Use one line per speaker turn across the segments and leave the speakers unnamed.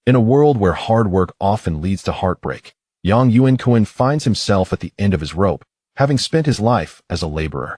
In a world where hard work often leads to heartbreak, Yuankun finds himself at the end of his rope, having spent his life as a laborer.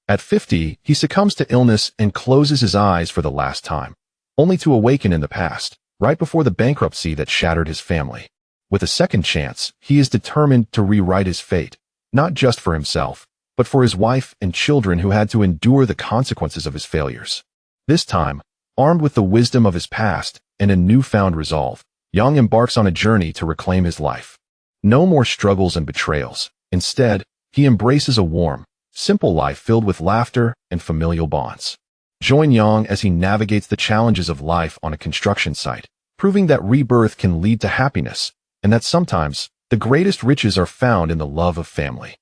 At 50, he succumbs to illness and closes his eyes for the last time, only to awaken in the past, right before the bankruptcy that shattered his family. With a second chance, he is determined to rewrite his fate, not just for himself, but for his wife and children who had to endure the consequences of his failures. This time, armed with the wisdom of his past and a newfound resolve, Yang embarks on a journey to reclaim his life. No more struggles and betrayals. Instead, he embraces a warm, simple life filled with laughter and familial bonds. Join Yang as he navigates the challenges of life on a construction site, proving that rebirth can lead to happiness, and that sometimes the greatest riches are found in the love of family.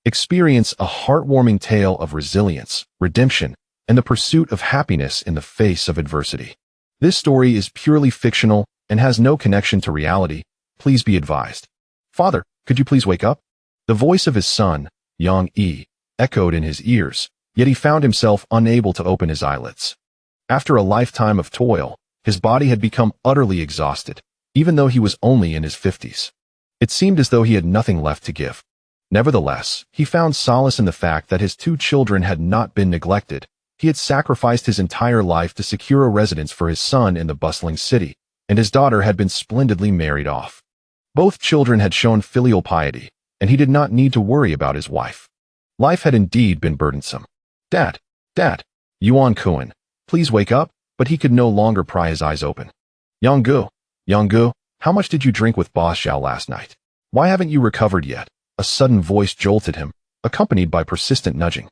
Experience a heartwarming tale of resilience, redemption, and the pursuit of happiness in the face of adversity. This story is purely fictional and has no connection to reality. Please be advised. Father, could you please wake up? The voice of his son, Yang echoed in his ears, yet he found himself unable to open his eyelids. After a lifetime of toil, his body had become utterly exhausted, even though he was only in his 50s. It seemed as though he had nothing left to give. Nevertheless, he found solace in the fact that his 2 children had not been neglected. He had sacrificed his entire life to secure a residence for his son in the bustling city, and his daughter had been splendidly married off. Both children had shown filial piety, and he did not need to worry about his wife. Life had indeed been burdensome. Dad, Yuankun, please wake up, but he could no longer pry his eyes open. Yanggu, how much did you drink with Boss Zhao last night? Why haven't you recovered yet? A sudden voice jolted him, accompanied by persistent nudging.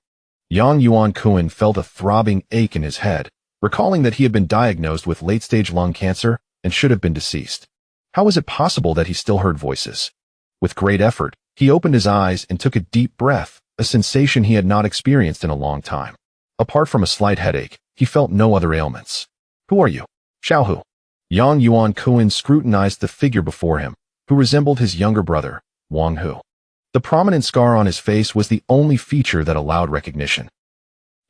Yuankun felt a throbbing ache in his head, recalling that he had been diagnosed with late-stage lung cancer and should have been deceased. How was it possible that he still heard voices? With great effort, he opened his eyes and took a deep breath, a sensation he had not experienced in a long time. Apart from a slight headache, he felt no other ailments. Who are you? Xiaohu. Yuankun scrutinized the figure before him, who resembled his younger brother, Wang Hu. The prominent scar on his face was the only feature that allowed recognition.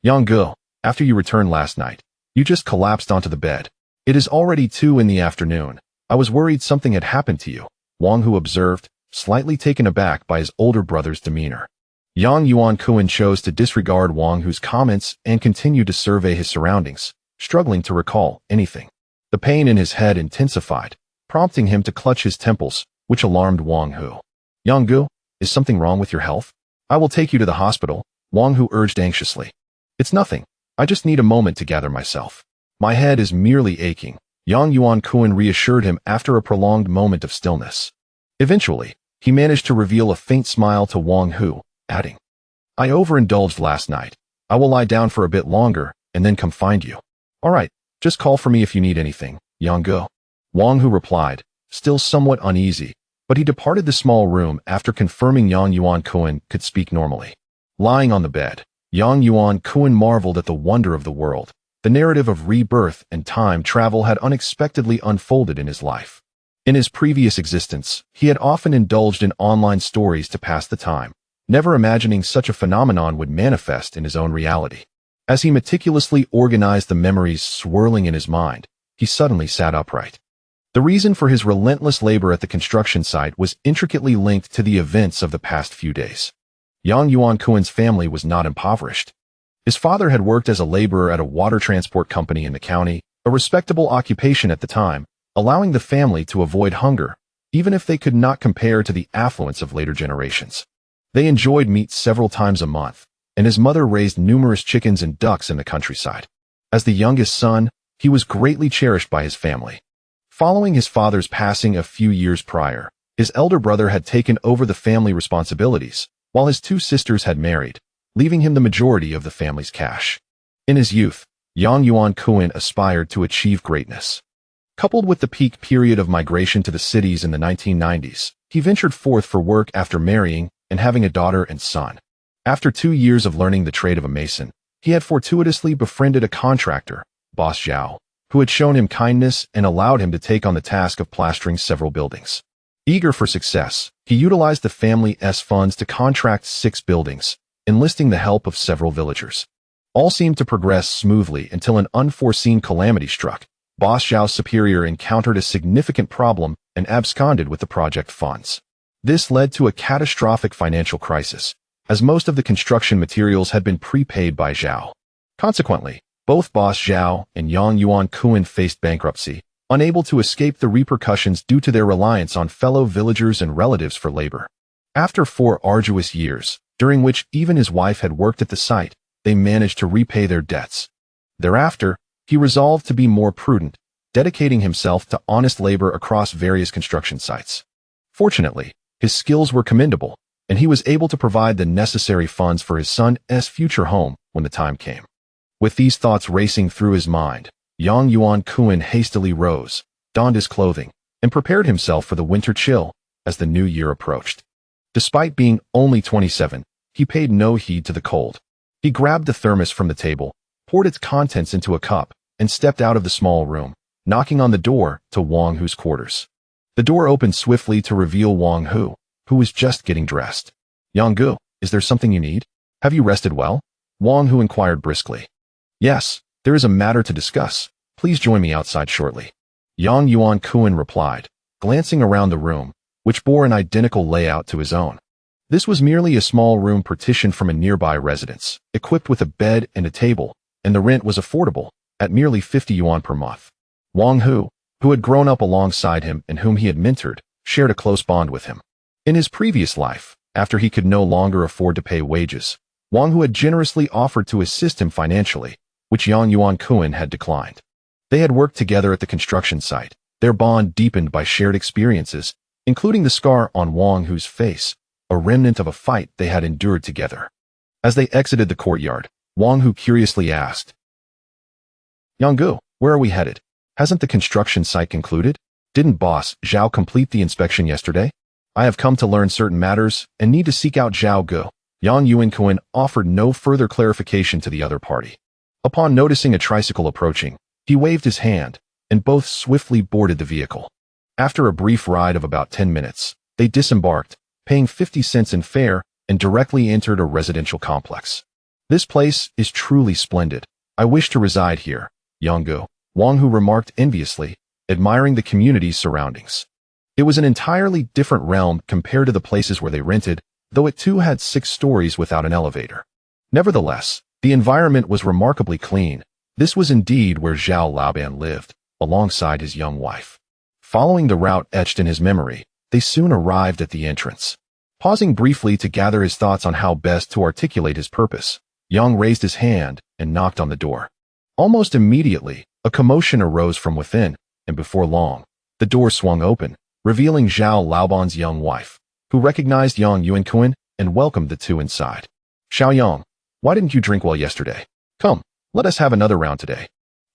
Yanggu, after you returned last night, you just collapsed onto the bed. It is already 2 in the afternoon. I was worried something had happened to you, Wang Hu observed, slightly taken aback by his older brother's demeanor. Yuankun chose to disregard Wang Hu's comments and continued to survey his surroundings, struggling to recall anything. The pain in his head intensified, prompting him to clutch his temples, which alarmed Wang Hu. Yanggu, is something wrong with your health? I will take you to the hospital, Wang Hu urged anxiously. It's nothing. I just need a moment to gather myself. My head is merely aching, Yuankun reassured him after a prolonged moment of stillness. Eventually, he managed to reveal a faint smile to Wang Hu, adding, I overindulged last night. I will lie down for a bit longer and then come find you. All right, just call for me if you need anything, Yanggu. Wang Hu replied, still somewhat uneasy, but he departed the small room after confirming Yuankun could speak normally. Lying on the bed, Yuankun marveled at the wonder of the world. The narrative of rebirth and time travel had unexpectedly unfolded in his life. In his previous existence, he had often indulged in online stories to pass the time, never imagining such a phenomenon would manifest in his own reality. As he meticulously organized the memories swirling in his mind, he suddenly sat upright. The reason for his relentless labor at the construction site was intricately linked to the events of the past few days. Yuankun's family was not impoverished. His father had worked as a laborer at a water transport company in the county, a respectable occupation at the time, allowing the family to avoid hunger, even if they could not compare to the affluence of later generations. They enjoyed meat several times a month, and his mother raised numerous chickens and ducks in the countryside. As the youngest son, he was greatly cherished by his family. Following his father's passing a few years prior, his elder brother had taken over the family responsibilities, while his 2 sisters had married, leaving him the majority of the family's cash. In his youth, Yuankun aspired to achieve greatness. Coupled with the peak period of migration to the cities in the 1990s, he ventured forth for work after marrying and having a daughter and son. After 2 years of learning the trade of a mason, he had fortuitously befriended a contractor, Boss Zhao, who had shown him kindness and allowed him to take on the task of plastering several buildings. Eager for success, he utilized the family's funds to contract 6 buildings, enlisting the help of several villagers. All seemed to progress smoothly until an unforeseen calamity struck, Boss Zhao's superior encountered a significant problem and absconded with the project funds. This led to a catastrophic financial crisis, as most of the construction materials had been prepaid by Zhao. Consequently, both Boss Zhao and Yuankun faced bankruptcy, unable to escape the repercussions due to their reliance on fellow villagers and relatives for labor. After 4 arduous years, during which even his wife had worked at the site, they managed to repay their debts. Thereafter, he resolved to be more prudent, dedicating himself to honest labor across various construction sites. Fortunately, his skills were commendable, and he was able to provide the necessary funds for his son's future home when the time came. With these thoughts racing through his mind, Yuankun hastily rose, donned his clothing, and prepared himself for the winter chill as the new year approached. Despite being only 27, he paid no heed to the cold. He grabbed the thermos from the table, poured its contents into a cup, and stepped out of the small room, knocking on the door to Wang Hu's quarters. The door opened swiftly to reveal Wang Hu, who was just getting dressed. "Yang Gu, is there something you need? Have you rested well?" Wang Hu inquired briskly. "Yes, there is a matter to discuss. Please join me outside shortly." Yuankun replied, glancing around the room, which bore an identical layout to his own. This was merely a small room partitioned from a nearby residence, equipped with a bed and a table, and the rent was affordable, at merely 50 yuan per month. Wang Hu, who had grown up alongside him and whom he had mentored, shared a close bond with him. In his previous life, after he could no longer afford to pay wages, Wang Hu had generously offered to assist him financially, which Yuankun had declined. They had worked together at the construction site, their bond deepened by shared experiences, including the scar on Wang Hu's face, a remnant of a fight they had endured together. As they exited the courtyard, Wang Hu curiously asked, "Yang Gu, where are we headed? Hasn't the construction site concluded? Didn't Boss Zhao complete the inspection yesterday? I have come to learn certain matters and need to seek out Zhao Gu." Yuankun offered no further clarification to the other party. Upon noticing a tricycle approaching, he waved his hand, and both swiftly boarded the vehicle. After a brief ride of about 10 minutes, they disembarked, paying 50 cents in fare, and directly entered a residential complex. "This place is truly splendid. I wish to reside here," Yang Gu, Wang Hu remarked enviously, admiring the community's surroundings. It was an entirely different realm compared to the places where they rented, though it too had 6 stories without an elevator. Nevertheless, the environment was remarkably clean. This was indeed where Zhao Laoban lived, alongside his young wife. Following the route etched in his memory, they soon arrived at the entrance. Pausing briefly to gather his thoughts on how best to articulate his purpose, Yang raised his hand and knocked on the door. Almost immediately, a commotion arose from within, and before long, the door swung open, revealing Zhao Laoban's young wife, who recognized Yuankun and welcomed the two inside. "Xiao Yang, why didn't you drink well yesterday? Come, let us have another round today."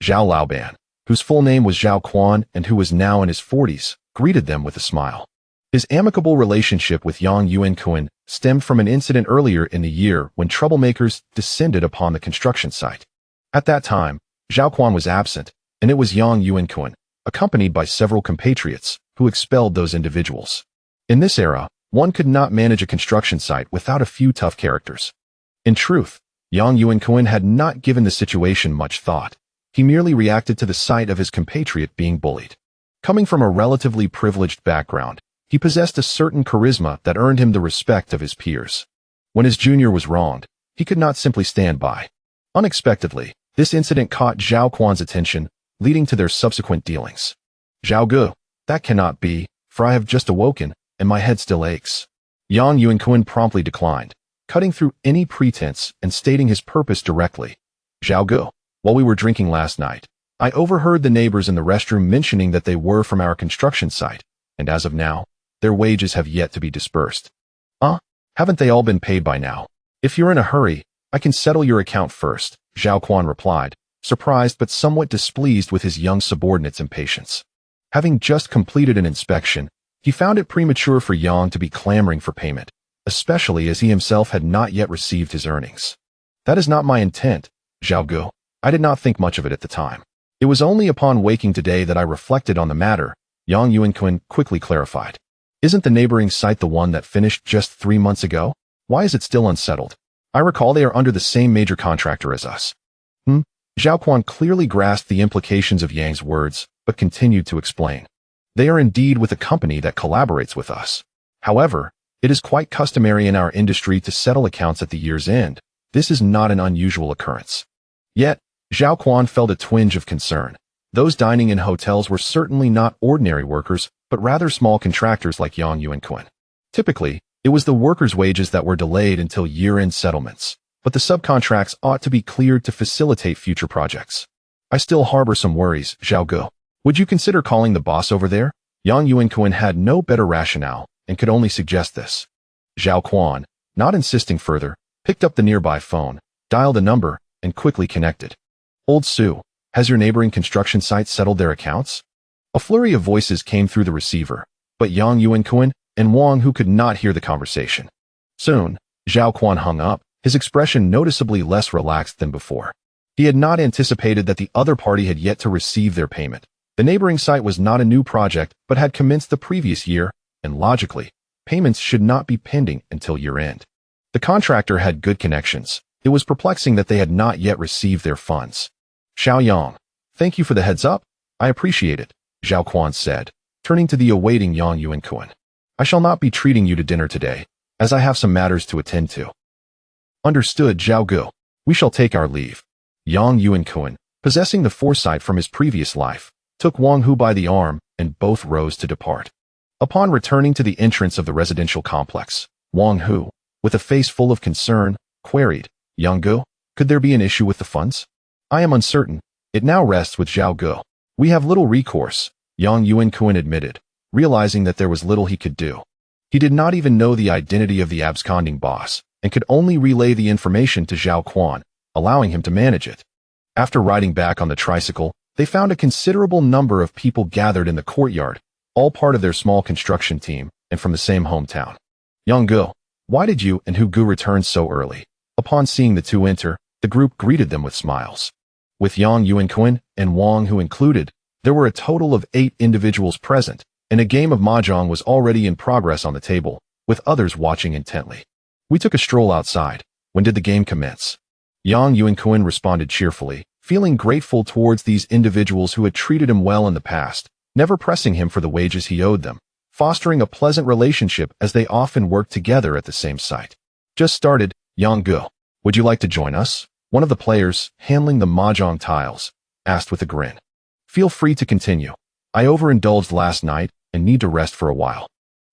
Zhao Laoban, whose full name was Zhao Quan and who was now in his 40s, greeted them with a smile. His amicable relationship with Yuankun stemmed from an incident earlier in the year when troublemakers descended upon the construction site. At that time, Zhao Quan was absent, and it was Yuankun, accompanied by several compatriots, who expelled those individuals. In this era, one could not manage a construction site without a few tough characters. In truth, Yuankun had not given the situation much thought. He merely reacted to the sight of his compatriot being bullied. Coming from a relatively privileged background, he possessed a certain charisma that earned him the respect of his peers. When his junior was wronged, he could not simply stand by. Unexpectedly, this incident caught Zhao Quan's attention, leading to their subsequent dealings. "Zhao Gu, that cannot be, for I have just awoken, and my head still aches." Yuankun promptly declined, cutting through any pretense and stating his purpose directly. "Zhao Gu, while we were drinking last night, I overheard the neighbors in the restroom mentioning that they were from our construction site, and as of now, their wages have yet to be dispersed." Haven't they all been paid by now? If you're in a hurry, I can settle your account first," Zhao Quan replied, surprised but somewhat displeased with his young subordinate's impatience. Having just completed an inspection, he found it premature for Yang to be clamoring for payment, especially as he himself had not yet received his earnings. "That is not my intent, Zhao Gu. I did not think much of it at the time. It was only upon waking today that I reflected on the matter," Yuankun quickly clarified. "Isn't the neighboring site the one that finished just 3 months ago? Why is it still unsettled? I recall they are under the same major contractor as us." Zhao Quan clearly grasped the implications of Yang's words, but continued to explain. They are indeed with a company that collaborates with us. However, it is quite customary in our industry to settle accounts at the year's end. This is not an unusual occurrence. Yet, Zhao Quan felt a twinge of concern. Those dining in hotels were certainly not ordinary workers, but rather small contractors like Yuankun. Typically, it was the workers' wages that were delayed until year-end settlements, but the subcontracts ought to be cleared to facilitate future projects. I still harbor some worries, Zhao Gu. Would you consider calling the boss over there? Yuankun had no better rationale and could only suggest this. Zhao Quan, not insisting further, picked up the nearby phone, dialed a number, and quickly connected. Old Sue, has your neighboring construction site settled their accounts? A flurry of voices came through the receiver, but Yuankun and Wang Hu could not hear the conversation. Soon, Zhao Quan hung up, his expression noticeably less relaxed than before. He had not anticipated that the other party had yet to receive their payment. The neighboring site was not a new project, but had commenced the previous year, and logically, payments should not be pending until year-end. The contractor had good connections. It was perplexing that they had not yet received their funds. Xiao Yang, thank you for the heads up. I appreciate it, Zhao Quan said, turning to the awaiting Yuankun. I shall not be treating you to dinner today, as I have some matters to attend to. Understood, Zhao Gu. We shall take our leave. Yuankun, possessing the foresight from his previous life, took Wang Hu by the arm, and both rose to depart. Upon returning to the entrance of the residential complex, Wang Hu, with a face full of concern, queried, Yang Gu, could there be an issue with the funds? I am uncertain. It now rests with Zhao Gu. We have little recourse, Yuankun admitted, realizing that there was little he could do. He did not even know the identity of the absconding boss, and could only relay the information to Zhao Quan, allowing him to manage it. After riding back on the tricycle, they found a considerable number of people gathered in the courtyard, all part of their small construction team, and from the same hometown. Yang Gu, why did you and Hu Gu return so early? Upon seeing the two enter, the group greeted them with smiles. With Yuankun and Wang Hu included, there were a total of 8 individuals present, and a game of mahjong was already in progress on the table, with others watching intently. We took a stroll outside. When did the game commence? Yuankun responded cheerfully, feeling grateful towards these individuals who had treated him well in the past, never pressing him for the wages he owed them, fostering a pleasant relationship as they often worked together at the same site. Just started, Yang Gu. Would you like to join us? One of the players, handling the mahjong tiles, asked with a grin. Feel free to continue. I overindulged last night and need to rest for a while.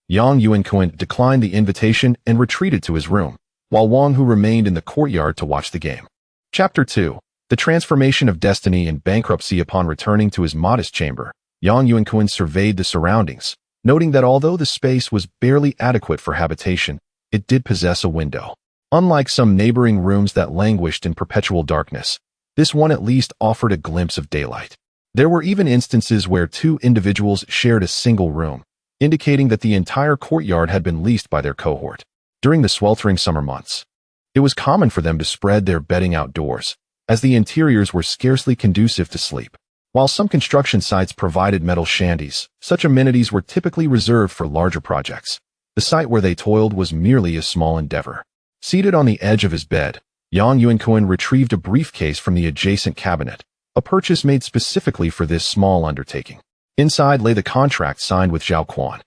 Yuankun declined the invitation and retreated to his room, while Wang Hu remained in the courtyard to watch the game. Chapter 2. The Transformation of Destiny and Bankruptcy. Upon returning to his modest chamber, Yuankun surveyed the surroundings, noting that although the space was barely adequate for habitation, it did possess a window. Unlike some neighboring rooms that languished in perpetual darkness, this one at least offered a glimpse of daylight. There were even instances where 2 individuals shared a single room, indicating that the entire courtyard had been leased by their cohort. During the sweltering summer months, it was common for them to spread their bedding outdoors, as the interiors were scarcely conducive to sleep. While some construction sites provided metal shanties, such amenities were typically reserved for larger projects. The site where they toiled was merely a small endeavor. Seated on the edge of his bed, Yuankun retrieved a briefcase from the adjacent cabinet, a purchase made specifically for this small undertaking. Inside lay the contract signed with Zhao Quan.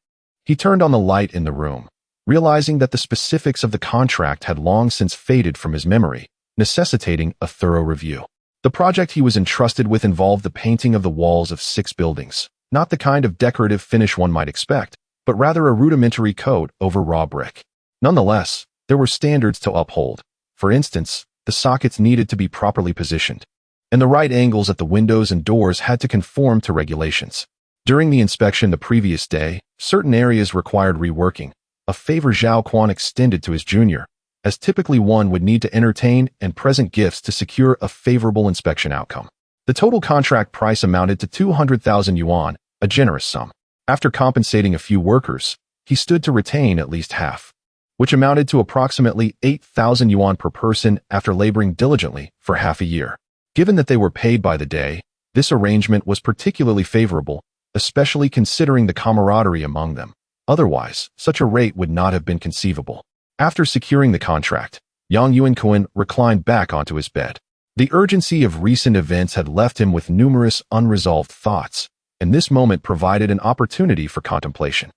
He turned on the light in the room, realizing that the specifics of the contract had long since faded from his memory, necessitating a thorough review. The project he was entrusted with involved the painting of the walls of 6 buildings, not the kind of decorative finish one might expect, but rather a rudimentary coat over raw brick. Nonetheless, there were standards to uphold. For instance, the sockets needed to be properly positioned, and the right angles at the windows and doors had to conform to regulations. During the inspection the previous day, certain areas required reworking, a favor Zhao Quan extended to his junior, as typically one would need to entertain and present gifts to secure a favorable inspection outcome. The total contract price amounted to 200,000 yuan, a generous sum. After compensating a few workers, he stood to retain at least half, which amounted to approximately 8,000 yuan per person after laboring diligently for half a year. Given that they were paid by the day, this arrangement was particularly favorable, especially considering the camaraderie among them. Otherwise, such a rate would not have been conceivable. After securing the contract, Yuankun reclined back onto his bed. The urgency of recent events had left him with numerous unresolved thoughts, and this moment provided an opportunity for contemplation.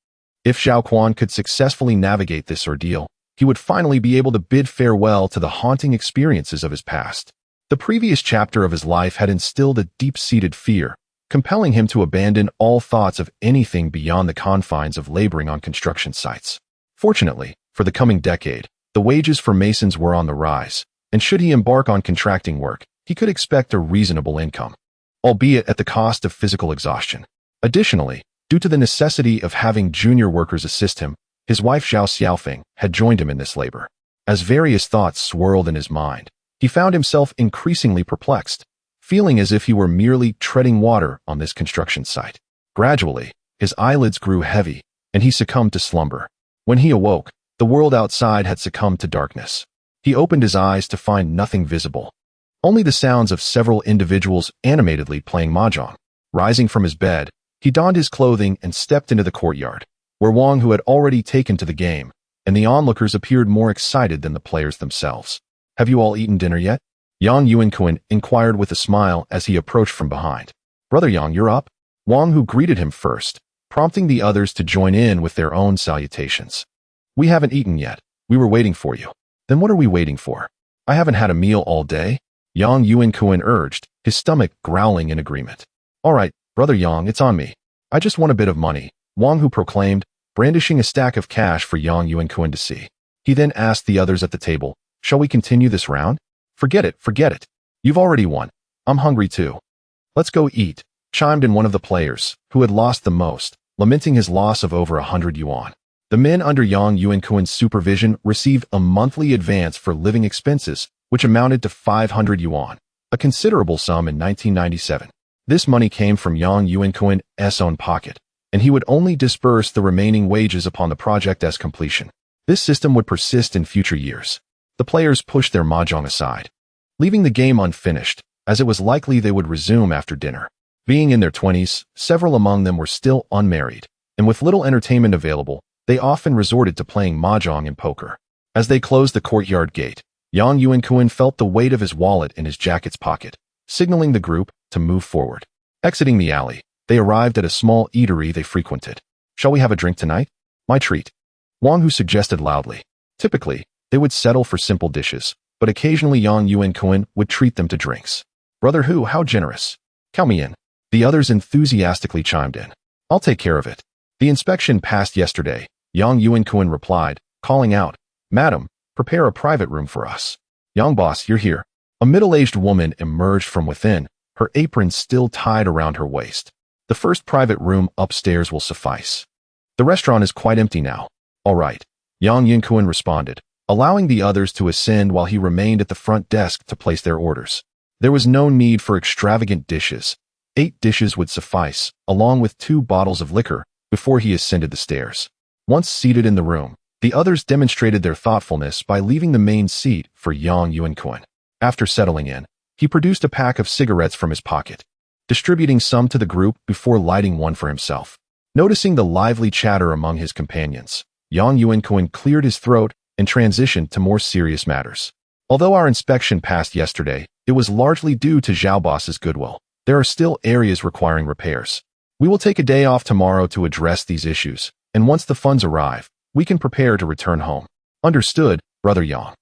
If Yuankun could successfully navigate this ordeal, he would finally be able to bid farewell to the haunting experiences of his past. The previous chapter of his life had instilled a deep-seated fear, compelling him to abandon all thoughts of anything beyond the confines of laboring on construction sites. Fortunately, for the coming decade, the wages for masons were on the rise, and should he embark on contracting work, he could expect a reasonable income, albeit at the cost of physical exhaustion. Additionally, due to the necessity of having junior workers assist him, his wife Zhao Xiaofeng had joined him in this labor. As various thoughts swirled in his mind, he found himself increasingly perplexed, feeling as if he were merely treading water on this construction site. Gradually, his eyelids grew heavy, and he succumbed to slumber. When he awoke, the world outside had succumbed to darkness. He opened his eyes to find nothing visible, only the sounds of several individuals animatedly playing mahjong. Rising from his bed, he donned his clothing and stepped into the courtyard, where Wang Hu had already taken to the game, and the onlookers appeared more excited than the players themselves. "Have you all eaten dinner yet?" Yang Yuankun inquired with a smile as he approached from behind. "Brother Yang, you're up?" Wang Hu greeted him first, prompting the others to join in with their own salutations. "We haven't eaten yet. We were waiting for you." "Then what are we waiting for?" "I haven't had a meal all day," Yang Yuankun urged, his stomach growling in agreement. "All right, Brother Yang, it's on me. I just want a bit of money," Wang Hu proclaimed, brandishing a stack of cash for Yang Yuankun to see. He then asked the others at the table, "Shall we continue this round?" Forget it. You've already won. I'm hungry too." "Let's go eat," chimed in one of the players, who had lost the most, lamenting his loss of over 100 yuan. The men under Yang Yuankun's supervision received a monthly advance for living expenses, which amounted to 500 yuan, a considerable sum in 1997. This money came from Yang Yuankun's own pocket, and he would only disburse the remaining wages upon the project's completion. This system would persist in future years. The players pushed their mahjong aside, leaving the game unfinished, as it was likely they would resume after dinner. Being in their 20s, several among them were still unmarried, and with little entertainment available, they often resorted to playing mahjong and poker. As they closed the courtyard gate, Yang Yuankun felt the weight of his wallet in his jacket's pocket, signaling the group to move forward. Exiting the alley, they arrived at a small eatery they frequented. "Shall we have a drink tonight?" "My treat," Wang Hu suggested loudly. Typically, they would settle for simple dishes, but occasionally Yang Yuankun would treat them to drinks. "Brother Hu, how generous. Count me in." The others enthusiastically chimed in. "I'll take care of it." "The inspection passed yesterday," Yang Yuankun replied, calling out, "Madam, prepare a private room for us." "Yang boss, you're here." A middle-aged woman emerged from within, her apron still tied around her waist. "The first private room upstairs will suffice. The restaurant is quite empty now." "All right," Yang Yuankun responded, allowing the others to ascend while he remained at the front desk to place their orders. There was no need for extravagant dishes. 8 dishes would suffice, along with 2 bottles of liquor, before he ascended the stairs. Once seated in the room, the others demonstrated their thoughtfulness by leaving the main seat for Yang Yuankun. After settling in, he produced a pack of cigarettes from his pocket, distributing some to the group before lighting one for himself. Noticing the lively chatter among his companions, Yang Yuankun cleared his throat and transitioned to more serious matters. "Although our inspection passed yesterday, it was largely due to Zhao Boss's goodwill. There are still areas requiring repairs. We will take a day off tomorrow to address these issues, and once the funds arrive, we can prepare to return home." "Understood, Brother Yang.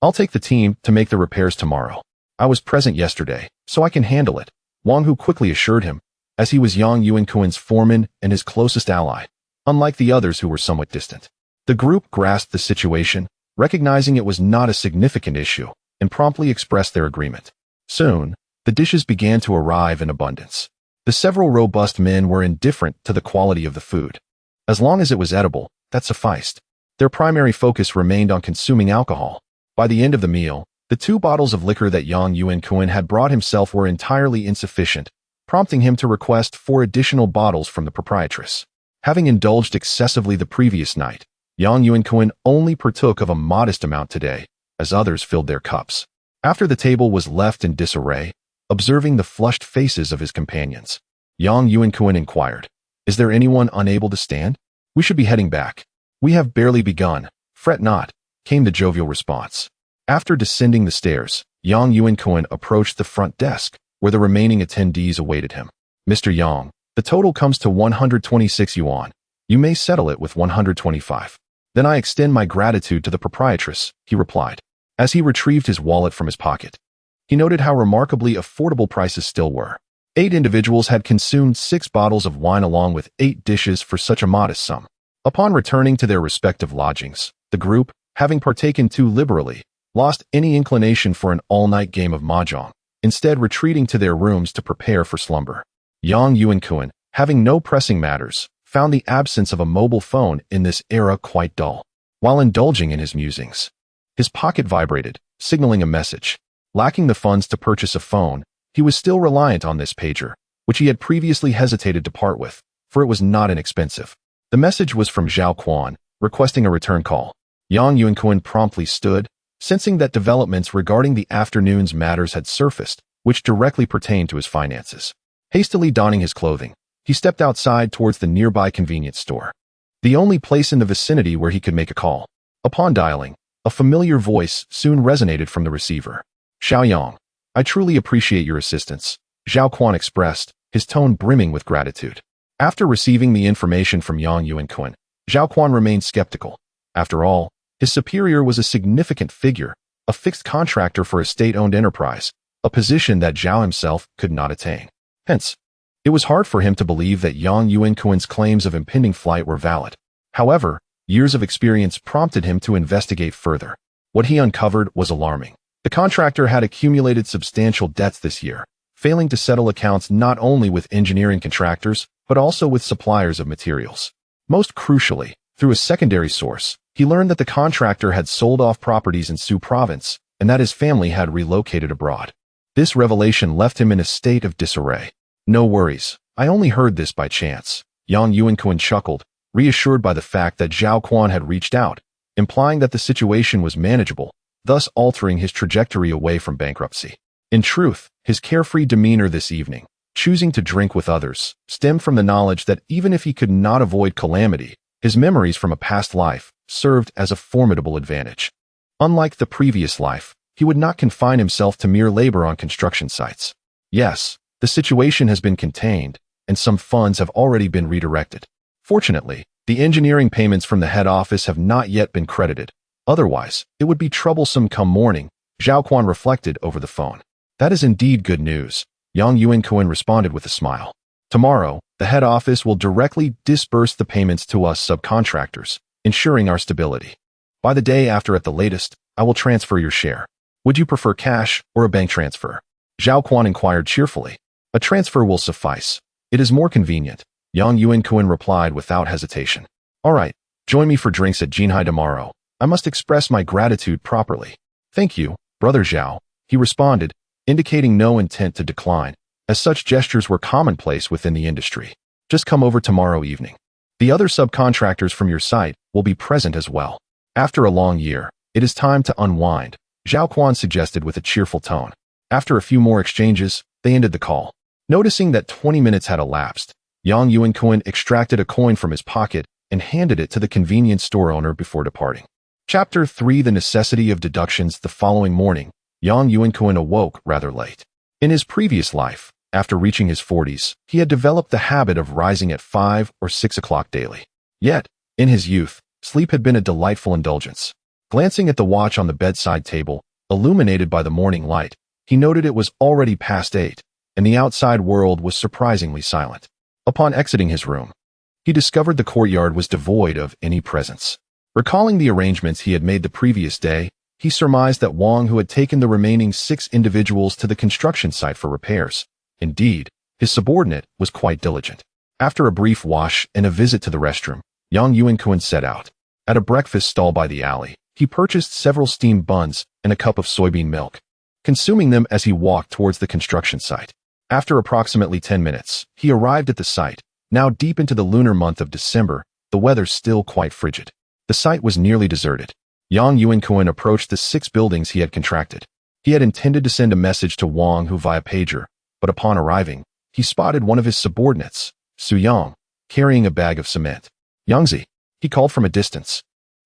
I'll take the team to make the repairs tomorrow. I was present yesterday, so I can handle it," Wang Hu quickly assured him, as he was Yang Yuankun's foreman and his closest ally, unlike the others who were somewhat distant. The group grasped the situation, recognizing it was not a significant issue, and promptly expressed their agreement. Soon, the dishes began to arrive in abundance. The several robust men were indifferent to the quality of the food. As long as it was edible, that sufficed. Their primary focus remained on consuming alcohol. By the end of the meal, the 2 bottles of liquor that Yang Yuankun had brought himself were entirely insufficient, prompting him to request 4 additional bottles from the proprietress. Having indulged excessively the previous night, Yang Yuankun only partook of a modest amount today, as others filled their cups. After the table was left in disarray, observing the flushed faces of his companions, Yang Yuankun inquired, "Is there anyone unable to stand? We should be heading back." "We have barely begun. Fret not," came the jovial response. After descending the stairs, Yang Yuankun approached the front desk, where the remaining attendees awaited him. Mr. Yang, the total comes to 126 yuan. You may settle it with 125. Then I extend my gratitude to the proprietress, he replied, as he retrieved his wallet from his pocket. He noted how remarkably affordable prices still were. 8 individuals had consumed 6 bottles of wine along with 8 dishes for such a modest sum. Upon returning to their respective lodgings, the group, having partaken too liberally, lost any inclination for an all-night game of mahjong, instead retreating to their rooms to prepare for slumber. Yang Yuankun, having no pressing matters, found the absence of a mobile phone in this era quite dull. While indulging in his musings, his pocket vibrated, signaling a message. Lacking the funds to purchase a phone, he was still reliant on this pager, which he had previously hesitated to part with, for it was not inexpensive. The message was from Zhao Quan, requesting a return call. Yang Yuankun promptly stood, sensing that developments regarding the afternoon's matters had surfaced, which directly pertained to his finances. Hastily donning his clothing, he stepped outside towards the nearby convenience store, the only place in the vicinity where he could make a call. Upon dialing, a familiar voice soon resonated from the receiver. Xiaoyang, I truly appreciate your assistance, Zhao Quan expressed, his tone brimming with gratitude. After receiving the information from Yang Yuankun, Zhao Quan remained skeptical. After all, his superior was a significant figure, a fixed contractor for a state-owned enterprise, a position that Zhao himself could not attain. Hence, it was hard for him to believe that Yang Yuankun's claims of impending flight were valid. However, years of experience prompted him to investigate further. What he uncovered was alarming. The contractor had accumulated substantial debts this year, failing to settle accounts not only with engineering contractors, but also with suppliers of materials. Most crucially, through a secondary source, he learned that the contractor had sold off properties in Su province and that his family had relocated abroad. This revelation left him in a state of disarray. No worries, I only heard this by chance. Yang Yuankun chuckled, reassured by the fact that Zhao Quan had reached out, implying that the situation was manageable, thus altering his trajectory away from bankruptcy. In truth, his carefree demeanor this evening, choosing to drink with others, stemmed from the knowledge that even if he could not avoid calamity, his memories from a past life served as a formidable advantage. Unlike the previous life, he would not confine himself to mere labor on construction sites. Yes, the situation has been contained, and some funds have already been redirected. Fortunately, the engineering payments from the head office have not yet been credited. Otherwise, it would be troublesome come morning, Zhao Quan reflected over the phone. That is indeed good news, Yang Yuankun responded with a smile. Tomorrow, the head office will directly disburse the payments to us subcontractors, ensuring our stability. By the day after at the latest, I will transfer your share. Would you prefer cash or a bank transfer? Zhao Quan inquired cheerfully. A transfer will suffice. It is more convenient, Yang Yuankun replied without hesitation. All right, join me for drinks at Jinhai tomorrow. I must express my gratitude properly. Thank you, Brother Zhao, he responded, indicating no intent to decline, as such gestures were commonplace within the industry. Just come over tomorrow evening. The other subcontractors from your site will be present as well. After a long year, it is time to unwind, Zhao Quan suggested with a cheerful tone. After a few more exchanges, they ended the call. Noticing that 20 minutes had elapsed, Yang Yuankun extracted a coin from his pocket and handed it to the convenience store owner before departing. Chapter 3: The Necessity of Deductions. The following morning, Yang Yuankun awoke rather late. In his previous life, after reaching his 40s, he had developed the habit of rising at 5 or 6 o'clock daily. Yet, in his youth, sleep had been a delightful indulgence. Glancing at the watch on the bedside table, illuminated by the morning light, he noted it was already past 8, and the outside world was surprisingly silent. Upon exiting his room, he discovered the courtyard was devoid of any presence. Recalling the arrangements he had made the previous day, he surmised that Wang, who had taken the remaining 6 individuals to the construction site for repairs. Indeed, his subordinate was quite diligent. After a brief wash and a visit to the restroom, Yang Yuankun set out. At a breakfast stall by the alley, he purchased several steamed buns and a cup of soybean milk, consuming them as he walked towards the construction site. After approximately 10 minutes, he arrived at the site, now deep into the lunar month of December, the weather still quite frigid. The site was nearly deserted. Yang Yuankun approached the 6 buildings he had contracted. He had intended to send a message to Wang Hu via pager, but upon arriving, he spotted one of his subordinates, Su Yang, carrying a bag of cement. Yangzi, he called from a distance.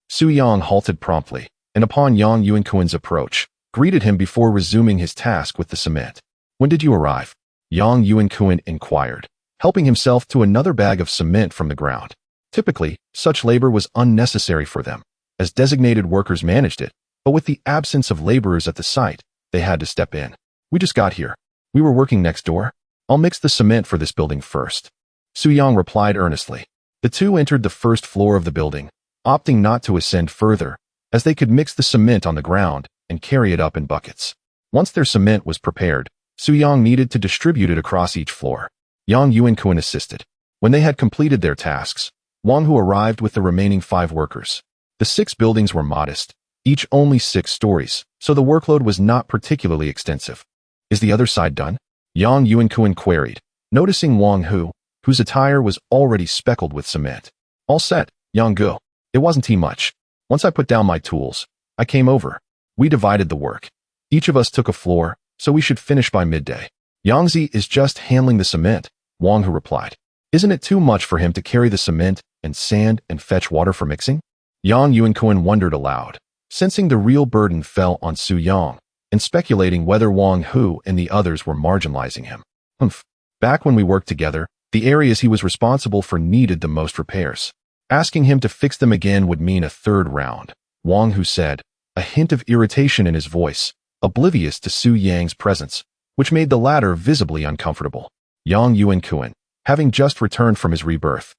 Su Yang halted promptly, and upon Yang Yuankun's approach, greeted him before resuming his task with the cement. When did you arrive? Yang Yuankun inquired, helping himself to another bag of cement from the ground. Typically, such labor was unnecessary for them, as designated workers managed it, but with the absence of laborers at the site, they had to step in. We just got here. We were working next door. I'll mix the cement for this building first. Su Yang replied earnestly. The two entered the first floor of the building, opting not to ascend further, as they could mix the cement on the ground and carry it up in buckets. Once their cement was prepared, Su Yang needed to distribute it across each floor. Yang Yuankun assisted. When they had completed their tasks, Wang Hu arrived with the remaining 5 workers. The 6 buildings were modest, each only 6 stories, so the workload was not particularly extensive. Is the other side done? Yang Yuankun queried, noticing Wang Hu, whose attire was already speckled with cement. All set, Yang Gu. It wasn't too much. Once I put down my tools, I came over. We divided the work. Each of us took a floor, so we should finish by midday. Yangzi is just handling the cement, Wang Hu replied. Isn't it too much for him to carry the cement and sand and fetch water for mixing? Yang Yuankun wondered aloud, sensing the real burden fell on Su Yang, and speculating whether Wang Hu and the others were marginalizing him. Back when we worked together, the areas he was responsible for needed the most repairs. Asking him to fix them again would mean a third round, Wang Hu said, a hint of irritation in his voice, oblivious to Su Yang's presence, which made the latter visibly uncomfortable. Yang Yuankun, having just returned from his rebirth,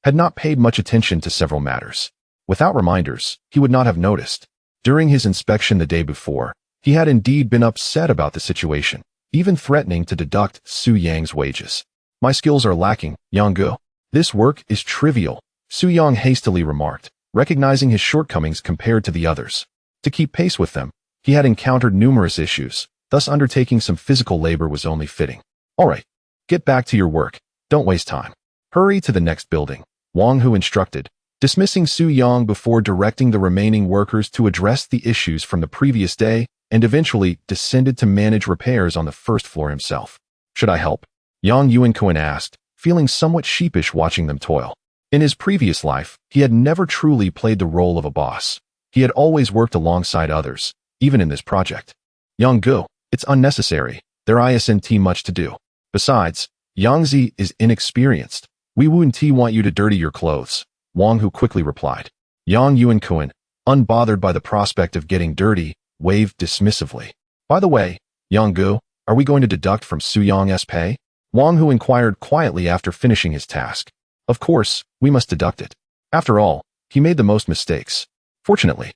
had not paid much attention to several matters. Without reminders, he would not have noticed. During his inspection the day before, he had indeed been upset about the situation, even threatening to deduct Su Yang's wages. My skills are lacking, Yang Gu. This work is trivial, Su Yang hastily remarked, recognizing his shortcomings compared to the others. To keep pace with them, he had encountered numerous issues, thus undertaking some physical labor was only fitting. All right, get back to your work. Don't waste time. Hurry to the next building, Wang Hu instructed, dismissing Su Yang before directing the remaining workers to address the issues from the previous day and eventually descended to manage repairs on the first floor himself. Should I help? Yang Yuankun asked, feeling somewhat sheepish watching them toil. In his previous life, he had never truly played the role of a boss. He had always worked alongside others, even in this project. Yang Gu, it's unnecessary. There isn't much to do. Besides, Yangzi is inexperienced. We wouldn't want you to dirty your clothes, Wang Hu quickly replied. Yang Yuankun, unbothered by the prospect of getting dirty, waved dismissively. By the way, Yang Gu, are we going to deduct from Su Yang's pay? Wang Hu inquired quietly after finishing his task. Of course, we must deduct it. After all, he made the most mistakes. Fortunately,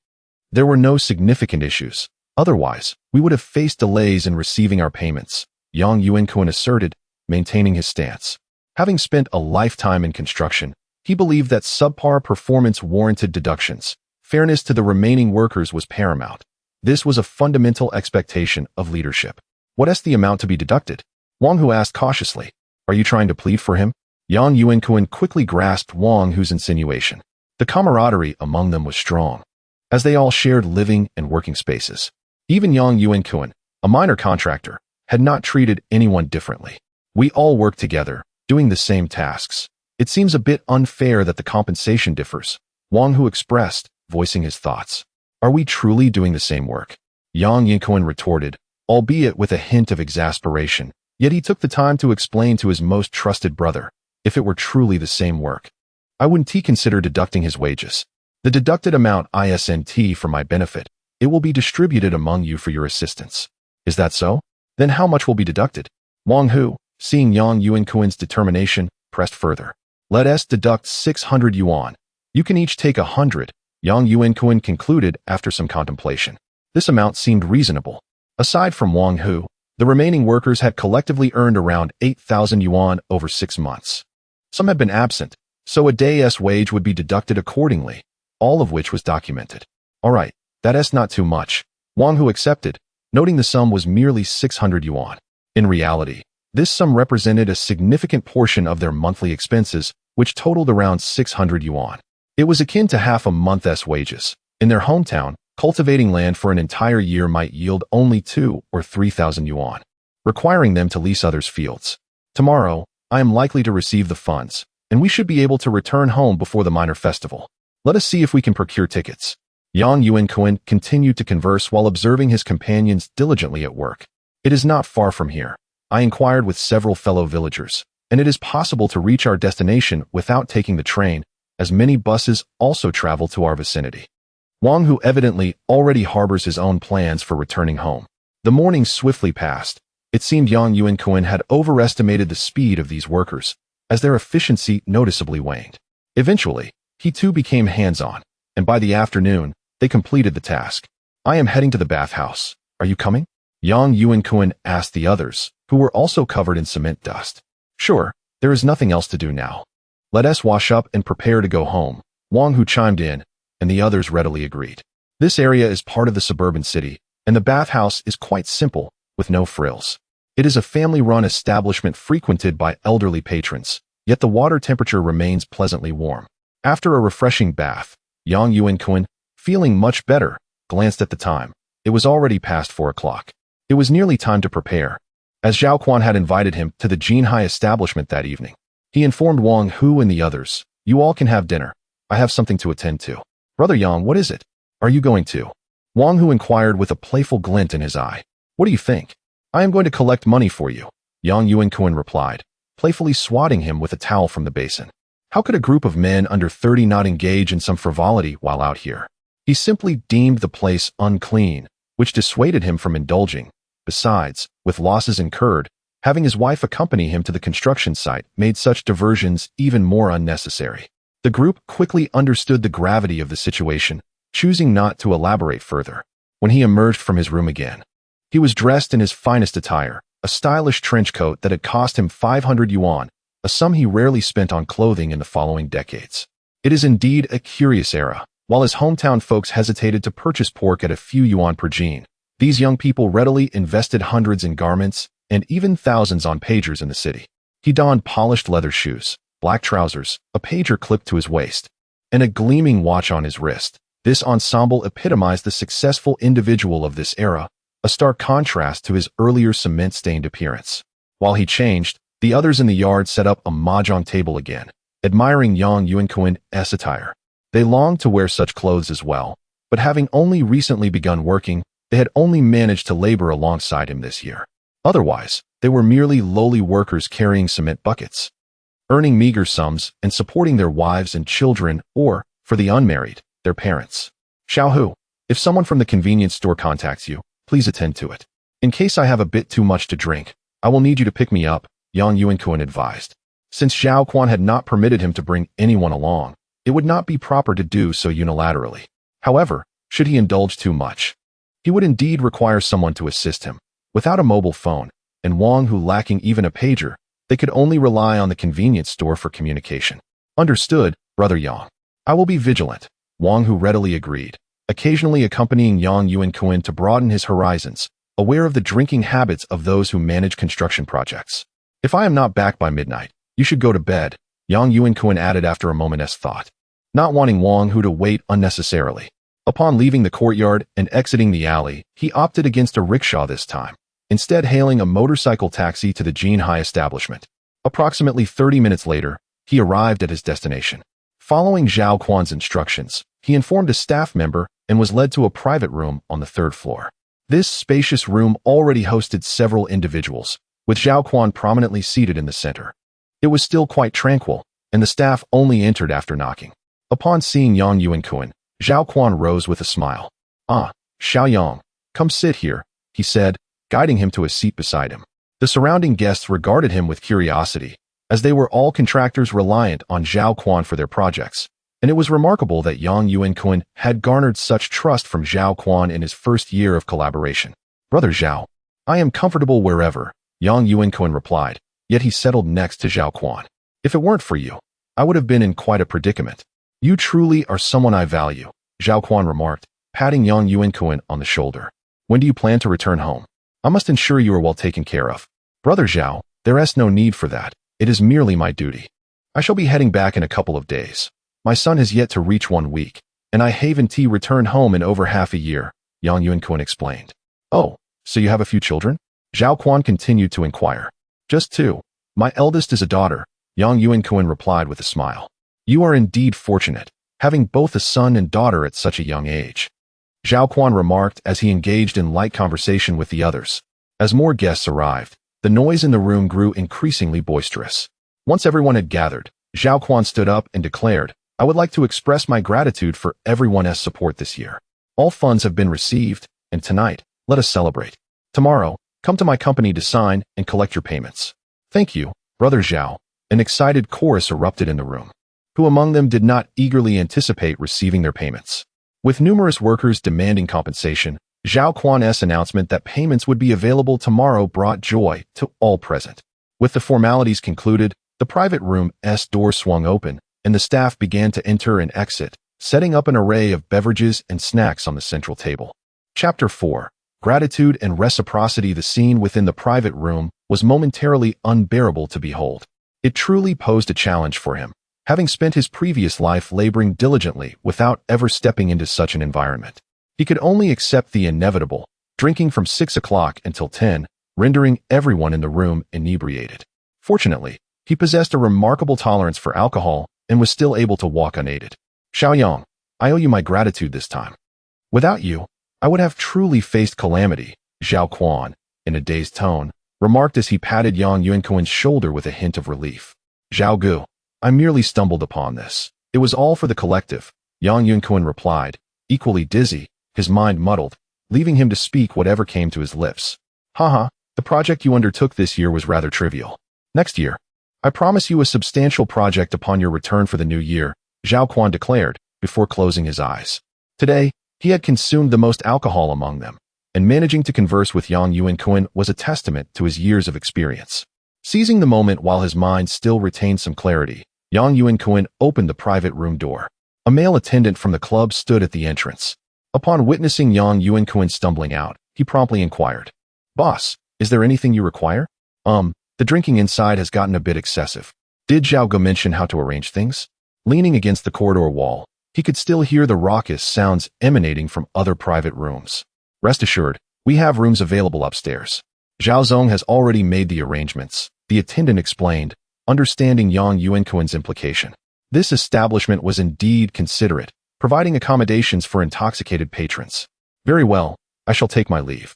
there were no significant issues. Otherwise, we would have faced delays in receiving our payments, Yang Yuankun asserted, maintaining his stance. Having spent a lifetime in construction, he believed that subpar performance warranted deductions. Fairness to the remaining workers was paramount. This was a fundamental expectation of leadership. What is the amount to be deducted? Wang Hu asked cautiously. Are you trying to plead for him? Yang Yuankun quickly grasped Wang Hu's insinuation. The camaraderie among them was strong, as they all shared living and working spaces. Even Yang Yuankun, a minor contractor, had not treated anyone differently. We all work together, doing the same tasks. It seems a bit unfair that the compensation differs, Wang Hu expressed, voicing his thoughts. Are we truly doing the same work? Yang Yuankun retorted, albeit with a hint of exasperation, yet he took the time to explain to his most trusted brother, if it were truly the same work, I wouldn't consider deducting his wages. The deducted amount isn't for my benefit. It will be distributed among you for your assistance. Is that so? Then how much will be deducted? Wang Hu, seeing Yang Yuankun's determination, pressed further. Let us deduct 600 yuan. You can each take 100, Yang Yuankun concluded after some contemplation. This amount seemed reasonable. Aside from Wang Hu, the remaining workers had collectively earned around 8,000 yuan over 6 months. Some had been absent, so a day's wage would be deducted accordingly, all of which was documented. All right, that's not too much, Wang Hu accepted, noting the sum was merely 600 yuan. In reality, this sum represented a significant portion of their monthly expenses, which totaled around 600 yuan. It was akin to half a month's wages. In their hometown, cultivating land for an entire year might yield only 2,000 or 3,000 yuan, requiring them to lease others' fields. Tomorrow, I am likely to receive the funds, and we should be able to return home before the minor festival. Let us see if we can procure tickets. Yang Yuankun continued to converse while observing his companions diligently at work. It is not far from here. I inquired with several fellow villagers, and it is possible to reach our destination without taking the train, as many buses also travel to our vicinity. Wang, who evidently already harbors his own plans for returning home. The morning swiftly passed. It seemed Yang Yuankun had overestimated the speed of these workers, as their efficiency noticeably waned. Eventually, he too became hands-on, and by the afternoon, they completed the task. I am heading to the bathhouse. Are you coming? Yang Yuankun asked the others, who were also covered in cement dust. Sure, there is nothing else to do now. Let us wash up and prepare to go home, Wang, who chimed in, and the others readily agreed. This area is part of the suburban city, and the bathhouse is quite simple, with no frills. It is a family-run establishment frequented by elderly patrons, yet the water temperature remains pleasantly warm. After a refreshing bath, Yang Yuankun, feeling much better, glanced at the time. It was already past 4 o'clock. It was nearly time to prepare. As Zhao Quan had invited him to the Jinhai establishment that evening, he informed Wang Hu and the others, "You all can have dinner. I have something to attend to." "Brother Yang, what is it? Are you going to?" Wang Hu inquired with a playful glint in his eye. "What do you think?" "I am going to collect money for you," Yang Yuankun replied, playfully swatting him with a towel from the basin. How could a group of men under 30 not engage in some frivolity while out here? He simply deemed the place unclean, which dissuaded him from indulging. Besides, with losses incurred, having his wife accompany him to the construction site made such diversions even more unnecessary. The group quickly understood the gravity of the situation, choosing not to elaborate further. When he emerged from his room again, he was dressed in his finest attire, a stylish trench coat that had cost him 500 yuan, a sum he rarely spent on clothing in the following decades. It is indeed a curious era. While his hometown folks hesitated to purchase pork at a few yuan per jean, these young people readily invested hundreds in garments and even thousands on pagers in the city. He donned polished leather shoes, black trousers, a pager clipped to his waist, and a gleaming watch on his wrist. This ensemble epitomized the successful individual of this era, a stark contrast to his earlier cement-stained appearance. While he changed, the others in the yard set up a mahjong table again, admiring Yang Yuankun's attire. They longed to wear such clothes as well, but having only recently begun working, they had only managed to labor alongside him this year. Otherwise, they were merely lowly workers carrying cement buckets, earning meager sums and supporting their wives and children or, for the unmarried, their parents. "Xiao Hu, if someone from the convenience store contacts you, please attend to it. In case I have a bit too much to drink, I will need you to pick me up," Yang Yuankun advised. Since Zhao Quan had not permitted him to bring anyone along, it would not be proper to do so unilaterally. However, should he indulge too much, he would indeed require someone to assist him. Without a mobile phone, and Wang Hu lacking even a pager, they could only rely on the convenience store for communication. "Understood, Brother Yang. I will be vigilant," Wang Hu readily agreed, occasionally accompanying Yang Yuankun to broaden his horizons, aware of the drinking habits of those who manage construction projects. "If I am not back by midnight, you should go to bed," Yang Yuankun added after a moment's thought, not wanting Wang Hu to wait unnecessarily. Upon leaving the courtyard and exiting the alley, he opted against a rickshaw this time, instead hailing a motorcycle taxi to the Jinhai establishment. Approximately 30 minutes later, he arrived at his destination. Following Zhao Quan's instructions, he informed a staff member and was led to a private room on the 3rd floor. This spacious room already hosted several individuals, with Zhao Quan prominently seated in the center. It was still quite tranquil, and the staff only entered after knocking. Upon seeing Yang Yuankun, Zhao Quan rose with a smile. "Ah, Xiao Yang, come sit here," he said, guiding him to a seat beside him. The surrounding guests regarded him with curiosity, as they were all contractors reliant on Zhao Quan for their projects, and it was remarkable that Yang Yuankun had garnered such trust from Zhao Quan in his first year of collaboration. "Brother Zhao, I am comfortable wherever," Yang Yuankun replied, yet he settled next to Zhao Quan. "If it weren't for you, I would have been in quite a predicament." "You truly are someone I value," Zhao Quan remarked, patting Yang Yuankun on the shoulder. "When do you plan to return home? I must ensure you are well taken care of." "Brother Zhao, there is no need for that. It is merely my duty. I shall be heading back in a couple of days. My son has yet to reach 1 week, and I haven't returned home in over half a year," Yang Yuankun explained. "Oh, so you have a few children?" Zhao Quan continued to inquire. "Just 2. My eldest is a daughter," Yang Yuankun replied with a smile. "You are indeed fortunate. having both a son and daughter at such a young age. Yuankun remarked as he engaged in light conversation with the others. As more guests arrived, the noise in the room grew increasingly boisterous. Once everyone had gathered, Yuankun stood up and declared, "I would like to express my gratitude for everyone's support this year. All funds have been received, and tonight, let us celebrate. Tomorrow, come to my company to sign and collect your payments." "Thank you, Brother Zhao." An excited chorus erupted in the room. Who among them did not eagerly anticipate receiving their payments? With numerous workers demanding compensation, Yuankun's announcement that payments would be available tomorrow brought joy to all present. With the formalities concluded, the private room's door swung open, and the staff began to enter and exit, setting up an array of beverages and snacks on the central table. Chapter 4. Gratitude and Reciprocity. The scene within the private room was momentarily unbearable to behold. It truly posed a challenge for him, having spent his previous life laboring diligently without ever stepping into such an environment. He could only accept the inevitable, drinking from 6 o'clock until 10, rendering everyone in the room inebriated. Fortunately, he possessed a remarkable tolerance for alcohol and was still able to walk unaided. "Xiaoyang, I owe you my gratitude this time. Without you, I would have truly faced calamity," Yuankun, in a dazed tone, remarked as he patted Yuankun's shoulder with a hint of relief. "Zhao Gu, I merely stumbled upon this. It was all for the collective," Yuankun replied, equally dizzy, his mind muddled, leaving him to speak whatever came to his lips. "Haha, the project you undertook this year was rather trivial. Next year, I promise you a substantial project upon your return for the new year," Yuankun declared, before closing his eyes. Today, he had consumed the most alcohol among them, and managing to converse with Yuankun was a testament to his years of experience. Seizing the moment while his mind still retained some clarity, Yuankun opened the private room door. A male attendant from the club stood at the entrance. Upon witnessing Yuankun stumbling out, he promptly inquired, "Boss, is there anything you require?" The drinking inside has gotten a bit excessive. Did Zhao Gu mention how to arrange things?" Leaning against the corridor wall, he could still hear the raucous sounds emanating from other private rooms. "Rest assured, we have rooms available upstairs. Zhao Zong has already made the arrangements," the attendant explained, understanding Yuankun's implication. This establishment was indeed considerate, providing accommodations for intoxicated patrons. "Very well, I shall take my leave,"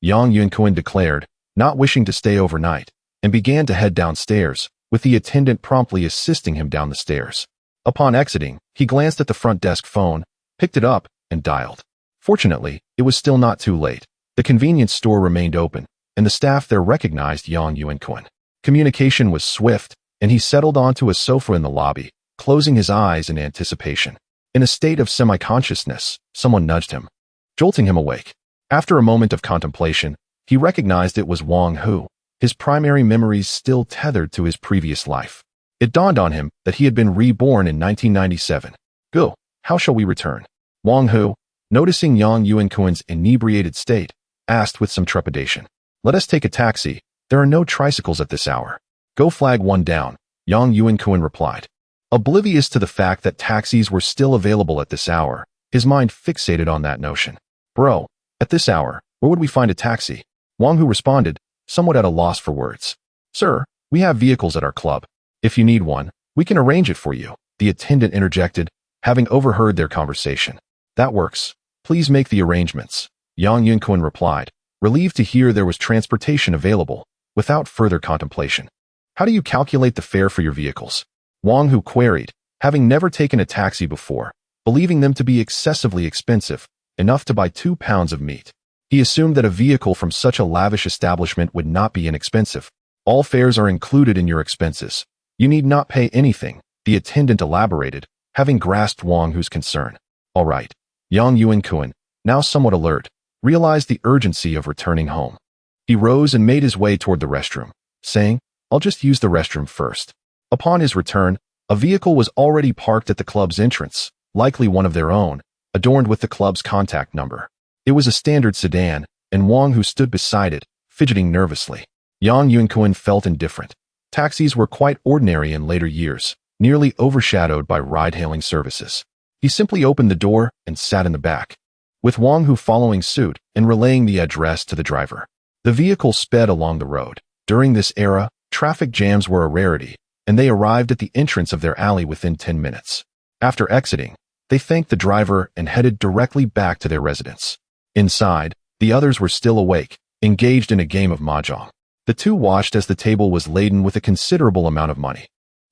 Yuankun declared, not wishing to stay overnight, and began to head downstairs, with the attendant promptly assisting him down the stairs. Upon exiting, he glanced at the front desk phone, picked it up, and dialed. Fortunately, it was still not too late. The convenience store remained open, and the staff there recognized Yuankun. Communication was swift, and he settled onto a sofa in the lobby, closing his eyes in anticipation. In a state of semi-consciousness, someone nudged him, jolting him awake. After a moment of contemplation, he recognized it was Wang Hu, his primary memories still tethered to his previous life. It dawned on him that he had been reborn in 1997. "Go, how shall we return?" Wang Hu, noticing Yuankun's inebriated state, asked with some trepidation. "Let us take a taxi. There are no tricycles at this hour." "Go flag one down," Yuankun replied. Oblivious to the fact that taxis were still available at this hour, his mind fixated on that notion. "Bro, at this hour, where would we find a taxi?" Wang Hu responded, somewhat at a loss for words. "Sir, we have vehicles at our club. If you need one, we can arrange it for you," the attendant interjected, having overheard their conversation. "That works. Please make the arrangements," Yuankun replied, relieved to hear there was transportation available, without further contemplation. "How do you calculate the fare for your vehicles?" Wang Hu queried, having never taken a taxi before, believing them to be excessively expensive, enough to buy 2 pounds of meat. He assumed that a vehicle from such a lavish establishment would not be inexpensive. "All fares are included in your expenses. You need not pay anything," the attendant elaborated, having grasped Wang Hu's concern. "All right." Yuankun, now somewhat alert, realized the urgency of returning home. He rose and made his way toward the restroom, saying, "I'll just use the restroom first." Upon his return, a vehicle was already parked at the club's entrance, likely one of their own, adorned with the club's contact number. It was a standard sedan, and Wang Hu stood beside it, fidgeting nervously. Yuankun felt indifferent. Taxis were quite ordinary in later years, nearly overshadowed by ride-hailing services. He simply opened the door and sat in the back, with Wang Hu following suit and relaying the address to the driver. The vehicle sped along the road. During this era, traffic jams were a rarity, and they arrived at the entrance of their alley within 10 minutes. After exiting, They thanked the driver and headed directly back to their residence. Inside, the others were still awake, engaged in a game of mahjong. The two watched as the table was laden with a considerable amount of money.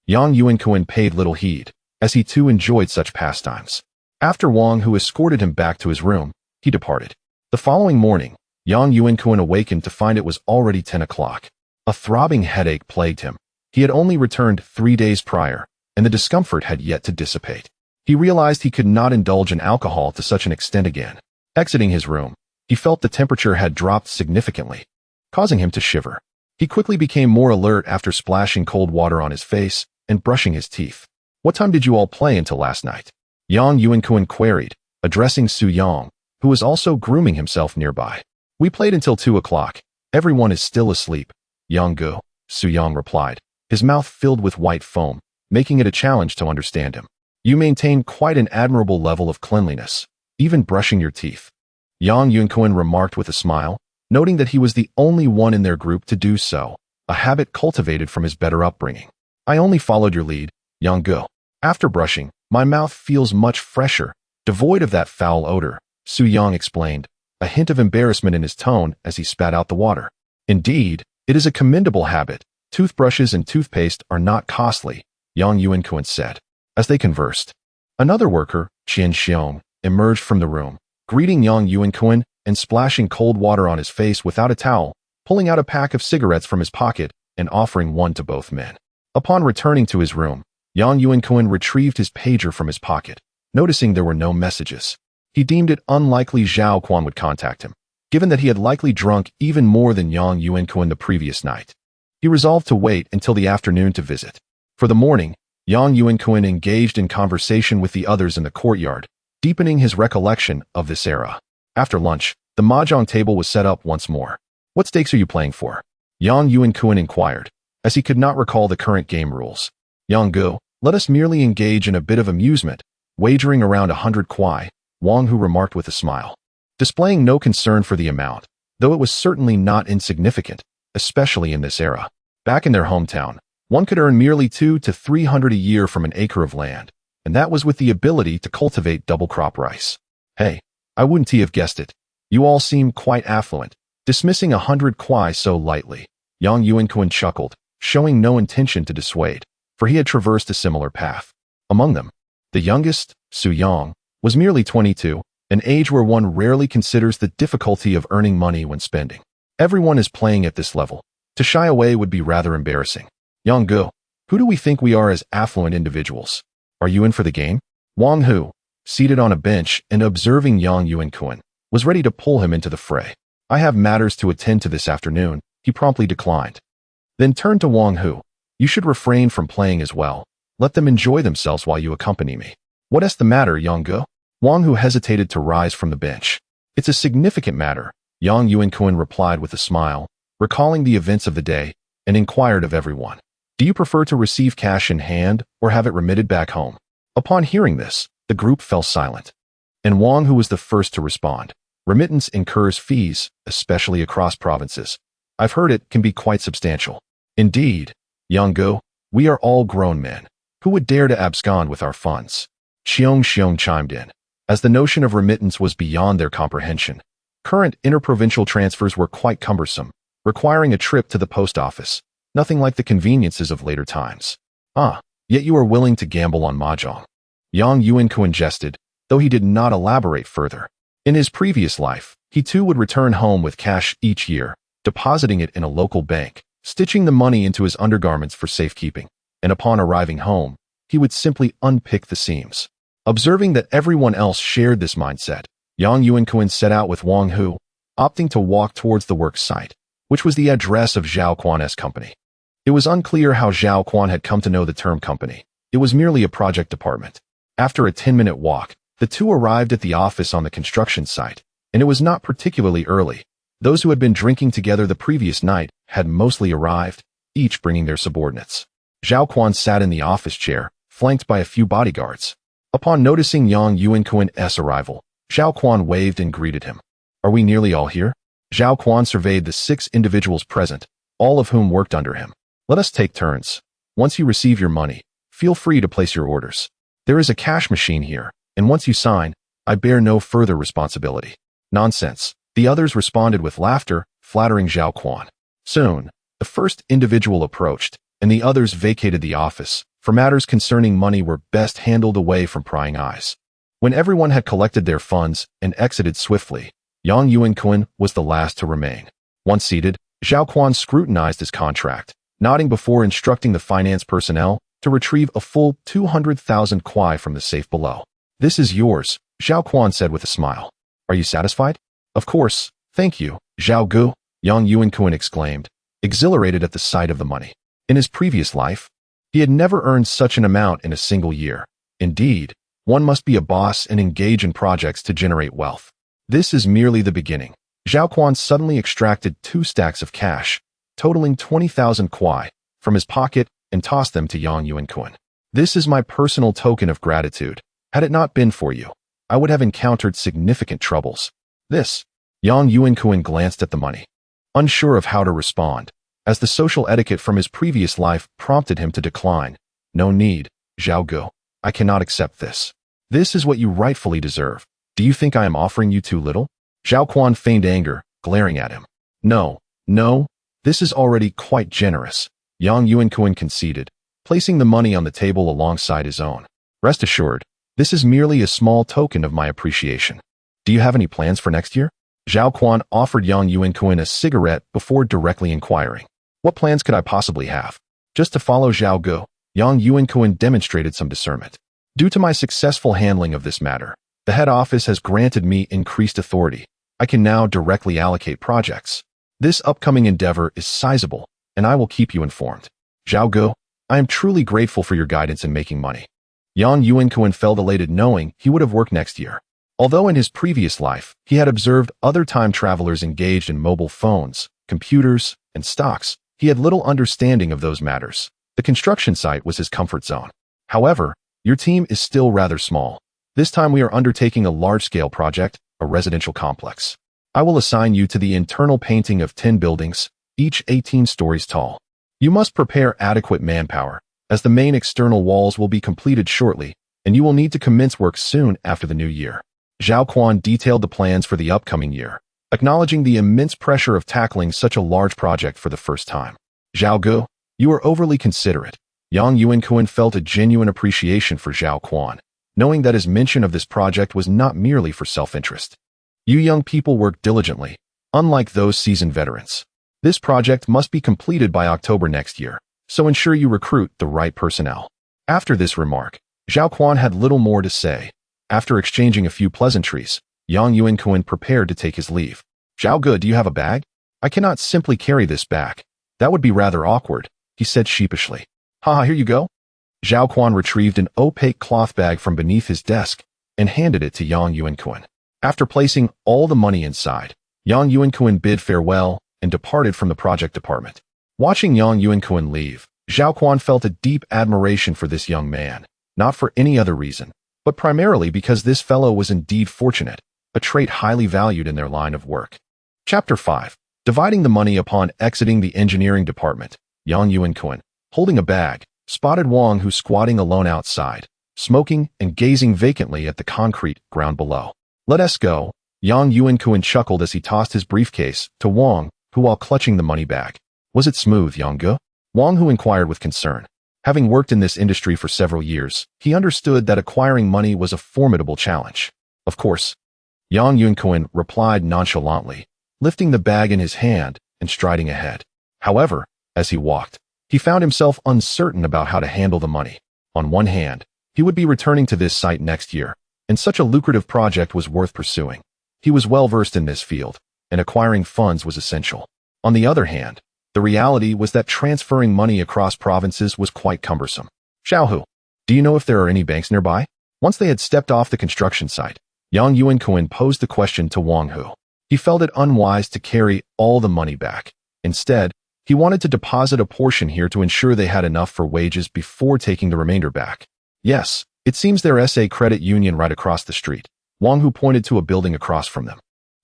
Yang Yuankun paid little heed, as he too enjoyed such pastimes. After Wang Hu escorted him back to his room, he departed. The following morning, Yang Yuankun awakened to find it was already 10 o'clock. A throbbing headache plagued him. He had only returned 3 days prior, and the discomfort had yet to dissipate. He realized he could not indulge in alcohol to such an extent again. Exiting his room, he felt the temperature had dropped significantly, causing him to shiver. He quickly became more alert after splashing cold water on his face and brushing his teeth. "What time did you all play until last night?" Yang Yuankun queried, addressing Su Yang, who was also grooming himself nearby. "We played until 2 o'clock. Everyone is still asleep." "Yang Gu," Su Yang replied, his mouth filled with white foam, making it a challenge to understand him. "You maintain quite an admirable level of cleanliness, even brushing your teeth." Yang Yuankun remarked with a smile, noting that he was the only one in their group to do so, a habit cultivated from his better upbringing. "I only followed your lead, Yang Gu. After brushing, my mouth feels much fresher, devoid of that foul odor," Su Yang explained, a hint of embarrassment in his tone as he spat out the water. "Indeed, it is a commendable habit. Toothbrushes and toothpaste are not costly," Yang Yuankun said. As they conversed, another worker, Qian Xiong, emerged from the room, greeting Yang Yuankun and splashing cold water on his face without a towel, pulling out a pack of cigarettes from his pocket and offering one to both men. Upon returning to his room, Yang Yuankun retrieved his pager from his pocket, noticing there were no messages. He deemed it unlikely Zhao Quan would contact him, given that he had likely drunk even more than Yang Yuankun the previous night. He resolved to wait until the afternoon to visit. For the morning, Yang Yuankun engaged in conversation with the others in the courtyard, deepening his recollection of this era. After lunch, the mahjong table was set up once more. "What stakes are you playing for?" Yang Yuankun inquired, as he could not recall the current game rules. "Yang Gu, let us merely engage in a bit of amusement, wagering around 100 kwai," Wang Hu remarked with a smile, displaying no concern for the amount, though it was certainly not insignificant, especially in this era. Back in their hometown, one could earn merely 200 to 300 a year from an acre of land, and that was with the ability to cultivate double crop rice. "Hey, I wouldn't have guessed it. You all seem quite affluent, dismissing 100 kwai so lightly." Yang Yuankun chuckled, showing no intention to dissuade, for he had traversed a similar path. Among them, the youngest, Su Yang, was merely 22, an age where one rarely considers the difficulty of earning money when spending. Everyone is playing at this level. To shy away would be rather embarrassing. "Yang Gu, who do we think we are as affluent individuals? Are you in for the game?" Wang Hu, seated on a bench and observing Yang Yuankun, was ready to pull him into the fray. "I have matters to attend to this afternoon," he promptly declined. Then turned to Wang Hu. "You should refrain from playing as well. Let them enjoy themselves while you accompany me." "What is the matter, Yang Gu?" Wang Hu hesitated to rise from the bench. "It's a significant matter," Yang Yuankun replied with a smile, recalling the events of the day, and inquired of everyone, "Do you prefer to receive cash in hand or have it remitted back home?" Upon hearing this, the group fell silent, and Wang Hu was the first to respond. "Remittance incurs fees, especially across provinces. I've heard it can be quite substantial." "Indeed, Yang Gu, we are all grown men. Who would dare to abscond with our funds?" Xiong chimed in, as the notion of remittance was beyond their comprehension. Current interprovincial transfers were quite cumbersome, requiring a trip to the post office, nothing like the conveniences of later times. "Ah, yet you are willing to gamble on mahjong." Yang Yuankun jested, though he did not elaborate further. In his previous life, he too would return home with cash each year, depositing it in a local bank, stitching the money into his undergarments for safekeeping, and upon arriving home, he would simply unpick the seams. Observing that everyone else shared this mindset, Yang Yuankun set out with Wang Hu, opting to walk towards the work site, which was the address of Zhao Quan's company. It was unclear how Zhao Quan had come to know the term company. It was merely a project department. After a 10-minute walk, the two arrived at the office on the construction site, and it was not particularly early. Those who had been drinking together the previous night had mostly arrived, each bringing their subordinates. Zhao Quan sat in the office chair, flanked by a few bodyguards. Upon noticing Yang Yuankun's arrival, Zhao Quan waved and greeted him. "Are we nearly all here?" Zhao Quan surveyed the 6 individuals present, all of whom worked under him. "Let us take turns. Once you receive your money, feel free to place your orders. There is a cash machine here, and once you sign, I bear no further responsibility. Nonsense. The others responded with laughter, flattering Zhao Quan. Soon, the first individual approached, and the others vacated the office, for matters concerning money were best handled away from prying eyes. When everyone had collected their funds and exited swiftly, Yang Yuankun was the last to remain. Once seated, Zhao Quan scrutinized his contract, nodding before instructing the finance personnel to retrieve a full 200,000 kuai from the safe below. "This is yours," Zhao Quan said with a smile. "Are you satisfied?" "Of course, thank you, Zhao Gu," Yang Yuankun exclaimed, exhilarated at the sight of the money. In his previous life, he had never earned such an amount in a single year. Indeed, one must be a boss and engage in projects to generate wealth. This is merely the beginning. Zhao Quan suddenly extracted 2 stacks of cash, totaling 20,000 kuai, from his pocket and tossed them to Yang Yuankun. "This is my personal token of gratitude. Had it not been for you, I would have encountered significant troubles." "This." Yang Yuankun glanced at the money, unsure of how to respond, as the social etiquette from his previous life prompted him to decline. "No need, Zhao Gu. I cannot accept this. This is what you rightfully deserve. Do you think I am offering you too little?" Zhao Quan feigned anger, glaring at him. No, this is already quite generous," Yang Yuankun conceded, placing the money on the table alongside his own. "Rest assured, this is merely a small token of my appreciation. Do you have any plans for next year?" Zhao Quan offered Yang Yuankun a cigarette before directly inquiring. "What plans could I possibly have?" Just to follow Zhao Gu, Yang Yuankun demonstrated some discernment. "Due to my successful handling of this matter, the head office has granted me increased authority. I can now directly allocate projects. This upcoming endeavor is sizable, and I will keep you informed. Zhao Gu, I am truly grateful for your guidance in making money." Yang Yuankun felt elated knowing he would have worked next year. Although in his previous life, he had observed other time travelers engaged in mobile phones, computers, and stocks, he had little understanding of those matters. The construction site was his comfort zone. "However, your team is still rather small. This time we are undertaking a large-scale project, a residential complex. I will assign you to the internal painting of 10 buildings, each 18 stories tall. You must prepare adequate manpower, as the main external walls will be completed shortly, and you will need to commence work soon after the new year." Zhao Quan detailed the plans for the upcoming year, acknowledging the immense pressure of tackling such a large project for the first time. "Zhao Gu, you are overly considerate." Yang Yuankun felt a genuine appreciation for Zhao Quan, knowing that his mention of this project was not merely for self-interest. "You young people work diligently, unlike those seasoned veterans. This project must be completed by October next year, so ensure you recruit the right personnel." After this remark, Zhao Quan had little more to say. After exchanging a few pleasantries, Yang Yuankun prepared to take his leave. "Zhao Gu, do you have a bag? I cannot simply carry this back. That would be rather awkward," he said sheepishly. "Haha, here you go." Zhao Quan retrieved an opaque cloth bag from beneath his desk and handed it to Yang Yuankun. After placing all the money inside, Yang Yuankun bid farewell and departed from the project department. Watching Yang Yuankun leave, Zhao Quan felt a deep admiration for this young man, not for any other reason, but primarily because this fellow was indeed fortunate, a trait highly valued in their line of work. Chapter 5. Dividing the money upon exiting the engineering department, Yang Yuankun, holding a bag, spotted Wang Hu squatting alone outside, smoking and gazing vacantly at the concrete ground below. "Let us go," Yang Yuankun chuckled as he tossed his briefcase to Wang Hu while clutching the money bag. "Was it smooth, Yang Gu?" Wang Hu inquired with concern. Having worked in this industry for several years, he understood that acquiring money was a formidable challenge. "Of course," Yang Yuankun replied nonchalantly, lifting the bag in his hand and striding ahead. However, as he walked, he found himself uncertain about how to handle the money. On one hand, he would be returning to this site next year, and such a lucrative project was worth pursuing. He was well versed in this field, and acquiring funds was essential. On the other hand, the reality was that transferring money across provinces was quite cumbersome. "Zhao Hu, do you know if there are any banks nearby?" Once they had stepped off the construction site, Yang Yuankun posed the question to Wang Hu. He felt it unwise to carry all the money back. Instead, he wanted to deposit a portion here to ensure they had enough for wages before taking the remainder back. "Yes, it seems there's a credit union right across the street." Wang Hu pointed to a building across from them.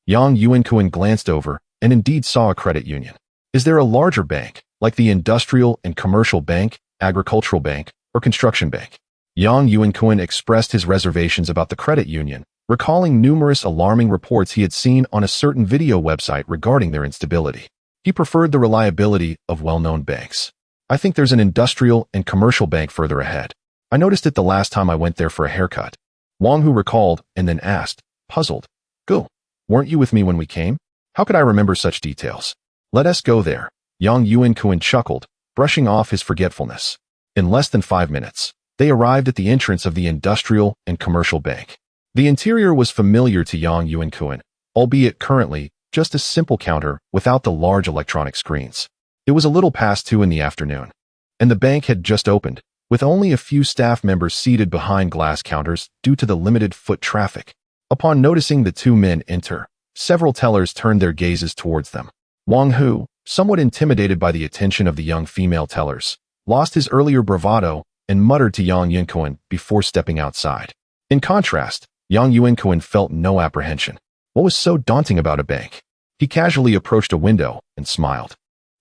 Yang Yuankun glanced over and indeed saw a credit union. "Is there a larger bank, like the industrial and commercial bank, agricultural bank, or construction bank?" Yang Yuankun expressed his reservations about the credit union, recalling numerous alarming reports he had seen on a certain video website regarding their instability. He preferred the reliability of well-known banks. I think there's an industrial and commercial bank further ahead. I noticed it the last time I went there for a haircut. Wang Hu recalled and then asked, puzzled, "Go, weren't you with me when we came? How could I remember such details? Let us go there." Yang Yuankun chuckled, brushing off his forgetfulness. In less than 5 minutes, they arrived at the entrance of the industrial and commercial bank. The interior was familiar to Yang Yuankun, albeit currently just a simple counter without the large electronic screens. It was a little past 2 in the afternoon, and the bank had just opened, with only a few staff members seated behind glass counters due to the limited foot traffic. Upon noticing the 2 men enter, several tellers turned their gazes towards them. Wang Hu, somewhat intimidated by the attention of the young female tellers, lost his earlier bravado and muttered to Yang Yuankun before stepping outside. In contrast, Yang Yuankun felt no apprehension. What was so daunting about a bank? He casually approached a window and smiled.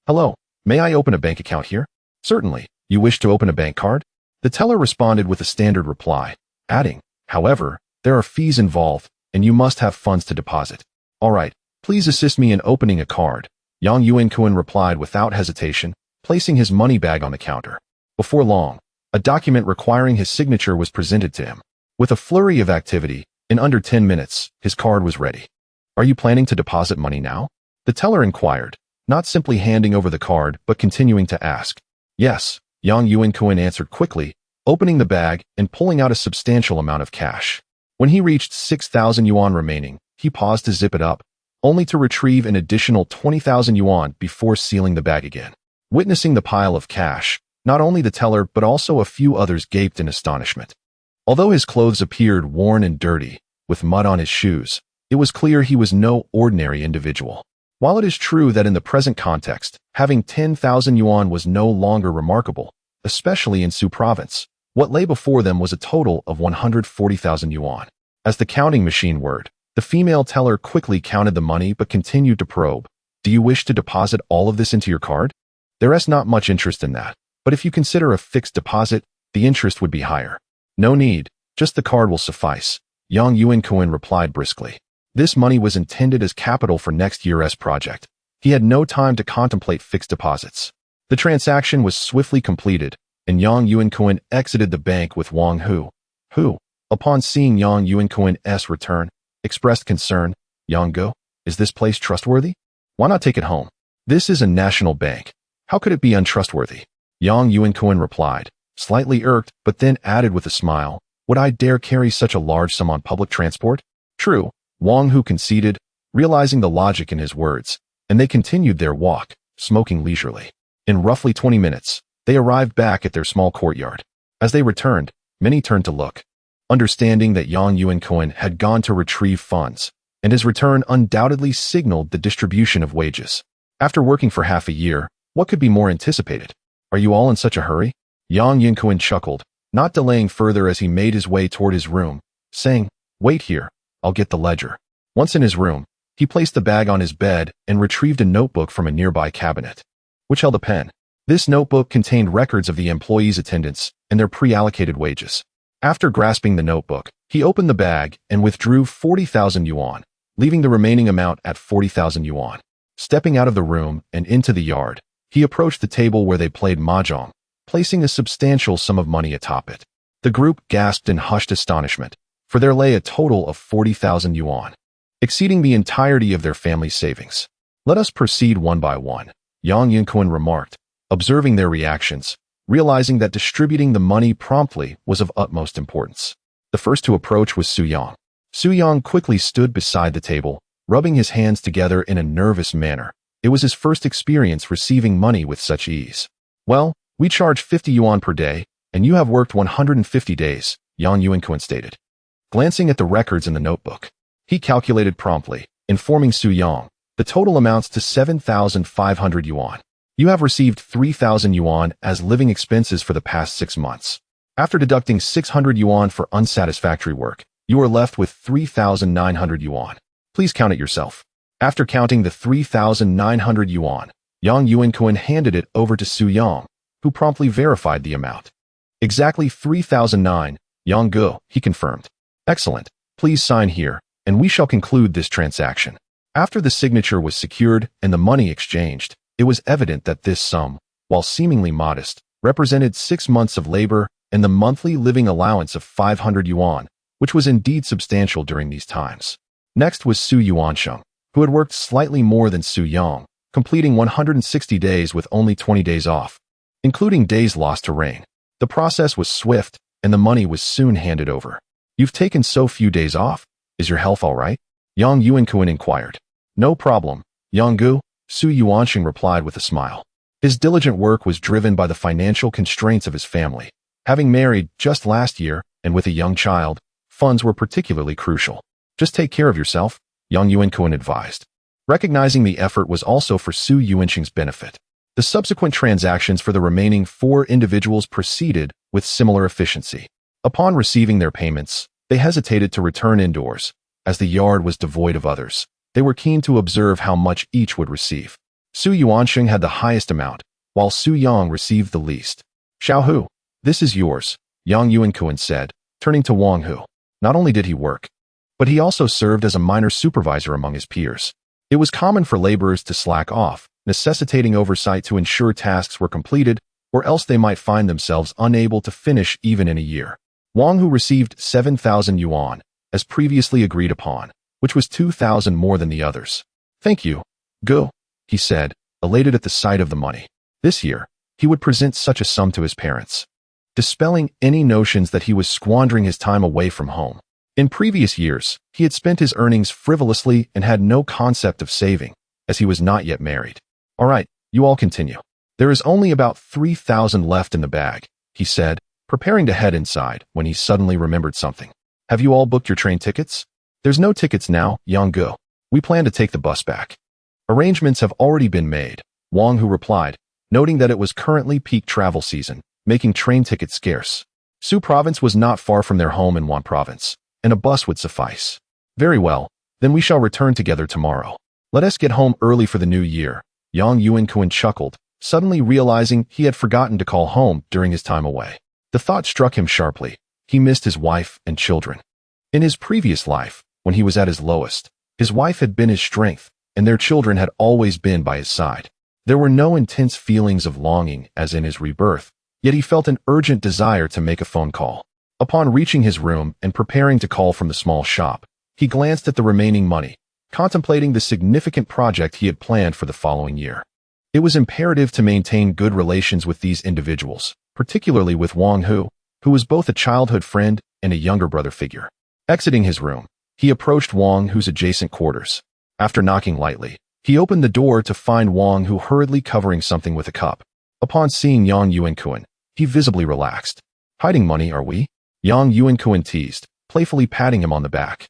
"Hello, may I open a bank account here?" "Certainly. You wish to open a bank card?" The teller responded with a standard reply, adding, "However, there are fees involved, and you must have funds to deposit." "All right, please assist me in opening a card," Yang Yuankun replied without hesitation, placing his money bag on the counter. Before long, a document requiring his signature was presented to him. With a flurry of activity, in under 10 minutes, his card was ready. "Are you planning to deposit money now?" the teller inquired, not simply handing over the card but continuing to ask. "Yes," Yang Yuankun answered quickly, opening the bag and pulling out a substantial amount of cash. When he reached 6,000 yuan remaining, he paused to zip it up, only to retrieve an additional 20,000 yuan before sealing the bag again. Witnessing the pile of cash, not only the teller but also a few others gaped in astonishment. Although his clothes appeared worn and dirty, with mud on his shoes, it was clear he was no ordinary individual. While it is true that in the present context, having 10,000 yuan was no longer remarkable, especially in Su province, what lay before them was a total of 140,000 yuan. As the counting machine whirred, the female teller quickly counted the money but continued to probe. "Do you wish to deposit all of this into your card? There is not much interest in that, but if you consider a fixed deposit, the interest would be higher." "No need, just the card will suffice," Yang Yuankun replied briskly. This money was intended as capital for next year's project. He had no time to contemplate fixed deposits. The transaction was swiftly completed, and Yang Yuankun exited the bank with Wang Hu, who, upon seeing Yang Yuankun's return, expressed concern. "Yang Go, is this place trustworthy? Why not take it home? This is a national bank. How could it be untrustworthy?" Yang Yuankun replied, slightly irked, but then added with a smile, "Would I dare carry such a large sum on public transport?" "True," Wang Hu conceded, realizing the logic in his words, and they continued their walk, smoking leisurely. In roughly 20 minutes, they arrived back at their small courtyard. As they returned, many turned to look, understanding that Yang Yuankun had gone to retrieve funds, and his return undoubtedly signaled the distribution of wages. After working for half a year, what could be more anticipated? "Are you all in such a hurry?" Yang Yuankun chuckled, not delaying further as he made his way toward his room, saying, "Wait here, I'll get the ledger." Once in his room, he placed the bag on his bed and retrieved a notebook from a nearby cabinet, which held a pen. This notebook contained records of the employees' attendance and their pre-allocated wages. After grasping the notebook, he opened the bag and withdrew 40,000 yuan, leaving the remaining amount at 40,000 yuan. Stepping out of the room and into the yard, he approached the table where they played mahjong, placing a substantial sum of money atop it. The group gasped in hushed astonishment, for there lay a total of 40,000 yuan, exceeding the entirety of their family's savings. "Let us proceed one by one," Yang Yuankun remarked, observing their reactions, realizing that distributing the money promptly was of utmost importance. The first to approach was Su Yang. Su Yang quickly stood beside the table, rubbing his hands together in a nervous manner. It was his first experience receiving money with such ease. "Well, we charge 50 yuan per day, and you have worked 150 days, Yang Yuankun stated. Glancing at the records in the notebook, he calculated promptly, informing Su Yang, the total amounts to 7,500 yuan. You have received 3,000 yuan as living expenses for the past 6 months. After deducting 600 yuan for unsatisfactory work, you are left with 3,900 yuan. Please count it yourself." After counting the 3,900 yuan, Yang Yuankun handed it over to Su Yang, who promptly verified the amount. Exactly 3,009, Yuankun, he confirmed. Excellent. Please sign here, and we shall conclude this transaction. After the signature was secured and the money exchanged, it was evident that this sum, while seemingly modest, represented 6 months of labor and the monthly living allowance of 500 yuan, which was indeed substantial during these times. Next was Su Yuansheng, who had worked slightly more than Su Yang, completing 160 days with only 20 days off, including days lost to rain. The process was swift, and the money was soon handed over. You've taken so few days off. Is your health all right? Yuankun inquired. No problem, Yuankun, Su Yuansheng replied with a smile. His diligent work was driven by the financial constraints of his family. Having married just last year and with a young child, funds were particularly crucial. Just take care of yourself, Yuankun advised. Recognizing the effort was also for Su Yuansheng's benefit. The subsequent transactions for the remaining 4 individuals proceeded with similar efficiency. Upon receiving their payments, they hesitated to return indoors, as the yard was devoid of others. They were keen to observe how much each would receive. Su Yuansheng had the highest amount, while Su Yang received the least. Xiaohu, this is yours, Yuankun said, turning to Wang Hu. Not only did he work, but he also served as a minor supervisor among his peers. It was common for laborers to slack off, necessitating oversight to ensure tasks were completed, or else they might find themselves unable to finish even in a year. Wang Hu received 7,000 yuan, as previously agreed upon, which was 2,000 more than the others. Thank you, Gu, he said, elated at the sight of the money. This year, he would present such a sum to his parents, dispelling any notions that he was squandering his time away from home. In previous years, he had spent his earnings frivolously and had no concept of saving, as he was not yet married. All right, you all continue. There is only about 3,000 left in the bag, he said, preparing to head inside when he suddenly remembered something. Have you all booked your train tickets? There's no tickets now, Yuankun. We plan to take the bus back. Arrangements have already been made, Wang Hu replied, noting that it was currently peak travel season, making train tickets scarce. Su Province was not far from their home in Wan Province, and a bus would suffice. Very well, then we shall return together tomorrow. Let us get home early for the new year, Yuankun chuckled, suddenly realizing he had forgotten to call home during his time away. The thought struck him sharply. He missed his wife and children. In his previous life, when he was at his lowest, his wife had been his strength, and their children had always been by his side. There were no intense feelings of longing as in his rebirth, yet he felt an urgent desire to make a phone call. Upon reaching his room and preparing to call from the small shop, he glanced at the remaining money, contemplating the significant project he had planned for the following year. It was imperative to maintain good relations with these individuals, particularly with Wang Hu, who was both a childhood friend and a younger brother figure. Exiting his room, he approached Wang Hu's adjacent quarters. After knocking lightly, he opened the door to find Wang Hu hurriedly covering something with a cup. Upon seeing Yuankun, he visibly relaxed. Hiding money, are we? Yuankun teased, playfully patting him on the back.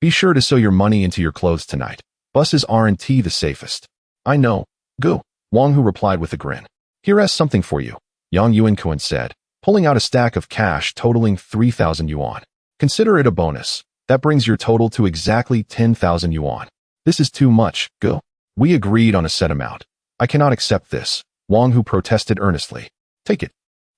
Be sure to sew your money into your clothes tonight. Buses aren't the safest. I know, Gu, Wang Hu replied with a grin. Here is something for you, Yuankun said, pulling out a stack of cash totaling 3,000 yuan. Consider it a bonus. That brings your total to exactly 10,000 yuan. This is too much, Gu. We agreed on a set amount. I cannot accept this, Wang Hu protested earnestly. Take it.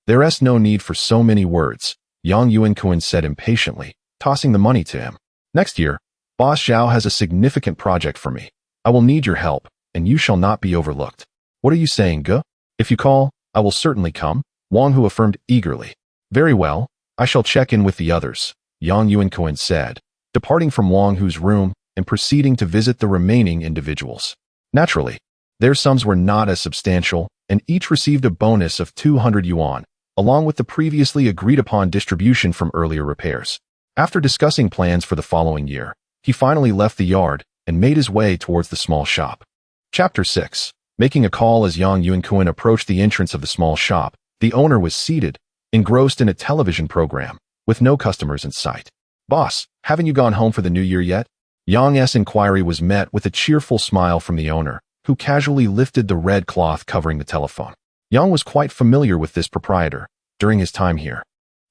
There is no need for so many words, Yuankun said impatiently, tossing the money to him. Next year, Boss Zhao has a significant project for me. I will need your help, and you shall not be overlooked. What are you saying, Gu? If you call, I will certainly come, Wang Hu affirmed eagerly. Very well, I shall check in with the others, Yuankun said, departing from Wang Hu's room and proceeding to visit the remaining individuals. Naturally, their sums were not as substantial, and each received a bonus of 200 yuan, along with the previously agreed-upon distribution from earlier repairs. After discussing plans for the following year, he finally left the yard and made his way towards the small shop. Chapter 6. Making a call. As Yuankun approached the entrance of the small shop, the owner was seated, engrossed in a television program, with no customers in sight. Boss, haven't you gone home for the new year yet? Yang's inquiry was met with a cheerful smile from the owner, who casually lifted the red cloth covering the telephone. Yang was quite familiar with this proprietor during his time here.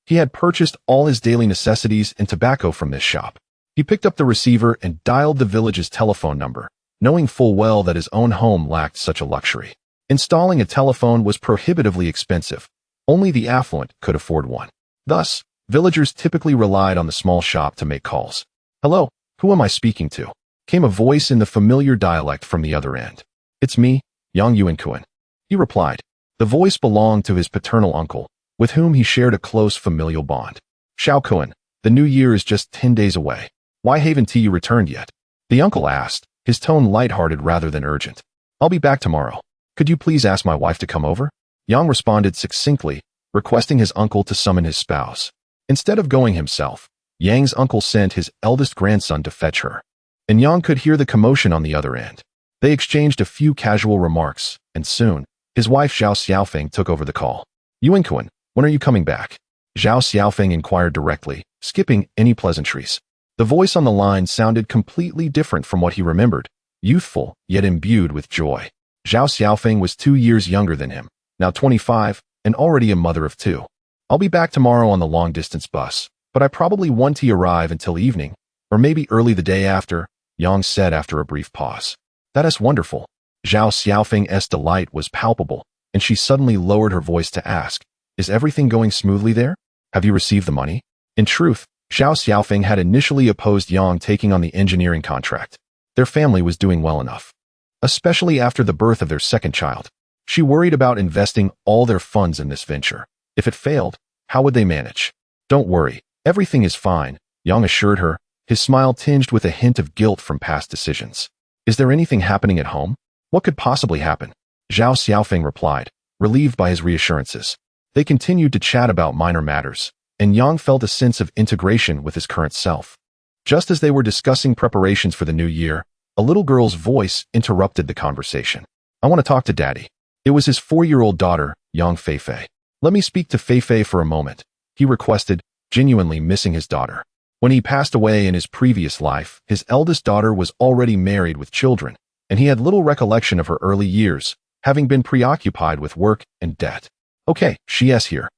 He had purchased all his daily necessities and tobacco from this shop. He picked up the receiver and dialed the village's telephone number, knowing full well that his own home lacked such a luxury. Installing a telephone was prohibitively expensive. Only the affluent could afford one. Thus, villagers typically relied on the small shop to make calls. "Hello, who am I speaking to?" came a voice in the familiar dialect from the other end. "It's me, young Yuankun," he replied. The voice belonged to his paternal uncle, with whom he shared a close familial bond. "Shaokun, the new year is just 10 days away. Why haven't you returned yet?" the uncle asked, his tone lighthearted rather than urgent. "I'll be back tomorrow. Could you please ask my wife to come over?" Yang responded succinctly, requesting his uncle to summon his spouse. Instead of going himself, Yang's uncle sent his eldest grandson to fetch her. And Yang could hear the commotion on the other end. They exchanged a few casual remarks, and soon, his wife Zhao Xiaofeng took over the call. "Yuankun, when are you coming back?" Zhao Xiaofeng inquired directly, skipping any pleasantries. The voice on the line sounded completely different from what he remembered, youthful, yet imbued with joy. Zhao Xiaofeng was 2 years younger than him, now 25, and already a mother of 2. "I'll be back tomorrow on the long-distance bus, but I probably won't arrive until evening, or maybe early the day after," Yang said after a brief pause. "That is wonderful." Zhao Xiaofeng's delight was palpable, and she suddenly lowered her voice to ask, "Is everything going smoothly there? Have you received the money?" In truth, Zhao Xiaofeng had initially opposed Yang taking on the engineering contract. Their family was doing well enough, especially after the birth of their second child. She worried about investing all their funds in this venture. If it failed, how would they manage? "Don't worry, everything is fine," Yang assured her, his smile tinged with a hint of guilt from past decisions. "Is there anything happening at home?" "What could possibly happen?" Zhao Xiaofeng replied, relieved by his reassurances. They continued to chat about minor matters, and Yang felt a sense of integration with his current self. Just as they were discussing preparations for the new year, a little girl's voice interrupted the conversation. "I want to talk to Daddy." It was his 4-year-old daughter, Yang Feifei. "Let me speak to Feifei for a moment," he requested, genuinely missing his daughter. When he passed away in his previous life, his eldest daughter was already married with children, and he had little recollection of her early years, having been preoccupied with work and debt. "Okay, she's here,"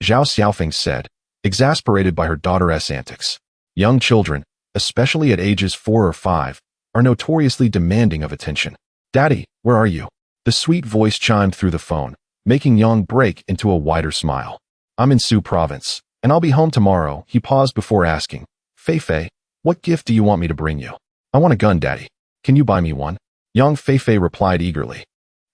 Zhao Xiaofeng said, exasperated by her daughter's antics. Young children, especially at ages 4 or 5, are notoriously demanding of attention. "Daddy, where are you?" The sweet voice chimed through the phone, making Yang break into a wider smile. "I'm in Su province, and I'll be home tomorrow," he paused before asking, "Feifei, what gift do you want me to bring you?" "I want a gun, Daddy. Can you buy me one?" Young Feifei replied eagerly.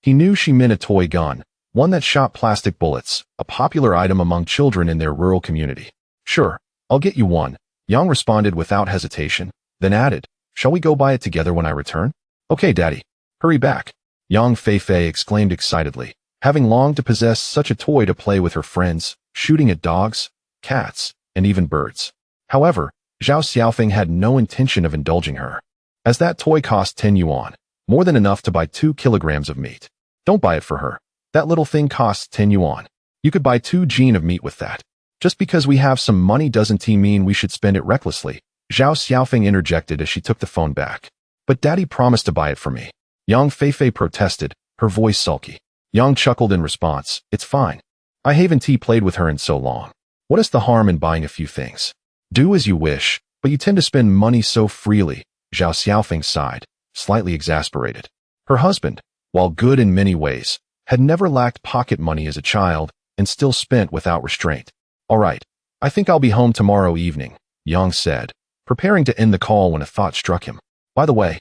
He knew she meant a toy gun, one that shot plastic bullets, a popular item among children in their rural community. "Sure, I'll get you one," Yang responded without hesitation, then added, "Shall we go buy it together when I return?" "Okay, Daddy. Hurry back," Yang Feifei exclaimed excitedly, having longed to possess such a toy to play with her friends, shooting at dogs, cats, and even birds. However, Zhao Xiaofeng had no intention of indulging her, as that toy cost 10 yuan, more than enough to buy 2 kilograms of meat. "Don't buy it for her. That little thing costs 10 yuan. You could buy 2 jin of meat with that. Just because we have some money doesn't mean we should spend it recklessly," Zhao Xiaofeng interjected as she took the phone back. "But Daddy promised to buy it for me," Yang Feifei protested, her voice sulky. Yang chuckled in response, "It's fine. I haven't played with her in so long. What is the harm in buying a few things? Do as you wish, but you tend to spend money so freely," Zhao Xiaofeng sighed, slightly exasperated. Her husband, while good in many ways, had never lacked pocket money as a child and still spent without restraint. "All right, I think I'll be home tomorrow evening," Yang said, preparing to end the call when a thought struck him. "By the way,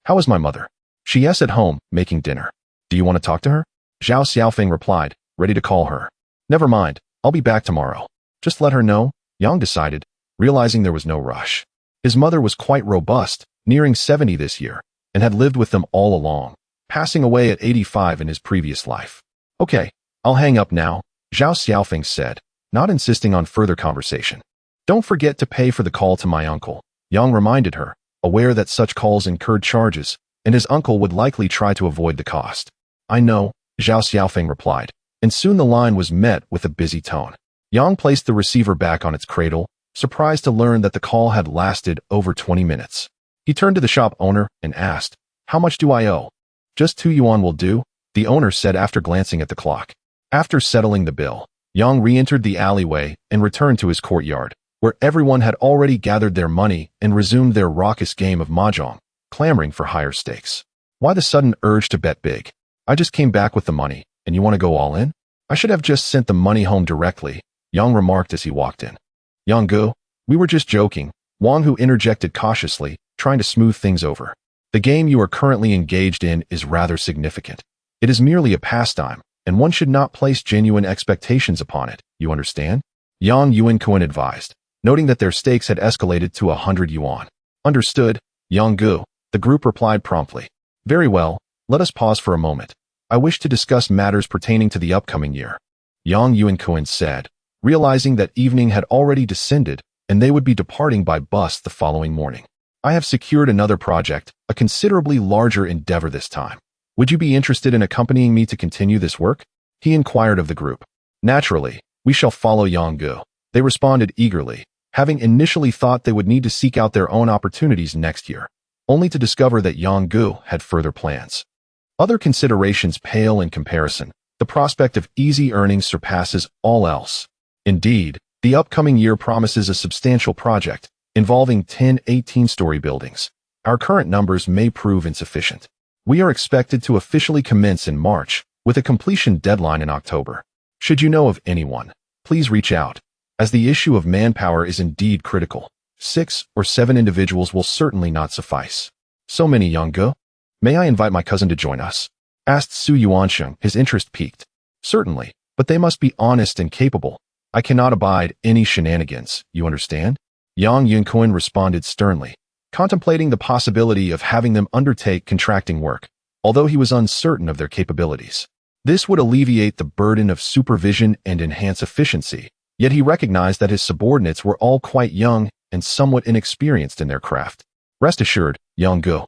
how is my mother?" "She's at home, making dinner. Do you want to talk to her?" Zhao Xiaofeng replied, ready to call her. "Never mind, I'll be back tomorrow. Just let her know," Yang decided, realizing there was no rush. His mother was quite robust, nearing 70 this year, and had lived with them all along, passing away at 85 in his previous life. "Okay, I'll hang up now," Zhao Xiaofeng said, not insisting on further conversation. "Don't forget to pay for the call to my uncle," Yang reminded her, aware that such calls incurred charges, and his uncle would likely try to avoid the cost. "I know," Zhao Xiaofeng replied, and soon the line was met with a busy tone. Yang placed the receiver back on its cradle, surprised to learn that the call had lasted over 20 minutes. He turned to the shop owner and asked, "How much do I owe?" "Just 2 yuan will do," the owner said after glancing at the clock. After settling the bill, Yang re-entered the alleyway and returned to his courtyard, where everyone had already gathered their money and resumed their raucous game of mahjong, clamoring for higher stakes. "Why the sudden urge to bet big? I just came back with the money, and you want to go all in?" I should have just sent the money home directly, Yang remarked as he walked in. Yang-gu, we were just joking, Wang Hu interjected cautiously, trying to smooth things over. The game you are currently engaged in is rather significant. It is merely a pastime, and one should not place genuine expectations upon it, you understand? Yang Yuankun advised, noting that their stakes had escalated to 100 yuan. Understood, Yang-gu, the group replied promptly. Very well, let us pause for a moment. I wish to discuss matters pertaining to the upcoming year. Yang Yuankun said, realizing that evening had already descended and they would be departing by bus the following morning. I have secured another project, a considerably larger endeavor this time. Would you be interested in accompanying me to continue this work? He inquired of the group. Naturally, we shall follow Yang-gu. They responded eagerly, having initially thought they would need to seek out their own opportunities next year, only to discover that Yang-gu had further plans. Other considerations pale in comparison. The prospect of easy earnings surpasses all else. Indeed, the upcoming year promises a substantial project, involving 10 18-story buildings. Our current numbers may prove insufficient. We are expected to officially commence in March, with a completion deadline in October. Should you know of anyone, please reach out, as the issue of manpower is indeed critical. 6 or 7 individuals will certainly not suffice. So many, Yang-gu? May I invite my cousin to join us? Asked Su Yuansheng, his interest piqued. Certainly, but they must be honest and capable. I cannot abide any shenanigans, you understand? Yang Yuankun responded sternly, contemplating the possibility of having them undertake contracting work, although he was uncertain of their capabilities. This would alleviate the burden of supervision and enhance efficiency, yet he recognized that his subordinates were all quite young and somewhat inexperienced in their craft. Rest assured, Yang-gu,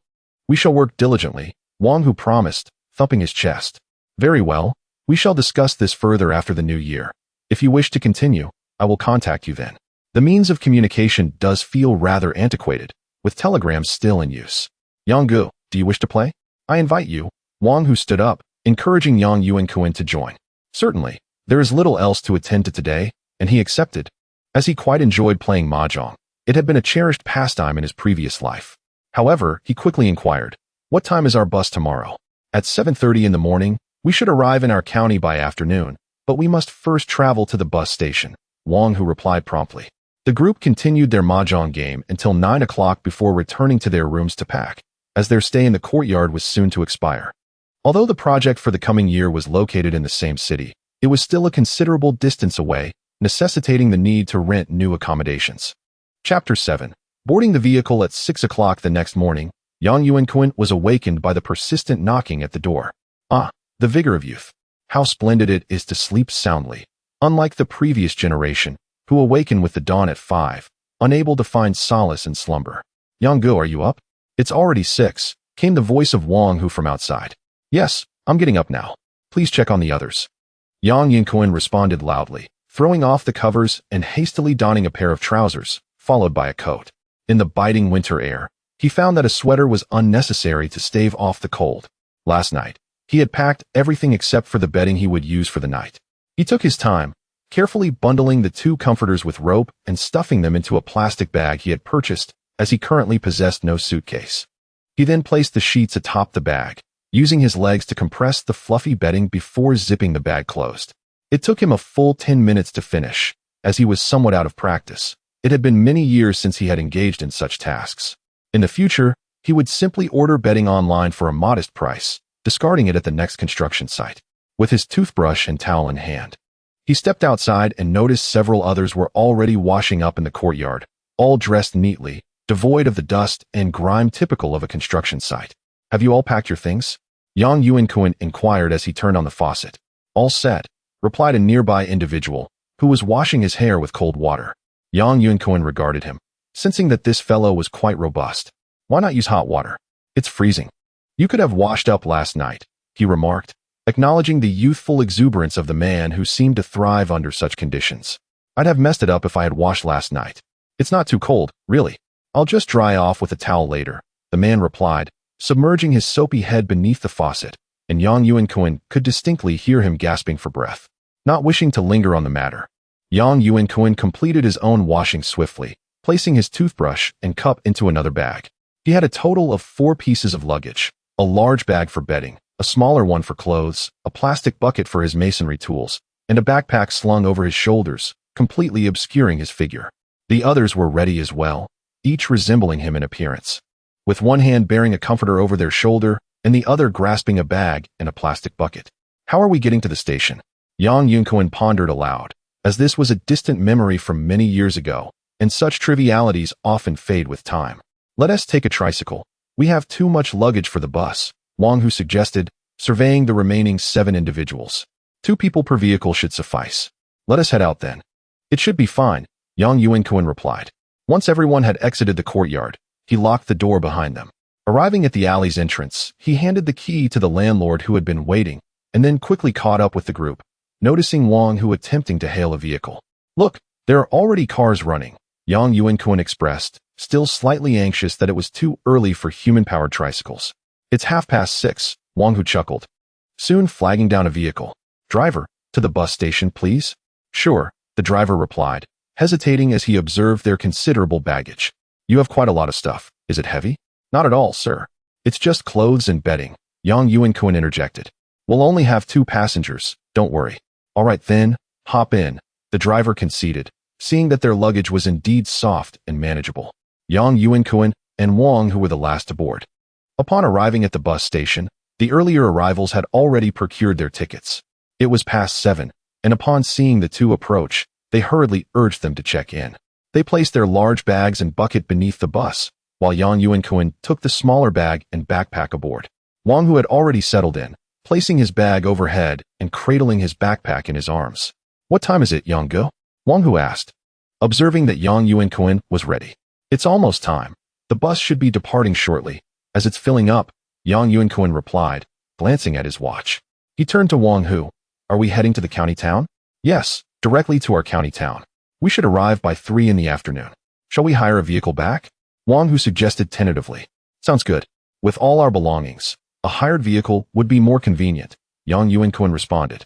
we shall work diligently, Wang Hu promised, thumping his chest. Very well, we shall discuss this further after the new year. If you wish to continue, I will contact you then. The means of communication does feel rather antiquated, with telegrams still in use. Yang-gu, do you wish to play? I invite you. Wang Hu stood up, encouraging Yang Yuankun to join. Certainly, there is little else to attend to today, and he accepted, as he quite enjoyed playing mahjong. It had been a cherished pastime in his previous life. However, he quickly inquired, what time is our bus tomorrow? At 7:30 in the morning, we should arrive in our county by afternoon, but we must first travel to the bus station, Wang Hu replied promptly. The group continued their mahjong game until 9 o'clock before returning to their rooms to pack, as their stay in the courtyard was soon to expire. Although the project for the coming year was located in the same city, it was still a considerable distance away, necessitating the need to rent new accommodations. Chapter 7. Boarding the vehicle at 6 o'clock the next morning, Yang Yuankun was awakened by the persistent knocking at the door. Ah, the vigor of youth. How splendid it is to sleep soundly, unlike the previous generation, who awaken with the dawn at 5, unable to find solace in slumber. Yang-gu, are you up? It's already 6, came the voice of Wang Hu from outside. Yes, I'm getting up now. Please check on the others. Yang Yuankun responded loudly, throwing off the covers and hastily donning a pair of trousers, followed by a coat. In the biting winter air, he found that a sweater was unnecessary to stave off the cold. Last night, he had packed everything except for the bedding he would use for the night. He took his time, carefully bundling the 2 comforters with rope and stuffing them into a plastic bag he had purchased, as he currently possessed no suitcase. He then placed the sheets atop the bag, using his legs to compress the fluffy bedding before zipping the bag closed. It took him a full 10 minutes to finish, as he was somewhat out of practice. It had been many years since he had engaged in such tasks. In the future, he would simply order bedding online for a modest price, discarding it at the next construction site. With his toothbrush and towel in hand, he stepped outside and noticed several others were already washing up in the courtyard, all dressed neatly, devoid of the dust and grime typical of a construction site. Have you all packed your things? Yang Yuankun inquired as he turned on the faucet. All set, replied a nearby individual, who was washing his hair with cold water. Yang Yuankun regarded him, sensing that this fellow was quite robust. Why not use hot water? It's freezing. You could have washed up last night, he remarked, acknowledging the youthful exuberance of the man who seemed to thrive under such conditions. I'd have messed it up if I had washed last night. It's not too cold, really. I'll just dry off with a towel later, the man replied, submerging his soapy head beneath the faucet, and Yang Yuankun could distinctly hear him gasping for breath. Not wishing to linger on the matter, Yang Yuankun completed his own washing swiftly, placing his toothbrush and cup into another bag. He had a total of 4 pieces of luggage, a large bag for bedding, a smaller one for clothes, a plastic bucket for his masonry tools, and a backpack slung over his shoulders, completely obscuring his figure. The others were ready as well, each resembling him in appearance, with one hand bearing a comforter over their shoulder and the other grasping a bag and a plastic bucket. How are we getting to the station? Yuankun pondered aloud, as this was a distant memory from many years ago, and such trivialities often fade with time. Let us take a tricycle. We have too much luggage for the bus, Wang Hu suggested, surveying the remaining 7 individuals. 2 people per vehicle should suffice. Let us head out then. It should be fine, Yuankun replied. Once everyone had exited the courtyard, he locked the door behind them. Arriving at the alley's entrance, he handed the key to the landlord who had been waiting, and then quickly caught up with the group, noticing Wang Hu attempting to hail a vehicle. Look, there are already cars running, Yuankun expressed, still slightly anxious that it was too early for human-powered tricycles. It's 6:30, Wang Hu chuckled, soon flagging down a vehicle. Driver, to the bus station, please? Sure, the driver replied, hesitating as he observed their considerable baggage. You have quite a lot of stuff. Is it heavy? Not at all, sir. It's just clothes and bedding, Yuankun interjected. We'll only have 2 passengers, don't worry. All right then, hop in, the driver conceded, seeing that their luggage was indeed soft and manageable. Yuankun and Wang Hu were the last to board. Upon arriving at the bus station, the earlier arrivals had already procured their tickets. It was past 7, and upon seeing the 2 approach, they hurriedly urged them to check in. They placed their large bags and bucket beneath the bus, while Yuankun took the smaller bag and backpack aboard. Wang Hu had already settled in, placing his bag overhead and cradling his backpack in his arms. What time is it, Yuankun? Wang Hu asked, observing that Yuankun was ready. It's almost time. The bus should be departing shortly. As it's filling up, Yuankun replied, glancing at his watch. He turned to Wang Hu. Are we heading to the county town? Yes, directly to our county town. We should arrive by 3 in the afternoon. Shall we hire a vehicle back? Wang Hu suggested tentatively. Sounds good. With all our belongings, a hired vehicle would be more convenient, Yuankun responded,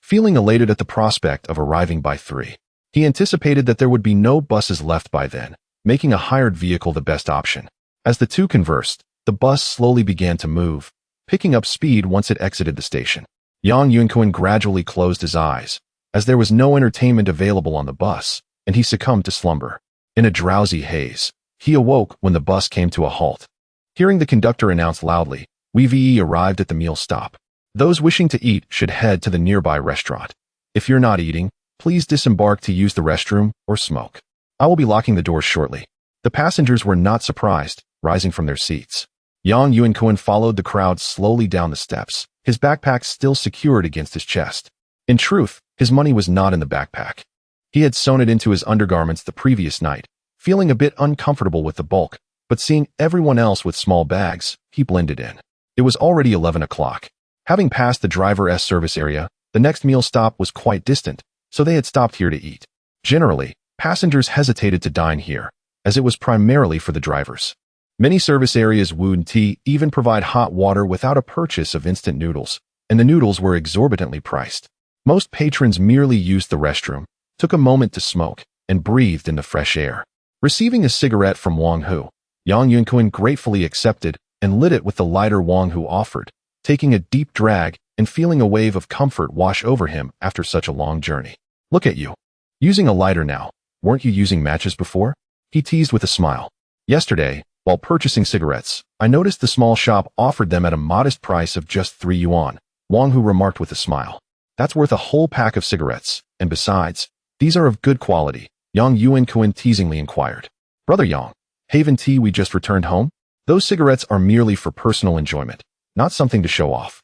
feeling elated at the prospect of arriving by 3. He anticipated that there would be no buses left by then, making a hired vehicle the best option. As the 2 conversed, the bus slowly began to move, picking up speed once it exited the station. Yuankun gradually closed his eyes, as there was no entertainment available on the bus, and he succumbed to slumber. In a drowsy haze, he awoke when the bus came to a halt. Hearing the conductor announce loudly, "We've arrived at the meal stop. Those wishing to eat should head to the nearby restaurant. If you're not eating, please disembark to use the restroom or smoke. I will be locking the doors shortly." The passengers were not surprised, rising from their seats. Yuankun followed the crowd slowly down the steps, his backpack still secured against his chest. In truth, his money was not in the backpack. He had sewn it into his undergarments the previous night, feeling a bit uncomfortable with the bulk, but seeing everyone else with small bags, he blended in. It was already 11 o'clock. Having passed the driver's service area, the next meal stop was quite distant, so they had stopped here to eat. Generally, passengers hesitated to dine here, as it was primarily for the drivers. Many service areas wouldn't even provide hot water without a purchase of instant noodles, and the noodles were exorbitantly priced. Most patrons merely used the restroom, took a moment to smoke, and breathed in the fresh air. Receiving a cigarette from Wang Hu, Yuankun gratefully accepted and lit it with the lighter Wang Hu offered, taking a deep drag and feeling a wave of comfort wash over him after such a long journey. Look at you. Using a lighter now. Weren't you using matches before? He teased with a smile. Yesterday, while purchasing cigarettes, I noticed the small shop offered them at a modest price of just 3 yuan, Wang Hu remarked with a smile. That's worth a whole pack of cigarettes, and besides, these are of good quality, Yuankun teasingly inquired. Brother Yang, haven't we just returned home? Those cigarettes are merely for personal enjoyment, not something to show off.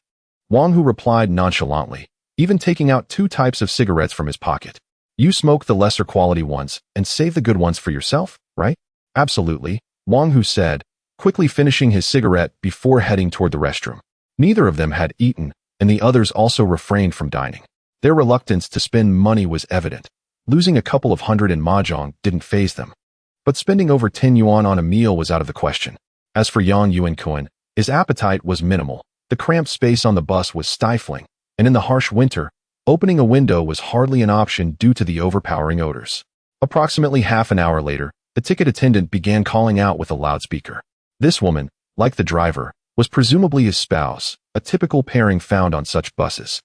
Wang Hu replied nonchalantly, even taking out 2 types of cigarettes from his pocket. You smoke the lesser quality ones and save the good ones for yourself, right? Absolutely, Wang Hu said, quickly finishing his cigarette before heading toward the restroom. Neither of them had eaten, and the others also refrained from dining. Their reluctance to spend money was evident. Losing a couple of hundred in mahjong didn't faze them. But spending over 10 yuan on a meal was out of the question. As for Yuankun, his appetite was minimal. The cramped space on the bus was stifling, and in the harsh winter, opening a window was hardly an option due to the overpowering odors. Approximately half an hour later, the ticket attendant began calling out with a loudspeaker. This woman, like the driver, was presumably his spouse, a typical pairing found on such buses.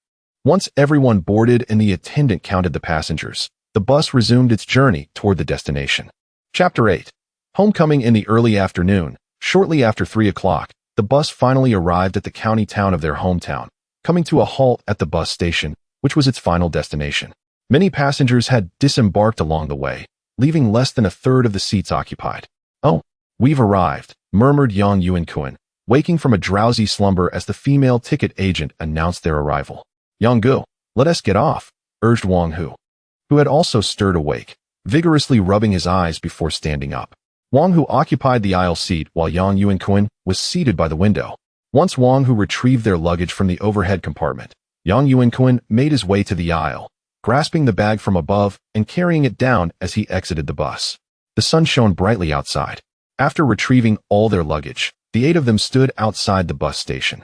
Once everyone boarded and the attendant counted the passengers, the bus resumed its journey toward the destination. Chapter 8. Homecoming in the early afternoon. Shortly after 3 o'clock, the bus finally arrived at the county town of their hometown, coming to a halt at the bus station, which was its final destination. Many passengers had disembarked along the way, leaving less than a third of the seats occupied. "Oh, we've arrived," murmured young Yuankun, waking from a drowsy slumber as the female ticket agent announced their arrival. "Yanggu, let us get off," urged Wang Hu, who had also stirred awake, vigorously rubbing his eyes before standing up. Wang Hu occupied the aisle seat while Yang Yuankun was seated by the window. Once Wang Hu retrieved their luggage from the overhead compartment, Yang Yuankun made his way to the aisle, grasping the bag from above and carrying it down as he exited the bus. The sun shone brightly outside. After retrieving all their luggage, the 8 of them stood outside the bus station,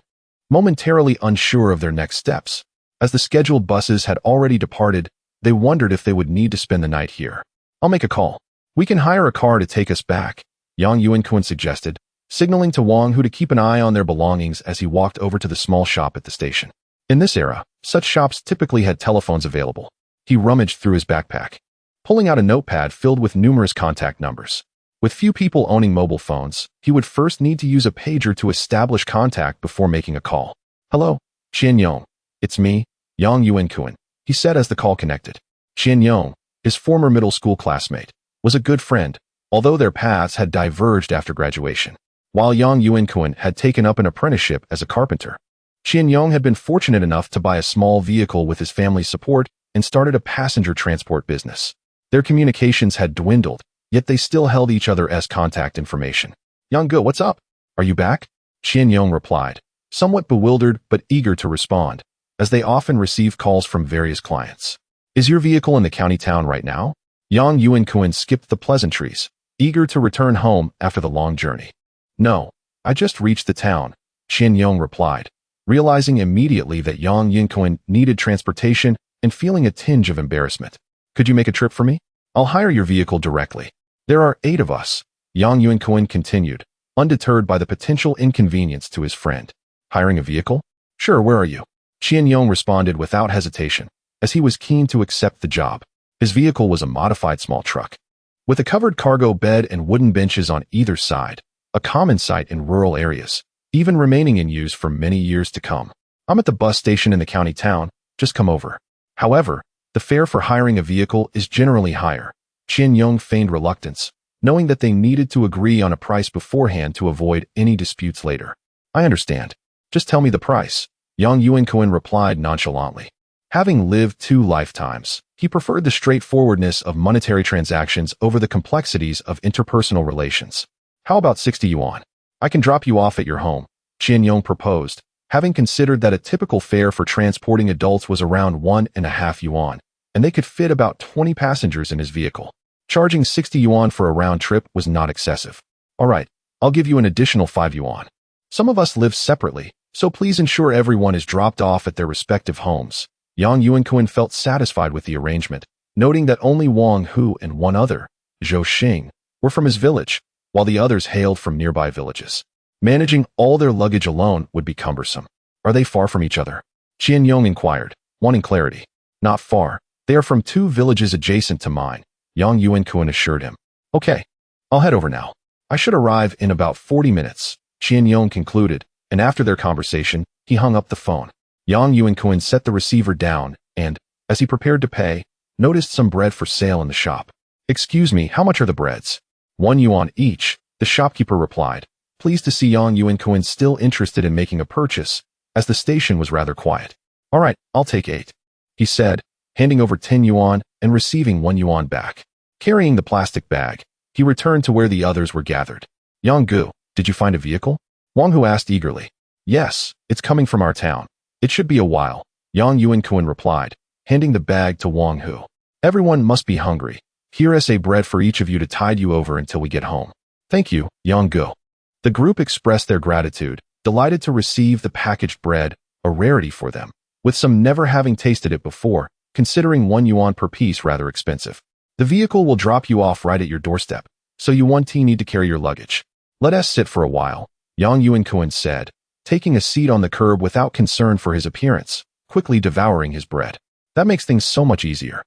momentarily unsure of their next steps. As the scheduled buses had already departed, they wondered if they would need to spend the night here. "I'll make a call. We can hire a car to take us back," Yang Yuankun suggested, signaling to Wang Hu to keep an eye on their belongings as he walked over to the small shop at the station. In this era, such shops typically had telephones available. He rummaged through his backpack, pulling out a notepad filled with numerous contact numbers. With few people owning mobile phones, he would first need to use a pager to establish contact before making a call. "Hello, Qian Yong. It's me, Yang Yuankun," he said as the call connected. Qian Yong, his former middle school classmate, was a good friend, although their paths had diverged after graduation. While Yang Yuankun had taken up an apprenticeship as a carpenter, Qian Yong had been fortunate enough to buy a small vehicle with his family's support and started a passenger transport business. Their communications had dwindled, yet they still held each other's contact information. "Yanggu, what's up? Are you back?" Qian Yong replied, somewhat bewildered but eager to respond, as they often received calls from various clients. "Is your vehicle in the county town right now?" Yang Yuankun skipped the pleasantries, eager to return home after the long journey. "No, I just reached the town," Qian Yong replied, realizing immediately that Yang Yuankun needed transportation and feeling a tinge of embarrassment. "Could you make a trip for me? I'll hire your vehicle directly. There are 8 of us," Yang Yuankun continued, undeterred by the potential inconvenience to his friend. "Hiring a vehicle? Sure, where are you?" Qian Yong responded without hesitation, as he was keen to accept the job. His vehicle was a modified small truck, with a covered cargo bed and wooden benches on either side, a common sight in rural areas, even remaining in use for many years to come. "I'm at the bus station in the county town, just come over." However, the fare for hiring a vehicle is generally higher. Qian Yong feigned reluctance, knowing that they needed to agree on a price beforehand to avoid any disputes later. "I understand. Just tell me the price," Yang Yuankun replied nonchalantly. Having lived 2 lifetimes, he preferred the straightforwardness of monetary transactions over the complexities of interpersonal relations. "How about 60 yuan? I can drop you off at your home," Qian Yong proposed, having considered that a typical fare for transporting adults was around 1.5 yuan, and they could fit about 20 passengers in his vehicle. Charging 60 yuan for a round trip was not excessive. "All right, I'll give you an additional 5 yuan. Some of us live separately, so please ensure everyone is dropped off at their respective homes." Yang Yuankun felt satisfied with the arrangement, noting that only Wang Hu and one other, Zhou Xing, were from his village, while the others hailed from nearby villages. Managing all their luggage alone would be cumbersome. "Are they far from each other?" Qian Yong inquired, wanting clarity. "Not far. They are from 2 villages adjacent to mine," Yang Yuankun assured him. "Okay, I'll head over now. I should arrive in about 40 minutes, Qian Yong concluded, and after their conversation, he hung up the phone. Yang Yuankun set the receiver down and, as he prepared to pay, noticed some bread for sale in the shop. "Excuse me, how much are the breads?" 1 yuan each, the shopkeeper replied, pleased to see Yang Yuankun still interested in making a purchase, as the station was rather quiet. "All right, I'll take 8, he said, handing over 10 yuan and receiving 1 yuan back. Carrying the plastic bag, he returned to where the others were gathered. "Yanggu, did you find a vehicle?" Wang Hu asked eagerly. "Yes, it's coming from our town. It should be a while," Yang Yuankun replied, handing the bag to Wang Hu. "Everyone must be hungry. Here is a bread for each of you to tide you over until we get home." "Thank you, Yanggu." The group expressed their gratitude, delighted to receive the packaged bread, a rarity for them, with some never having tasted it before, considering 1 yuan per piece rather expensive. "The vehicle will drop you off right at your doorstep, so you won't need to carry your luggage. Let us sit for a while," Yang Yuankun said, taking a seat on the curb without concern for his appearance, quickly devouring his bread. That makes things so much easier.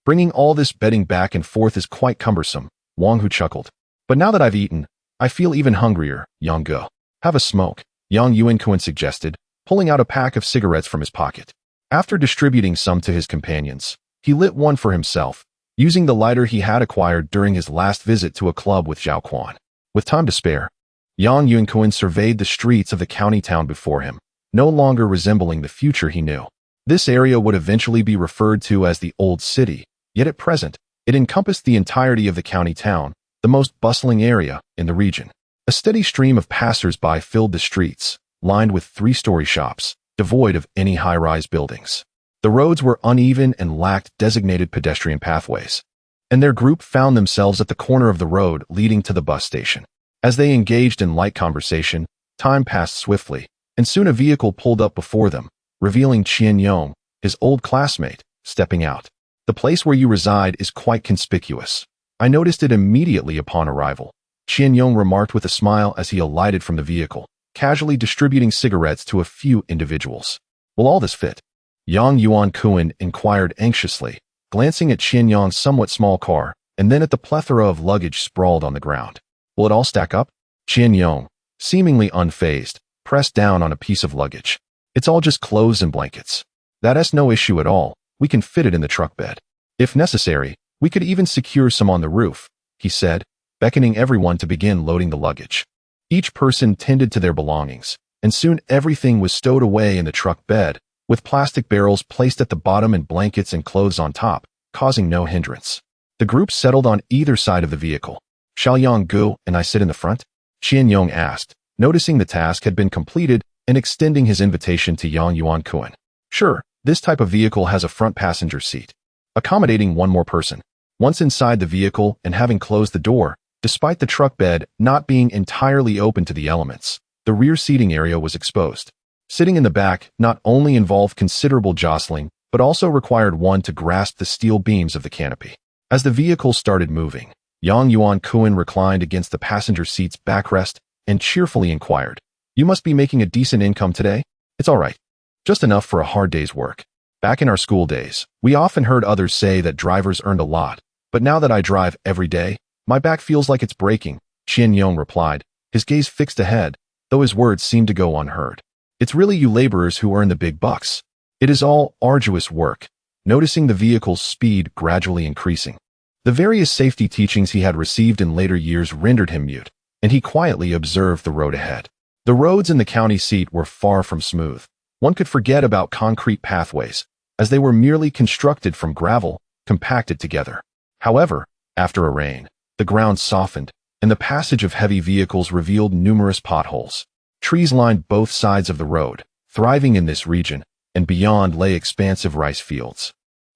Bringing all this bedding back and forth is quite cumbersome, Wang Hu chuckled. But now that I've eaten, I feel even hungrier, Yang Ge. Have a smoke, Yang Yuankun suggested, pulling out a pack of cigarettes from his pocket. After distributing some to his companions, he lit one for himself, using the lighter he had acquired during his last visit to a club with Zhao Quan. With time to spare, Yang Yuankun surveyed the streets of the county town before him, no longer resembling the future he knew. This area would eventually be referred to as the Old City, yet at present, it encompassed the entirety of the county town, the most bustling area in the region. A steady stream of passers-by filled the streets, lined with three-story shops, devoid of any high-rise buildings. The roads were uneven and lacked designated pedestrian pathways, and their group found themselves at the corner of the road leading to the bus station. As they engaged in light conversation, time passed swiftly, and soon a vehicle pulled up before them, revealing Qian Yong, his old classmate, stepping out. The place where you reside is quite conspicuous. I noticed it immediately upon arrival, Qian Yong remarked with a smile as he alighted from the vehicle, casually distributing cigarettes to a few individuals. Will all this fit? Yang Yuankun inquired anxiously, glancing at Qian Yong's somewhat small car, and then at the plethora of luggage sprawled on the ground. Will it all stack up? Qian Yong, seemingly unfazed, pressed down on a piece of luggage. It's all just clothes and blankets. That's no issue at all. We can fit it in the truck bed. If necessary, we could even secure some on the roof, he said, beckoning everyone to begin loading the luggage. Each person tended to their belongings, and soon everything was stowed away in the truck bed, with plastic barrels placed at the bottom and blankets and clothes on top, causing no hindrance. The group settled on either side of the vehicle. Shall Yang Ge and I sit in the front? Qian Yong asked, noticing the task had been completed and extending his invitation to Yang Yuankun. Sure, this type of vehicle has a front passenger seat, accommodating one more person. Once inside the vehicle and having closed the door, despite the truck bed not being entirely open to the elements, the rear seating area was exposed. Sitting in the back not only involved considerable jostling, but also required one to grasp the steel beams of the canopy. As the vehicle started moving, Yang Yuankun reclined against the passenger seat's backrest and cheerfully inquired, "You must be making a decent income today?" "It's all right. Just enough for a hard day's work. Back in our school days, we often heard others say that drivers earned a lot, but now that I drive every day, my back feels like it's breaking," Qian Yong replied, his gaze fixed ahead, though his words seemed to go unheard. "It's really you laborers who earn the big bucks. It is all arduous work," noticing the vehicle's speed gradually increasing. The various safety teachings he had received in later years rendered him mute, and he quietly observed the road ahead. The roads in the county seat were far from smooth. One could forget about concrete pathways, as they were merely constructed from gravel, compacted together. However, after a rain, the ground softened, and the passage of heavy vehicles revealed numerous potholes. Trees lined both sides of the road, thriving in this region, and beyond lay expansive rice fields,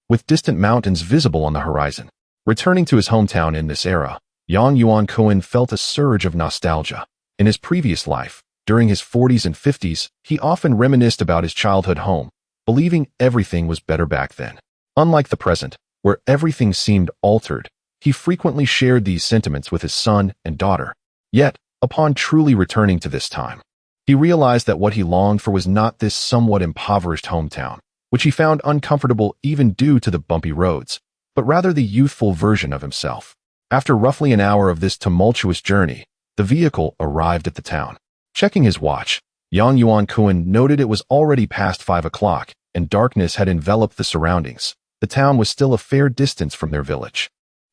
with distant mountains visible on the horizon. Returning to his hometown in this era, Yang Yuankun felt a surge of nostalgia. In his previous life, during his 40s and 50s, he often reminisced about his childhood home, believing everything was better back then. Unlike the present, where everything seemed altered, he frequently shared these sentiments with his son and daughter. Yet, upon truly returning to this time, he realized that what he longed for was not this somewhat impoverished hometown, which he found uncomfortable even due to the bumpy roads, but rather the youthful version of himself. After roughly an hour of this tumultuous journey, the vehicle arrived at the town. Checking his watch, Yang Yuankun noted it was already past 5 o'clock, and darkness had enveloped the surroundings. The town was still a fair distance from their village.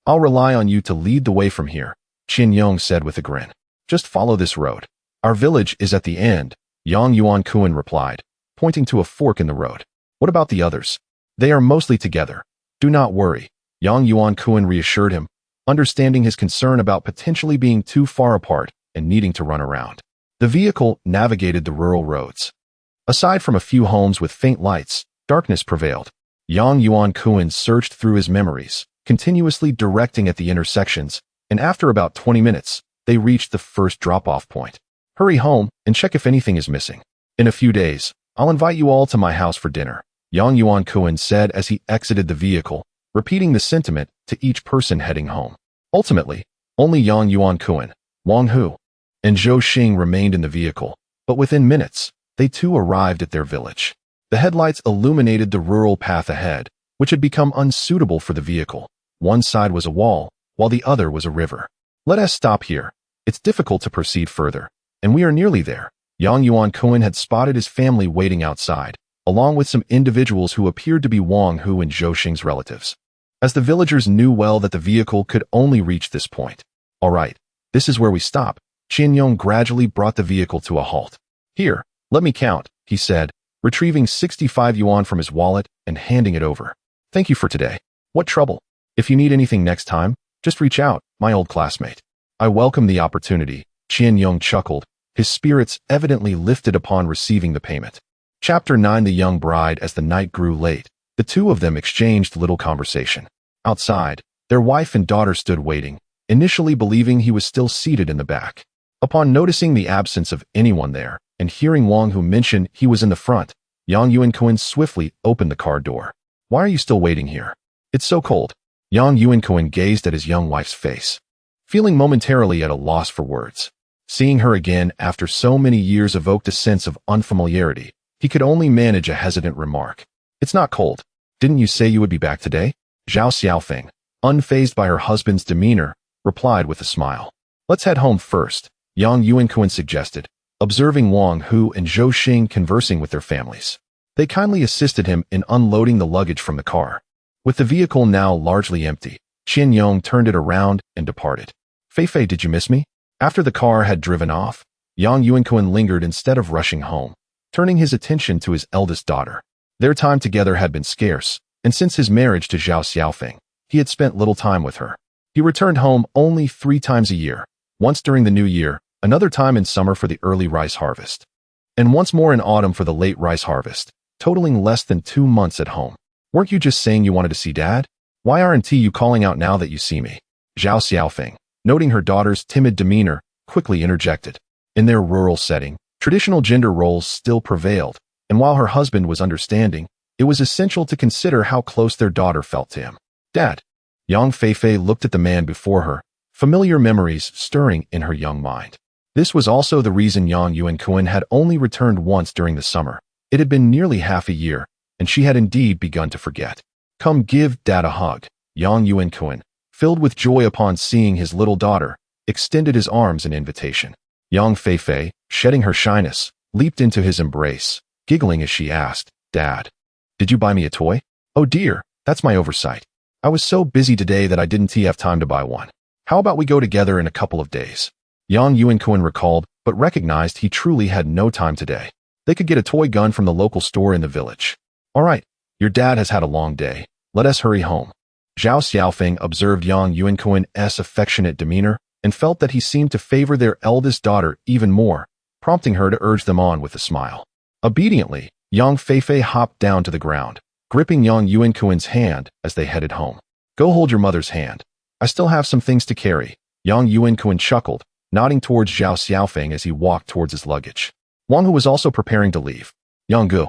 "I'll rely on you to lead the way from here," Qian Yong said with a grin. "Just follow this road. Our village is at the end," Yang Yuankun replied, pointing to a fork in the road. "What about the others?" "They are mostly together. Do not worry," Yang Yuankun reassured him, understanding his concern about potentially being too far apart and needing to run around. The vehicle navigated the rural roads. Aside from a few homes with faint lights, darkness prevailed. Yang Yuankun searched through his memories, continuously directing at the intersections, and after about 20 minutes, they reached the first drop-off point. "Hurry home and check if anything is missing. In a few days, I'll invite you all to my house for dinner," Yang Yuankun said as he exited the vehicle, repeating the sentiment to each person heading home. Ultimately, only Yang Yuankun, Wang Hu, and Zhou Xing remained in the vehicle, but within minutes, they too arrived at their village. The headlights illuminated the rural path ahead, which had become unsuitable for the vehicle. One side was a wall, while the other was a river. Let us stop here. It's difficult to proceed further, and we are nearly there. Yuankun had spotted his family waiting outside, along with some individuals who appeared to be Wang Hu and Zhou Xing's relatives. As the villagers knew well that the vehicle could only reach this point. All right, this is where we stop. Qianyong gradually brought the vehicle to a halt. Here, let me count, he said, retrieving 65 yuan from his wallet and handing it over. Thank you for today. What trouble? If you need anything next time, just reach out, my old classmate. I welcome the opportunity, Qianyong chuckled, his spirits evidently lifted upon receiving the payment. Chapter 9 The young bride. As the night grew late, the two of them exchanged little conversation. Outside, their wife and daughter stood waiting, initially believing he was still seated in the back. Upon noticing the absence of anyone there, and hearing Wang Hu mention he was in the front, Yuankun swiftly opened the car door. Why are you still waiting here? It's so cold. Yuankun gazed at his young wife's face, feeling momentarily at a loss for words. Seeing her again after so many years evoked a sense of unfamiliarity. He could only manage a hesitant remark. It's not cold. Didn't you say you would be back today? Zhao Xiaofeng, unfazed by her husband's demeanor, replied with a smile. Let's head home first, Yuankun suggested, observing Wang Hu and Zhou Xing conversing with their families. They kindly assisted him in unloading the luggage from the car. With the vehicle now largely empty, Qianyong turned it around and departed. Feifei, did you miss me? After the car had driven off, Yuankun lingered instead of rushing home, turning his attention to his eldest daughter. Their time together had been scarce, and since his marriage to Zhao Xiaofeng, he had spent little time with her. He returned home only 3 times a year, once during the new year, another time in summer for the early rice harvest, and once more in autumn for the late rice harvest, totaling less than 2 months at home. Weren't you just saying you wanted to see Dad? Why aren't you calling out now that you see me? Zhao Xiaofeng, noting her daughter's timid demeanor, quickly interjected. In their rural setting, traditional gender roles still prevailed, and while her husband was understanding, it was essential to consider how close their daughter felt to him. Dad. Yang Feifei looked at the man before her, familiar memories stirring in her young mind. This was also the reason Yuankun had only returned once during the summer. It had been nearly half a year, and she had indeed begun to forget. Come give Dad a hug. Yuankun, filled with joy upon seeing his little daughter, extended his arms in invitation. Yang Feifei, shedding her shyness, leaped into his embrace, giggling as she asked, Dad, did you buy me a toy? Oh dear, that's my oversight. I was so busy today that I didn't have time to buy one. How about we go together in a couple of days? Yuankun recalled, but recognized he truly had no time today. They could get a toy gun from the local store in the village. All right, your dad has had a long day. Let us hurry home. Zhao Xiaofeng observed Yuankun's affectionate demeanor and felt that he seemed to favor their eldest daughter even more, prompting her to urge them on with a smile. Obediently, Yang Feifei hopped down to the ground, gripping Yuankun's hand as they headed home. Go hold your mother's hand. I still have some things to carry. Yuankun chuckled, nodding towards Zhao Xiaofeng as he walked towards his luggage. Wang Hu was also preparing to leave. Yanggu,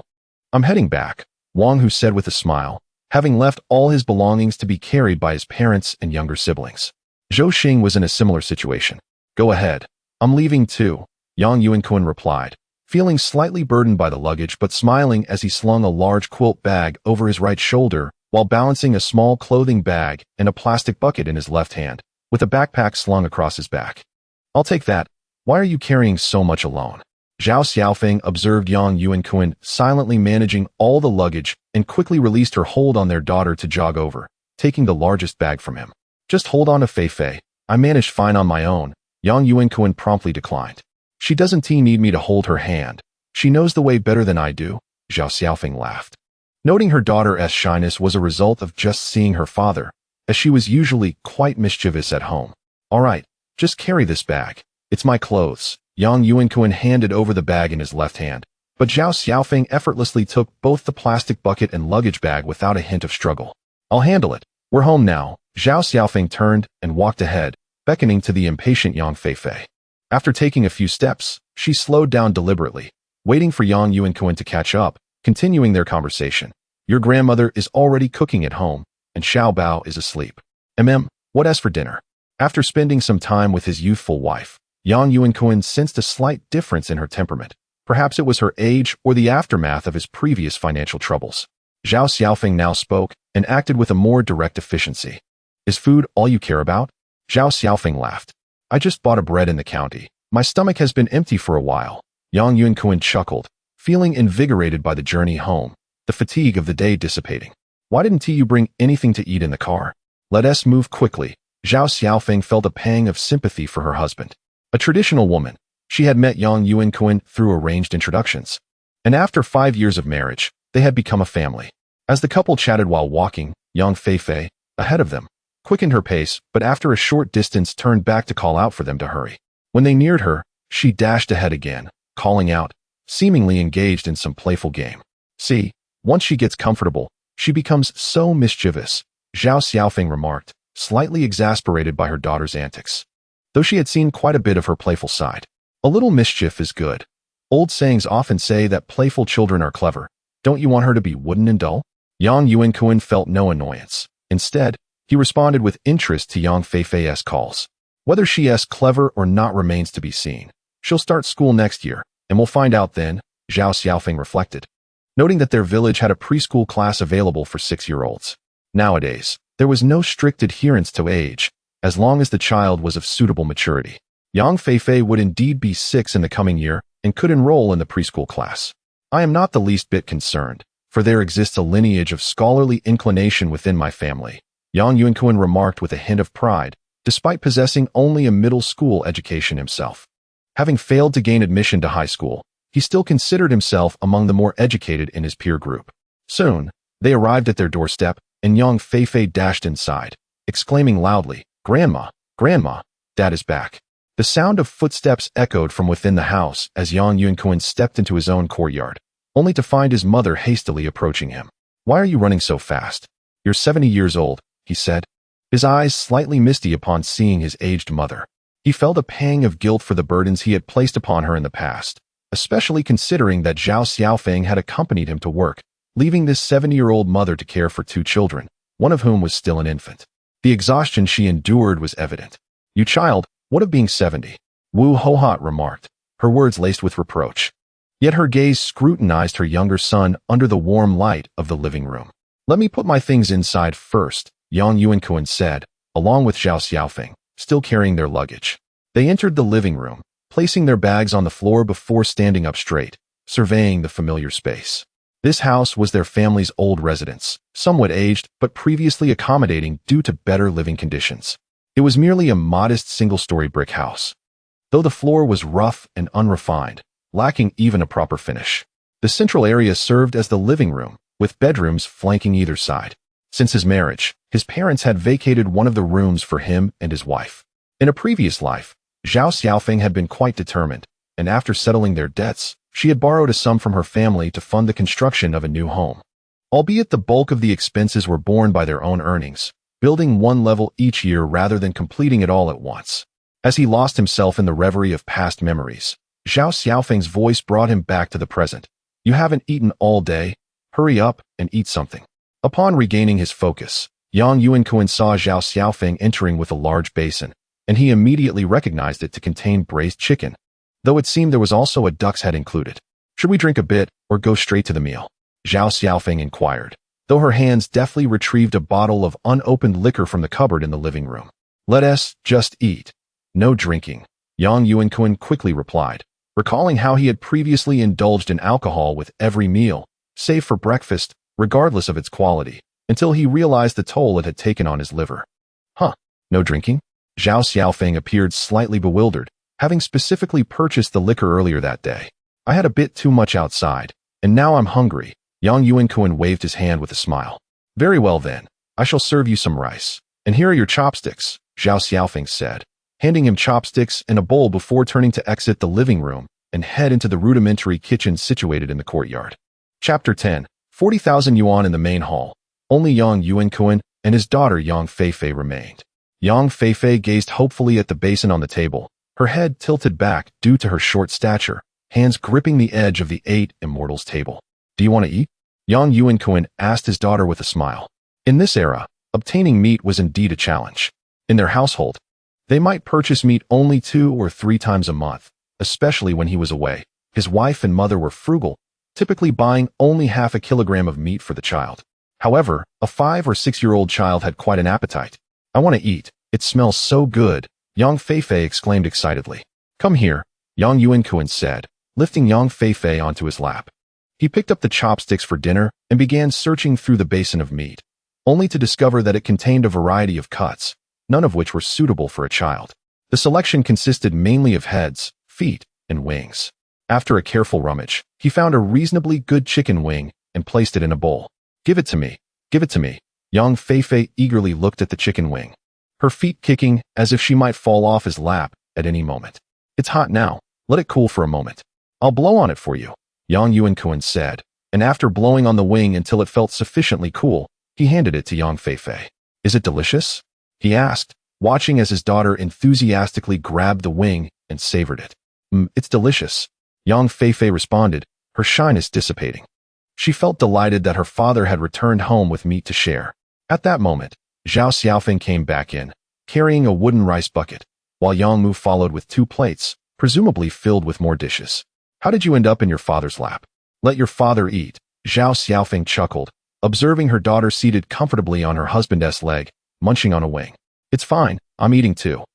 I'm heading back, Wang Hu said with a smile, having left all his belongings to be carried by his parents and younger siblings. Zhou Xing was in a similar situation. Go ahead. I'm leaving too, Yuankun replied, feeling slightly burdened by the luggage but smiling as he slung a large quilt bag over his right shoulder while balancing a small clothing bag and a plastic bucket in his left hand, with a backpack slung across his back. I'll take that. Why are you carrying so much alone? Zhao Xiaofeng observed Yuankun silently managing all the luggage and quickly released her hold on their daughter to jog over, taking the largest bag from him. Just hold on to Feifei. I managed fine on my own, Yuankun promptly declined. She doesn't need me to hold her hand. She knows the way better than I do, Zhao Xiaofeng laughed. Noting her daughter's shyness was a result of just seeing her father, as she was usually quite mischievous at home. All right, just carry this bag. It's my clothes. Yuankun handed over the bag in his left hand, but Zhao Xiaofeng effortlessly took both the plastic bucket and luggage bag without a hint of struggle. I'll handle it. We're home now. Zhao Xiaofeng turned and walked ahead, beckoning to the impatient Yang Feifei. After taking a few steps, she slowed down deliberately, waiting for Yuankun to catch up, continuing their conversation. Your grandmother is already cooking at home, and Xiaobao is asleep. What as for dinner? After spending some time with his youthful wife, Yuankun sensed a slight difference in her temperament, Perhaps it was her age or the aftermath of his previous financial troubles. Zhao Xiaofeng now spoke and acted with a more direct efficiency. Is food all you care about? Zhao Xiaofeng laughed. I just bought a bread in the county. My stomach has been empty for a while. Yang Yuankun chuckled, feeling invigorated by the journey home, the fatigue of the day dissipating. Why didn't you bring anything to eat in the car? Let us move quickly. Zhao Xiaofeng felt a pang of sympathy for her husband. A traditional woman, she had met Yang Yuankun through arranged introductions. And after 5 years of marriage, they had become a family. As the couple chatted while walking, Yang Feifei, ahead of them, quickened her pace, but after a short distance turned back to call out for them to hurry. When they neared her, she dashed ahead again, calling out, seemingly engaged in some playful game. See, once she gets comfortable, she becomes so mischievous, Zhao Xiaofeng remarked, slightly exasperated by her daughter's antics. Though she had seen quite a bit of her playful side. A little mischief is good. Old sayings often say that playful children are clever. Don't you want her to be wooden and dull? Yang Yuankun felt no annoyance. Instead, he responded with interest to Yang Feifei's calls. Whether she is clever or not remains to be seen. She'll start school next year, and we'll find out then, Zhao Xiaofeng reflected, noting that their village had a preschool class available for 6-year-olds. Nowadays, there was no strict adherence to age, as long as the child was of suitable maturity. Yang Feifei would indeed be 6 in the coming year and could enroll in the preschool class. I am not the least bit concerned, for there exists a lineage of scholarly inclination within my family, Yang Yuankun remarked with a hint of pride, despite possessing only a middle school education himself. Having failed to gain admission to high school, he still considered himself among the more educated in his peer group. Soon, they arrived at their doorstep, and Yang Feifei dashed inside, exclaiming loudly, Grandma, Grandma, Dad is back. The sound of footsteps echoed from within the house as Yang Yuankun stepped into his own courtyard, only to find his mother hastily approaching him. Why are you running so fast? You're 70 years old, he said, his eyes slightly misty upon seeing his aged mother. He felt a pang of guilt for the burdens he had placed upon her in the past, especially considering that Zhao Xiaofeng had accompanied him to work, leaving this 70-year-old mother to care for 2 children, one of whom was still an infant. The exhaustion she endured was evident. You child, what of being 70? Wu Hohat remarked, her words laced with reproach. Yet her gaze scrutinized her younger son under the warm light of the living room. Let me put my things inside first, Yang Yuankun said, along with Zhao Xiaofeng, still carrying their luggage. They entered the living room, placing their bags on the floor before standing up straight, surveying the familiar space. This house was their family's old residence, somewhat aged but previously accommodating due to better living conditions. It was merely a modest single-story brick house. Though the floor was rough and unrefined, lacking even a proper finish. The central area served as the living room, with bedrooms flanking either side. Since his marriage, his parents had vacated one of the rooms for him and his wife. In a previous life, Zhao Xiaofeng had been quite determined, and after settling their debts, she had borrowed a sum from her family to fund the construction of a new home. Albeit the bulk of the expenses were borne by their own earnings, building one level each year rather than completing it all at once. As he lost himself in the reverie of past memories, Zhao Xiaofeng's voice brought him back to the present. You haven't eaten all day. Hurry up and eat something. Upon regaining his focus, Yang Yuankun saw Zhao Xiaofeng entering with a large basin, and he immediately recognized it to contain braised chicken, though it seemed there was also a duck's head included. Should we drink a bit or go straight to the meal? Zhao Xiaofeng inquired, though her hands deftly retrieved a bottle of unopened liquor from the cupboard in the living room. Let us just eat. No drinking, Yang Yuankun quickly replied, recalling how he had previously indulged in alcohol with every meal, save for breakfast, regardless of its quality, until he realized the toll it had taken on his liver. Huh, no drinking? Zhao Xiaofeng appeared slightly bewildered, having specifically purchased the liquor earlier that day. I had a bit too much outside, and now I'm hungry. Yang Yuankun waved his hand with a smile. Very well then, I shall serve you some rice. And here are your chopsticks, Zhao Xiaofeng said, handing him chopsticks and a bowl before turning to exit the living room and head into the rudimentary kitchen situated in the courtyard. Chapter 10. 40,000 yuan in the main hall. Only Yang Yuankun and his daughter Yang Feifei remained. Yang Feifei gazed hopefully at the basin on the table, her head tilted back due to her short stature, hands gripping the edge of the 8 immortals table. Do you want to eat? Yang Yuankun asked his daughter with a smile. In this era, obtaining meat was indeed a challenge. In their household, they might purchase meat only 2 or 3 times a month, especially when he was away, His wife and mother were frugal, typically buying only half a kilogram of meat for the child. However, a 5 or 6-year-old child had quite an appetite. "I want to eat. It smells so good," Yang Feifei exclaimed excitedly. "Come here," Yang Yuankun said, lifting Yang Feifei onto his lap. He picked up the chopsticks for dinner and began searching through the basin of meat, only to discover that it contained a variety of cuts, none of which were suitable for a child. The selection consisted mainly of heads, feet, and wings. After a careful rummage, he found a reasonably good chicken wing and placed it in a bowl. "Give it to me. Give it to me." Yang Feifei eagerly looked at the chicken wing, her feet kicking as if she might fall off his lap at any moment. "It's hot now. Let it cool for a moment. I'll blow on it for you," Yang Yuankun said, and after blowing on the wing until it felt sufficiently cool, he handed it to Yang Feifei. "Is it delicious?" he asked, watching as his daughter enthusiastically grabbed the wing and savored it. It's delicious," Yang Feifei responded, her shyness dissipating. She felt delighted that her father had returned home with meat to share. At that moment, Zhao Xiaofeng came back in, carrying a wooden rice bucket, while Yang Mu followed with 2 plates, presumably filled with more dishes. "How did you end up in your father's lap?" "Let your father eat," Zhao Xiaofeng chuckled, observing her daughter seated comfortably on her husband's leg, munching on a wing. "It's fine, I'm eating too,"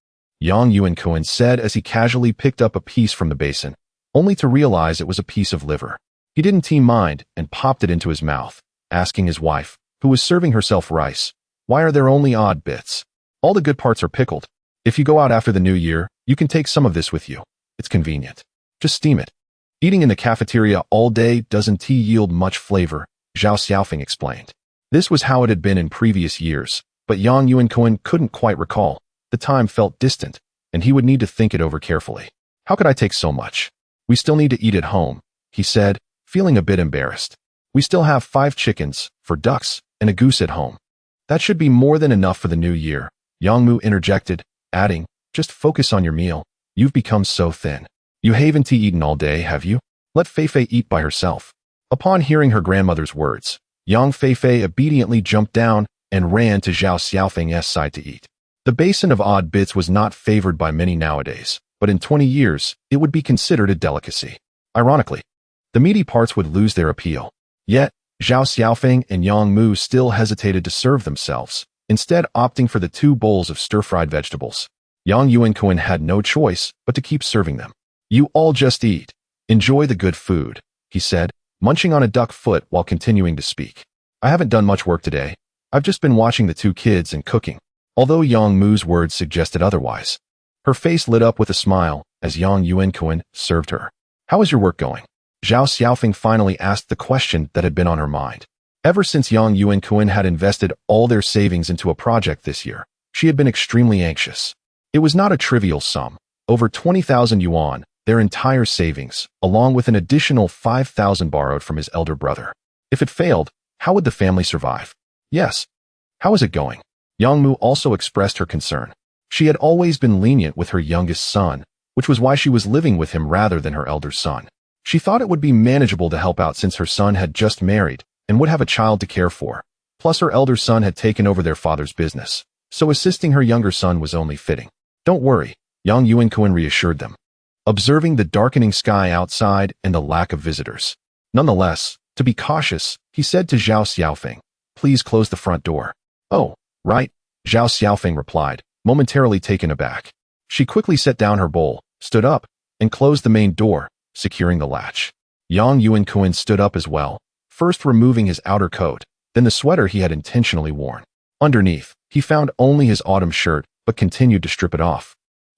Yang Yuankun said as he casually picked up a piece from the basin, only to realize it was a piece of liver. He didn't mind and popped it into his mouth, asking his wife, who was serving herself rice, "Why are there only odd bits? All the good parts are pickled. If you go out after the new year, you can take some of this with you. It's convenient. Just steam it." "Eating in the cafeteria all day doesn't yield much flavor," Zhao Xiaofeng explained. This was how it had been in previous years, but Yang Yuankun couldn't quite recall. The time felt distant, and he would need to think it over carefully. "How could I take so much? We still need to eat at home," he said, feeling a bit embarrassed. "We still have 5 chickens, 4 ducks, and a goose at home. That should be more than enough for the new year," Yang Mu interjected, adding, "Just focus on your meal. You've become so thin. You haven't eaten all day, have you? Let Feifei eat by herself." Upon hearing her grandmother's words, Yang Feifei obediently jumped down and ran to Zhao Xiaofeng's side to eat. The basin of odd bits was not favored by many nowadays, but in 20 years, it would be considered a delicacy. Ironically, the meaty parts would lose their appeal. Yet, Zhao Xiaofeng and Yang Mu still hesitated to serve themselves, instead opting for the 2 bowls of stir-fried vegetables. Yang Yuankun had no choice but to keep serving them. "You all just eat. Enjoy the good food," he said, munching on a duck foot while continuing to speak. "I haven't done much work today. I've just been watching the 2 kids and cooking," although Yang Mu's words suggested otherwise. Her face lit up with a smile as Yang Yuankun served her. "How is your work going?" Zhao Xiaofeng finally asked the question that had been on her mind. Ever since Yang Yuankun had invested all their savings into a project this year, she had been extremely anxious. It was not a trivial sum, over 20,000 yuan, their entire savings, along with an additional 5,000 borrowed from his elder brother. If it failed, how would the family survive? "Yes. How is it going?" Yang Mu also expressed her concern. She had always been lenient with her youngest son, which was why she was living with him rather than her elder son. She thought it would be manageable to help out since her son had just married and would have a child to care for. Plus her elder son had taken over their father's business, so assisting her younger son was only fitting. "Don't worry," Yang Yuankun reassured them, observing the darkening sky outside and the lack of visitors. Nonetheless, to be cautious, he said to Zhao Xiaofeng, "Please close the front door." "Oh, right," Zhao Xiaofeng replied, momentarily taken aback. She quickly set down her bowl, stood up, and closed the main door, securing the latch. Yang Yuankun stood up as well, first removing his outer coat, then the sweater he had intentionally worn. Underneath, he found only his autumn shirt, but continued to strip it off,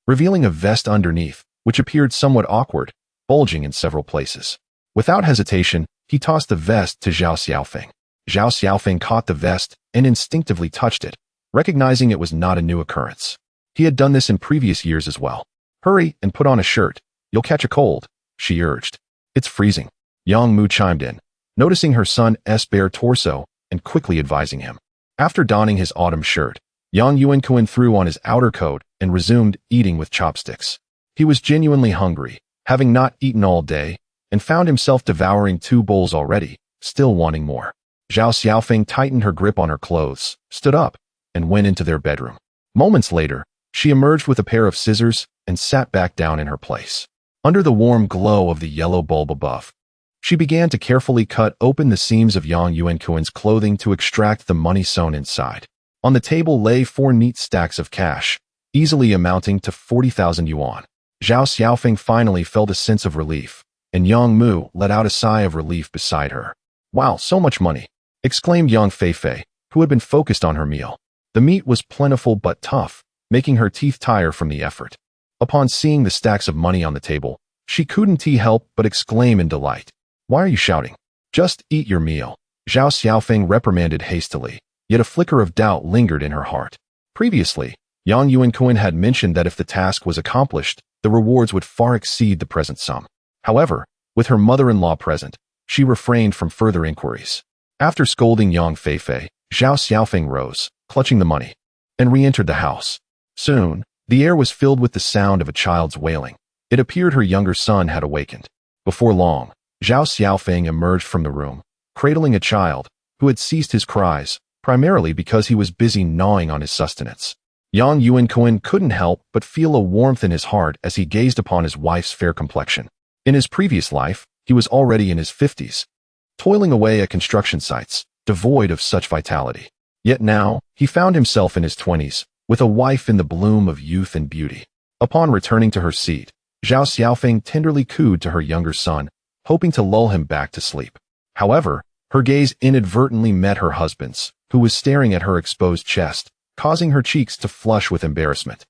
revealing a vest underneath, which appeared somewhat awkward, bulging in several places. Without hesitation, he tossed the vest to Zhao Xiaofeng. Zhao Xiaofeng caught the vest and instinctively touched it, recognizing it was not a new occurrence. He had done this in previous years as well. "Hurry and put on a shirt. You'll catch a cold," she urged. "It's freezing," Yang Mu chimed in, noticing her son's bare torso and quickly advising him. After donning his autumn shirt, Yang Yuankun threw on his outer coat and resumed eating with chopsticks. He was genuinely hungry, having not eaten all day, and found himself devouring 2 bowls already, still wanting more. Zhao Xiaofeng tightened her grip on her clothes, stood up, and went into their bedroom. Moments later, she emerged with a pair of scissors and sat back down in her place. under the warm glow of the yellow bulb above. She began to carefully cut open the seams of Yang Yuankun's clothing to extract the money sewn inside. On the table lay 4 neat stacks of cash, easily amounting to 40,000 yuan. Zhao Xiaofeng finally felt a sense of relief, and Yang Mu let out a sigh of relief beside her. "Wow, so much money!" exclaimed Yang Feifei, who had been focused on her meal. The meat was plentiful but tough, making her teeth tire from the effort. Upon seeing the stacks of money on the table, she couldn't help but exclaim in delight. "Why are you shouting? Just eat your meal." Zhao Xiaofeng reprimanded hastily, yet a flicker of doubt lingered in her heart. Previously, Yang Yuankun had mentioned that if the task was accomplished, the rewards would far exceed the present sum. However, with her mother-in-law present, she refrained from further inquiries. After scolding Yang Feifei, Zhao Xiaofeng rose, clutching the money, and re-entered the house. Soon, the air was filled with the sound of a child's wailing. It appeared her younger son had awakened. Before long, Zhao Xiaofeng emerged from the room, cradling a child, who had ceased his cries, primarily because he was busy gnawing on his sustenance. Yang Yuankun couldn't help but feel a warmth in his heart as he gazed upon his wife's fair complexion. In his previous life, he was already in his 50s, toiling away at construction sites, devoid of such vitality. Yet now, he found himself in his 20s, with a wife in the bloom of youth and beauty. Upon returning to her seat, Zhao Xiaofeng tenderly cooed to her younger son, hoping to lull him back to sleep. However, her gaze inadvertently met her husband's, who was staring at her exposed chest, causing her cheeks to flush with embarrassment.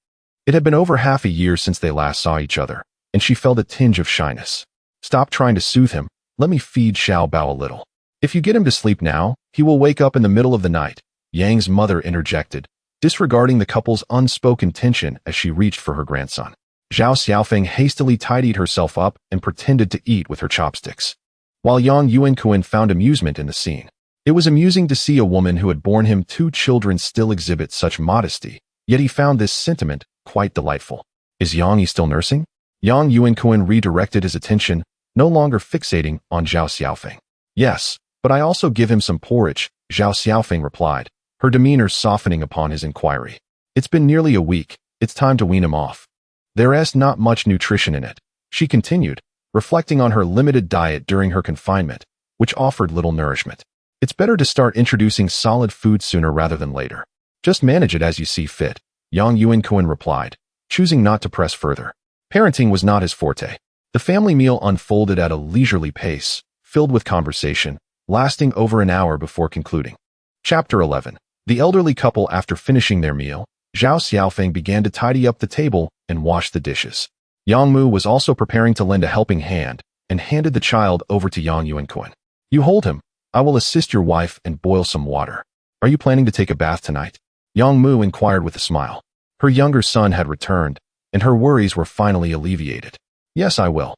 It had been over half a year since they last saw each other, and she felt a tinge of shyness. "Stop trying to soothe him. Let me feed Xiao Bao a little. If you get him to sleep now, he will wake up in the middle of the night," Yang's mother interjected, disregarding the couple's unspoken tension as she reached for her grandson. Zhao Xiaofeng hastily tidied herself up and pretended to eat with her chopsticks, while Yang Yuankun found amusement in the scene. It was amusing to see a woman who had borne him 2 children still exhibit such modesty, yet he found this sentiment quite delightful. "Is Yang still nursing?" Yang Yuankun redirected his attention, no longer fixating on Zhao Xiaofeng. "Yes, but I also give him some porridge," Zhao Xiaofeng replied, her demeanor softening upon his inquiry. "It's been nearly a week. It's time to wean him off. There's not much nutrition in it," she continued, reflecting on her limited diet during her confinement, which offered little nourishment. "It's better to start introducing solid food sooner rather than later. Just manage it as you see fit," Yang Yuankun replied, choosing not to press further. Parenting was not his forte. The family meal unfolded at a leisurely pace, filled with conversation, lasting over an hour before concluding. Chapter 11. The elderly couple. After finishing their meal, Zhao Xiaofeng began to tidy up the table and wash the dishes. Yang Mu was also preparing to lend a helping hand and handed the child over to Yang Yuankun. "You hold him. I will assist your wife and boil some water. Are you planning to take a bath tonight?" Yang Mu inquired with a smile. Her younger son had returned, and her worries were finally alleviated. "Yes, I will.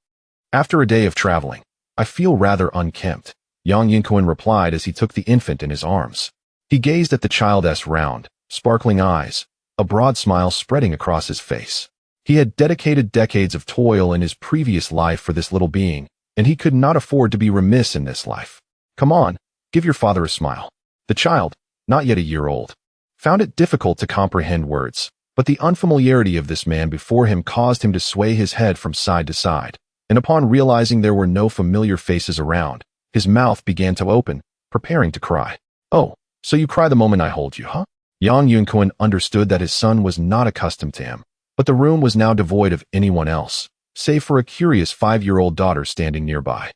After a day of traveling, I feel rather unkempt," Yang Yuankun replied as he took the infant in his arms. He gazed at the child's round, sparkling eyes, a broad smile spreading across his face. He had dedicated decades of toil in his previous life for this little being, and he could not afford to be remiss in this life. "Come on, give your father a smile." The child, not yet a year old, found it difficult to comprehend words, but the unfamiliarity of this man before him caused him to sway his head from side to side, and upon realizing there were no familiar faces around, his mouth began to open, preparing to cry. "Oh, so you cry the moment I hold you, huh?" Yang Yuankun understood that his son was not accustomed to him, but the room was now devoid of anyone else, save for a curious 5-year-old daughter standing nearby.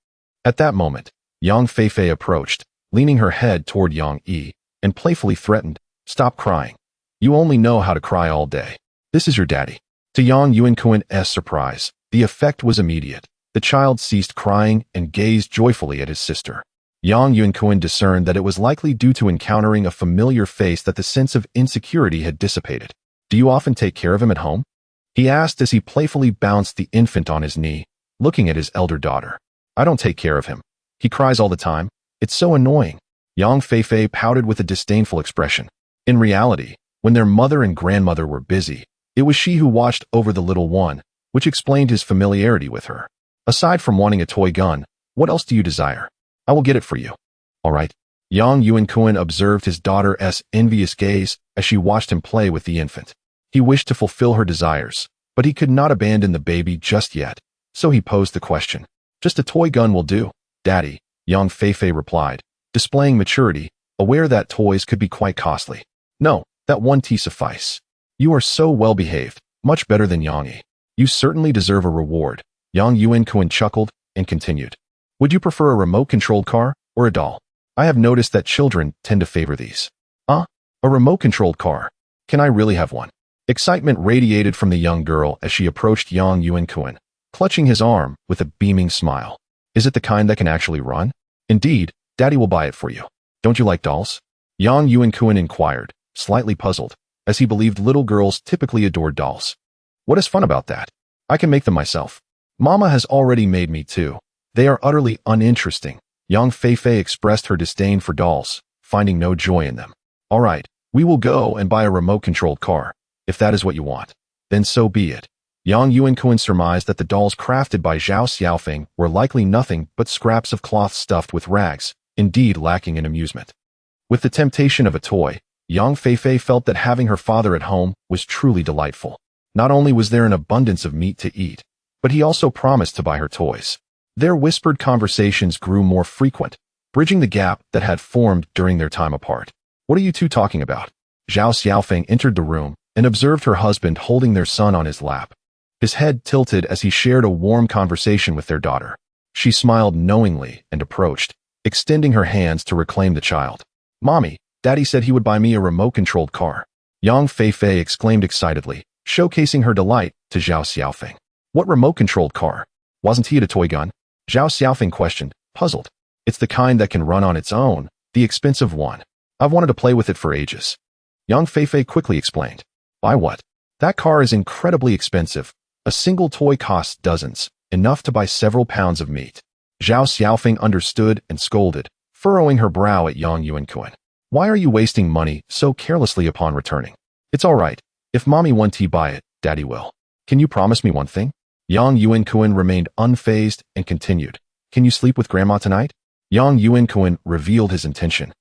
At that moment, Yang Feifei approached, leaning her head toward Yang Yi, and playfully threatened, "Stop crying. You only know how to cry all day. This is your daddy." To Yang Yuankun's surprise, the effect was immediate. The child ceased crying and gazed joyfully at his sister. Yang Yuankun discerned that it was likely due to encountering a familiar face that the sense of insecurity had dissipated. "Do you often take care of him at home?" he asked as he playfully bounced the infant on his knee, looking at his elder daughter. "I don't take care of him. He cries all the time. It's so annoying." Yang Feifei pouted with a disdainful expression. In reality, when their mother and grandmother were busy, it was she who watched over the little one, which explained his familiarity with her. "Aside from wanting a toy gun, what else do you desire? I will get it for you." "All right." Yang Yuankun observed his daughter's envious gaze as she watched him play with the infant. He wished to fulfill her desires, but he could not abandon the baby just yet, So he posed the question. Just a toy gun will do, Daddy, young Feifei replied, displaying maturity, aware that toys could be quite costly. No, that one tea suffice. You are so well behaved, much better than Yang. You certainly deserve a reward. Yang Yuankun chuckled and continued. Would you prefer a remote-controlled car or a doll? I have noticed that children tend to favor these. A remote-controlled car. Can I really have one? Excitement radiated from the young girl as she approached Yang Yuankun, clutching his arm with a beaming smile. Is it the kind that can actually run? Indeed, Daddy will buy it for you. Don't you like dolls? Yang Yuankun inquired, slightly puzzled, as he believed little girls typically adored dolls. What is fun about that? I can make them myself. Mama has already made me too. They are utterly uninteresting. Young Feifei expressed her disdain for dolls, finding no joy in them. All right, we will go and buy a remote-controlled car. If that is what you want, then so be it. Yang Yuankun surmised that the dolls crafted by Zhao Xiaofeng were likely nothing but scraps of cloth stuffed with rags, indeed lacking in amusement. With the temptation of a toy, Yang Feifei felt that having her father at home was truly delightful. Not only was there an abundance of meat to eat, but he also promised to buy her toys. Their whispered conversations grew more frequent, bridging the gap that had formed during their time apart. What are you two talking about? Zhao Xiaofeng entered the room and observed her husband holding their son on his lap. His head tilted as he shared a warm conversation with their daughter. She smiled knowingly and approached, extending her hands to reclaim the child. Mommy, Daddy said he would buy me a remote-controlled car. Yang Feifei exclaimed excitedly, showcasing her delight to Zhao Xiaofeng. What remote-controlled car? Wasn't he at a toy gun? Zhao Xiaofeng questioned, puzzled. It's the kind that can run on its own, the expensive one. I've wanted to play with it for ages. Yang Feifei quickly explained. Buy what? That car is incredibly expensive. A single toy costs dozens, enough to buy several pounds of meat. Zhao Xiaofeng understood and scolded, furrowing her brow at Yang Yuankun. Why are you wasting money so carelessly upon returning? It's all right. If Mommy wants to buy it, Daddy will. Can you promise me one thing? Yang Yuankun remained unfazed and continued. Can you sleep with Grandma tonight? Yang Yuankun revealed his intention.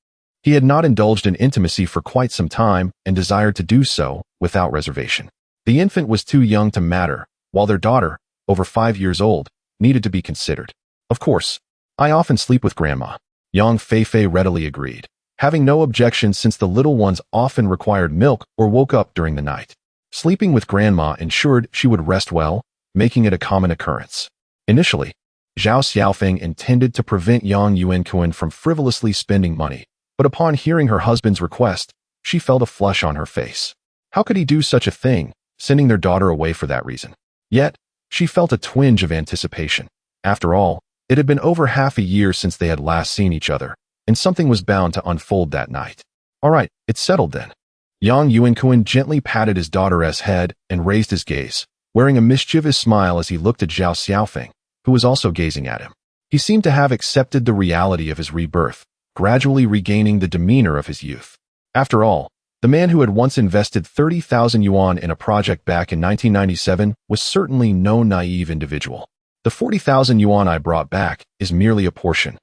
He had not indulged in intimacy for quite some time and desired to do so without reservation. The infant was too young to matter, while their daughter, over 5 years old, needed to be considered. Of course, I often sleep with Grandma. Yang Feifei readily agreed, having no objection since the little ones often required milk or woke up during the night. Sleeping with Grandma ensured she would rest well, making it a common occurrence. Initially, Zhao Xiaofeng intended to prevent Yang Yuankun from frivolously spending money, but upon hearing her husband's request, she felt a flush on her face. How could he do such a thing, sending their daughter away for that reason? Yet, she felt a twinge of anticipation. After all, it had been over half a year since they had last seen each other, and something was bound to unfold that night. All right, it's settled then. Yang Yuankun gently patted his daughter's head and raised his gaze, wearing a mischievous smile as he looked at Zhao Xiaofeng, who was also gazing at him. He seemed to have accepted the reality of his rebirth, gradually regaining the demeanor of his youth. After all, the man who had once invested 30,000 yuan in a project back in 1997 was certainly no naive individual. The 40,000 yuan I brought back is merely a portion.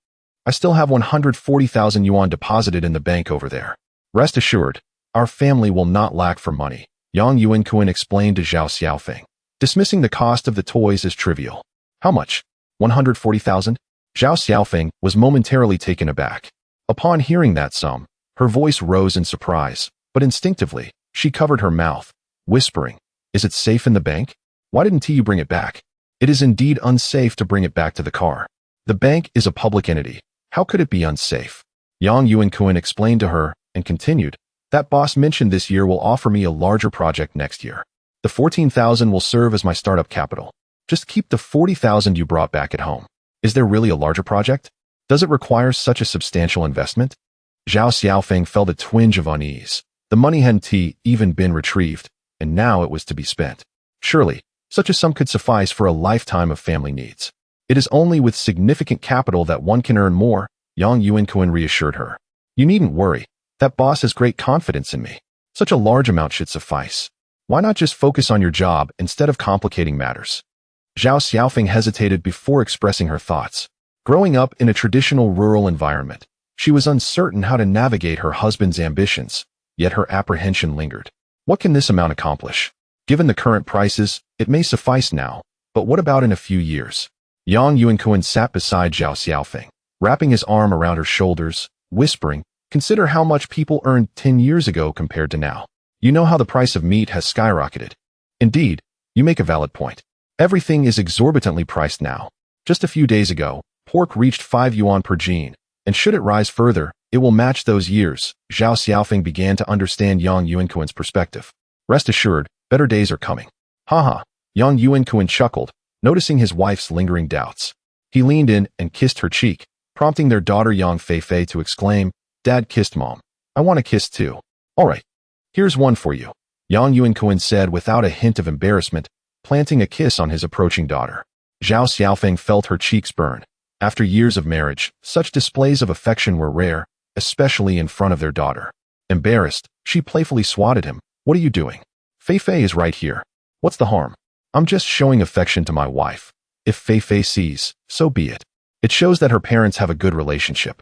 I still have 140,000 yuan deposited in the bank over there. Rest assured, our family will not lack for money, Yang Yuankun explained to Zhao Xiaofeng, dismissing the cost of the toys as trivial. How much? 140,000? Zhao Xiaofeng was momentarily taken aback. Upon hearing that sum, her voice rose in surprise, but instinctively, she covered her mouth, whispering, Is it safe in the bank? Why didn't you bring it back? It is indeed unsafe to bring it back to the car. The bank is a public entity. How could it be unsafe? Yang Yuankun explained to her and continued, That boss mentioned this year will offer me a larger project next year. The 14,000 will serve as my startup capital. Just keep the 40,000 you brought back at home. Is there really a larger project? Does it require such a substantial investment? Zhao Xiaofeng felt a twinge of unease. The money hadn't even been retrieved, and now it was to be spent. Surely, such a sum could suffice for a lifetime of family needs. It is only with significant capital that one can earn more, Yang Yuankun reassured her. You needn't worry. That boss has great confidence in me. Such a large amount should suffice. Why not just focus on your job instead of complicating matters? Zhao Xiaofeng hesitated before expressing her thoughts. Growing up in a traditional rural environment, she was uncertain how to navigate her husband's ambitions, yet her apprehension lingered. What can this amount accomplish? Given the current prices, it may suffice now, But what about in a few years? Yang Yuankun sat beside Zhao Xiaofeng, wrapping his arm around her shoulders, whispering, "Consider how much people earned 10 years ago compared to now. You know how the price of meat has skyrocketed. Indeed, you make a valid point. Everything is exorbitantly priced now. Just a few days ago, pork reached 5 yuan per gene, and should it rise further, it will match those years." Zhao Xiaofeng began to understand Yang Yuankun's perspective. "Rest assured, better days are coming." Haha, Yang Yuankun chuckled, noticing his wife's lingering doubts. He leaned in and kissed her cheek, prompting their daughter Yang Feifei to exclaim, "Dad kissed Mom. I want a kiss too." "All right, here's one for you," Yang Yuankun said without a hint of embarrassment, planting a kiss on his approaching daughter. Zhao Xiaofeng felt her cheeks burn. After years of marriage, such displays of affection were rare, especially in front of their daughter. Embarrassed, she playfully swatted him. "What are you doing? Feifei is right here. What's the harm? I'm just showing affection to my wife. If Feifei sees, so be it. It shows that her parents have a good relationship.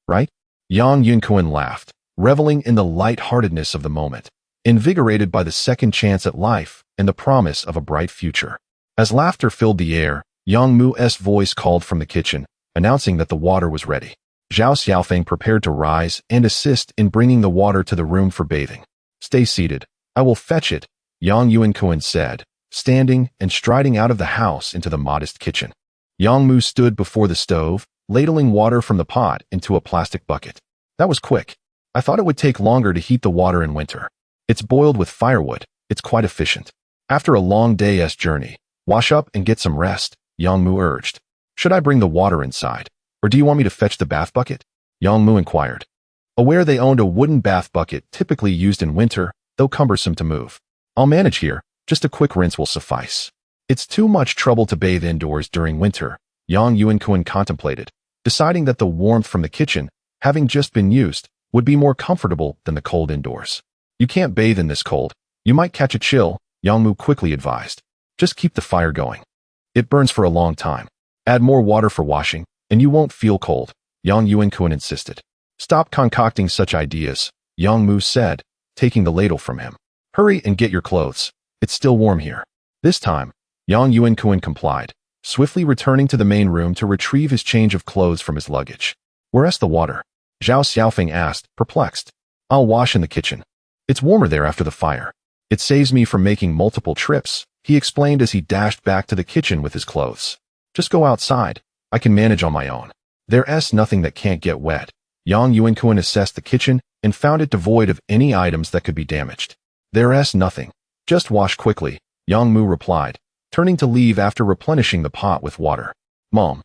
Right?" Yang Yuankun laughed, reveling in the light-heartedness of the moment, invigorated by the second chance at life and the promise of a bright future. As laughter filled the air, Yang Mu's voice called from the kitchen, announcing that the water was ready. Zhao Xiaofeng prepared to rise and assist in bringing the water to the room for bathing. "Stay seated. I will fetch it," Yang Yuankun said, standing and striding out of the house into the modest kitchen. Yang Mu stood before the stove, ladling water from the pot into a plastic bucket. "That was quick. I thought it would take longer to heat the water in winter. It's boiled with firewood. It's quite efficient. After a long day's journey, wash up and get some rest," Yang Mu urged. "Should I bring the water inside, or do you want me to fetch the bath bucket?" Yang Mu inquired. Aware they owned a wooden bath bucket typically used in winter, though cumbersome to move. "I'll manage here. Just a quick rinse will suffice. It's too much trouble to bathe indoors during winter," Yang Yuankun contemplated, deciding that the warmth from the kitchen, having just been used, would be more comfortable than the cold indoors. "You can't bathe in this cold. You might catch a chill," Yang Mu quickly advised. "Just keep the fire going. It burns for a long time. Add more water for washing, and you won't feel cold," Yang Yuankun insisted. "Stop concocting such ideas," Yang Mu said, taking the ladle from him. "Hurry and get your clothes. It's still warm here." This time, Yang Yuankun complied, swiftly returning to the main room to retrieve his change of clothes from his luggage. "Where's the water?" Zhao Xiaofeng asked, perplexed. "I'll wash in the kitchen. It's warmer there after the fire. It saves me from making multiple trips," he explained as he dashed back to the kitchen with his clothes. "Just go outside. I can manage on my own. There's nothing that can't get wet." Yang Yuankun assessed the kitchen and found it devoid of any items that could be damaged. "There's nothing. Just wash quickly," Yang Mu replied, turning to leave after replenishing the pot with water. "Mom,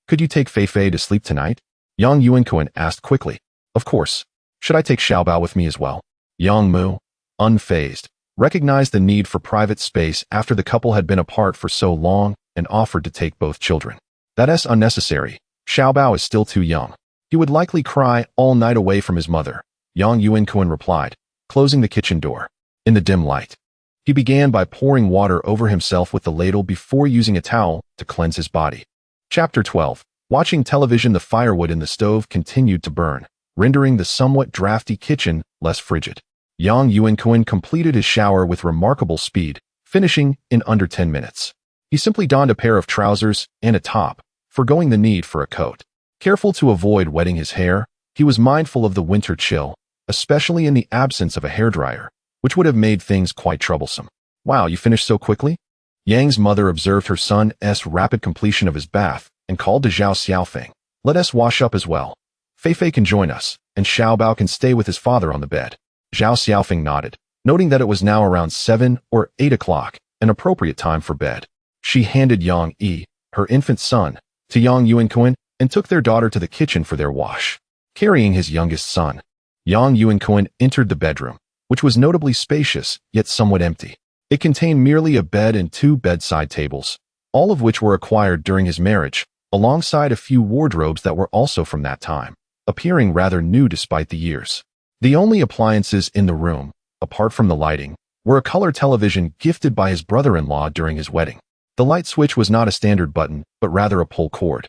could you take Feifei to sleep tonight?" Yang Yuankun asked quickly. "Of course. Should I take Xiaobao with me as well?" Yang Mu, unfazed, recognized the need for private space after the couple had been apart for so long and offered to take both children. "That's unnecessary. Xiaobao is still too young. He would likely cry all night away from his mother," Yang Yuankun replied, closing the kitchen door. In the dim light, he began by pouring water over himself with the ladle before using a towel to cleanse his body. Chapter 12. Watching television, the firewood in the stove continued to burn, rendering the somewhat drafty kitchen less frigid. Yang Yuankun completed his shower with remarkable speed, finishing in under 10 minutes. He simply donned a pair of trousers and a top, forgoing the need for a coat. Careful to avoid wetting his hair, he was mindful of the winter chill, especially in the absence of a hairdryer, which would have made things quite troublesome. "Wow, you finished so quickly?" Yang's mother observed her son's rapid completion of his bath and called to Zhao Xiaofeng. "Let us wash up as well. Feifei can join us, and Xiaobao can stay with his father on the bed." Zhao Xiaofeng nodded, noting that it was now around 7 or 8 o'clock, an appropriate time for bed. She handed Yang Yi, her infant son, to Yang Yuankun and took their daughter to the kitchen for their wash. Carrying his youngest son, Yang Yuankun entered the bedroom, which was notably spacious yet somewhat empty. It contained merely a bed and 2 bedside tables, all of which were acquired during his marriage, alongside a few wardrobes that were also from that time, appearing rather new despite the years. The only appliances in the room, apart from the lighting, were a color television gifted by his brother-in-law during his wedding. The light switch was not a standard button, but rather a pull cord.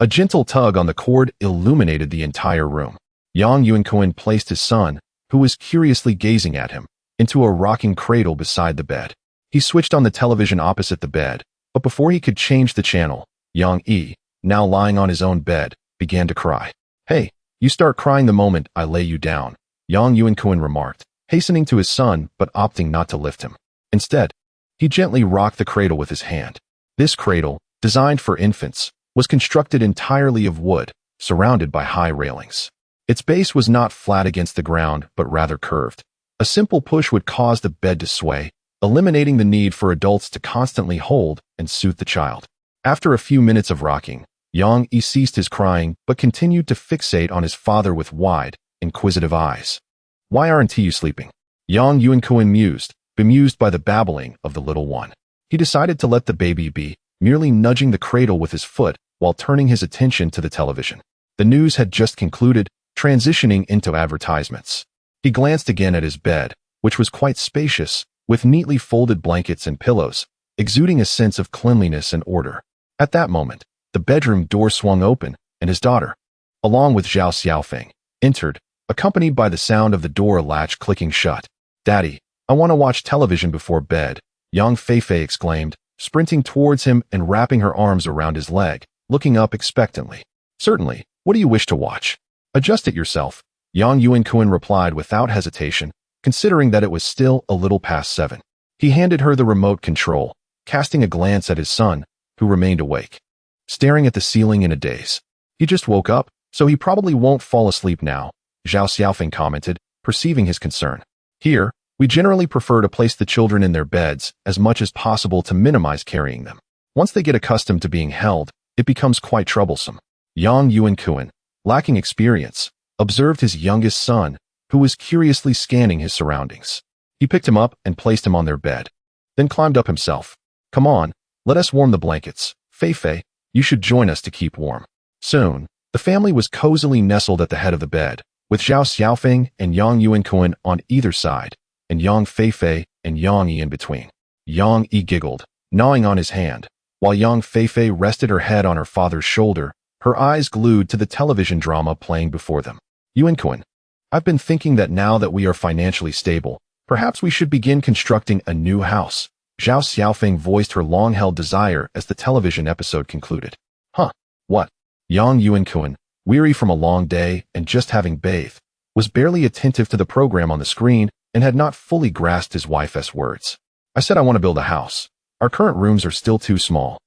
A gentle tug on the cord illuminated the entire room. Yang Yuankun placed his son, who was curiously gazing at him, into a rocking cradle beside the bed. He switched on the television opposite the bed, But before he could change the channel, Yang Yi, now lying on his own bed, began to cry. "Hey, you start crying the moment I lay you down," Yang Yuankun remarked, hastening to his son but opting not to lift him. Instead, he gently rocked the cradle with his hand. This cradle, designed for infants, was constructed entirely of wood, surrounded by high railings. Its base was not flat against the ground, but rather curved. A simple push would cause the bed to sway, eliminating the need for adults to constantly hold and soothe the child. After a few minutes of rocking, Yang Yi ceased his crying but continued to fixate on his father with wide, inquisitive eyes. "Why aren't you sleeping?" Yang Yuankun mused, bemused by the babbling of the little one. He decided to let the baby be, merely nudging the cradle with his foot while turning his attention to the television. The news had just concluded, transitioning into advertisements. He glanced again at his bed, which was quite spacious, with neatly folded blankets and pillows, exuding a sense of cleanliness and order. At that moment, the bedroom door swung open, and his daughter, along with Zhao Xiaofeng, entered, accompanied by the sound of the door latch clicking shut. "Daddy, I want to watch television before bed," Yang Feifei exclaimed, sprinting towards him and wrapping her arms around his leg, looking up expectantly. "Certainly, what do you wish to watch?" "Adjust it yourself," Yang Yuankun replied without hesitation, considering that it was still a little past 7. He handed her the remote control, casting a glance at his son, who remained awake, staring at the ceiling in a daze. "He just woke up, so he probably won't fall asleep now," Zhao Xiaofeng commented, perceiving his concern. "Here, we generally prefer to place the children in their beds as much as possible to minimize carrying them. Once they get accustomed to being held, it becomes quite troublesome." Yang Yuankun, lacking experience, observed his youngest son, who was curiously scanning his surroundings. He picked him up and placed him on their bed, then climbed up himself. "Come on, let us warm the blankets. Feifei, you should join us to keep warm." Soon, the family was cozily nestled at the head of the bed, with Zhao Xiaofeng and Yang Yuankun on either side, and Yang Feifei and Yang Yi in between. Yang Yi giggled, gnawing on his hand, while Yang Feifei rested her head on her father's shoulder, her eyes glued to the television drama playing before them. "Yuankun, I've been thinking that now that we are financially stable, perhaps we should begin constructing a new house." Zhao Xiaofeng voiced her long-held desire as the television episode concluded. "Huh, what?" Yang Yuankun, weary from a long day and just having bathed, was barely attentive to the program on the screen and had not fully grasped his wife's words. "I said I want to build a house. Our current rooms are still too small,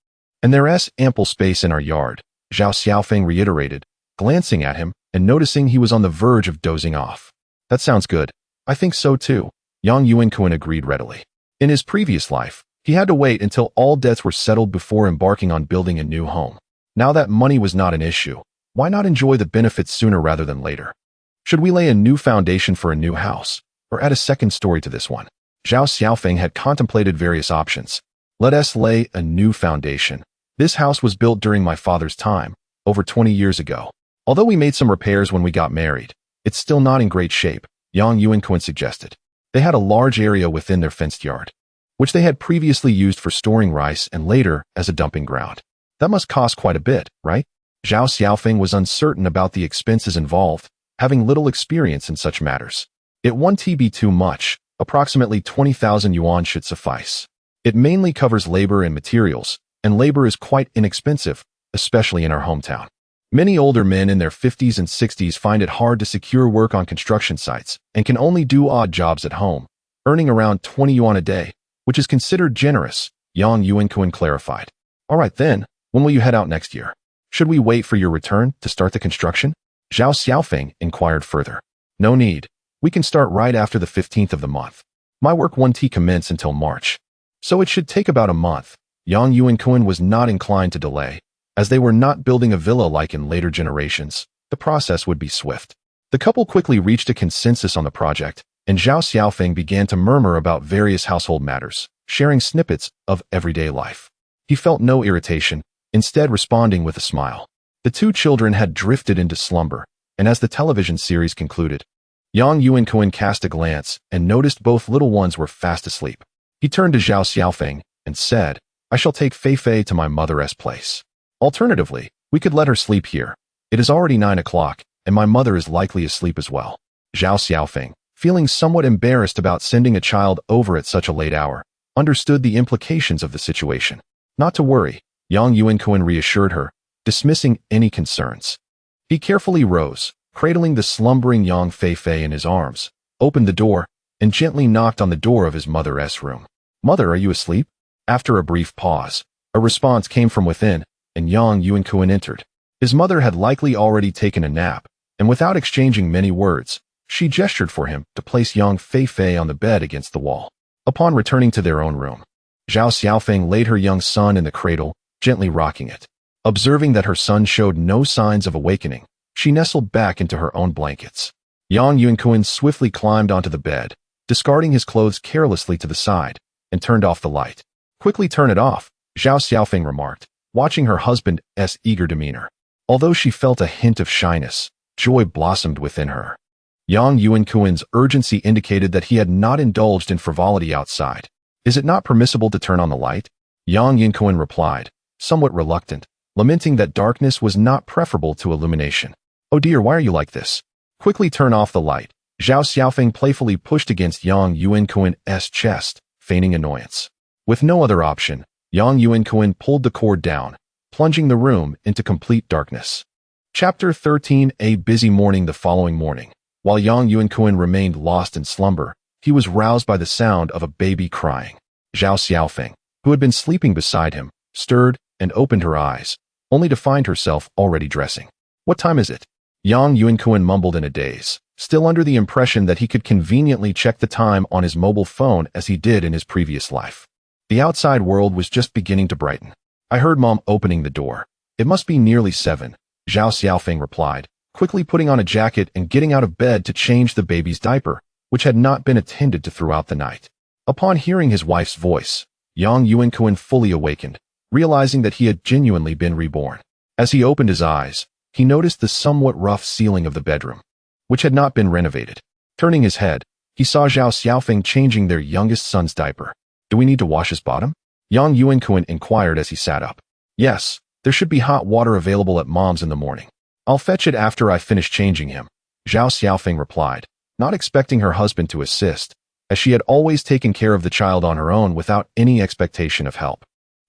and there's ample space in our yard," Zhao Xiaofeng reiterated, glancing at him and noticing he was on the verge of dozing off. "That sounds good. I think so too," Yang Yuankun agreed readily. In his previous life, he had to wait until all debts were settled before embarking on building a new home. Now that money was not an issue, why not enjoy the benefits sooner rather than later? Should we lay a new foundation for a new house, or add a second story to this one? Zhao Xiaofeng had contemplated various options. "Let us lay a new foundation. This house was built during my father's time, over 20 years ago. Although we made some repairs when we got married, it's still not in great shape," Yang Yuankun suggested. They had a large area within their fenced yard, which they had previously used for storing rice and later as a dumping ground. "That must cost quite a bit, right?" Zhao Xiaofeng was uncertain about the expenses involved, having little experience in such matters. "It won't be too much, approximately 20,000 yuan should suffice. It mainly covers labor and materials, and labor is quite inexpensive, especially in our hometown. Many older men in their 50s and 60s find it hard to secure work on construction sites and can only do odd jobs at home, earning around 20 yuan a day, which is considered generous," Yang Yuankun clarified. "All right then, when will you head out next year? Should we wait for your return to start the construction?" Zhao Xiaofeng inquired further. "No need. We can start right after the 15th of the month. My work won't commence until March, so it should take about a month." Yang Yuankun was not inclined to delay. As they were not building a villa like in later generations, the process would be swift. The couple quickly reached a consensus on the project, and Zhao Xiaofeng began to murmur about various household matters, sharing snippets of everyday life. He felt no irritation, instead responding with a smile. The two children had drifted into slumber, and as the television series concluded, Yang Yuankun cast a glance and noticed both little ones were fast asleep. He turned to Zhao Xiaofeng and said, "I shall take Feifei to my mother's place. Alternatively, we could let her sleep here. It is already 9 o'clock, and my mother is likely asleep as well." Zhao Xiaofeng, feeling somewhat embarrassed about sending a child over at such a late hour, understood the implications of the situation. Not to worry, Yang Yuankun reassured her, dismissing any concerns. He carefully rose, cradling the slumbering Yang Feifei in his arms, opened the door, and gently knocked on the door of his mother's room. "Mother, are you asleep?" After a brief pause, a response came from within, and Yang Yuankun entered. His mother had likely already taken a nap, and without exchanging many words, she gestured for him to place Yang Feifei on the bed against the wall. Upon returning to their own room, Zhao Xiaofeng laid her young son in the cradle, gently rocking it. Observing that her son showed no signs of awakening, she nestled back into her own blankets. Yang Yuankun swiftly climbed onto the bed, discarding his clothes carelessly to the side, and turned off the light. "Quickly turn it off," Zhao Xiaofeng remarked, watching her husband's eager demeanor. Although she felt a hint of shyness, joy blossomed within her. Yang Yuankun's urgency indicated that he had not indulged in frivolity outside. "Is it not permissible to turn on the light?" Yang Yuankun replied, somewhat reluctant, lamenting that darkness was not preferable to illumination. "Oh dear, why are you like this? Quickly turn off the light." Zhao Xiaofeng playfully pushed against Yang Yuankun's chest, feigning annoyance. With no other option, Yang Yuankun pulled the cord down, plunging the room into complete darkness. Chapter 13. A busy morning. The following morning, while Yang Yuankun remained lost in slumber, he was roused by the sound of a baby crying. Zhao Xiaofeng, who had been sleeping beside him, stirred and opened her eyes, only to find herself already dressing. "What time is it?" Yang Yuankun mumbled in a daze, still under the impression that he could conveniently check the time on his mobile phone as he did in his previous life. The outside world was just beginning to brighten. "I heard Mom opening the door. It must be nearly 7, Zhao Xiaofeng replied, quickly putting on a jacket and getting out of bed to change the baby's diaper, which had not been attended to throughout the night. Upon hearing his wife's voice, Yang Yuankun fully awakened, realizing that he had genuinely been reborn. As he opened his eyes, he noticed the somewhat rough ceiling of the bedroom, which had not been renovated. Turning his head, he saw Zhao Xiaofeng changing their youngest son's diaper. "Do we need to wash his bottom?" Yang Yuankun inquired as he sat up. "Yes, there should be hot water available at Mom's in the morning. I'll fetch it after I finish changing him," Zhao Xiaofeng replied, not expecting her husband to assist, as she had always taken care of the child on her own without any expectation of help.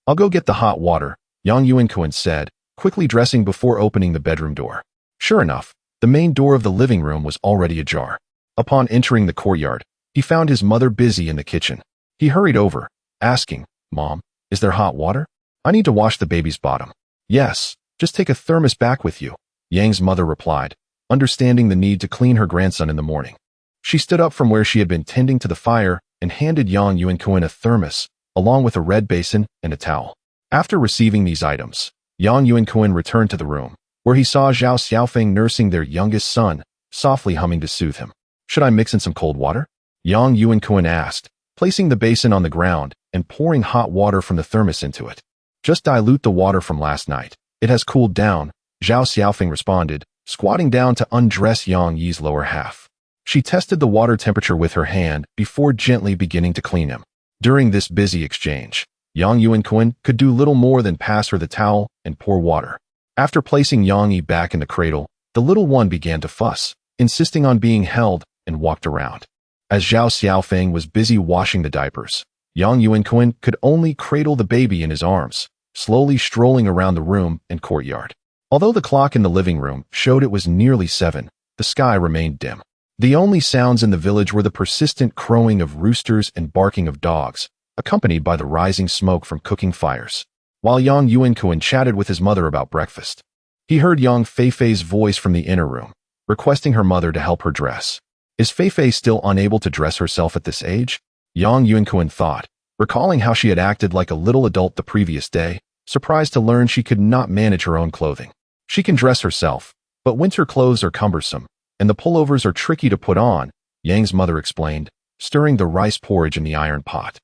"I'll go get the hot water," Yang Yuankun said, quickly dressing before opening the bedroom door. Sure enough, the main door of the living room was already ajar. Upon entering the courtyard, he found his mother busy in the kitchen. He hurried over, asking, "Mom, is there hot water? I need to wash the baby's bottom." "Yes, just take a thermos back with you," Yang's mother replied, understanding the need to clean her grandson in the morning. She stood up from where she had been tending to the fire and handed Yang Yuankun a thermos, along with a red basin and a towel. After receiving these items, Yang Yuankun returned to the room, where he saw Zhao Xiaofeng nursing their youngest son, softly humming to soothe him. "Should I mix in some cold water?" Yang Yuankun asked, placing the basin on the ground and pouring hot water from the thermos into it. "Just dilute the water from last night. It has cooled down," Zhao Xiaofeng responded, squatting down to undress Yang Yi's lower half. She tested the water temperature with her hand before gently beginning to clean him. During this busy exchange, Yang Yuankun could do little more than pass her the towel and pour water. After placing Yang Yi back in the cradle, the little one began to fuss, insisting on being held, and walked around. As Zhao Xiaofeng was busy washing the diapers, Yang Yuankun could only cradle the baby in his arms, slowly strolling around the room and courtyard. Although the clock in the living room showed it was nearly 7, the sky remained dim. The only sounds in the village were the persistent crowing of roosters and barking of dogs, accompanied by the rising smoke from cooking fires. While Yang Yuankun chatted with his mother about breakfast, he heard Yang Feifei's voice from the inner room, requesting her mother to help her dress. Is Feifei still unable to dress herself at this age? Yang Yuankun thought, recalling how she had acted like a little adult the previous day, surprised to learn she could not manage her own clothing. She can dress herself, but winter clothes are cumbersome, and the pullovers are tricky to put on, Yang's mother explained, stirring the rice porridge in the iron pot.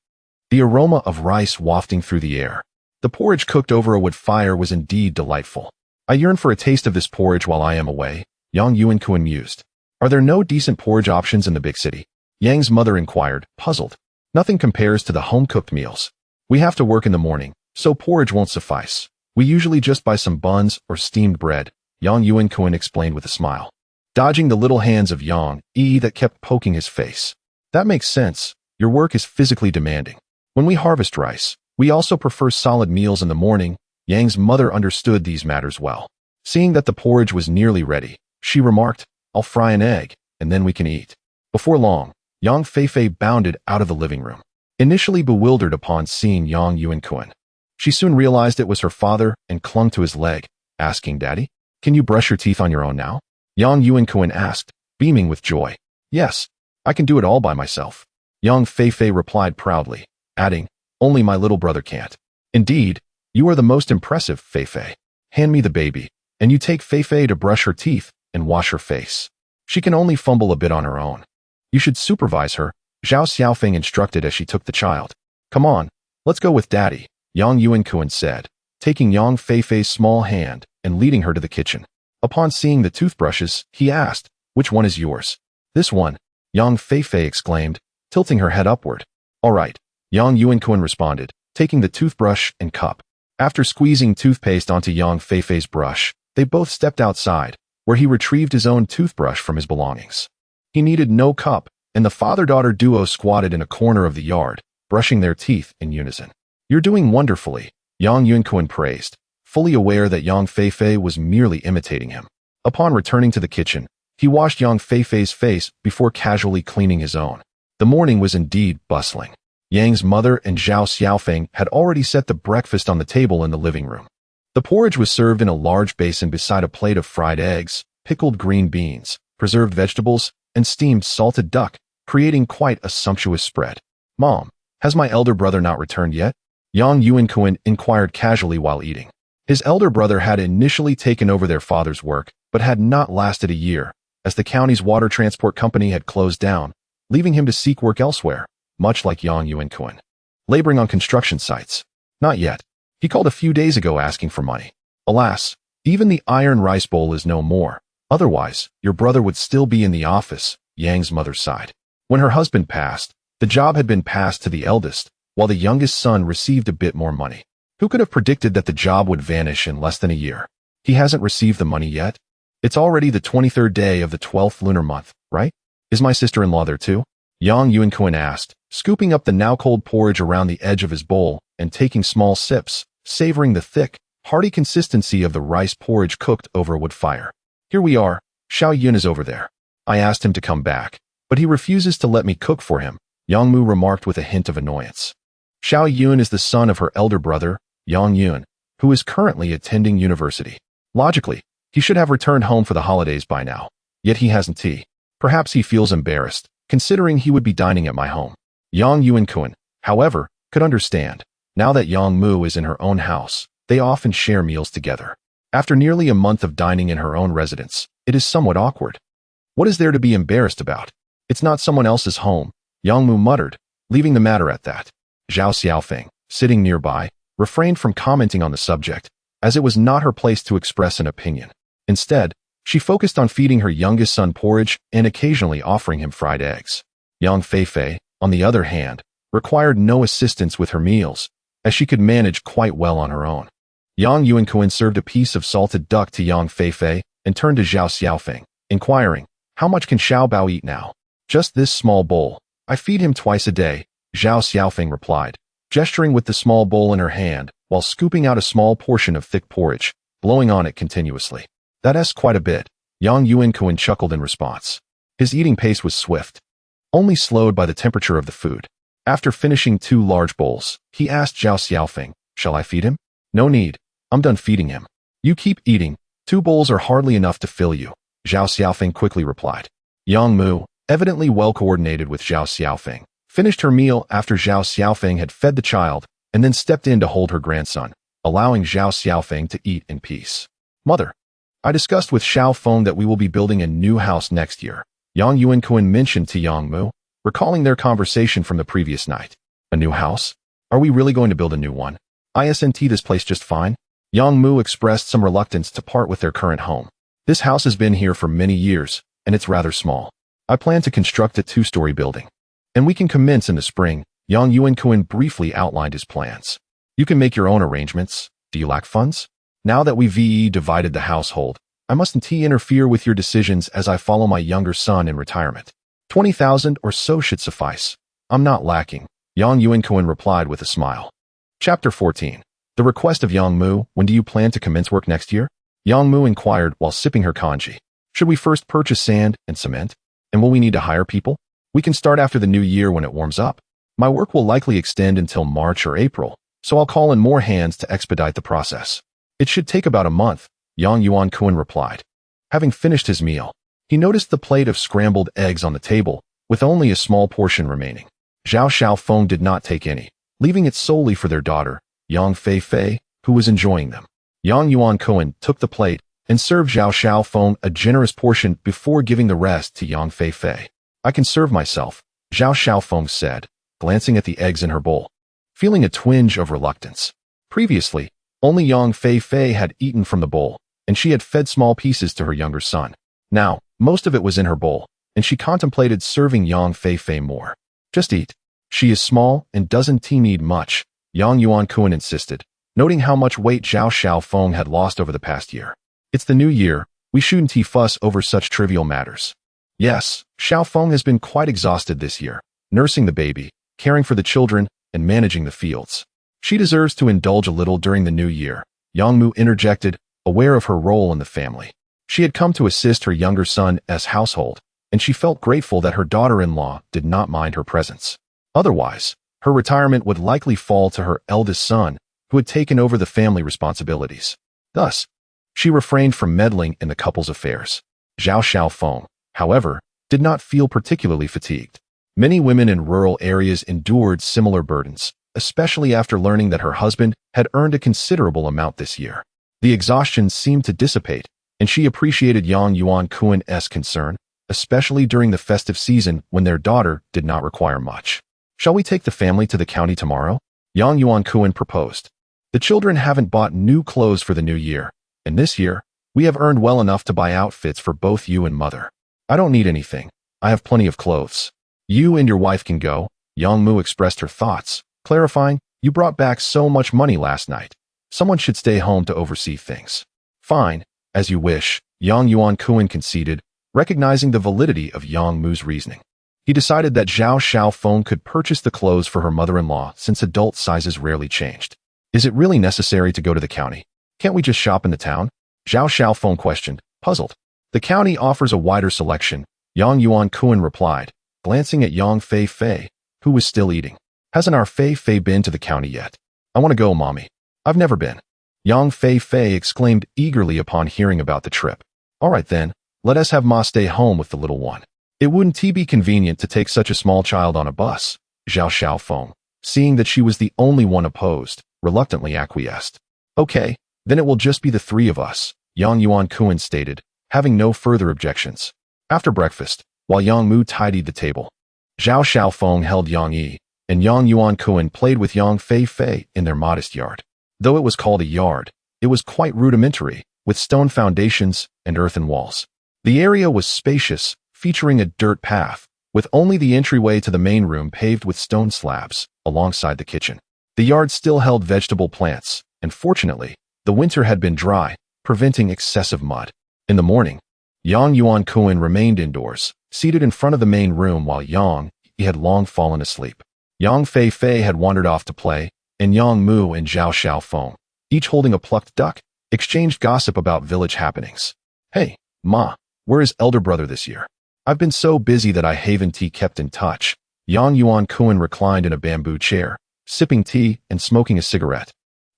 The aroma of rice wafting through the air. The porridge cooked over a wood fire was indeed delightful. "I yearn for a taste of this porridge while I am away," Yang Yuankun mused. "Are there no decent porridge options in the big city?" Yang's mother inquired, puzzled. "Nothing compares to the home-cooked meals. We have to work in the morning, so porridge won't suffice. We usually just buy some buns or steamed bread," Yang Yuankun explained with a smile, dodging the little hands of Yang Yi that kept poking his face. "That makes sense. Your work is physically demanding. When we harvest rice, We also prefer solid meals in the morning. Yang's mother understood these matters well. Seeing that the porridge was nearly ready, she remarked, I'll fry an egg, and then we can eat. Before long, Yang Feifei bounded out of the living room, initially bewildered upon seeing Yang Yuankun. She soon realized it was her father and clung to his leg, asking, Daddy, can you brush your teeth on your own now? Yang Yuankun asked, beaming with joy. Yes, I can do it all by myself. Yang Feifei replied proudly, adding, only my little brother can't. Indeed, you are the most impressive, Feifei. Hand me the baby, and you take Feifei to brush her teeth and wash her face. She can only fumble a bit on her own. You should supervise her, Zhao Xiaofeng instructed as she took the child. Come on, let's go with Daddy, Yang Yuankun said, taking Yang Feifei's small hand and leading her to the kitchen. Upon seeing the toothbrushes, he asked, which one is yours? This one, Yang Feifei exclaimed, tilting her head upward. All right, Yang Yuankun responded, taking the toothbrush and cup. After squeezing toothpaste onto Yang Feifei's brush, they both stepped outside, where he retrieved his own toothbrush from his belongings. He needed no cup, and the father-daughter duo squatted in a corner of the yard, brushing their teeth in unison. You're doing wonderfully, Yang Yuankun praised, fully aware that Yang Feifei was merely imitating him. Upon returning to the kitchen, he washed Yang Feifei's face before casually cleaning his own. The morning was indeed bustling. Yang's mother and Zhao Xiaofeng had already set the breakfast on the table in the living room. The porridge was served in a large basin beside a plate of fried eggs, pickled green beans, preserved vegetables, and steamed salted duck, creating quite a sumptuous spread. Mom, has my elder brother not returned yet? Yang Yuankun inquired casually while eating. His elder brother had initially taken over their father's work, but had not lasted a year, as the county's water transport company had closed down, leaving him to seek work elsewhere, much like Yang Yuankun, laboring on construction sites. Not yet. He called a few days ago asking for money. Alas, even the iron rice bowl is no more. Otherwise, your brother would still be in the office, Yang's mother sighed. When her husband passed, the job had been passed to the eldest, while the youngest son received a bit more money. Who could have predicted that the job would vanish in less than a year? He hasn't received the money yet? It's already the 23rd day of the 12th lunar month, right? Is my sister-in-law there too? Yang Yuankun asked, scooping up the now-cold porridge around the edge of his bowl and taking small sips, savoring the thick, hearty consistency of the rice porridge cooked over a wood fire. Here we are, Xiao Yun is over there. I asked him to come back, but he refuses to let me cook for him, Yang Mu remarked with a hint of annoyance. Xiao Yun is the son of her elder brother, Yang Yun, who is currently attending university. Logically, he should have returned home for the holidays by now, yet he hasn't tea. Perhaps he feels embarrassed, considering he would be dining at my home. Yang Yuankun, however, could understand. Now that Yang Mu is in her own house, they often share meals together. After nearly a month of dining in her own residence, it is somewhat awkward. What is there to be embarrassed about? It's not someone else's home, Yang Mu muttered, leaving the matter at that. Zhao Xiaofeng, sitting nearby, refrained from commenting on the subject, as it was not her place to express an opinion. Instead, she focused on feeding her youngest son porridge and occasionally offering him fried eggs. Yang Feifei, on the other hand, required no assistance with her meals, as she could manage quite well on her own. Yang Yuankun served a piece of salted duck to Yang Feifei and turned to Zhao Xiaofeng, inquiring, how much can Xiao Bao eat now? Just this small bowl. I feed him twice a day, Zhao Xiaofeng replied, gesturing with the small bowl in her hand while scooping out a small portion of thick porridge, blowing on it continuously. That's quite a bit, Yang Yuankun chuckled in response. His eating pace was swift, only slowed by the temperature of the food. After finishing 2 large bowls, he asked Zhao Xiaofeng, shall I feed him? No need, I'm done feeding him. You keep eating, 2 bowls are hardly enough to fill you, Zhao Xiaofeng quickly replied. Yang Mu, evidently well coordinated with Zhao Xiaofeng, finished her meal after Zhao Xiaofeng had fed the child, and then stepped in to hold her grandson, allowing Zhao Xiaofeng to eat in peace. Mother, I discussed with Xiao Feng that we will be building a new house next year, Yang Yuankun mentioned to Yang Mu, recalling their conversation from the previous night. A new house? Are we really going to build a new one? Isn't this place just fine? Yang Mu expressed some reluctance to part with their current home. This house has been here for many years, and it's rather small. I plan to construct a 2-story building. And we can commence in the spring, Yang Yuankun briefly outlined his plans. You can make your own arrangements. Do you lack funds? Now that we've divided the household, I mustn't interfere with your decisions as I follow my younger son in retirement. 20,000 or so should suffice. I'm not lacking, Yang Yuankun replied with a smile. Chapter 14. The request of Yang Mu. When do you plan to commence work next year? Yang Mu inquired while sipping her kanji. Should we first purchase sand and cement? And will we need to hire people? We can start after the new year when it warms up. My work will likely extend until March or April, so I'll call in more hands to expedite the process. It should take about a month, Yuankun replied. Having finished his meal, he noticed the plate of scrambled eggs on the table, with only a small portion remaining. Zhao Xiaofeng did not take any, leaving it solely for their daughter, Yang Feifei, who was enjoying them. Yang Yuankun took the plate and served Zhao Xiaofeng a generous portion before giving the rest to Yang Feifei. I can serve myself, Zhao Xiaofeng said, glancing at the eggs in her bowl, feeling a twinge of reluctance. Previously, only Yang Feifei had eaten from the bowl, and she had fed small pieces to her younger son. Now, most of it was in her bowl, and she contemplated serving Yang Feifei more. Just eat. She is small and doesn't need much, Yang Yuankun insisted, noting how much weight Zhao Xiaofeng had lost over the past year. It's the new year, we shouldn't fuss over such trivial matters. Yes, Xiaofeng has been quite exhausted this year, nursing the baby, caring for the children, and managing the fields. She deserves to indulge a little during the new year, Yang Mu interjected, aware of her role in the family. She had come to assist her younger son's household, and she felt grateful that her daughter-in-law did not mind her presence. Otherwise, her retirement would likely fall to her eldest son, who had taken over the family responsibilities. Thus, she refrained from meddling in the couple's affairs. Zhao Xiaofeng, however, did not feel particularly fatigued. Many women in rural areas endured similar burdens, especially after learning that her husband had earned a considerable amount this year. The exhaustion seemed to dissipate, and she appreciated Yang Yuankun's concern, especially during the festive season when their daughter did not require much. Shall we take the family to the county tomorrow? Yang Yuankun proposed. The children haven't bought new clothes for the new year, and this year, we have earned well enough to buy outfits for both you and mother. I don't need anything. I have plenty of clothes. You and your wife can go, Yang Mu expressed her thoughts, clarifying, you brought back so much money last night. Someone should stay home to oversee things. Fine, as you wish, Yang Yuankun conceded, recognizing the validity of Yang Mu's reasoning. He decided that Zhao Xiaofeng could purchase the clothes for her mother-in-law since adult sizes rarely changed. Is it really necessary to go to the county? Can't we just shop in the town? Zhao Xiaofeng questioned, puzzled. The county offers a wider selection, Yang Yuankun replied, glancing at Yang Feifei, who was still eating. Hasn't our Feifei been to the county yet? I want to go, mommy. I've never been. Yang Feifei exclaimed eagerly upon hearing about the trip. All right then, let us have Ma stay home with the little one. It wouldn't be convenient to take such a small child on a bus, Zhao Xiaofeng, seeing that she was the only one opposed, reluctantly acquiesced. Okay, then it will just be the three of us, Yang Yuankun stated, having no further objections. After breakfast, while Yang Mu tidied the table, Zhao Xiaofeng held Yang Yi, and Yang Yuankun played with Yang Feifei in their modest yard. Though it was called a yard, it was quite rudimentary, with stone foundations and earthen walls. The area was spacious, featuring a dirt path, with only the entryway to the main room paved with stone slabs, alongside the kitchen. The yard still held vegetable plants, and fortunately, the winter had been dry, preventing excessive mud. In the morning, Yang Yuankun remained indoors, seated in front of the main room while Yang Yi had long fallen asleep. Yang Feifei had wandered off to play, and Yang Mu and Zhao Xiaofeng, each holding a plucked duck, exchanged gossip about village happenings. Hey, Ma, where is elder brother this year? I've been so busy that I haven't kept in touch. Yang Yuankun reclined in a bamboo chair, sipping tea and smoking a cigarette,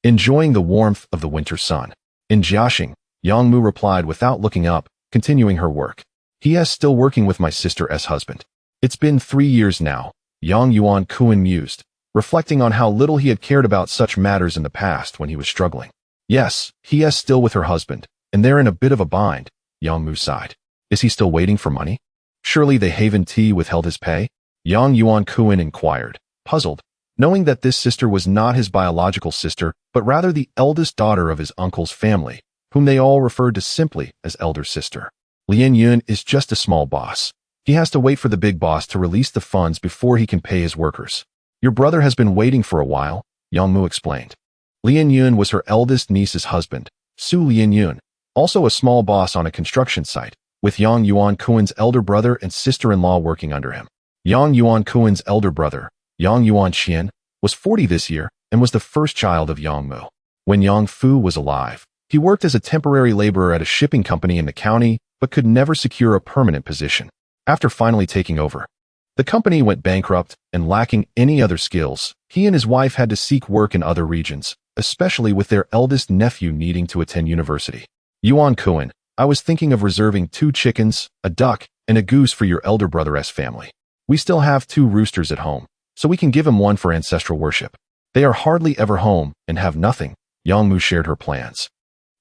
enjoying the warmth of the winter sun. In Jiaxing, Yang Mu replied without looking up, continuing her work. He is still working with my sister's husband. It's been 3 years now, Yang Yuankun mused, reflecting on how little he had cared about such matters in the past when he was struggling. Yes, he is still with her husband, and they're in a bit of a bind, Yang Mu sighed. Is he still waiting for money? Surely they haven't withheld his pay? Yang Yuankun inquired, puzzled, knowing that this sister was not his biological sister, but rather the eldest daughter of his uncle's family, whom they all referred to simply as elder sister. Lian Yun is just a small boss. He has to wait for the big boss to release the funds before he can pay his workers. Your brother has been waiting for a while, Yang Mu explained. Lian Yun was her eldest niece's husband, Su Lian Yun, also a small boss on a construction site, with Yang Yuankun's elder brother and sister-in-law working under him. Yang Yuankun's elder brother, Yang Yuanxian, was 40 this year and was the first child of Yang Mu. When Yang Fu was alive, he worked as a temporary laborer at a shipping company in the county, but could never secure a permanent position. After finally taking over, the company went bankrupt, and lacking any other skills, he and his wife had to seek work in other regions, especially with their eldest nephew needing to attend university. Yuankun, I was thinking of reserving 2 chickens, a duck, and a goose for your elder brother's family. We still have 2 roosters at home, so we can give him one for ancestral worship. They are hardly ever home and have nothing. Yang Mu shared her plans,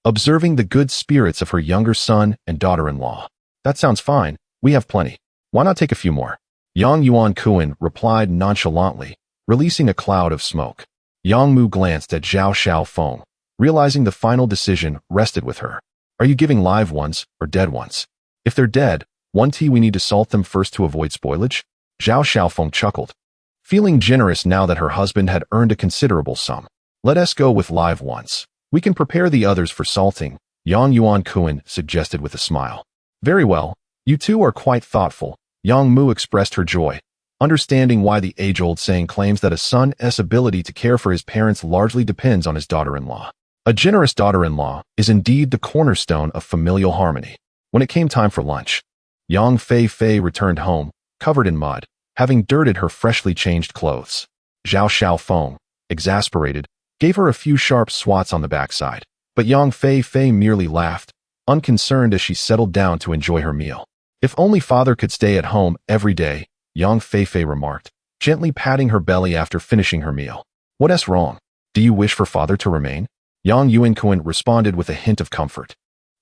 observing the good spirits of her younger son and daughter-in-law. That sounds fine. We have plenty. Why not take a few more? Yang Yuankun replied nonchalantly, releasing a cloud of smoke. Yang Mu glanced at Zhao Xiaofeng, realizing the final decision rested with her. Are you giving live ones or dead ones? If they're dead, we need to salt them first to avoid spoilage? Zhao Xiaofeng chuckled, feeling generous now that her husband had earned a considerable sum. Let us go with live ones. We can prepare the others for salting, Yang Yuankun suggested with a smile. Very well. You two are quite thoughtful. Yang Mu expressed her joy, understanding why the age-old saying claims that a son's ability to care for his parents largely depends on his daughter-in-law. A generous daughter-in-law is indeed the cornerstone of familial harmony. When it came time for lunch, Yang Fei returned home, covered in mud, having dirted her freshly changed clothes. Zhao Xiaofeng, exasperated, gave her a few sharp swats on the backside, but Yang Fei merely laughed, unconcerned as she settled down to enjoy her meal. If only father could stay at home every day, Yang Fei remarked, gently patting her belly after finishing her meal. What's wrong? Do you wish for father to remain? Yang Yuankun responded with a hint of comfort.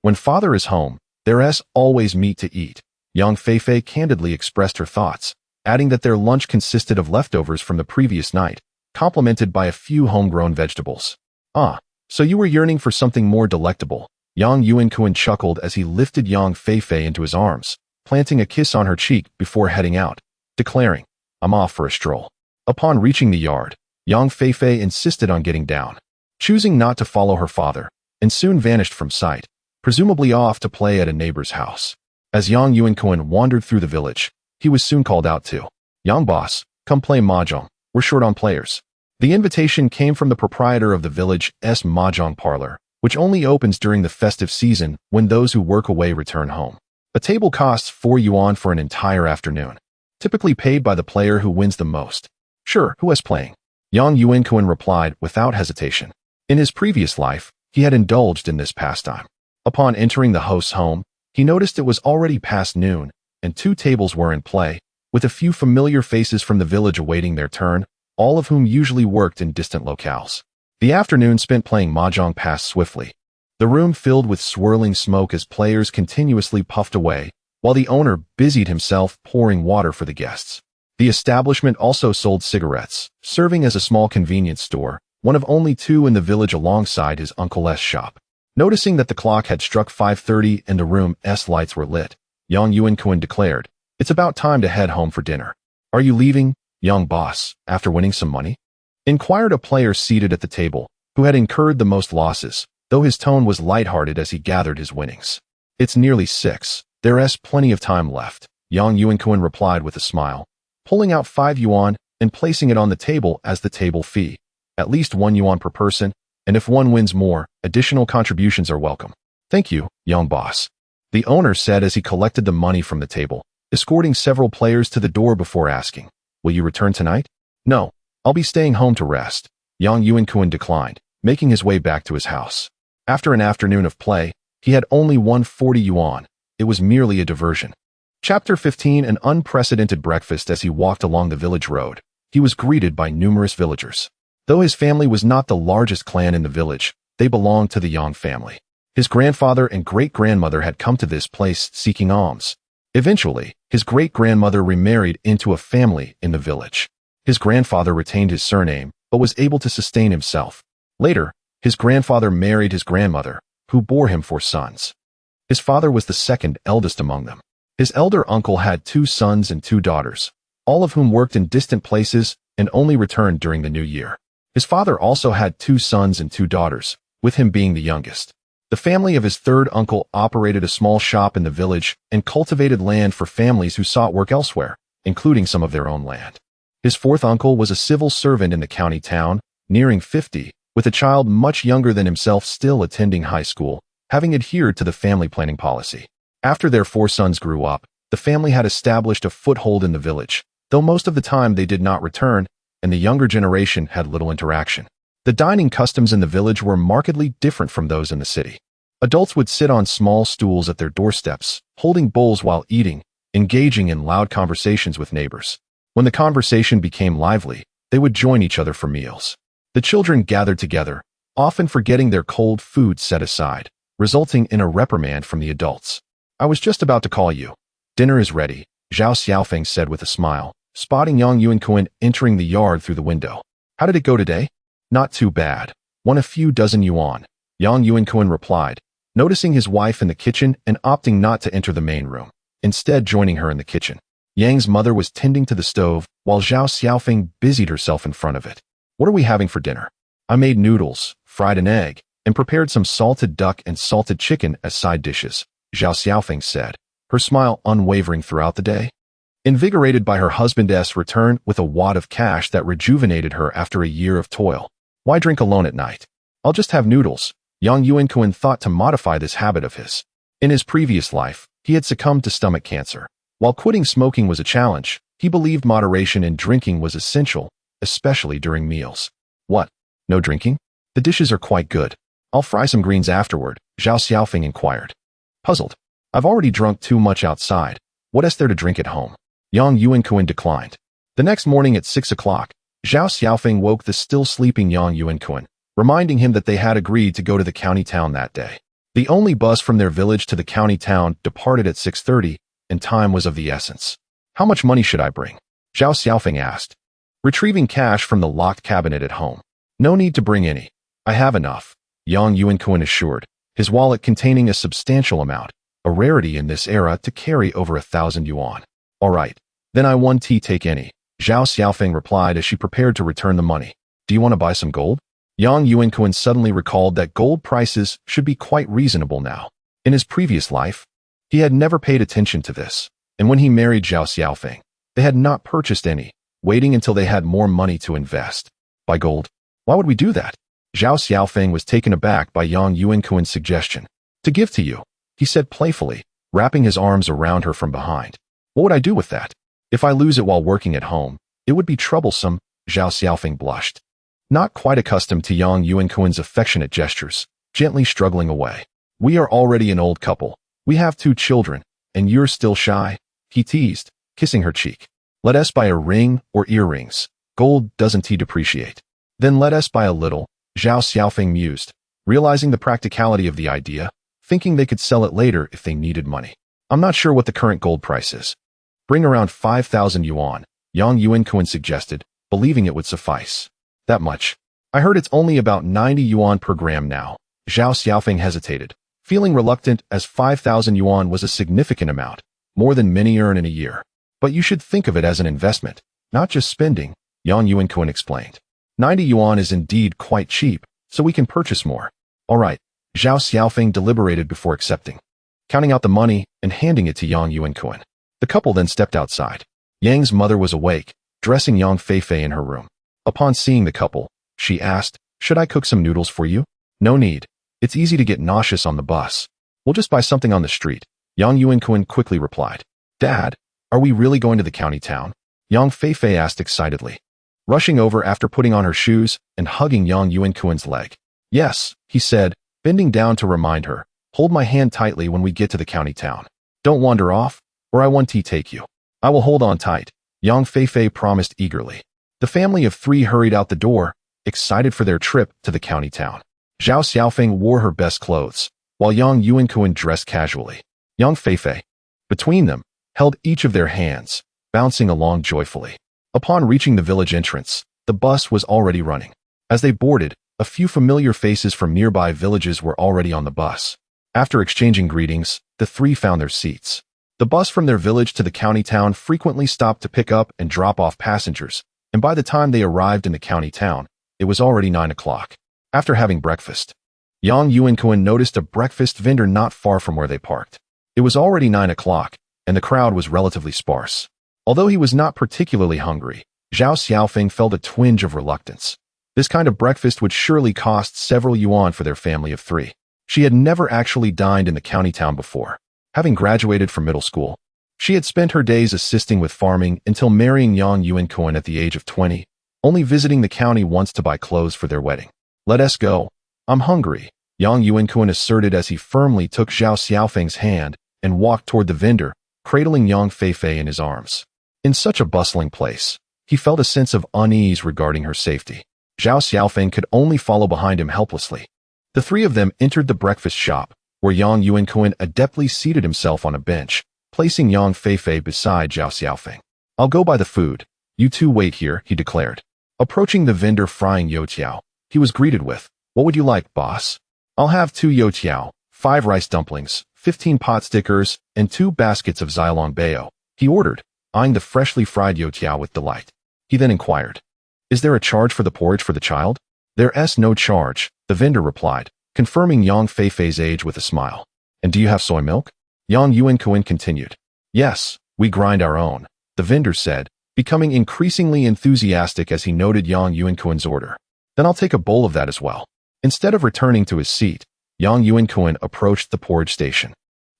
When father is home, there's always meat to eat. Yang Fei candidly expressed her thoughts, adding that their lunch consisted of leftovers from the previous night, complemented by a few homegrown vegetables. Ah, so you were yearning for something more delectable. Yang Yuankun chuckled as he lifted Yang Fei into his arms, planting a kiss on her cheek before heading out, declaring, I'm off for a stroll. Upon reaching the yard, Yang Fei insisted on getting down, choosing not to follow her father, and soon vanished from sight, presumably off to play at a neighbor's house. As Yang Yuankun wandered through the village, he was soon called out to, Yang boss, come play mahjong, we're short on players. The invitation came from the proprietor of the village's mahjong parlor, which only opens during the festive season when those who work away return home. A table costs 4 yuan for an entire afternoon, typically paid by the player who wins the most. Sure, who is playing? Yang Yuankun replied without hesitation. In his previous life, he had indulged in this pastime. Upon entering the host's home, he noticed it was already past noon, and 2 tables were in play, with a few familiar faces from the village awaiting their turn, all of whom usually worked in distant locales. The afternoon spent playing mahjong passed swiftly. The room filled with swirling smoke as players continuously puffed away, while the owner busied himself pouring water for the guests. The establishment also sold cigarettes, serving as a small convenience store, one of only 2 in the village alongside his uncle's shop. Noticing that the clock had struck 5:30 and the room's lights were lit, Yang Yuankun declared, It's about time to head home for dinner. Are you leaving, young boss, after winning some money? Inquired a player seated at the table, who had incurred the most losses, though his tone was lighthearted as he gathered his winnings. It's nearly 6. There's plenty of time left, Yang Yuankun replied with a smile, pulling out 5 yuan and placing it on the table as the table fee. At least 1 yuan per person, and if one wins more, additional contributions are welcome. Thank you, young boss, the owner said as he collected the money from the table, escorting several players to the door before asking, Will you return tonight? No, I'll be staying home to rest, Yang Yuankun declined, making his way back to his house. After an afternoon of play, he had only won 40 yuan. It was merely a diversion. Chapter 15. An unprecedented breakfast. As he walked along the village road, he was greeted by numerous villagers. Though his family was not the largest clan in the village, they belonged to the Yang family. His grandfather and great-grandmother had come to this place seeking alms. Eventually, his great-grandmother remarried into a family in the village. His grandfather retained his surname, but was able to sustain himself. Later, his grandfather married his grandmother, who bore him 4 sons. His father was the second eldest among them. His elder uncle had 2 sons and 2 daughters, all of whom worked in distant places and only returned during the new year. His father also had 2 sons and 2 daughters, with him being the youngest. The family of his third uncle operated a small shop in the village and cultivated land for families who sought work elsewhere, including some of their own land. His fourth uncle was a civil servant in the county town, nearing 50, with a child much younger than himself still attending high school, having adhered to the family planning policy. After their 4 sons grew up, the family had established a foothold in the village, though most of the time they did not return, and the younger generation had little interaction. The dining customs in the village were markedly different from those in the city. Adults would sit on small stools at their doorsteps, holding bowls while eating, engaging in loud conversations with neighbors. When the conversation became lively, they would join each other for meals. The children gathered together, often forgetting their cold food set aside, resulting in a reprimand from the adults. "I was just about to call you. Dinner is ready," Zhao Xiaofeng said with a smile, spotting Yang Yuankun entering the yard through the window. "How did it go today?" "Not too bad. Won a few dozen yuan," Yang Yuankun replied, noticing his wife in the kitchen and opting not to enter the main room, instead joining her in the kitchen. Yang's mother was tending to the stove, while Zhao Xiaofeng busied herself in front of it. "What are we having for dinner?" "I made noodles, fried an egg, and prepared some salted duck and salted chicken as side dishes," Zhao Xiaofeng said, her smile unwavering throughout the day. Invigorated by her husband's return with a wad of cash that rejuvenated her after a year of toil. "Why drink alone at night? I'll just have noodles." Yang Yuankun thought to modify this habit of his. In his previous life, he had succumbed to stomach cancer. While quitting smoking was a challenge, he believed moderation in drinking was essential, especially during meals. "What? No drinking? The dishes are quite good. I'll fry some greens afterward," Zhao Xiaofeng inquired. Puzzled. "I've already drunk too much outside. What is there to drink at home?" Yang Yuankun declined. The next morning at 6 o'clock, Zhao Xiaofeng woke the still sleeping Yang Yuankun, reminding him that they had agreed to go to the county town that day. The only bus from their village to the county town departed at 6:30, and time was of the essence. "How much money should I bring?" Zhao Xiaofeng asked, retrieving cash from the locked cabinet at home. "No need to bring any. I have enough," Yang Yuankun assured, his wallet containing a substantial amount, a rarity in this era to carry over 1,000 yuan. "All right, then I want tea take any," Zhao Xiaofeng replied as she prepared to return the money. "Do you want to buy some gold?" Yang Yuankun suddenly recalled that gold prices should be quite reasonable now. In his previous life, he had never paid attention to this, and when he married Zhao Xiaofeng, they had not purchased any, waiting until they had more money to invest. "Buy gold? Why would we do that?" Zhao Xiaofeng was taken aback by Yang Yuankun's suggestion. "To give to you," he said playfully, wrapping his arms around her from behind. "What would I do with that? If I lose it while working at home, it would be troublesome," Zhao Xiaofeng blushed. Not quite accustomed to Yang Yuankun's affectionate gestures, gently struggling away. "We are already an old couple. We have 2 children, and you're still shy," he teased, kissing her cheek. "Let us buy a ring or earrings. Gold doesn't depreciate." "Then let us buy a little," Zhao Xiaofeng mused, realizing the practicality of the idea, thinking they could sell it later if they needed money. "I'm not sure what the current gold price is." "Bring around 5,000 yuan, Yang Yuankun suggested, believing it would suffice. "That much? I heard it's only about 90 yuan per gram now." Zhao Xiaofeng hesitated, feeling reluctant as 5,000 yuan was a significant amount, more than many earn in a year. "But you should think of it as an investment, not just spending," Yang Yuankun explained. 90 yuan is indeed quite cheap, so we can purchase more." "All right," Zhao Xiaofeng deliberated before accepting, counting out the money and handing it to Yang Yuankun. The couple then stepped outside. Yang's mother was awake, dressing Yang Feifei in her room. Upon seeing the couple, she asked, "Should I cook some noodles for you?" "No need. It's easy to get nauseous on the bus. We'll just buy something on the street," Yang Yuankun quickly replied. "Dad, are we really going to the county town?" Yang Feifei asked excitedly, rushing over after putting on her shoes and hugging Yang Yuankun's leg. "Yes," he said, bending down to remind her, "Hold my hand tightly when we get to the county town. Don't wander off, or I want to take you." "I will hold on tight," Yang Feifei promised eagerly. The family of 3 hurried out the door, excited for their trip to the county town. Zhao Xiaofeng wore her best clothes, while Yang Yuankun dressed casually. Yang Feifei, between them, held each of their hands, bouncing along joyfully. Upon reaching the village entrance, the bus was already running. As they boarded, a few familiar faces from nearby villages were already on the bus. After exchanging greetings, the 3 found their seats. The bus from their village to the county town frequently stopped to pick up and drop off passengers, and by the time they arrived in the county town, it was already 9 o'clock. After having breakfast, Yang Yuankun noticed a breakfast vendor not far from where they parked. It was already 9 o'clock, and the crowd was relatively sparse. Although he was not particularly hungry, Zhao Xiaofeng felt a twinge of reluctance. This kind of breakfast would surely cost several yuan for their family of 3. She had never actually dined in the county town before. Having graduated from middle school, she had spent her days assisting with farming until marrying Yang Yuankun at the age of 20, only visiting the county once to buy clothes for their wedding. "Let us go. I'm hungry," Yang Yuankun asserted as he firmly took Zhao Xiaofeng's hand and walked toward the vendor, cradling Yang Feifei in his arms. In such a bustling place, he felt a sense of unease regarding her safety. Zhao Xiaofeng could only follow behind him helplessly. The 3 of them entered the breakfast shop, where Yang Yuankun adeptly seated himself on a bench, placing Yang Feifei beside Zhao Xiaofeng. "I'll go buy the food. You 2 wait here," he declared. Approaching the vendor frying youtiao, he was greeted with, "What would you like, boss?" "I'll have 2 youtiao, 5 rice dumplings, 15 pot stickers, and 2 baskets of Xilong bao," he ordered, eyeing the freshly fried youtiao with delight. He then inquired, "Is there a charge for the porridge for the child?" "There's no charge," the vendor replied, confirming Yang Feifei's age with a smile. "And do you have soy milk?" Yang Yuankun continued. "Yes, we grind our own," the vendor said, becoming increasingly enthusiastic as he noted Yang Yuankun's order. "Then I'll take a bowl of that as well." Instead of returning to his seat, Yang Yuankun approached the porridge station.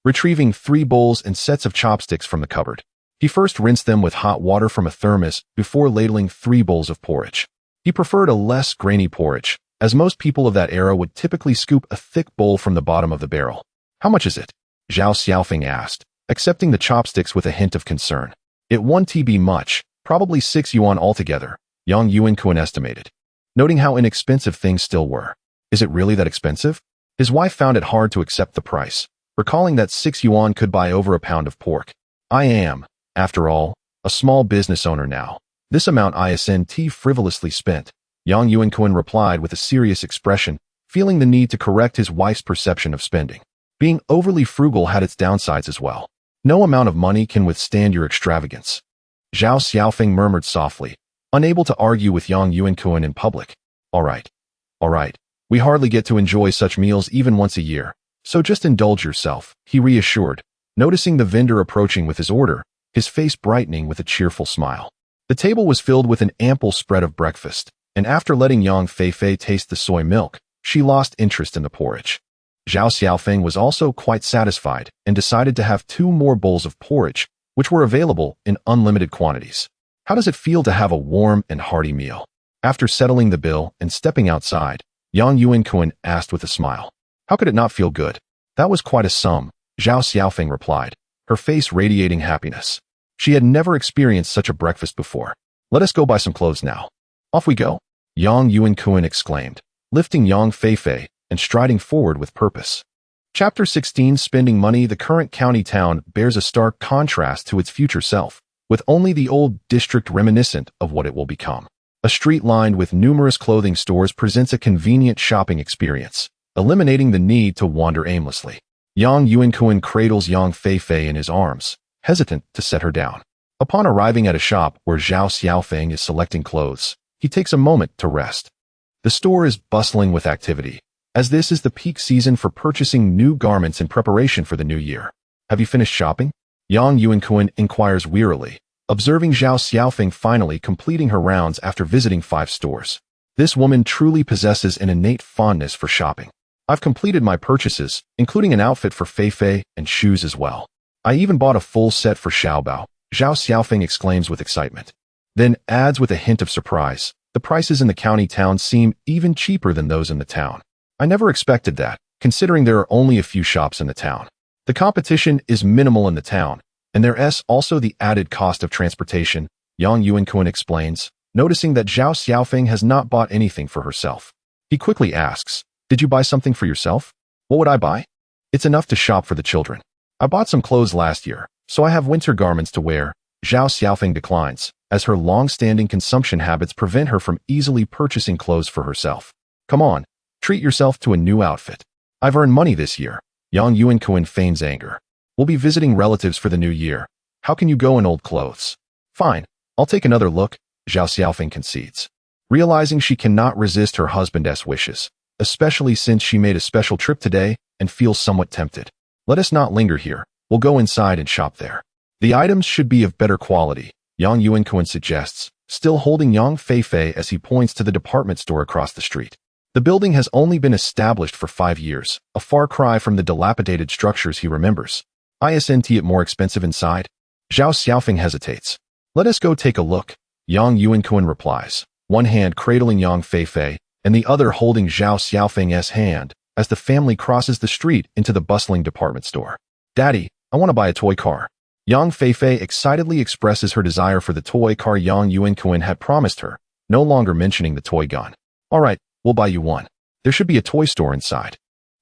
Retrieving 3 bowls and sets of chopsticks from the cupboard, he first rinsed them with hot water from a thermos before ladling 3 bowls of porridge. He preferred a less grainy porridge, as most people of that era would typically scoop a thick bowl from the bottom of the barrel. "How much is it?" Zhao Xiaofeng asked, accepting the chopsticks with a hint of concern. "It won't be much, probably 6 yuan altogether," Yang Yuankun estimated, noting how inexpensive things still were. "Is it really that expensive?" His wife found it hard to accept the price, recalling that 6 yuan could buy over a pound of pork. "I am, after all, a small business owner now. This amount isn't frivolously spent," Yang Yuankun replied with a serious expression, feeling the need to correct his wife's perception of spending. Being overly frugal had its downsides as well. No amount of money can withstand your extravagance. Zhao Xiaofeng murmured softly, unable to argue with Yang Yuankun in public. All right. We hardly get to enjoy such meals even once a year, so just indulge yourself," he reassured, noticing the vendor approaching with his order, his face brightening with a cheerful smile. The table was filled with an ample spread of breakfast, and after letting Yang Feifei taste the soy milk, she lost interest in the porridge. Zhao Xiaofeng was also quite satisfied and decided to have 2 more bowls of porridge, which were available in unlimited quantities. How does it feel to have a warm and hearty meal? After settling the bill and stepping outside, Yang Yuankun asked with a smile. How could it not feel good? That was quite a sum, Zhao Xiaofeng replied, her face radiating happiness. She had never experienced such a breakfast before. Let us go buy some clothes now. Off we go, Yang Yuankun exclaimed, lifting Yang Feifei and striding forward with purpose. Chapter 16 Spending Money. The current county town bears a stark contrast to its future self, with only the old district reminiscent of what it will become. A street lined with numerous clothing stores presents a convenient shopping experience, eliminating the need to wander aimlessly. Yang Yuankun cradles Yang Feifei in his arms, hesitant to set her down. Upon arriving at a shop where Zhao Xiaofeng is selecting clothes, he takes a moment to rest. The store is bustling with activity, as this is the peak season for purchasing new garments in preparation for the new year. Have you finished shopping? Yang Yuankun inquires wearily, observing Zhao Xiaofeng finally completing her rounds after visiting 5 stores. This woman truly possesses an innate fondness for shopping. I've completed my purchases, including an outfit for Feifei and shoes as well. I even bought a full set for Xiaobao, Zhao Xiaofeng exclaims with excitement. Then adds with a hint of surprise, the prices in the county town seem even cheaper than those in the town. I never expected that, considering there are only a few shops in the town. The competition is minimal in the town, and there's also the added cost of transportation, Yang Yuankun explains, noticing that Zhao Xiaofeng has not bought anything for herself. He quickly asks, did you buy something for yourself? What would I buy? It's enough to shop for the children. I bought some clothes last year, so I have winter garments to wear, Zhao Xiaofeng declines, as her long-standing consumption habits prevent her from easily purchasing clothes for herself. Come on, treat yourself to a new outfit. I've earned money this year, Yang Yuankun feigns anger. We'll be visiting relatives for the new year. How can you go in old clothes? Fine, I'll take another look, Zhao Xiaofeng concedes. Realizing she cannot resist her husband's wishes, especially since she made a special trip today and feels somewhat tempted. Let us not linger here, we'll go inside and shop there. The items should be of better quality, Yang Yuankun suggests, still holding Yang Feifei as he points to the department store across the street. The building has only been established for 5 years, a far cry from the dilapidated structures he remembers. Isn't it more expensive inside? Zhao Xiaofeng hesitates. Let us go take a look, Yang Yuankun replies, one hand cradling Yang Feifei and the other holding Zhao Xiaofeng's hand as the family crosses the street into the bustling department store. Daddy, I want to buy a toy car. Yang Feifei excitedly expresses her desire for the toy car Yang Yuankun had promised her, no longer mentioning the toy gun. All right, we'll buy you one. There should be a toy store inside.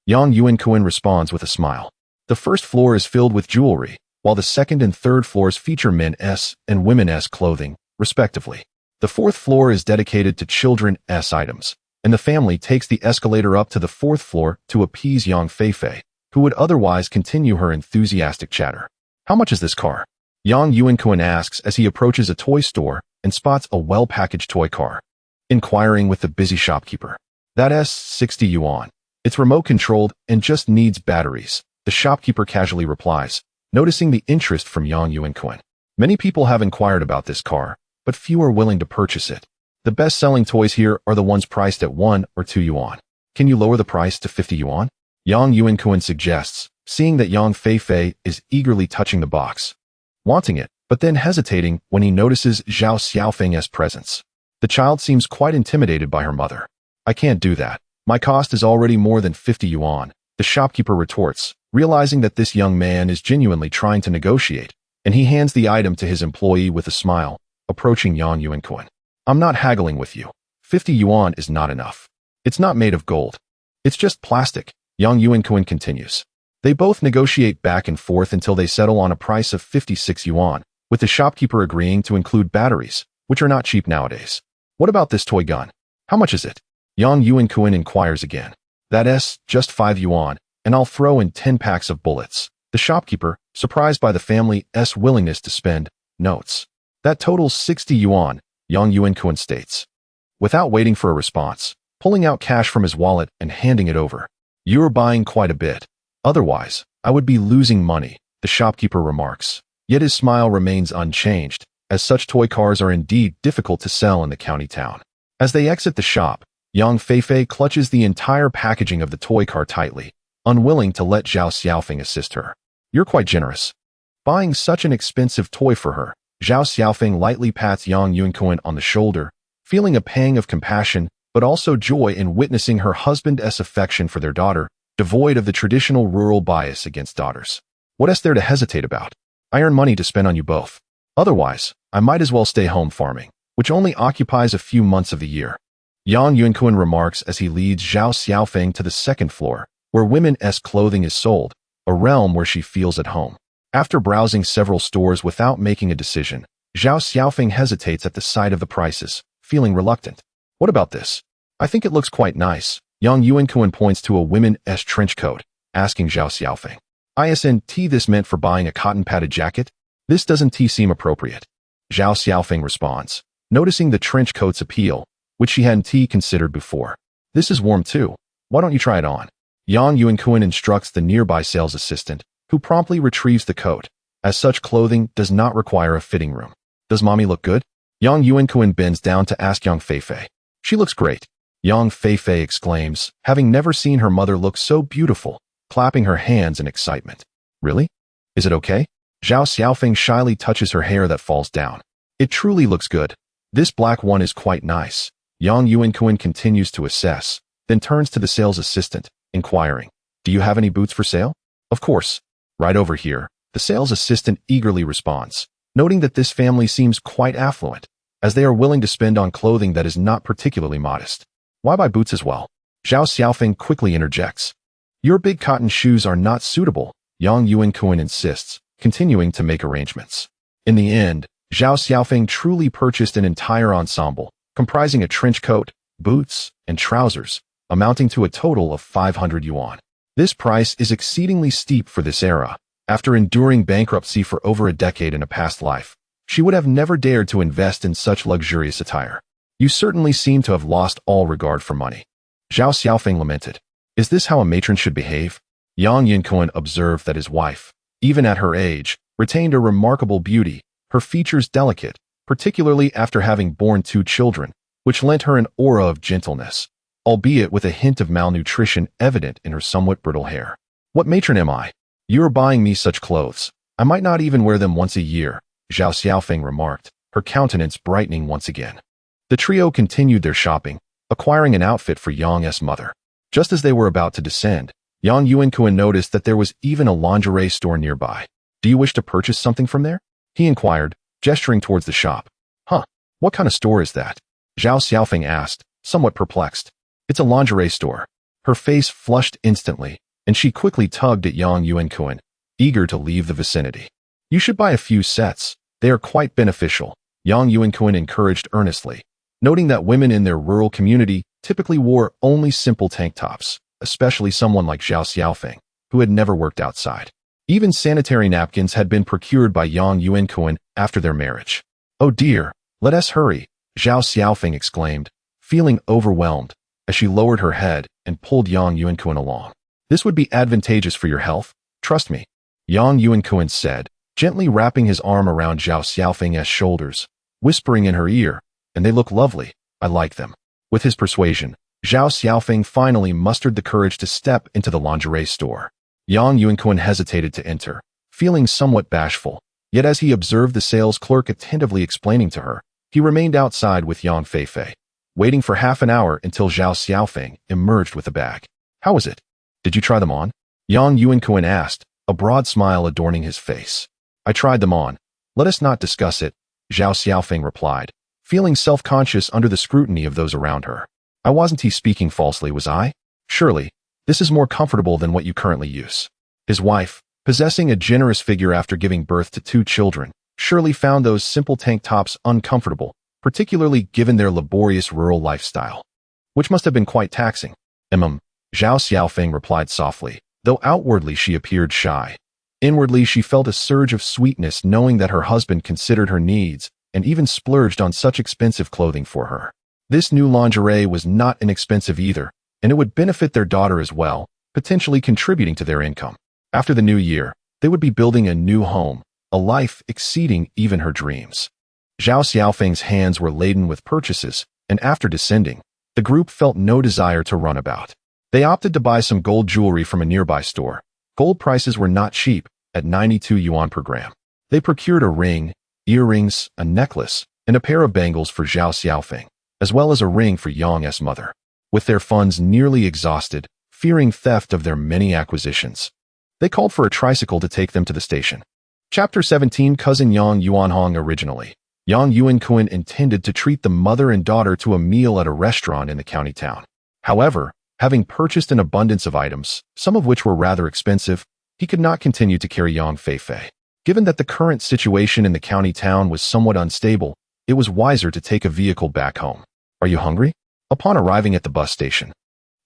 Yang Yuankun responds with a smile. The first floor is filled with jewelry, while the second and third floors feature men's and women's clothing, respectively. The fourth floor is dedicated to children's items, and the family takes the escalator up to the fourth floor to appease Yang Feifei, who would otherwise continue her enthusiastic chatter. How much is this car? Yang Yuankun asks as he approaches a toy store and spots a well-packaged toy car. Inquiring with the busy shopkeeper. That's 60 yuan. It's remote-controlled and just needs batteries, the shopkeeper casually replies, noticing the interest from Yang Yuankun. Many people have inquired about this car, but few are willing to purchase it. The best-selling toys here are the ones priced at 1 or 2 yuan. Can you lower the price to 50 yuan? Yang Yuankun suggests, seeing that Yang Feifei is eagerly touching the box, wanting it, but then hesitating when he notices Zhao Xiaofeng's presence. The child seems quite intimidated by her mother. I can't do that. My cost is already more than 50 yuan, the shopkeeper retorts, realizing that this young man is genuinely trying to negotiate, and he hands the item to his employee with a smile, approaching Yang Yuankun. I'm not haggling with you. 50 yuan is not enough. It's not made of gold. It's just plastic, Yang Yuankun continues. They both negotiate back and forth until they settle on a price of 56 yuan, with the shopkeeper agreeing to include batteries, which are not cheap nowadays. What about this toy gun? How much is it? Yang Yuankun inquires again. That's just 5 yuan, and I'll throw in 10 packs of bullets. The shopkeeper, surprised by the family's willingness to spend, notes. That totals 60 yuan, Yang Yuankun states. Without waiting for a response, pulling out cash from his wallet and handing it over. You're buying quite a bit. Otherwise, I would be losing money, the shopkeeper remarks. Yet his smile remains unchanged, as such toy cars are indeed difficult to sell in the county town. As they exit the shop, Yang Feifei clutches the entire packaging of the toy car tightly, unwilling to let Zhao Xiaofeng assist her. You're quite generous. Buying such an expensive toy for her, Zhao Xiaofeng lightly pats Yang Yuankun on the shoulder, feeling a pang of compassion, but also joy in witnessing her husband's affection for their daughter, devoid of the traditional rural bias against daughters. What is there to hesitate about? I earn money to spend on you both. Otherwise, I might as well stay home farming, which only occupies a few months of the year. Yang Yuankun remarks as he leads Zhao Xiaofeng to the second floor, where women's clothing is sold, a realm where she feels at home. After browsing several stores without making a decision, Zhao Xiaofeng hesitates at the sight of the prices, feeling reluctant. What about this? I think it looks quite nice. Yang Yuankun points to a women's trench coat, asking Zhao Xiaofeng. Isn't this meant for buying a cotton-padded jacket? This doesn't seem appropriate. Zhao Xiaofeng responds, noticing the trench coat's appeal, which she hadn't considered before. This is warm too. Why don't you try it on? Yang Yuankun instructs the nearby sales assistant, who promptly retrieves the coat, as such clothing does not require a fitting room. Does mommy look good? Yang Yuankun bends down to ask Yang Feifei. She looks great. Yang Feifei exclaims, having never seen her mother look so beautiful, clapping her hands in excitement. Really? Is it okay? Zhao Xiaofeng shyly touches her hair that falls down. It truly looks good. This black one is quite nice. Yang Yuankun continues to assess, then turns to the sales assistant, inquiring, do you have any boots for sale? Of course. Right over here, the sales assistant eagerly responds, noting that this family seems quite affluent, as they are willing to spend on clothing that is not particularly modest. Why buy boots as well? Zhao Xiaofeng quickly interjects. Your big cotton shoes are not suitable, Yang Yuankun insists, continuing to make arrangements. In the end, Zhao Xiaofeng truly purchased an entire ensemble, comprising a trench coat, boots, and trousers, amounting to a total of 500 yuan. This price is exceedingly steep for this era. After enduring bankruptcy for over a decade in a past life, she would have never dared to invest in such luxurious attire. You certainly seem to have lost all regard for money. Zhao Xiaofeng lamented. Is this how a matron should behave? Yang Yuankun observed that his wife, even at her age, retained a remarkable beauty, her features delicate, particularly after having borne 2 children, which lent her an aura of gentleness, albeit with a hint of malnutrition evident in her somewhat brittle hair. What matron am I? You are buying me such clothes. I might not even wear them once a year, Zhao Xiaofeng remarked, her countenance brightening once again. The trio continued their shopping, acquiring an outfit for Yang's mother. Just as they were about to descend, Yang Yuankun noticed that there was even a lingerie store nearby. Do you wish to purchase something from there? He inquired, gesturing towards the shop. Huh, what kind of store is that? Zhao Xiaofeng asked, somewhat perplexed. It's a lingerie store. Her face flushed instantly, and she quickly tugged at Yang Yuankun, eager to leave the vicinity. You should buy a few sets. They are quite beneficial, Yang Yuankun encouraged earnestly, noting that women in their rural community typically wore only simple tank tops, especially someone like Zhao Xiaofeng, who had never worked outside. Even sanitary napkins had been procured by Yang Yuankun after their marriage. Oh dear, let us hurry, Zhao Xiaofeng exclaimed, feeling overwhelmed, as she lowered her head and pulled Yang Yuankun along. This would be advantageous for your health, trust me, Yang Yuankun said, gently wrapping his arm around Zhao Xiaofeng's shoulders, whispering in her ear, and they look lovely, I like them. With his persuasion, Zhao Xiaofeng finally mustered the courage to step into the lingerie store. Yang Yuankun hesitated to enter, feeling somewhat bashful, yet as he observed the sales clerk attentively explaining to her, he remained outside with Yang Feifei, waiting for half an hour until Zhao Xiaofeng emerged with a bag. How was it? Did you try them on? Yang Yuankun asked, a broad smile adorning his face. I tried them on. Let us not discuss it, Zhao Xiaofeng replied, feeling self-conscious under the scrutiny of those around her. I wasn't he speaking falsely, was I? Surely, this is more comfortable than what you currently use. His wife, possessing a generous figure after giving birth to 2 children, surely found those simple tank tops uncomfortable, particularly given their laborious rural lifestyle, which must have been quite taxing. Zhao Xiaofeng replied softly, though outwardly she appeared shy. Inwardly she felt a surge of sweetness knowing that her husband considered her needs and even splurged on such expensive clothing for her. This new lingerie was not inexpensive either, and it would benefit their daughter as well, potentially contributing to their income. After the new year, they would be building a new home, a life exceeding even her dreams. Zhao Xiaofeng's hands were laden with purchases, and after descending, the group felt no desire to run about. They opted to buy some gold jewelry from a nearby store. Gold prices were not cheap, at 92 yuan per gram. They procured a ring, earrings, a necklace, and a pair of bangles for Zhao Xiaofeng, as well as a ring for Yang's mother. With their funds nearly exhausted, fearing theft of their many acquisitions, they called for a tricycle to take them to the station. Chapter 17 Cousin Yang Yuanhong. Originally, Yang Yuankun intended to treat the mother and daughter to a meal at a restaurant in the county town. However, having purchased an abundance of items, some of which were rather expensive, he could not continue to carry Yang Feifei. Given that the current situation in the county town was somewhat unstable, it was wiser to take a vehicle back home. Are you hungry? Upon arriving at the bus station,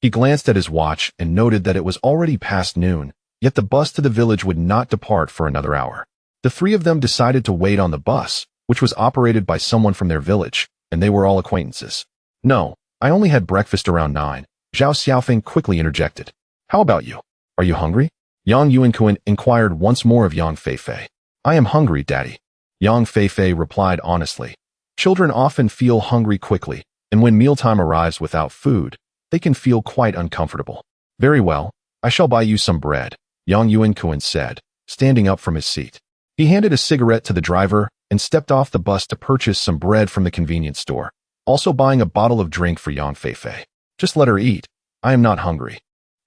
he glanced at his watch and noted that it was already past noon, yet the bus to the village would not depart for another hour. The 3 of them decided to wait on the bus, which was operated by someone from their village, and they were all acquaintances. No, I only had breakfast around 9. Zhao Xiaofeng quickly interjected. How about you? Are you hungry? Yang Yuankun inquired once more of Yang Feifei. I am hungry, Daddy. Yang Feifei replied honestly. Children often feel hungry quickly, and when mealtime arrives without food, they can feel quite uncomfortable. Very well, I shall buy you some bread, Yang Yuankun said, standing up from his seat. He handed a cigarette to the driver and stepped off the bus to purchase some bread from the convenience store, also buying a bottle of drink for Yang Feifei. Just let her eat. I am not hungry,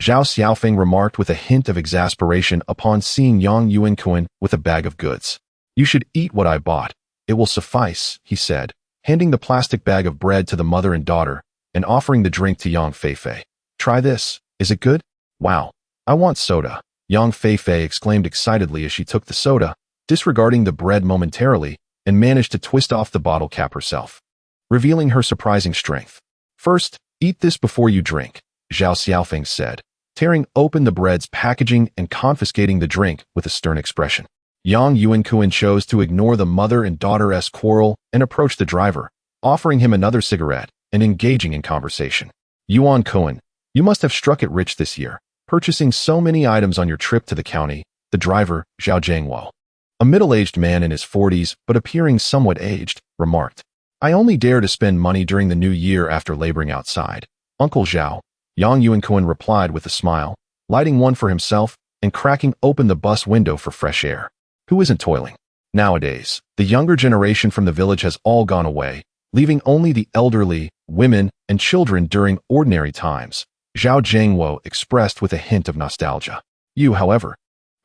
Zhao Xiaofeng remarked with a hint of exasperation upon seeing Yang Yuankun with a bag of goods. You should eat what I bought. It will suffice, he said, handing the plastic bag of bread to the mother and daughter and offering the drink to Yang Feifei. Try this. Is it good? Wow. I want soda, Yang Feifei exclaimed excitedly as she took the soda, disregarding the bread momentarily, and managed to twist off the bottle cap herself, revealing her surprising strength. First, eat this before you drink, Zhao Xiaofeng said, tearing open the bread's packaging and confiscating the drink with a stern expression. Yang Yuankun chose to ignore the mother and daughter's quarrel and approached the driver, offering him another cigarette and engaging in conversation. Yuankun, you must have struck it rich this year, purchasing so many items on your trip to the county, the driver, Zhao Jiangwo, A middle-aged man in his 40s, but appearing somewhat aged, remarked. I only dare to spend money during the new year after laboring outside. Uncle Zhao, Yang Yuankun replied with a smile, lighting one for himself and cracking open the bus window for fresh air. Who isn't toiling? Nowadays, the younger generation from the village has all gone away, leaving only the elderly, women, and children during ordinary times, Zhao Jiangwo expressed with a hint of nostalgia. You, however,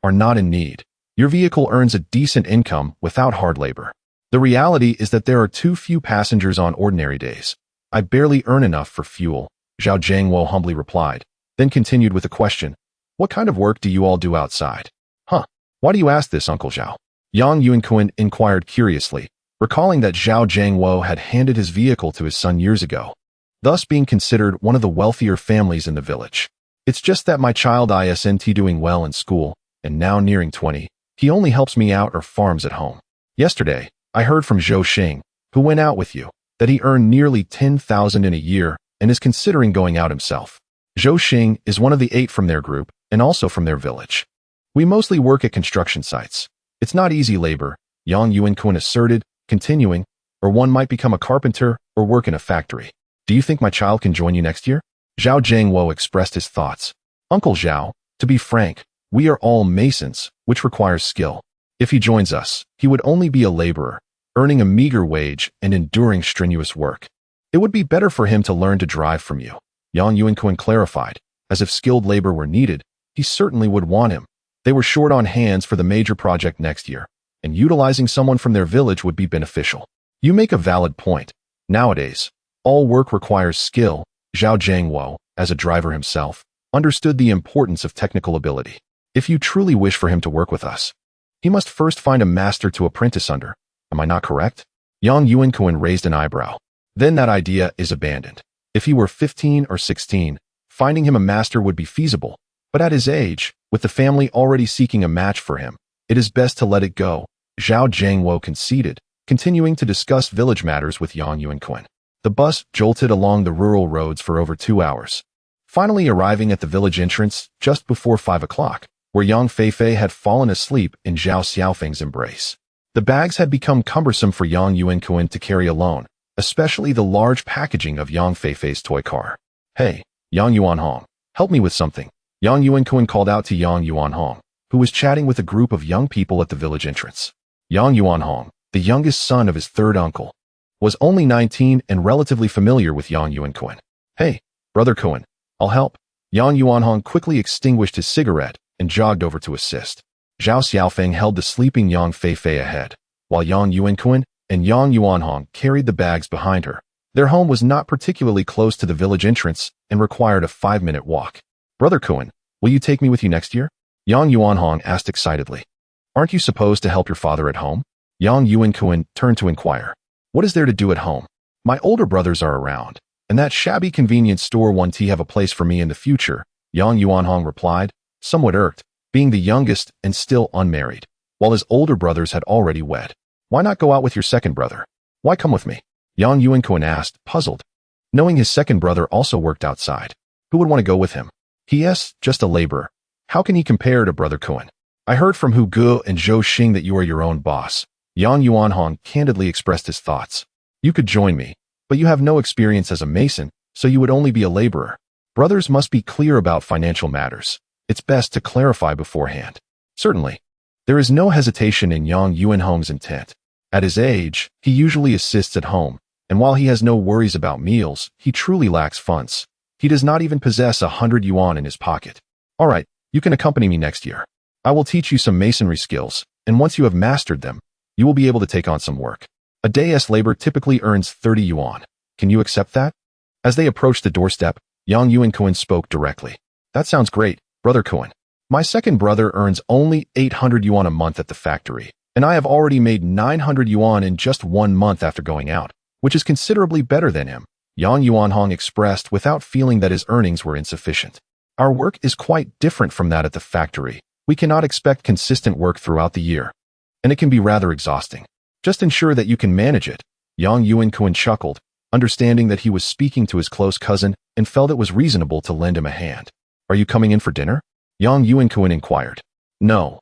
are not in need. Your vehicle earns a decent income without hard labor. The reality is that there are too few passengers on ordinary days. I barely earn enough for fuel, Zhao Jiangwo humbly replied, then continued with a question. What kind of work do you all do outside? Huh? Why do you ask this, Uncle Zhao? Yang Yuankun inquired curiously, recalling that Zhao Jiangwo had handed his vehicle to his son years ago, thus being considered one of the wealthier families in the village. It's just that my child isn't doing well in school, and now nearing 20, he only helps me out or farms at home. Yesterday, I heard from Zhou Xing, who went out with you, that he earned nearly 10,000 in a year and is considering going out himself. Zhou Xing is one of the 8 from their group and also from their village. We mostly work at construction sites. It's not easy labor, Yang Yuankun asserted, continuing, or one might become a carpenter or work in a factory. Do you think my child can join you next year? Zhao Jiangwo expressed his thoughts. Uncle Zhao, to be frank, we are all masons, which requires skill. If he joins us, he would only be a laborer, earning a meager wage and enduring strenuous work. It would be better for him to learn to drive from you, Yang Yuankun clarified, as if skilled labor were needed, he certainly would want him. They were short on hands for the major project next year, and utilizing someone from their village would be beneficial. You make a valid point. Nowadays, all work requires skill. Zhao Jiangwo, as a driver himself, understood the importance of technical ability. If you truly wish for him to work with us, he must first find a master to apprentice under. Am I not correct? Yang Yuankun raised an eyebrow. Then that idea is abandoned. If he were 15 or 16, finding him a master would be feasible. But at his age, with the family already seeking a match for him, it is best to let it go, Zhao Jiangwo conceded, continuing to discuss village matters with Yang Yuankun. The bus jolted along the rural roads for over 2 hours, finally arriving at the village entrance just before 5 o'clock, where Yang Feifei had fallen asleep in Zhao Xiaofeng's embrace. The bags had become cumbersome for Yang Yuankun to carry alone, especially the large packaging of Yang Feifei's toy car. Hey, Yang Yuanhong, help me with something. Yang Yuankun called out to Yang Yuanhong, who was chatting with a group of young people at the village entrance. Yang Yuanhong, the youngest son of his third uncle, was only 19 and relatively familiar with Yang Yuankun. Hey, Brother Kun, I'll help. Yang Yuanhong quickly extinguished his cigarette and jogged over to assist. Zhao Xiaofeng held the sleeping Yang Feifei ahead, while Yang Yuankun and Yang Yuanhong carried the bags behind her. Their home was not particularly close to the village entrance and required a 5-minute walk. Brother Kun, will you take me with you next year? Yang Yuanhong asked excitedly. Aren't you supposed to help your father at home? Yang Yuankun turned to inquire. What is there to do at home? My older brothers are around, and that shabby convenience store won't have a place for me in the future, Yang Yuanhong replied, somewhat irked, being the youngest and still unmarried, while his older brothers had already wed. Why not go out with your second brother? Why come with me? Yang Yuankun asked, puzzled, knowing his second brother also worked outside. Who would want to go with him? He.S. just a laborer. How can he compare to Brother Kun? I heard from Hu Ge and Zhou Xing that you are your own boss. Yang Yuanhong candidly expressed his thoughts. You could join me, but you have no experience as a mason, so you would only be a laborer. Brothers must be clear about financial matters. It's best to clarify beforehand. Certainly. There is no hesitation in Yang Yuanhong's intent. At his age, he usually assists at home, and while he has no worries about meals, he truly lacks funds. He does not even possess 100 yuan in his pocket. All right, you can accompany me next year. I will teach you some masonry skills, and once you have mastered them, you will be able to take on some work. A day's labor typically earns 30 yuan. Can you accept that? As they approached the doorstep, Yang Yuankun spoke directly. That sounds great, Brother Kun. My second brother earns only 800 yuan a month at the factory, and I have already made 900 yuan in just 1 month after going out, which is considerably better than him, Yang Yuanhong expressed without feeling that his earnings were insufficient. Our work is quite different from that at the factory. We cannot expect consistent work throughout the year, and it can be rather exhausting. Just ensure that you can manage it. Yang Yuankun chuckled, understanding that he was speaking to his close cousin and felt it was reasonable to lend him a hand. Are you coming in for dinner? Yang Yuankun inquired. No,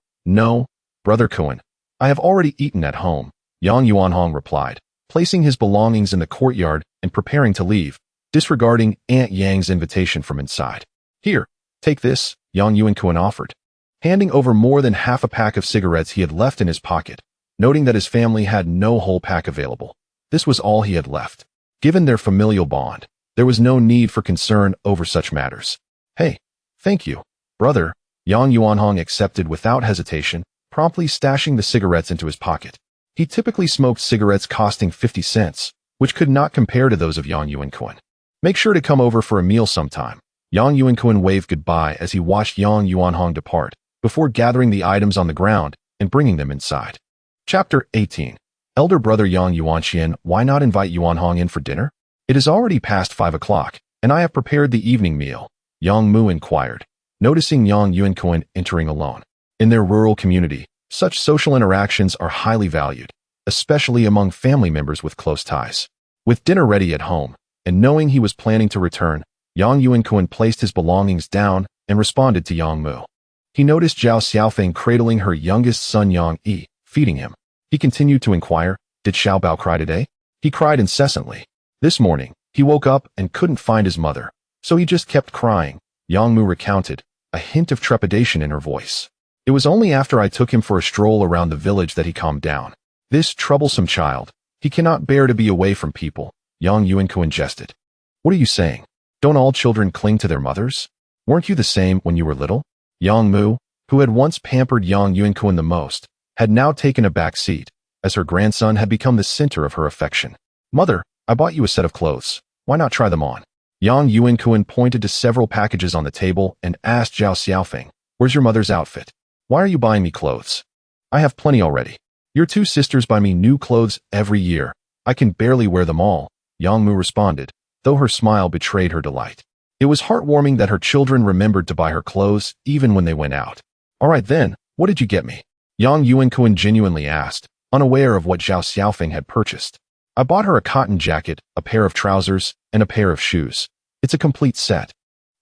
Brother Kun. I have already eaten at home, Yang Yuanhong replied, placing his belongings in the courtyard and preparing to leave, disregarding Aunt Yang's invitation from inside. Here, take this, Yang Yuankun offered, handing over more than half a pack of cigarettes he had left in his pocket, noting that his family had no whole pack available. This was all he had left. Given their familial bond, there was no need for concern over such matters. Hey, thank you, brother, Yang Yuanhong accepted without hesitation, promptly stashing the cigarettes into his pocket. He typically smoked cigarettes costing 50 cents, which could not compare to those of Yang Yuankun. Make sure to come over for a meal sometime. Yang Yuankun waved goodbye as he watched Yang Yuanhong depart, before gathering the items on the ground and bringing them inside. Chapter 18. Elder brother Yang Yuanxian, why not invite Yuanhong in for dinner? It is already past 5 o'clock, and I have prepared the evening meal, Yang Mu inquired, noticing Yang Yuankun entering alone. In their rural community, such social interactions are highly valued, especially among family members with close ties. With dinner ready at home, and knowing he was planning to return, Yang Yuankun placed his belongings down and responded to Yang Mu. He noticed Zhao Xiaofeng cradling her youngest son Yang Yi, feeding him. He continued to inquire, did Xiao Bao cry today? He cried incessantly. This morning, he woke up and couldn't find his mother, so he just kept crying, Yang Mu recounted, a hint of trepidation in her voice. It was only after I took him for a stroll around the village that he calmed down. This troublesome child, he cannot bear to be away from people, Yang Yuankun jested. What are you saying? Don't all children cling to their mothers? Weren't you the same when you were little? Yang Mu, who had once pampered Yang Yuankun the most, had now taken a back seat, as her grandson had become the center of her affection. Mother, I bought you a set of clothes. Why not try them on? Yang Yuankun pointed to several packages on the table and asked Zhao Xiaofeng, where's your mother's outfit? Why are you buying me clothes? I have plenty already. Your two sisters buy me new clothes every year. I can barely wear them all, Yang Mu responded, though her smile betrayed her delight. It was heartwarming that her children remembered to buy her clothes even when they went out. All right then, what did you get me? Yang Yuankun genuinely asked, unaware of what Zhao Xiaofeng had purchased. I bought her a cotton jacket, a pair of trousers, and a pair of shoes. It's a complete set.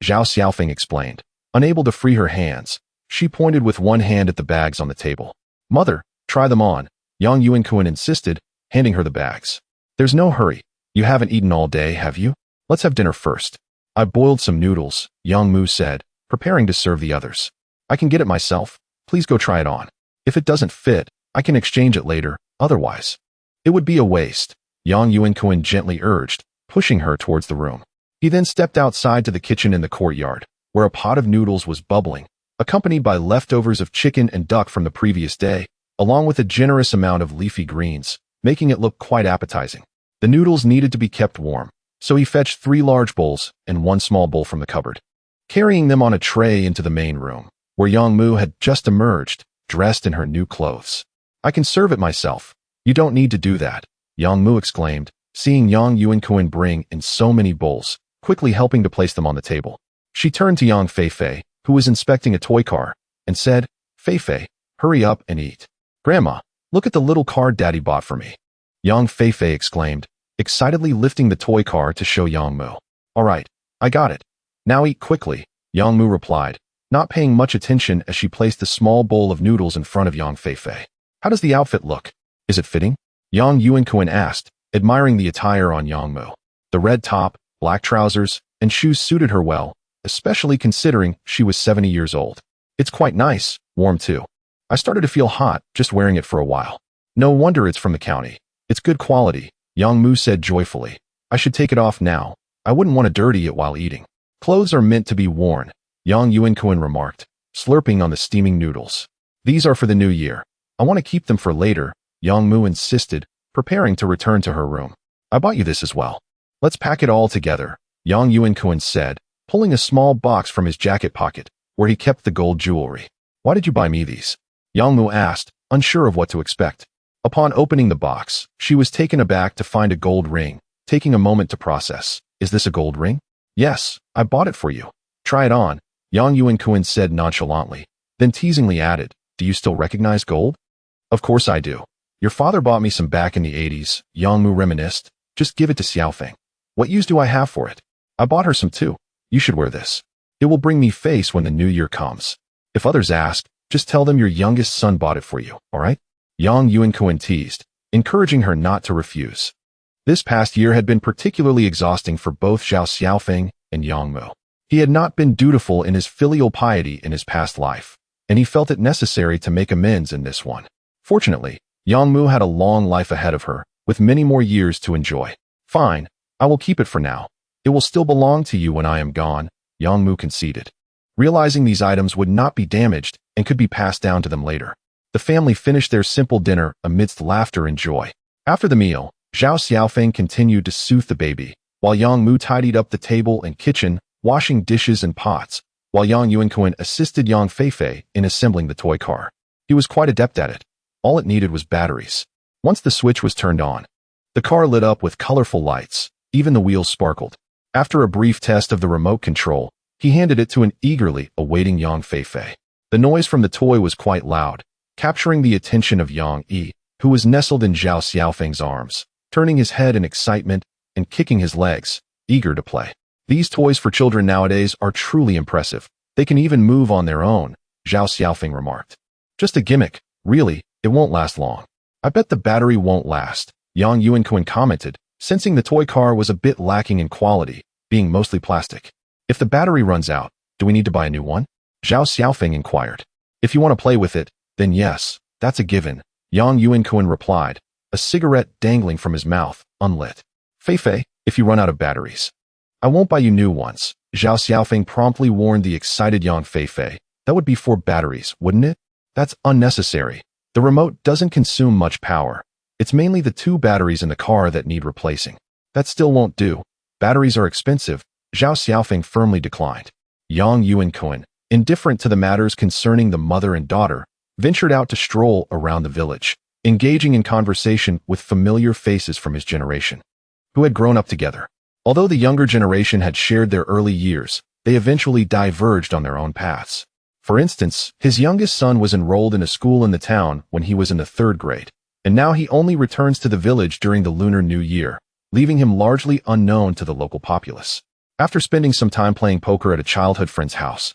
Zhao Xiaofeng explained. Unable to free her hands, she pointed with one hand at the bags on the table. Mother, try them on, Yang Yuankun insisted, handing her the bags. There's no hurry. You haven't eaten all day, have you? Let's have dinner first. I boiled some noodles, Yang Mu said, preparing to serve the others. I can get it myself. Please go try it on. If it doesn't fit, I can exchange it later, otherwise. It would be a waste, Yang Yuankun gently urged, pushing her towards the room. He then stepped outside to the kitchen in the courtyard, where a pot of noodles was bubbling, accompanied by leftovers of chicken and duck from the previous day, along with a generous amount of leafy greens, making it look quite appetizing. The noodles needed to be kept warm, so he fetched 3 large bowls and 1 small bowl from the cupboard. Carrying them on a tray into the main room, where Yang Mu had just emerged, dressed in her new clothes. I can serve it myself. You don't need to do that, Yang Mu exclaimed, seeing Yang Yuankun bring in so many bowls, quickly helping to place them on the table. She turned to Yang Feifei, who was inspecting a toy car, and said, Feifei, hurry up and eat. Grandma, look at the little car Daddy bought for me. Yang Feifei exclaimed, excitedly lifting the toy car to show Yang Mu. All right, I got it. Now eat quickly, Yang Mu replied, not paying much attention as she placed the small bowl of noodles in front of Yang Feifei. How does the outfit look? Is it fitting? Yang Yuankun asked, admiring the attire on Yang Mu. The red top, black trousers, and shoes suited her well, especially considering she was 70 years old. It's quite nice, warm too. I started to feel hot just wearing it for a while. No wonder it's from the county. It's good quality, Yang Mu said joyfully. I should take it off now. I wouldn't want to dirty it while eating. Clothes are meant to be worn, Yang Yuankun remarked, slurping on the steaming noodles. These are for the new year. I want to keep them for later, Yang Mu insisted, preparing to return to her room. I bought you this as well. Let's pack it all together, Yang Yuankun said, pulling a small box from his jacket pocket, where he kept the gold jewelry. Why did you buy me these? Yang Mu asked, unsure of what to expect. Upon opening the box, she was taken aback to find a gold ring, taking a moment to process. Is this a gold ring? Yes, I bought it for you. Try it on, Yang Yuankun said nonchalantly, then teasingly added, do you still recognize gold? Of course I do. Your father bought me some back in the 80s, Yang Mu reminisced. Just give it to Xiaofeng. What use do I have for it? I bought her some too. You should wear this. It will bring me face when the new year comes. If others ask, just tell them your youngest son bought it for you, all right? Yang Yuankun teased, encouraging her not to refuse. This past year had been particularly exhausting for both Zhao Xiaofeng and Yang Mu. He had not been dutiful in his filial piety in his past life, and he felt it necessary to make amends in this one. Fortunately, Yang Mu had a long life ahead of her, with many more years to enjoy. Fine, I will keep it for now. It will still belong to you when I am gone, Yang Mu conceded. Realizing these items would not be damaged and could be passed down to them later, the family finished their simple dinner amidst laughter and joy. After the meal, Zhao Xiaofeng continued to soothe the baby, while Yang Mu tidied up the table and kitchen, washing dishes and pots, while Yang Yuankun assisted Yang Feifei in assembling the toy car. He was quite adept at it. All it needed was batteries. Once the switch was turned on, the car lit up with colorful lights. Even the wheels sparkled. After a brief test of the remote control, he handed it to an eagerly awaiting Yang Feifei. The noise from the toy was quite loud, capturing the attention of Yang Yi, who was nestled in Zhao Xiaofeng's arms, turning his head in excitement and kicking his legs, eager to play. These toys for children nowadays are truly impressive. They can even move on their own, Zhao Xiaofeng remarked. Just a gimmick, really, it won't last long. I bet the battery won't last, Yang Yuankun commented, sensing the toy car was a bit lacking in quality, being mostly plastic. If the battery runs out, do we need to buy a new one? Zhao Xiaofeng inquired. If you want to play with it, then yes, that's a given, Yang Yuankun replied, a cigarette dangling from his mouth, unlit. Feifei, if you run out of batteries, I won't buy you new ones, Zhao Xiaofeng promptly warned the excited Yang Feifei. That would be 4 batteries, wouldn't it? That's unnecessary. The remote doesn't consume much power. It's mainly the 2 batteries in the car that need replacing. That still won't do. Batteries are expensive, Zhao Xiaofeng firmly declined. Yang Yuankun, indifferent to the matters concerning the mother and daughter, ventured out to stroll around the village, engaging in conversation with familiar faces from his generation, who had grown up together. Although the younger generation had shared their early years, they eventually diverged on their own paths. For instance, his youngest son was enrolled in a school in the town when he was in the 3rd grade, and now he only returns to the village during the Lunar New Year, leaving him largely unknown to the local populace. After spending some time playing poker at a childhood friend's house,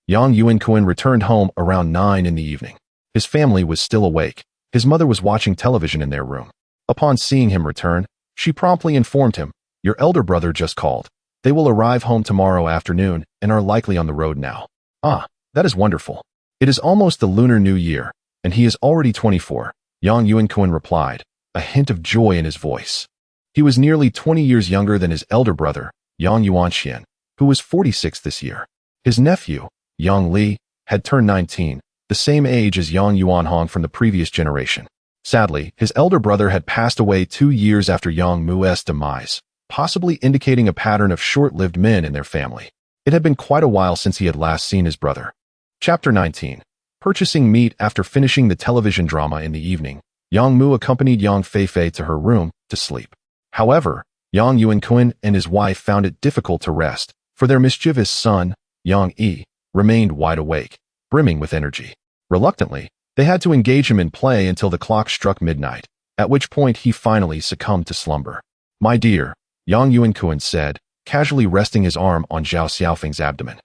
Yang Yuankun returned home around 9 in the evening. His family was still awake. His mother was watching television in their room. Upon seeing him return, she promptly informed him, "Your elder brother just called. They will arrive home tomorrow afternoon and are likely on the road now." "Ah, that is wonderful. It is almost the Lunar New Year, and he is already 24, Yang Yuankun replied, a hint of joy in his voice. He was nearly 20 years younger than his elder brother, Yang Yuanxian, who was 46 this year. His nephew, Yang Li, had turned 19, the same age as Yang Yuanhong from the previous generation. Sadly, his elder brother had passed away 2 years after Yang Mu's demise, possibly indicating a pattern of short-lived men in their family. It had been quite a while since he had last seen his brother. Chapter 19. Purchasing meat. After finishing the television drama in the evening, Yang Mu accompanied Yang Feifei to her room to sleep. However, Yang Yuankun and his wife found it difficult to rest, for their mischievous son, Yang Yi, remained wide awake, brimming with energy. Reluctantly, they had to engage him in play until the clock struck midnight, at which point he finally succumbed to slumber. "My dear," Yang Yuankun said, casually resting his arm on Zhao Xiaofeng's abdomen,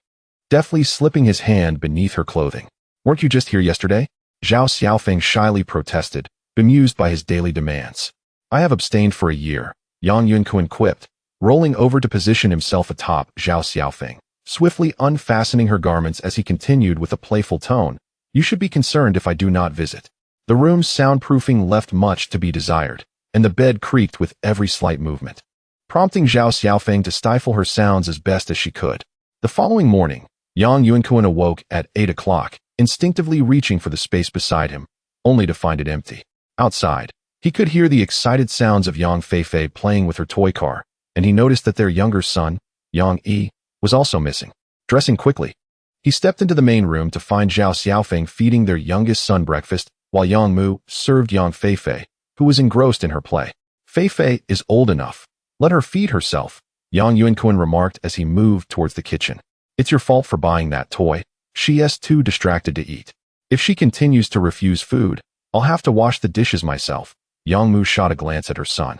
deftly slipping his hand beneath her clothing. "Weren't you just here yesterday?" Zhao Xiaofeng shyly protested, bemused by his daily demands. "I have abstained for a year," Yang Yuankun quipped, rolling over to position himself atop Zhao Xiaofeng, swiftly unfastening her garments as he continued with a playful tone. "You should be concerned if I do not visit." The room's soundproofing left much to be desired, and the bed creaked with every slight movement, prompting Zhao Xiaofeng to stifle her sounds as best as she could. The following morning, Yang Yuankun awoke at 8 o'clock, instinctively reaching for the space beside him, only to find it empty. Outside, he could hear the excited sounds of Yang Feifei playing with her toy car, and he noticed that their younger son, Yang Yi, was also missing. Dressing quickly, he stepped into the main room to find Zhao Xiaofeng feeding their youngest son breakfast, while Yang Mu served Yang Feifei, who was engrossed in her play. "Feifei is old enough. Let her feed herself," Yang Yuankun remarked as he moved towards the kitchen. "It's your fault for buying that toy. She's too distracted to eat. If she continues to refuse food, I'll have to wash the dishes myself." Yang Mu shot a glance at her son,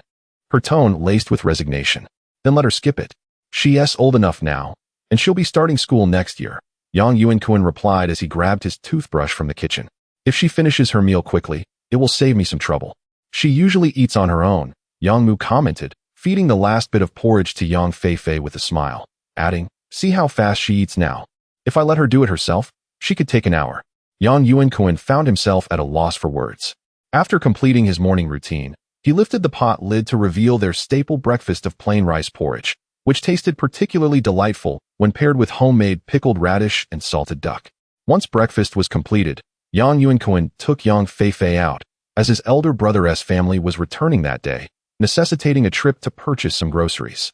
her tone laced with resignation. "Then let her skip it. She's old enough now, and she'll be starting school next year," Yang Yuankun replied as he grabbed his toothbrush from the kitchen. "If she finishes her meal quickly, It will save me some trouble. She usually eats on her own, Yang Mu commented, feeding the last bit of porridge to Yang Feifei with a smile, adding, see how fast she eats now. If I let her do it herself, she could take an hour. Yang Yuankun found himself at a loss for words. After completing his morning routine, he lifted the pot lid to reveal their staple breakfast of plain rice porridge, which tasted particularly delightful when paired with homemade pickled radish and salted duck. Once breakfast was completed, Yang Yuankun took Yang Feifei out, as his elder brother's family was returning that day, necessitating a trip to purchase some groceries.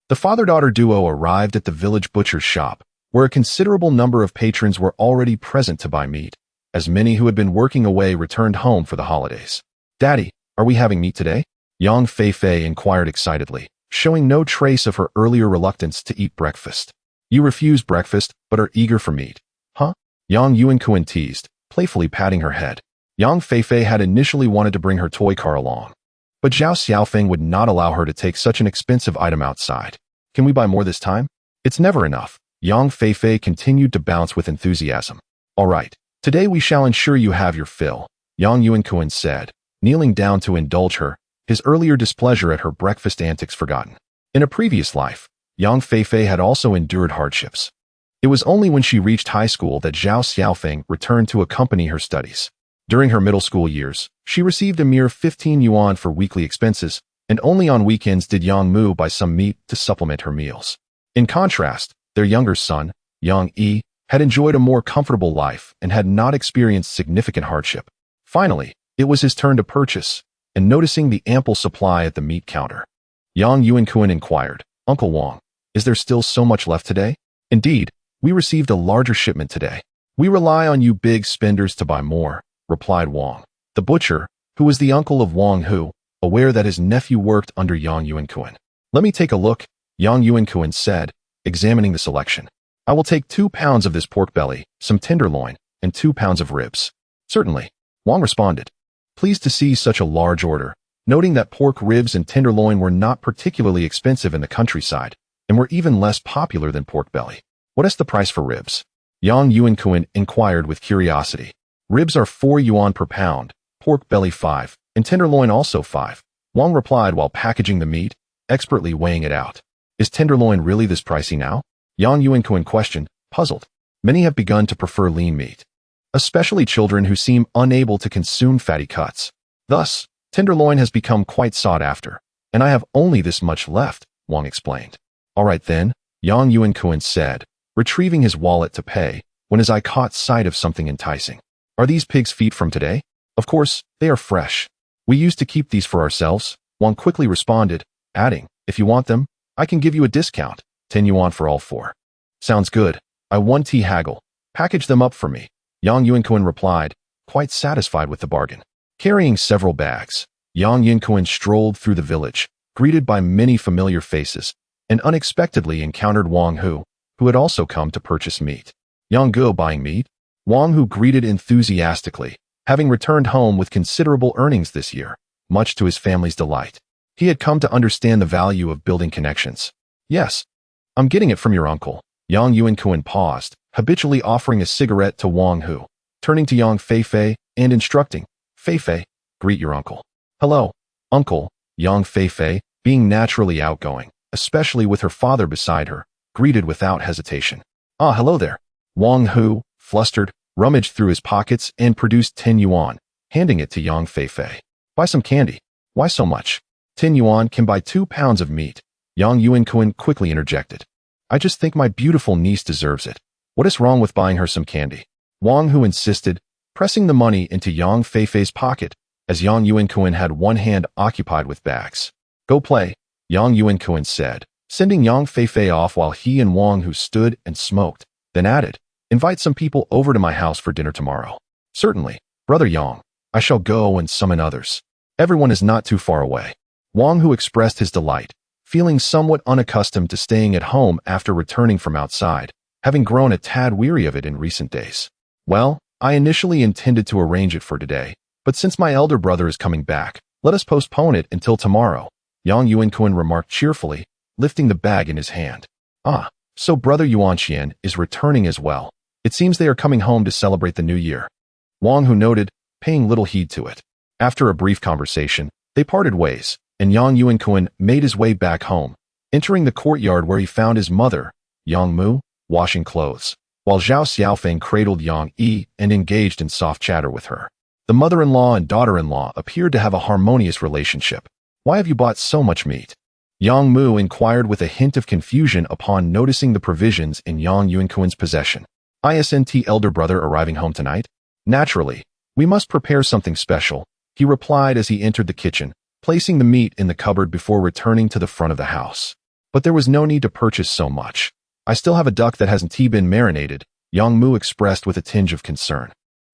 The father-daughter duo arrived at the village butcher's shop, where a considerable number of patrons were already present to buy meat, as many who had been working away returned home for the holidays. Daddy, are we having meat today? Yang Feifei inquired excitedly, showing no trace of her earlier reluctance to eat breakfast. You refuse breakfast, but are eager for meat. Huh? Yang Yuankun teased, playfully patting her head. Yang Feifei had initially wanted to bring her toy car along, but Zhao Xiaofeng would not allow her to take such an expensive item outside. Can we buy more this time? It's never enough. Yang Feifei continued to bounce with enthusiasm. All right, today we shall ensure you have your fill, Yang Yuankun said, kneeling down to indulge her, his earlier displeasure at her breakfast antics forgotten. In a previous life, Yang Feifei had also endured hardships. It was only when she reached high school that Zhao Xiaofeng returned to accompany her studies. During her middle school years, she received a mere 15 yuan for weekly expenses, and only on weekends did Yang Mu buy some meat to supplement her meals. In contrast, their younger son, Yang Yi, had enjoyed a more comfortable life and had not experienced significant hardship. Finally, it was his turn to purchase, and noticing the ample supply at the meat counter, Yang Yuankun inquired, Uncle Wang, is there still so much left today? Indeed, we received a larger shipment today. We rely on you big spenders to buy more, replied Wang, the butcher, who was the uncle of Wang Hu, aware that his nephew worked under Yang Yuankun. Let me take a look, Yang Yuankun said, examining the selection. I will take 2 pounds of this pork belly, some tenderloin, and 2 pounds of ribs. Certainly, Wang responded, pleased to see such a large order, noting that pork ribs and tenderloin were not particularly expensive in the countryside, and were even less popular than pork belly. What is the price for ribs? Yang Yuankun inquired with curiosity. Ribs are 4 yuan per pound, pork belly 5, and tenderloin also 5. Wang replied while packaging the meat, expertly weighing it out. Is tenderloin really this pricey now? Yang Yuankun questioned, puzzled. Many have begun to prefer lean meat, especially children who seem unable to consume fatty cuts. Thus, tenderloin has become quite sought after, and I have only this much left, Wang explained. All right then, Yang Yuankun said, retrieving his wallet to pay, when his eye caught sight of something enticing. Are these pig's feet from today? Of course, they are fresh. We used to keep these for ourselves, Wang quickly responded, adding, if you want them, I can give you a discount, 10 yuan for all 4. Sounds good. I 1T haggle. Package them up for me, Yang Yuankun replied, quite satisfied with the bargain. Carrying several bags, Yang Yuankun strolled through the village, greeted by many familiar faces, and unexpectedly encountered Wang Hu, who had also come to purchase meat. Yang Go buying meat? Wang Hu greeted enthusiastically, having returned home with considerable earnings this year, much to his family's delight. He had come to understand the value of building connections. Yes, I'm getting it from your uncle. Yang Yuankun paused, habitually offering a cigarette to Wang Hu, turning to Yang Feifei and instructing, Feifei, greet your uncle. Hello, uncle, Yang Feifei, being naturally outgoing, especially with her father beside her, greeted without hesitation. Ah, hello there. Wang Hu, flustered, rummaged through his pockets and produced 10 yuan, handing it to Yang Feifei. Buy some candy. Why so much? 10 yuan can buy 2 pounds of meat, Yang Yuankun quickly interjected. I just think my beautiful niece deserves it. What is wrong with buying her some candy? Wang Hu insisted, pressing the money into Yang Feifei's pocket, as Yang Yuankun had one hand occupied with bags. Go play, Yang Yuankun said, sending Yang Feifei off while he and Wang Hu stood and smoked, then added, invite some people over to my house for dinner tomorrow. Certainly, brother Yang, I shall go and summon others. Everyone is not too far away. Wang Hu expressed his delight, feeling somewhat unaccustomed to staying at home after returning from outside, having grown a tad weary of it in recent days. Well, I initially intended to arrange it for today, but since my elder brother is coming back, let us postpone it until tomorrow, Yang Yuankun remarked cheerfully, lifting the bag in his hand. Ah, so brother Yuanxian is returning as well. It seems they are coming home to celebrate the new year. Wang Hu noted, paying little heed to it. After a brief conversation, they parted ways, and Yang Yuankun made his way back home, entering the courtyard where he found his mother, Yang Mu, washing clothes, while Zhao Xiaofeng cradled Yang Yi and engaged in soft chatter with her. The mother-in-law and daughter-in-law appeared to have a harmonious relationship. "Why have you bought so much meat?" Yang Mu inquired with a hint of confusion upon noticing the provisions in Yang Yuankun's possession. "Isn't elder brother arriving home tonight?" "Naturally. We must prepare something special," he replied as he entered the kitchen, placing the meat in the cupboard before returning to the front of the house. "But there was no need to purchase so much. I still have a duck that hasn't been marinated," Yang Mu expressed with a tinge of concern.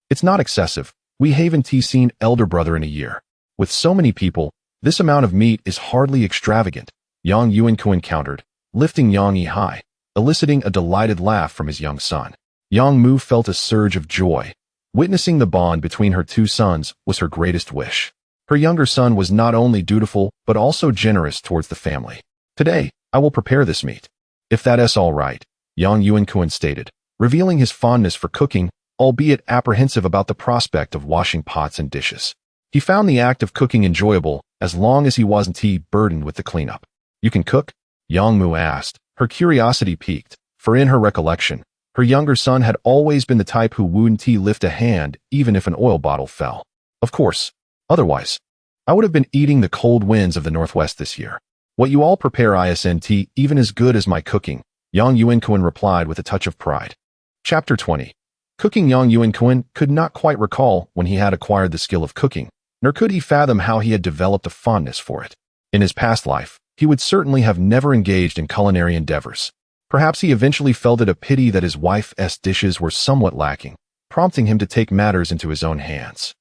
"It's not excessive. We haven't seen elder brother in a year. With so many people, this amount of meat is hardly extravagant," Yang Yuankun countered, lifting Yang Yi high, eliciting a delighted laugh from his young son. Yang Mu felt a surge of joy. Witnessing the bond between her two sons was her greatest wish. Her younger son was not only dutiful but also generous towards the family. "Today, I will prepare this meat." "If that's all right," Yang Yuankun stated, revealing his fondness for cooking, albeit apprehensive about the prospect of washing pots and dishes. He found the act of cooking enjoyable as long as he wasn't burdened with the cleanup. "You can cook?" Yang Mu asked, her curiosity piqued, for in her recollection, her younger son had always been the type who wouldn't lift a hand even if an oil bottle fell. "Of course. Otherwise, I would have been eating the cold winds of the Northwest this year. What you all prepare isn't even as good as my cooking," Yang Yuankun replied with a touch of pride. Chapter 20. Cooking. Yang Yuankun could not quite recall when he had acquired the skill of cooking, nor could he fathom how he had developed a fondness for it. In his past life, he would certainly have never engaged in culinary endeavors. Perhaps he eventually felt it a pity that his wife's dishes were somewhat lacking, prompting him to take matters into his own hands.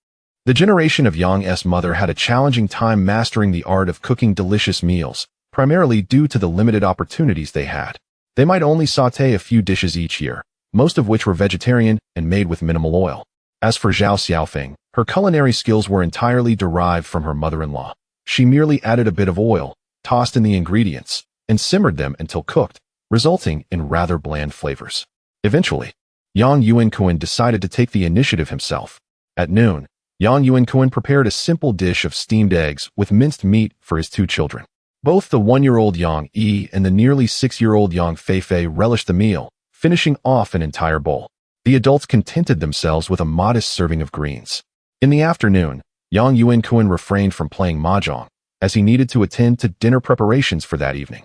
The generation of Yang's mother had a challenging time mastering the art of cooking delicious meals, primarily due to the limited opportunities they had. They might only sauté a few dishes each year, most of which were vegetarian and made with minimal oil. As for Zhao Xiaofeng, her culinary skills were entirely derived from her mother-in-law. She merely added a bit of oil, tossed in the ingredients, and simmered them until cooked, resulting in rather bland flavors. Eventually, Yang Yuankun decided to take the initiative himself. At noon, Yang Yuankun prepared a simple dish of steamed eggs with minced meat for his two children. Both the 1-year-old Yang Yi and the nearly 6-year-old Yang Feifei relished the meal, finishing off an entire bowl. The adults contented themselves with a modest serving of greens. In the afternoon, Yang Yuankun refrained from playing mahjong, as he needed to attend to dinner preparations for that evening.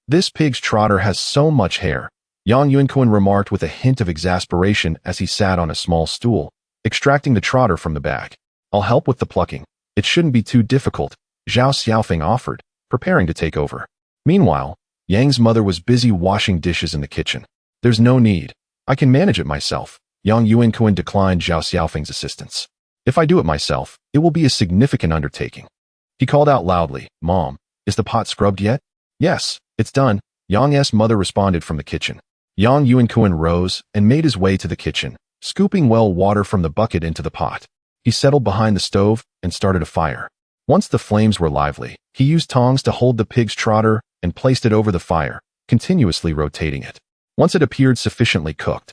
"This pig's trotter has so much hair," Yang Yuankun remarked with a hint of exasperation as he sat on a small stool, extracting the trotter from the bag. "I'll help with the plucking. It shouldn't be too difficult," Zhao Xiaofeng offered, preparing to take over. Meanwhile, Yang's mother was busy washing dishes in the kitchen. "There's no need. I can manage it myself," Yang Yuankun declined Zhao Xiaofeng's assistance. "If I do it myself, it will be a significant undertaking." He called out loudly, "Mom, is the pot scrubbed yet?" "Yes, it's done," Yang's mother responded from the kitchen. Yang Yuankun rose and made his way to the kitchen, scooping well water from the bucket into the pot. He settled behind the stove and started a fire. Once the flames were lively, he used tongs to hold the pig's trotter and placed it over the fire, continuously rotating it. Once it appeared sufficiently cooked,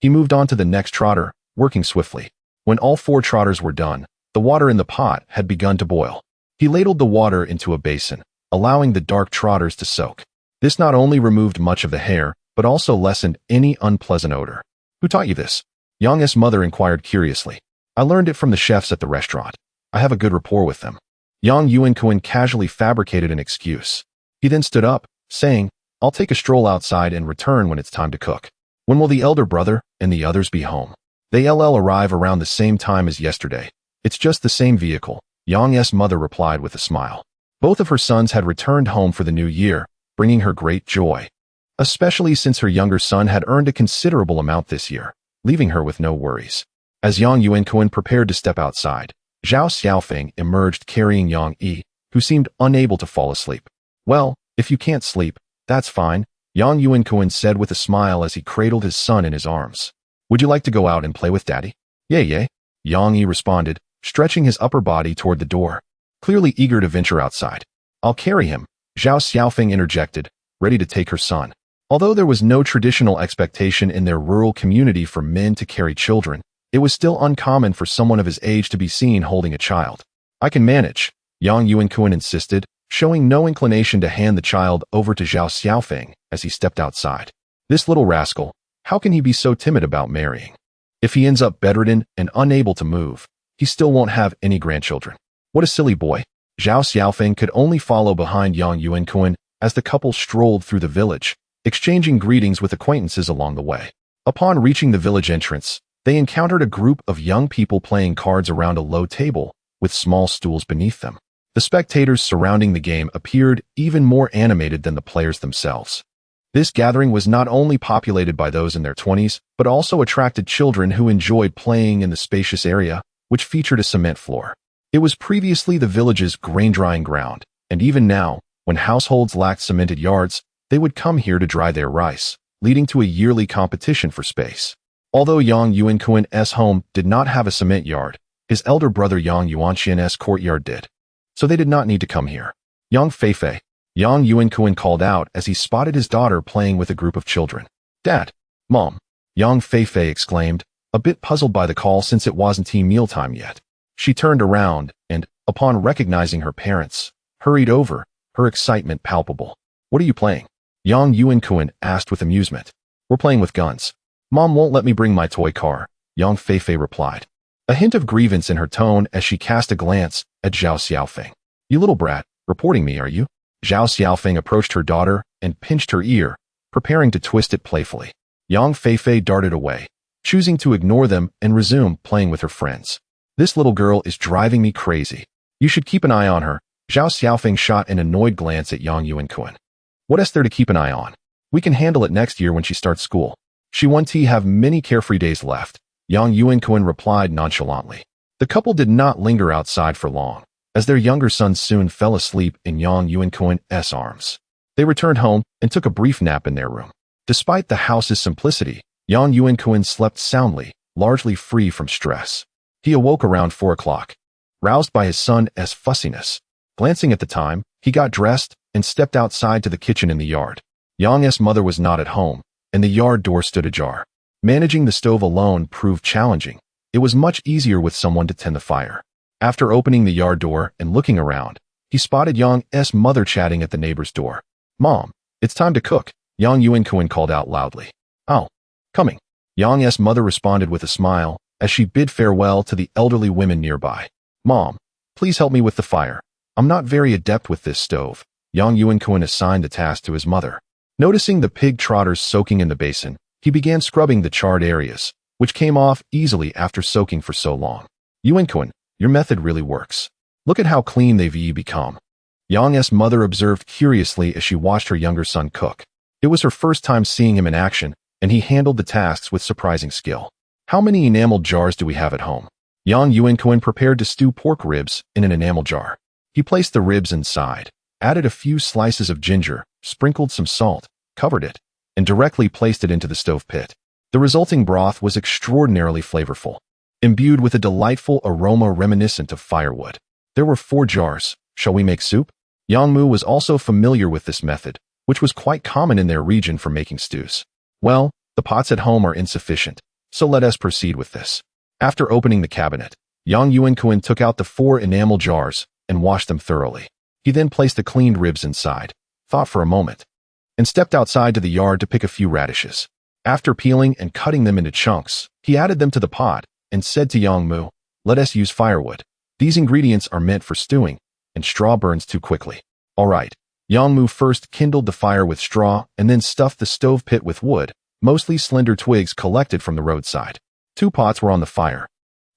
he moved on to the next trotter, working swiftly. When all 4 trotters were done, the water in the pot had begun to boil. He ladled the water into a basin, allowing the dark trotters to soak. This not only removed much of the hair, but also lessened any unpleasant odor. "Who taught you this?" Yang's mother inquired curiously. "I learned it from the chefs at the restaurant. I have a good rapport with them." Yang Yuankun casually fabricated an excuse. He then stood up, saying, "I'll take a stroll outside and return when it's time to cook." "When will the elder brother and the others be home?" "They'll arrive around the same time as yesterday. It's just the same vehicle," Yang's mother replied with a smile. Both of her sons had returned home for the new year, bringing her great joy, especially since her younger son had earned a considerable amount this year, leaving her with no worries. As Yang Yuankun prepared to step outside, Zhao Xiaofeng emerged carrying Yang Yi, who seemed unable to fall asleep. "Well, if you can't sleep, that's fine," Yang Yuankun said with a smile as he cradled his son in his arms. "Would you like to go out and play with Daddy?" "Yeah," Yang Yi responded, stretching his upper body toward the door, clearly eager to venture outside. "I'll carry him," Zhao Xiaofeng interjected, ready to take her son. Although there was no traditional expectation in their rural community for men to carry children, it was still uncommon for someone of his age to be seen holding a child. I can manage, Yang Yuankun insisted, showing no inclination to hand the child over to Zhao Xiaofeng as he stepped outside. This little rascal, how can he be so timid about marrying? If he ends up bedridden and unable to move, he still won't have any grandchildren. What a silly boy. Zhao Xiaofeng could only follow behind Yang Yuankun as the couple strolled through the village, exchanging greetings with acquaintances along the way. Upon reaching the village entrance, they encountered a group of young people playing cards around a low table, with small stools beneath them. The spectators surrounding the game appeared even more animated than the players themselves. This gathering was not only populated by those in their 20s, but also attracted children who enjoyed playing in the spacious area, which featured a cement floor. It was previously the village's grain-drying ground, and even now, when households lacked cemented yards, they would come here to dry their rice, leading to a yearly competition for space. Although Yang Yuankun's home did not have a cement yard, his elder brother Yang Yuanxian's courtyard did. So they did not need to come here. Yang Feifei, Yang Yuankun called out as he spotted his daughter playing with a group of children. Dad, Mom, Yang Feifei exclaimed, a bit puzzled by the call since it wasn't tea mealtime yet. She turned around and, upon recognizing her parents, hurried over, her excitement palpable. What are you playing? Yang Yuankun asked with amusement. We're playing with guns. Mom won't let me bring my toy car, Yang Feifei replied. A hint of grievance in her tone as she cast a glance at Zhao Xiaofeng. You little brat, reporting me, are you? Zhao Xiaofeng approached her daughter and pinched her ear, preparing to twist it playfully. Yang Feifei darted away, choosing to ignore them and resume playing with her friends. This little girl is driving me crazy. You should keep an eye on her. Zhao Xiaofeng shot an annoyed glance at Yang Yuankun. What is there to keep an eye on? We can handle it next year when she starts school. She won't have many carefree days left, Yang Yuankun replied nonchalantly. The couple did not linger outside for long, as their younger son soon fell asleep in Yang Yuankun's arms. They returned home and took a brief nap in their room. Despite the house's simplicity, Yang Yuankun slept soundly, largely free from stress. He awoke around 4 o'clock, roused by his son's fussiness. Glancing at the time, he got dressed and stepped outside to the kitchen in the yard. Yang's mother was not at home, and the yard door stood ajar. Managing the stove alone proved challenging. It was much easier with someone to tend the fire. After opening the yard door and looking around, he spotted Yang's mother chatting at the neighbor's door. Mom, it's time to cook, Yang Yuankun called out loudly. Oh, coming. Yang's mother responded with a smile as she bid farewell to the elderly women nearby. Mom, please help me with the fire. I'm not very adept with this stove. Yang Yuankun assigned the task to his mother. Noticing the pig trotters soaking in the basin, he began scrubbing the charred areas, which came off easily after soaking for so long. Yuankun, your method really works. Look at how clean they've become. Yang's mother observed curiously as she watched her younger son cook. It was her first time seeing him in action, and he handled the tasks with surprising skill. How many enameled jars do we have at home? Yang Yuankun prepared to stew pork ribs in an enamel jar. He placed the ribs inside, added a few slices of ginger, sprinkled some salt, covered it, and directly placed it into the stove pit. The resulting broth was extraordinarily flavorful, imbued with a delightful aroma reminiscent of firewood. There were 4 jars. Shall we make soup? Yang Mu was also familiar with this method, which was quite common in their region for making stews. Well, the pots at home are insufficient, so let us proceed with this. After opening the cabinet, Yang Yuankun took out the 4 enamel jars and washed them thoroughly. He then placed the cleaned ribs inside, thought for a moment, and stepped outside to the yard to pick a few radishes. After peeling and cutting them into chunks, he added them to the pot and said to Yang Mu, let us use firewood. These ingredients are meant for stewing, and straw burns too quickly. All right. Yang Mu first kindled the fire with straw and then stuffed the stove pit with wood, mostly slender twigs collected from the roadside. 2 pots were on the fire.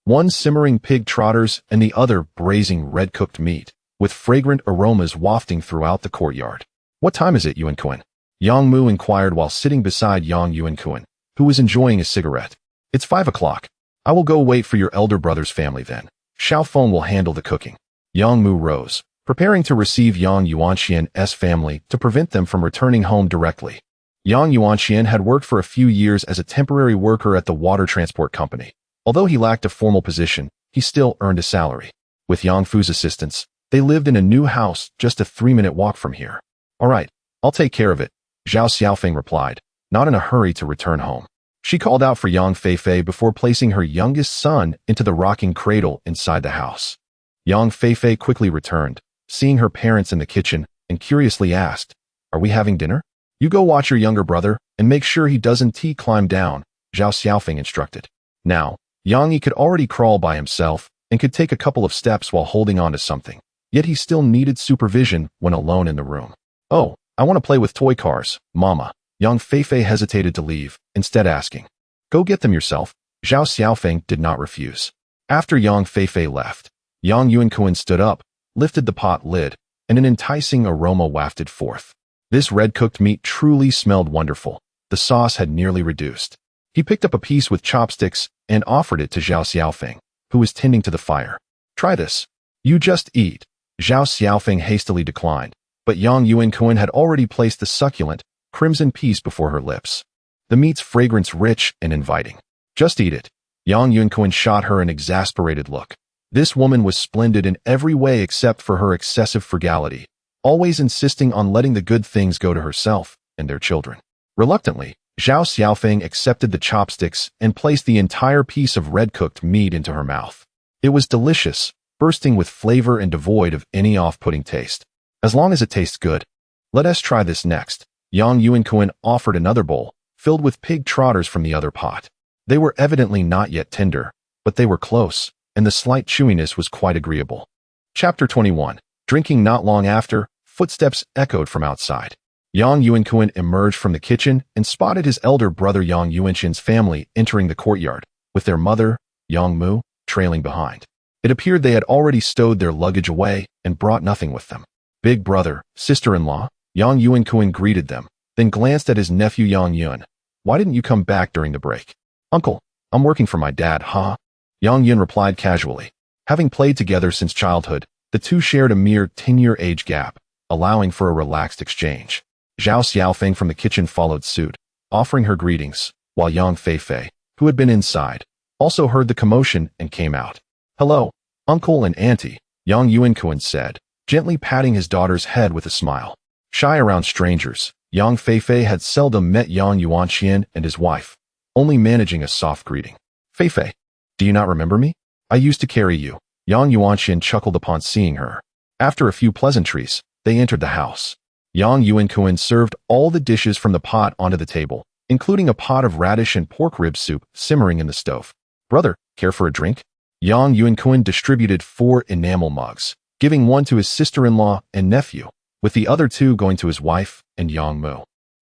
One simmering pig trotters and the other braising red-cooked meat, with fragrant aromas wafting throughout the courtyard. What time is it, Yuankun? Yang Mu inquired while sitting beside Yang Yuankun, who was enjoying a cigarette. It's 5 o'clock. I will go wait for your elder brother's family then. Xiaofeng will handle the cooking. Yang Mu rose, preparing to receive Yang Yuanxian's family to prevent them from returning home directly. Yang Yuanxian had worked for a few years as a temporary worker at the water transport company. Although he lacked a formal position, he still earned a salary. With Yang Fu's assistance, they lived in a new house just a 3-minute walk from here. All right, I'll take care of it, Zhao Xiaofeng replied, not in a hurry to return home. She called out for Yang Feifei before placing her youngest son into the rocking cradle inside the house. Yang Feifei quickly returned, seeing her parents in the kitchen, and curiously asked, "Are we having dinner?" "You go watch your younger brother, and make sure he doesn't climb down," Zhao Xiaofeng instructed. Now, Yang Yi could already crawl by himself, and could take a couple of steps while holding on to something. Yet he still needed supervision when alone in the room. "Oh, I want to play with toy cars, Mama." Yang Feifei hesitated to leave, instead asking, "Go get them yourself." Zhao Xiaofeng did not refuse. After Yang Feifei left, Yang Yuankun stood up, lifted the pot lid, and an enticing aroma wafted forth. This red-cooked meat truly smelled wonderful. The sauce had nearly reduced. He picked up a piece with chopsticks and offered it to Zhao Xiaofeng, who was tending to the fire. "Try this. You just eat." Zhao Xiaofeng hastily declined, but Yang Yuankun had already placed the succulent, crimson piece before her lips. The meat's fragrance rich and inviting. "Just eat it." Yang Yuankun shot her an exasperated look. This woman was splendid in every way except for her excessive frugality, always insisting on letting the good things go to herself and their children. Reluctantly, Zhao Xiaofeng accepted the chopsticks and placed the entire piece of red-cooked meat into her mouth. It was delicious, bursting with flavor and devoid of any off-putting taste. "As long as it tastes good. Let us try this next." Yang Yuankun offered another bowl, filled with pig trotters from the other pot. They were evidently not yet tender, but they were close, and the slight chewiness was quite agreeable. Chapter 21. Drinking. Not long after, footsteps echoed from outside. Yang Yuankun emerged from the kitchen and spotted his elder brother Yang Yuanshin's family entering the courtyard, with their mother, Yang Mu, trailing behind. It appeared they had already stowed their luggage away and brought nothing with them. "Big brother, sister-in-law," Yang Yuankun greeted them, then glanced at his nephew Yang Yun. "Why didn't you come back during the break?" "Uncle, I'm working for my dad, huh?" Yang Yun replied casually. Having played together since childhood, the two shared a mere 10-year age gap, allowing for a relaxed exchange. Zhao Xiaofeng from the kitchen followed suit, offering her greetings, while Yang Feifei, who had been inside, also heard the commotion and came out. "Hello, uncle and auntie," Yang Yuankun said, gently patting his daughter's head with a smile. Shy around strangers, Yang Feifei had seldom met Yang Yuanxian and his wife, only managing a soft greeting. "Feifei, do you not remember me? I used to carry you." Yang Yuanxian chuckled upon seeing her. After a few pleasantries, they entered the house. Yang Yuankun served all the dishes from the pot onto the table, including a pot of radish and pork rib soup simmering in the stove. "Brother, care for a drink?" Yang Yuankun distributed 4 enamel mugs, giving one to his sister-in-law and nephew, with the other 2 going to his wife and Yang Mu.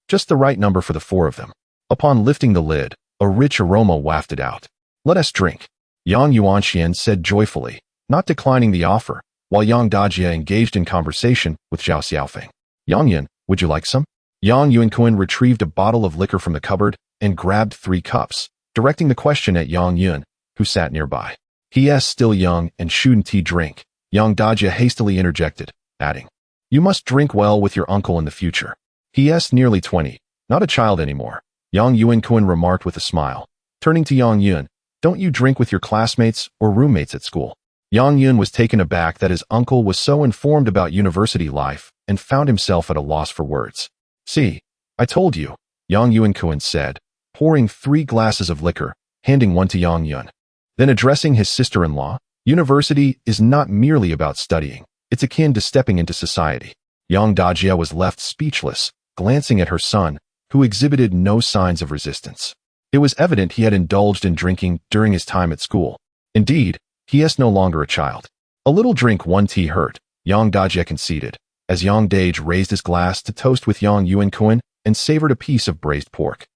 Just the right number for the 4 of them. Upon lifting the lid, a rich aroma wafted out. "Let us drink," Yang Yuanxian said joyfully, not declining the offer, while Yang Dajia engaged in conversation with Zhao Xiaofeng. "Yang Yun, would you like some?" Yang Yuankun retrieved a bottle of liquor from the cupboard and grabbed 3 cups, directing the question at Yang Yun, who sat nearby. "He is still young and shouldn't he drink?" Yang Dajia hastily interjected, adding, "You must drink well with your uncle in the future. He is nearly 20, not a child anymore." Yang Yuankun remarked with a smile. Turning to Yang Yun, "Don't you drink with your classmates or roommates at school?" Yang Yun was taken aback that his uncle was so informed about university life and found himself at a loss for words. "See, I told you," Yang Yuankun said, pouring 3 glasses of liquor, handing one to Yang Yun. Then addressing his sister-in-law, "University is not merely about studying. It's akin to stepping into society." Yang Dajia was left speechless, glancing at her son, who exhibited no signs of resistance. It was evident he had indulged in drinking during his time at school. Indeed, he is no longer a child. "A little drink, 1 tea hurt," Yang Dajia conceded, as Yang Dage raised his glass to toast with Yang Yuankun and savored a piece of braised pork.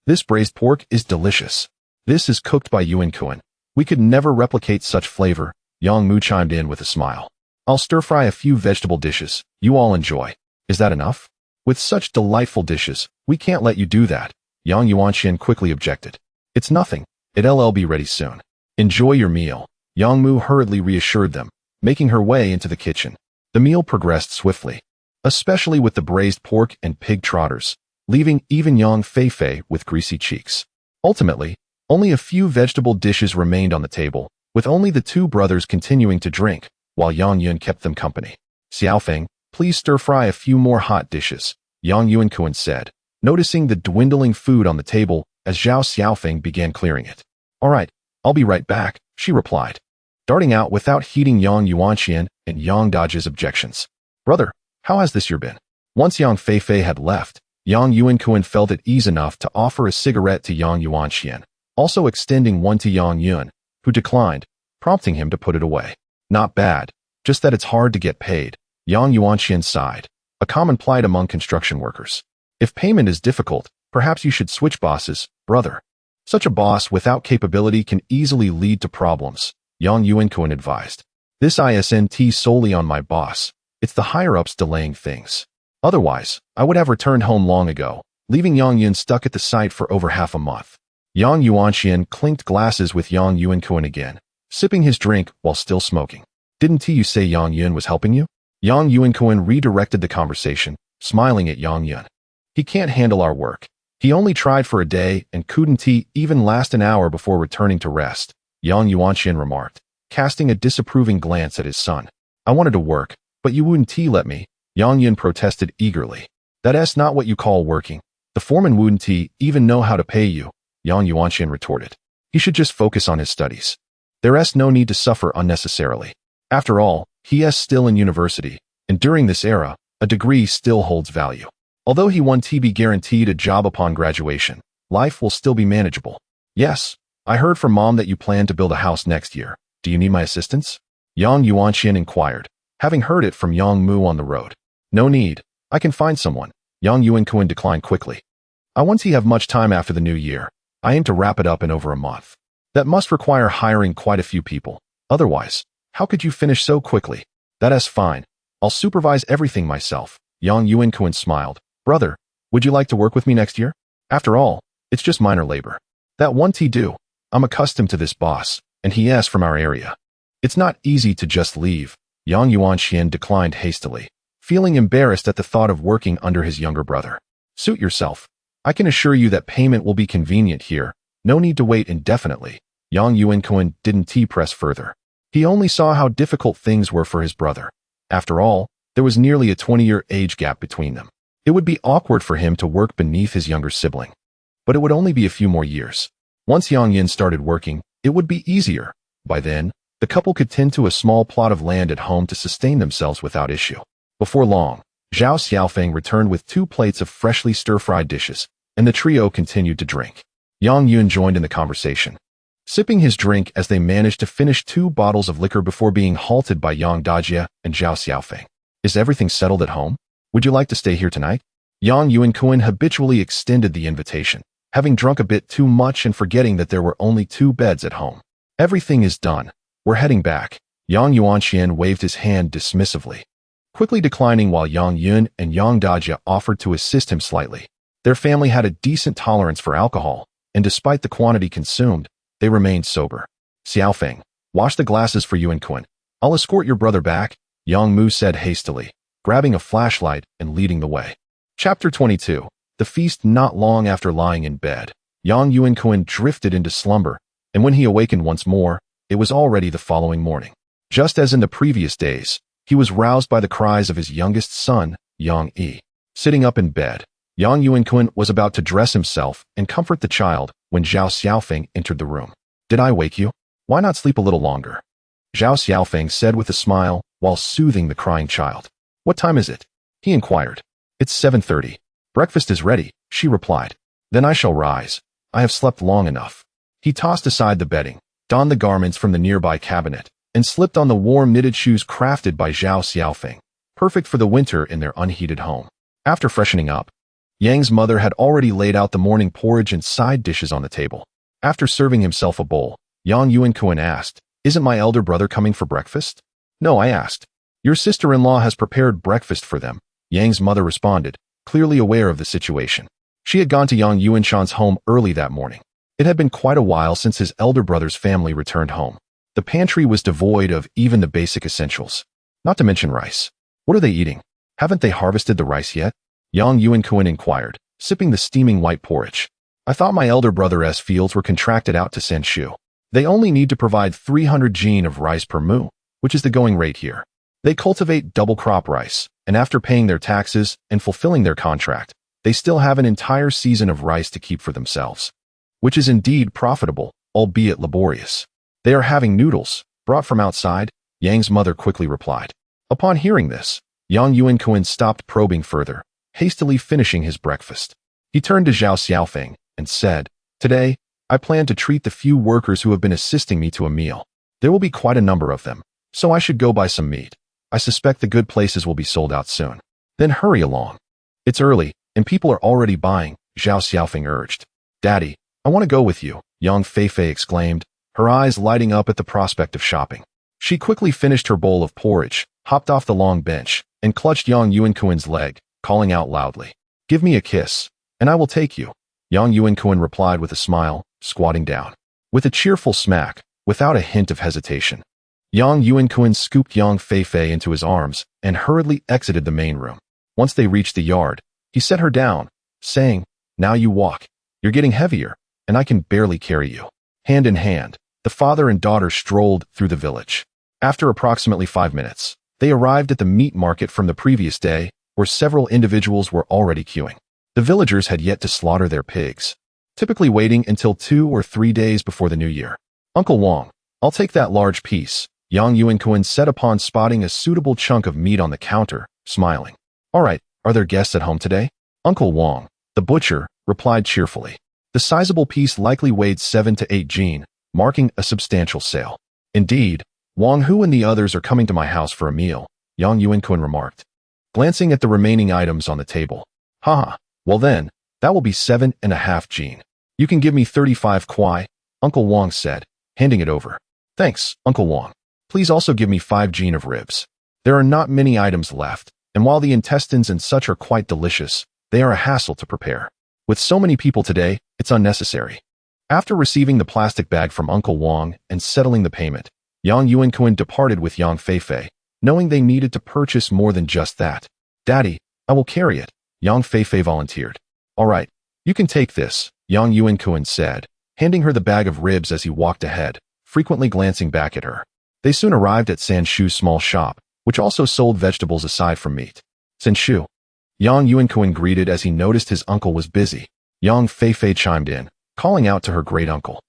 "This braised pork is delicious. This is cooked by Yuankun. We could never replicate such flavor," Yang Mu chimed in with a smile. "I'll stir-fry a few vegetable dishes. You all enjoy. Is that enough?" "With such delightful dishes, we can't let you do that," Yang Yuanxian quickly objected. "It's nothing. It'll be ready soon. Enjoy your meal," Yang Mu hurriedly reassured them, making her way into the kitchen. The meal progressed swiftly, especially with the braised pork and pig trotters, leaving even Yang Feifei with greasy cheeks. Ultimately, only a few vegetable dishes remained on the table, with only the 2 brothers continuing to drink, while Yang Yun kept them company. "Xiaofeng, please stir-fry a few more hot dishes," Yang Yuankun said, noticing the dwindling food on the table as Zhao Xiaofeng began clearing it. "All right, I'll be right back," she replied. darting out without heeding Yang Yuanxian and Yang Dajia's objections. Brother, how has this year been? Once Yang Feifei had left, Yang Yuankun felt at ease enough to offer a cigarette to Yang Yuanxian, also extending one to Yang Yun, who declined, prompting him to put it away. Not bad, just that it's hard to get paid. Yang Yuanxian sighed, a common plight among construction workers. If payment is difficult, perhaps you should switch bosses, brother. Such a boss without capability can easily lead to problems, Yang Yuankun advised. This isn't solely on my boss. It's the higher-ups delaying things. Otherwise, I would have returned home long ago, leaving Yang Yun stuck at the site for over half a month. Yang Yuanxian clinked glasses with Yang Yuankun again, sipping his drink while still smoking. Didn't you say Yang Yun was helping you? Yang Yuankun redirected the conversation, smiling at Yang Yun. He can't handle our work. He only tried for a day and couldn't even last an hour before returning to rest, Yang Yuanxian remarked, casting a disapproving glance at his son. I wanted to work, but you wouldn't let me, Yang Yun protested eagerly. That's not what you call working. The foreman wouldn't even know how to pay you, Yang Yuanxian retorted. He should just focus on his studies. There's no need to suffer unnecessarily. After all, he is still in university, and during this era, a degree still holds value. Although he won't be guaranteed a job upon graduation, life will still be manageable. Yes, I heard from Mom that you plan to build a house next year. Do you need my assistance? Yang Yuanxian inquired, having heard it from Yang Mu on the road. No need. I can find someone, Yang Yuankun declined quickly. I won't have much time after the new year. I aim to wrap it up in over a month. That must require hiring quite a few people. Otherwise, how could you finish so quickly? That's fine. I'll supervise everything myself, Yang Yuankun smiled. Brother, would you like to work with me next year? After all, it's just minor labor. That won't do. I'm accustomed to this boss, and he is from our area. It's not easy to just leave, Yang Yuanxian declined hastily, feeling embarrassed at the thought of working under his younger brother. Suit yourself. I can assure you that payment will be convenient here. No need to wait indefinitely. Yang Yuankun didn't press further. He only saw how difficult things were for his brother. After all, there was nearly a 20-year age gap between them. It would be awkward for him to work beneath his younger sibling. But it would only be a few more years. Once Yang Yin started working, it would be easier. By then, the couple could tend to a small plot of land at home to sustain themselves without issue. Before long, Zhao Xiaofeng returned with 2 plates of freshly stir-fried dishes, and the trio continued to drink. Yang Yun joined in the conversation, sipping his drink as they managed to finish 2 bottles of liquor before being halted by Yang Dajia and Zhao Xiaofeng. Is everything settled at home? Would you like to stay here tonight? Yang Yuankun habitually extended the invitation, having drunk a bit too much and forgetting that there were only 2 beds at home. Everything is done. We're heading back. Yang Yuanxian waved his hand dismissively, quickly declining while Yang Yun and Yang Dajia offered to assist him slightly. Their family had a decent tolerance for alcohol, and despite the quantity consumed, they remained sober. Xiaofeng, wash the glasses for Yuankun. I'll escort your brother back, Yang Mu said hastily, grabbing a flashlight and leading the way. Chapter 22. The feast. Not long after lying in bed, Yang Yuankun drifted into slumber, and when he awakened once more, it was already the following morning. Just as in the previous days, he was roused by the cries of his youngest son, Yang Yi. Sitting up in bed, Yang Yuankun was about to dress himself and comfort the child when Zhao Xiaofeng entered the room. Did I wake you? Why not sleep a little longer? Zhao Xiaofeng said with a smile while soothing the crying child. What time is it? He inquired. It's 7:30. Breakfast is ready, she replied. Then I shall rise. I have slept long enough. He tossed aside the bedding, donned the garments from the nearby cabinet, and slipped on the warm knitted shoes crafted by Zhao Xiaofeng, perfect for the winter in their unheated home. After freshening up, Yang's mother had already laid out the morning porridge and side dishes on the table. After serving himself a bowl, Yang Yuankun asked, Isn't my elder brother coming for breakfast? No, I asked. Your sister-in-law has prepared breakfast for them, Yang's mother responded, clearly aware of the situation. She had gone to Yang Yuanshan's home early that morning. It had been quite a while since his elder brother's family returned home. The pantry was devoid of even the basic essentials, not to mention rice. What are they eating? Haven't they harvested the rice yet? Yang Yuankun inquired, sipping the steaming white porridge. I thought my elder brother's fields were contracted out to Sanshu. They only need to provide 300 jin of rice per mu, which is the going rate here. They cultivate double crop rice, and after paying their taxes and fulfilling their contract, they still have an entire season of rice to keep for themselves, which is indeed profitable, albeit laborious. They are having noodles, Brought from outside, Yang's mother quickly replied. Upon hearing this, Yang Yuankun stopped probing further, hastily finishing his breakfast. He turned to Zhao Xiaofeng and said, Today, I plan to treat the few workers who have been assisting me to a meal. There will be quite a number of them, so I should go buy some meat. I suspect the good places will be sold out soon. Then hurry along. It's early, and people are already buying, Zhao Xiaofeng urged. Daddy, I want to go with you, Yang Feifei exclaimed, her eyes lighting up at the prospect of shopping. She quickly finished her bowl of porridge, hopped off the long bench, and clutched Yang Yuankun's leg, calling out loudly, Give me a kiss, and I will take you. Yang Yuankun replied with a smile, squatting down. With a cheerful smack, without a hint of hesitation, Yang Yuankun scooped Yang Feifei into his arms and hurriedly exited the main room. Once they reached the yard, he set her down, saying, Now you walk. You're getting heavier, and I can barely carry you. Hand in hand, the father and daughter strolled through the village. After approximately 5 minutes, they arrived at the meat market from the previous day, where several individuals were already queuing. The villagers had yet to slaughter their pigs, typically waiting until 2 or 3 days before the new year. Uncle Wang, I'll take that large piece, Yang Yuankun said upon spotting a suitable chunk of meat on the counter, smiling. All right, are there guests at home today? Uncle Wang, the butcher, replied cheerfully. The sizable piece likely weighed 7 to 8 jin, marking a substantial sale. Indeed, Wang Hu and the others are coming to my house for a meal, Yang Yuankun remarked, glancing at the remaining items on the table. Haha, well then, that will be 7.5 jin. You can give me 35 kwai, Uncle Wang said, handing it over. Thanks, Uncle Wang. Please also give me 5 jin of ribs. There are not many items left, and while the intestines and such are quite delicious, they are a hassle to prepare. With so many people today, it's unnecessary. After receiving the plastic bag from Uncle Wang and settling the payment, Yang Yuankun departed with Yang Feifei, knowing they needed to purchase more than just that. Daddy, I will carry it, Yang Feifei volunteered. All right, you can take this, Yang Yuankun said, handing her the bag of ribs as he walked ahead, frequently glancing back at her. They soon arrived at Sanshu's small shop, which also sold vegetables aside from meat. Sanshu, Yang Yuankun greeted as he noticed his uncle was busy. Yang Feifei chimed in, calling out to her great-uncle.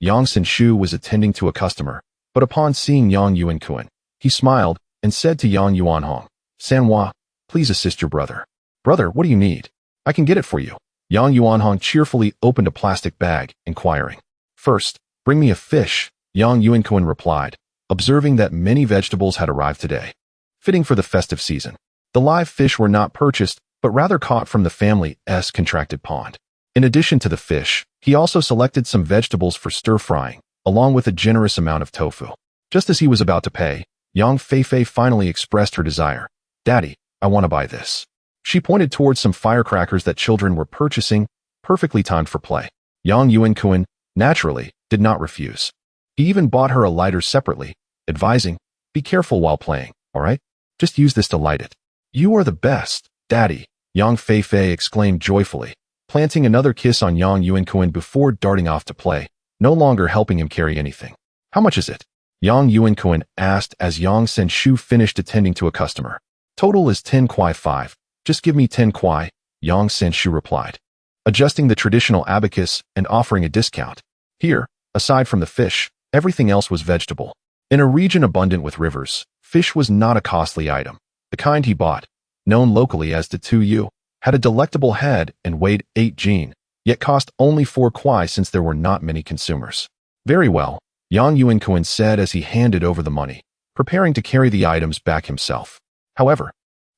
Yang Sanshu was attending to a customer, but upon seeing Yang Yuankun, he smiled and said to Yang Yuanhong, Sanhua, please assist your brother. Brother, what do you need? I can get it for you. Yang Yuanhong cheerfully opened a plastic bag, inquiring. First, bring me a fish, Yang Yuankun replied, observing that many vegetables had arrived today, fitting for the festive season. The live fish were not purchased, but rather caught from the family's contracted pond. In addition to the fish, he also selected some vegetables for stir-frying, along with a generous amount of tofu. Just as he was about to pay, Yang Feifei finally expressed her desire. Daddy, I want to buy this. She pointed towards some firecrackers that children were purchasing, perfectly timed for play. Yang Yuankun, naturally, did not refuse. He even bought her a lighter separately, advising, be careful while playing, all right? Just use this to light it. You are the best, Daddy, Yang Feifei exclaimed joyfully, planting another kiss on Yang Yuankun before darting off to play, no longer helping him carry anything. How much is it? Yang Yuankun asked as Yang Sanshu finished attending to a customer. Total is 10 kwai 5. Just give me 10 kwai, Yang Sanshu replied, adjusting the traditional abacus and offering a discount. Here, aside from the fish, everything else was vegetable. In a region abundant with rivers, fish was not a costly item. The kind he bought, known locally as the 2U, had a delectable head and weighed 8 jin, yet cost only 4 kwai since there were not many consumers. Very well, Yang Yuankun said as he handed over the money, preparing to carry the items back himself. However,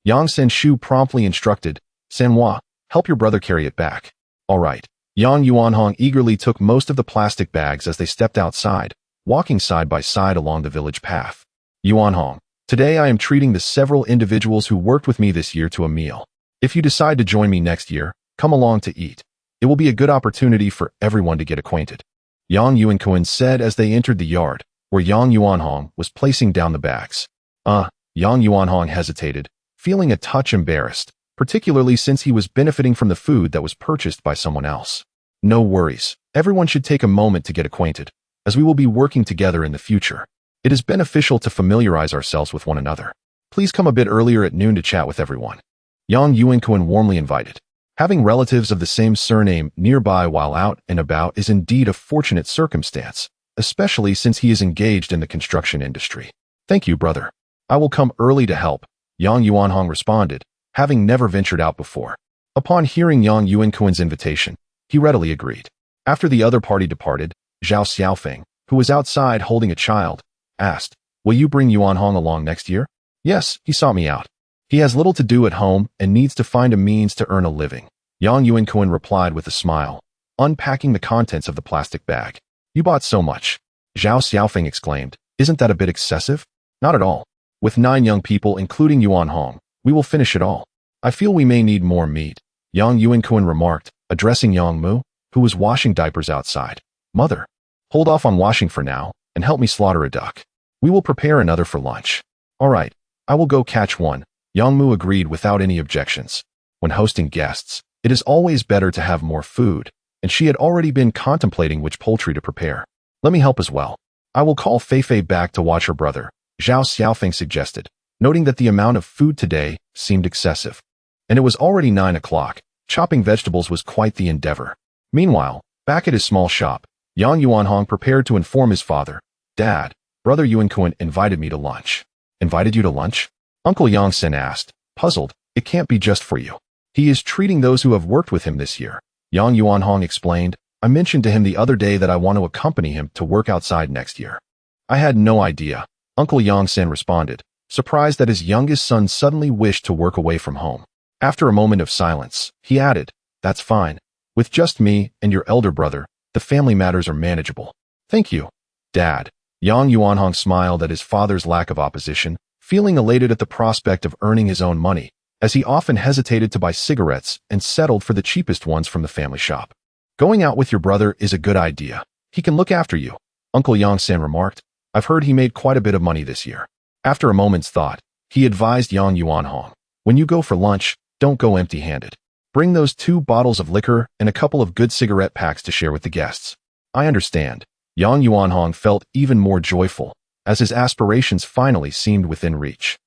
Yang Sanshu promptly instructed, Sanhua, help your brother carry it back. All right. Yang Yuanhong eagerly took most of the plastic bags as they stepped outside, walking side by side along the village path. Yuanhong, today I am treating the several individuals who worked with me this year to a meal. If you decide to join me next year, come along to eat. It will be a good opportunity for everyone to get acquainted. Yang Yuankun said as they entered the yard, where Yang Yuanhong was placing down the bags. Yang Yuanhong hesitated, feeling a touch embarrassed, particularly since he was benefiting from the food that was purchased by someone else. No worries, everyone should take a moment to get acquainted, as we will be working together in the future. It is beneficial to familiarize ourselves with one another. Please come a bit earlier at noon to chat with everyone. Yang Yuankun warmly invited. Having relatives of the same surname nearby while out and about is indeed a fortunate circumstance, especially since he is engaged in the construction industry. Thank you, brother. I will come early to help, Yang Yuanhong responded, having never ventured out before. Upon hearing Yang Yuankun's invitation, he readily agreed. After the other party departed, Zhao Xiaofeng, who was outside holding a child, asked, "Will you bring Yuanhong along next year?" "Yes, he sought me out. He has little to do at home and needs to find a means to earn a living," Yang Yuankun replied with a smile, unpacking the contents of the plastic bag. "You bought so much," Zhao Xiaofeng exclaimed. "Isn't that a bit excessive?" "Not at all. With 9 young people, including Yuanhong, we will finish it all. I feel we may need more meat," Yang Yuankun remarked, addressing Yang Mu, who was washing diapers outside. "Mother, hold off on washing for now and help me slaughter a duck. We will prepare another for lunch." "All right, I will go catch one," Yang Mu agreed without any objections. When hosting guests, it is always better to have more food, and she had already been contemplating which poultry to prepare. "Let me help as well. I will call Feifei back to watch her brother," Zhao Xiaofeng suggested, noting that the amount of food today seemed excessive. And it was already 9 o'clock. Chopping vegetables was quite the endeavor. Meanwhile, back at his small shop, Yang Yuanhong prepared to inform his father. "Dad, Brother Yuankun invited me to lunch." "Invited you to lunch?" Uncle Yang Sen asked, puzzled. "It can't be just for you. He is treating those who have worked with him this year," Yang Yuanhong explained. "I mentioned to him the other day that I want to accompany him to work outside next year." "I had no idea," Uncle Yang Sen responded, surprised that his youngest son suddenly wished to work away from home. After a moment of silence, he added, "That's fine. With just me and your elder brother, the family matters are manageable." "Thank you, Dad." Yang Yuanhong smiled at his father's lack of opposition, feeling elated at the prospect of earning his own money, as he often hesitated to buy cigarettes and settled for the cheapest ones from the family shop. "Going out with your brother is a good idea. He can look after you," Uncle Yang Sen remarked. "I've heard he made quite a bit of money this year." After a moment's thought, he advised Yang Yuanhong, "When you go for lunch, don't go empty-handed. Bring those 2 bottles of liquor and a couple of good cigarette packs to share with the guests." "I understand." Yang Yuanhong felt even more joyful, as his aspirations finally seemed within reach.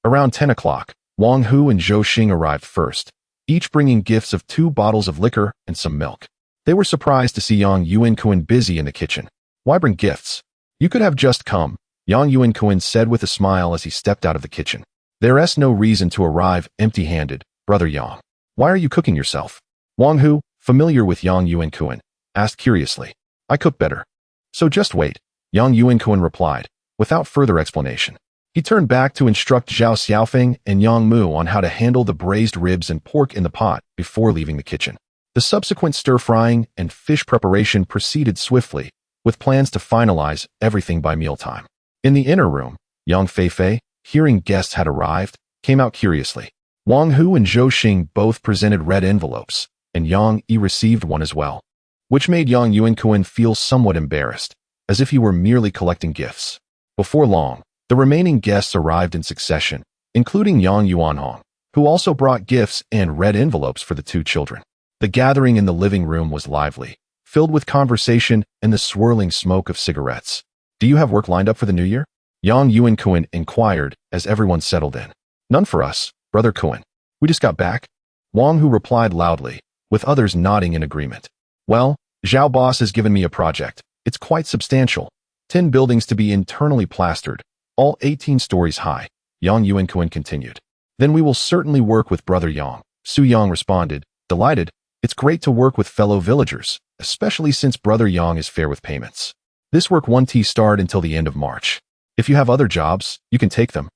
Around 10 o'clock, Wang Hu and Zhou Xing arrived first, each bringing gifts of 2 bottles of liquor and some milk. They were surprised to see Yang Yuankun busy in the kitchen. "Why bring gifts? You could have just come," Yang Yuankun said with a smile as he stepped out of the kitchen. "There's no reason to arrive empty-handed, Brother Yang. Why are you cooking yourself?" Wang Hu, familiar with Yang Yuankun, asked curiously. "I cook better." "So just wait," Yang Yuankun replied, without further explanation. He turned back to instruct Zhao Xiaofeng and Yang Mu on how to handle the braised ribs and pork in the pot before leaving the kitchen. The subsequent stir-frying and fish preparation proceeded swiftly, with plans to finalize everything by mealtime. In the inner room, Yang Feifei, hearing guests had arrived, came out curiously. Wang Hu and Zhou Xing both presented red envelopes, and Yang Yi received one as well, which made Yang Yuankun feel somewhat embarrassed, as if he were merely collecting gifts. Before long, the remaining guests arrived in succession, including Yang Yuanhong, who also brought gifts and red envelopes for the 2 children. The gathering in the living room was lively, filled with conversation and the swirling smoke of cigarettes. "Do you have work lined up for the new year?" Yang Yuankun inquired as everyone settled in. "None for us, Brother Kun. We just got back," Wang Hu replied loudly, with others nodding in agreement. "Well, Zhao Boss has given me a project. It's quite substantial. 10 buildings to be internally plastered, all 18 stories high," Yang Yuankun continued. "Then we will certainly work with Brother Yang," Su Yang responded, delighted. "It's great to work with fellow villagers, especially since Brother Yang is fair with payments. This work won't start until the end of March. If you have other jobs, you can take them.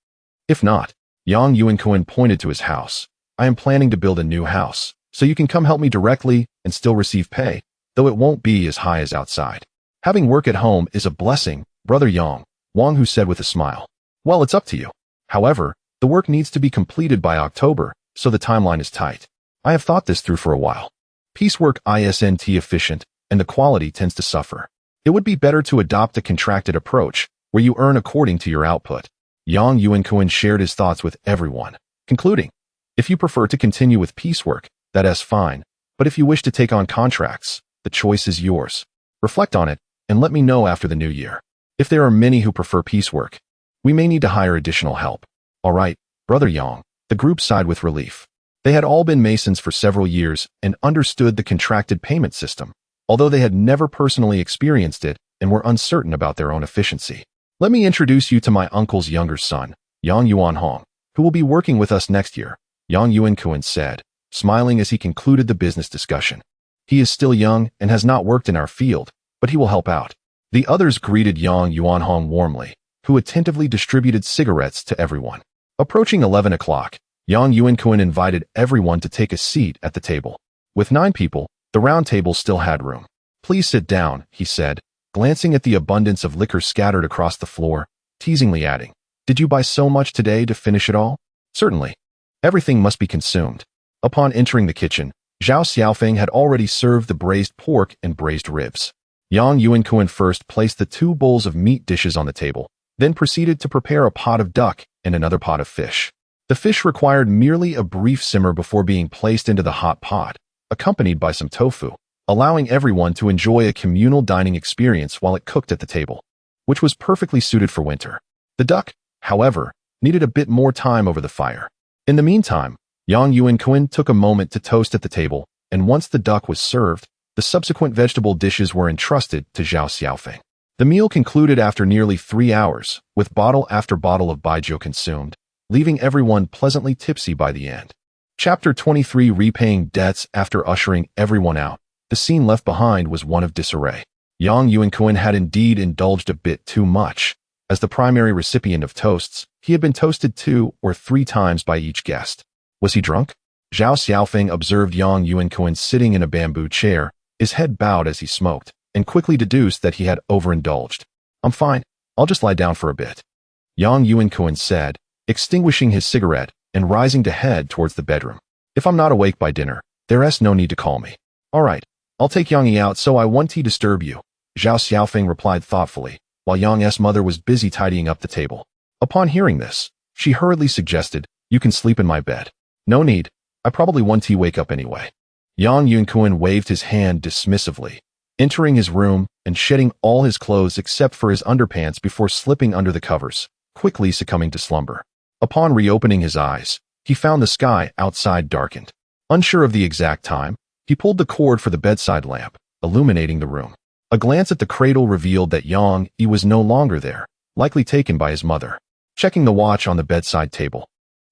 If not," Yang Yuankun pointed to his house, "I am planning to build a new house, so you can come help me directly and still receive pay, though it won't be as high as outside. Having work at home is a blessing, Brother Yang," Wang Hu said with a smile. "Well, it's up to you. However, the work needs to be completed by October, so the timeline is tight. I have thought this through for a while. Piecework isn't efficient, and the quality tends to suffer. It would be better to adopt a contracted approach, where you earn according to your output." Yang Yuankun shared his thoughts with everyone, concluding, "If you prefer to continue with piecework, that's fine, but if you wish to take on contracts, the choice is yours. Reflect on it, and let me know after the new year. If there are many who prefer piecework, we may need to hire additional help." "All right, Brother Yang," the group sighed with relief. They had all been masons for several years and understood the contracted payment system, although they had never personally experienced it and were uncertain about their own efficiency. Let me introduce you to my uncle's younger son, Yang Yuanhong, who will be working with us next year, Yang Yuankun said, smiling as he concluded the business discussion. He is still young and has not worked in our field, but he will help out. The others greeted Yang Yuanhong warmly, who attentively distributed cigarettes to everyone. Approaching 11 o'clock, Yang Yuankun invited everyone to take a seat at the table. With 9 people, the round table still had room. Please sit down, he said, glancing at the abundance of liquor scattered across the floor, teasingly adding, Did you buy so much today to finish it all? Certainly. Everything must be consumed. Upon entering the kitchen, Zhao Xiaofeng had already served the braised pork and braised ribs. Yang Yuankun first placed the 2 bowls of meat dishes on the table, then proceeded to prepare a pot of duck and another pot of fish. The fish required merely a brief simmer before being placed into the hot pot, accompanied by some tofu, allowing everyone to enjoy a communal dining experience while it cooked at the table, which was perfectly suited for winter. The duck, however, needed a bit more time over the fire. In the meantime, Yang Yuankun took a moment to toast at the table, and once the duck was served, the subsequent vegetable dishes were entrusted to Zhao Xiaofeng. The meal concluded after nearly 3 hours, with bottle after bottle of baijiu consumed, leaving everyone pleasantly tipsy by the end. Chapter 23 Repaying Debts. After ushering everyone out, the scene left behind was one of disarray. Yang Yuankun had indeed indulged a bit too much. As the primary recipient of toasts, he had been toasted 2 or 3 times by each guest. Was he drunk? Zhao Xiaofeng observed Yang Yuankun sitting in a bamboo chair, his head bowed as he smoked, and quickly deduced that he had overindulged. I'm fine, I'll just lie down for a bit. Yang Yuankun said, extinguishing his cigarette and rising to head towards the bedroom. If I'm not awake by dinner, there's no need to call me. All right, I'll take Yang out so I won't disturb you, Zhao Xiaofeng replied thoughtfully, while Yang's mother was busy tidying up the table. Upon hearing this, she hurriedly suggested, You can sleep in my bed. No need, I probably won't wake up anyway. Yang Yuankun waved his hand dismissively, entering his room and shedding all his clothes except for his underpants before slipping under the covers, quickly succumbing to slumber. Upon reopening his eyes, he found the sky outside darkened. Unsure of the exact time, he pulled the cord for the bedside lamp, illuminating the room. A glance at the cradle revealed that Yang Yi was no longer there, likely taken by his mother. Checking the watch on the bedside table,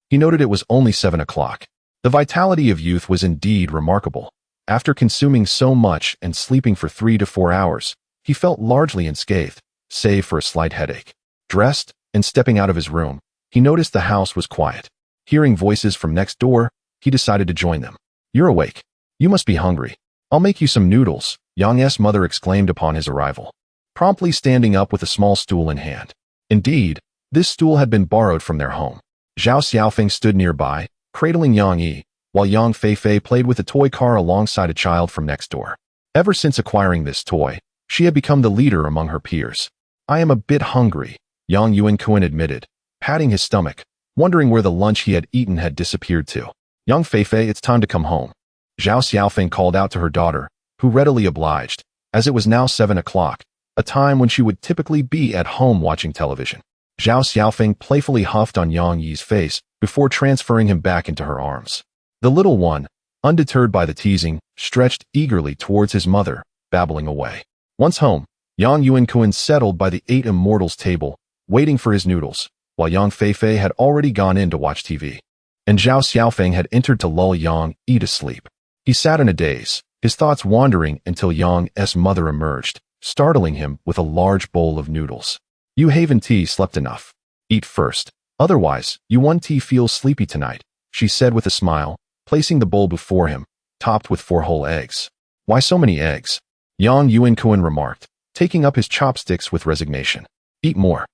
he noted it was only 7 o'clock. The vitality of youth was indeed remarkable. After consuming so much and sleeping for 3 to 4 hours, he felt largely unscathed, save for a slight headache. Dressed and stepping out of his room, he noticed the house was quiet. Hearing voices from next door, he decided to join them. You're awake. You must be hungry. I'll make you some noodles, Yang's mother exclaimed upon his arrival, promptly standing up with a small stool in hand. Indeed, this stool had been borrowed from their home. Zhao Xiaofeng stood nearby, cradling Yang Yi, while Yang Feifei played with a toy car alongside a child from next door. Ever since acquiring this toy, she had become the leader among her peers. I am a bit hungry, Yang Yuankun admitted, patting his stomach, wondering where the lunch he had eaten had disappeared to. Yang Feifei, it's time to come home. Zhao Xiaofeng called out to her daughter, who readily obliged, as it was now 7 o'clock, a time when she would typically be at home watching television. Zhao Xiaofeng playfully huffed on Yang Yi's face before transferring him back into her arms. The little one, undeterred by the teasing, stretched eagerly towards his mother, babbling away. Once home, Yang Yuankun settled by the 8 immortals table, waiting for his noodles, while Yang Feifei had already gone in to watch TV. And Zhao Xiaofeng had entered to lull Yang Yi to sleep. He sat in a daze, his thoughts wandering until Yang's mother emerged, startling him with a large bowl of noodles. You haven't slept enough. Eat first. Otherwise, you won't feel sleepy tonight, she said with a smile, placing the bowl before him, topped with 4 whole eggs. Why so many eggs? Yang Yuankun remarked, taking up his chopsticks with resignation. Eat more.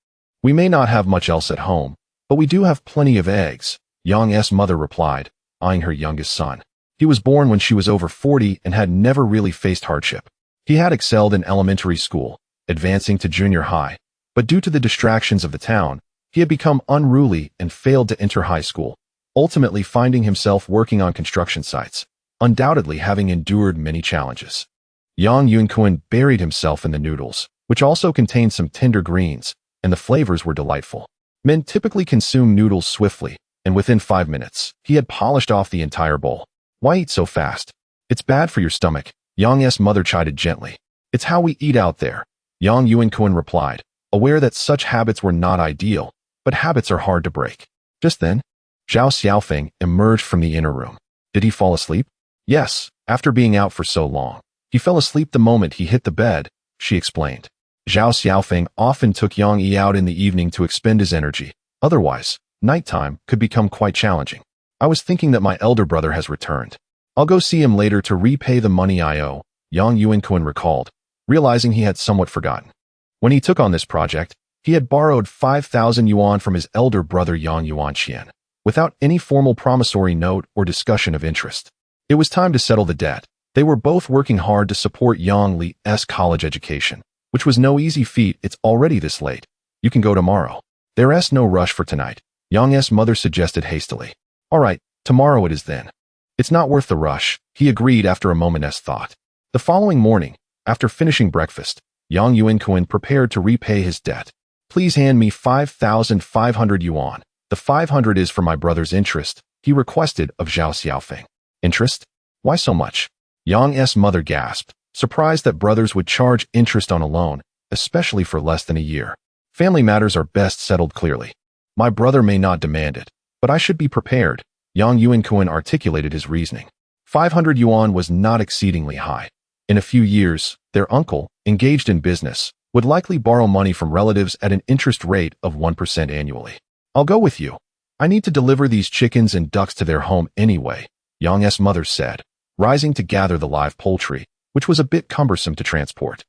We may not have much else at home, but we do have plenty of eggs, Yang's mother replied, eyeing her youngest son. He was born when she was over 40 and had never really faced hardship. He had excelled in elementary school, advancing to junior high, but due to the distractions of the town, he had become unruly and failed to enter high school, ultimately finding himself working on construction sites, undoubtedly having endured many challenges. Yang Yuankun buried himself in the noodles, which also contained some tender greens, and the flavors were delightful. Men typically consume noodles swiftly, and within 5 minutes, he had polished off the entire bowl. Why eat so fast? It's bad for your stomach, Yang's mother chided gently. It's how we eat out there. Yang Yuankun replied, aware that such habits were not ideal, but habits are hard to break. Just then, Zhao Xiaofeng emerged from the inner room. Did he fall asleep? Yes, after being out for so long. He fell asleep the moment he hit the bed, she explained. Zhao Xiaofeng often took Yang Yi out in the evening to expend his energy. Otherwise, nighttime could become quite challenging. I was thinking that my elder brother has returned. I'll go see him later to repay the money I owe, Yang Yuankun recalled, realizing he had somewhat forgotten. When he took on this project, he had borrowed 5,000 yuan from his elder brother Yang Yuanqian, without any formal promissory note or discussion of interest. It was time to settle the debt. They were both working hard to support Yang Li's college education, which was no easy feat. It's already this late. You can go tomorrow. There's no rush for tonight, Yang's mother suggested hastily. All right, tomorrow it is then. It's not worth the rush, he agreed after a moment's thought. The following morning, after finishing breakfast, Yang Yuankun prepared to repay his debt. Please hand me 5,500 yuan. The 500 is for my brother's interest, he requested of Zhao Xiaofeng. Interest? Why so much? Yang's mother gasped, surprised that brothers would charge interest on a loan, especially for less than a year. Family matters are best settled clearly. My brother may not demand it, but I should be prepared, Yang Yuankun articulated his reasoning. 500 yuan was not exceedingly high. In a few years, their uncle, engaged in business, would likely borrow money from relatives at an interest rate of 1% annually. I'll go with you. I need to deliver these chickens and ducks to their home anyway, Yang's mother said, rising to gather the live poultry, which was a bit cumbersome to transport.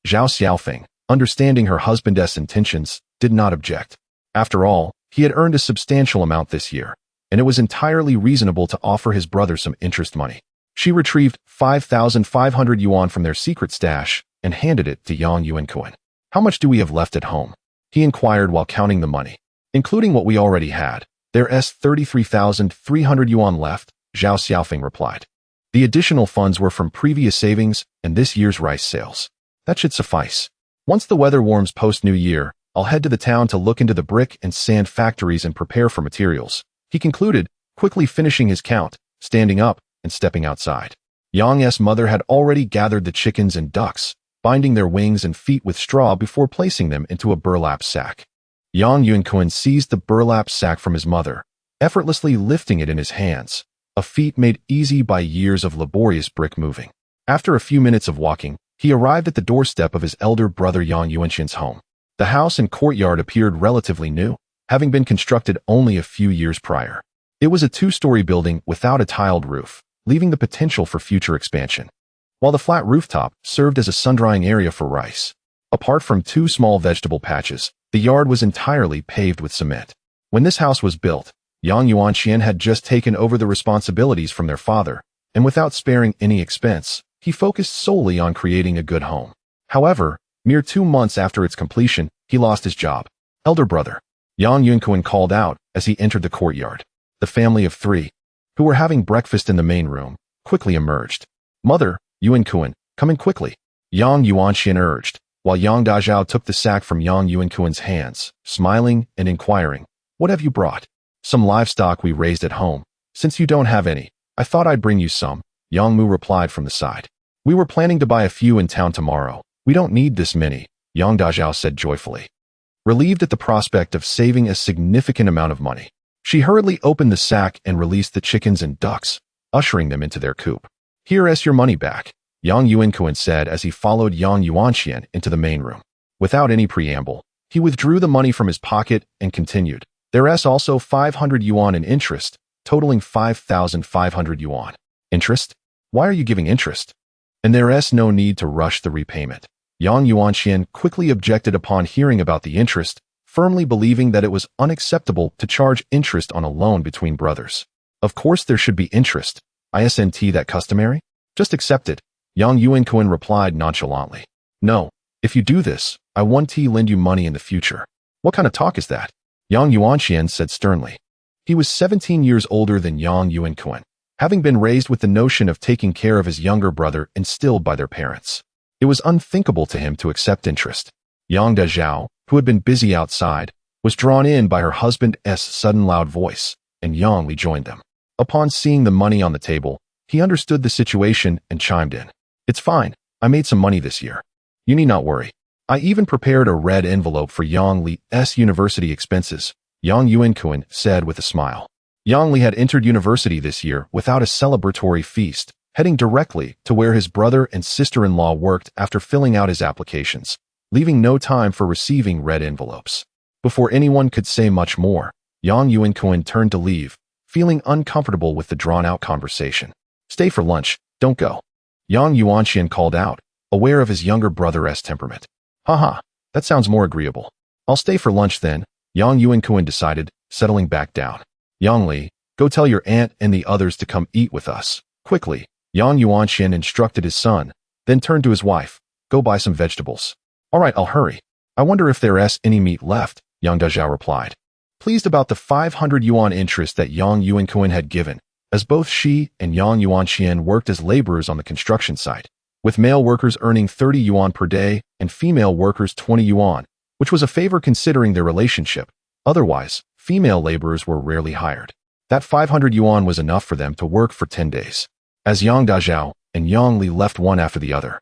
Zhao Xiaofeng, understanding her husband's intentions, did not object. After all, he had earned a substantial amount this year, and it was entirely reasonable to offer his brother some interest money. She retrieved 5,500 yuan from their secret stash and handed it to Yang Yuankun. How much do we have left at home? He inquired while counting the money. Including what we already had, there's 33,300 yuan left, Zhao Xiaofeng replied. The additional funds were from previous savings and this year's rice sales. That should suffice. Once the weather warms post-New Year, I'll head to the town to look into the brick and sand factories and prepare for materials, he concluded, quickly finishing his count, standing up, and stepping outside. Yang's mother had already gathered the chickens and ducks, binding their wings and feet with straw before placing them into a burlap sack. Yang Yuankun seized the burlap sack from his mother, effortlessly lifting it in his hands, a feat made easy by years of laborious brick moving. After a few minutes of walking, he arrived at the doorstep of his elder brother Yang Yuanqian's home. The house and courtyard appeared relatively new, having been constructed only a few years prior. It was a two-story building without a tiled roof, leaving the potential for future expansion, while the flat rooftop served as a sun-drying area for rice. Apart from two small vegetable patches, the yard was entirely paved with cement. When this house was built, Yang Yuanqian had just taken over the responsibilities from their father, and without sparing any expense, he focused solely on creating a good home. However, mere 2 months after its completion, he lost his job. Elder brother, Yang Yuankun called out as he entered the courtyard. The family of 3, who were having breakfast in the main room, quickly emerged. Mother, Yuankun, come in quickly, Yang Yuanqian urged, while Yang Dazhao took the sack from Yang Yuankun's hands, smiling and inquiring, what have you brought? Some livestock we raised at home. Since you don't have any, I thought I'd bring you some, Yang Mu replied from the side. We were planning to buy a few in town tomorrow. We don't need this many, Yang Dazhao said joyfully. Relieved at the prospect of saving a significant amount of money, she hurriedly opened the sack and released the chickens and ducks, ushering them into their coop. Here's your money back, Yang Yuankun said as he followed Yang Yuanqian into the main room. Without any preamble, he withdrew the money from his pocket and continued. There's also 500 yuan in interest, totaling 5,500 yuan. Interest? Why are you giving interest? And there's no need to rush the repayment. Yang Yuanqian quickly objected upon hearing about the interest, firmly believing that it was unacceptable to charge interest on a loan between brothers. Of course there should be interest. Isn't that customary? Just accept it, Yang Yuankun replied nonchalantly. No, if you do this, I won't lend you money in the future. What kind of talk is that? Yang Yuanqian said sternly. He was 17 years older than Yang Yuankun, having been raised with the notion of taking care of his younger brother instilled by their parents. It was unthinkable to him to accept interest. Yang Dazhao, who had been busy outside, was drawn in by her husband's sudden loud voice, and Yang Li joined them. Upon seeing the money on the table, he understood the situation and chimed in. It's fine, I made some money this year. You need not worry. I even prepared a red envelope for Yang Li's university expenses, Yang Yuankun said with a smile. Yang Li had entered university this year without a celebratory feast, heading directly to where his brother and sister-in-law worked after filling out his applications, leaving no time for receiving red envelopes. Before anyone could say much more, Yang Yuankun turned to leave, feeling uncomfortable with the drawn-out conversation. Stay for lunch, don't go. Yang Yuanxian called out, aware of his younger brother's temperament. Haha, that sounds more agreeable. I'll stay for lunch then, Yang Yuankun decided, settling back down. Yang Li, go tell your aunt and the others to come eat with us. Quickly, Yang Yuanxian instructed his son, then turned to his wife. Go buy some vegetables. All right, I'll hurry. I wonder if there's any meat left, Yang Dazhao replied. Pleased about the 500 yuan interest that Yang Yuankun had given, as both she and Yang Yuanxian worked as laborers on the construction site, with male workers earning 30 yuan per day and female workers 20 yuan, which was a favor considering their relationship. Otherwise, female laborers were rarely hired. That 500 yuan was enough for them to work for 10 days. As Yang Dazhao and Yang Li left one after the other,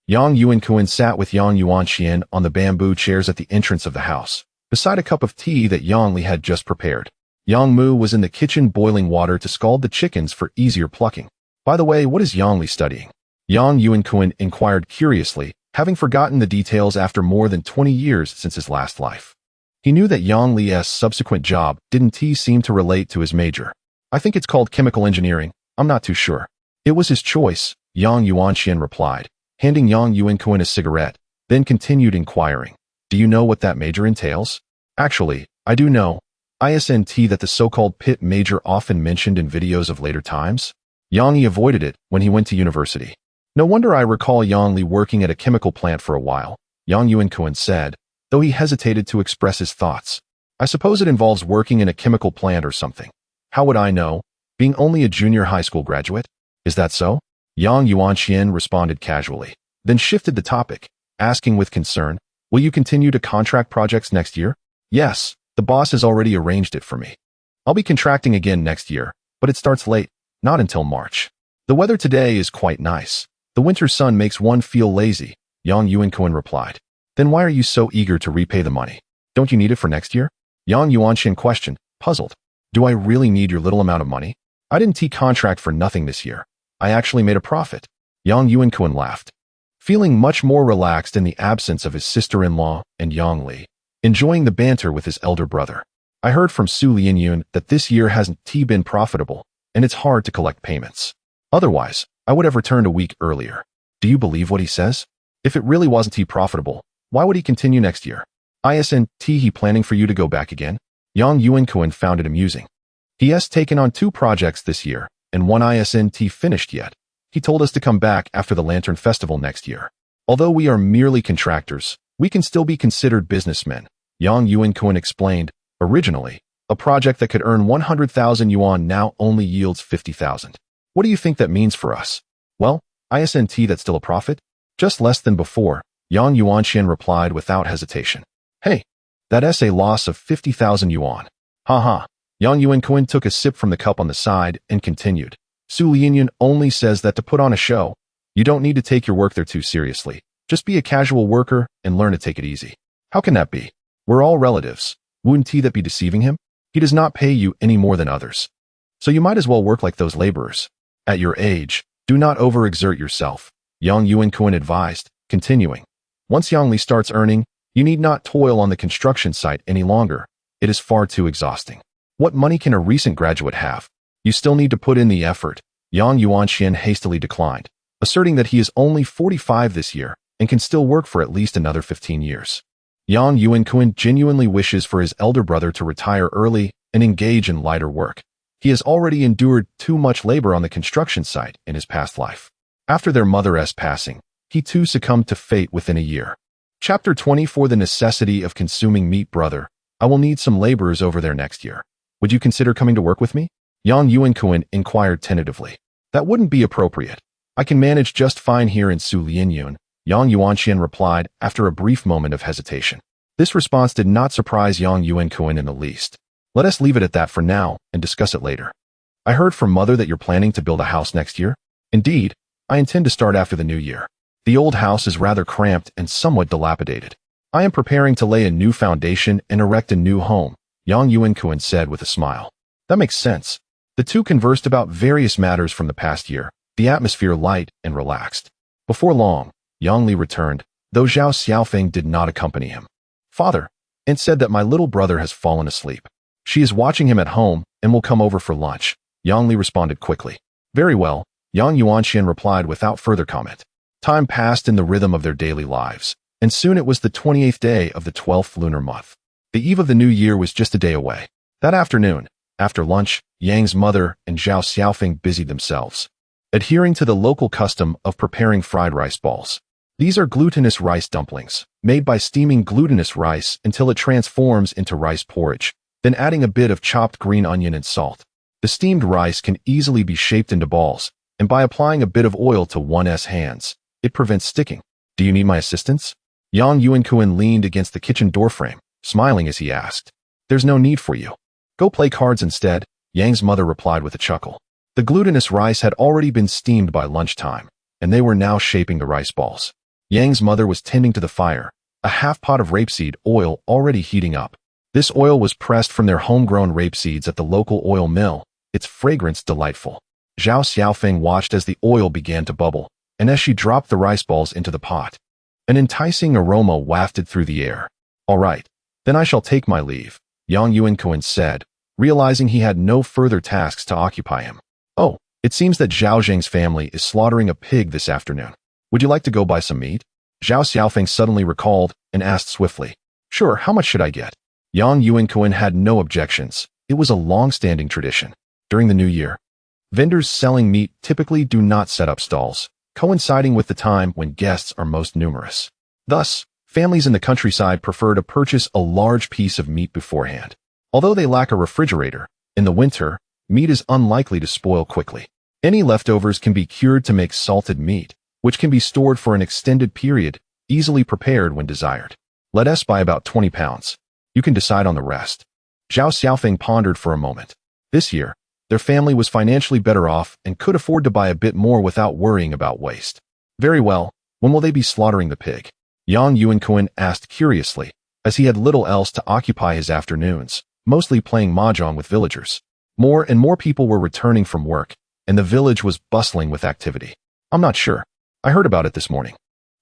Yang Yuankun sat with Yang Yuanxian on the bamboo chairs at the entrance of the house, beside a cup of tea that Yang Li had just prepared. Yang Mu was in the kitchen boiling water to scald the chickens for easier plucking. By the way, what is Yang Li studying? Yang Yuankun inquired curiously, having forgotten the details after more than 20 years since his last life. He knew that Yang Li's subsequent job didn't seem to relate to his major. I think it's called chemical engineering, I'm not too sure. It was his choice, Yang Yuanxian replied, handing Yang Yuankun a cigarette, then continued inquiring. Do you know what that major entails? Actually, I do know. ISNT that the so-called pit major often mentioned in videos of later times? Yang Li avoided it when he went to university. No wonder I recall Yang Li working at a chemical plant for a while, Yang Yuankun said, though he hesitated to express his thoughts. I suppose it involves working in a chemical plant or something. How would I know, being only a junior high school graduate? Is that so? Yang Yuanxian responded casually, then shifted the topic, asking with concern, will you continue to contract projects next year? Yes, the boss has already arranged it for me. I'll be contracting again next year, but it starts late, not until March. The weather today is quite nice. The winter sun makes one feel lazy, Yang Yuankun replied. Then why are you so eager to repay the money? Don't you need it for next year? Yang Yuanxian questioned, puzzled. Do I really need your little amount of money? I didn't contract for nothing this year. I actually made a profit. Yang Yuankun laughed. Feeling much more relaxed in the absence of his sister-in-law and Yang Li, enjoying the banter with his elder brother. I heard from Su Lianyun that this year hasn't been profitable, and it's hard to collect payments. Otherwise, I would have returned a week earlier. Do you believe what he says? If it really wasn't profitable, why would he continue next year? Isn't he planning for you to go back again? Yang Yuankun found it amusing. He has taken on 2 projects this year, and one isn't finished yet. He told us to come back after the Lantern Festival next year. Although we are merely contractors, we can still be considered businessmen, Yang Yuankun explained. Originally, a project that could earn 100,000 yuan now only yields 50,000. What do you think that means for us? Well, isn't that's still a profit? Just less than before, Yang Yuanxian replied without hesitation. Hey, that's a loss of 50,000 yuan. Haha. Yang Yuankun took a sip from the cup on the side and continued. Su Lianyun only says that to put on a show. You don't need to take your work there too seriously. Just be a casual worker and learn to take it easy. How can that be? We're all relatives. Wouldn't that be deceiving him? He does not pay you any more than others. So you might as well work like those laborers. At your age, do not overexert yourself, Yang Yuankun advised, continuing. Once Yang Li starts earning, you need not toil on the construction site any longer. It is far too exhausting. What money can a recent graduate have? You still need to put in the effort, Yang Yuanxian hastily declined, asserting that he is only 45 this year and can still work for at least another 15 years. Yang Yuankun genuinely wishes for his elder brother to retire early and engage in lighter work. He has already endured too much labor on the construction site in his past life. After their mother's passing, he too succumbed to fate within a year. Chapter 24 The necessity of consuming meat. Brother, I will need some laborers over there next year. Would you consider coming to work with me? Yang Yuankun inquired tentatively. That wouldn't be appropriate. I can manage just fine here in Su Lianyun, Yang Yuanxian replied after a brief moment of hesitation. This response did not surprise Yang Yuankun in the least. Let us leave it at that for now and discuss it later. I heard from Mother that you're planning to build a house next year. Indeed, I intend to start after the new year. The old house is rather cramped and somewhat dilapidated. I am preparing to lay a new foundation and erect a new home, Yang Yuankun said with a smile. That makes sense. The two conversed about various matters from the past year, the atmosphere light and relaxed. Before long, Yang Li returned, though Zhao Xiaofeng did not accompany him. Father, and said that my little brother has fallen asleep. She is watching him at home and will come over for lunch, Yang Li responded quickly. Very well, Yang Yuanxian replied without further comment. Time passed in the rhythm of their daily lives, and soon it was the 28th day of the 12th lunar month. The eve of the new year was just a day away. That afternoon, after lunch, Yang's mother and Zhao Xiaofeng busied themselves, adhering to the local custom of preparing fried rice balls. These are glutinous rice dumplings, made by steaming glutinous rice until it transforms into rice porridge, then adding a bit of chopped green onion and salt. The steamed rice can easily be shaped into balls, and by applying a bit of oil to one's hands, it prevents sticking. Do you need my assistance? Yang Yuankun leaned against the kitchen doorframe, smiling as he asked. There's no need for you. Go play cards instead, Yang's mother replied with a chuckle. The glutinous rice had already been steamed by lunchtime, and they were now shaping the rice balls. Yang's mother was tending to the fire, a half pot of rapeseed oil already heating up. This oil was pressed from their homegrown rapeseeds at the local oil mill, its fragrance delightful. Zhao Xiaofeng watched as the oil began to bubble, and as she dropped the rice balls into the pot. An enticing aroma wafted through the air. All right, then I shall take my leave, Yang Yuankun said, realizing he had no further tasks to occupy him. Oh, it seems that Zhao Zheng's family is slaughtering a pig this afternoon. Would you like to go buy some meat? Zhao Xiaofeng suddenly recalled and asked swiftly. Sure, how much should I get? Yang Yuankun had no objections. It was a long-standing tradition. During the new year, vendors selling meat typically do not set up stalls, coinciding with the time when guests are most numerous. Thus, families in the countryside prefer to purchase a large piece of meat beforehand. Although they lack a refrigerator, in the winter, meat is unlikely to spoil quickly. Any leftovers can be cured to make salted meat, which can be stored for an extended period, easily prepared when desired. Let us buy about 20 pounds. You can decide on the rest. Zhao Xiaofeng pondered for a moment. This year, their family was financially better off and could afford to buy a bit more without worrying about waste. Very well, when will they be slaughtering the pig? Yang Yuankun asked curiously, as he had little else to occupy his afternoons, mostly playing mahjong with villagers. More and more people were returning from work, and the village was bustling with activity. I'm not sure. I heard about it this morning.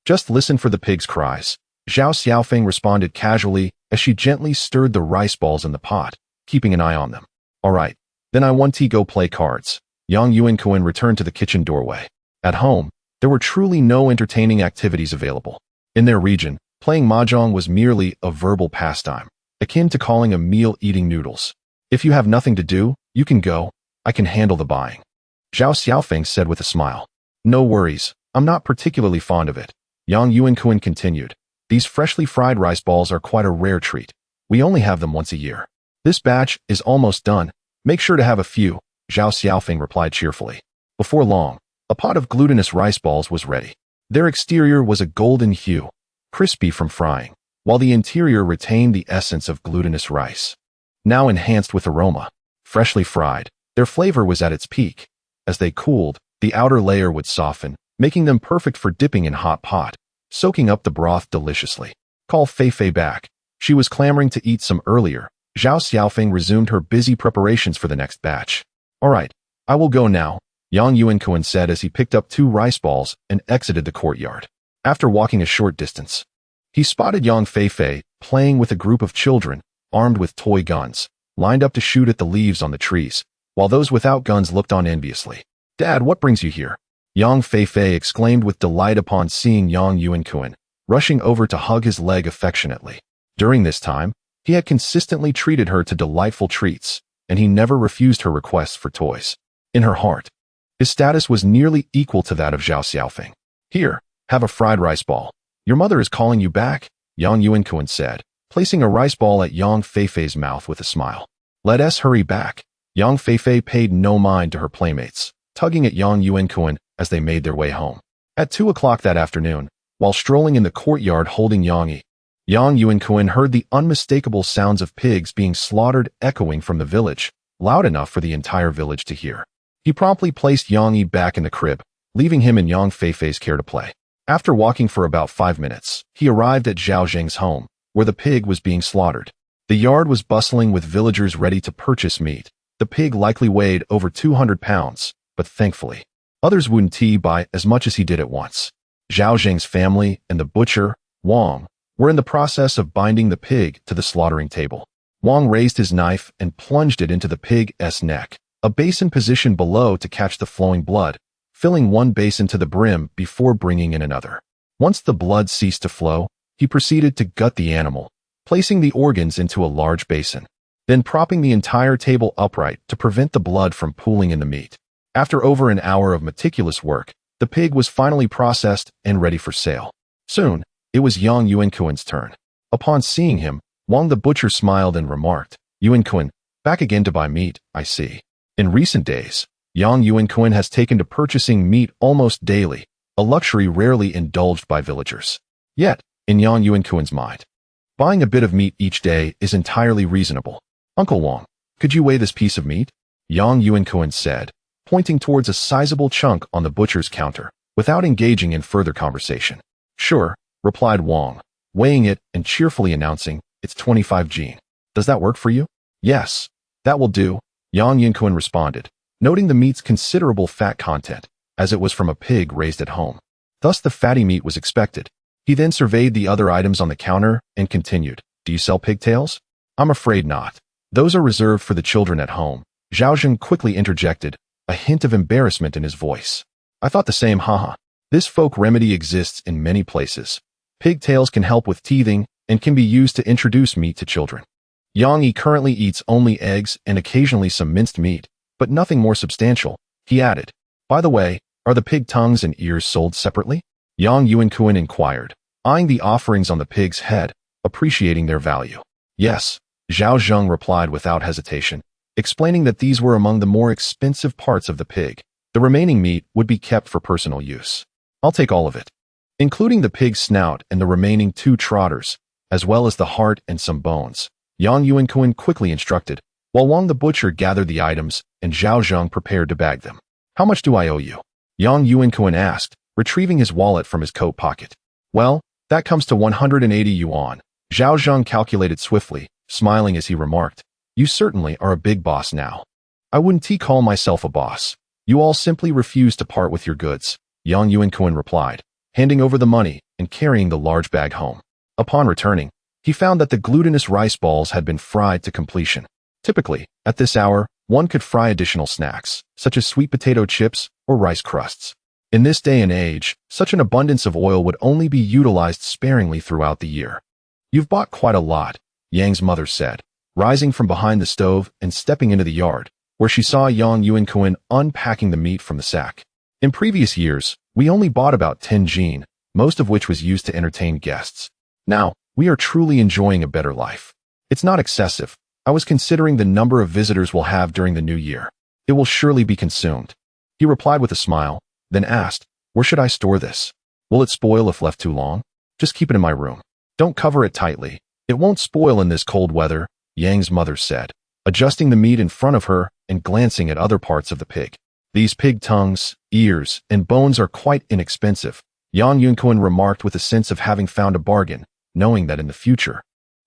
Just listen for the pig's cries. Zhao Xiaofeng responded casually as she gently stirred the rice balls in the pot, keeping an eye on them. All right, then I want to go play cards. Yang Yuankun returned to the kitchen doorway. At home, there were truly no entertaining activities available. In their region, playing mahjong was merely a verbal pastime, akin to calling a meal eating noodles. If you have nothing to do, you can go. I can handle the buying. Zhao Xiaofeng said with a smile. No worries. I'm not particularly fond of it. Yang Yuankun continued. These freshly fried rice balls are quite a rare treat. We only have them once a year. This batch is almost done. Make sure to have a few, Zhao Xiaofeng replied cheerfully. Before long, a pot of glutinous rice balls was ready. Their exterior was a golden hue, crispy from frying, while the interior retained the essence of glutinous rice. Now enhanced with aroma, freshly fried, their flavor was at its peak. As they cooled, the outer layer would soften, making them perfect for dipping in hot pot, soaking up the broth deliciously. Call Fei Fei back. She was clamoring to eat some earlier. Zhao Xiaofeng resumed her busy preparations for the next batch. All right, I will go now, Yang Yuankun said as he picked up 2 rice balls and exited the courtyard. After walking a short distance, he spotted Yang Fei playing with a group of children, armed with toy guns, lined up to shoot at the leaves on the trees, while those without guns looked on enviously. Dad, what brings you here? Yang Fei exclaimed with delight upon seeing Yang Yuankun, rushing over to hug his leg affectionately. During this time, he had consistently treated her to delightful treats, and he never refused her requests for toys. In her heart, his status was nearly equal to that of Zhao Xiaofeng. Here, have a fried rice ball. Your mother is calling you back, Yang Yuankun said, placing a rice ball at Yang Fei's mouth with a smile. Let us hurry back. Yang Fei paid no mind to her playmates, tugging at Yang Yuankun as they made their way home. At 2 o'clock that afternoon, while strolling in the courtyard holding Yang Yuankun heard the unmistakable sounds of pigs being slaughtered echoing from the village, loud enough for the entire village to hear. He promptly placed Yang back in the crib, leaving him in Yang Fei's care to play. After walking for about 5 minutes, he arrived at Zhao Zheng's home, where the pig was being slaughtered. The yard was bustling with villagers ready to purchase meat. The pig likely weighed over 200 pounds, but thankfully, others wouldn't buy as much as he did at once. Zhao Zheng's family and the butcher, Wang, were in the process of binding the pig to the slaughtering table. Wang raised his knife and plunged it into the pig's neck, a basin positioned below to catch the flowing blood, filling one basin to the brim before bringing in another. Once the blood ceased to flow, he proceeded to gut the animal, placing the organs into a large basin, then propping the entire table upright to prevent the blood from pooling in the meat. After over an hour of meticulous work, the pig was finally processed and ready for sale. Soon, it was young Yuankun's turn. Upon seeing him, Wang the butcher smiled and remarked, "Yuankun, back again to buy meat, I see." In recent days, young Yuankun has taken to purchasing meat almost daily, a luxury rarely indulged by villagers. Yet, in young Yuankun's mind, buying a bit of meat each day is entirely reasonable. "Uncle Wang, could you weigh this piece of meat?" Young Yuankun said, pointing towards a sizable chunk on the butcher's counter, without engaging in further conversation. "Sure," replied Wang, weighing it and cheerfully announcing, "It's 25 jin. Does that work for you?" "Yes, that will do," Yang Yuankun responded, noting the meat's considerable fat content, as it was from a pig raised at home. Thus the fatty meat was expected. He then surveyed the other items on the counter and continued, "Do you sell pigtails?" "I'm afraid not. Those are reserved for the children at home," Zhao Zheng quickly interjected, a hint of embarrassment in his voice. "I thought the same, haha. This folk remedy exists in many places. Pigtails can help with teething and can be used to introduce meat to children. Yang Yi currently eats only eggs and occasionally some minced meat, but nothing more substantial," he added. "By the way, are the pig tongues and ears sold separately?" Yang Yuankun inquired, eyeing the offerings on the pig's head, appreciating their value. "Yes," Zhao Zheng replied without hesitation, explaining that these were among the more expensive parts of the pig. The remaining meat would be kept for personal use. "I'll take all of it, including the pig's snout and the remaining 2 trotters, as well as the heart and some bones," Yang Yuankun quickly instructed, while Wang the butcher gathered the items and Zhao Zheng prepared to bag them. "How much do I owe you?" Yang Yuankun asked, retrieving his wallet from his coat pocket. "Well, that comes to 180 yuan. Zhao Zheng calculated swiftly, smiling as he remarked, "You certainly are a big boss now." "I wouldn't call myself a boss. You all simply refuse to part with your goods," Yang Yuankun replied, handing over the money and carrying the large bag home. Upon returning, he found that the glutinous rice balls had been fried to completion. Typically, at this hour, one could fry additional snacks, such as sweet potato chips or rice crusts. In this day and age, such an abundance of oil would only be utilized sparingly throughout the year. "You've bought quite a lot," Yang's mother said, rising from behind the stove and stepping into the yard, where she saw Yang Yuankun unpacking the meat from the sack. "In previous years, we only bought about 10 jin, most of which was used to entertain guests. Now, we are truly enjoying a better life. It's not excessive. I was considering the number of visitors we'll have during the new year. It will surely be consumed." He replied with a smile, then asked, "Where should I store this? Will it spoil if left too long?" "Just keep it in my room. Don't cover it tightly. It won't spoil in this cold weather," Yang's mother said, adjusting the meat in front of her and glancing at other parts of the pig. "These pig tongues, ears, and bones are quite inexpensive," Yang Yuankun remarked with a sense of having found a bargain, knowing that in the future,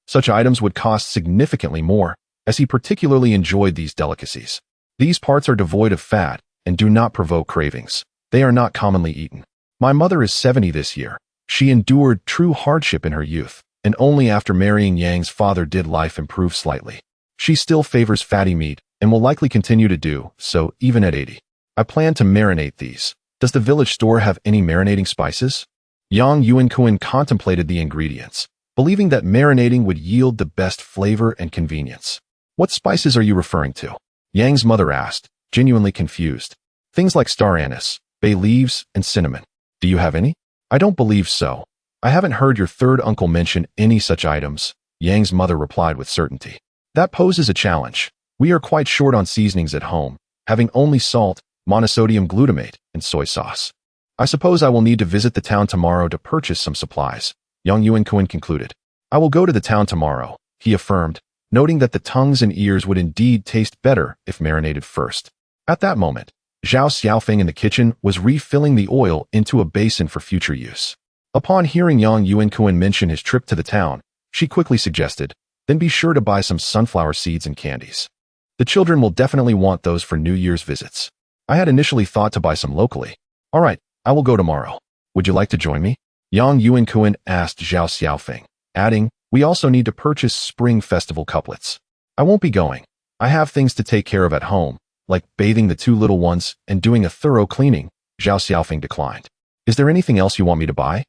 such items would cost significantly more, as he particularly enjoyed these delicacies. "These parts are devoid of fat and do not provoke cravings. They are not commonly eaten. My mother is 70 this year. She endured true hardship in her youth, and only after marrying Yang's father did life improve slightly. She still favors fatty meat and will likely continue to do so even at 80. I plan to marinate these. Does the village store have any marinating spices?" Yang Yuankun contemplated the ingredients, believing that marinating would yield the best flavor and convenience. "What spices are you referring to?" Yang's mother asked, genuinely confused. "Things like star anise, bay leaves, and cinnamon. Do you have any?" "I don't believe so. I haven't heard your third uncle mention any such items," Yang's mother replied with certainty. "That poses a challenge. We are quite short on seasonings at home, having only salt, monosodium glutamate, and soy sauce. I suppose I will need to visit the town tomorrow to purchase some supplies," Yang Yuankun concluded. "I will go to the town tomorrow," he affirmed, noting that the tongues and ears would indeed taste better if marinated first. At that moment, Zhao Xiaofeng in the kitchen was refilling the oil into a basin for future use. Upon hearing Yang Yuankun mention his trip to the town, she quickly suggested, then be sure to buy some sunflower seeds and candies. The children will definitely want those for New Year's visits. I had initially thought to buy some locally. All right, I will go tomorrow. Would you like to join me? Yang Yuankun asked Zhao Xiaofeng, adding, we also need to purchase Spring Festival couplets. I won't be going. I have things to take care of at home, like bathing the two little ones and doing a thorough cleaning. Zhao Xiaofeng declined. Is there anything else you want me to buy?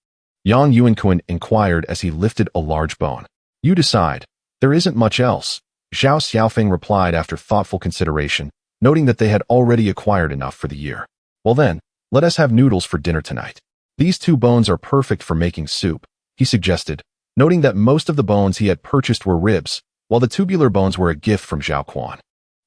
Yang Yuankun inquired as he lifted a large bone. You decide. There isn't much else. Zhao Xiaofeng replied after thoughtful consideration, noting that they had already acquired enough for the year. Well then, let us have noodles for dinner tonight. These two bones are perfect for making soup, he suggested, noting that most of the bones he had purchased were ribs, while the tubular bones were a gift from Zhao Quan.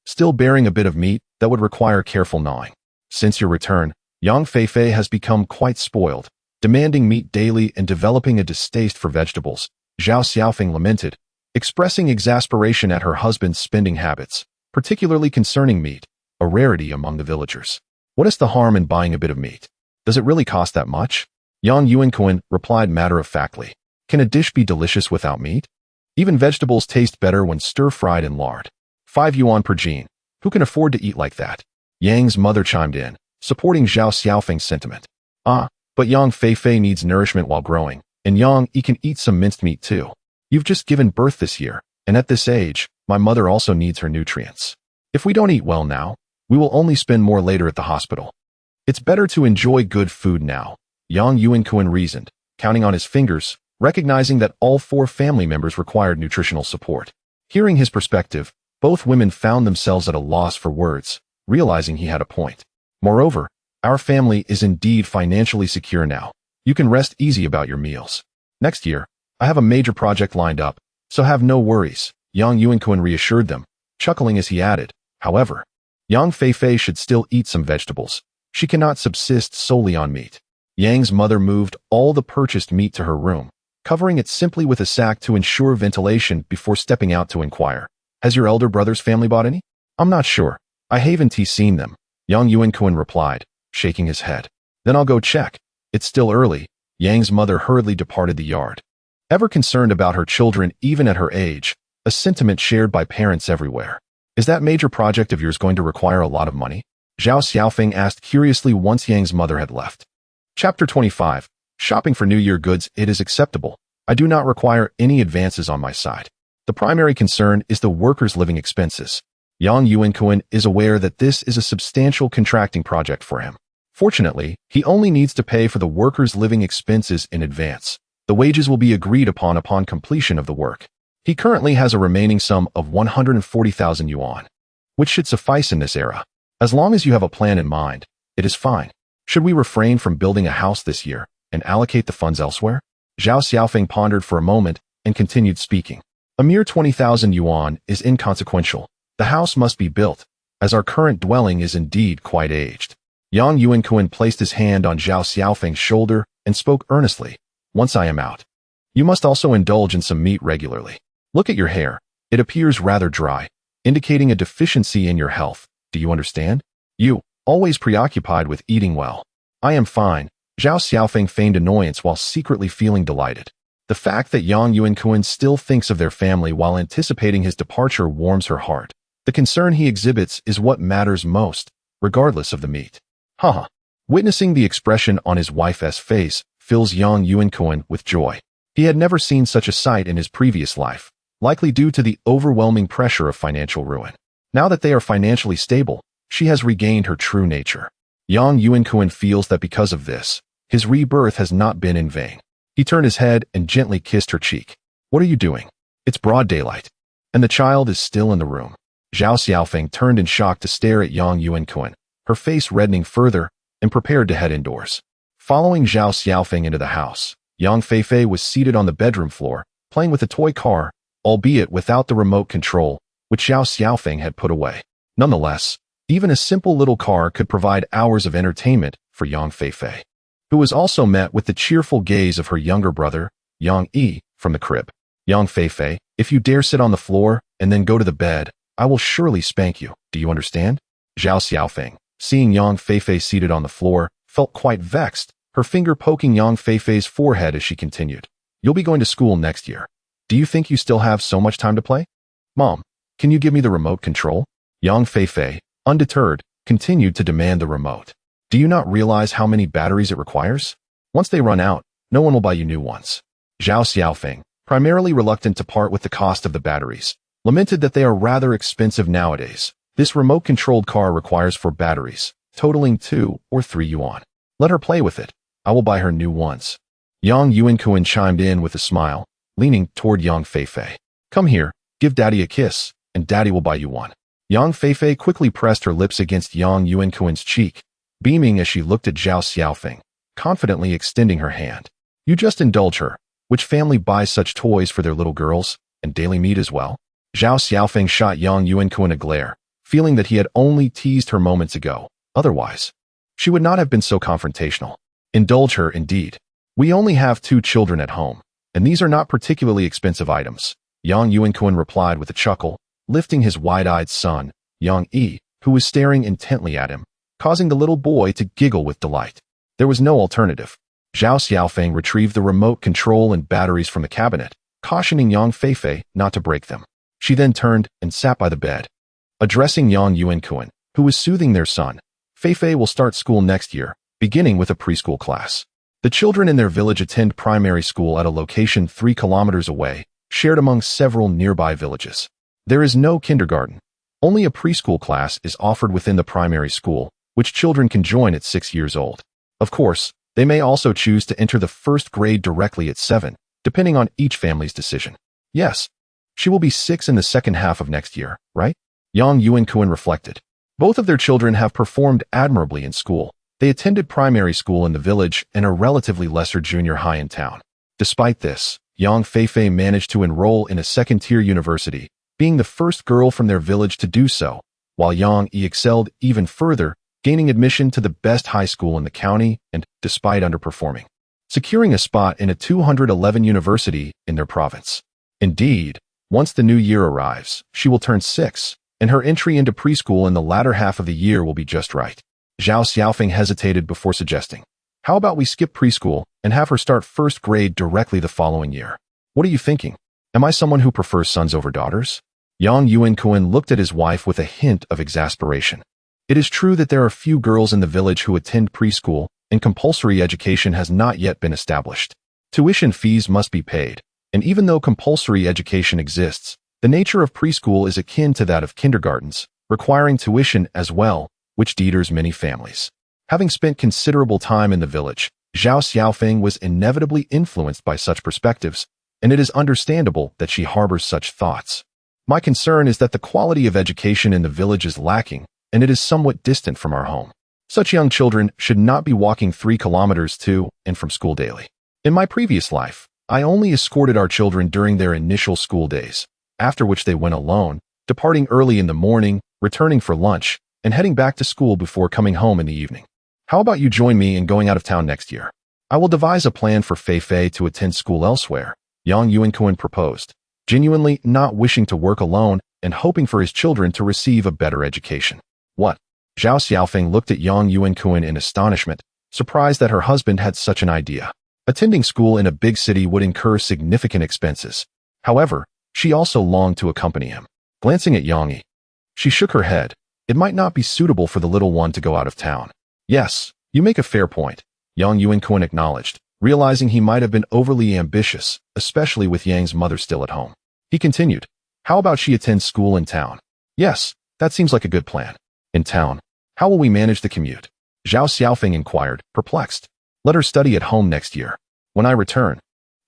Still bearing a bit of meat that would require careful gnawing. Since your return, Yang Feifei has become quite spoiled, demanding meat daily and developing a distaste for vegetables, Zhao Xiaofeng lamented, expressing exasperation at her husband's spending habits, particularly concerning meat, a rarity among the villagers. What is the harm in buying a bit of meat? Does it really cost that much? Yang Yuankun replied matter-of-factly. Can a dish be delicious without meat? Even vegetables taste better when stir-fried in lard. 5 yuan per jean. Who can afford to eat like that? Yang's mother chimed in, supporting Zhao Xiaofeng's sentiment. But Yang Feifei needs nourishment while growing, and Yang Yi can eat some minced meat too. You've just given birth this year, and at this age, my mother also needs her nutrients. If we don't eat well now, we will only spend more later at the hospital. It's better to enjoy good food now, Yang Yuankun reasoned, counting on his fingers, recognizing that all 4 family members required nutritional support. Hearing his perspective, both women found themselves at a loss for words, realizing he had a point. Moreover, our family is indeed financially secure now. You can rest easy about your meals. Next year, I have a major project lined up, so have no worries, Yang Yuankun reassured them, chuckling as he added, however, Yang Feifei should still eat some vegetables. She cannot subsist solely on meat. Yang's mother moved all the purchased meat to her room, covering it simply with a sack to ensure ventilation before stepping out to inquire. Has your elder brother's family bought any? I'm not sure. I haven't seen them, Yang Yuankun replied, shaking his head. Then I'll go check. It's still early. Yang's mother hurriedly departed the yard. Ever concerned about her children even at her age, a sentiment shared by parents everywhere. Is that major project of yours going to require a lot of money? Zhao Xiaofeng asked curiously once Yang's mother had left. Chapter 25. Shopping for New Year goods. It is acceptable. I do not require any advances on my side. The primary concern is the workers' living expenses. Yang Yuankun is aware that this is a substantial contracting project for him. Fortunately, he only needs to pay for the workers' living expenses in advance. The wages will be agreed upon completion of the work. He currently has a remaining sum of 140,000 yuan, which should suffice in this era. As long as you have a plan in mind, it is fine. Should we refrain from building a house this year and allocate the funds elsewhere? Zhao Xiaofeng pondered for a moment and continued speaking. A mere 20,000 yuan is inconsequential. The house must be built, as our current dwelling is indeed quite aged. Yang Yuankun placed his hand on Zhao Xiaofeng's shoulder and spoke earnestly. Once I am out, you must also indulge in some meat regularly. Look at your hair. It appears rather dry, indicating a deficiency in your health. Do you understand? You, always preoccupied with eating well. I am fine. Zhao Xiaofeng feigned annoyance while secretly feeling delighted. The fact that Yang Yuankun still thinks of their family while anticipating his departure warms her heart. The concern he exhibits is what matters most, regardless of the meat. Haha. Witnessing the expression on his wife's face fills Yang Yuankun with joy. He had never seen such a sight in his previous life, likely due to the overwhelming pressure of financial ruin. Now that they are financially stable, she has regained her true nature. Yang Yuankun feels that because of this, his rebirth has not been in vain. He turned his head and gently kissed her cheek. What are you doing? It's broad daylight, and the child is still in the room. Zhao Xiaofeng turned in shock to stare at Yang Yuankun, her face reddening further, and prepared to head indoors. Following Zhao Xiaofeng into the house, Yang Feifei was seated on the bedroom floor, playing with a toy car, albeit without the remote control, which Zhao Xiaofeng had put away. Nonetheless, even a simple little car could provide hours of entertainment for Yang Feifei, who was also met with the cheerful gaze of her younger brother, Yang Yi, from the crib. Yang Feifei, if you dare sit on the floor and then go to the bed, I will surely spank you. Do you understand? Zhao Xiaofeng, seeing Yang Feifei seated on the floor, felt quite vexed, her finger poking Yang Feifei's forehead as she continued. You'll be going to school next year. Do you think you still have so much time to play? Mom, can you give me the remote control? Yang Feifei, undeterred, continued to demand the remote. Do you not realize how many batteries it requires? Once they run out, no one will buy you new ones. Zhao Xiaofeng, primarily reluctant to part with the cost of the batteries, lamented that they are rather expensive nowadays. This remote-controlled car requires 4 batteries, totaling 2 or 3 yuan. Let her play with it. I will buy her new ones. Yang Yuankun chimed in with a smile, leaning toward Yang Feifei. Come here, give Daddy a kiss, and Daddy will buy you one. Yang Feifei quickly pressed her lips against Yang Yuankun's cheek, beaming as she looked at Zhao Xiaofeng, confidently extending her hand. You just indulge her. Which family buys such toys for their little girls, and daily meat as well? Zhao Xiaofeng shot Yang Yuankun a glare, feeling that he had only teased her moments ago. Otherwise, she would not have been so confrontational. Indulge her, indeed. We only have 2 children at home, and these are not particularly expensive items. Yang Yuankun replied with a chuckle, lifting his wide-eyed son, Yang Yi, who was staring intently at him, causing the little boy to giggle with delight. There was no alternative. Zhao Xiaofeng retrieved the remote control and batteries from the cabinet, cautioning Yang Feifei not to break them. She then turned and sat by the bed. Addressing Yang Yuankun, who was soothing their son, Feifei will start school next year, beginning with a preschool class. The children in their village attend primary school at a location 3 kilometers away, shared among several nearby villages. There is no kindergarten. Only a preschool class is offered within the primary school, which children can join at 6 years old. Of course, they may also choose to enter the 1st grade directly at 7, depending on each family's decision. Yes, she will be 6 in the second half of next year, right? Yang Yuankun reflected. Both of their children have performed admirably in school. They attended primary school in the village and a relatively lesser junior high in town. Despite this, Yang Feifei managed to enroll in a 2nd-tier university, being the first girl from their village to do so, while Yang Yi excelled even further, gaining admission to the best high school in the county and, despite underperforming, securing a spot in a 211 university in their province. Indeed, once the new year arrives, she will turn 6, and her entry into preschool in the latter half of the year will be just right. Zhao Xiaofeng hesitated before suggesting, how about we skip preschool and have her start 1st grade directly the following year? What are you thinking? Am I someone who prefers sons over daughters? Yang Yuankun looked at his wife with a hint of exasperation. It is true that there are few girls in the village who attend preschool, and compulsory education has not yet been established. Tuition fees must be paid, and even though compulsory education exists, the nature of preschool is akin to that of kindergartens, requiring tuition as well, which deters many families. Having spent considerable time in the village, Zhao Xiaofeng was inevitably influenced by such perspectives, and it is understandable that she harbors such thoughts. My concern is that the quality of education in the village is lacking, and it is somewhat distant from our home. Such young children should not be walking 3 kilometers to and from school daily. In my previous life, I only escorted our children during their initial school days, after which they went alone, departing early in the morning, returning for lunch, and heading back to school before coming home in the evening. How about you join me in going out of town next year? I will devise a plan for Feifei to attend school elsewhere, Yang Yuankun proposed, genuinely not wishing to work alone and hoping for his children to receive a better education. What? Zhao Xiaofeng looked at Yang Yuankun in astonishment, surprised that her husband had such an idea. Attending school in a big city would incur significant expenses. However, she also longed to accompany him. Glancing at Yang Yi, she shook her head. It might not be suitable for the little one to go out of town. Yes, you make a fair point, Yang Yuankun acknowledged, realizing he might have been overly ambitious, especially with Yang's mother still at home. He continued, how about she attend school in town? Yes, that seems like a good plan. In town, how will we manage the commute? Zhao Xiaofeng inquired, perplexed. Let her study at home next year. When I return,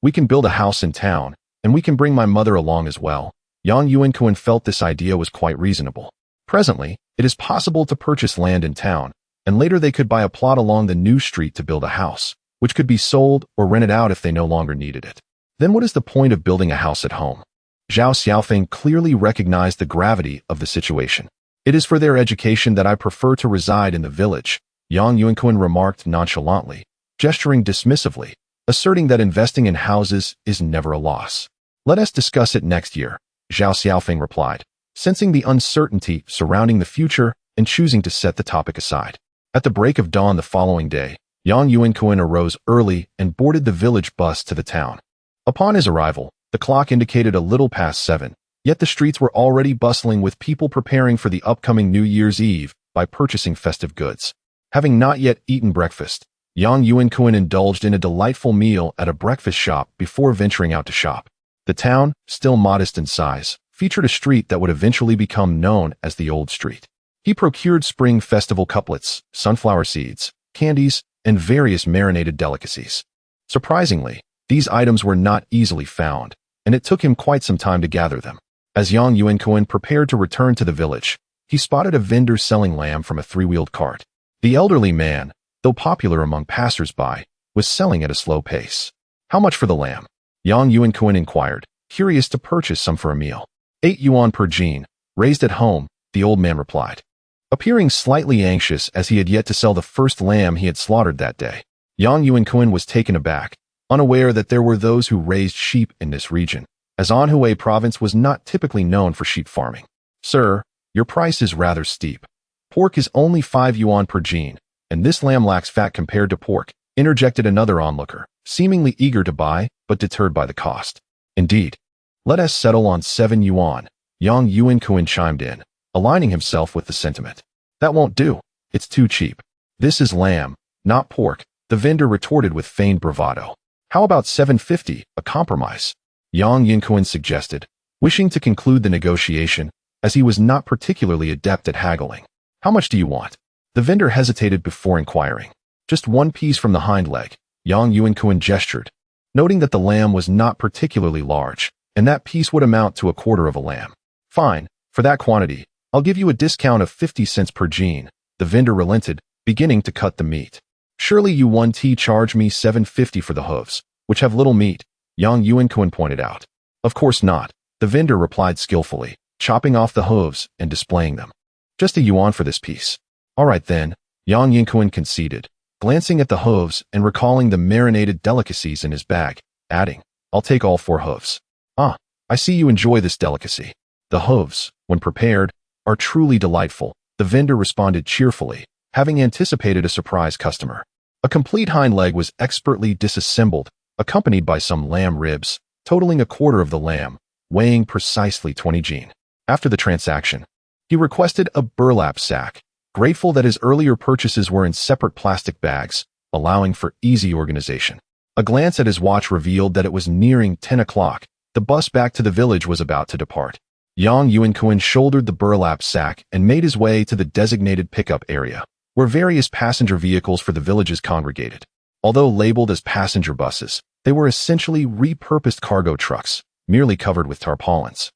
we can build a house in town, and we can bring my mother along as well. Yang Yuankun felt this idea was quite reasonable. Presently, it is possible to purchase land in town, and later they could buy a plot along the new street to build a house, which could be sold or rented out if they no longer needed it. Then what is the point of building a house at home? Zhao Xiaofeng clearly recognized the gravity of the situation. It is for their education that I prefer to reside in the village, Yang Yuankun remarked nonchalantly, gesturing dismissively, asserting that investing in houses is never a loss. Let us discuss it next year, Zhao Xiaofeng replied, sensing the uncertainty surrounding the future and choosing to set the topic aside. At the break of dawn the following day, Yang Yuankun arose early and boarded the village bus to the town. Upon his arrival, the clock indicated a little past 7, yet the streets were already bustling with people preparing for the upcoming New Year's Eve by purchasing festive goods. Having not yet eaten breakfast, Yang Yuankun indulged in a delightful meal at a breakfast shop before venturing out to shop. The town, still modest in size, featured a street that would eventually become known as the Old Street. He procured spring festival couplets, sunflower seeds, candies, and various marinated delicacies. Surprisingly, these items were not easily found, and it took him quite some time to gather them. As Yang Yuankun prepared to return to the village, he spotted a vendor selling lamb from a three-wheeled cart. The elderly man, though popular among passers-by, was selling at a slow pace. "How much for the lamb?" Yang Yuankun inquired, curious to purchase some for a meal. 8 yuan per jin, raised at home, the old man replied. Appearing slightly anxious as he had yet to sell the first lamb he had slaughtered that day, Yang Yuankun was taken aback, unaware that there were those who raised sheep in this region, as Anhui province was not typically known for sheep farming. "Sir, your price is rather steep. Pork is only 5 yuan per jin, and this lamb lacks fat compared to pork," interjected another onlooker, seemingly eager to buy, but deterred by the cost. "Indeed. Let us settle on 7 yuan, Yang Yuankun chimed in, aligning himself with the sentiment. "That won't do. It's too cheap. This is lamb, not pork," the vendor retorted with feigned bravado. "How about 750, a compromise?" Yang Yuankun suggested, wishing to conclude the negotiation, as he was not particularly adept at haggling. "How much do you want?" The vendor hesitated before inquiring. "Just one piece from the hind leg," Yang Yuankun gestured, noting that the lamb was not particularly large, and that piece would amount to a quarter of a lamb. "Fine, for that quantity, I'll give you a discount of 50 cents per jin," the vendor relented, beginning to cut the meat. "Surely you 1T charge me 750 for the hooves, which have little meat," Yang Yuankun pointed out. "Of course not," the vendor replied skillfully, chopping off the hooves and displaying them. "Just a yuan for this piece." "All right then," Yang Yuankun conceded, glancing at the hooves and recalling the marinated delicacies in his bag, adding, "I'll take all 4 hooves." "Ah, I see you enjoy this delicacy." "The hooves, when prepared, are truly delightful," the vendor responded cheerfully, having anticipated a surprise customer. A complete hind leg was expertly disassembled, accompanied by some lamb ribs, totaling a quarter of the lamb, weighing precisely 20 jin. After the transaction, he requested a burlap sack, grateful that his earlier purchases were in separate plastic bags, allowing for easy organization. A glance at his watch revealed that it was nearing 10 o'clock. The bus back to the village was about to depart. Yang Yuankun shouldered the burlap sack and made his way to the designated pickup area, where various passenger vehicles for the villages congregated. Although labeled as passenger buses, they were essentially repurposed cargo trucks, merely covered with tarpaulins,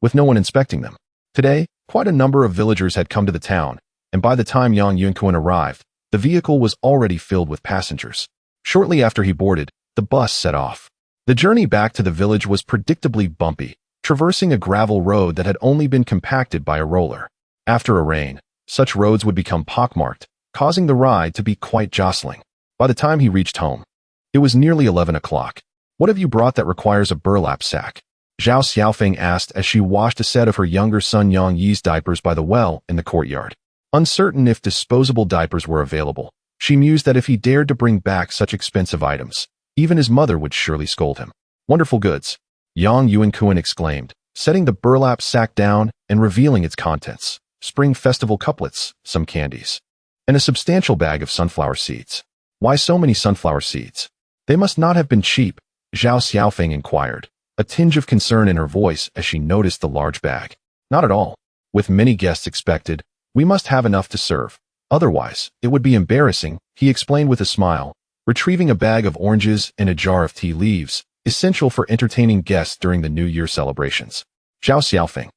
with no one inspecting them. Today, quite a number of villagers had come to the town, and by the time Yang Yuankun arrived, the vehicle was already filled with passengers. Shortly after he boarded, the bus set off. The journey back to the village was predictably bumpy, traversing a gravel road that had only been compacted by a roller. After a rain, such roads would become pockmarked, causing the ride to be quite jostling. By the time he reached home, it was nearly 11 o'clock. "What have you brought that requires a burlap sack?" Zhao Xiaofeng asked as she washed a set of her younger son Yang Yi's diapers by the well in the courtyard. Uncertain if disposable diapers were available, she mused that if he dared to bring back such expensive items, even his mother would surely scold him. "Wonderful goods," Yang Yuankun exclaimed, setting the burlap sack down and revealing its contents. "Spring festival couplets, some candies, and a substantial bag of sunflower seeds." "Why so many sunflower seeds? They must not have been cheap," Zhao Xiaofeng inquired, a tinge of concern in her voice as she noticed the large bag. "Not at all. With many guests expected, we must have enough to serve. Otherwise, it would be embarrassing," he explained with a smile, retrieving a bag of oranges and a jar of tea leaves, essential for entertaining guests during the New Year celebrations. Zhao Xiaofeng,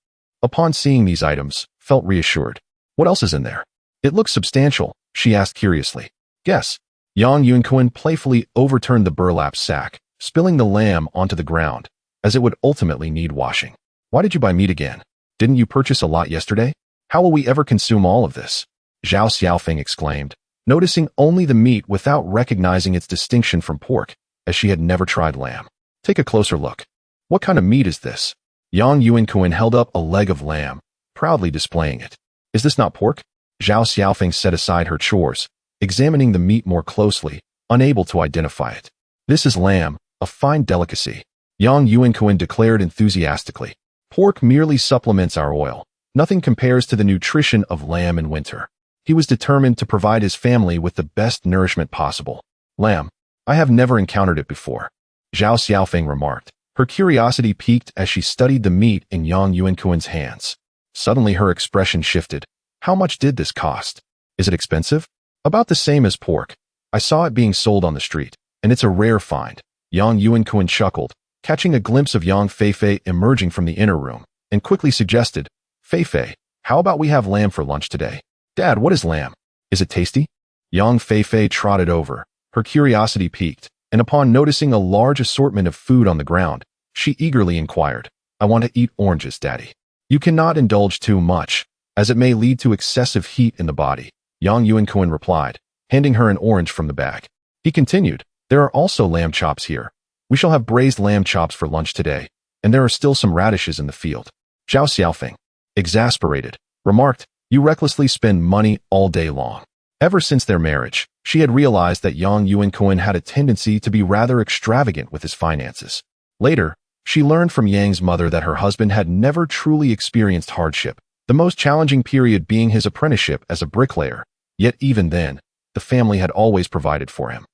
upon seeing these items, felt reassured. "What else is in there?" "It looks substantial," she asked curiously. "Guess." Yang Yuankun playfully overturned the burlap sack, spilling the lamb onto the ground, as it would ultimately need washing. "Why did you buy meat again? Didn't you purchase a lot yesterday? How will we ever consume all of this?" Zhao Xiaofeng exclaimed, noticing only the meat without recognizing its distinction from pork, as she had never tried lamb. "Take a closer look. What kind of meat is this?" Yang Yuankun held up a leg of lamb, proudly displaying it. "Is this not pork?" Zhao Xiaofeng set aside her chores, examining the meat more closely, unable to identify it. This is lamb, a fine delicacy, Yang Yuankun declared enthusiastically. Pork merely supplements our oil. Nothing compares to the nutrition of lamb in winter. He was determined to provide his family with the best nourishment possible. Lamb. I have never encountered it before, Zhao Xiaofeng remarked. Her curiosity piqued as she studied the meat in Yang Yuankun's hands. Suddenly her expression shifted. How much did this cost? Is it expensive? About the same as pork. I saw it being sold on the street, and it's a rare find. Yang Yuankun chuckled, catching a glimpse of Yang Feifei emerging from the inner room, and quickly suggested, Feifei, how about we have lamb for lunch today? Dad, what is lamb? Is it tasty? Yang Feifei trotted over, her curiosity piqued, and upon noticing a large assortment of food on the ground, she eagerly inquired, I want to eat oranges, Daddy. You cannot indulge too much, as it may lead to excessive heat in the body, Yang Yuankun replied, handing her an orange from the bag. He continued, there are also lamb chops here. We shall have braised lamb chops for lunch today, and there are still some radishes in the field. Zhao Xiaofeng, exasperated, remarked, you recklessly spend money all day long. Ever since their marriage, she had realized that Yang Yuankun had a tendency to be rather extravagant with his finances. Later, she learned from Yang's mother that her husband had never truly experienced hardship, the most challenging period being his apprenticeship as a bricklayer, yet even then, the family had always provided for him.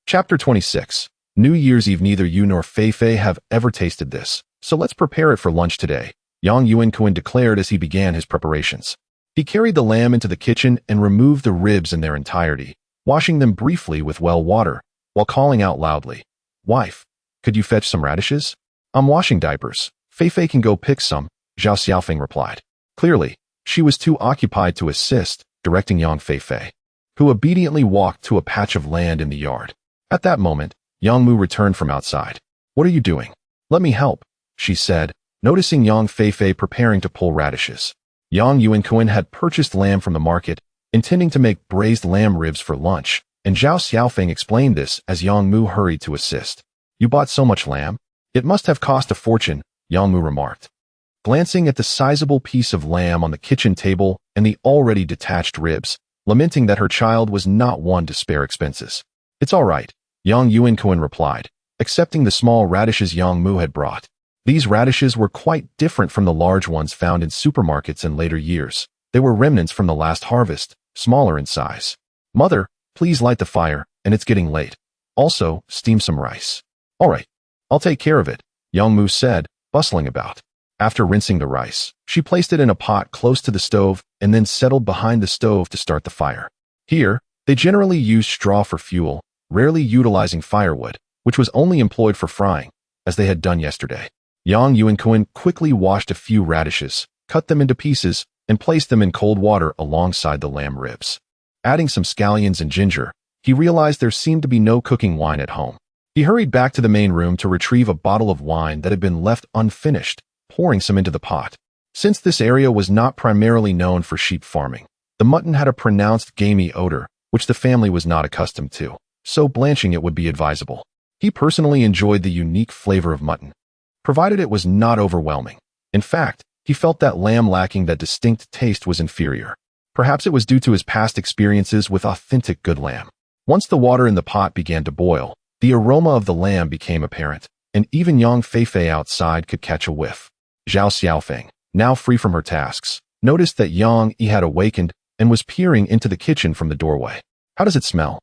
Chapter 26. New Year's Eve. Neither you nor Feifei have ever tasted this, so let's prepare it for lunch today, Yang Yuankun declared as he began his preparations. He carried the lamb into the kitchen and removed the ribs in their entirety, washing them briefly with well water, while calling out loudly, Wife, could you fetch some radishes? I'm washing diapers. Feifei can go pick some, Zhao Xiaofeng replied. Clearly, she was too occupied to assist, directing Yang Feifei, who obediently walked to a patch of land in the yard. At that moment, Yang Mu returned from outside. What are you doing? Let me help, she said, noticing Yang Feifei preparing to pull radishes. Yang Yuankun had purchased lamb from the market, intending to make braised lamb ribs for lunch, and Zhao Xiaofeng explained this as Yang Mu hurried to assist. You bought so much lamb? It must have cost a fortune, Yang Mu remarked, glancing at the sizable piece of lamb on the kitchen table and the already detached ribs, lamenting that her child was not one to spare expenses. It's all right, Yang Yuankun replied, accepting the small radishes Yang Mu had brought. These radishes were quite different from the large ones found in supermarkets in later years. They were remnants from the last harvest, smaller in size. Mother, please light the fire, and it's getting late. Also, steam some rice. All right, I'll take care of it, Yang Mu said, bustling about. After rinsing the rice, she placed it in a pot close to the stove and then settled behind the stove to start the fire. Here, they generally used straw for fuel, rarely utilizing firewood, which was only employed for frying, as they had done yesterday. Yang Yuankun quickly washed a few radishes, cut them into pieces, and placed them in cold water alongside the lamb ribs. Adding some scallions and ginger, he realized there seemed to be no cooking wine at home. He hurried back to the main room to retrieve a bottle of wine that had been left unfinished, pouring some into the pot. Since this area was not primarily known for sheep farming, the mutton had a pronounced gamey odor, which the family was not accustomed to, so blanching it would be advisable. He personally enjoyed the unique flavor of mutton, provided it was not overwhelming. In fact, he felt that lamb lacking that distinct taste was inferior. Perhaps it was due to his past experiences with authentic good lamb. Once the water in the pot began to boil, the aroma of the lamb became apparent, and even Yang Feifei outside could catch a whiff. Zhao Xiaofeng, now free from her tasks, noticed that Yang Yi had awakened and was peering into the kitchen from the doorway. How does it smell?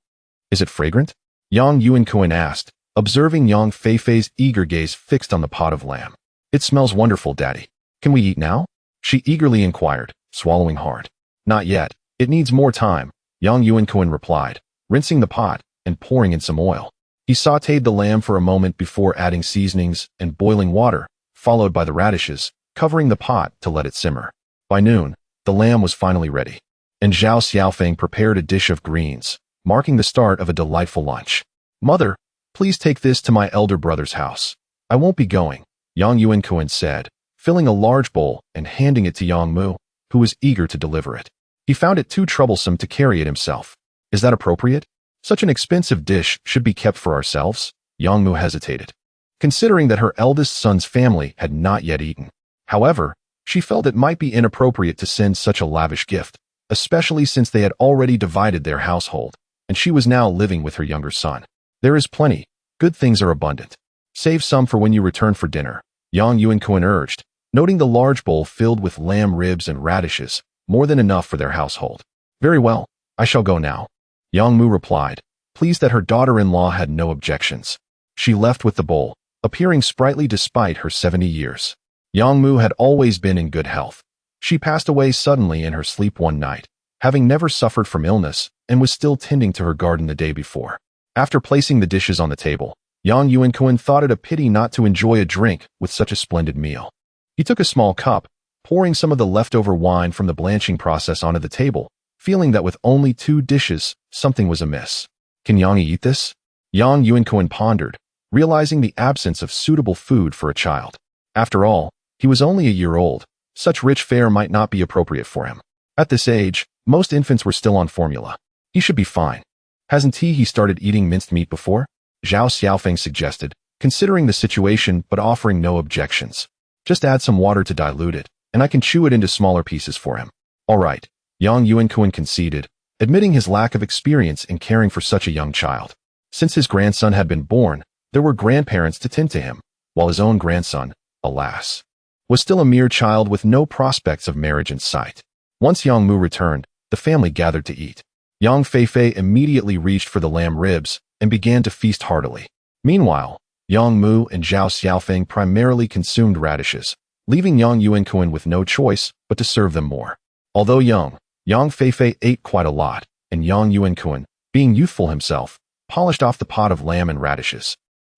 Is it fragrant? Yang Yuankun asked, observing Yang Feifei's eager gaze fixed on the pot of lamb. It smells wonderful, Daddy. Can we eat now? She eagerly inquired, swallowing hard. Not yet. It needs more time, Yang Yuankun replied, rinsing the pot and pouring in some oil. He sautéed the lamb for a moment before adding seasonings and boiling water, followed by the radishes, covering the pot to let it simmer. By noon, the lamb was finally ready, and Zhao Xiaofeng prepared a dish of greens, marking the start of a delightful lunch. Mother, please take this to my elder brother's house. I won't be going, Yang Yuankun said, filling a large bowl and handing it to Yang Mu, who was eager to deliver it. He found it too troublesome to carry it himself. Is that appropriate? Such an expensive dish should be kept for ourselves? Yang Mu hesitated, considering that her eldest son's family had not yet eaten. However, she felt it might be inappropriate to send such a lavish gift. especially since they had already divided their household, and she was now living with her younger son. There is plenty. Good things are abundant. Save some for when you return for dinner, Yang Yuankun urged, noting the large bowl filled with lamb ribs and radishes, more than enough for their household. Very well, I shall go now, Yang Mu replied, pleased that her daughter-in-law had no objections. She left with the bowl, appearing sprightly despite her 70 years. Yang Mu had always been in good health. She passed away suddenly in her sleep one night, having never suffered from illness, and was still tending to her garden the day before. After placing the dishes on the table, Yang Yuankun thought it a pity not to enjoy a drink with such a splendid meal. He took a small cup, pouring some of the leftover wine from the blanching process onto the table, feeling that with only 2 dishes, something was amiss. Can Yang eat this? Yang Yuankun pondered, realizing the absence of suitable food for a child. After all, he was only a year old. Such rich fare might not be appropriate for him. At this age, most infants were still on formula. He should be fine. Hasn't he started eating minced meat before? Zhao Xiaofeng suggested, considering the situation but offering no objections. Just add some water to dilute it, and I can chew it into smaller pieces for him. All right, Yang Yuankun conceded, admitting his lack of experience in caring for such a young child. Since his grandson had been born, there were grandparents to tend to him, while his own grandson, alas, was still a mere child with no prospects of marriage in sight. Once Yang Mu returned, the family gathered to eat. Yang Feifei immediately reached for the lamb ribs and began to feast heartily. Meanwhile, Yang Mu and Zhao Xiaofeng primarily consumed radishes, leaving Yang Yuankun with no choice but to serve them more. Although young, Yang Feifei ate quite a lot, and Yang Yuankun, being youthful himself, polished off the pot of lamb and radishes,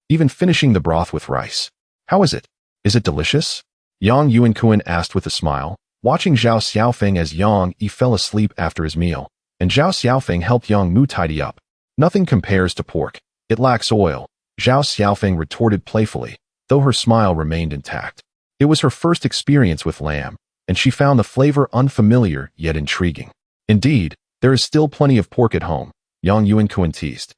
even finishing the broth with rice. How is it? Is it delicious? Yang Yuankun asked with a smile, watching Zhao Xiaofeng as Yang Yi fell asleep after his meal, and Zhao Xiaofeng helped Yang Mu tidy up. Nothing compares to pork. It lacks oil, Zhao Xiaofeng retorted playfully, though her smile remained intact. It was her first experience with lamb, and she found the flavor unfamiliar yet intriguing. Indeed, there is still plenty of pork at home, Yang Yuankun teased,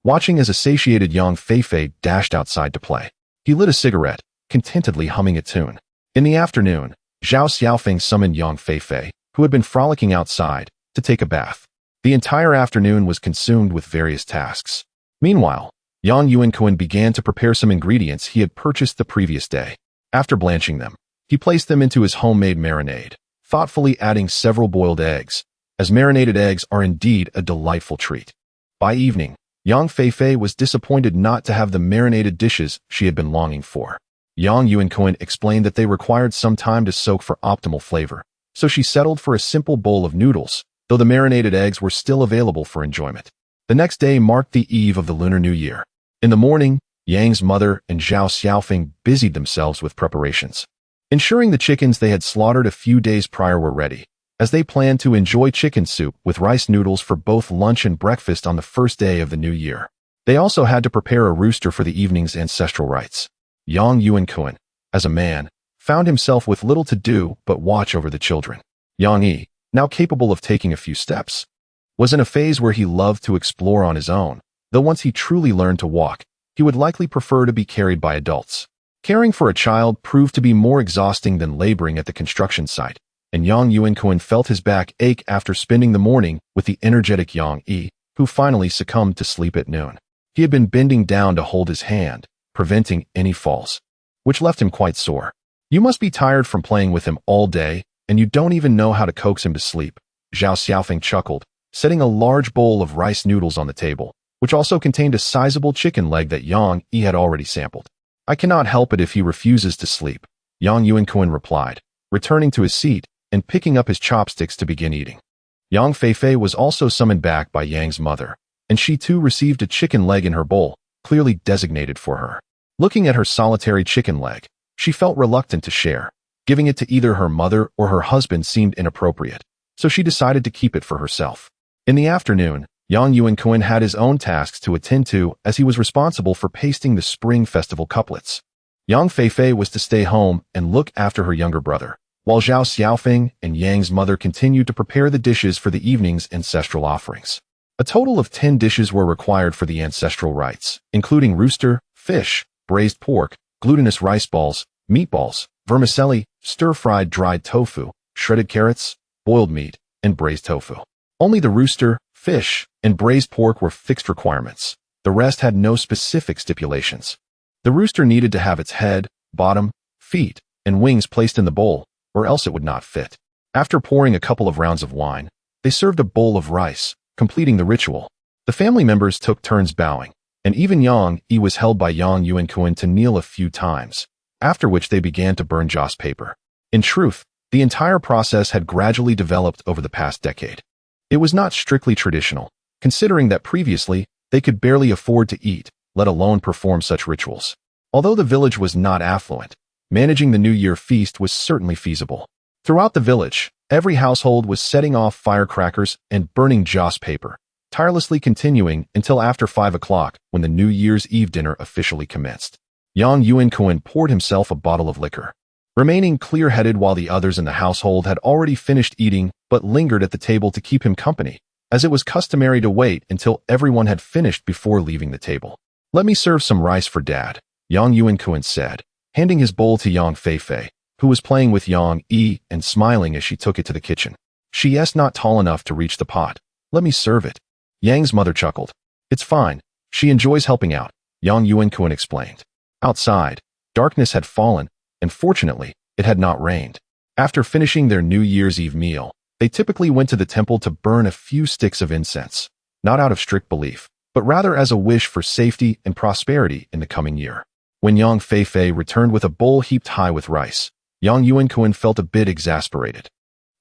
watching as a satiated Yang Feifei dashed outside to play. He lit a cigarette, contentedly humming a tune. In the afternoon, Zhao Xiaofeng summoned Yang Feifei, who had been frolicking outside, to take a bath. The entire afternoon was consumed with various tasks. Meanwhile, Yang Yuankun began to prepare some ingredients he had purchased the previous day. After blanching them, he placed them into his homemade marinade, thoughtfully adding several boiled eggs, as marinated eggs are indeed a delightful treat. By evening, Yang Feifei was disappointed not to have the marinated dishes she had been longing for. Yang Yuankun explained that they required some time to soak for optimal flavor, so she settled for a simple bowl of noodles, though the marinated eggs were still available for enjoyment. The next day marked the eve of the Lunar New Year. In the morning, Yang's mother and Zhao Xiaofeng busied themselves with preparations, ensuring the chickens they had slaughtered a few days prior were ready, as they planned to enjoy chicken soup with rice noodles for both lunch and breakfast on the first day of the new year. They also had to prepare a rooster for the evening's ancestral rites. Yang Yuankun, as a man, found himself with little to do but watch over the children. Yang Yi, now capable of taking a few steps, was in a phase where he loved to explore on his own, though once he truly learned to walk, he would likely prefer to be carried by adults. Caring for a child proved to be more exhausting than laboring at the construction site, and Yang Yuankun felt his back ache after spending the morning with the energetic Yang Yi, who finally succumbed to sleep at noon. He had been bending down to hold his hand, preventing any falls, which left him quite sore. You must be tired from playing with him all day, and you don't even know how to coax him to sleep, Zhao Xiaofeng chuckled, setting a large bowl of rice noodles on the table, which also contained a sizable chicken leg that Yang Yi had already sampled. I cannot help it if he refuses to sleep, Yang Yuankun replied, returning to his seat and picking up his chopsticks to begin eating. Yang Feifei was also summoned back by Yang's mother, and she too received a chicken leg in her bowl, clearly designated for her. Looking at her solitary chicken leg, she felt reluctant to share. Giving it to either her mother or her husband seemed inappropriate, so she decided to keep it for herself. In the afternoon, Yang Yuankun had his own tasks to attend to as he was responsible for pasting the Spring Festival couplets. Yang Feifei was to stay home and look after her younger brother, while Zhao Xiaofeng and Yang's mother continued to prepare the dishes for the evening's ancestral offerings. A total of 10 dishes were required for the ancestral rites, including rooster, fish, braised pork, glutinous rice balls, meatballs, vermicelli, stir-fried dried tofu, shredded carrots, boiled meat, and braised tofu. Only the rooster, fish, and braised pork were fixed requirements. The rest had no specific stipulations. The rooster needed to have its head, bottom, feet, and wings placed in the bowl, or else it would not fit. After pouring a couple of rounds of wine, they served a bowl of rice, completing the ritual. The family members took turns bowing, and even Yang Yi was held by Yang Yuankun to kneel a few times, after which they began to burn joss paper. In truth, the entire process had gradually developed over the past decade. It was not strictly traditional, considering that previously they could barely afford to eat, let alone perform such rituals. Although the village was not affluent, managing the New Year feast was certainly feasible. Throughout the village, every household was setting off firecrackers and burning joss paper, tirelessly continuing until after 5 o'clock when the New Year's Eve dinner officially commenced. Yang Yuankun poured himself a bottle of liquor, remaining clear-headed while the others in the household had already finished eating but lingered at the table to keep him company, as it was customary to wait until everyone had finished before leaving the table. "Let me serve some rice for Dad," Yang Yuankun said, handing his bowl to Yang Feifei, who was playing with Yang Yi and smiling as she took it to the kitchen. "She's not tall enough to reach the pot. Let me serve it." Yang's mother chuckled. "It's fine. She enjoys helping out," Yang Yuankun explained. Outside, darkness had fallen, and fortunately, it had not rained. After finishing their New Year's Eve meal, they typically went to the temple to burn a few sticks of incense, not out of strict belief, but rather as a wish for safety and prosperity in the coming year. When Yang Feifei returned with a bowl heaped high with rice, Yang Yuankun felt a bit exasperated.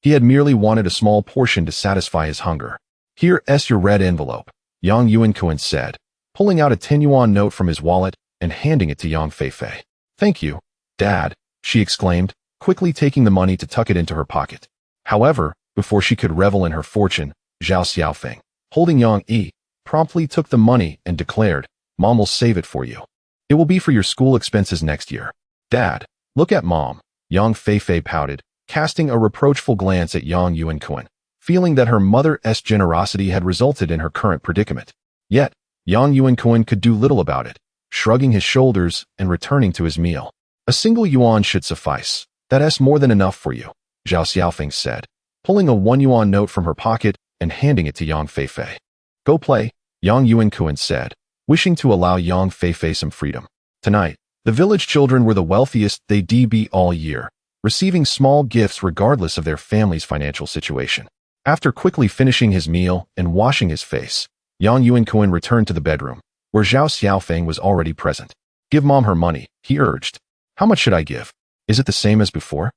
He had merely wanted a small portion to satisfy his hunger. "Here's your red envelope," Yang Yuankun said, pulling out a 10 yuan note from his wallet and handing it to Yang Feifei. "Thank you, Dad," she exclaimed, quickly taking the money to tuck it into her pocket. However, before she could revel in her fortune, Zhao Xiaofeng, holding Yang Yi, promptly took the money and declared, "Mom will save it for you. It will be for your school expenses next year." "Dad, look at Mom," Yang Feifei pouted, casting a reproachful glance at Yang Yuankun, feeling that her mother's generosity had resulted in her current predicament. Yet, Yang Yuankun could do little about it, shrugging his shoulders and returning to his meal. "A single yuan should suffice. That's more than enough for you," Zhao Xiaofeng said, pulling a 1 yuan note from her pocket and handing it to Yang Feifei. "Go play," Yang Yuankun said, wishing to allow Yang Feifei some freedom. Tonight, the village children were the wealthiest they'd be all year, receiving small gifts regardless of their family's financial situation. After quickly finishing his meal and washing his face, Yang Yuankun returned to the bedroom, where Zhao Xiaofeng was already present. "Give Mom her money," he urged. "How much should I give? Is it the same as before?"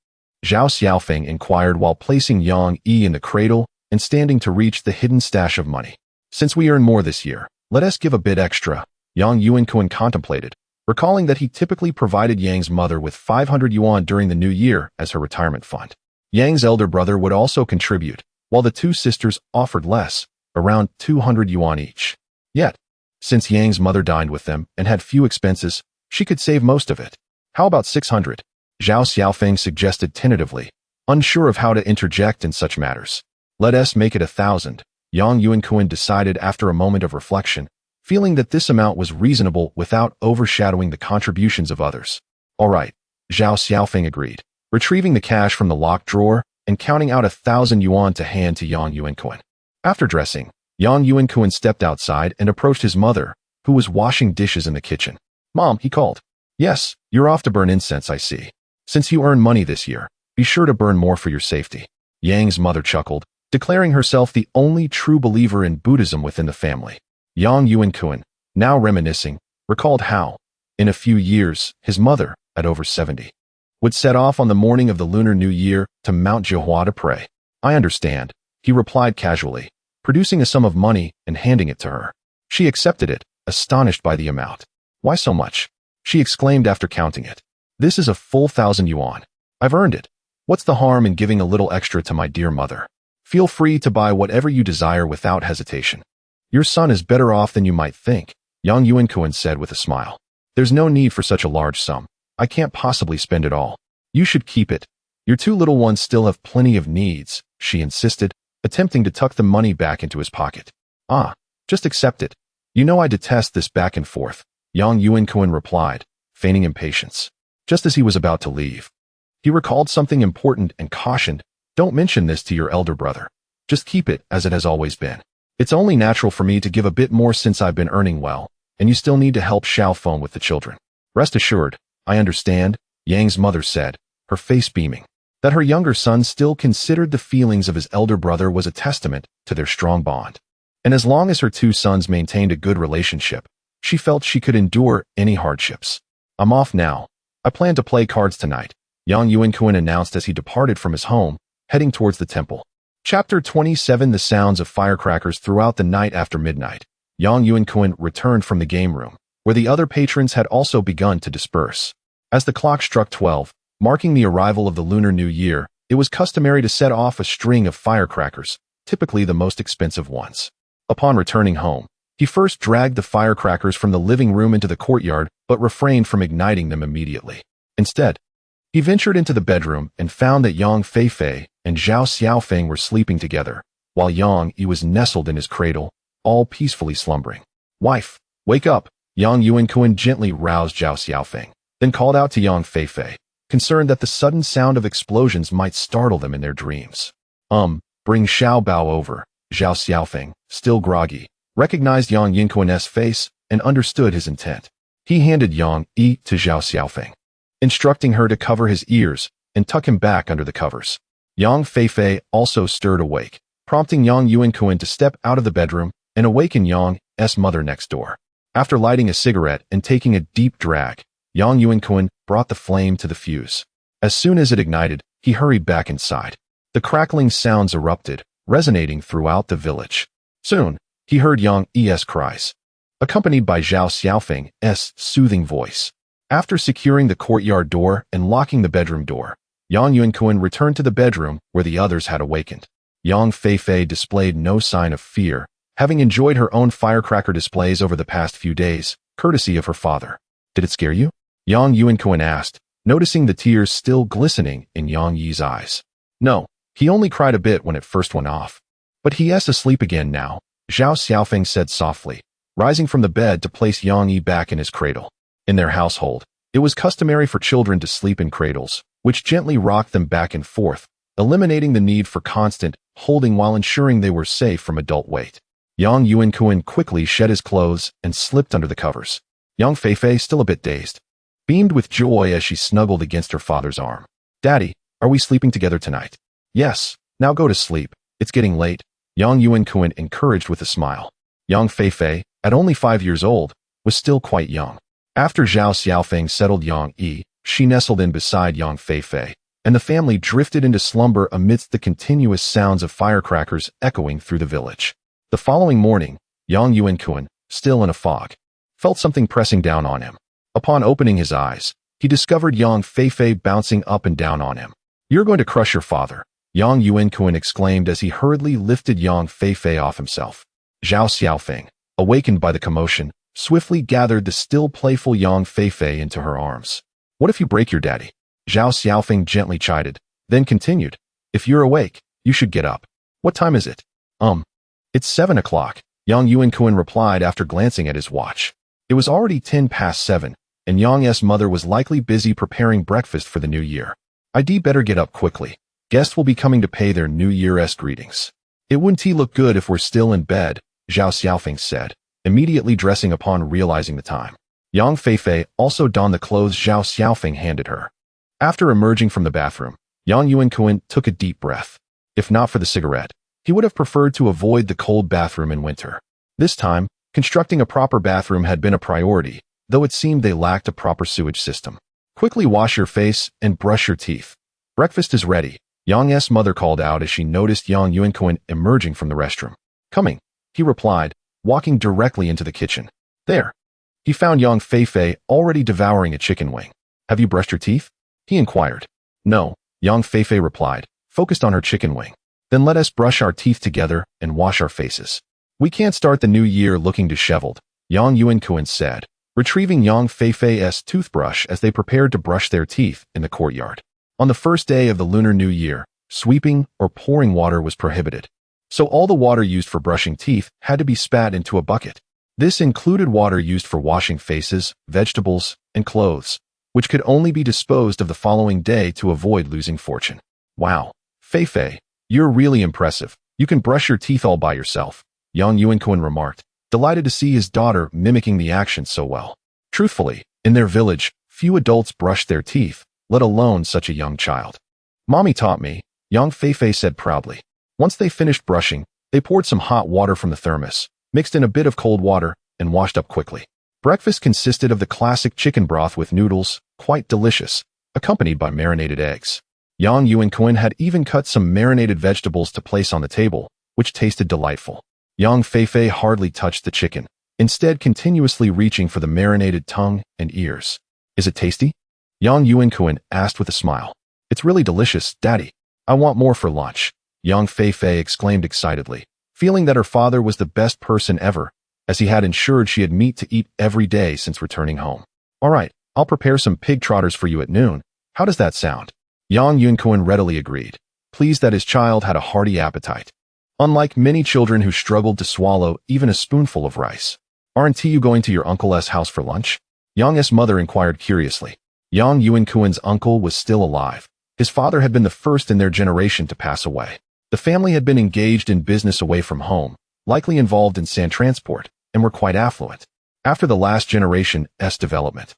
Zhao Xiaofeng inquired while placing Yang Yi in the cradle and standing to reach the hidden stash of money. "Since we earn more this year, let us give a bit extra," Yang Yuankun contemplated, recalling that he typically provided Yang's mother with 500 yuan during the new year as her retirement fund. Yang's elder brother would also contribute, while the two sisters offered less, around 200 yuan each. Yet, since Yang's mother dined with them and had few expenses, she could save most of it. "How about 600? Zhao Xiaofeng suggested tentatively, unsure of how to interject in such matters. "Let us make it 1,000, Yang Yuankun decided after a moment of reflection, feeling that this amount was reasonable without overshadowing the contributions of others. "All right," Zhao Xiaofeng agreed, retrieving the cash from the locked drawer and counting out 1,000 yuan to hand to Yang Yuankun. After dressing, Yang Yuankun stepped outside and approached his mother, who was washing dishes in the kitchen. "Mom," he called. "Yes, you're off to burn incense, I see. Since you earn money this year, be sure to burn more for your safety." Yang's mother chuckled, declaring herself the only true believer in Buddhism within the family. Yang Yuankun, now reminiscing, recalled how, in a few years, his mother, at over 70, would set off on the morning of the Lunar New Year to Mount Jihua to pray. "I understand," he replied casually, producing a sum of money and handing it to her. She accepted it, astonished by the amount. "Why so much?" she exclaimed after counting it. "This is a full 1,000 yuan. I've earned it. What's the harm in giving a little extra to my dear mother? Feel free to buy whatever you desire without hesitation. Your son is better off than you might think," Yang Yuankun said with a smile. "There's no need for such a large sum. I can't possibly spend it all. You should keep it. Your two little ones still have plenty of needs," she insisted, attempting to tuck the money back into his pocket. "Ah, just accept it. You know I detest this back and forth," Yang Yuankun replied, feigning impatience. Just as he was about to leave, he recalled something important and cautioned, "Don't mention this to your elder brother." Just keep it as it has always been. It's only natural for me to give a bit more since I've been earning well, and you still need to help Xiaofeng with the children. Rest assured, I understand, Yang's mother said, her face beaming. That her younger son still considered the feelings of his elder brother was a testament to their strong bond. And as long as her two sons maintained a good relationship, she felt she could endure any hardships. I'm off now. I plan to play cards tonight, Yang Yuankun announced as he departed from his home, heading towards the temple. Chapter 27 The sounds of firecrackers throughout the night after midnight. Yang Yuankun returned from the game room, where the other patrons had also begun to disperse. As the clock struck 12, marking the arrival of the Lunar New Year, it was customary to set off a string of firecrackers, typically the most expensive ones. Upon returning home, he first dragged the firecrackers from the living room into the courtyard but refrained from igniting them immediately. Instead, he ventured into the bedroom and found that Yang Feifei and Zhao Xiaofeng were sleeping together, while Yang Yi was nestled in his cradle, all peacefully slumbering. "Wife, wake up!" Yang Yuankun gently roused Zhao Xiaofeng, then called out to Yang Feifei, concerned that the sudden sound of explosions might startle them in their dreams. Bring Xiao Bao over." Zhao Xiaofeng, still groggy, recognized Yang Yuankun's face and understood his intent. He handed Yang Yi to Zhao Xiaofeng, instructing her to cover his ears and tuck him back under the covers. Yang Feifei also stirred awake, prompting Yang Yuankun to step out of the bedroom and awaken Yang's mother next door. After lighting a cigarette and taking a deep drag, Yang Yuankun brought the flame to the fuse. As soon as it ignited, he hurried back inside. The crackling sounds erupted, resonating throughout the village. Soon, he heard Yang Yi's cries, accompanied by Zhao Xiaofeng's soothing voice. After securing the courtyard door and locking the bedroom door, Yang Yuankun returned to the bedroom where the others had awakened. Yang Feifei displayed no sign of fear, having enjoyed her own firecracker displays over the past few days, courtesy of her father. "Did it scare you?" Yang Yuankun asked, noticing the tears still glistening in Yang Yi's eyes. "No, he only cried a bit when it first went off. But he is asleep again now," Zhao Xiaofeng said softly, rising from the bed to place Yang Yi back in his cradle. In their household, it was customary for children to sleep in cradles, which gently rocked them back and forth, eliminating the need for constant holding while ensuring they were safe from adult weight. Yang Yuankun quickly shed his clothes and slipped under the covers. Yang Feifei, still a bit dazed, beamed with joy as she snuggled against her father's arm. "Daddy, are we sleeping together tonight?" "Yes, now go to sleep. It's getting late," Yang Yuankun encouraged with a smile. Yang Feifei, at only 5 years old, was still quite young. After Zhao Xiaofeng settled Yang Yi, she nestled in beside Yang Feifei, and the family drifted into slumber amidst the continuous sounds of firecrackers echoing through the village. The following morning, Yang Yuankun, still in a fog, felt something pressing down on him. Upon opening his eyes, he discovered Yang Feifei bouncing up and down on him. "You're going to crush your father," Yang Yuankun exclaimed as he hurriedly lifted Yang Feifei off himself. Zhao Xiaofeng, awakened by the commotion, swiftly gathered the still playful Yang Feifei into her arms. "What if you break your daddy?" Zhao Xiaofeng gently chided, then continued, "If you're awake, you should get up. What time is it?" It's 7 o'clock, Yang Yuankun replied after glancing at his watch. It was already 10 past 7, and Yang's mother was likely busy preparing breakfast for the new year. "I'd better get up quickly. Guests will be coming to pay their New Year's greetings. It wouldn't look good if we're still in bed," Zhao Xiaofeng said, immediately dressing upon realizing the time. Yang Feifei also donned the clothes Zhao Xiaofeng handed her. After emerging from the bathroom, Yang Yuankun took a deep breath. If not for the cigarette, he would have preferred to avoid the cold bathroom in winter. This time, constructing a proper bathroom had been a priority, though it seemed they lacked a proper sewage system. "Quickly wash your face and brush your teeth. Breakfast is ready," Yang's mother called out as she noticed Yang Yuankun emerging from the restroom. "Coming," he replied, walking directly into the kitchen. There, he found Yang Feifei already devouring a chicken wing. "Have you brushed your teeth?" he inquired. "No," Yang Feifei replied, focused on her chicken wing. "Then let us brush our teeth together and wash our faces. We can't start the new year looking disheveled," Yang Yuankun said, retrieving Yang Feifei's toothbrush as they prepared to brush their teeth in the courtyard. On the first day of the Lunar New Year, sweeping or pouring water was prohibited. So all the water used for brushing teeth had to be spat into a bucket. This included water used for washing faces, vegetables, and clothes, which could only be disposed of the following day to avoid losing fortune. "Wow, Feifei, you're really impressive," You can brush your teeth all by yourself, young Yuankun remarked, delighted to see his daughter mimicking the action so well. Truthfully, in their village, few adults brushed their teeth, let alone such a young child. Mommy taught me, young Feifei said proudly. Once they finished brushing, they poured some hot water from the thermos, mixed in a bit of cold water, and washed up quickly. Breakfast consisted of the classic chicken broth with noodles, quite delicious, accompanied by marinated eggs. Yang Yuankun had even cut some marinated vegetables to place on the table, which tasted delightful. Yang Feifei hardly touched the chicken, instead continuously reaching for the marinated tongue and ears. Is it tasty? Yang Yuankun asked with a smile. It's really delicious, Daddy. I want more for lunch, Yang Feifei exclaimed excitedly, feeling that her father was the best person ever, as he had ensured she had meat to eat every day since returning home. All right, I'll prepare some pig trotters for you at noon. How does that sound? Yang Yuankun readily agreed, pleased that his child had a hearty appetite. Unlike many children who struggled to swallow even a spoonful of rice. Aren't you going to your uncle's house for lunch? Yang's mother inquired curiously. Yang Yuankun's uncle was still alive. His father had been the first in their generation to pass away. The family had been engaged in business away from home, likely involved in sand transport, and were quite affluent. After the last generation's development,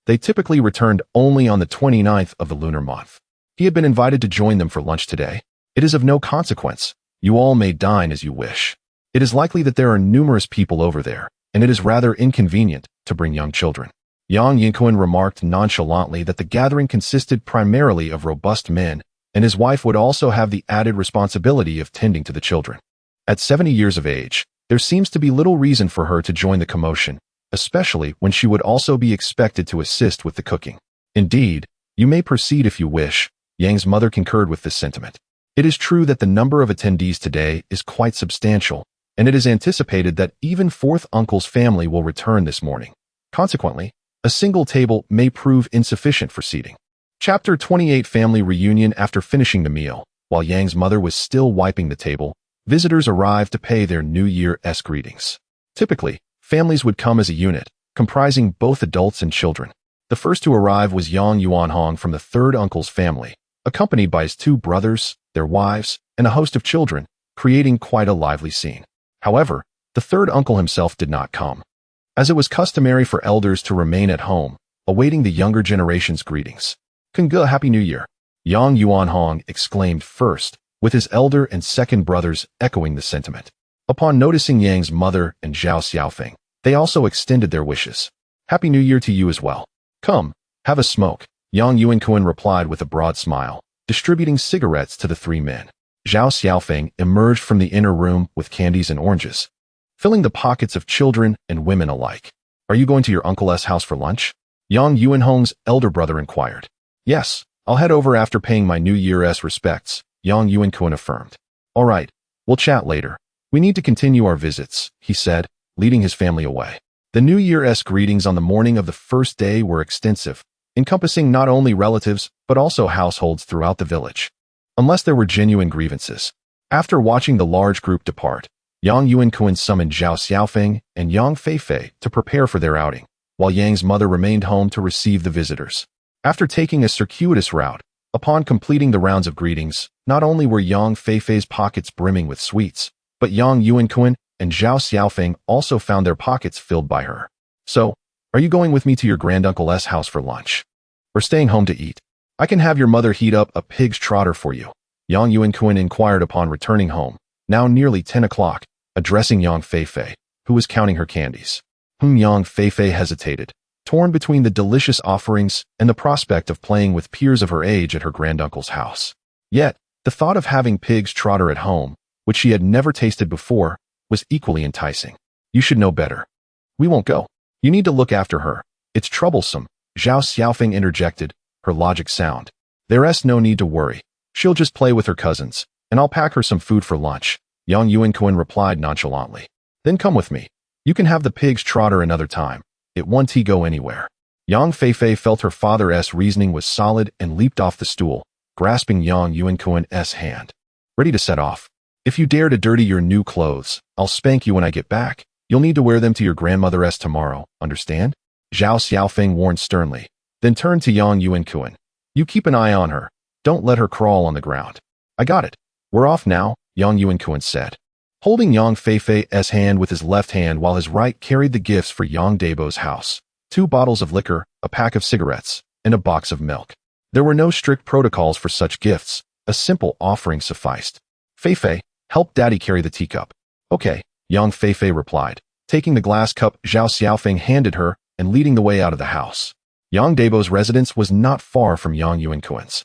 they typically returned only on the 29th of the lunar month. He had been invited to join them for lunch today. It is of no consequence. You all may dine as you wish. It is likely that there are numerous people over there, and it is rather inconvenient to bring young children. Yang Yuankun remarked nonchalantly that the gathering consisted primarily of robust men, and his wife would also have the added responsibility of tending to the children. At 70 years of age, there seems to be little reason for her to join the commotion, especially when she would also be expected to assist with the cooking. Indeed, you may proceed if you wish, Yang's mother concurred with this sentiment. It is true that the number of attendees today is quite substantial, and it is anticipated that even fourth uncle's family will return this morning. Consequently, a single table may prove insufficient for seating. Chapter 28 Family Reunion. After finishing the meal, while Yang's mother was still wiping the table, visitors arrived to pay their New Year's greetings. Typically, families would come as a unit, comprising both adults and children. The first to arrive was Yang Yuanhong from the third uncle's family, accompanied by his two brothers, their wives, and a host of children, creating quite a lively scene. However, the third uncle himself did not come, as it was customary for elders to remain at home, awaiting the younger generation's greetings. Kunga Happy New Year! Yang Yuanhong exclaimed first, with his elder and second brothers echoing the sentiment. Upon noticing Yang's mother and Zhao Xiaofeng, they also extended their wishes. Happy New Year to you as well. Come, have a smoke, Yang Yuankun replied with a broad smile, distributing cigarettes to the three men. Zhao Xiaofeng emerged from the inner room with candies and oranges, filling the pockets of children and women alike. Are you going to your uncle's house for lunch? Yang Yuanhong's elder brother inquired. Yes, I'll head over after paying my New Year's respects, Yang Yuankun affirmed. All right, we'll chat later. We need to continue our visits, he said, leading his family away. The New Year's greetings on the morning of the first day were extensive, encompassing not only relatives, but also households throughout the village. Unless there were genuine grievances. After watching the large group depart, Yang Yuankun summoned Zhao Xiaofeng and Yang Feifei to prepare for their outing, while Yang's mother remained home to receive the visitors. After taking a circuitous route, upon completing the rounds of greetings, not only were Yang Feifei's pockets brimming with sweets, but Yang Yuankun and Zhao Xiaofeng also found their pockets filled by her. So, are you going with me to your granduncle's house for lunch? Or staying home to eat? I can have your mother heat up a pig's trotter for you, Yang Yuankun inquired upon returning home, now nearly 10 o'clock, addressing Yang Feifei, who was counting her candies. Yang Feifei hesitated, torn between the delicious offerings and the prospect of playing with peers of her age at her granduncle's house. Yet, the thought of having pig's trotter at home, which she had never tasted before, was equally enticing. You should know better. We won't go. You need to look after her. It's troublesome, Zhao Xiaofeng interjected, her logic sound. There's no need to worry. She'll just play with her cousins, and I'll pack her some food for lunch, Yang Yuankun replied nonchalantly. Then come with me. You can have the pig's trotter another time. It won't go anywhere. Yang Feifei felt her father's reasoning was solid and leaped off the stool, grasping Yang Yuankun's hand. Ready to set off. If you dare to dirty your new clothes, I'll spank you when I get back. You'll need to wear them to your grandmother's tomorrow, understand? Zhao Xiaofeng warned sternly, then turned to Yang Yuankun. You keep an eye on her. Don't let her crawl on the ground. I got it. We're off now, Yang Yuankun said, holding Yang Feifei's hand with his left hand while his right carried the gifts for Yang Debo's house: 2 bottles of liquor, a pack of cigarettes, and a box of milk. There were no strict protocols for such gifts. A simple offering sufficed. Feifei, help Daddy carry the teacup. Okay, Yang Feifei replied, taking the glass cup Zhao Xiaofeng handed her and leading the way out of the house. Yang Debo's residence was not far from Yang Yuankun's.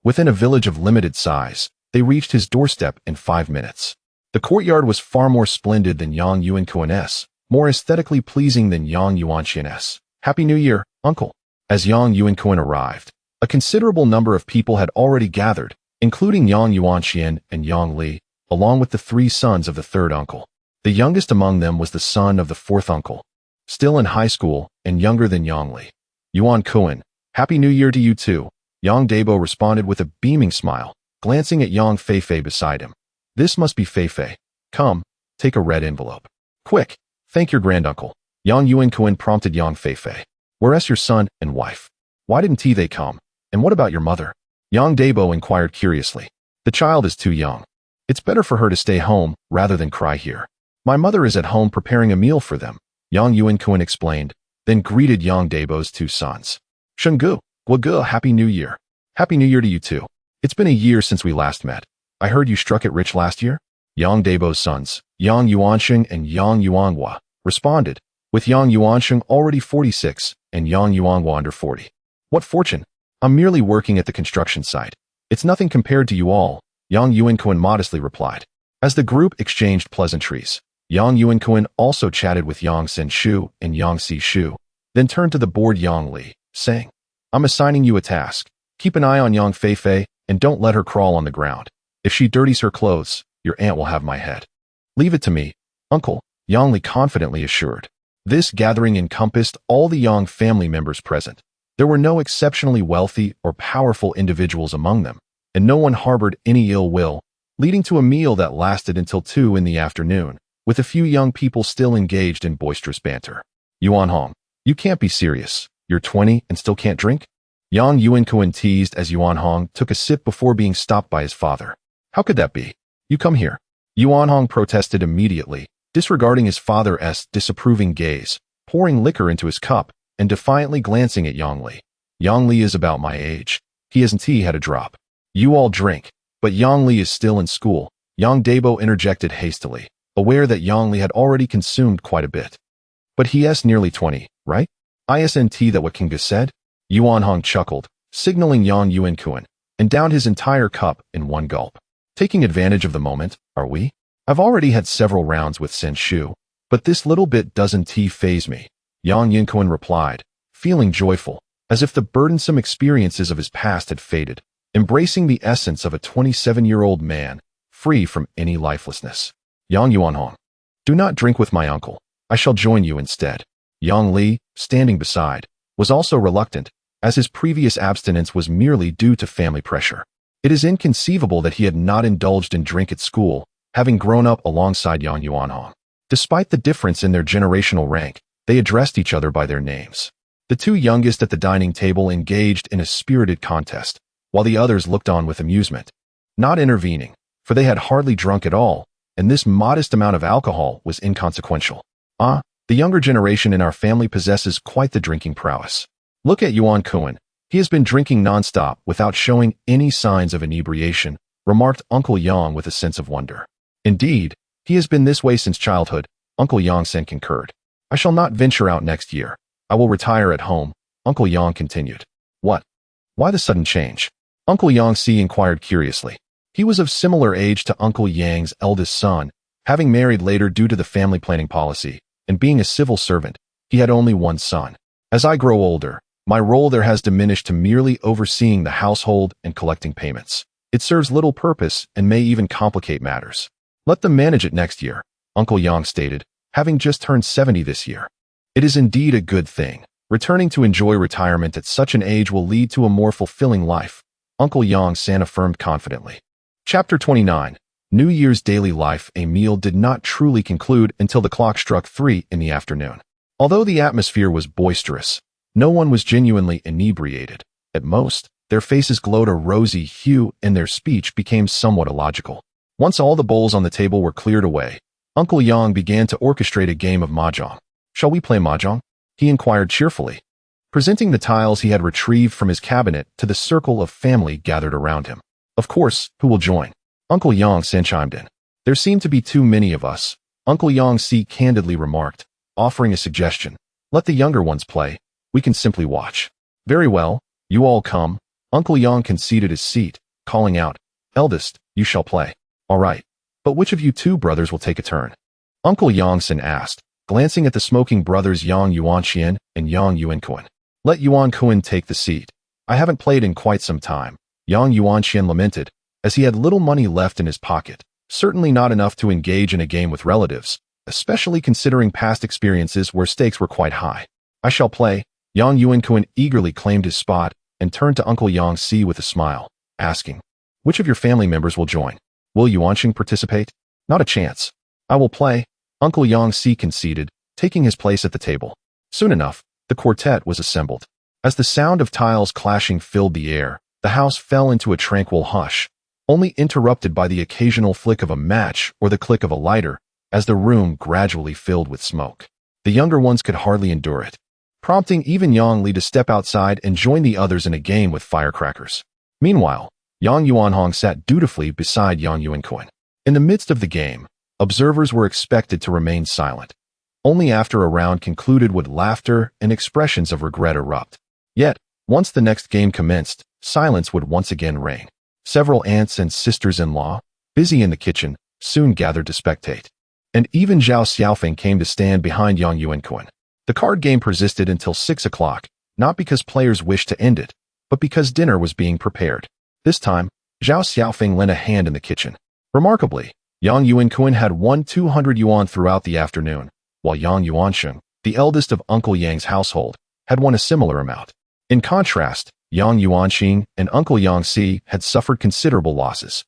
Within a village of limited size, they reached his doorstep in 5 minutes. The courtyard was far more splendid than Yang Yuankun's, more aesthetically pleasing than Yang Yuanxian's. Happy New Year, Uncle. As Yang Yuankun arrived, a considerable number of people had already gathered, including Yang Yuanxian and Yang Li, along with the 3 sons of the 3rd uncle. The youngest among them was the son of the 4th uncle, still in high school and younger than Yang Li. Yuankun, Happy New Year to you too, Yang Debo responded with a beaming smile, glancing at Yang Feifei beside him. This must be Feifei. Come, take a red envelope. Quick, thank your granduncle. Yang Yuankun prompted Yang Feifei. Where's your son and wife? Why didn't they come? And what about your mother? Yang Debo inquired curiously. The child is too young. It's better for her to stay home rather than cry here. My mother is at home preparing a meal for them, Yang Yuankun explained, then greeted Yang Debo's 2 sons. Shenggu, Guoge, Happy New Year. Happy New Year to you too. It's been a year since we last met. I heard you struck it rich last year? Yang Debo's sons, Yang Yuansheng and Yang Yuanhua, responded, with Yang Yuansheng already 46 and Yang Yuanhua under 40. What fortune? I'm merely working at the construction site. It's nothing compared to you all, Yang Yuankun modestly replied. As the group exchanged pleasantries, Yang Yuankun also chatted with Yang Senshu and Yang Sishu, then turned to the bored Yang Li, saying, I'm assigning you a task. Keep an eye on Yang Feifei and don't let her crawl on the ground. If she dirties her clothes, your aunt will have my head. Leave it to me, Uncle, Yang Li confidently assured. This gathering encompassed all the Yang family members present. There were no exceptionally wealthy or powerful individuals among them, and no one harbored any ill will, leading to a meal that lasted until 2 in the afternoon, with a few young people still engaged in boisterous banter. Yuanhong, you can't be serious. You're 20 and still can't drink? Yang Yuankun teased as Yuanhong took a sip before being stopped by his father. How could that be? You come here. Yuanhong protested immediately, disregarding his father's disapproving gaze, pouring liquor into his cup, and defiantly glancing at Yang Li. Yang Li is about my age. He hasn't had a drop. You all drink, but Yang Li is still in school, Yang Debo interjected hastily, aware that Yang Li had already consumed quite a bit. But he is nearly 20, right? Isn't that what Kinga said? Yuanhong chuckled, signaling Yang Yuankun, and downed his entire cup in one gulp. Taking advantage of the moment, are we? I've already had several rounds with Senshu, but this little bit doesn't faze me, Yang Yuankun replied, feeling joyful, as if the burdensome experiences of his past had faded, embracing the essence of a 27-year-old man, free from any lifelessness. Yang Yuanhong, do not drink with my uncle. I shall join you instead. Yang Li, standing beside, was also reluctant, as his previous abstinence was merely due to family pressure. It is inconceivable that he had not indulged in drink at school, having grown up alongside Yang Yuanhong. Despite the difference in their generational rank, they addressed each other by their names. The 2 youngest at the dining table engaged in a spirited contest, while the others looked on with amusement, not intervening, for they had hardly drunk at all, and this modest amount of alcohol was inconsequential. The younger generation in our family possesses quite the drinking prowess. Look at Yuankun. He has been drinking nonstop without showing any signs of inebriation, remarked Uncle Yang with a sense of wonder. Indeed, he has been this way since childhood, Uncle Yang Sen concurred. I shall not venture out next year. I will retire at home, Uncle Yang continued. What? Why the sudden change? Uncle Yang Si inquired curiously. He was of similar age to Uncle Yang's eldest son, having married later due to the family planning policy, and being a civil servant, he had only one son. As I grow older, my role there has diminished to merely overseeing the household and collecting payments. It serves little purpose and may even complicate matters. Let them manage it next year, Uncle Yang stated, having just turned 70 this year. It is indeed a good thing. Returning to enjoy retirement at such an age will lead to a more fulfilling life, Uncle Yang San affirmed confidently. Chapter 29. New Year's daily life. A meal did not truly conclude until the clock struck 3 in the afternoon. Although the atmosphere was boisterous, no one was genuinely inebriated. At most, their faces glowed a rosy hue and their speech became somewhat illogical. Once all the bowls on the table were cleared away, Uncle Yang began to orchestrate a game of mahjong. "Shall we play mahjong?" he inquired cheerfully, presenting the tiles he had retrieved from his cabinet to the circle of family gathered around him. "Of course, who will join?" Uncle Yang Sen chimed in. "There seem to be too many of us," Uncle Yang Si candidly remarked, offering a suggestion. "Let the younger ones play. We can simply watch." "Very well, you all come." Uncle Yang conceded his seat, calling out, "Eldest, you shall play." "All right, but which of you two brothers will take a turn?" Uncle Yang Sen asked, glancing at the smoking brothers Yang Yuanxian and Yang Yuankun. "Let Yuankun take the seat. I haven't played in quite some time," Yang Yuanxian lamented, as he had little money left in his pocket, certainly not enough to engage in a game with relatives, especially considering past experiences where stakes were quite high. "I shall play." Yang Yuankun eagerly claimed his spot and turned to Uncle Yang Si with a smile, asking, "Which of your family members will join? Will Yuanqing participate?" "Not a chance. I will play," Uncle Yang Si conceded, taking his place at the table. Soon enough, the quartet was assembled. As the sound of tiles clashing filled the air, the house fell into a tranquil hush, only interrupted by the occasional flick of a match or the click of a lighter, as the room gradually filled with smoke. The younger ones could hardly endure it, prompting even Yang Li to step outside and join the others in a game with firecrackers. Meanwhile, Yang Yuanhong sat dutifully beside Yang Yuankun. In the midst of the game, observers were expected to remain silent. Only after a round concluded would laughter and expressions of regret erupt. Yet, once the next game commenced, silence would once again reign. Several aunts and sisters-in-law, busy in the kitchen, soon gathered to spectate. And even Zhao Xiaofeng came to stand behind Yang Yuankun. The card game persisted until 6 o'clock, not because players wished to end it, but because dinner was being prepared. This time, Zhao Xiaofeng lent a hand in the kitchen. Remarkably, Yang Yuankun had won 200 yuan throughout the afternoon, while Yang Yuansheng, the eldest of Uncle Yang's household, had won a similar amount. In contrast, Yang Yuanxing and Uncle Yang Si had suffered considerable losses.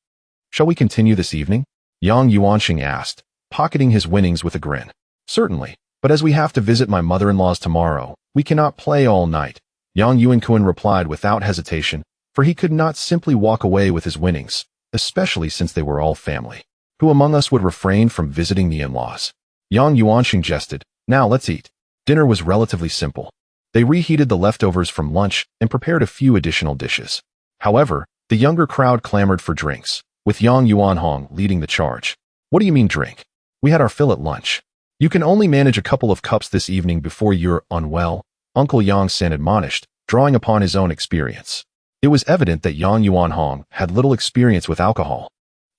"Shall we continue this evening?" Yang Yuanxing asked, pocketing his winnings with a grin. "Certainly, but as we have to visit my mother-in-law's tomorrow, we cannot play all night," Yang Yuankun replied without hesitation, for he could not simply walk away with his winnings, especially since they were all family. "Who among us would refrain from visiting the in-laws?" Yang Yuanxing jested. "Now let's eat." Dinner was relatively simple. They reheated the leftovers from lunch and prepared a few additional dishes. However, the younger crowd clamored for drinks, with Yang Yuanhong leading the charge. "What do you mean drink? We had our fill at lunch. You can only manage a couple of cups this evening before you're unwell," Uncle Yang Sen admonished, drawing upon his own experience. It was evident that Yang Yuanhong had little experience with alcohol.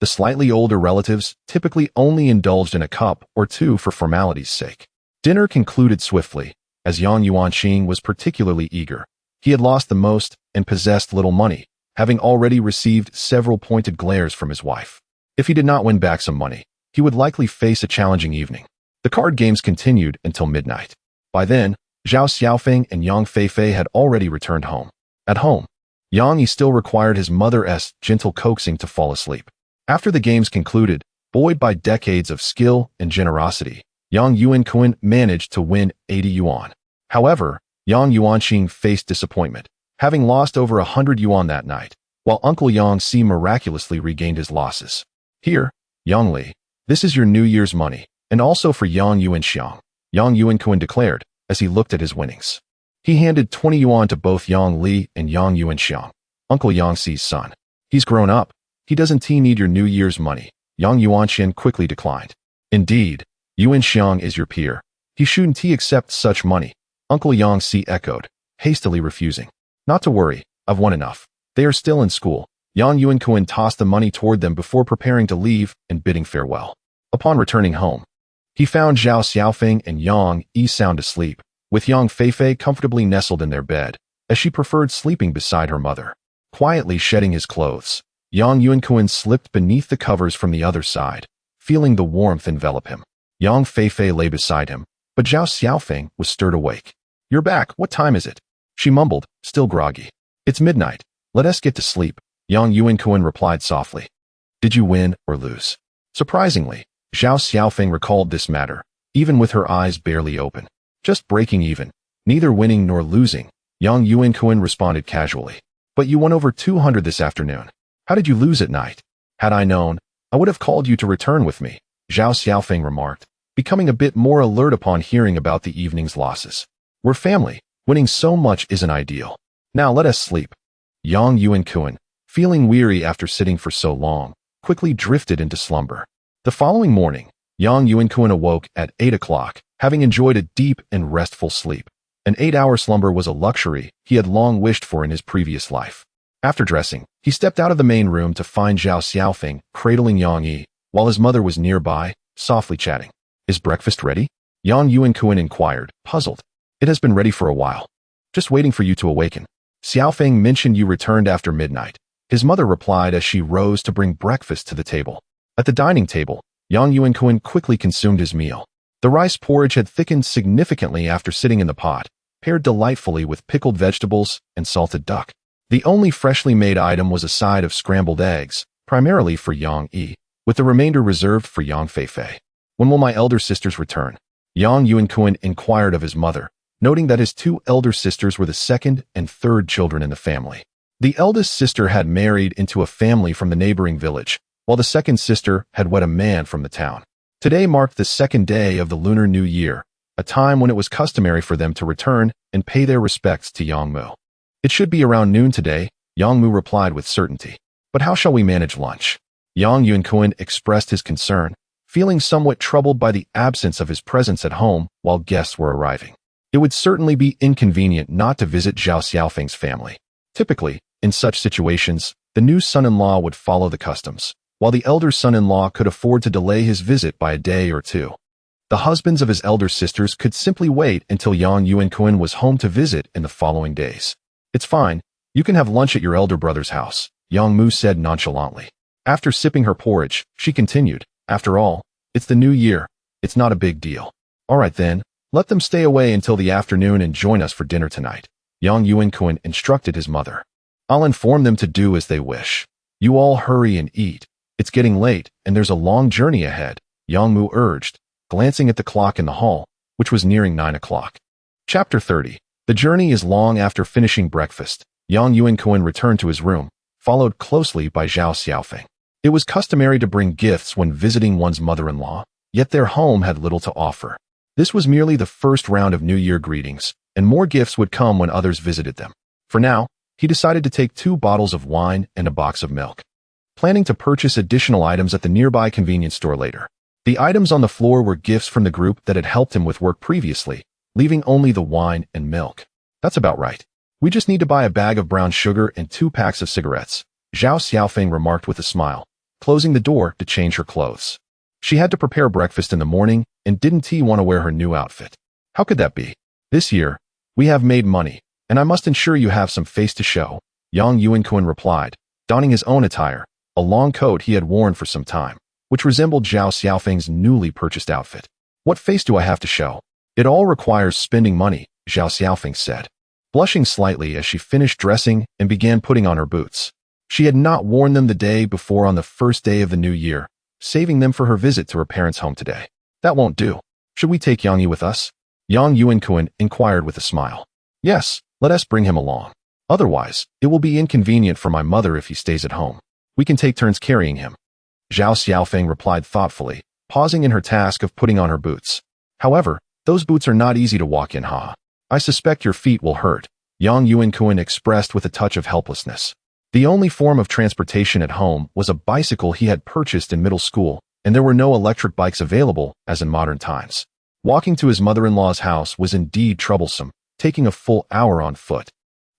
The slightly older relatives typically only indulged in a cup or two for formality's sake. Dinner concluded swiftly, as Yang Yuanxing was particularly eager. He had lost the most and possessed little money, having already received several pointed glares from his wife. If he did not win back some money, he would likely face a challenging evening. The card games continued until midnight. By then, Zhao Xiaofeng and Yang Feifei had already returned home. At home, Yang Yi still required his mother's gentle coaxing to fall asleep. After the games concluded, buoyed by decades of skill and generosity, Yang Yuankun managed to win 80 yuan. However, Yang Yuanxing faced disappointment, having lost over 100 yuan that night, while Uncle Yang Si miraculously regained his losses. "Here, Yang Li, this is your New Year's money, and also for Yang Yuanxiang," Yang Yuankun declared as he looked at his winnings. He handed 20 yuan to both Yang Li and Yang Yuanxiang, Uncle Yang Si's son. "He's grown up. He doesn't need your New Year's money," Yang Yuanxian quickly declined. "Indeed, Yuanxiang is your peer. He shouldn't accept such money," Uncle Yang Si echoed, hastily refusing. "Not to worry, I've won enough. They are still in school." Yang Yuankun tossed the money toward them before preparing to leave and bidding farewell. Upon returning home, he found Zhao Xiaofeng and Yang Yi sound asleep, with Yang Feifei comfortably nestled in their bed, as she preferred sleeping beside her mother. Quietly shedding his clothes, Yang Yuankun slipped beneath the covers from the other side, feeling the warmth envelop him. Yang Feifei lay beside him, but Zhao Xiaofeng was stirred awake. "You're back. What time is it?" she mumbled, still groggy. "It's midnight. Let us get to sleep," Yang Yuankun replied softly. "Did you win or lose?" Surprisingly, Zhao Xiaofeng recalled this matter, even with her eyes barely open. "Just breaking even. Neither winning nor losing," Yang Yuankun responded casually. "But you won over 200 this afternoon. How did you lose at night?" "Had I known," I would have called you to return with me, Zhao Xiaofeng remarked, becoming a bit more alert upon hearing about the evening's losses. We're family. Winning so much isn't ideal. Now let us sleep. Yang Yuankun, feeling weary after sitting for so long, quickly drifted into slumber. The following morning, Yang Yuankun awoke at 8 o'clock, having enjoyed a deep and restful sleep. An 8-hour slumber was a luxury he had long wished for in his previous life. After dressing, he stepped out of the main room to find Zhao Xiaofeng cradling Yang Yi, while his mother was nearby, softly chatting. Is breakfast ready? Yang Yuankun inquired, puzzled. It has been ready for a while. Just waiting for you to awaken. Xiaofeng mentioned you returned after midnight. His mother replied as she rose to bring breakfast to the table. At the dining table, Yang Yuankun quickly consumed his meal. The rice porridge had thickened significantly after sitting in the pot, paired delightfully with pickled vegetables and salted duck. The only freshly made item was a side of scrambled eggs, primarily for Yang Yi, with the remainder reserved for Yang Feifei. When will my elder sisters return? Yang Yuankun inquired of his mother, noting that his 2 elder sisters were the second and third children in the family. The eldest sister had married into a family from the neighboring village, while the second sister had wed a man from the town. Today marked the second day of the Lunar New Year, a time when it was customary for them to return and pay their respects to Yang Mu. It should be around noon today, Yang Mu replied with certainty. But how shall we manage lunch? Yang Yuankun expressed his concern, feeling somewhat troubled by the absence of his presence at home while guests were arriving. It would certainly be inconvenient not to visit Zhao Xiaofeng's family. Typically, in such situations, the new son-in-law would follow the customs, while the elder son-in-law could afford to delay his visit by a day or two. The husbands of his elder sisters could simply wait until Yang Yuankun was home to visit in the following days. It's fine, you can have lunch at your elder brother's house, Yang Mu said nonchalantly. After sipping her porridge, she continued, after all, it's the new year, it's not a big deal. All right then, let them stay away until the afternoon and join us for dinner tonight, Yang Yuankun instructed his mother. I'll inform them to do as they wish. You all hurry and eat. It's getting late, and there's a long journey ahead, Yang Mu urged, glancing at the clock in the hall, which was nearing 9 o'clock. Chapter 30. The journey is long. After finishing breakfast, Yang Yuankun returned to his room, followed closely by Zhao Xiaofeng. It was customary to bring gifts when visiting one's mother-in-law, yet their home had little to offer. This was merely the first round of New Year greetings, and more gifts would come when others visited them. For now, he decided to take 2 bottles of wine and a box of milk, planning to purchase additional items at the nearby convenience store later. The items on the floor were gifts from the group that had helped him with work previously, leaving only the wine and milk. That's about right. We just need to buy a bag of brown sugar and 2 packs of cigarettes, Zhao Xiaofeng remarked with a smile, closing the door to change her clothes. She had to prepare breakfast in the morning and didn't want to wear her new outfit. How could that be? This year, we have made money, and I must ensure you have some face to show, Yang Yuankun replied, donning his own attire, a long coat he had worn for some time, which resembled Zhao Xiaofeng's newly purchased outfit. What face do I have to show? It all requires spending money, Zhao Xiaofeng said, blushing slightly as she finished dressing and began putting on her boots. She had not worn them the day before on the first day of the new year, saving them for her visit to her parents' home today. That won't do. Should we take Yang Yi with us? Yang Yuankun inquired with a smile. Yes, let us bring him along. Otherwise, it will be inconvenient for my mother if he stays at home. We can take turns carrying him. Zhao Xiaofeng replied thoughtfully, pausing in her task of putting on her boots. However, those boots are not easy to walk in, huh? I suspect your feet will hurt, Yang Yuankun expressed with a touch of helplessness. The only form of transportation at home was a bicycle he had purchased in middle school, and there were no electric bikes available, as in modern times. Walking to his mother-in-law's house was indeed troublesome, taking a full hour on foot.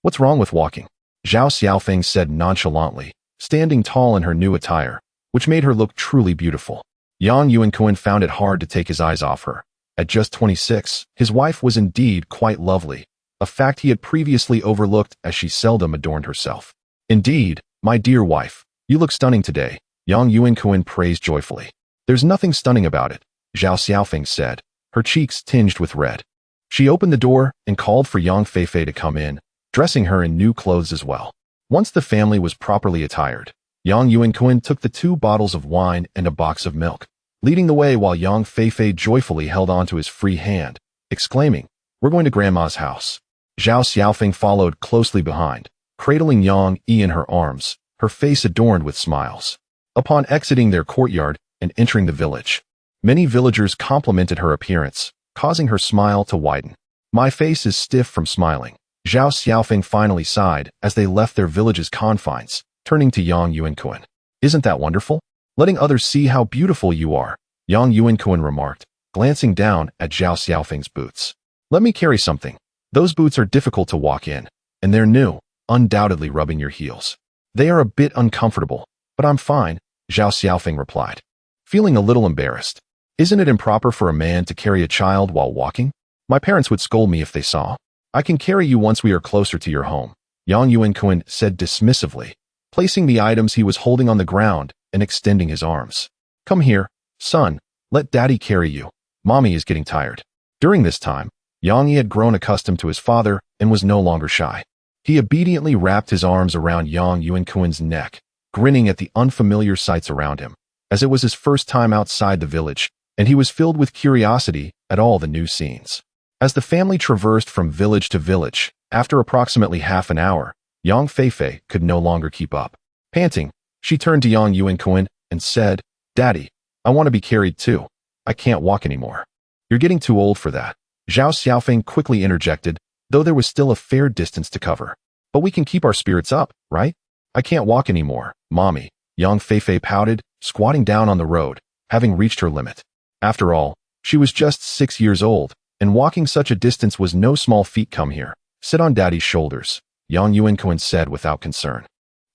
What's wrong with walking? Zhao Xiaofeng said nonchalantly, standing tall in her new attire, which made her look truly beautiful. Yang Yuankun found it hard to take his eyes off her. At just 26, his wife was indeed quite lovely, a fact he had previously overlooked as she seldom adorned herself. Indeed, my dear wife, you look stunning today, Yang Yuankun praised joyfully. There's nothing stunning about it, Zhao Xiaofeng said, her cheeks tinged with red. She opened the door and called for Yang Feifei to come in, dressing her in new clothes as well. Once the family was properly attired, Yang Yuankun took the 2 bottles of wine and a box of milk, leading the way while Yang Feifei joyfully held onto his free hand, exclaiming, "We're going to Grandma's house." Zhao Xiaofeng followed closely behind, cradling Yang Yi in her arms, her face adorned with smiles. Upon exiting their courtyard and entering the village, many villagers complimented her appearance, causing her smile to widen. My face is stiff from smiling. Zhao Xiaofeng finally sighed as they left their village's confines, turning to Yang Yuankun. Isn't that wonderful? Letting others see how beautiful you are, Yang Yuankun remarked, glancing down at Zhao Xiaofeng's boots. Let me carry something. Those boots are difficult to walk in, and they're new, undoubtedly rubbing your heels. They are a bit uncomfortable, but I'm fine, Zhao Xiaofeng replied, feeling a little embarrassed. Isn't it improper for a man to carry a child while walking? My parents would scold me if they saw. I can carry you once we are closer to your home, Yang Yuankun said dismissively, placing the items he was holding on the ground and extending his arms. Come here, son, let daddy carry you. Mommy is getting tired. During this time, Yang Yi had grown accustomed to his father and was no longer shy. He obediently wrapped his arms around Yang Yuankun's neck, grinning at the unfamiliar sights around him, as it was his first time outside the village, and he was filled with curiosity at all the new scenes. As the family traversed from village to village, after approximately half an hour, Yang Feifei could no longer keep up. Panting, she turned to Yang Yuankun and said, Daddy, I want to be carried too. I can't walk anymore. You're getting too old for that. Zhao Xiaofeng quickly interjected, though there was still a fair distance to cover. But we can keep our spirits up, right? I can't walk anymore, Mommy, Yang Feifei pouted, squatting down on the road, having reached her limit. After all, she was just 6 years old, and walking such a distance was no small feat. Come here, sit on Daddy's shoulders, Yang Yuankun said without concern.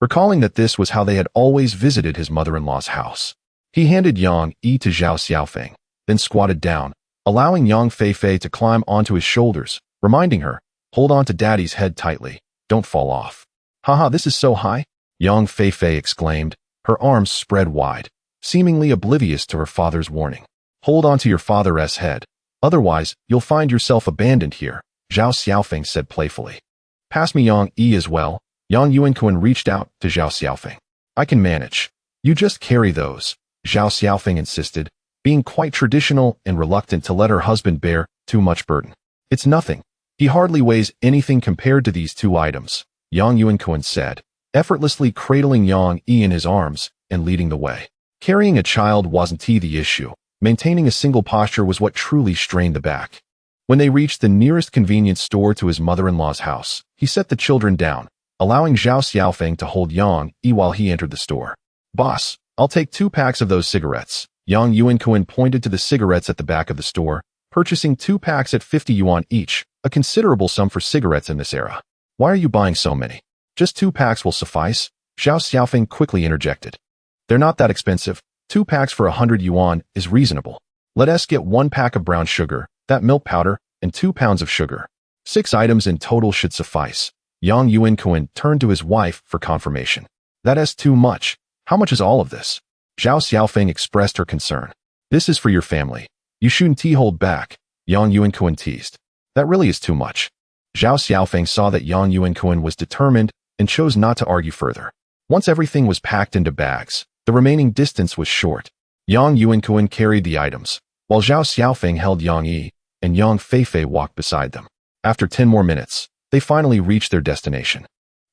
Recalling that this was how they had always visited his mother-in-law's house. He handed Yang Yi to Zhao Xiaofeng, then squatted down, allowing Yang Feifei to climb onto his shoulders, reminding her, hold on to Daddy's head tightly, don't fall off. Haha, this is so high, Yang Feifei exclaimed, her arms spread wide, seemingly oblivious to her father's warning. Hold on to your father's head, otherwise you'll find yourself abandoned here, Zhao Xiaofeng said playfully. Pass me Yang Yi as well, Yang Yuankun reached out to Zhao Xiaofeng. I can manage. You just carry those, Zhao Xiaofeng insisted, being quite traditional and reluctant to let her husband bear too much burden. It's nothing. He hardly weighs anything compared to these two items, Yang Yuankun said, effortlessly cradling Yang Yi in his arms and leading the way. Carrying a child wasn't the issue. Maintaining a single posture was what truly strained the back. When they reached the nearest convenience store to his mother-in-law's house, he set the children down, allowing Zhao Xiaofeng to hold Yang Yi while he entered the store. Boss, I'll take 2 packs of those cigarettes. Yang Yuankun pointed to the cigarettes at the back of the store, purchasing 2 packs at 50 yuan each, a considerable sum for cigarettes in this era. Why are you buying so many? Just 2 packs will suffice, Zhao Xiaofeng quickly interjected. They're not that expensive. 2 packs for 100 yuan is reasonable. Let us get 1 pack of brown sugar, that milk powder, and 2 pounds of sugar. 6 items in total should suffice. Yang Yuankun turned to his wife for confirmation. That is too much. How much is all of this? Zhao Xiaofeng expressed her concern. This is for your family. You shouldn't hold back, Yang Yuankun teased. That really is too much. Zhao Xiaofeng saw that Yang Yuankun was determined and chose not to argue further. Once everything was packed into bags, the remaining distance was short. Yang Yuankun carried the items, while Zhao Xiaofeng held Yang Yi, and Yang Feifei walked beside them. After 10 more minutes, they finally reached their destination.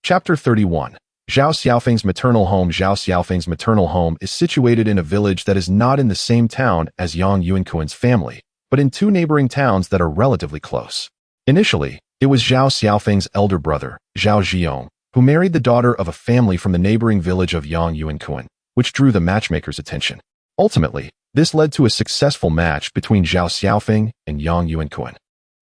Chapter 31. Zhao Xiaofeng's maternal home. Zhao Xiaofeng's maternal home is situated in a village that is not in the same town as Yang Yuankun's family, but in 2 neighboring towns that are relatively close. Initially, it was Zhao Xiaofeng's elder brother, Zhao Zhiyong, who married the daughter of a family from the neighboring village of Yang Yuankun, which drew the matchmaker's attention. Ultimately, this led to a successful match between Zhao Xiaofeng and Yang Yuankun.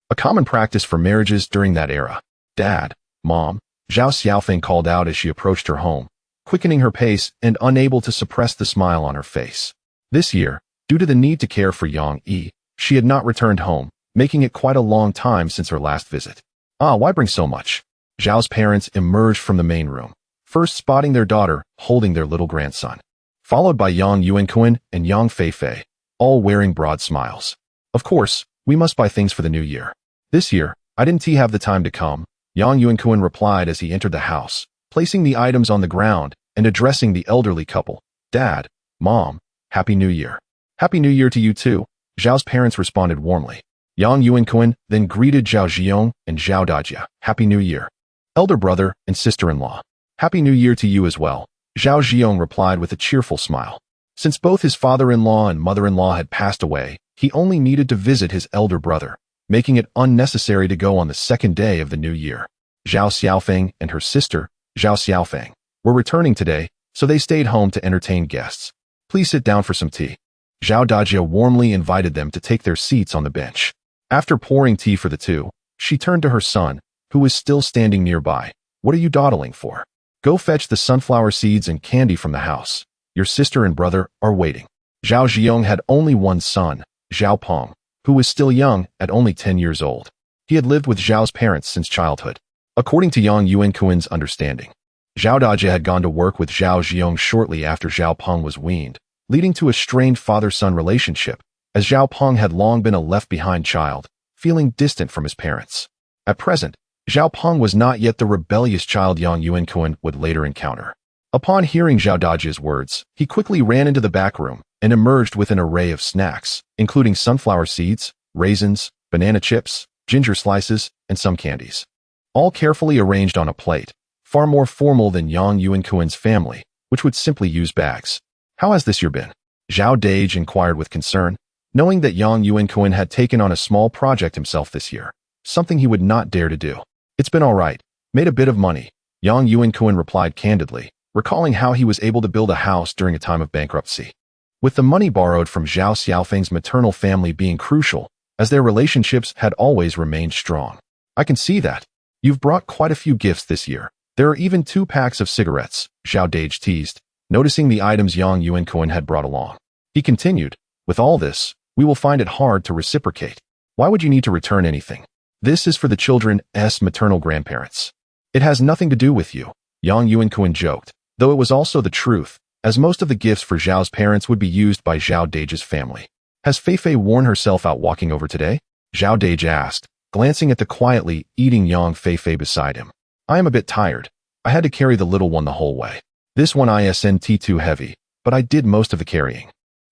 A common practice for marriages during that era. Dad, Mom, Zhao Xiaofeng called out as she approached her home, quickening her pace and unable to suppress the smile on her face. This year, due to the need to care for Yang Yi, she had not returned home, making it quite a long time since her last visit. Why bring so much? Zhao's parents emerged from the main room, first spotting their daughter holding their little grandson, followed by Yang Yuankun and Yang Feifei, all wearing broad smiles. Of course, we must buy things for the new year. This year, I didn't have the time to come, Yang Yuankun replied as he entered the house, placing the items on the ground and addressing the elderly couple. Dad, Mom, Happy New Year. Happy New Year to you too, Zhao's parents responded warmly. Yang Yuankun then greeted Zhao Zhiyong and Zhao Dajia. Happy New Year. Elder brother and sister-in-law. Happy New Year to you as well, Zhao Ziyong replied with a cheerful smile. Since both his father-in-law and mother-in-law had passed away, he only needed to visit his elder brother, making it unnecessary to go on the second day of the new year. Zhao Xiaofeng and her sister, Zhao Xiaofeng, were returning today, so they stayed home to entertain guests. Please sit down for some tea. Zhao Dajia warmly invited them to take their seats on the bench. After pouring tea for the two, she turned to her son, who was still standing nearby. What are you dawdling for? Go fetch the sunflower seeds and candy from the house. Your sister and brother are waiting. Zhao Ziyong had only one son, Zhao Peng, who was still young at only 10 years old. He had lived with Zhao's parents since childhood. According to Yang Yuankun's understanding, Zhao Dajia had gone to work with Zhao Ziyong shortly after Zhao Peng was weaned, leading to a strained father-son relationship, as Zhao Peng had long been a left-behind child, feeling distant from his parents. At present, Zhao Peng was not yet the rebellious child Yang Yuankun would later encounter. Upon hearing Zhao Dajia's words, he quickly ran into the back room and emerged with an array of snacks, including sunflower seeds, raisins, banana chips, ginger slices, and some candies. All carefully arranged on a plate, far more formal than Yang Yuankun's family, which would simply use bags. How has this year been? Zhao Dage inquired with concern, knowing that Yang Yuankun had taken on a small project himself this year, something he would not dare to do. It's been all right. Made a bit of money, Yang Yuankun replied candidly, recalling how he was able to build a house during a time of bankruptcy. With the money borrowed from Zhao Xiaofeng's maternal family being crucial, as their relationships had always remained strong. I can see that. You've brought quite a few gifts this year. There are even 2 packs of cigarettes, Zhao Dage teased, noticing the items Yang Yuankun had brought along. He continued, with all this, we will find it hard to reciprocate. Why would you need to return anything? This is for the children's maternal grandparents. It has nothing to do with you, Yang Yuankun joked, though it was also the truth, as most of the gifts for Zhao's parents would be used by Zhao Dage's family. Has Feifei worn herself out walking over today? Zhao Dage asked, glancing at the quietly eating Yang Feifei beside him. I am a bit tired. I had to carry the little one the whole way. This one isn't too heavy, but I did most of the carrying.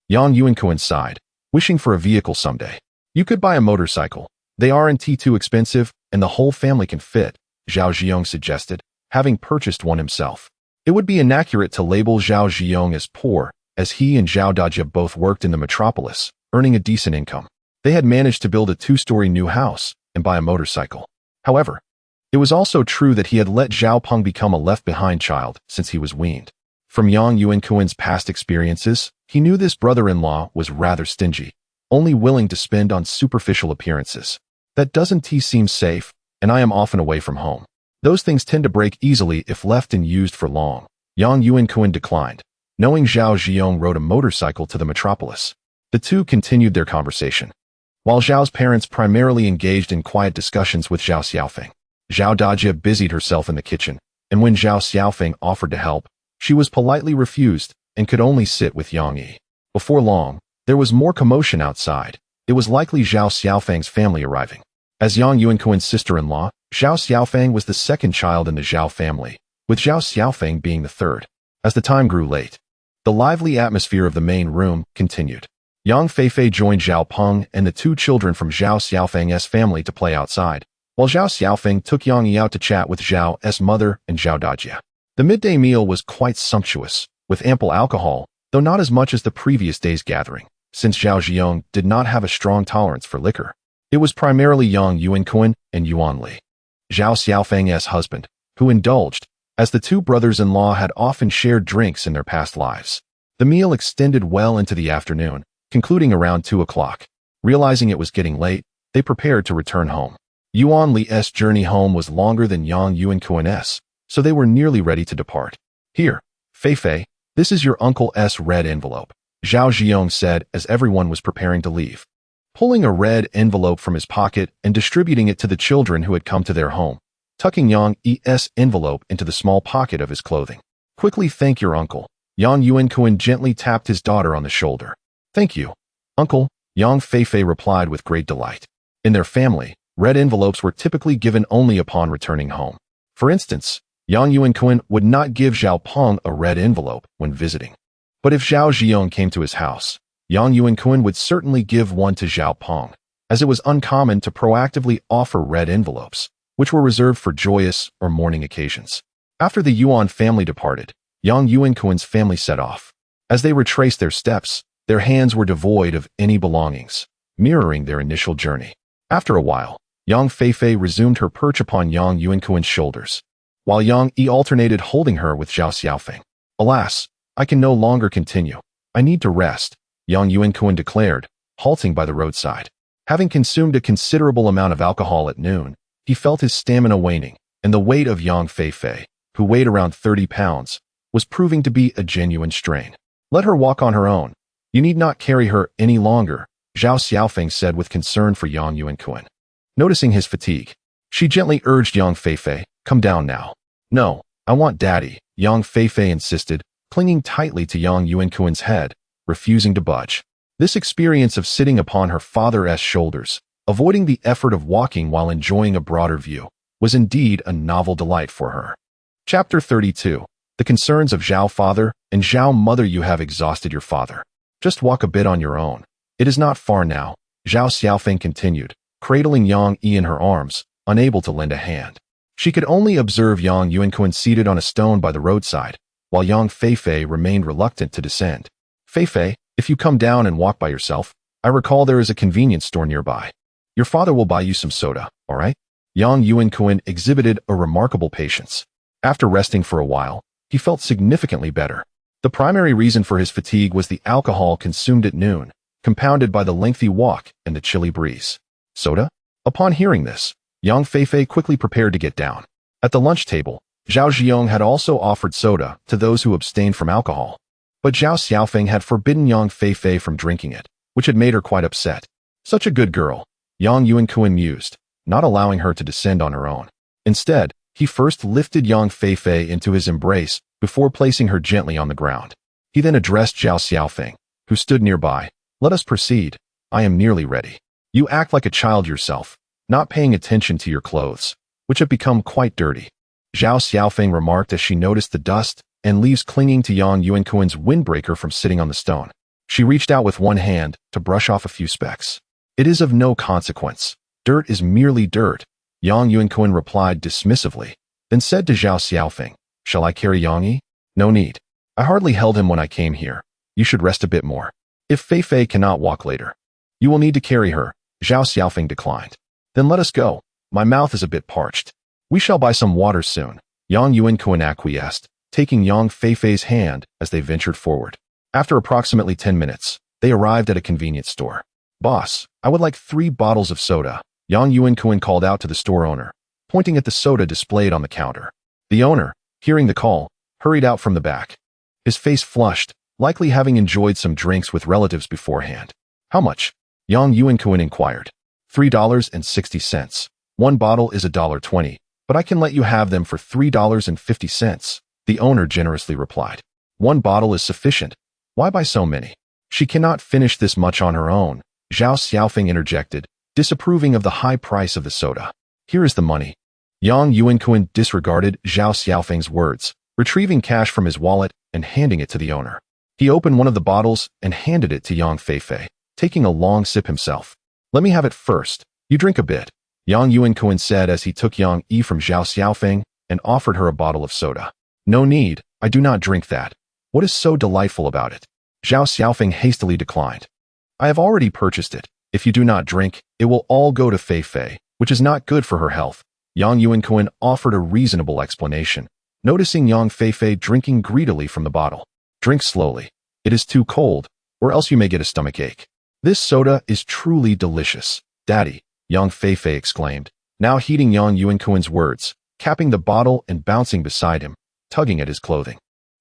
Yang Yuankun sighed, wishing for a vehicle someday. You could buy a motorcycle. They aren't too expensive, and the whole family can fit, Zhao Ziyong suggested, having purchased one himself. It would be inaccurate to label Zhao Ziyong as poor, as he and Zhao Dajia both worked in the metropolis, earning a decent income. They had managed to build a 2-story new house and buy a motorcycle. However, it was also true that he had let Zhao Peng become a left-behind child since he was weaned. From Yang Yuankun's past experiences, he knew this brother-in-law was rather stingy, only willing to spend on superficial appearances. That doesn't seem safe, and I am often away from home. Those things tend to break easily if left and used for long. Yang Yuankun declined, knowing Zhao Ziyong rode a motorcycle to the metropolis. The two continued their conversation. While Zhao's parents primarily engaged in quiet discussions with Zhao Xiaofeng, Zhao Dajia busied herself in the kitchen, and when Zhao Xiaofeng offered to help, she was politely refused and could only sit with Yang Yi. Before long, there was more commotion outside. It was likely Zhao Xiaofeng's family arriving. As Yang Yuankun's sister-in-law, Zhao Xiaofeng was the second child in the Zhao family, with Zhao Xiaofeng being the third. As the time grew late, the lively atmosphere of the main room continued. Yang Feifei joined Zhao Peng and the 2 children from Zhao Xiaofeng's family to play outside, while Zhao Xiaofeng took Yang Yi out to chat with Zhao's mother and Zhao Dajia. The midday meal was quite sumptuous, with ample alcohol, though not as much as the previous day's gathering, since Zhao Ziyong did not have a strong tolerance for liquor. It was primarily Yang Yuankun and Yuan Li, Zhao Xiaofeng's husband, who indulged, as the 2 brothers-in-law had often shared drinks in their past lives. The meal extended well into the afternoon, concluding around 2 o'clock. Realizing it was getting late, they prepared to return home. Yuan Li's journey home was longer than Yang Yuankun's, so they were nearly ready to depart. Here, Feifei, this is your uncle's red envelope, Zhao Ziyong said as everyone was preparing to leave. Pulling a red envelope from his pocket and distributing it to the children who had come to their home, tucking Yang Yi's envelope into the small pocket of his clothing. Quickly thank your uncle. Yang Yuankun gently tapped his daughter on the shoulder. Thank you, uncle, Yang Feifei replied with great delight. In their family, red envelopes were typically given only upon returning home. For instance, Yang Yuankun would not give Zhao Peng a red envelope when visiting. But if Zhao Ziyong came to his house, Yang Yuankun would certainly give one to Zhao Peng, as it was uncommon to proactively offer red envelopes, which were reserved for joyous or mourning occasions. After the Yuan family departed, Yang Yuankun's family set off. As they retraced their steps, their hands were devoid of any belongings, mirroring their initial journey. After a while, Yang Feifei resumed her perch upon Yang Yuankun's shoulders, while Yang Yi alternated holding her with Zhao Xiaofeng. Alas, I can no longer continue. I need to rest, Yang Yuankun declared, halting by the roadside. Having consumed a considerable amount of alcohol at noon, he felt his stamina waning, and the weight of Yang Feifei, who weighed around 30 pounds, was proving to be a genuine strain. Let her walk on her own. You need not carry her any longer, Zhao Xiaofeng said with concern for Yang Yuankun. Noticing his fatigue, she gently urged Yang Feifei, come down now. No, I want daddy, Yang Feifei insisted, clinging tightly to Yang Yuankun's head, refusing to budge. This experience of sitting upon her father's shoulders, avoiding the effort of walking while enjoying a broader view, was indeed a novel delight for her. Chapter 32. The concerns of Zhao father and Zhao mother. You have exhausted your father. Just walk a bit on your own. It is not far now, Zhao Xiaofeng continued, cradling Yang Yi in her arms, unable to lend a hand. She could only observe Yang Yuankun seated on a stone by the roadside, while Yang Feifei remained reluctant to descend. Feifei, if you come down and walk by yourself, I recall there is a convenience store nearby. Your father will buy you some soda, all right? Yang Yuankun exhibited a remarkable patience. After resting for a while, he felt significantly better. The primary reason for his fatigue was the alcohol consumed at noon, compounded by the lengthy walk and the chilly breeze. Soda? Upon hearing this, Yang Feifei quickly prepared to get down. At the lunch table, Zhao Ziyong had also offered soda to those who abstained from alcohol. But Zhao Xiaofeng had forbidden Yang Feifei from drinking it, which had made her quite upset. Such a good girl, Yang Yuankun mused, not allowing her to descend on her own. Instead, he first lifted Yang Feifei into his embrace before placing her gently on the ground. He then addressed Zhao Xiaofeng, who stood nearby. Let us proceed. I am nearly ready. You act like a child yourself, not paying attention to your clothes, which have become quite dirty. Zhao Xiaofeng remarked as she noticed the dust and leaves clinging to Yang Yuankun's windbreaker from sitting on the stone. She reached out with one hand to brush off a few specks. It is of no consequence. Dirt is merely dirt, Yang Yuankun replied dismissively, then said to Zhao Xiaofeng, shall I carry Yang Yi? No need. I hardly held him when I came here. You should rest a bit more. If Feifei cannot walk later, you will need to carry her, Zhao Xiaofeng declined. Then let us go. My mouth is a bit parched. We shall buy some water soon, Yang Yuankun acquiesced, taking Yang Feifei's hand as they ventured forward. After approximately 10 minutes, they arrived at a convenience store. Boss, I would like 3 bottles of soda, Yang Yuankun called out to the store owner, pointing at the soda displayed on the counter. The owner, hearing the call, hurried out from the back. His face flushed, likely having enjoyed some drinks with relatives beforehand. How much? Yang Yuankun inquired. $3.60. One bottle is $1.20, but I can let you have them for $3.50, the owner generously replied. One bottle is sufficient. Why buy so many? She cannot finish this much on her own, Zhao Xiaofeng interjected, disapproving of the high price of the soda. Here is the money. Yang Yuankun disregarded Zhao Xiaofeng's words, retrieving cash from his wallet and handing it to the owner. He opened one of the bottles and handed it to Yang Feifei, taking a long sip himself. Let me have it first. You drink a bit, Yang Yuankun said as he took Yang Yi from Zhao Xiaofeng and offered her a bottle of soda. No need, I do not drink that. What is so delightful about it? Zhao Xiaofeng hastily declined. I have already purchased it. If you do not drink, it will all go to Feifei, which is not good for her health. Yang Yuankun offered a reasonable explanation, noticing Yang Feifei drinking greedily from the bottle. Drink slowly. It is too cold, or else you may get a stomachache. This soda is truly delicious, Daddy, Yang Feifei exclaimed, now heeding Yang Yuankun's words, capping the bottle and bouncing beside him, tugging at his clothing.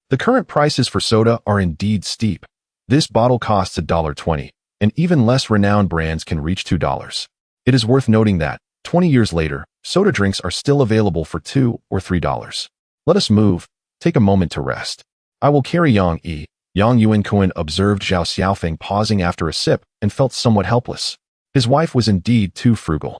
The current prices for soda are indeed steep. This bottle costs $1.20, and even less renowned brands can reach $2. It is worth noting that, 20 years later, soda drinks are still available for $2 or $3. Let us move. Take a moment to rest. I will carry Yang Yi, Yang Yuankun observed Zhao Xiaofeng pausing after a sip and felt somewhat helpless. His wife was indeed too frugal.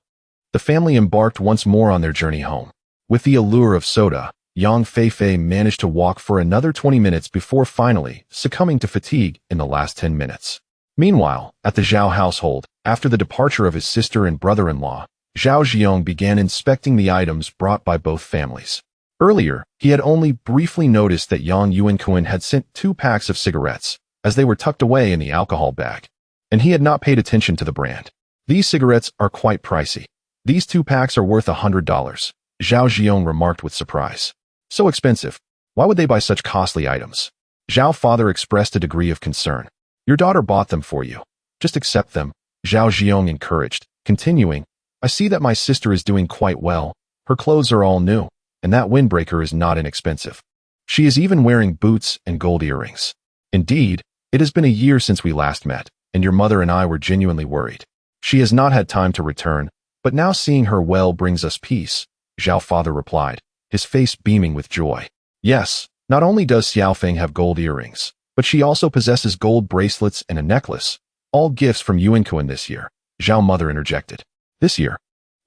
The family embarked once more on their journey home. With the allure of soda, Yang Feifei managed to walk for another 20 minutes before finally succumbing to fatigue in the last 10 minutes. Meanwhile, at the Zhao household, after the departure of his sister and brother-in-law, Zhao Ziyong began inspecting the items brought by both families. Earlier, he had only briefly noticed that Yang Yuankun had sent 2 packs of cigarettes, as they were tucked away in the alcohol bag, and he had not paid attention to the brand. These cigarettes are quite pricey. These 2 packs are worth $100, Zhao Jiong remarked with surprise. So expensive. Why would they buy such costly items? Zhao father expressed a degree of concern. Your daughter bought them for you. Just accept them, Zhao Jiong encouraged, continuing, I see that my sister is doing quite well. Her clothes are all new, and that windbreaker is not inexpensive. She is even wearing boots and gold earrings. Indeed, it has been a year since we last met, and your mother and I were genuinely worried. She has not had time to return, but now seeing her well brings us peace, Zhao father replied, his face beaming with joy. Yes, not only does Xiaofeng have gold earrings, but she also possesses gold bracelets and a necklace, all gifts from Yuankun this year, Zhao mother interjected. This year,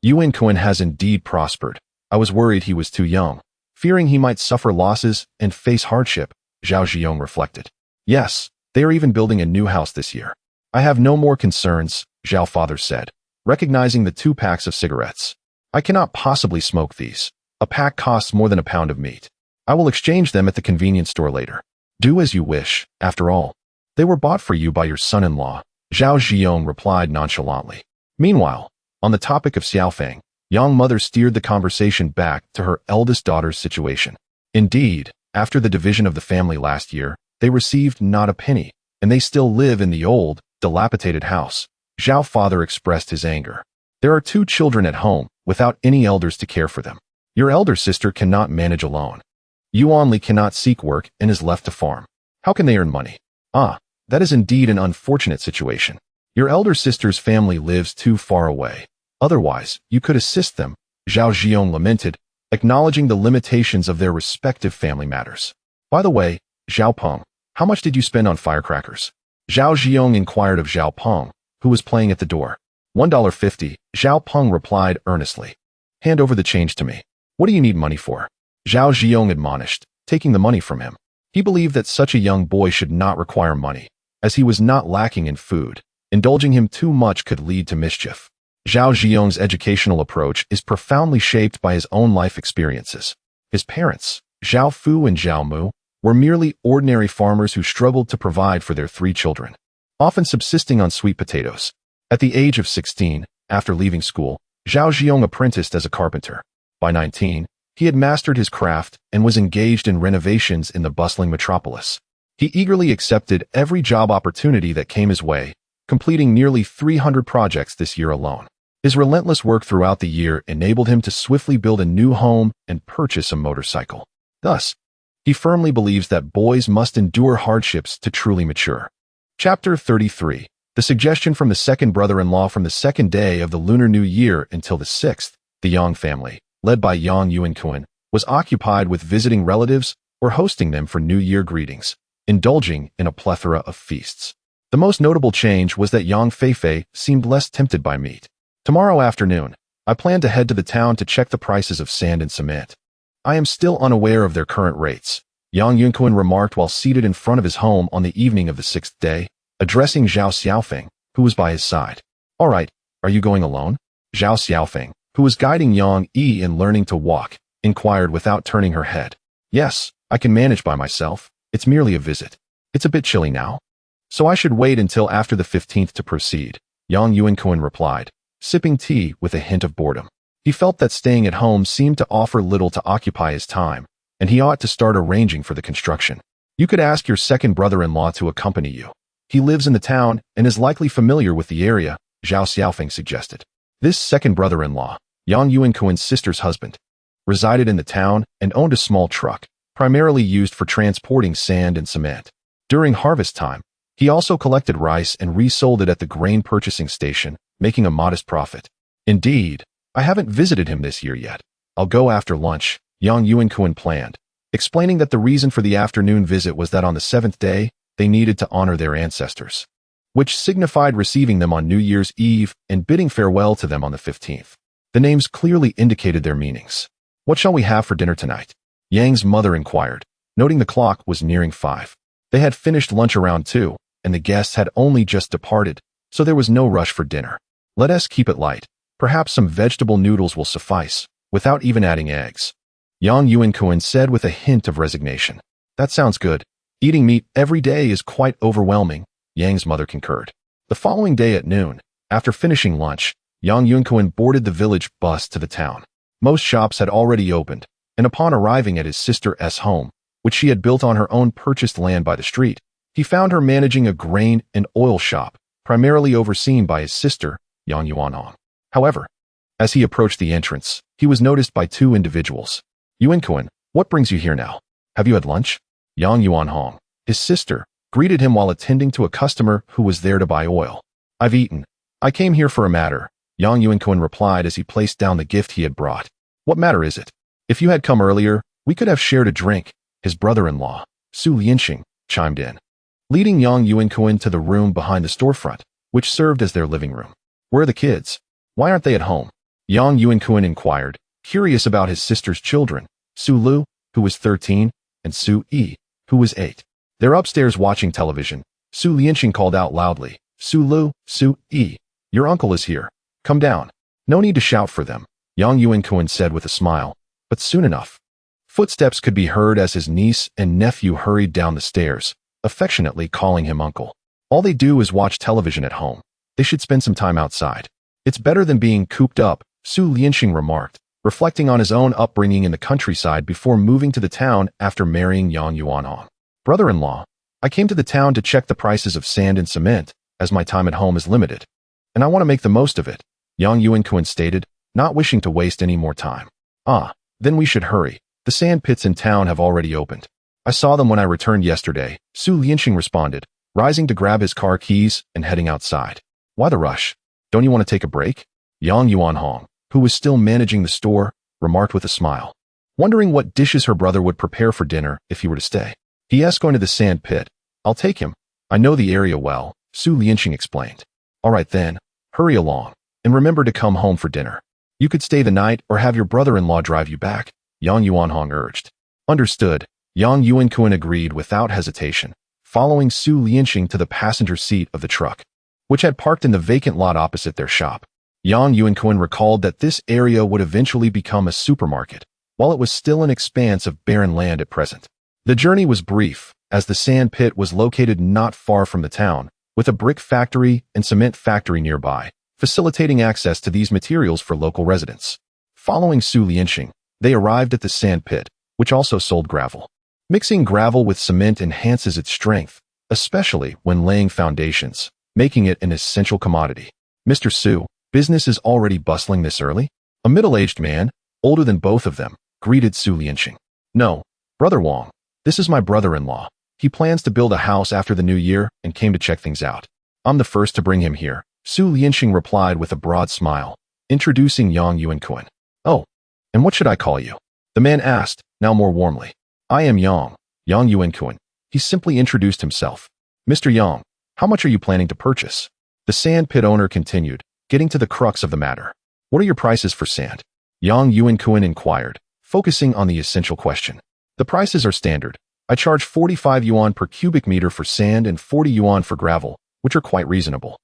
Yuankun has indeed prospered. I was worried he was too young, fearing he might suffer losses and face hardship, Zhao Jiong reflected. Yes, they are even building a new house this year. I have no more concerns, Zhao father said, recognizing the 2 packs of cigarettes. I cannot possibly smoke these. A pack costs more than a pound of meat. I will exchange them at the convenience store later. Do as you wish, after all. They were bought for you by your son-in-law, Zhao Jiong replied nonchalantly. Meanwhile, on the topic of Xiaofeng, Yang mother steered the conversation back to her eldest daughter's situation. Indeed, after the division of the family last year, they received not a penny, and they still live in the old, dilapidated house. Zhao father expressed his anger. There are 2 children at home, without any elders to care for them. Your elder sister cannot manage alone. Yuan Li cannot seek work and is left to farm. How can they earn money? Ah, that is indeed an unfortunate situation. Your elder sister's family lives too far away. Otherwise, you could assist them, Zhao Jiong lamented, acknowledging the limitations of their respective family matters. By the way, Zhao Peng, how much did you spend on firecrackers? Zhao Jiong inquired of Zhao Peng, who was playing at the door. $1.50, Zhao Peng replied earnestly. Hand over the change to me. What do you need money for? Zhao Jiong admonished, taking the money from him. He believed that such a young boy should not require money, as he was not lacking in food. Indulging him too much could lead to mischief. Zhao Jiong's educational approach is profoundly shaped by his own life experiences. His parents, Zhao Fu and Zhao Mu, were merely ordinary farmers who struggled to provide for their 3 children, often subsisting on sweet potatoes. At the age of 16, after leaving school, Zhao Jiong apprenticed as a carpenter. By 19, he had mastered his craft and was engaged in renovations in the bustling metropolis. He eagerly accepted every job opportunity that came his way, completing nearly 300 projects this year alone. His relentless work throughout the year enabled him to swiftly build a new home and purchase a motorcycle. Thus, he firmly believes that boys must endure hardships to truly mature. Chapter 33. The suggestion from the second brother-in-law. From the 2nd day of the Lunar New Year until the 6th, the Yang family, led by Yang Yuankun, was occupied with visiting relatives or hosting them for New Year greetings, indulging in a plethora of feasts. The most notable change was that Yang Feifei seemed less tempted by meat. Tomorrow afternoon, I plan to head to the town to check the prices of sand and cement. I am still unaware of their current rates, Yang Yuankun remarked while seated in front of his home on the evening of the 6th day, addressing Zhao Xiaofeng, who was by his side. All right, are you going alone? Zhao Xiaofeng, who was guiding Yang Yi in learning to walk, inquired without turning her head. Yes, I can manage by myself. It's merely a visit. It's a bit chilly now. So I should wait until after the 15th to proceed, Yang Yuankun replied, sipping tea with a hint of boredom. He felt that staying at home seemed to offer little to occupy his time, and he ought to start arranging for the construction. You could ask your second brother-in-law to accompany you. He lives in the town and is likely familiar with the area, Zhao Xiaofeng suggested. This second brother-in-law, Yang Yuankun's sister's husband, resided in the town and owned a small truck, primarily used for transporting sand and cement. During harvest time, he also collected rice and resold it at the grain purchasing station, making a modest profit. Indeed, I haven't visited him this year yet. I'll go after lunch, Yang Yuankun planned, explaining that the reason for the afternoon visit was that on the 7th day, they needed to honor their ancestors, which signified receiving them on New Year's Eve and bidding farewell to them on the 15th. The names clearly indicated their meanings. What shall we have for dinner tonight? Yang's mother inquired, noting the clock was nearing 5. They had finished lunch around 2, and the guests had only just departed, so there was no rush for dinner. Let us keep it light. Perhaps some vegetable noodles will suffice, without even adding eggs. Yang Yuankun said with a hint of resignation. That sounds good. Eating meat every day is quite overwhelming, Yang's mother concurred. The following day at noon, after finishing lunch, Yang Yuankun boarded the village bus to the town. Most shops had already opened, and upon arriving at his sister's home, which she had built on her own purchased land by the street, he found her managing a grain and oil shop, primarily overseen by his sister, Yang Yuanhong. However, as he approached the entrance, he was noticed by two individuals. Yuankun, what brings you here now? Have you had lunch? Yang Yuanhong, his sister, greeted him while attending to a customer who was there to buy oil. I've eaten. I came here for a matter, Yang Yuankun replied as he placed down the gift he had brought. What matter is it? If you had come earlier, we could have shared a drink, his brother-in-law, Su Lianxing, chimed in, leading Yang Yuankun to the room behind the storefront, which served as their living room. Where are the kids? Why aren't they at home? Yang Yuankun inquired, curious about his sister's children, Su Lu, who was 13, and Su Yi, who was 8. They're upstairs watching television. Su Lianxing called out loudly, Su Lu, Su Yi, your uncle is here. Come down. No need to shout for them, Yang Yuankun said with a smile, but soon enough. Footsteps could be heard as his niece and nephew hurried down the stairs, affectionately calling him uncle. All they do is watch television at home. They should spend some time outside. It's better than being cooped up, Su Lianxing remarked, reflecting on his own upbringing in the countryside before moving to the town after marrying Yang Yuanhong. Brother-in-law, I came to the town to check the prices of sand and cement, as my time at home is limited. And I want to make the most of it, Yang Yuankun stated, not wishing to waste any more time. Ah, then we should hurry. The sand pits in town have already opened. I saw them when I returned yesterday, Su Lianxing responded, rising to grab his car keys and heading outside. Why the rush? Don't you want to take a break? Yang Yuanhong, who was still managing the store, remarked with a smile, wondering what dishes her brother would prepare for dinner if he were to stay. He going to the sand pit. I'll take him. I know the area well, Su Lianxing explained. All right then, hurry along, and remember to come home for dinner. You could stay the night or have your brother-in-law drive you back, Yang Yuanhong urged. Understood, Yang Yuankun agreed without hesitation, following Su Lianxing to the passenger seat of the truck, which had parked in the vacant lot opposite their shop. Yang Yuankun recalled that this area would eventually become a supermarket, while it was still an expanse of barren land at present. The journey was brief, as the sand pit was located not far from the town, with a brick factory and cement factory nearby, facilitating access to these materials for local residents. Following Su Lianxing, they arrived at the sand pit, which also sold gravel. Mixing gravel with cement enhances its strength, especially when laying foundations, making it an essential commodity. Mr. Su, business is already bustling this early? A middle-aged man, older than both of them, greeted Su Lianxing. No, Brother Wang, this is my brother-in-law. He plans to build a house after the new year and came to check things out. I'm the first to bring him here, Su Lianxing replied with a broad smile, introducing Yang Yuankun. Oh, and what should I call you? The man asked, now more warmly. I am Yang Yuankun. He simply introduced himself. Mr. Yang, how much are you planning to purchase? The sand pit owner continued, getting to the crux of the matter. What are your prices for sand? Yang Yuankun inquired, focusing on the essential question. The prices are standard. I charge 45 yuan per cubic meter for sand and 40 yuan for gravel, which are quite reasonable.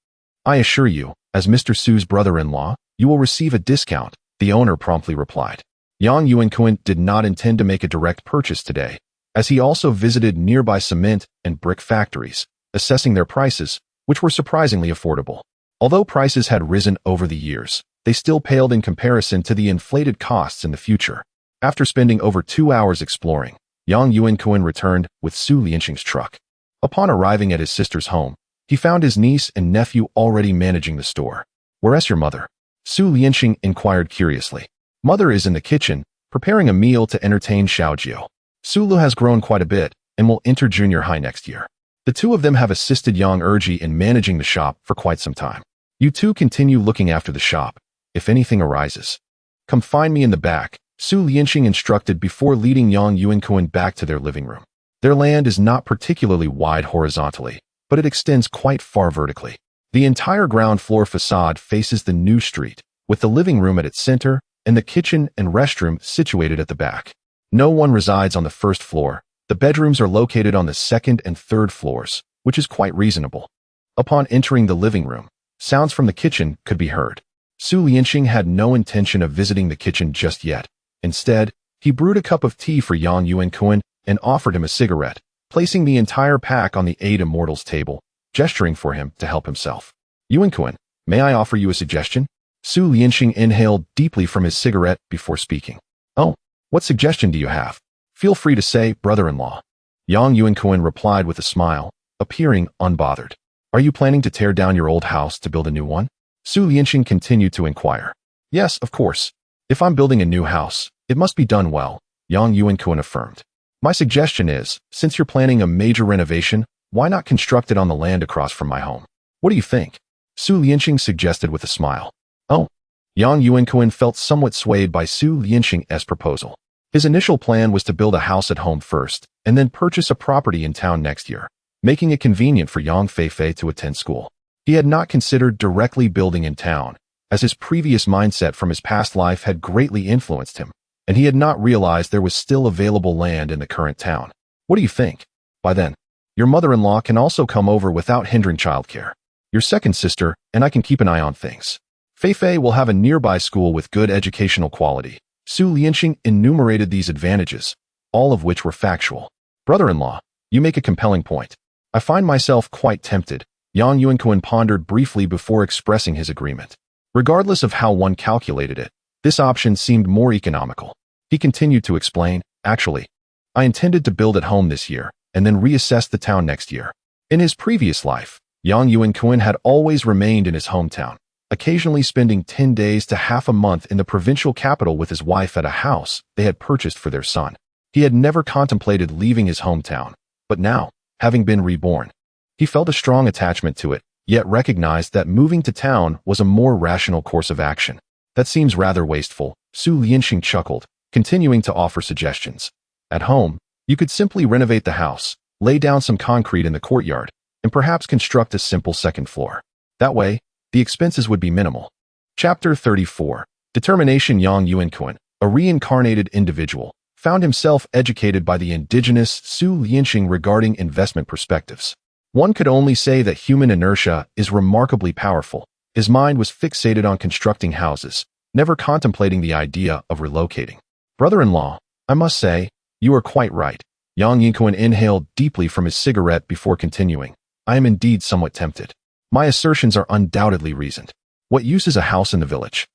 I assure you, as Mr. Su's brother-in-law, you will receive a discount, the owner promptly replied. Yang Yuankun did not intend to make a direct purchase today, as he also visited nearby cement and brick factories, assessing their prices, which were surprisingly affordable. Although prices had risen over the years, they still paled in comparison to the inflated costs in the future. After spending over 2 hours exploring, Yang Yuankun returned with Su Lianxing's truck. Upon arriving at his sister's home, he found his niece and nephew already managing the store. Where's your mother? Su Lianxing inquired curiously. Mother is in the kitchen, preparing a meal to entertain Xiaojiu. Sulu has grown quite a bit and will enter junior high next year. The two of them have assisted Yang Erji in managing the shop for quite some time. You two continue looking after the shop. If anything arises, come find me in the back, Su Lianxing instructed before leading Yang Yuankun back to their living room. Their land is not particularly wide horizontally, but it extends quite far vertically. The entire ground floor facade faces the new street, with the living room at its center and the kitchen and restroom situated at the back. No one resides on the first floor. The bedrooms are located on the second and third floors, which is quite reasonable. Upon entering the living room, sounds from the kitchen could be heard. Su Lianxing had no intention of visiting the kitchen just yet. Instead, He brewed a cup of tea for Yang Yuankun and offered him a cigarette, placing the entire pack on the eight immortals' table, gesturing for him to help himself. Yuankun, may I offer you a suggestion? Su Lianxing inhaled deeply from his cigarette before speaking. Oh, what suggestion do you have? Feel free to say, brother-in-law. Yang Yuankun replied with a smile, appearing unbothered. Are you planning to tear down your old house to build a new one? Su Lianxing continued to inquire. Yes, of course. If I'm building a new house, it must be done well, Yang Yuankun affirmed. My suggestion is, since you're planning a major renovation, why not construct it on the land across from my home? What do you think? Su Lianxing suggested with a smile. Oh. Yang Yuankun felt somewhat swayed by Su Lianxing's proposal. His initial plan was to build a house at home first, and then purchase a property in town next year, making it convenient for Yang Feifei to attend school. He had not considered directly building in town, as his previous mindset from his past life had greatly influenced him, and he had not realized there was still available land in the current town. What do you think? By then, your mother-in-law can also come over without hindering childcare. Your second sister and I can keep an eye on things. Feifei will have a nearby school with good educational quality. Su Lianxing enumerated these advantages, all of which were factual. Brother-in-law, you make a compelling point. I find myself quite tempted. Yang Yuankun pondered briefly before expressing his agreement. Regardless of how one calculated it, this option seemed more economical. He continued to explain, actually, I intended to build at home this year, and then reassess the town next year. In his previous life, Yang Yuankun had always remained in his hometown, occasionally spending 10 days to half a month in the provincial capital with his wife at a house they had purchased for their son. He had never contemplated leaving his hometown, but now, having been reborn, he felt a strong attachment to it, yet recognized that moving to town was a more rational course of action. That seems rather wasteful, Su Lianxing chuckled, continuing to offer suggestions. At home, you could simply renovate the house, lay down some concrete in the courtyard, and perhaps construct a simple second floor. That way, the expenses would be minimal. Chapter 34. Determination. Yang Yuankun, a reincarnated individual, found himself educated by the indigenous Su Lianxing regarding investment perspectives. One could only say that human inertia is remarkably powerful. His mind was fixated on constructing houses, never contemplating the idea of relocating. Brother-in-law, I must say, you are quite right. Yang Yuankun inhaled deeply from his cigarette before continuing. I am indeed somewhat tempted. My assertions are undoubtedly reasoned. What use is a house in the village?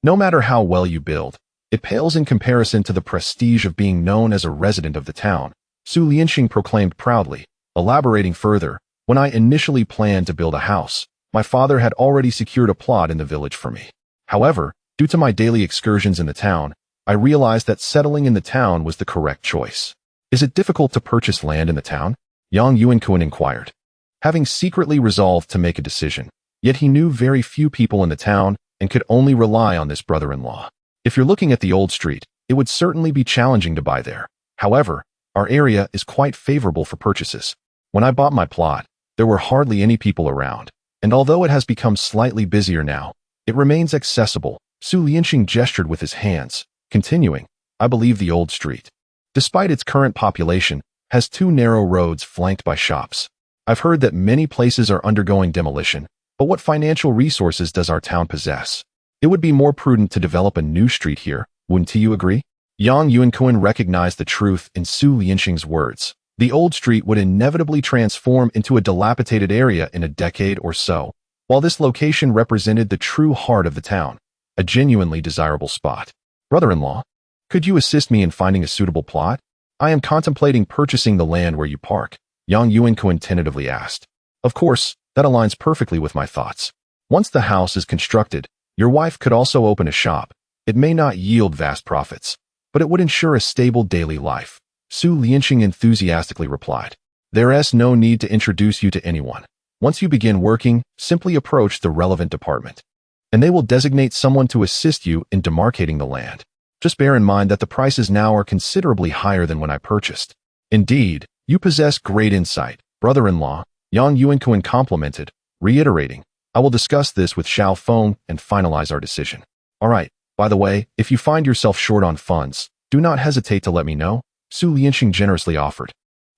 No matter how well you build, it pales in comparison to the prestige of being known as a resident of the town, Su Lianxing proclaimed proudly. Elaborating further, when I initially planned to build a house, my father had already secured a plot in the village for me. However, due to my daily excursions in the town, I realized that settling in the town was the correct choice. Is it difficult to purchase land in the town? Yang Yuankun inquired. Having secretly resolved to make a decision, yet he knew very few people in the town and could only rely on this brother-in-law. If you're looking at the old street, it would certainly be challenging to buy there. However, our area is quite favorable for purchases. When I bought my plot, there were hardly any people around, and although it has become slightly busier now, it remains accessible. Su Lianxing gestured with his hands, continuing, I believe the old street, despite its current population, has two narrow roads flanked by shops. I've heard that many places are undergoing demolition, but what financial resources does our town possess? It would be more prudent to develop a new street here, wouldn't you agree? Yang Yuankun recognized the truth in Su Lianxing's words. The old street would inevitably transform into a dilapidated area in a decade or so, while this location represented the true heart of the town, a genuinely desirable spot. Brother-in-law, could you assist me in finding a suitable plot? I am contemplating purchasing the land where you park, Yang Yuankun tentatively asked. Of course, that aligns perfectly with my thoughts. Once the house is constructed, your wife could also open a shop. It may not yield vast profits, but it would ensure a stable daily life, Su Lianxing enthusiastically replied. There's no need to introduce you to anyone. Once you begin working, simply approach the relevant department, and they will designate someone to assist you in demarcating the land. Just bear in mind that the prices now are considerably higher than when I purchased. Indeed, you possess great insight, brother-in-law, Yang Yuankun complimented, reiterating, I will discuss this with Xiao Feng and finalize our decision. Alright, by the way, if you find yourself short on funds, do not hesitate to let me know, Su Lianxing generously offered.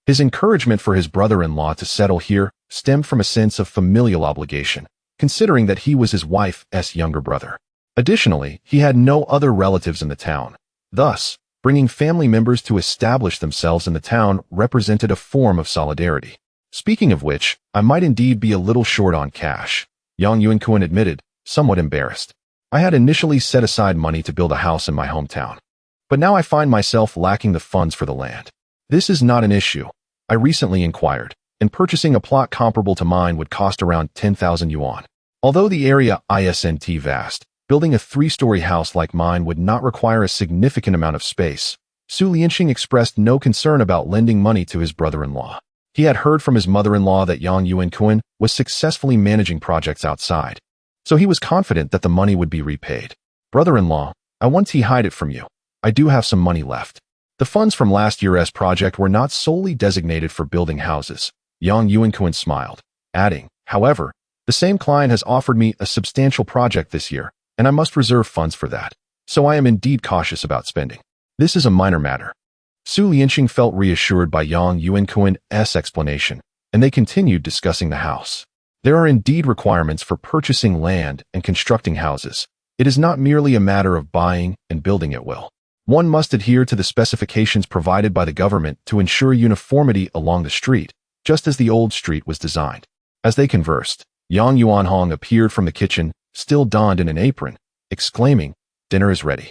His encouragement for his brother-in-law to settle here stemmed from a sense of familial obligation, considering that he was his wife's younger brother. Additionally, he had no other relatives in the town. Thus, Bringing family members to establish themselves in the town represented a form of solidarity. Speaking of which, I might indeed be a little short on cash, Yang Yuankun admitted, somewhat embarrassed. I had initially set aside money to build a house in my hometown, but now I find myself lacking the funds for the land. This is not an issue. I recently inquired, and purchasing a plot comparable to mine would cost around 10,000 yuan. Although the area isn't vast, building a 3-story house like mine would not require a significant amount of space. Su Lianxing expressed no concern about lending money to his brother-in-law. He had heard from his mother-in-law that Yang Yuankun was successfully managing projects outside, so he was confident that the money would be repaid. Brother-in-law, I want to hide it from you. I do have some money left. The funds from last year's project were not solely designated for building houses. Yang Yuankun smiled, adding, however, the same client has offered me a substantial project this year, and I must reserve funds for that, so I am indeed cautious about spending. This is a minor matter. Su Lianxing felt reassured by Yang Yuankun's explanation, and they continued discussing the house. There are indeed requirements for purchasing land and constructing houses. It is not merely a matter of buying and building at will. One must adhere to the specifications provided by the government to ensure uniformity along the street, just as the old street was designed. As they conversed, Yang Yuanhong appeared from the kitchen, still donned in an apron, exclaiming, "Dinner is ready.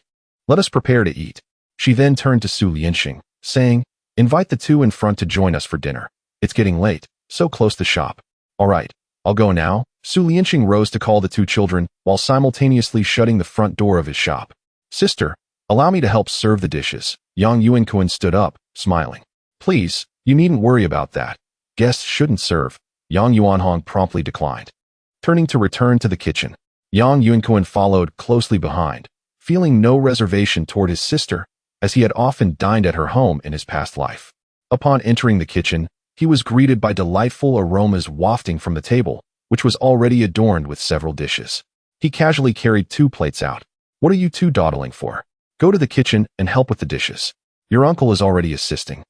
Let us prepare to eat." She then turned to Su Lianxing, saying, "Invite the two in front to join us for dinner. It's getting late, so close the shop." "All right, I'll go now." Su Lianxing rose to call the two children while simultaneously shutting the front door of his shop. "Sister, allow me to help serve the dishes." Yang Yuankun stood up, smiling. "Please, you needn't worry about that. Guests shouldn't serve." Yang Yuanhong promptly declined. Turning to return to the kitchen, Yang Yuankun followed closely behind, feeling no reservation toward his sister, as he had often dined at her home in his past life. Upon entering the kitchen, he was greeted by delightful aromas wafting from the table, which was already adorned with several dishes. He casually carried 2 plates out. "What are you two dawdling for? Go to the kitchen and help with the dishes. Your uncle is already assisting."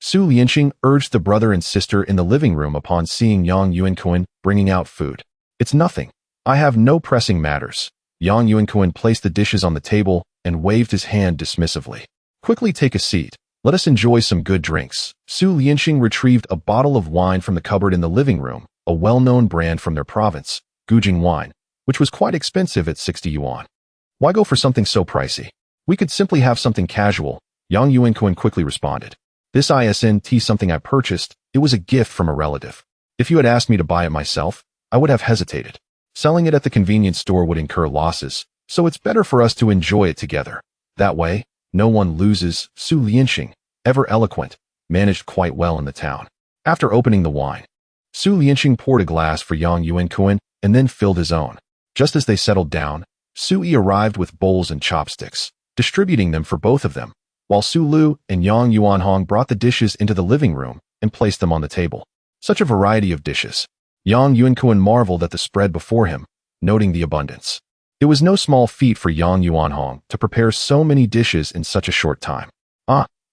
Su Lianxing urged the brother and sister in the living room upon seeing Yang Yuankun bringing out food. "It's nothing. I have no pressing matters." Yang Yuankun placed the dishes on the table and waved his hand dismissively. "Quickly take a seat. Let us enjoy some good drinks." Su Lianxing retrieved a bottle of wine from the cupboard in the living room, a well-known brand from their province, Gujing wine, which was quite expensive at 60 yuan. "Why go for something so pricey? We could simply have something casual," Yang Yuankun quickly responded. "This isn't something I purchased. It was a gift from a relative. If you had asked me to buy it myself, I would have hesitated. Selling it at the convenience store would incur losses, so it's better for us to enjoy it together. That way, no one loses." Su Lianxing, ever eloquent, managed quite well in the town. After opening the wine, Su Lianxing poured a glass for Yang Yuankun and then filled his own. Just as they settled down, Su Yi arrived with bowls and chopsticks, distributing them for both of them, while Su Lu and Yang Yuanhong brought the dishes into the living room and placed them on the table. Such a variety of dishes. Yang Yuankun marveled at the spread before him, noting the abundance. It was no small feat for Yang Yuanhong to prepare so many dishes in such a short time.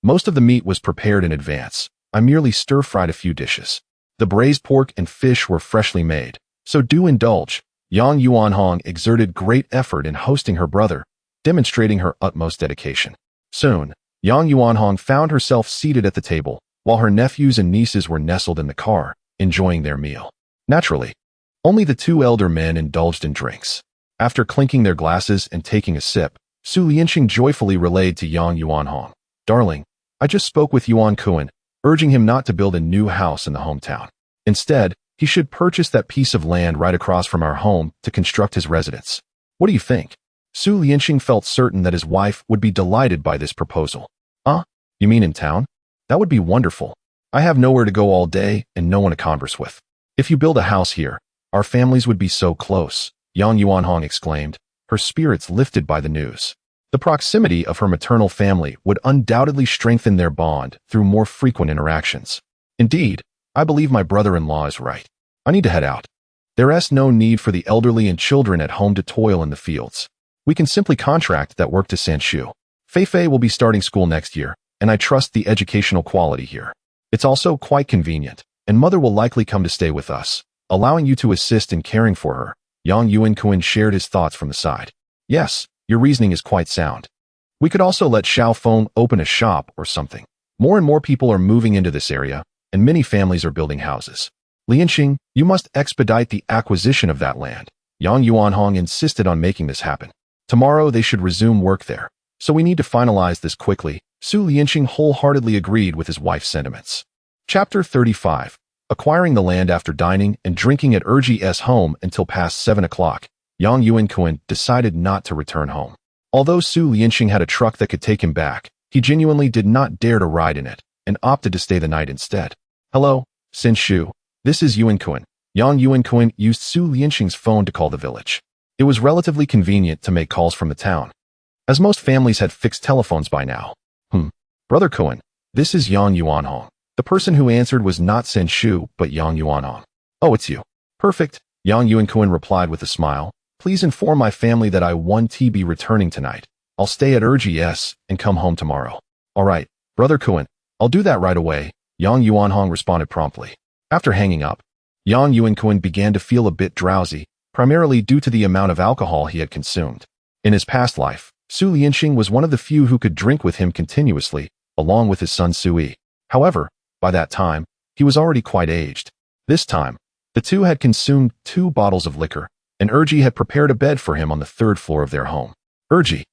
Most of the meat was prepared in advance. I merely stir-fried a few dishes. The braised pork and fish were freshly made, so do indulge. Yang Yuanhong exerted great effort in hosting her brother, demonstrating her utmost dedication. Soon, Yang Yuanhong found herself seated at the table, while her nephews and nieces were nestled in the car, enjoying their meal. Naturally, only the 2 elder men indulged in drinks. After clinking their glasses and taking a sip, Su Lianxing joyfully relayed to Yang Yuanhong, "Darling, I just spoke with Yuankun, urging him not to build a new house in the hometown. Instead, he should purchase that piece of land right across from our home to construct his residence. What do you think?" Su Lianxing felt certain that his wife would be delighted by this proposal. You mean in town? That would be wonderful. I have nowhere to go all day and no one to converse with. If you build a house here, our families would be so close," Yang Yuanhong exclaimed, her spirits lifted by the news. The proximity of her maternal family would undoubtedly strengthen their bond through more frequent interactions. "Indeed, I believe my brother-in-law is right. I need to head out. There's no need for the elderly and children at home to toil in the fields. We can simply contract that work to Sanshu. Fei will be starting school next year, and I trust the educational quality here. It's also quite convenient, and mother will likely come to stay with us, allowing you to assist in caring for her." Yang Yuankun shared his thoughts from the side. "Yes, your reasoning is quite sound. We could also let Xiao Feng open a shop or something. More and more people are moving into this area, and many families are building houses. Lianxing, you must expedite the acquisition of that land. Yang Yuanhong insisted on making this happen. Tomorrow they should resume work there, so we need to finalize this quickly. Su Lianxing wholeheartedly agreed with his wife's sentiments. Chapter 35. Acquiring the land after dining and drinking at Erji's home until past 7 o'clock, Yang Yuankun decided not to return home. Although Su Lianxing had a truck that could take him back, he genuinely did not dare to ride in it and opted to stay the night instead. Hello, Sin Shu. This is Yuankun. Yang Yuankun used Su Lianxing's phone to call the village. It was relatively convenient to make calls from the town, as most families had fixed telephones by now. Brother Kun, this is Yang Yuanhong. The person who answered was not Sin Shu, but Yang Yuanhong. Oh, it's you. Perfect, Yang Yuankun replied with a smile. Please inform my family that I won't be returning tonight. I'll stay at Erji's and come home tomorrow. All right, Brother Kun, I'll do that right away, Yang Yuanhong responded promptly. After hanging up, Yang Yuankun began to feel a bit drowsy, primarily due to the amount of alcohol he had consumed. In his past life, Su Lianxing was one of the few who could drink with him continuously, along with his son Sui. However, by that time, he was already quite aged. This time, the two had consumed 2 bottles of liquor, and Erji had prepared a bed for him on the 3rd floor of their home. Erji,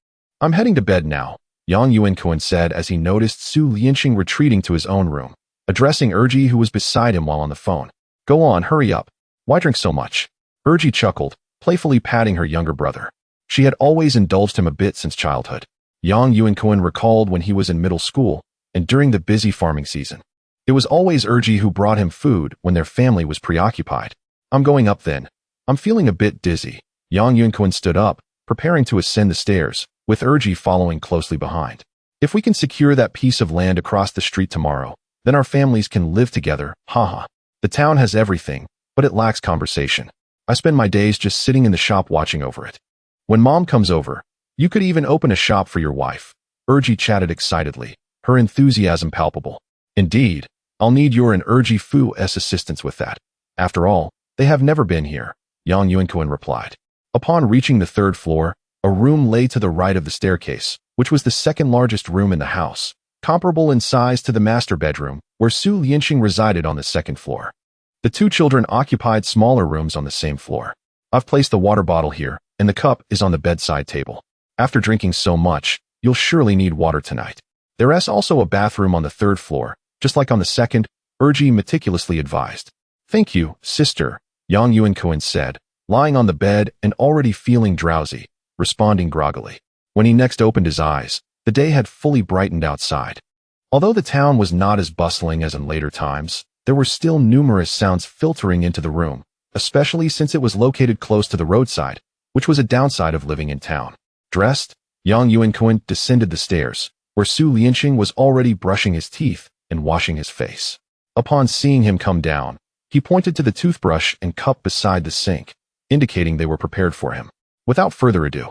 I'm heading to bed now, Yang Yuankun said as he noticed Su Lianxing retreating to his own room, addressing Erji who was beside him while on the phone. Go on, hurry up. Why drink so much? Erji chuckled, playfully patting her younger brother. She had always indulged him a bit since childhood. Yang Yuankun recalled when he was in middle school and during the busy farming season. It was always Erji who brought him food when their family was preoccupied. I'm going up then. I'm feeling a bit dizzy. Yang Yuankun stood up, preparing to ascend the stairs, with Erji following closely behind. If we can secure that piece of land across the street tomorrow, then our families can live together, haha. The town has everything, but it lacks conversation. I spend my days just sitting in the shop watching over it. When Mom comes over, you could even open a shop for your wife. Erji chatted excitedly, her enthusiasm palpable. Indeed, I'll need your and Erji Fu's assistance with that. After all, they have never been here, Yang Yuankun replied. Upon reaching the 3rd floor, a room lay to the right of the staircase, which was the 2nd largest room in the house, comparable in size to the master bedroom, where Su Lianxing resided on the 2nd floor. The 2 children occupied smaller rooms on the same floor. I've placed the water bottle here, and the cup is on the bedside table. After drinking so much, you'll surely need water tonight. There is also a bathroom on the 3rd floor, just like on the 2nd, Erji meticulously advised. Thank you, sister, Yang Yuankun said, lying on the bed and already feeling drowsy, responding groggily. When he next opened his eyes, the day had fully brightened outside. Although the town was not as bustling as in later times, there were still numerous sounds filtering into the room, especially since it was located close to the roadside, which was a downside of living in town. Dressed, Yang Yuankun descended the stairs, where Su Lianxing was already brushing his teeth and washing his face. Upon seeing him come down, he pointed to the toothbrush and cup beside the sink, indicating they were prepared for him. Without further ado,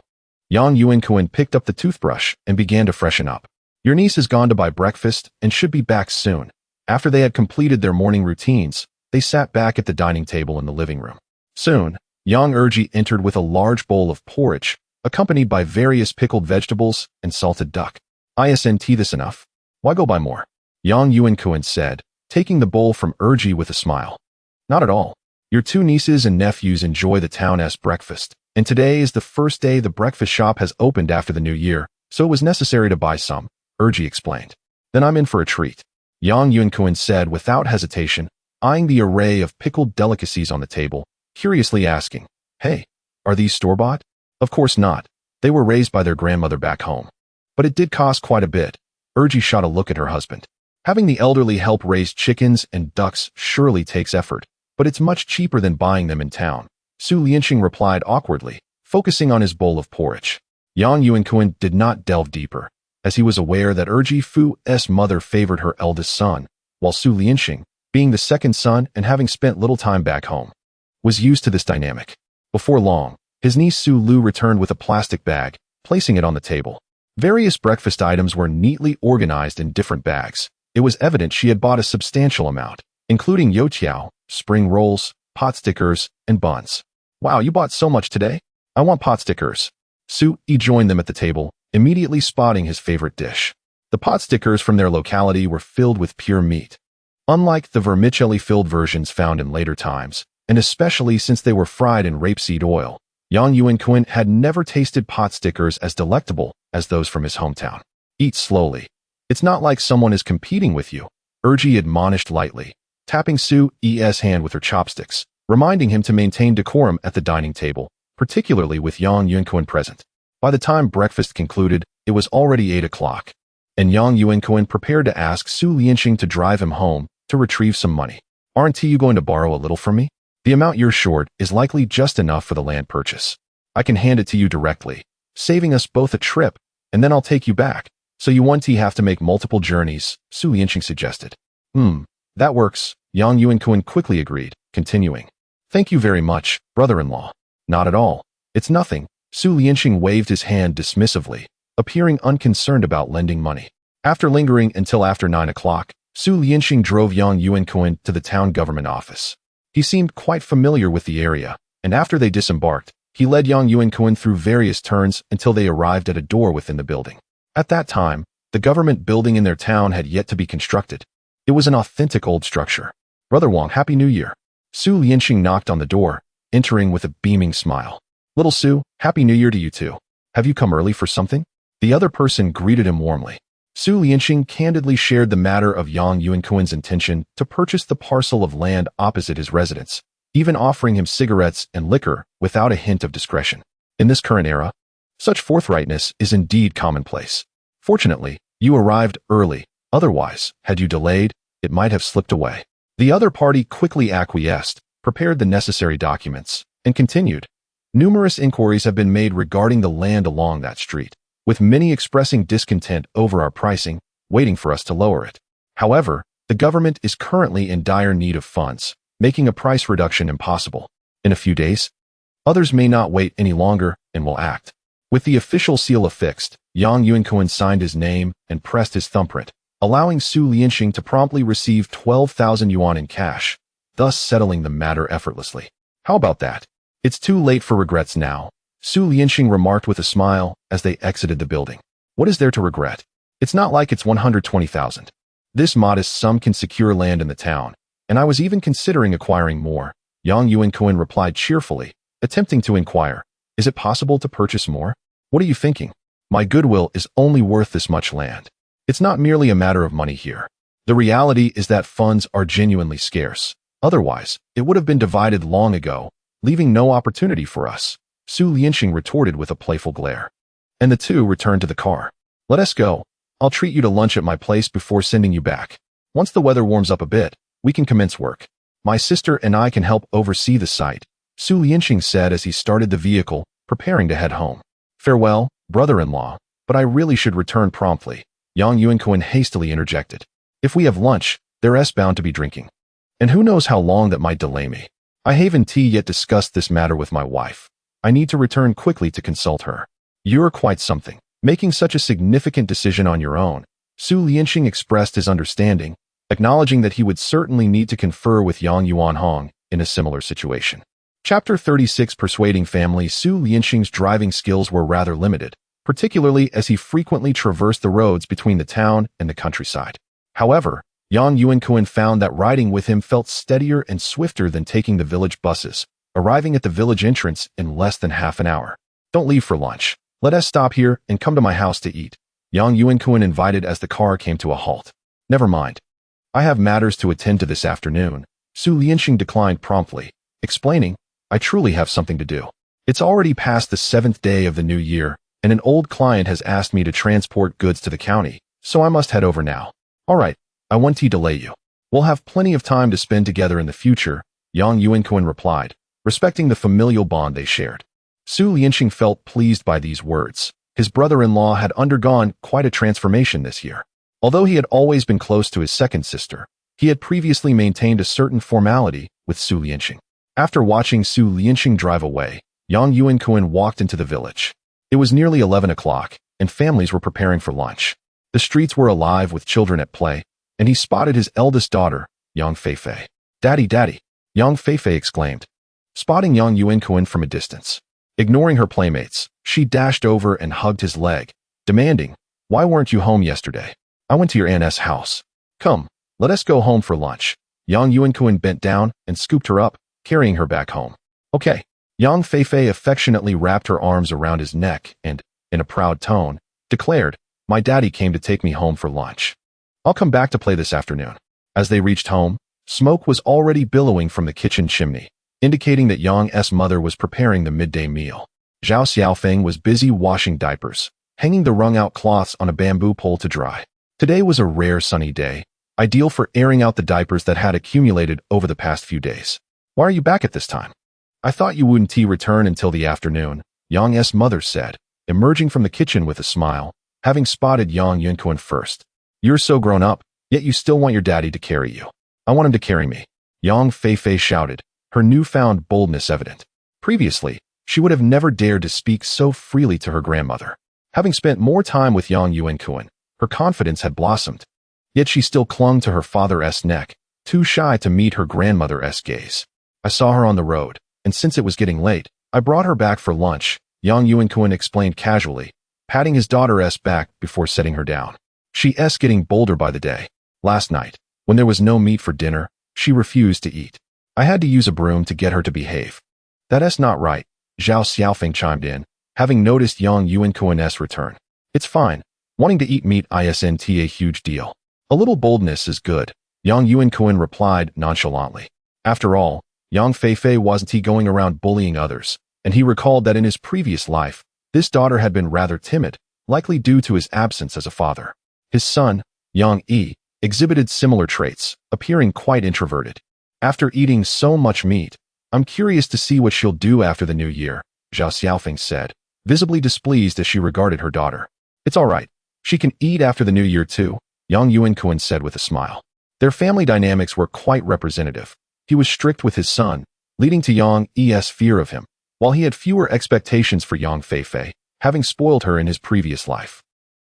Yang Yuankun picked up the toothbrush and began to freshen up. Your niece has gone to buy breakfast and should be back soon. After they had completed their morning routines, they sat back at the dining table in the living room. Soon, Yang Erji entered with a large bowl of porridge, accompanied by various pickled vegetables and salted duck. Isn't this enough? Why go buy more? Yang Yuankun said, taking the bowl from Erji with a smile. Not at all. Your 2 nieces and nephews enjoy the town's breakfast, and today is the first day the breakfast shop has opened after the new year, so it was necessary to buy some, Erji explained. Then I'm in for a treat, Yang Yuankun said without hesitation, eyeing the array of pickled delicacies on the table, curiously asking, Hey, are these store-bought? Of course not. They were raised by their grandmother back home. But it did cost quite a bit. Erji shot a look at her husband. Having the elderly help raise chickens and ducks surely takes effort, but it's much cheaper than buying them in town, Su Lianxing replied awkwardly, focusing on his bowl of porridge. Yang Yuankun did not delve deeper, as he was aware that Erji Fu's mother favored her eldest son, while Su Lianxing, being the 2nd son and having spent little time back home, was used to this dynamic. Before long, his niece Su Lu returned with a plastic bag, placing it on the table. Various breakfast items were neatly organized in different bags. It was evident she had bought a substantial amount, including youtiao, spring rolls, pot stickers, and buns. Wow, you bought so much today? I want pot stickers. Su joined them at the table, immediately spotting his favorite dish. The pot stickers from their locality were filled with pure meat. Unlike the vermicelli-filled versions found in later times, and especially since they were fried in rapeseed oil, Yang Yuankun had never tasted pot stickers as delectable as those from his hometown. Eat slowly. It's not like someone is competing with you, Urji admonished lightly, tapping Su's hand with her chopsticks, reminding him to maintain decorum at the dining table, particularly with Yang Yuankun present. By the time breakfast concluded, it was already 8 o'clock, and Yang Yuankun prepared to ask Su Lianxing to drive him home to retrieve some money. Aren't you going to borrow a little from me? The amount you're short is likely just enough for the land purchase. I can hand it to you directly, saving us both a trip, and then I'll take you back. So you won't have to make multiple journeys, Su Lianxing suggested. That works, Yang Yuankun quickly agreed, continuing. Thank you very much, brother-in-law. Not at all. It's nothing. Su Lianxing waved his hand dismissively, appearing unconcerned about lending money. After lingering until after 9 o'clock, Su Lianxing drove Yang Yuankun to the town government office. He seemed quite familiar with the area, and after they disembarked, he led Yang Yuankun through various turns until they arrived at a door within the building. At that time, the government building in their town had yet to be constructed. It was an authentic old structure. Brother Wang, Happy New Year. Su Lianxing knocked on the door, entering with a beaming smile. Little Su, Happy New Year to you too. Have you come early for something? The other person greeted him warmly. Su Lianxing candidly shared the matter of Yang Yuankun's intention to purchase the parcel of land opposite his residence, even offering him cigarettes and liquor without a hint of discretion. In this current era, such forthrightness is indeed commonplace. Fortunately, you arrived early. Otherwise, had you delayed, it might have slipped away. The other party quickly acquiesced, prepared the necessary documents, and continued. Numerous inquiries have been made regarding the land along that street, with many expressing discontent over our pricing, waiting for us to lower it. However, the government is currently in dire need of funds, making a price reduction impossible. In a few days, others may not wait any longer and will act. With the official seal affixed, Yang Yuankun signed his name and pressed his thumbprint, allowing Su Lianxing to promptly receive 12,000 yuan in cash, thus settling the matter effortlessly. How about that? It's too late for regrets now, Su Lianxing remarked with a smile as they exited the building. What is there to regret? It's not like it's 120,000. This modest sum can secure land in the town, and I was even considering acquiring more, Yang Yuankun replied cheerfully, attempting to inquire. Is it possible to purchase more? What are you thinking? My goodwill is only worth this much land. It's not merely a matter of money here. The reality is that funds are genuinely scarce. Otherwise, it would have been divided long ago, leaving no opportunity for us, Su Lianxing retorted with a playful glare. And the two returned to the car. Let us go. I'll treat you to lunch at my place before sending you back. Once the weather warms up a bit, we can commence work. My sister and I can help oversee the site, Su Lianxing said as he started the vehicle, preparing to head home. Farewell, brother-in-law, but I really should return promptly, Yang Yuankun hastily interjected. If we have lunch, there's bound to be drinking. And who knows how long that might delay me. I haven't yet discussed this matter with my wife. I need to return quickly to consult her. You're quite something, making such a significant decision on your own, Su Lianxing expressed his understanding, acknowledging that he would certainly need to confer with Yang Yuanhong in a similar situation. Chapter 36 Persuading Family. Su Lianxing's driving skills were rather limited, particularly as he frequently traversed the roads between the town and the countryside. However, Yang Yuankun found that riding with him felt steadier and swifter than taking the village buses, arriving at the village entrance in less than half an hour. Don't leave for lunch. Let us stop here and come to my house to eat, Yang Yuankun invited as the car came to a halt. Never mind. I have matters to attend to this afternoon, Su Lianxing declined promptly, explaining, I truly have something to do. It's already past the 7th day of the new year, and an old client has asked me to transport goods to the county, so I must head over now. All right, I won't delay you. We'll have plenty of time to spend together in the future, Yang Yuankun replied, respecting the familial bond they shared. Su Lianxing felt pleased by these words. His brother-in-law had undergone quite a transformation this year. Although he had always been close to his second sister, he had previously maintained a certain formality with Su Lianxing. After watching Su Lianxing drive away, Yang Yuankun walked into the village. It was nearly 11 o'clock, and families were preparing for lunch. The streets were alive with children at play, and he spotted his eldest daughter, Yang Feifei. Daddy, daddy, Yang Feifei exclaimed, spotting Yang Yuankun from a distance. Ignoring her playmates, she dashed over and hugged his leg, demanding, "Why weren't you home yesterday? I went to your aunt's house. Come, let us go home for lunch." Yang Yuankun bent down and scooped her up, carrying her back home. "Okay." Yang Feifei affectionately wrapped her arms around his neck and, in a proud tone, declared, "My daddy came to take me home for lunch. I'll come back to play this afternoon." As they reached home, smoke was already billowing from the kitchen chimney, indicating that Yang's mother was preparing the midday meal. Zhao Xiaofeng was busy washing diapers, hanging the wrung-out cloths on a bamboo pole to dry. Today was a rare sunny day, ideal for airing out the diapers that had accumulated over the past few days. "Why are you back at this time? I thought you wouldn't return until the afternoon," Yang's mother said, emerging from the kitchen with a smile, having spotted Yang Yuankun first. "You're so grown up, yet you still want your daddy to carry you." "I want him to carry me," Yang Feifei shouted, her newfound boldness evident. Previously, she would have never dared to speak so freely to her grandmother. Having spent more time with Yang Yuankun, her confidence had blossomed. Yet she still clung to her father's neck, too shy to meet her grandmother's gaze. "I saw her on the road, and since it was getting late, I brought her back for lunch," Yang Yuankun explained casually, patting his daughter's back before setting her down. She's getting bolder by the day. "Last night, when there was no meat for dinner, she refused to eat. I had to use a broom to get her to behave." "That's not right," Zhao Xiaofeng chimed in, having noticed Yang Yuankun's return. "It's fine. Wanting to eat meat isn't a huge deal. A little boldness is good," Yang Yuankun replied nonchalantly. After all, Yang Feifei wasn't going around bullying others, and he recalled that in his previous life, this daughter had been rather timid, likely due to his absence as a father. His son, Yang Yi, exhibited similar traits, appearing quite introverted. "After eating so much meat, I'm curious to see what she'll do after the new year," Zhao Xiaofeng said, visibly displeased as she regarded her daughter. "It's all right. She can eat after the new year too," Yang Yuankun said with a smile. Their family dynamics were quite representative. He was strict with his son, leading to Yang's fear of him, while he had fewer expectations for Yang Feifei, having spoiled her in his previous life.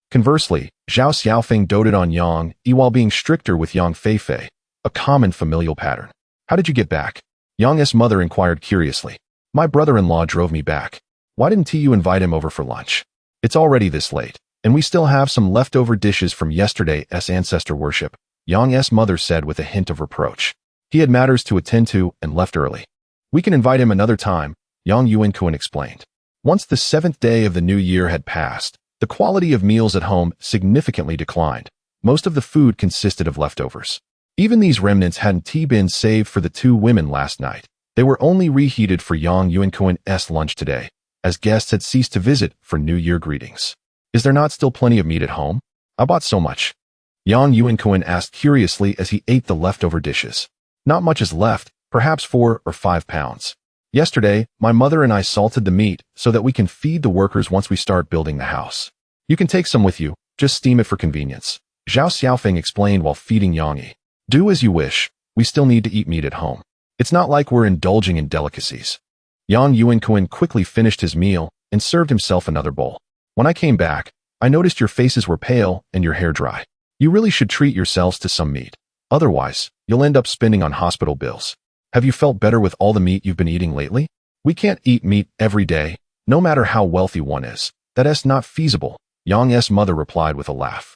Conversely, Zhao Xiaofeng doted on Yang Yi while being stricter with Yang Feifei, a common familial pattern. "How did you get back?" Yang's mother inquired curiously. "My brother-in-law drove me back. Why didn't you invite him over for lunch? It's already this late, and we still have some leftover dishes from yesterday's ancestor worship," Yang's mother said with a hint of reproach. "He had matters to attend to and left early. We can invite him another time," Yang Yuankun explained. Once the 7th day of the new year had passed, the quality of meals at home significantly declined. Most of the food consisted of leftovers. Even these remnants hadn't been saved for the two women last night. They were only reheated for Yang Yuankun's lunch today, as guests had ceased to visit for New Year greetings. "Is there not still plenty of meat at home? I bought so much," Yang Yuankun asked curiously as he ate the leftover dishes. "Not much is left, perhaps 4 or 5 pounds. Yesterday, my mother and I salted the meat so that we can feed the workers once we start building the house. You can take some with you, just steam it for convenience," Zhao Xiaofeng explained while feeding Yang Yi. "Do as you wish, we still need to eat meat at home. It's not like we're indulging in delicacies." Yang Yuankun quickly finished his meal and served himself another bowl. "When I came back, I noticed your faces were pale and your hair dry. You really should treat yourselves to some meat. Otherwise, you'll end up spending on hospital bills. Have you felt better with all the meat you've been eating lately? We can't eat meat every day, no matter how wealthy one is. That's not feasible," Yang's mother replied with a laugh.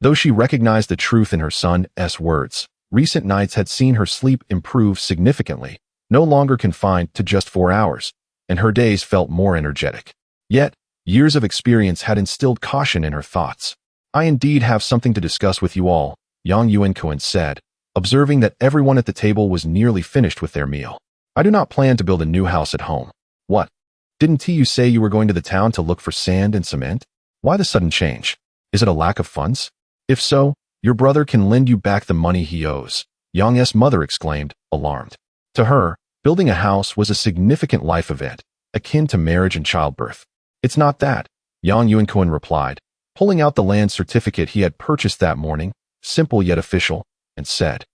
Though she recognized the truth in her son's words, recent nights had seen her sleep improve significantly, no longer confined to just 4 hours, and her days felt more energetic. Yet, years of experience had instilled caution in her thoughts. "I indeed have something to discuss with you all," Yang Yuankun said, observing that everyone at the table was nearly finished with their meal. "I do not plan to build a new house at home." "What? Didn't you say you were going to the town to look for sand and cement? Why the sudden change? Is it a lack of funds? If so, your brother can lend you back the money he owes," Yang's mother exclaimed, alarmed. To her, building a house was a significant life event, akin to marriage and childbirth. "It's not that," Yang Yuankun replied, pulling out the land certificate he had purchased that morning, simple yet official, and said,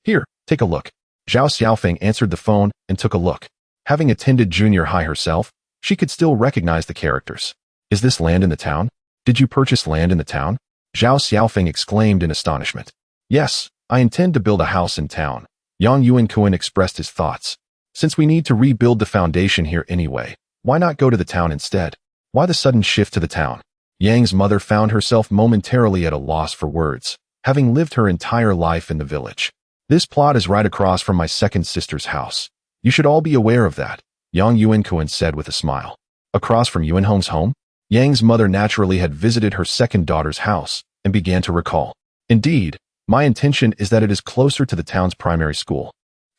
"Here, take a look." Zhao Xiaofeng answered the phone and took a look. Having attended junior high herself, she could still recognize the characters. "Is this land in the town? Did you purchase land in the town?" Zhao Xiaofeng exclaimed in astonishment. "Yes, I intend to build a house in town," Yang Yuankun expressed his thoughts. "Since we need to rebuild the foundation here anyway, why not go to the town instead? Why the sudden shift to the town?" Yang's mother found herself momentarily at a loss for words, having lived her entire life in the village. This plot is right across from my second sister's house. You should all be aware of that, Yang Yuankun said with a smile. Across from Yuanhong's home? Yang's mother naturally had visited her second daughter's house and began to recall. Indeed, my intention is that it is closer to the town's primary school.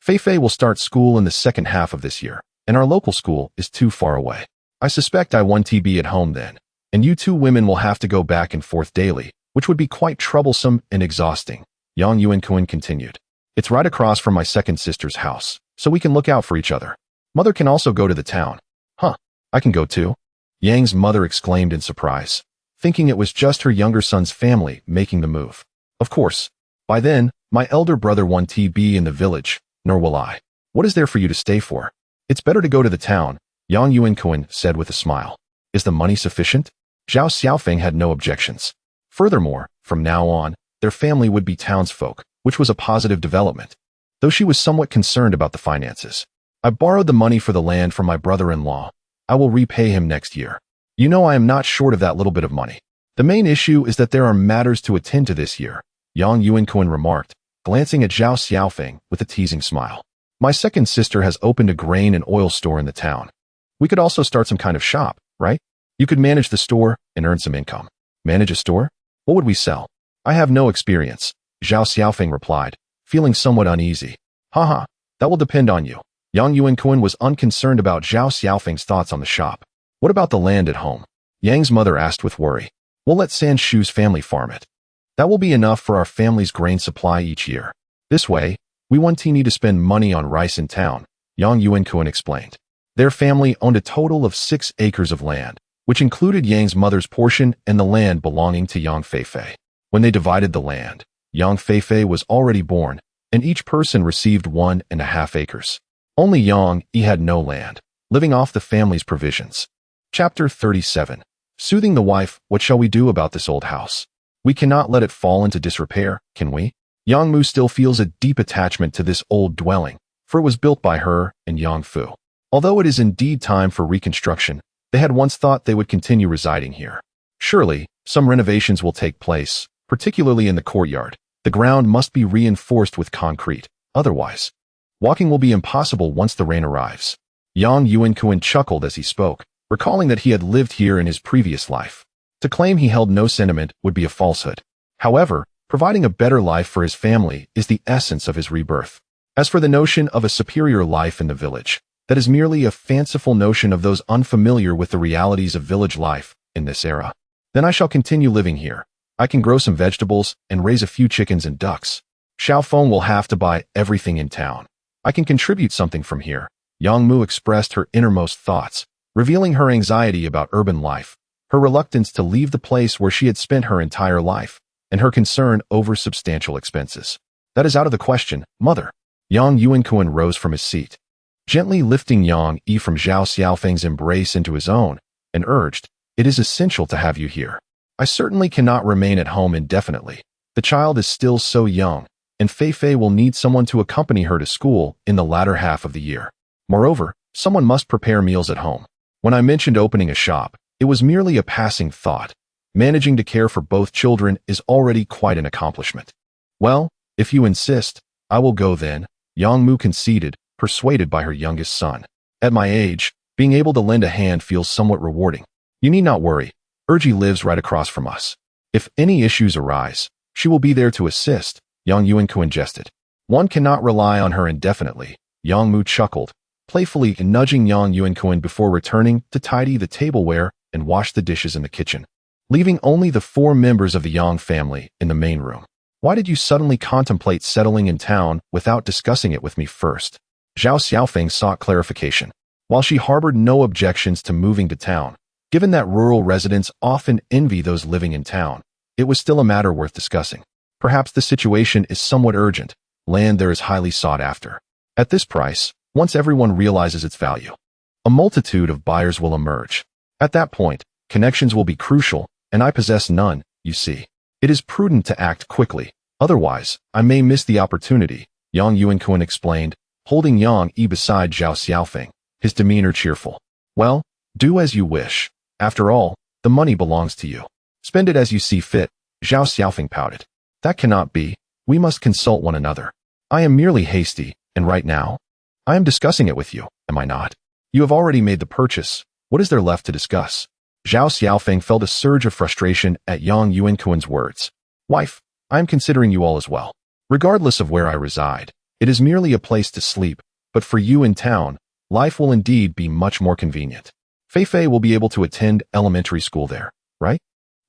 Feifei will start school in the second half of this year, and our local school is too far away. I suspect I won't be at home then, and you two women will have to go back and forth daily, which would be quite troublesome and exhausting, Yang Yuankun continued. It's right across from my second sister's house, so we can look out for each other. Mother can also go to the town. Huh, I can go too? Yang's mother exclaimed in surprise, thinking it was just her younger son's family making the move. Of course. By then, my elder brother won't be in the village, nor will I. What is there for you to stay for? It's better to go to the town, Yang Yuankun said with a smile. Is the money sufficient? Zhao Xiaofeng had no objections. Furthermore, from now on, their family would be townsfolk, which was a positive development. Though she was somewhat concerned about the finances. I borrowed the money for the land from my brother-in-law. I will repay him next year. You know I am not short of that little bit of money. The main issue is that there are matters to attend to this year, Yang Yuankun remarked, glancing at Zhao Xiaofeng with a teasing smile. My second sister has opened a grain and oil store in the town. We could also start some kind of shop, right? You could manage the store and earn some income. Manage a store? What would we sell? I have no experience, Zhao Xiaofeng replied, feeling somewhat uneasy. Haha, that will depend on you. Yang Yuankun was unconcerned about Zhao Xiaofeng's thoughts on the shop. What about the land at home? Yang's mother asked with worry. We'll let San Shu's family farm it. That will be enough for our family's grain supply each year. This way, we won't need to spend money on rice in town, Yang Yuankun explained. Their family owned a total of 6 acres of land, which included Yang's mother's portion and the land belonging to Yang Feifei. When they divided the land, Yang Feifei was already born, and each person received 1.5 acres. Only Yang Yi had no land, living off the family's provisions. Chapter 37. Soothing the wife. What shall we do about this old house? We cannot let it fall into disrepair, can we? Yang Mu still feels a deep attachment to this old dwelling, for it was built by her and Yang Fu. Although it is indeed time for reconstruction, they had once thought they would continue residing here. Surely, some renovations will take place, particularly in the courtyard. The ground must be reinforced with concrete, otherwise, walking will be impossible once the rain arrives. Yang Yuankun chuckled as he spoke, recalling that he had lived here in his previous life. To claim he held no sentiment would be a falsehood. However, providing a better life for his family is the essence of his rebirth. As for the notion of a superior life in the village, that is merely a fanciful notion of those unfamiliar with the realities of village life in this era. Then I shall continue living here. I can grow some vegetables and raise a few chickens and ducks. Xiaofeng will have to buy everything in town. I can contribute something from here. Yang Mu expressed her innermost thoughts, revealing her anxiety about urban life, her reluctance to leave the place where she had spent her entire life, and her concern over substantial expenses. That is out of the question, mother. Yang Yuankun rose from his seat, gently lifting Yang Yi from Zhao Xiaofeng's embrace into his own, and urged, it is essential to have you here. I certainly cannot remain at home indefinitely. The child is still so young, and Feifei will need someone to accompany her to school in the latter half of the year. Moreover, someone must prepare meals at home. When I mentioned opening a shop, it was merely a passing thought. Managing to care for both children is already quite an accomplishment. Well, if you insist, I will go then, Yang Mu conceded, persuaded by her youngest son. At my age, being able to lend a hand feels somewhat rewarding. You need not worry. Erji lives right across from us. If any issues arise, she will be there to assist, Yang Yuankun jested. One cannot rely on her indefinitely, Yang Mu chuckled, playfully nudging Yang Yuankun before returning to tidy the tableware and wash the dishes in the kitchen, leaving only the 4 members of the Yang family in the main room. Why did you suddenly contemplate settling in town without discussing it with me first? Zhao Xiaofeng sought clarification. While she harbored no objections to moving to town, given that rural residents often envy those living in town, it was still a matter worth discussing. Perhaps the situation is somewhat urgent. Land there is highly sought after. At this price, once everyone realizes its value, a multitude of buyers will emerge. At that point, connections will be crucial, and I possess none, you see. It is prudent to act quickly, otherwise, I may miss the opportunity, Yang Yuankun explained, holding Yang Yi beside Zhao Xiaofeng, his demeanor cheerful. Well, do as you wish. After all, the money belongs to you. Spend it as you see fit, Zhao Xiaofeng pouted. That cannot be. We must consult one another. I am merely hasty, and right now, I am discussing it with you, am I not? You have already made the purchase. What is there left to discuss? Zhao Xiaofeng felt a surge of frustration at Yang Yuankun's words. Wife, I am considering you all as well. Regardless of where I reside, it is merely a place to sleep, but for you in town, life will indeed be much more convenient. Fei will be able to attend elementary school there, right?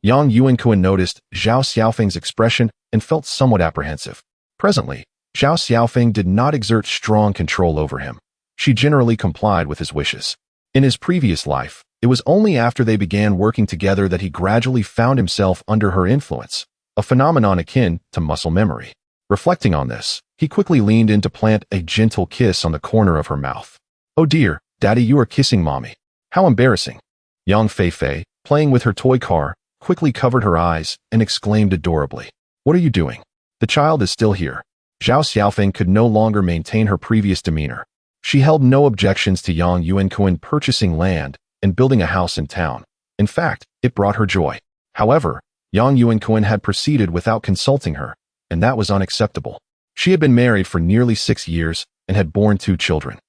Yang Yuankun noticed Zhao Xiaofeng's expression and felt somewhat apprehensive. Presently, Zhao Xiaofeng did not exert strong control over him. She generally complied with his wishes. In his previous life, it was only after they began working together that he gradually found himself under her influence, a phenomenon akin to muscle memory. Reflecting on this, he quickly leaned in to plant a gentle kiss on the corner of her mouth. Oh dear, Daddy, you are kissing Mommy. How embarrassing. Young Fei, playing with her toy car, quickly covered her eyes and exclaimed adorably. What are you doing? The child is still here. Zhao Xiaofeng could no longer maintain her previous demeanor. She held no objections to Yang Yuankun purchasing land and building a house in town. In fact, it brought her joy. However, Yang Yuankun had proceeded without consulting her, and that was unacceptable. She had been married for nearly 6 years and had borne 2 children.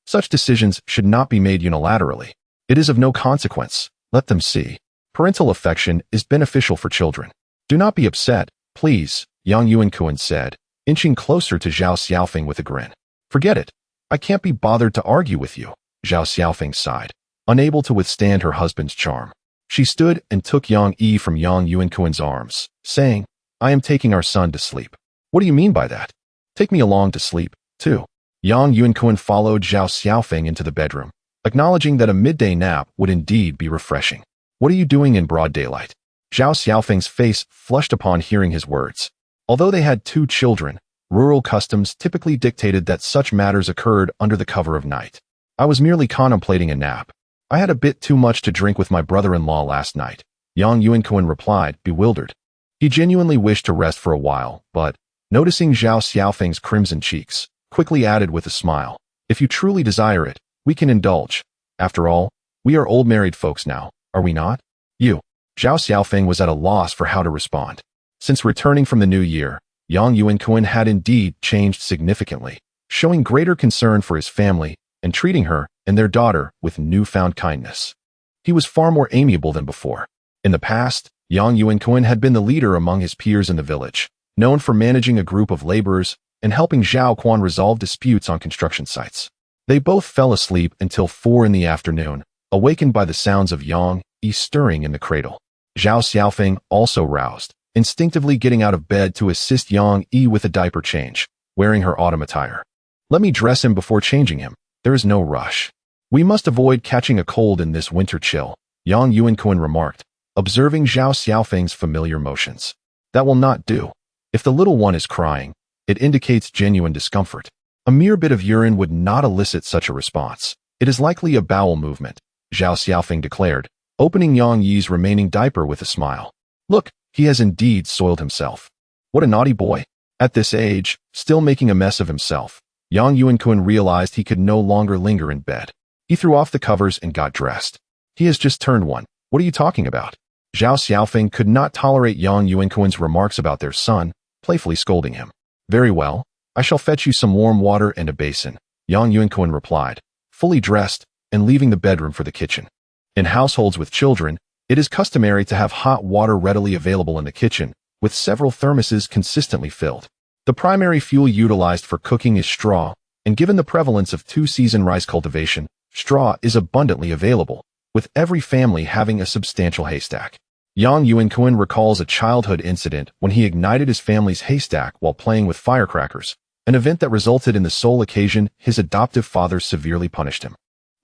Such decisions should not be made unilaterally. It is of no consequence. Let them see. Parental affection is beneficial for children. Do not be upset, please, Yang Yuankun said, inching closer to Zhao Xiaofeng with a grin. Forget it. I can't be bothered to argue with you, Zhao Xiaofeng sighed, unable to withstand her husband's charm. She stood and took Yang Yi from Yang Yuankun's arms, saying, I am taking our son to sleep. What do you mean by that? Take me along to sleep, too. Yang Yuankun followed Zhao Xiaofeng into the bedroom, acknowledging that a midday nap would indeed be refreshing. What are you doing in broad daylight? Zhao Xiaofeng's face flushed upon hearing his words. Although they had 2 children, rural customs typically dictated that such matters occurred under the cover of night. I was merely contemplating a nap. I had a bit too much to drink with my brother-in-law last night, Yang Yuankun replied, bewildered. He genuinely wished to rest for a while, but, noticing Zhao Xiaofeng's crimson cheeks, quickly added with a smile, if you truly desire it, we can indulge. After all, we are old married folks now, are we not? You. Zhao Xiaofeng was at a loss for how to respond. Since returning from the new year, Yang Yuankun had indeed changed significantly, showing greater concern for his family and treating her and their daughter with newfound kindness. He was far more amiable than before. In the past, Yang Yuankun had been the leader among his peers in the village, known for managing a group of laborers and helping Zhao Quan resolve disputes on construction sites. They both fell asleep until 4 in the afternoon, awakened by the sounds of Yang Yi stirring in the cradle. Zhao Xiaofeng also roused, instinctively getting out of bed to assist Yang Yi with a diaper change, wearing her autumn attire. Let me dress him before changing him. There is no rush. We must avoid catching a cold in this winter chill, Yang Yuankun remarked, observing Zhao Xiaofeng's familiar motions. That will not do. If the little one is crying, it indicates genuine discomfort. A mere bit of urine would not elicit such a response. It is likely a bowel movement, Zhao Xiaofeng declared, opening Yang Yi's remaining diaper with a smile. Look, he has indeed soiled himself. What a naughty boy. At this age, still making a mess of himself, Yang Yuankun realized he could no longer linger in bed. He threw off the covers and got dressed. He has just turned 1. What are you talking about? Zhao Xiaofeng could not tolerate Yang Yuankun's remarks about their son, playfully scolding him. Very well, I shall fetch you some warm water and a basin, Yang Yuankun replied, fully dressed and leaving the bedroom for the kitchen. In households with children, it is customary to have hot water readily available in the kitchen, with several thermoses consistently filled. The primary fuel utilized for cooking is straw, and given the prevalence of 2-season rice cultivation, straw is abundantly available, with every family having a substantial haystack. Yang Yuankun recalls a childhood incident when he ignited his family's haystack while playing with firecrackers, an event that resulted in the sole occasion his adoptive father severely punished him.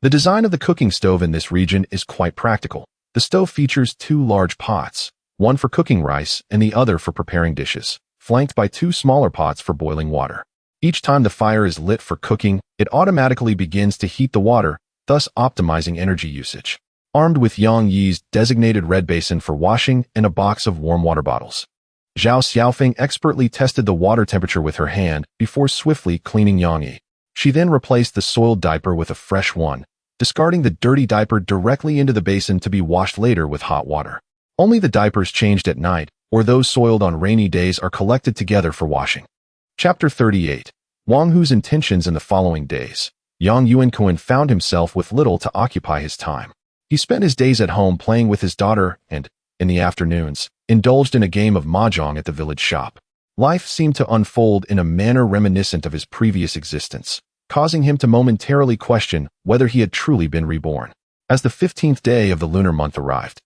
The design of the cooking stove in this region is quite practical. The stove features 2 large pots, one for cooking rice and the other for preparing dishes, flanked by 2 smaller pots for boiling water. Each time the fire is lit for cooking, it automatically begins to heat the water, thus optimizing energy usage. Armed with Yang Yi's designated red basin for washing and a box of warm water bottles, Zhao Xiaofeng expertly tested the water temperature with her hand before swiftly cleaning Yang Yi. She then replaced the soiled diaper with a fresh one, discarding the dirty diaper directly into the basin to be washed later with hot water. Only the diapers changed at night, or those soiled on rainy days, are collected together for washing. Chapter 38. Wang Hu's intentions in the following days. Yang Yuankun found himself with little to occupy his time. He spent his days at home playing with his daughter and, in the afternoons, indulged in a game of mahjong at the village shop. Life seemed to unfold in a manner reminiscent of his previous existence, causing him to momentarily question whether he had truly been reborn. As the 15th day of the lunar month arrived,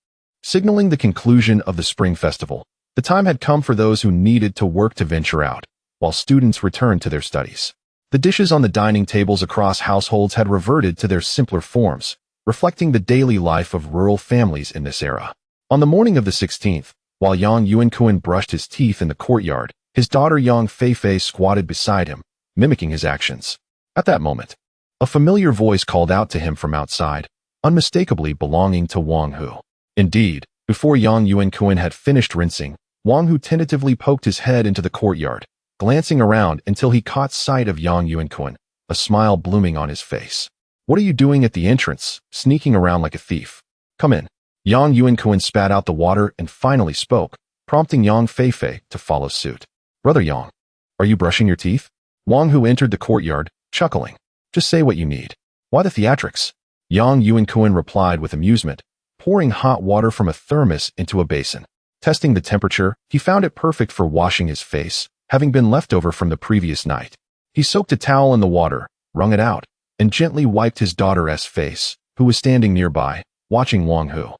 signaling the conclusion of the spring festival, the time had come for those who needed to work to venture out, while students returned to their studies. The dishes on the dining tables across households had reverted to their simpler forms, reflecting the daily life of rural families in this era. On the morning of the 16th, while Yang Yuankun brushed his teeth in the courtyard, his daughter Yang Feifei squatted beside him, mimicking his actions. At that moment, a familiar voice called out to him from outside, unmistakably belonging to Wang Hu. Indeed, before Yang Yuankun had finished rinsing, Wang Hu tentatively poked his head into the courtyard, glancing around until he caught sight of Yang Yuankun, a smile blooming on his face. "What are you doing at the entrance, sneaking around like a thief? Come in." Yang Yuankun spat out the water and finally spoke, prompting Yang Feifei to follow suit. "Brother Yang, are you brushing your teeth?" Wang Hu entered the courtyard, chuckling. "Just say what you need. Why the theatrics?" Yang Yuankun replied with amusement, pouring hot water from a thermos into a basin. Testing the temperature, he found it perfect for washing his face, having been left over from the previous night. He soaked a towel in the water, wrung it out, and gently wiped his daughter's face, who was standing nearby, watching Wang Hu.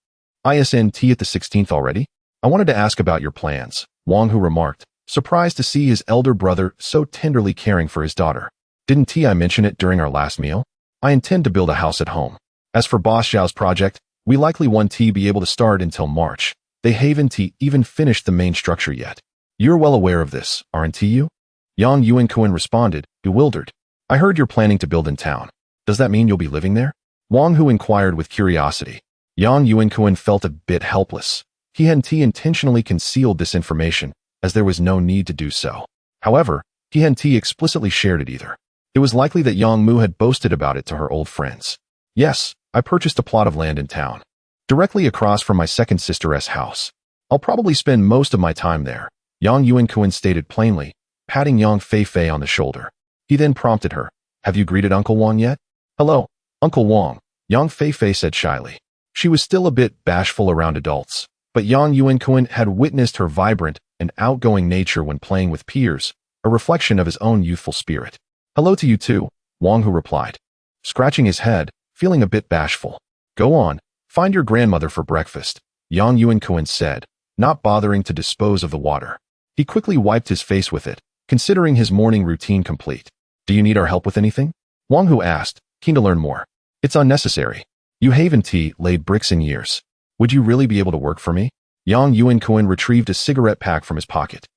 "Isn't at the 16th already? I wanted to ask about your plans," Wang Hu remarked, surprised to see his elder brother so tenderly caring for his daughter. "Didn't I mention it during our last meal? I intend to build a house at home. As for Boss Xiao's project, we likely won't be able to start until March. They haven't even finished the main structure yet. You're well aware of this, aren't you?" Yang Yuankun responded, bewildered. "I heard you're planning to build in town. Does that mean you'll be living there?" Wang Hu inquired with curiosity. Yang Yuankun felt a bit helpless. He hadn't intentionally concealed this information, as there was no need to do so. However, he hadn't explicitly shared it either. It was likely that Yang Mu had boasted about it to her old friends. "Yes, I purchased a plot of land in town, directly across from my second sister's house. I'll probably spend most of my time there," Yang Yuankun stated plainly, patting Yang Feifei on the shoulder. He then prompted her, "Have you greeted Uncle Wang yet?" "Hello, Uncle Wang," Yang Feifei said shyly. She was still a bit bashful around adults, but Yang Yuankun had witnessed her vibrant and outgoing nature when playing with peers, a reflection of his own youthful spirit. "Hello to you too," Wang Hu replied, scratching his head, feeling a bit bashful. "Go on, find your grandmother for breakfast," Yang Yuankun said, not bothering to dispose of the water. He quickly wiped his face with it, considering his morning routine complete. "Do you need our help with anything?" Wang Hu asked, keen to learn more. "It's unnecessary. You haven't laid bricks in years. Would you really be able to work for me?" Yang Yuankun retrieved a cigarette pack from his pocket,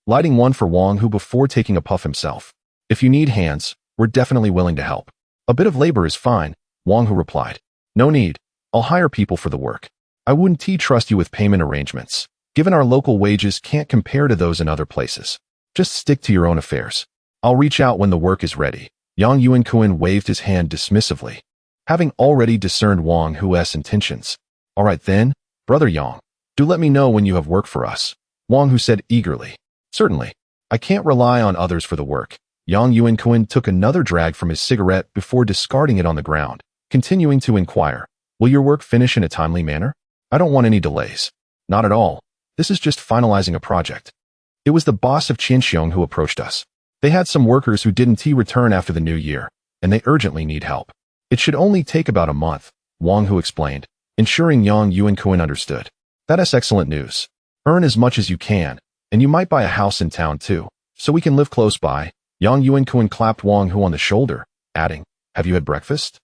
lighting one for Wang Hu before taking a puff himself. "If you need hands, we're definitely willing to help." "A bit of labor is fine," Wang Hu replied. "No need. I'll hire people for the work. I wouldn't trust you with payment arrangements, given our local wages can't compare to those in other places. Just stick to your own affairs. I'll reach out when the work is ready." Yang Yuankun waved his hand dismissively, having already discerned Wang Hu's intentions. "All right then, Brother Yang, do let me know when you have work for us," Wang Hu said eagerly. "Certainly. I can't rely on others for the work." Yang Yuankun took another drag from his cigarette before discarding it on the ground, continuing to inquire, "Will your work finish in a timely manner?" "I don't want any delays." "Not at all. This is just finalizing a project." It was the boss of Qianxiong who approached us. They had some workers who didn't return after the new year, and they urgently need help. "It should only take about a month," Wang Hu explained, ensuring Yang Yuankun understood. "That's excellent news. Earn as much as you can, and you might buy a house in town too, so we can live close by." Yang Yuankun clapped Wang Hu on the shoulder, adding, "Have you had breakfast?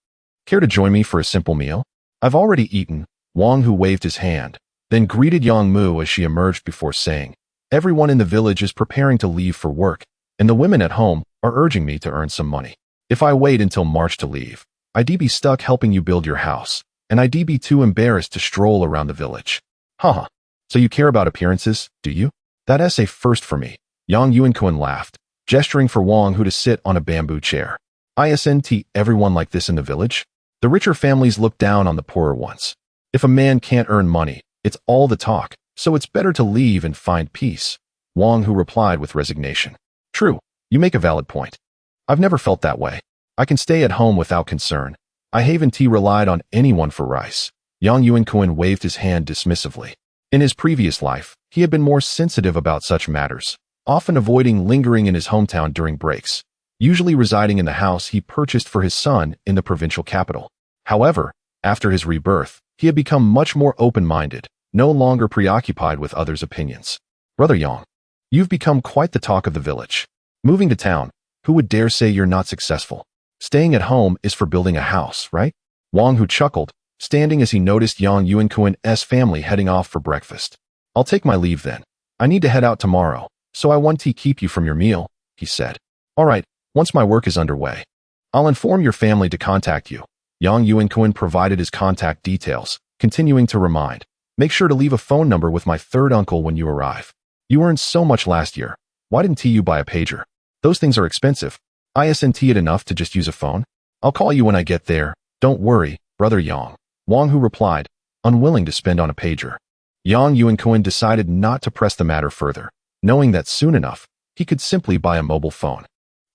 Care to join me for a simple meal?" "I've already eaten." Wang Hu waved his hand, then greeted Yang Mu as she emerged before saying, "Everyone in the village is preparing to leave for work, and the women at home are urging me to earn some money. If I wait until March to leave, I'd be stuck helping you build your house, and I'd be too embarrassed to stroll around the village." "Haha, so you care about appearances, do you?" "That's a first for me." Yang Yuankun laughed, gesturing for Wang Hu to sit on a bamboo chair. "Isn't everyone like this in the village? The richer families look down on the poorer ones. If a man can't earn money, It's all the talk, so it's better to leave and find peace. Wang Hu replied with resignation. True, you make a valid point. I've never felt that way. I can stay at home without concern. I haven't relied on anyone for rice. Yang Yuankun waved his hand dismissively. In his previous life, he had been more sensitive about such matters, often avoiding lingering in his hometown during breaks, usually residing in the house he purchased for his son in the provincial capital. However, after his rebirth, he had become much more open-minded, no longer preoccupied with others' opinions. Brother Yang, you've become quite the talk of the village. Moving to town, who would dare say you're not successful? Staying at home is for building a house, right? Wang Hu chuckled, standing as he noticed Yang Yuankun's family heading off for breakfast. I'll take my leave then. I need to head out tomorrow, so I want to keep you from your meal, he said. All right, once my work is underway, I'll inform your family to contact you. Yang Yuankun provided his contact details, continuing to remind, make sure to leave a phone number with my third uncle when you arrive. You earned so much last year. Why didn't you buy a pager? Those things are expensive. Isn't it enough to just use a phone? I'll call you when I get there. Don't worry, Brother Yang. Wang Hu replied, unwilling to spend on a pager. Yang Yuankun decided not to press the matter further, knowing that soon enough, he could simply buy a mobile phone.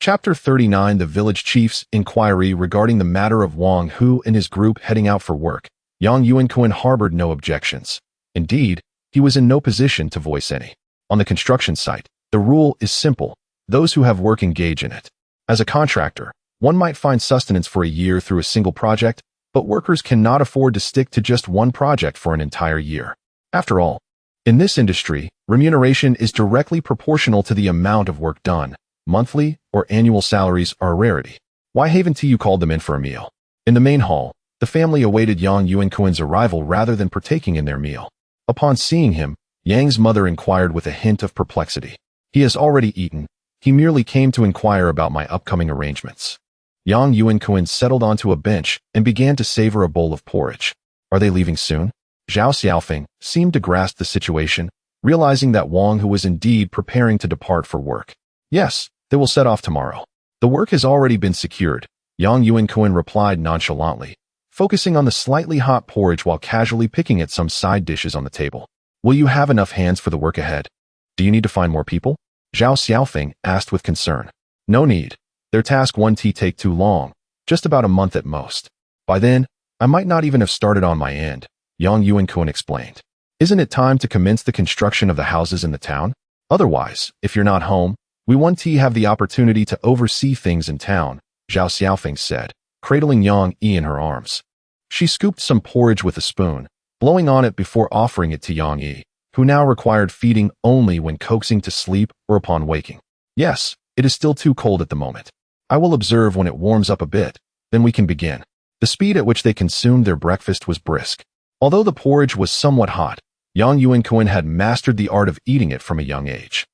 Chapter 39 The Village Chief's Inquiry regarding the matter of Wang Hu and his group heading out for work. Yang Yuankun harbored no objections. Indeed, he was in no position to voice any. On the construction site, the rule is simple. Those who have work engage in it. As a contractor, one might find sustenance for a year through a single project, but workers cannot afford to stick to just one project for an entire year. After all, in this industry, remuneration is directly proportional to the amount of work done. Monthly or annual salaries are a rarity. Why haven't you called them in for a meal? In the main hall, the family awaited Yang Yuankun's arrival rather than partaking in their meal. Upon seeing him, Yang's mother inquired with a hint of perplexity. He has already eaten. He merely came to inquire about my upcoming arrangements. Yang Yuankun settled onto a bench and began to savor a bowl of porridge. Are they leaving soon? Zhao Xiaofeng seemed to grasp the situation, realizing that Wang Hu was indeed preparing to depart for work. Yes, they will set off tomorrow. The work has already been secured, Yang Yuankun replied nonchalantly, focusing on the slightly hot porridge while casually picking at some side dishes on the table. Will you have enough hands for the work ahead? Do you need to find more people? Zhao Xiaofeng asked with concern. No need. Their task won't take too long, just about a month at most. By then, I might not even have started on my end, Yang Yuankun explained. Isn't it time to commence the construction of the houses in the town? Otherwise, if you're not home, we want to have the opportunity to oversee things in town, Zhao Xiaofeng said, cradling Yang Yi in her arms. She scooped some porridge with a spoon, blowing on it before offering it to Yang Yi, who now required feeding only when coaxing to sleep or upon waking. Yes, it is still too cold at the moment. I will observe when it warms up a bit, then we can begin. The speed at which they consumed their breakfast was brisk. Although the porridge was somewhat hot, Yang Yuankun had mastered the art of eating it from a young age.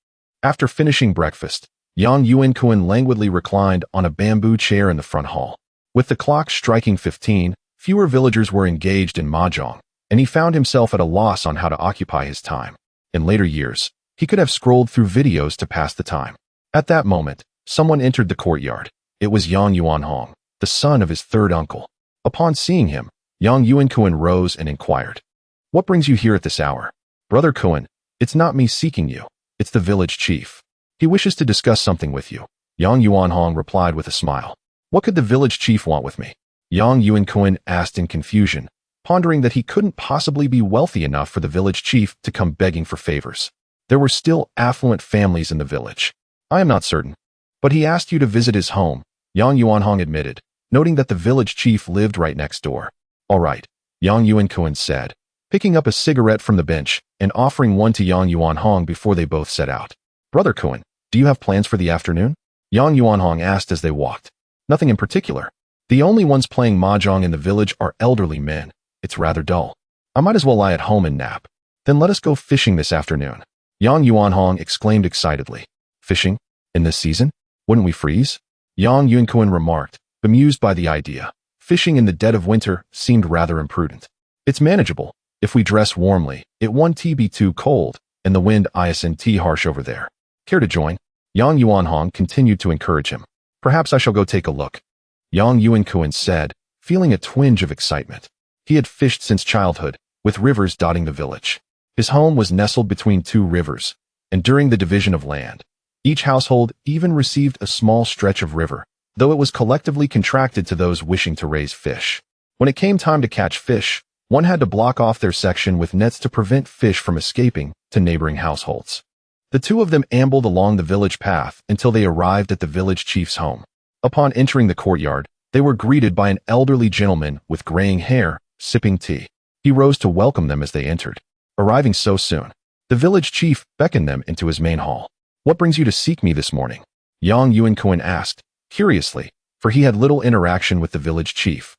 After finishing breakfast, Yang Yuankun languidly reclined on a bamboo chair in the front hall. With the clock striking 15, fewer villagers were engaged in mahjong, and he found himself at a loss on how to occupy his time. In later years, he could have scrolled through videos to pass the time. At that moment, someone entered the courtyard. It was Yang Yuanhong, the son of his third uncle. Upon seeing him, Yang Yuankun rose and inquired, "What brings you here at this hour?" "Brother Kun, it's not me seeking you. It's the village chief. He wishes to discuss something with you," Yang Yuanhong replied with a smile. "What could the village chief want with me?" Yang Yuankun asked in confusion, pondering that he couldn't possibly be wealthy enough for the village chief to come begging for favors. There were still affluent families in the village. "I am not certain. But he asked you to visit his home," Yang Yuanhong admitted, noting that the village chief lived right next door. "All right," Yang Yuankun said, picking up a cigarette from the bench and offering one to Yang Yuanhong before they both set out. "Brother Kun, do you have plans for the afternoon?" Yang Yuanhong asked as they walked. "Nothing in particular. The only ones playing mahjong in the village are elderly men. It's rather dull. I might as well lie at home and nap. Then let us go fishing this afternoon," Yang Yuanhong exclaimed excitedly. "Fishing? In this season? Wouldn't we freeze?" Yang Yuankun remarked, bemused by the idea. Fishing in the dead of winter seemed rather imprudent. "It's manageable. If we dress warmly, it won't be too cold, and the wind isn't harsh over there. Care to join?" Yang Yuanhong continued to encourage him. "Perhaps I shall go take a look," Yang Yuankun said, feeling a twinge of excitement. He had fished since childhood, with rivers dotting the village. His home was nestled between two rivers, and during the division of land, each household even received a small stretch of river, though it was collectively contracted to those wishing to raise fish. When it came time to catch fish, one had to block off their section with nets to prevent fish from escaping to neighboring households. The two of them ambled along the village path until they arrived at the village chief's home. Upon entering the courtyard, they were greeted by an elderly gentleman with graying hair, sipping tea. He rose to welcome them as they entered. Arriving so soon, the village chief beckoned them into his main hall. "What brings you to seek me this morning?" Yuankun asked, curiously, for he had little interaction with the village chief,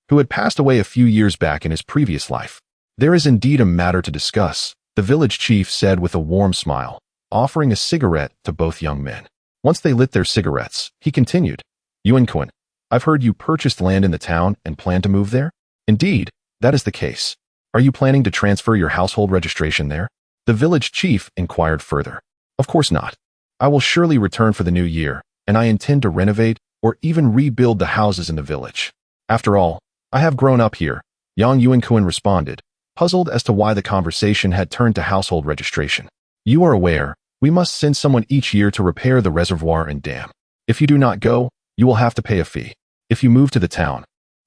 who had passed away a few years back in his previous life. "There is indeed a matter to discuss," the village chief said with a warm smile, offering a cigarette to both young men. Once they lit their cigarettes, he continued, "Yuankun, I've heard you purchased land in the town and plan to move there?" "Indeed, that is the case. Are you planning to transfer your household registration there?" The village chief inquired further. "Of course not. I will surely return for the new year, and I intend to renovate or even rebuild the houses in the village. After all, I have grown up here," Yuankun responded, puzzled as to why the conversation had turned to household registration. "You are aware, we must send someone each year to repair the reservoir and dam. If you do not go, you will have to pay a fee. If you move to the town,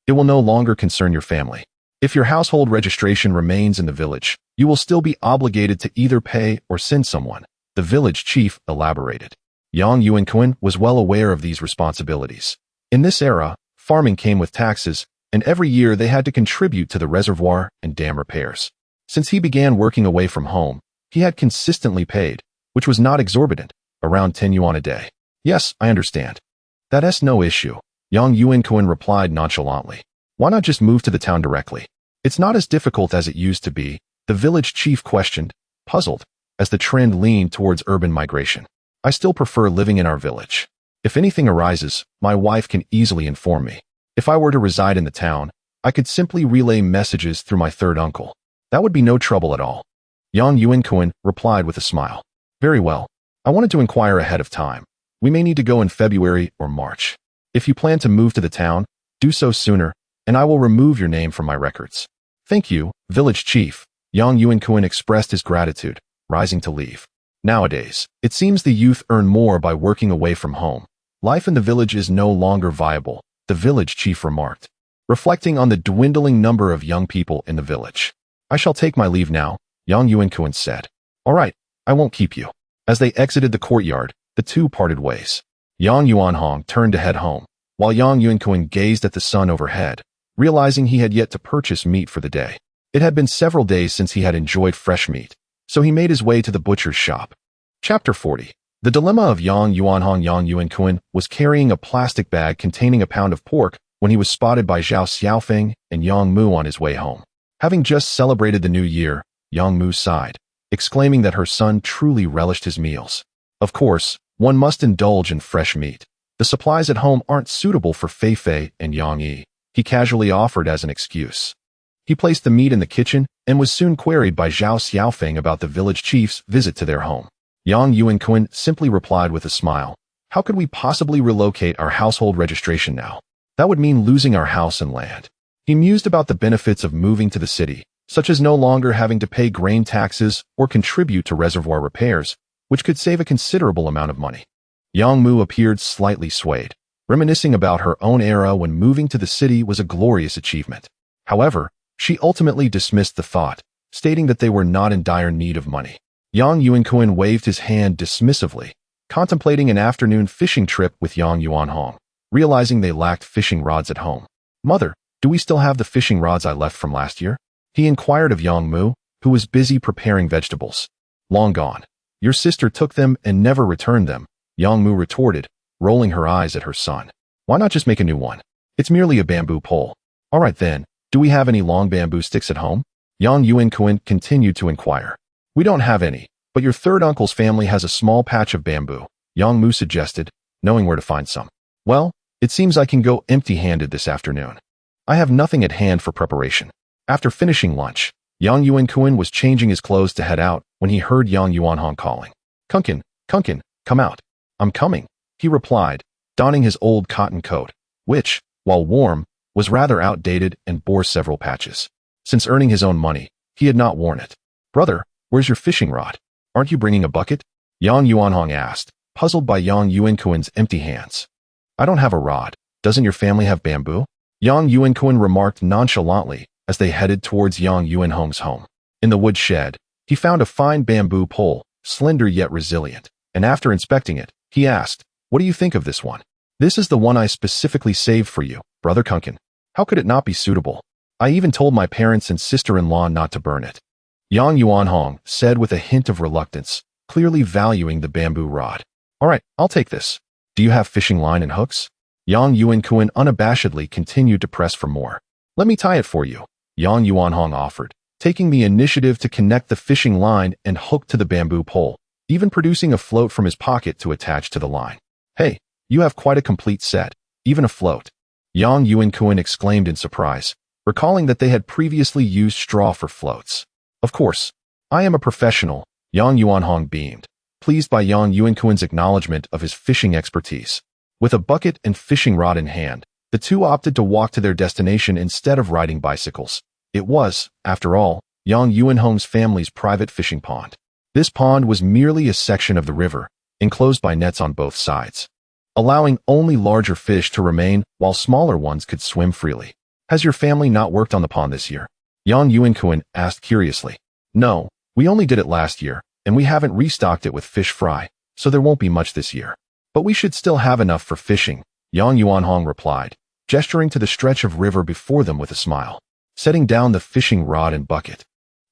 it will no longer concern your family. If your household registration remains in the village, you will still be obligated to either pay or send someone," the village chief elaborated. Yuankun was well aware of these responsibilities. In this era, farming came with taxes, and every year they had to contribute to the reservoir and dam repairs. Since he began working away from home, he had consistently paid, which was not exorbitant, around 10 yuan a day. "Yes, I understand. That's no issue," Yuankun replied nonchalantly. "Why not just move to the town directly? It's not as difficult as it used to be," the village chief questioned, puzzled, as the trend leaned towards urban migration. "I still prefer living in our village. If anything arises, my wife can easily inform me. If I were to reside in the town, I could simply relay messages through my third uncle. That would be no trouble at all," Yuankun replied with a smile. "Very well. I wanted to inquire ahead of time. We may need to go in February or March. If you plan to move to the town, do so sooner, and I will remove your name from my records." "Thank you, village chief," Yuankun expressed his gratitude, rising to leave. Nowadays, it seems the youth earn more by working away from home. Life in the village is no longer viable, the village chief remarked, reflecting on the dwindling number of young people in the village. "I shall take my leave now," Yuankun said. "All right, I won't keep you." As they exited the courtyard, the two parted ways. Yuanhong turned to head home, while Yuankun gazed at the sun overhead, realizing he had yet to purchase meat for the day. It had been several days since he had enjoyed fresh meat, so he made his way to the butcher's shop. Chapter 40. The dilemma of Yuankun was carrying a plastic bag containing a pound of pork when he was spotted by Zhao Xiaofeng and Yang Mu on his way home. Having just celebrated the new year, Yang Mu sighed, exclaiming that her son truly relished his meals. Of course, one must indulge in fresh meat. The supplies at home aren't suitable for Fei Fei and Yang Yi, he casually offered as an excuse. He placed the meat in the kitchen and was soon queried by Zhao Xiaofeng about the village chief's visit to their home. Yuankun simply replied with a smile, "How could we possibly relocate our household registration now? That would mean losing our house and land." He mused about the benefits of moving to the city, such as no longer having to pay grain taxes or contribute to reservoir repairs, which could save a considerable amount of money. Yang Mu appeared slightly swayed, reminiscing about her own era when moving to the city was a glorious achievement. However, she ultimately dismissed the thought, stating that they were not in dire need of money. Yuankun waved his hand dismissively, contemplating an afternoon fishing trip with Yuanhong, realizing they lacked fishing rods at home. "Mother, do we still have the fishing rods I left from last year?" he inquired of Yang Mu, who was busy preparing vegetables. "Long gone. Your sister took them and never returned them," Yang Mu retorted, rolling her eyes at her son. "Why not just make a new one? It's merely a bamboo pole." "All right then, do we have any long bamboo sticks at home?" Yuankun continued to inquire. "We don't have any, but your third uncle's family has a small patch of bamboo," Yang Mu suggested, knowing where to find some. "Well, it seems I can go empty-handed this afternoon. I have nothing at hand for preparation." After finishing lunch, Yuankun was changing his clothes to head out when he heard Yuanhong calling. Kunkin, come out." "I'm coming," he replied, donning his old cotton coat, which, while warm, was rather outdated and bore several patches. Since earning his own money, He had not worn it. "Brother, where's your fishing rod? Aren't you bringing a bucket?" Yang Yuanhong asked, puzzled by Yang Yuankun's empty hands. "I don't have a rod. Doesn't your family have bamboo?" Yang Yuankun remarked nonchalantly as they headed towards Yang Yuanhong's home. In the wood shed, he found a fine bamboo pole, slender yet resilient, and after inspecting it, he asked, "What do you think of this one?" "This is the one I specifically saved for you, Brother Kunkin. How could it not be suitable? I even told my parents and sister-in-law not to burn it," Yang Yuanhong said with a hint of reluctance, clearly valuing the bamboo rod. "All right, I'll take this. Do you have fishing line and hooks?" Yang Yuankun unabashedly continued to press for more. "Let me tie it for you," Yang Yuanhong offered, taking the initiative to connect the fishing line and hook to the bamboo pole, even producing a float from his pocket to attach to the line. "Hey, you have quite a complete set, even a float," Yang Yuankun exclaimed in surprise, recalling that they had previously used straw for floats. "Of course, I am a professional," Yang Yuanhong beamed, pleased by Yang Yuankun's acknowledgement of his fishing expertise. With a bucket and fishing rod in hand, the two opted to walk to their destination instead of riding bicycles. It was, after all, Yang Yuanhong's family's private fishing pond. This pond was merely a section of the river, enclosed by nets on both sides, allowing only larger fish to remain while smaller ones could swim freely. "Has your family not worked on the pond this year?" Yang Yuankun asked curiously. "No, we only did it last year, and we haven't restocked it with fish fry, so there won't be much this year. But we should still have enough for fishing," Yang Yuanhong replied, gesturing to the stretch of river before them with a smile. Setting down the fishing rod and bucket,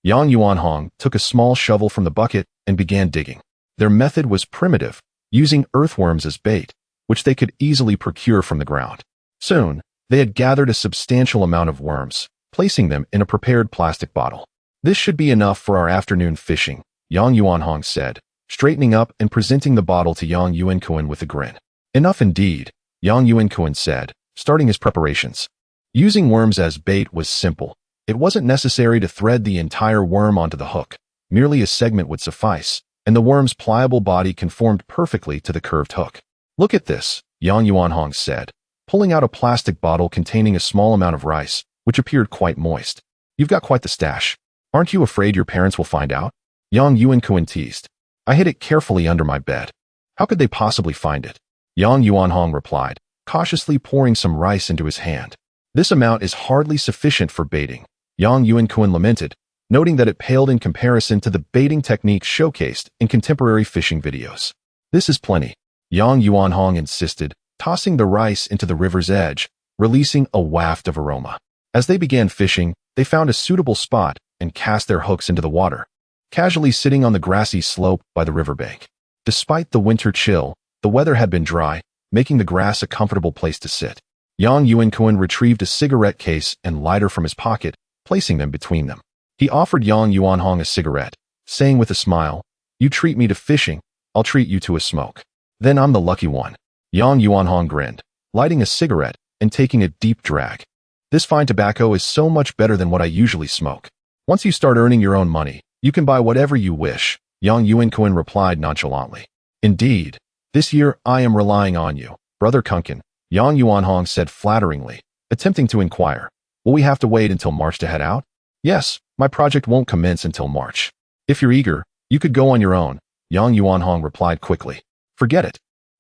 Yang Yuanhong took a small shovel from the bucket and began digging. Their method was primitive, using earthworms as bait, which they could easily procure from the ground. Soon, they had gathered a substantial amount of worms, placing them in a prepared plastic bottle. "This should be enough for our afternoon fishing," Yang Yuanhong said, straightening up and presenting the bottle to Yang Yuankun with a grin. "Enough indeed," Yang Yuankun said, starting his preparations. Using worms as bait was simple. It wasn't necessary to thread the entire worm onto the hook. Merely a segment would suffice, and the worm's pliable body conformed perfectly to the curved hook. "Look at this," Yang Yuanhong said, pulling out a plastic bottle containing a small amount of rice, which appeared quite moist. "You've got quite the stash. Aren't you afraid your parents will find out?" Yang Yuankun teased. "I hid it carefully under my bed. How could they possibly find it?" Yang Yuanhong replied, cautiously pouring some rice into his hand. "This amount is hardly sufficient for baiting," Yang Yuankun lamented, noting that it paled in comparison to the baiting techniques showcased in contemporary fishing videos. "This is plenty," Yang Yuanhong insisted, tossing the rice into the river's edge, releasing a waft of aroma. As they began fishing, they found a suitable spot and cast their hooks into the water, casually sitting on the grassy slope by the riverbank. Despite the winter chill, the weather had been dry, making the grass a comfortable place to sit. Yang Yuankun retrieved a cigarette case and lighter from his pocket, placing them between them. He offered Yang Yuanhong a cigarette, saying with a smile, "You treat me to fishing, I'll treat you to a smoke. Then I'm the lucky one." Yang Yuanhong grinned, lighting a cigarette and taking a deep drag. "This fine tobacco is so much better than what I usually smoke. Once you start earning your own money, you can buy whatever you wish," Yang Yuankun replied nonchalantly. "Indeed, this year I am relying on you, Brother Kunkin," Yang Yuanhong said flatteringly, attempting to inquire, "Will we have to wait until March to head out?" "Yes, my project won't commence until March. If you're eager, you could go on your own," Yang Yuanhong replied quickly. "Forget it.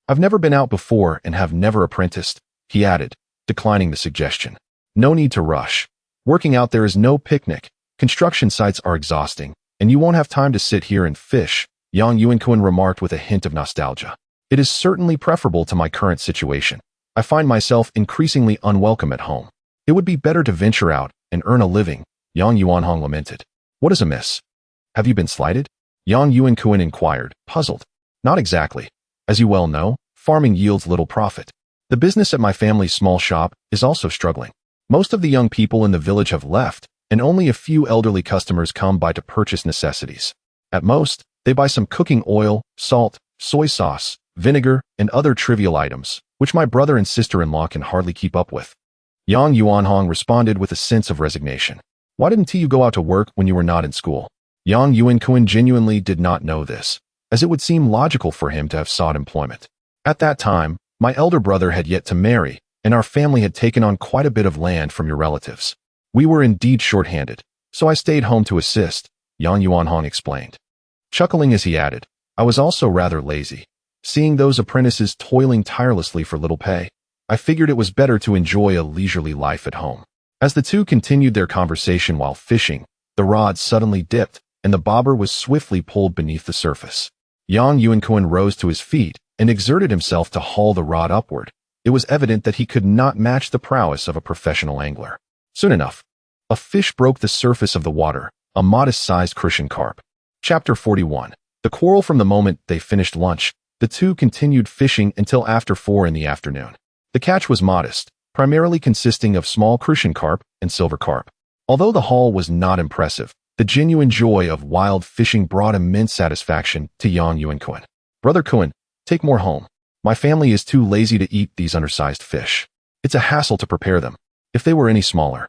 I've never been out before and have never apprenticed," he added, declining the suggestion. "No need to rush. Working out there is no picnic. Construction sites are exhausting, and you won't have time to sit here and fish," Yang Yuankun remarked with a hint of nostalgia. "It is certainly preferable to my current situation. I find myself increasingly unwelcome at home. It would be better to venture out and earn a living," Yang Yuanhong lamented. "What is amiss? Have you been slighted?" Yang Yuankun inquired, puzzled. "Not exactly. As you well know, farming yields little profit. The business at my family's small shop is also struggling. Most of the young people in the village have left, and only a few elderly customers come by to purchase necessities. At most, they buy some cooking oil, salt, soy sauce, vinegar, and other trivial items, which my brother and sister-in-law can hardly keep up with." Yang Yuanhong responded with a sense of resignation. "Why didn't you go out to work when you were not in school?" Yang Yuankun genuinely did not know this, as it would seem logical for him to have sought employment. "At that time, my elder brother had yet to marry, and our family had taken on quite a bit of land from your relatives. We were indeed short-handed. So I stayed home to assist, Yang Yuanhong explained. Chuckling as he added, I was also rather lazy. Seeing those apprentices toiling tirelessly for little pay, I figured it was better to enjoy a leisurely life at home. As the two continued their conversation while fishing, the rod suddenly dipped, and the bobber was swiftly pulled beneath the surface. Yang Yuankun rose to his feet and exerted himself to haul the rod upward. It was evident that he could not match the prowess of a professional angler. Soon enough, a fish broke the surface of the water, a modest-sized crucian carp. Chapter 41. The quarrel. From the moment they finished lunch, the two continued fishing until after 4 in the afternoon. The catch was modest, primarily consisting of small crucian carp and silver carp. Although the haul was not impressive, the genuine joy of wild fishing brought immense satisfaction to Yang Yuankun. Brother Kun, take more home. My family is too lazy to eat these undersized fish. It's a hassle to prepare them. If they were any smaller,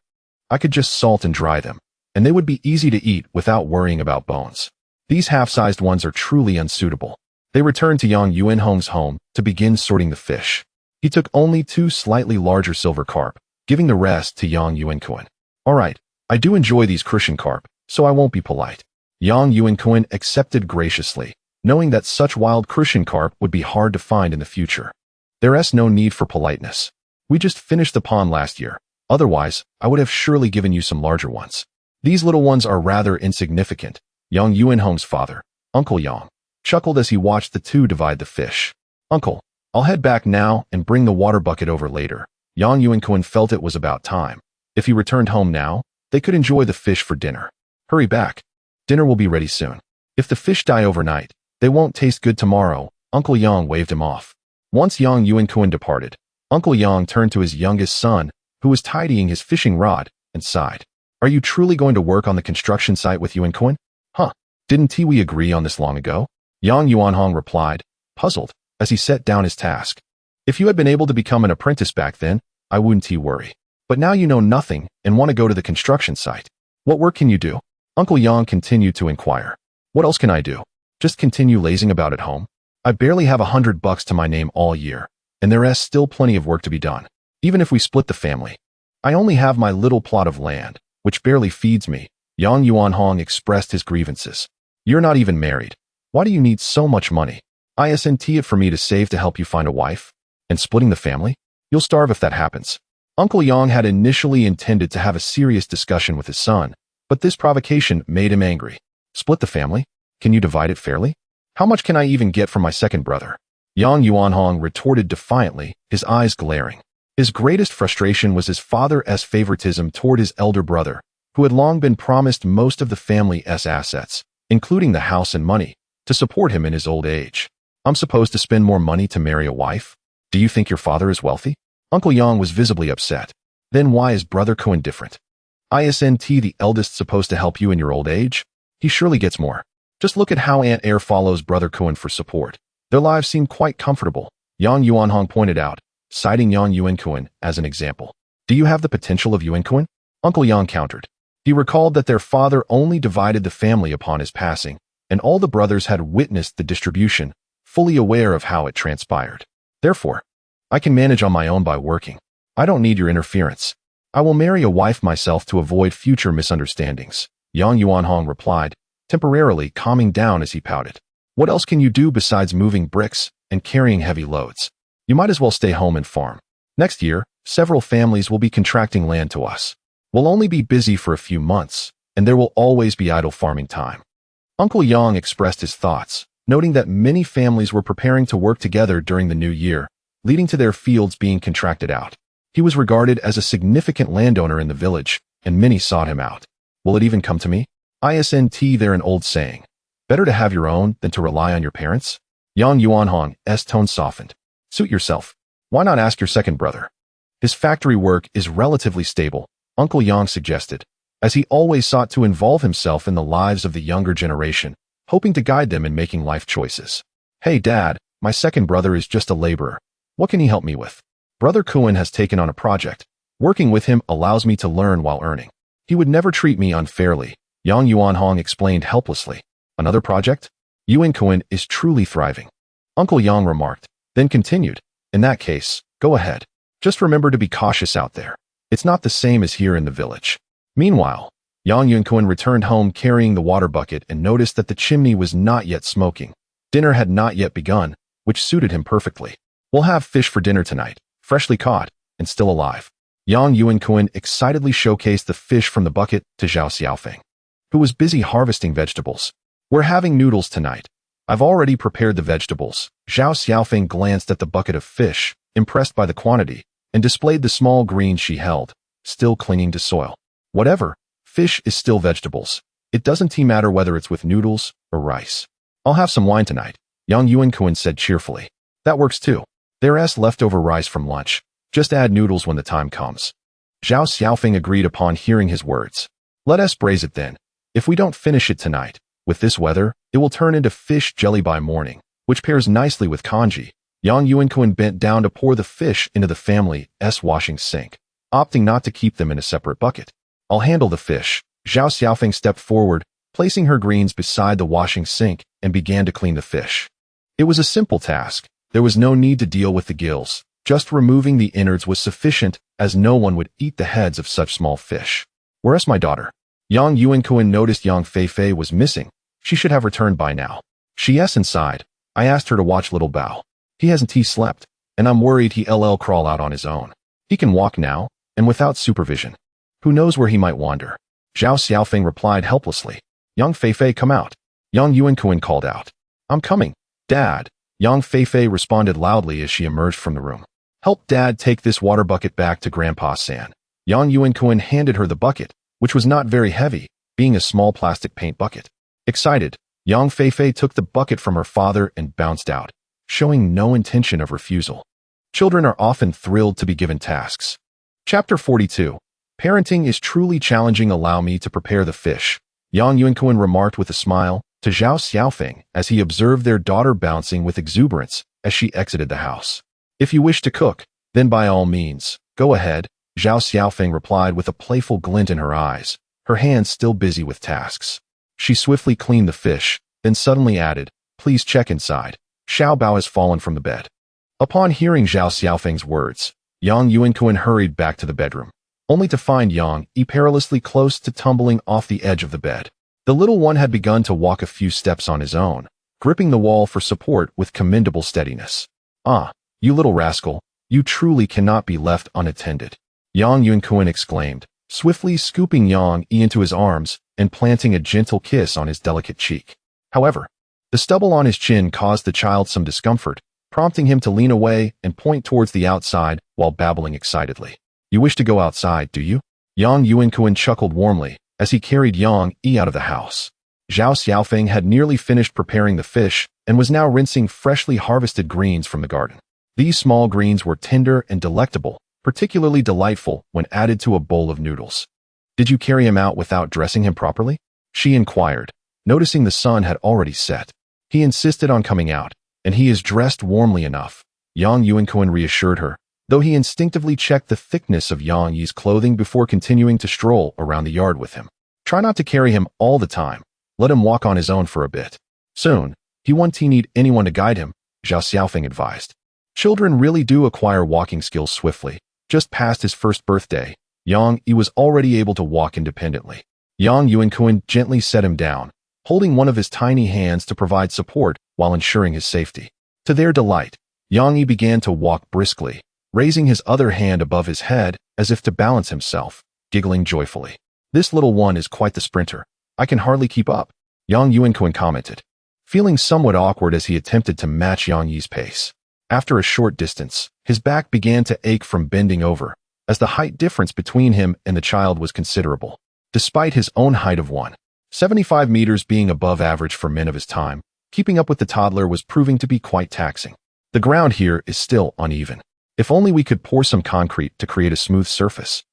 I could just salt and dry them, and they would be easy to eat without worrying about bones. These half-sized ones are truly unsuitable. They returned to Yang Yuanhong's home to begin sorting the fish. He took only 2 slightly larger silver carp, giving the rest to Yang Yuankun. All right, I do enjoy these crucian carp, so I won't be polite. Yang Yuankun accepted graciously, knowing that such wild crucian carp would be hard to find in the future. There's no need for politeness. We just finished the pond last year. Otherwise, I would have surely given you some larger ones. These little ones are rather insignificant. Yang Yuanhong's father, Uncle Yang, chuckled as he watched the two divide the fish. Uncle, I'll head back now and bring the water bucket over later. Yang Yuankun felt it was about time. If he returned home now, they could enjoy the fish for dinner. Hurry back. Dinner will be ready soon. If the fish die overnight, they won't taste good tomorrow. Uncle Yang waved him off. Once Yang Yuankun departed, Uncle Yang turned to his youngest son, who was tidying his fishing rod, and sighed. Are you truly going to work on the construction site with Yuankun? Huh, didn't we agree on this long ago? Yang Yuanhong replied, puzzled, as he set down his task. If you had been able to become an apprentice back then, I wouldn't worry. But now you know nothing and want to go to the construction site. What work can you do? Uncle Yang continued to inquire. What else can I do? Just continue lazing about at home? I barely have $100 to my name all year, and there is still plenty of work to be done. Even if we split the family, I only have my little plot of land, which barely feeds me. Yang Yuanhong expressed his grievances. You're not even married. Why do you need so much money? Isn't it for me to save to help you find a wife? And splitting the family? You'll starve if that happens. Uncle Yang had initially intended to have a serious discussion with his son, but this provocation made him angry. Split the family? Can you divide it fairly? How much can I even get from my second brother? Yang Yuanhong retorted defiantly, his eyes glaring. His greatest frustration was his father's favoritism toward his elder brother, who had long been promised most of the family's assets, including the house and money, to support him in his old age. I'm supposed to spend more money to marry a wife? Do you think your father is wealthy? Uncle Yang was visibly upset. Then why is Brother Kun different? Isn't the eldest supposed to help you in your old age? He surely gets more. Just look at how Aunt Air follows Brother Kun for support. Their lives seem quite comfortable, Yang Yuanhong pointed out, citing Yang Yuankun as an example. Do you have the potential of Yuankun? Uncle Yang countered. He recalled that their father only divided the family upon his passing, and all the brothers had witnessed the distribution, fully aware of how it transpired. Therefore, I can manage on my own by working. I don't need your interference. I will marry a wife myself to avoid future misunderstandings, Yang Yuanhong replied, temporarily calming down as he pouted. What else can you do besides moving bricks and carrying heavy loads? You might as well stay home and farm. Next year, several families will be contracting land to us. We'll only be busy for a few months, and there will always be idle farming time. Uncle Yang expressed his thoughts, noting that many families were preparing to work together during the new year, leading to their fields being contracted out. He was regarded as a significant landowner in the village, and many sought him out. Will it even come to me? Isn't there an old saying, better to have your own than to rely on your parents? Yang Yuanhong's tone softened. Suit yourself. Why not ask your second brother? His factory work is relatively stable, Uncle Yang suggested, as he always sought to involve himself in the lives of the younger generation, hoping to guide them in making life choices. Hey Dad, my second brother is just a laborer. What can he help me with? Brother Kun has taken on a project. Working with him allows me to learn while earning. He would never treat me unfairly, Yang Yuanhong explained helplessly. Another project? Yuankun is truly thriving. Uncle Yang remarked, then continued, in that case, go ahead. Just remember to be cautious out there. It's not the same as here in the village. Meanwhile, Yang Yuankun returned home carrying the water bucket and noticed that the chimney was not yet smoking. Dinner had not yet begun, which suited him perfectly. We'll have fish for dinner tonight, freshly caught and still alive. Yang Yuankun excitedly showcased the fish from the bucket to Zhao Xiaofeng, who was busy harvesting vegetables. We're having noodles tonight. I've already prepared the vegetables. Zhao Xiaofeng glanced at the bucket of fish, impressed by the quantity, and displayed the small greens she held, still clinging to soil. Whatever, fish is still vegetables. It doesn't matter whether it's with noodles or rice. I'll have some wine tonight, Yang Yuankun said cheerfully. That works too. There's leftover rice from lunch. Just add noodles when the time comes. Zhao Xiaofeng agreed upon hearing his words. Let us braise it then. If we don't finish it tonight, with this weather, it will turn into fish jelly by morning, which pairs nicely with congee. Yang Yuankun bent down to pour the fish into the family's washing sink, opting not to keep them in a separate bucket. I'll handle the fish. Zhao Xiaofeng stepped forward, placing her greens beside the washing sink, and began to clean the fish. It was a simple task. There was no need to deal with the gills. Just removing the innards was sufficient, as no one would eat the heads of such small fish. Where's my daughter? Yang Yuankun noticed Yang Feifei was missing. She should have returned by now. She's inside. I asked her to watch little Bao. He hasn't slept, and I'm worried he'll crawl out on his own. He can walk now, and without supervision. Who knows where he might wander? Zhao Xiaofeng replied helplessly. Yang Feifei, come out. Yang Yuankun called out. I'm coming, Dad. Yang Feifei responded loudly as she emerged from the room. Help Dad take this water bucket back to Grandpa San. Yang Yuankun handed her the bucket, which was not very heavy, being a small plastic paint bucket. Excited, Yang Feifei took the bucket from her father and bounced out, showing no intention of refusal. Children are often thrilled to be given tasks. Chapter 42. Parenting is truly challenging. Allow me to prepare the fish, Yang Yuankun remarked with a smile to Zhao Xiaofeng as he observed their daughter bouncing with exuberance as she exited the house. If you wish to cook, then by all means, go ahead, Zhao Xiaofeng replied with a playful glint in her eyes, her hands still busy with tasks. She swiftly cleaned the fish, then suddenly added, please check inside. Xiao Bao has fallen from the bed. Upon hearing Zhao Xiaofeng's words, Yang Yuankun hurried back to the bedroom, only to find Yang perilously close to tumbling off the edge of the bed. The little one had begun to walk a few steps on his own, gripping the wall for support with commendable steadiness. Ah, you little rascal, you truly cannot be left unattended, Yang Yuankun exclaimed, swiftly scooping Yang into his arms and planting a gentle kiss on his delicate cheek. However, the stubble on his chin caused the child some discomfort, prompting him to lean away and point towards the outside while babbling excitedly. You wish to go outside, do you? Yang Yuankun chuckled warmly as he carried Yang out of the house. Zhao Xiaofeng had nearly finished preparing the fish and was now rinsing freshly harvested greens from the garden. These small greens were tender and delectable, particularly delightful when added to a bowl of noodles. Did you carry him out without dressing him properly? She inquired, noticing the sun had already set. He insisted on coming out, and he is dressed warmly enough, Yang Yuankun reassured her, though he instinctively checked the thickness of Yang Yi's clothing before continuing to stroll around the yard with him. Try not to carry him all the time. Let him walk on his own for a bit. Soon, he won't need anyone to guide him, Zhao Xiaofeng advised. Children really do acquire walking skills swiftly. Just past his first birthday, Yang Yi was already able to walk independently. Yang Yuankun gently set him down, holding one of his tiny hands to provide support while ensuring his safety. To their delight, Yang Yi began to walk briskly, raising his other hand above his head as if to balance himself, giggling joyfully. This little one is quite the sprinter. I can hardly keep up, Yang Yuankun commented, feeling somewhat awkward as he attempted to match Yang Yi's pace. After a short distance, his back began to ache from bending over, as the height difference between him and the child was considerable. Despite his own height of 1.75 meters being above average for men of his time, keeping up with the toddler was proving to be quite taxing. The ground here is still uneven. If only we could pour some concrete to create a smooth surface.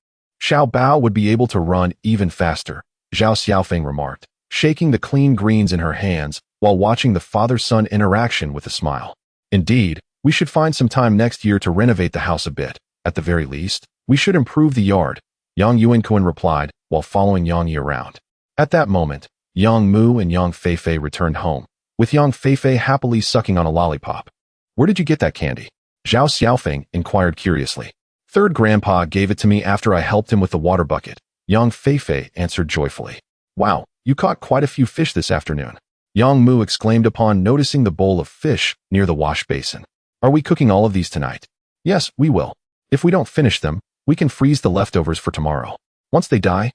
Xiao Bao would be able to run even faster, Zhao Xiaofeng remarked, shaking the clean greens in her hands while watching the father-son interaction with a smile. Indeed, we should find some time next year to renovate the house a bit. At the very least, we should improve the yard, Yang Yuankun replied while following Yang Yi around. At that moment, Yang Mu and Yang Feifei returned home, with Yang Feifei happily sucking on a lollipop. Where did you get that candy? Zhao Xiaofeng inquired curiously. Third grandpa gave it to me after I helped him with the water bucket, Yang Feifei answered joyfully. Wow, you caught quite a few fish this afternoon. Yang Mu exclaimed upon noticing the bowl of fish near the wash basin. Are we cooking all of these tonight? Yes, we will. If we don't finish them, we can freeze the leftovers for tomorrow. Once they die,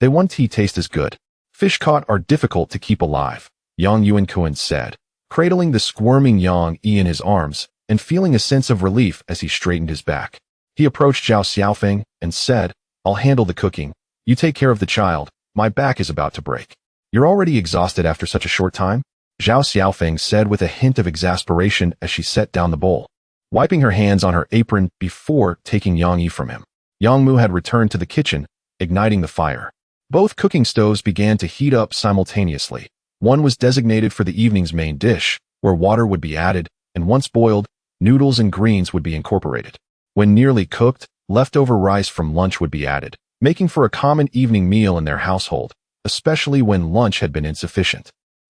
they won't taste as good. Fish caught are difficult to keep alive, Yang Yuankun said, cradling the squirming Yang Yi in his arms and feeling a sense of relief as he straightened his back. He approached Zhao Xiaofeng and said, I'll handle the cooking. You take care of the child. My back is about to break. You're already exhausted after such a short time? Zhao Xiaofeng said with a hint of exasperation as she set down the bowl, wiping her hands on her apron before taking Yang Yi from him. Yang Mu had returned to the kitchen, igniting the fire. Both cooking stoves began to heat up simultaneously. One was designated for the evening's main dish, where water would be added, and once boiled, noodles and greens would be incorporated. When nearly cooked, leftover rice from lunch would be added, making for a common evening meal in their household, especially when lunch had been insufficient.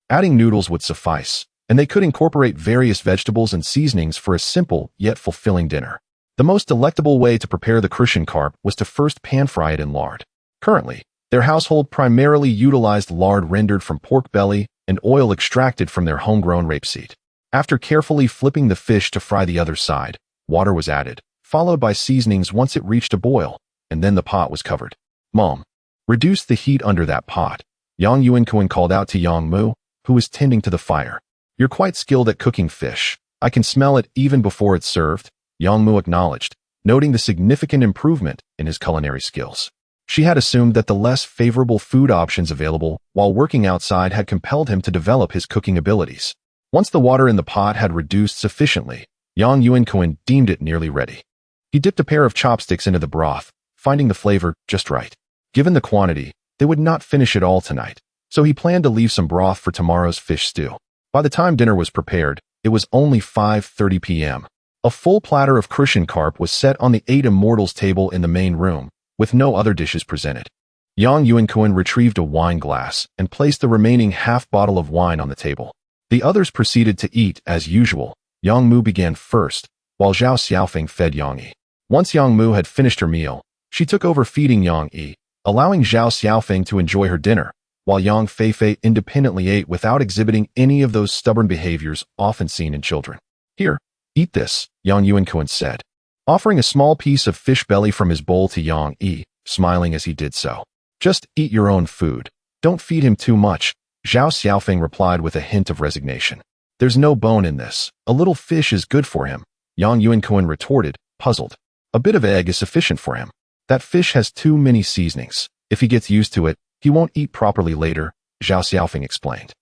Adding noodles would suffice, and they could incorporate various vegetables and seasonings for a simple yet fulfilling dinner. The most delectable way to prepare the crucian carp was to first pan-fry it in lard. Currently, their household primarily utilized lard rendered from pork belly and oil extracted from their homegrown rapeseed. After carefully flipping the fish to fry the other side, water was added, followed by seasonings once it reached a boil, and then the pot was covered. Mom, reduce the heat under that pot, Yang Yuankun called out to Yang Mu, who was tending to the fire. You're quite skilled at cooking fish. I can smell it even before it's served, Yang Mu acknowledged, noting the significant improvement in his culinary skills. She had assumed that the less favorable food options available while working outside had compelled him to develop his cooking abilities. Once the water in the pot had reduced sufficiently, Yang Yuankun deemed it nearly ready. He dipped a pair of chopsticks into the broth, finding the flavor just right. Given the quantity, they would not finish it all tonight, so he planned to leave some broth for tomorrow's fish stew. By the time dinner was prepared, it was only 5:30 p.m. A full platter of crucian carp was set on the 8 immortals table in the main room, with no other dishes presented. Yang Yuankun retrieved a wine glass and placed the remaining half bottle of wine on the table. The others proceeded to eat as usual. Yang Mu began first, while Zhao Xiaofeng fed Yang Yi. Once Yang Mu had finished her meal, she took over feeding Yang Yi, allowing Zhao Xiaofeng to enjoy her dinner, while Yang Feifei independently ate without exhibiting any of those stubborn behaviors often seen in children. Here, eat this, Yang Yuankun said, offering a small piece of fish belly from his bowl to Yang Yi, smiling as he did so. Just eat your own food. Don't feed him too much, Zhao Xiaofeng replied with a hint of resignation. There's no bone in this. A little fish is good for him, Yang Yuankun retorted, puzzled. A bit of egg is sufficient for him. That fish has too many seasonings. If he gets used to it, he won't eat properly later, Zhao Xiaofeng explained.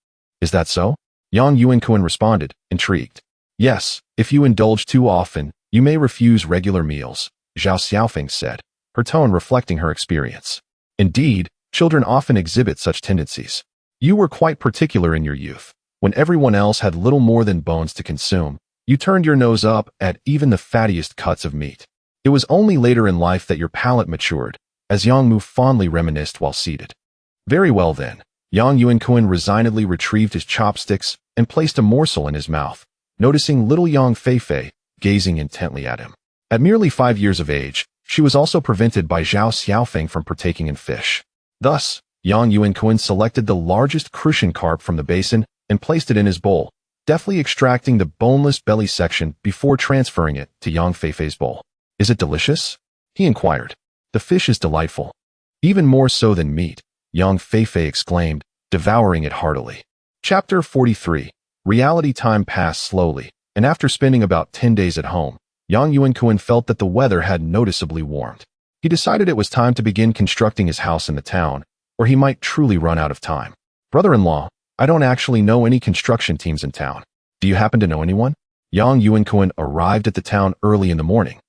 Is that so? Yang Yuankun responded, intrigued. Yes, if you indulge too often, you may refuse regular meals, Zhao Xiaofeng said, her tone reflecting her experience. Indeed, children often exhibit such tendencies. You were quite particular in your youth. When everyone else had little more than bones to consume, you turned your nose up at even the fattiest cuts of meat. It was only later in life that your palate matured, as Yang Mu fondly reminisced while seated. Very well then, Yang Yuankun resignedly retrieved his chopsticks and placed a morsel in his mouth, noticing little Yang Feifei gazing intently at him. At merely 5 years of age, she was also prevented by Zhao Xiaofeng from partaking in fish. Thus, Yang Yuankun selected the largest crucian carp from the basin and placed it in his bowl, deftly extracting the boneless belly section before transferring it to Yang Feifei's bowl. Is it delicious? He inquired. The fish is delightful. Even more so than meat, Yang Feifei exclaimed, devouring it heartily. Chapter 43. Reality time passed slowly, and after spending about 10 days at home, Yang Yuankun felt that the weather had noticeably warmed. He decided it was time to begin constructing his house in the town, or he might truly run out of time. Brother-in-law, I don't actually know any construction teams in town. Do you happen to know anyone? Yang Yuankun arrived at the town early in the morning,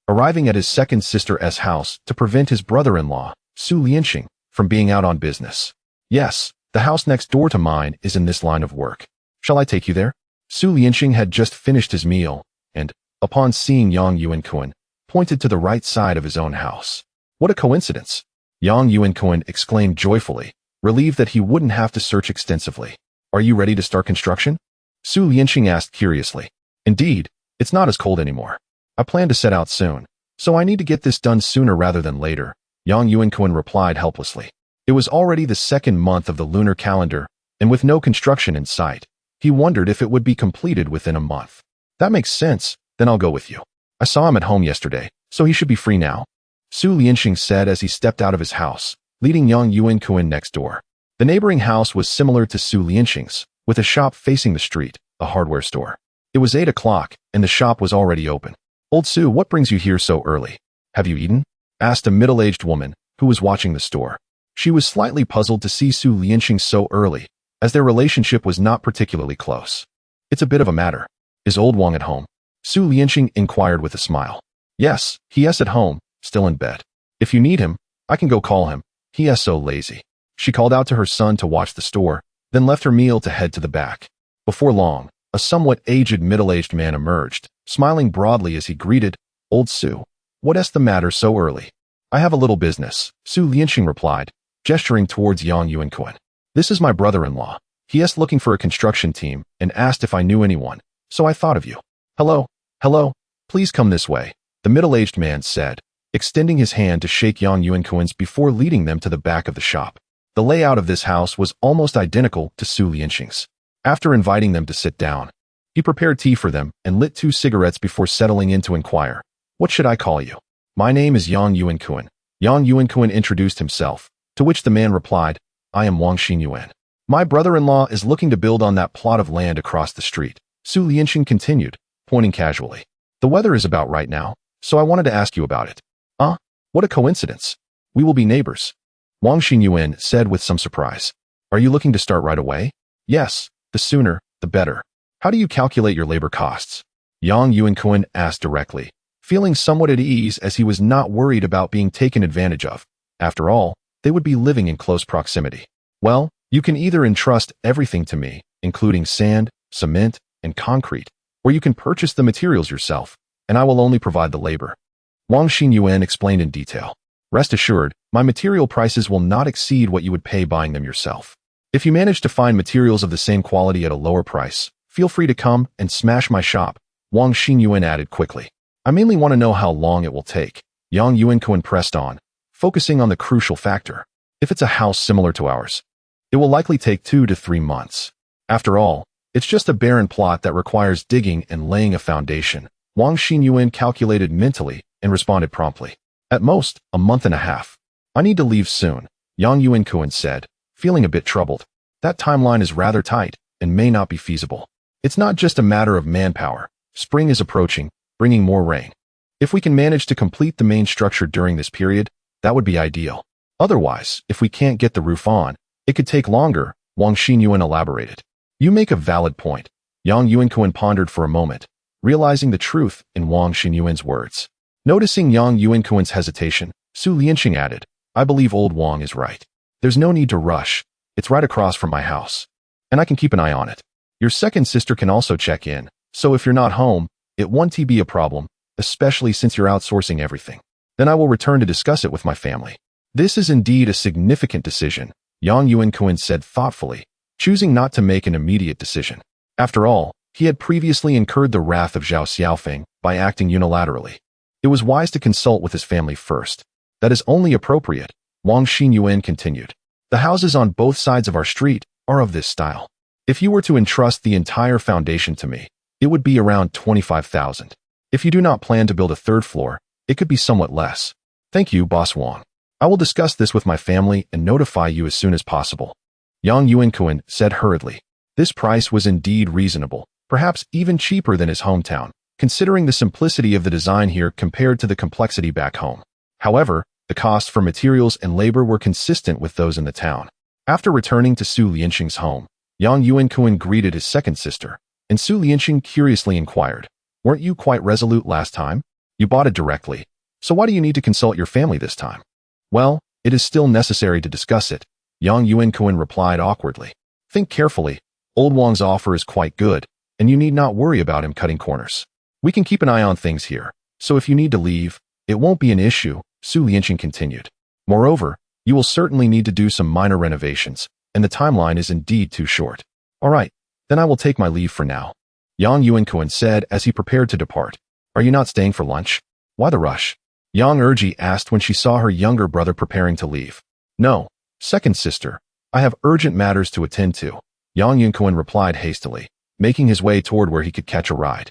arriving at his second sister's house to prevent his brother-in-law, Su Lianxing, from being out on business. Yes, the house next door to mine is in this line of work. Shall I take you there? Su Lianxing had just finished his meal, and, upon seeing Yang Yuankun, pointed to the right side of his own house. What a coincidence! Yang Yuankun exclaimed joyfully, relieved that he wouldn't have to search extensively. Are you ready to start construction? Su Lianxing asked curiously. Indeed, it's not as cold anymore. I plan to set out soon, so I need to get this done sooner rather than later, Yang Yuankun replied helplessly. It was already the second month of the lunar calendar, and with no construction in sight, he wondered if it would be completed within a month. That makes sense, then I'll go with you. I saw him at home yesterday, so he should be free now, Su Lianxing said as he stepped out of his house, leading Yang Yuankun next door. The neighboring house was similar to Su Lianxing's, with a shop facing the street, a hardware store. It was 8 o'clock, and the shop was already open. Old Su, what brings you here so early? Have you eaten? Asked a middle-aged woman, who was watching the store. She was slightly puzzled to see Su Lianxing so early, as their relationship was not particularly close. It's a bit of a matter. Is old Wang at home? Su Lianxing inquired with a smile. Yes, he is at home, still in bed. If you need him, I can go call him. He is so lazy. She called out to her son to watch the store, then left her meal to head to the back. Before long, a somewhat aged middle-aged man emerged, smiling broadly as he greeted, Old Su. What is the matter so early? I have a little business, Su Lianxing replied, gesturing towards Yang Yuankun. This is my brother-in-law. He is looking for a construction team and asked if I knew anyone, so I thought of you. Hello, please come this way, the middle-aged man said, extending his hand to shake Yang Yuankun's before leading them to the back of the shop. The layout of this house was almost identical to Su Lianxing's. After inviting them to sit down, he prepared tea for them and lit 2 cigarettes before settling in to inquire, what should I call you? My name is Yang Yuankun. Yang Yuankun introduced himself, to which the man replied, I am Wang Xinyuan. My brother-in-law is looking to build on that plot of land across the street, Su Lianxing continued, pointing casually. The weather is about right now, so I wanted to ask you about it. What a coincidence. We will be neighbors. Wang Xinyuan said with some surprise. Are you looking to start right away? Yes, the sooner, the better. How do you calculate your labor costs? Yang Yuankun asked directly, feeling somewhat at ease as he was not worried about being taken advantage of. After all, they would be living in close proximity. Well, you can either entrust everything to me, including sand, cement, and concrete, or you can purchase the materials yourself, and I will only provide the labor. Wang Xinyuan explained in detail. Rest assured, my material prices will not exceed what you would pay buying them yourself. If you manage to find materials of the same quality at a lower price, feel free to come and smash my shop, Wang Xinyuan added quickly. I mainly want to know how long it will take. Yang Yuankun pressed on, focusing on the crucial factor. If it's a house similar to ours, it will likely take 2 to 3 months. After all, it's just a barren plot that requires digging and laying a foundation. Wang Xinyuan calculated mentally and responded promptly. At most, a month and a half. I need to leave soon, Yang Yuankun said, feeling a bit troubled. That timeline is rather tight and may not be feasible. It's not just a matter of manpower. Spring is approaching, bringing more rain. If we can manage to complete the main structure during this period, that would be ideal. Otherwise, if we can't get the roof on, it could take longer, Wang Xinyuan elaborated. You make a valid point. Yang Yuankun pondered for a moment, realizing the truth in Wang Xinyuan's words. Noticing Yang Yuankun's hesitation, Su Lianxing added, I believe old Wang is right. There's no need to rush. It's right across from my house, and I can keep an eye on it. Your second sister can also check in, so if you're not home, it won't be a problem, especially since you're outsourcing everything. Then I will return to discuss it with my family. This is indeed a significant decision, Yang Yuankun said thoughtfully, choosing not to make an immediate decision. After all, he had previously incurred the wrath of Zhao Xiaofeng by acting unilaterally. It was wise to consult with his family first. That is only appropriate, Wang Xinyuan continued. The houses on both sides of our street are of this style. If you were to entrust the entire foundation to me, it would be around 25,000. If you do not plan to build a third floor, it could be somewhat less. Thank you, Boss Wang. I will discuss this with my family and notify you as soon as possible. Yang Yuankun said hurriedly. This price was indeed reasonable, perhaps even cheaper than his hometown, considering the simplicity of the design here compared to the complexity back home. However, the costs for materials and labor were consistent with those in the town. After returning to Su Lianxing's home, Yang Yuankun greeted his second sister, and Su Lianxing curiously inquired, weren't you quite resolute last time? You bought it directly, so why do you need to consult your family this time? Well, it is still necessary to discuss it, Yang Yuankun replied awkwardly. Think carefully, old Wang's offer is quite good, and you need not worry about him cutting corners. We can keep an eye on things here, so if you need to leave, it won't be an issue, Su Lianxing continued. Moreover, you will certainly need to do some minor renovations, and the timeline is indeed too short. All right, then I will take my leave for now, Yang Yuankun said as he prepared to depart. Are you not staying for lunch? Why the rush? Yang Erji asked when she saw her younger brother preparing to leave. No, second sister. I have urgent matters to attend to, Yang Yuankun replied hastily, making his way toward where he could catch a ride.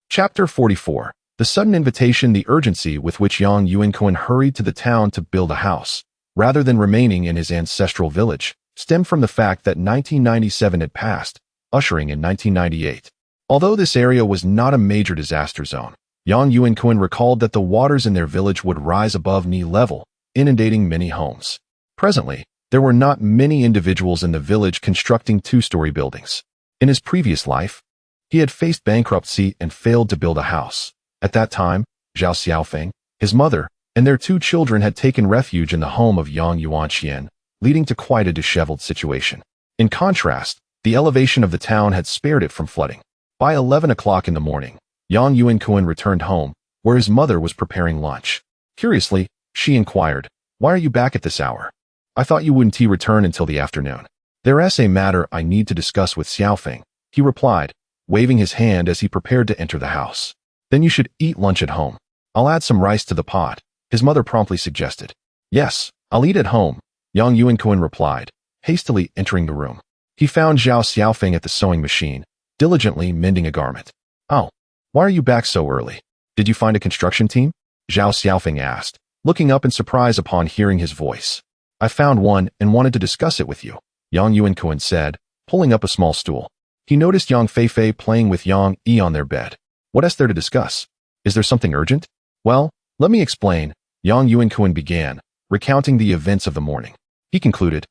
Chapter 44. The sudden invitation. The urgency with which Yang Yuankun hurried to the town to build a house, rather than remaining in his ancestral village, stemmed from the fact that 1997 had passed, ushering in 1998. Although this area was not a major disaster zone, Yang Yuankun recalled that the waters in their village would rise above knee level, inundating many homes. Presently, there were not many individuals in the village constructing two-story buildings. In his previous life, he had faced bankruptcy and failed to build a house. At that time, Zhao Xiaofeng, his mother, and their 2 children had taken refuge in the home of Yang Yuanxian, leading to quite a disheveled situation. In contrast, the elevation of the town had spared it from flooding. By 11 o'clock in the morning, Yang Yuankun returned home, where his mother was preparing lunch. Curiously, she inquired, "Why are you back at this hour? I thought you wouldn't return until the afternoon." "There's a matter I need to discuss with Xiaofeng," he replied, waving his hand as he prepared to enter the house. "Then you should eat lunch at home. I'll add some rice to the pot," his mother promptly suggested. "Yes, I'll eat at home," Yang Yuankun replied, hastily entering the room. He found Zhao Xiaofeng at the sewing machine, diligently mending a garment. "Oh, why are you back so early? Did you find a construction team?" Zhao Xiaofeng asked, looking up in surprise upon hearing his voice. "I found one and wanted to discuss it with you," Yang Yuankun said, pulling up a small stool. He noticed Yang Feifei playing with Yang Yi on their bed. "What's there to discuss? Is there something urgent?" "Well, let me explain," Yang Yuankun began, recounting the events of the morning. He concluded,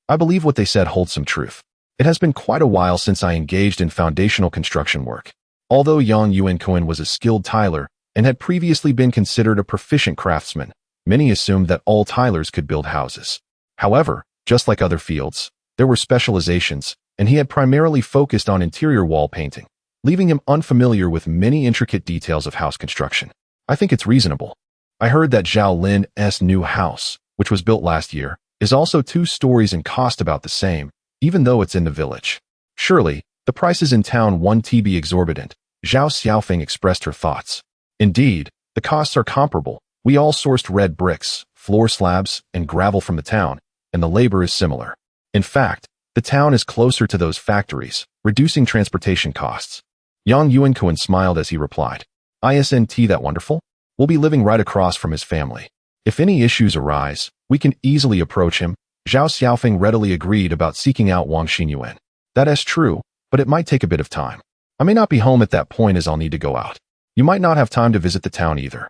"I believe what they said holds some truth. It has been quite a while since I engaged in foundational construction work." Although Yang Yuankun was a skilled tiler and had previously been considered a proficient craftsman, many assumed that all tilers could build houses. However, just like other fields, there were specializations, and he had primarily focused on interior wall painting, leaving him unfamiliar with many intricate details of house construction. "I think it's reasonable. I heard that Zhao Lin's new house, which was built last year, is also 2 stories and cost about the same, even though it's in the village. Surely, the prices in town won't be exorbitant," Zhao Xiaofeng expressed her thoughts. "Indeed, the costs are comparable. We all sourced red bricks, floor slabs, and gravel from the town, and the labor is similar. In fact, the town is closer to those factories, reducing transportation costs." Yang Yuankun smiled as he replied, "Isn't that wonderful? We'll be living right across from his family. If any issues arise, we can easily approach him." Zhao Xiaofeng readily agreed about seeking out Wang Xinyuan. "That is true, but it might take a bit of time. I may not be home at that point as I'll need to go out. You might not have time to visit the town either.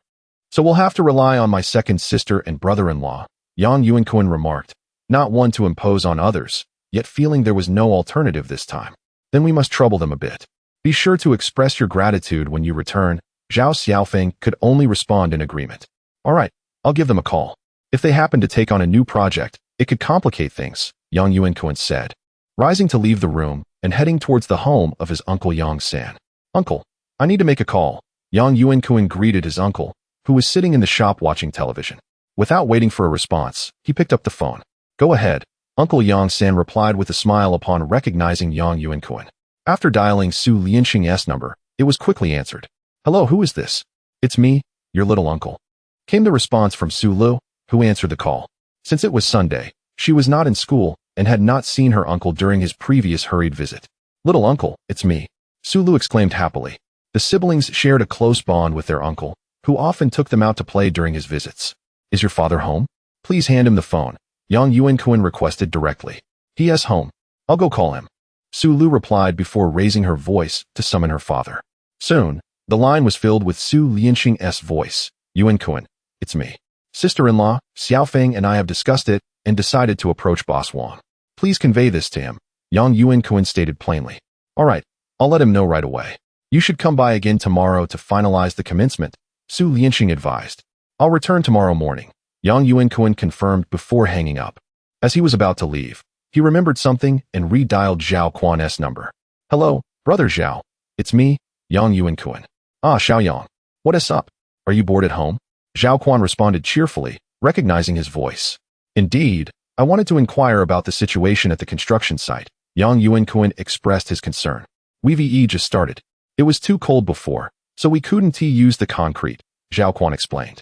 So we'll have to rely on my second sister and brother-in-law," Yang Yuankun remarked, not one to impose on others, yet feeling there was no alternative this time. "Then we must trouble them a bit. Be sure to express your gratitude when you return." Zhao Xiaofeng could only respond in agreement. "All right, I'll give them a call. If they happen to take on a new project, it could complicate things," Yang Yuankun said, rising to leave the room and heading towards the home of his uncle Yang San. "Uncle, I need to make a call." Yang Yuankun greeted his uncle, who was sitting in the shop watching television. Without waiting for a response, he picked up the phone. "Go ahead," Uncle Yang San replied with a smile upon recognizing Yang Yuankun. After dialing Su Lianxing's number, it was quickly answered. "Hello, who is this?" "It's me, your little uncle," came the response from Su Lu, who answered the call. Since it was Sunday, she was not in school and had not seen her uncle during his previous hurried visit. "Little uncle, it's me," Su Lu exclaimed happily. The siblings shared a close bond with their uncle, who often took them out to play during his visits. "Is your father home? Please hand him the phone," Yang Yuankun requested directly. "He is home. I'll go call him," Su Lu replied before raising her voice to summon her father. Soon, the line was filled with Su Lianxing's voice. "Yuankun, it's me. Sister-in-law, Xiaofeng and I have discussed it and decided to approach Boss Wang. Please convey this to him," Yang Yuankun stated plainly. "All right, I'll let him know right away. You should come by again tomorrow to finalize the commencement," Su Lianxing advised. "I'll return tomorrow morning," Yang Yuankun confirmed before hanging up. As he was about to leave, he remembered something and redialed Zhao Quan's number. "Hello, brother Zhao. It's me, Yang Yuankun." "Ah, Xiaoyang. What is up? Are you bored at home?" Zhao Quan responded cheerfully, recognizing his voice. "Indeed, I wanted to inquire about the situation at the construction site." Yang Yuankun expressed his concern. "We've just started. It was too cold before, so we couldn't use the concrete," Zhao Quan explained.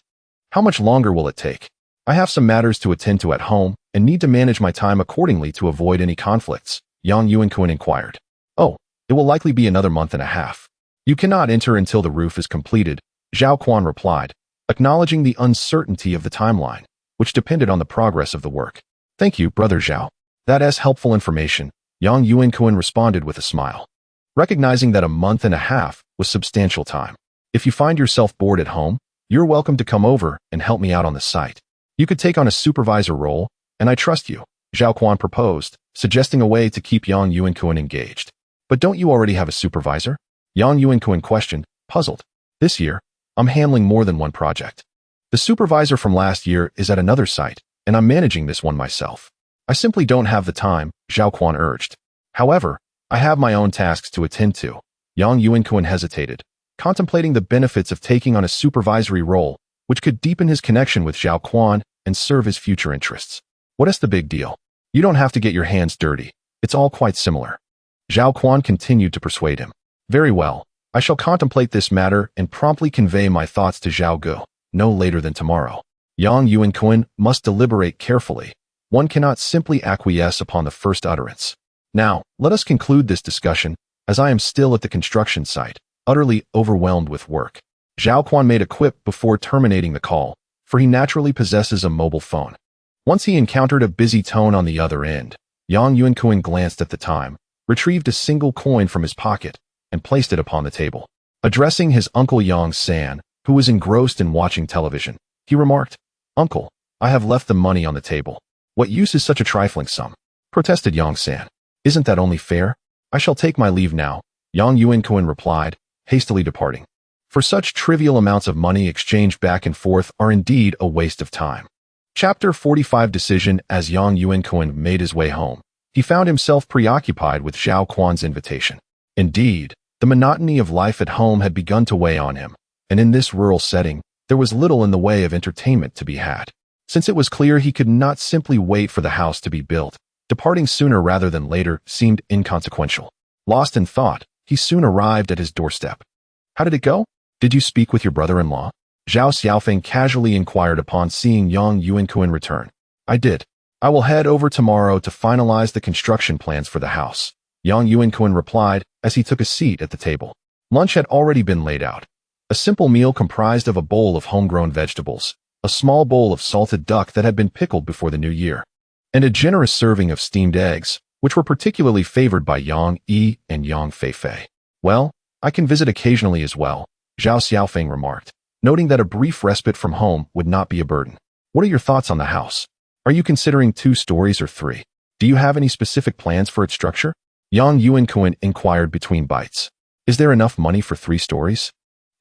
How much longer will it take? I have some matters to attend to at home and need to manage my time accordingly to avoid any conflicts, Yang Yuankun inquired. Oh, it will likely be another month and a half. You cannot enter until the roof is completed, Zhao Quan replied, acknowledging the uncertainty of the timeline, which depended on the progress of the work. Thank you, Brother Zhao. That is helpful information, Yang Yuankun responded with a smile, recognizing that a month and a half was substantial time. If you find yourself bored at home, you're welcome to come over and help me out on the site. You could take on a supervisor role, and I trust you, Zhao Quan proposed, suggesting a way to keep Yang Yuankun engaged. But don't you already have a supervisor? Yang Yuankun questioned, puzzled. This year, I'm handling more than one project. The supervisor from last year is at another site, and I'm managing this one myself. I simply don't have the time, Zhao Quan urged. However, I have my own tasks to attend to. Yang Yuankun hesitated, contemplating the benefits of taking on a supervisory role, which could deepen his connection with Zhao Quan and serve his future interests. What is the big deal? You don't have to get your hands dirty. It's all quite similar. Zhao Quan continued to persuade him. Very well. I shall contemplate this matter and promptly convey my thoughts to Zhao Gu, no later than tomorrow. Yang Yuankun must deliberate carefully. One cannot simply acquiesce upon the first utterance. Now, let us conclude this discussion, as I am still at the construction site, utterly overwhelmed with work. Zhao Quan made a quip before terminating the call, for he naturally possesses a mobile phone. Once he encountered a busy tone on the other end, Yang Yuankun glanced at the time, retrieved a single coin from his pocket, and placed it upon the table. Addressing his uncle Yang San, who was engrossed in watching television, he remarked, Uncle, I have left the money on the table. What use is such a trifling sum? Protested Yang San. Isn't that only fair? I shall take my leave now, Yang Yuankun replied, hastily departing. For such trivial amounts of money exchanged back and forth are indeed a waste of time. Chapter 45 Decision. As Yang Yuankun made his way home, he found himself preoccupied with Zhao Quan's invitation. Indeed, the monotony of life at home had begun to weigh on him, and in this rural setting, there was little in the way of entertainment to be had. Since it was clear he could not simply wait for the house to be built, departing sooner rather than later seemed inconsequential. Lost in thought, he soon arrived at his doorstep. How did it go? Did you speak with your brother-in-law? Zhao Xiaofeng casually inquired upon seeing Yang Yuankun return. I did. I will head over tomorrow to finalize the construction plans for the house, Yang Yuankun replied as he took a seat at the table. Lunch had already been laid out. A simple meal comprised of a bowl of homegrown vegetables, a small bowl of salted duck that had been pickled before the new year, and a generous serving of steamed eggs, which were particularly favored by Yang Yi and Yang Feifei. Well, I can visit occasionally as well, Zhao Xiaofeng remarked, noting that a brief respite from home would not be a burden. What are your thoughts on the house? Are you considering 2 stories or 3? Do you have any specific plans for its structure? Yang Yuankun inquired between bites. Is there enough money for 3 stories?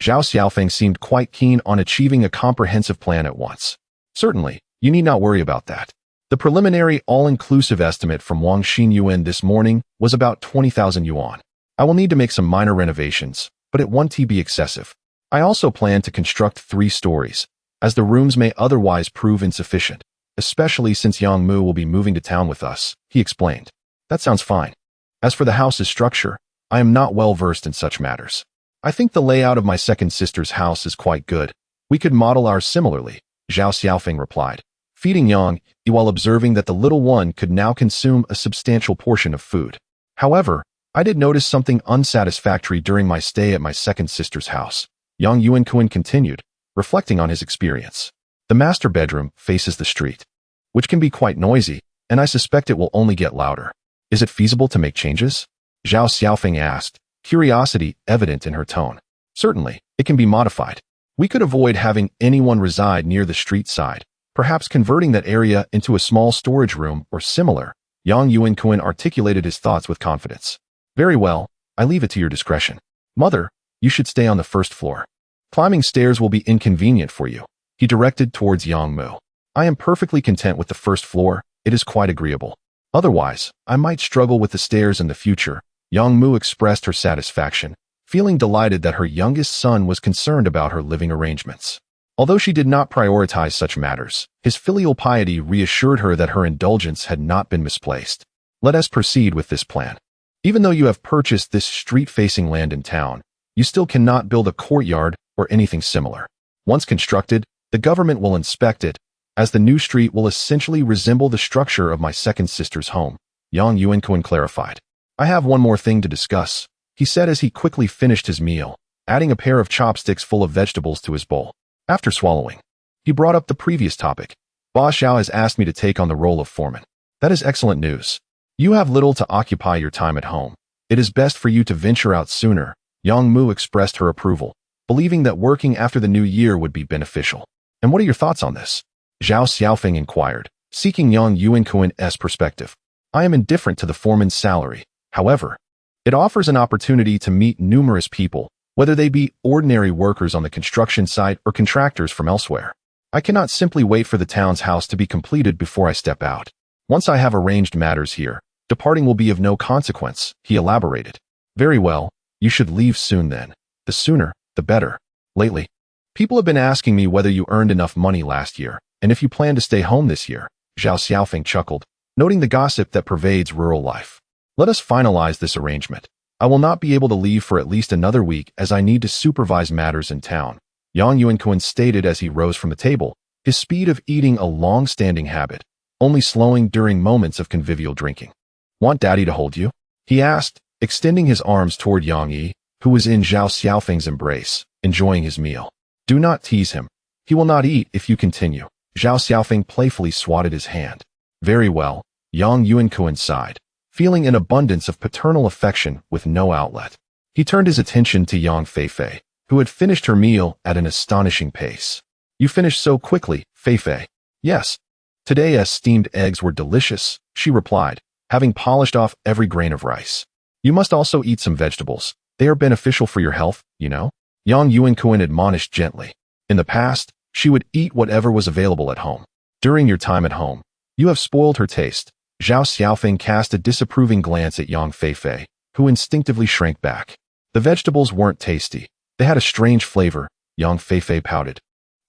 Zhao Xiaofeng seemed quite keen on achieving a comprehensive plan at once. Certainly, you need not worry about that. The preliminary all-inclusive estimate from Wang Xinyuan this morning was about 20,000 yuan. I will need to make some minor renovations, but it won't be excessive. I also plan to construct 3 stories, as the rooms may otherwise prove insufficient, especially since Yang Mu will be moving to town with us, he explained. That sounds fine. As for the house's structure, I am not well versed in such matters. I think the layout of my second sister's house is quite good. We could model ours similarly, Zhao Xiaofeng replied, feeding Yang while observing that the little one could now consume a substantial portion of food. However, I did notice something unsatisfactory during my stay at my second sister's house, Yang Yuankun continued, reflecting on his experience. The master bedroom faces the street, which can be quite noisy, and I suspect it will only get louder. Is it feasible to make changes? Zhao Xiaofeng asked, curiosity evident in her tone. Certainly, it can be modified. We could avoid having anyone reside near the street side, perhaps converting that area into a small storage room or similar. Yang Yuankun articulated his thoughts with confidence. Very well, I leave it to your discretion. Mother, you should stay on the first floor. Climbing stairs will be inconvenient for you, he directed towards Yang Mu. I am perfectly content with the first floor, it is quite agreeable. Otherwise, I might struggle with the stairs in the future. Yang Mu expressed her satisfaction, feeling delighted that her youngest son was concerned about her living arrangements. Although she did not prioritize such matters, his filial piety reassured her that her indulgence had not been misplaced. Let us proceed with this plan. Even though you have purchased this street-facing land in town, you still cannot build a courtyard or anything similar. Once constructed, The government will inspect it, as the new street will essentially resemble the structure of my second sister's home, Yang Yuankun clarified. I have one more thing to discuss, he said as he quickly finished his meal, adding a pair of chopsticks full of vegetables to his bowl. After swallowing, he brought up the previous topic. Boss Xiao has asked me to take on the role of foreman. That is excellent news. You have little to occupy your time at home. It is best for you to venture out sooner. Yang Mu expressed her approval, believing that working after the new year would be beneficial. And what are your thoughts on this? Zhao Xiaofeng inquired, seeking Yang Yuankun's perspective. I am indifferent to the foreman's salary. However, it offers an opportunity to meet numerous people, whether they be ordinary workers on the construction site or contractors from elsewhere. I cannot simply wait for the town's house to be completed before I step out. Once I have arranged matters here, departing will be of no consequence, he elaborated. Very well, you should leave soon then. The sooner, the better. Lately, people have been asking me whether you earned enough money last year, and if you plan to stay home this year. Zhao Xiaofeng chuckled, noting the gossip that pervades rural life. Let us finalize this arrangement. I will not be able to leave for at least another week as I need to supervise matters in town, Yang Yuankun stated as he rose from the table, his speed of eating a long-standing habit, only slowing during moments of convivial drinking. Want daddy to hold you? He asked, extending his arms toward Yang Yi, who was in Zhao Xiaofeng's embrace, enjoying his meal. Do not tease him. He will not eat if you continue. Zhao Xiaofeng playfully swatted his hand. Very well, Yang Yuankun sighed, feeling an abundance of paternal affection with no outlet. He turned his attention to Yang Feifei, who had finished her meal at an astonishing pace. You finished so quickly, Feifei. Yes. Today's steamed eggs were delicious, she replied, having polished off every grain of rice. You must also eat some vegetables. They are beneficial for your health, you know? Yang Yuankun admonished gently. In the past, she would eat whatever was available at home. During your time at home, you have spoiled her taste. Zhao Xiaofeng cast a disapproving glance at Yang Feifei, who instinctively shrank back. The vegetables weren't tasty. They had a strange flavor, Yang Feifei pouted,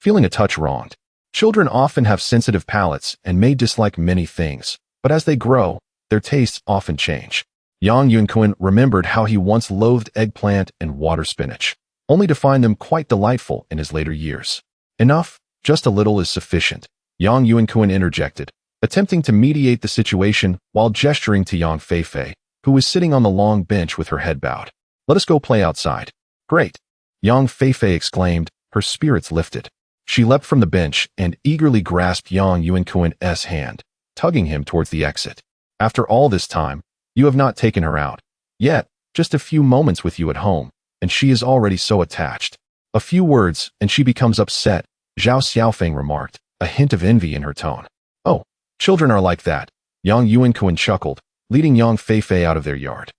feeling a touch wronged. Children often have sensitive palates and may dislike many things, but as they grow, their tastes often change. Yang Yuankun remembered how he once loathed eggplant and water spinach, only to find them quite delightful in his later years. Enough, just a little is sufficient, Yang Yuankun interjected, attempting to mediate the situation while gesturing to Yang Feifei, who was sitting on the long bench with her head bowed. Let us go play outside. Great! Yang Feifei exclaimed, her spirits lifted. She leapt from the bench and eagerly grasped Yang Yuankun's hand, tugging him towards the exit. After all this time, you have not taken her out. Yet, just a few moments with you at home, and she is already so attached. A few words, and she becomes upset, Zhao Xiaofeng remarked, a hint of envy in her tone. Oh, children are like that, Yang Yuankun chuckled, leading Yang Feifei out of their yard.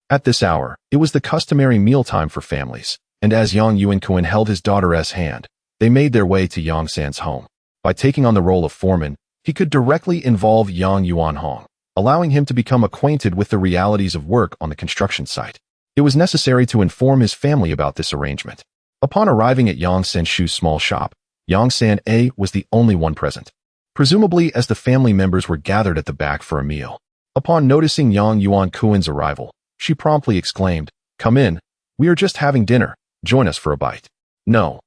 At this hour, it was the customary mealtime for families, and as Yang Yuankun held his daughter's hand, they made their way to Yang San's home. By taking on the role of foreman, he could directly involve Yang Yuanhong, allowing him to become acquainted with the realities of work on the construction site. It was necessary to inform his family about this arrangement. Upon arriving at Yang Sanshu's small shop, Yang San A was the only one present, presumably as the family members were gathered at the back for a meal. Upon noticing Yang Yuankun's arrival, she promptly exclaimed, "Come in, we are just having dinner, join us for a bite." No,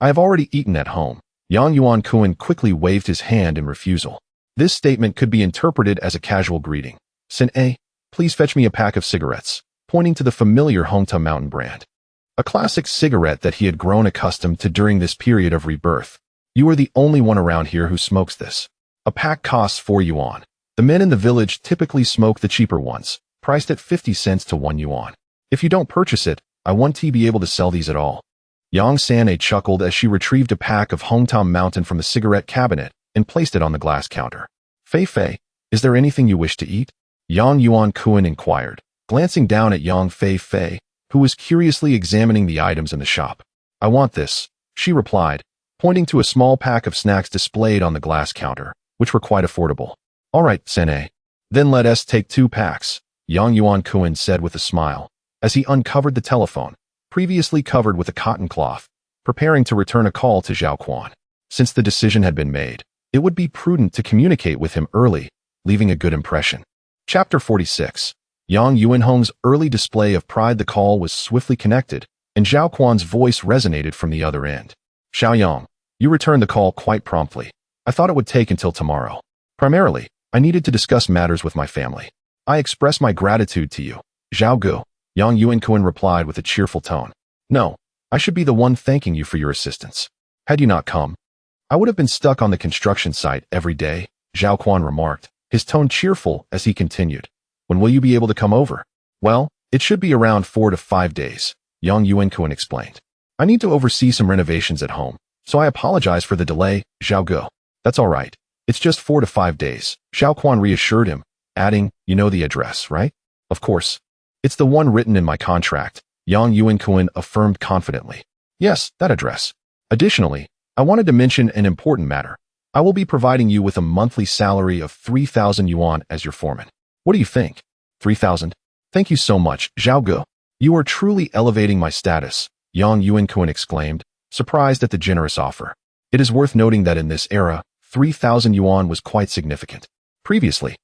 I have already eaten at home. Yang Yuankun quickly waved his hand in refusal. This statement could be interpreted as a casual greeting. San A, please fetch me a pack of cigarettes, pointing to the familiar Hongta Mountain brand. A classic cigarette that he had grown accustomed to during this period of rebirth. You are the only one around here who smokes this. A pack costs 4 yuan. The men in the village typically smoke the cheaper ones, priced at 50 cents to 1 yuan. If you don't purchase it, I won't be able to sell these at all. Yang San-A chuckled as she retrieved a pack of Hongta Mountain from the cigarette cabinet and placed it on the glass counter. Fei, is there anything you wish to eat? Yang Yuankun inquired, glancing down at Yang Fei, who was curiously examining the items in the shop. I want this, she replied, pointing to a small pack of snacks displayed on the glass counter, which were quite affordable. All right, Sen-A. Then let us take 2 packs, Yang Yuankun said with a smile, as he uncovered the telephone, previously covered with a cotton cloth, preparing to return a call to Zhao Quan. Since the decision had been made, it would be prudent to communicate with him early, leaving a good impression. Chapter 46. Yang Yuanhong's early display of pride. The call was swiftly connected, and Zhao Quan's voice resonated from the other end. Xiaoyang, You returned the call quite promptly. I thought it would take until tomorrow. Primarily, I needed to discuss matters with my family. I express my gratitude to you. Zhao Gu, Yang Yuankun replied with a cheerful tone. No, I should be the one thanking you for your assistance. Had you not come, I would have been stuck on the construction site every day, Zhao Quan remarked, his tone cheerful as he continued. When will you be able to come over? Well, it should be around 4 to 5 days, Yang Yuankun explained. I need to oversee some renovations at home, so I apologize for the delay, Zhao Gu. That's all right. It's just 4 to 5 days, Zhao Quan reassured him, adding, you know the address, right? Of course. It's the one written in my contract, Yang Yuankun affirmed confidently. Yes, that address. Additionally, I wanted to mention an important matter. I will be providing you with a monthly salary of 3,000 yuan as your foreman. What do you think? 3,000? Thank you so much, Zhao Gu. You are truly elevating my status, Yang Yuankun exclaimed, surprised at the generous offer. It is worth noting that in this era, 3,000 yuan was quite significant. Previously,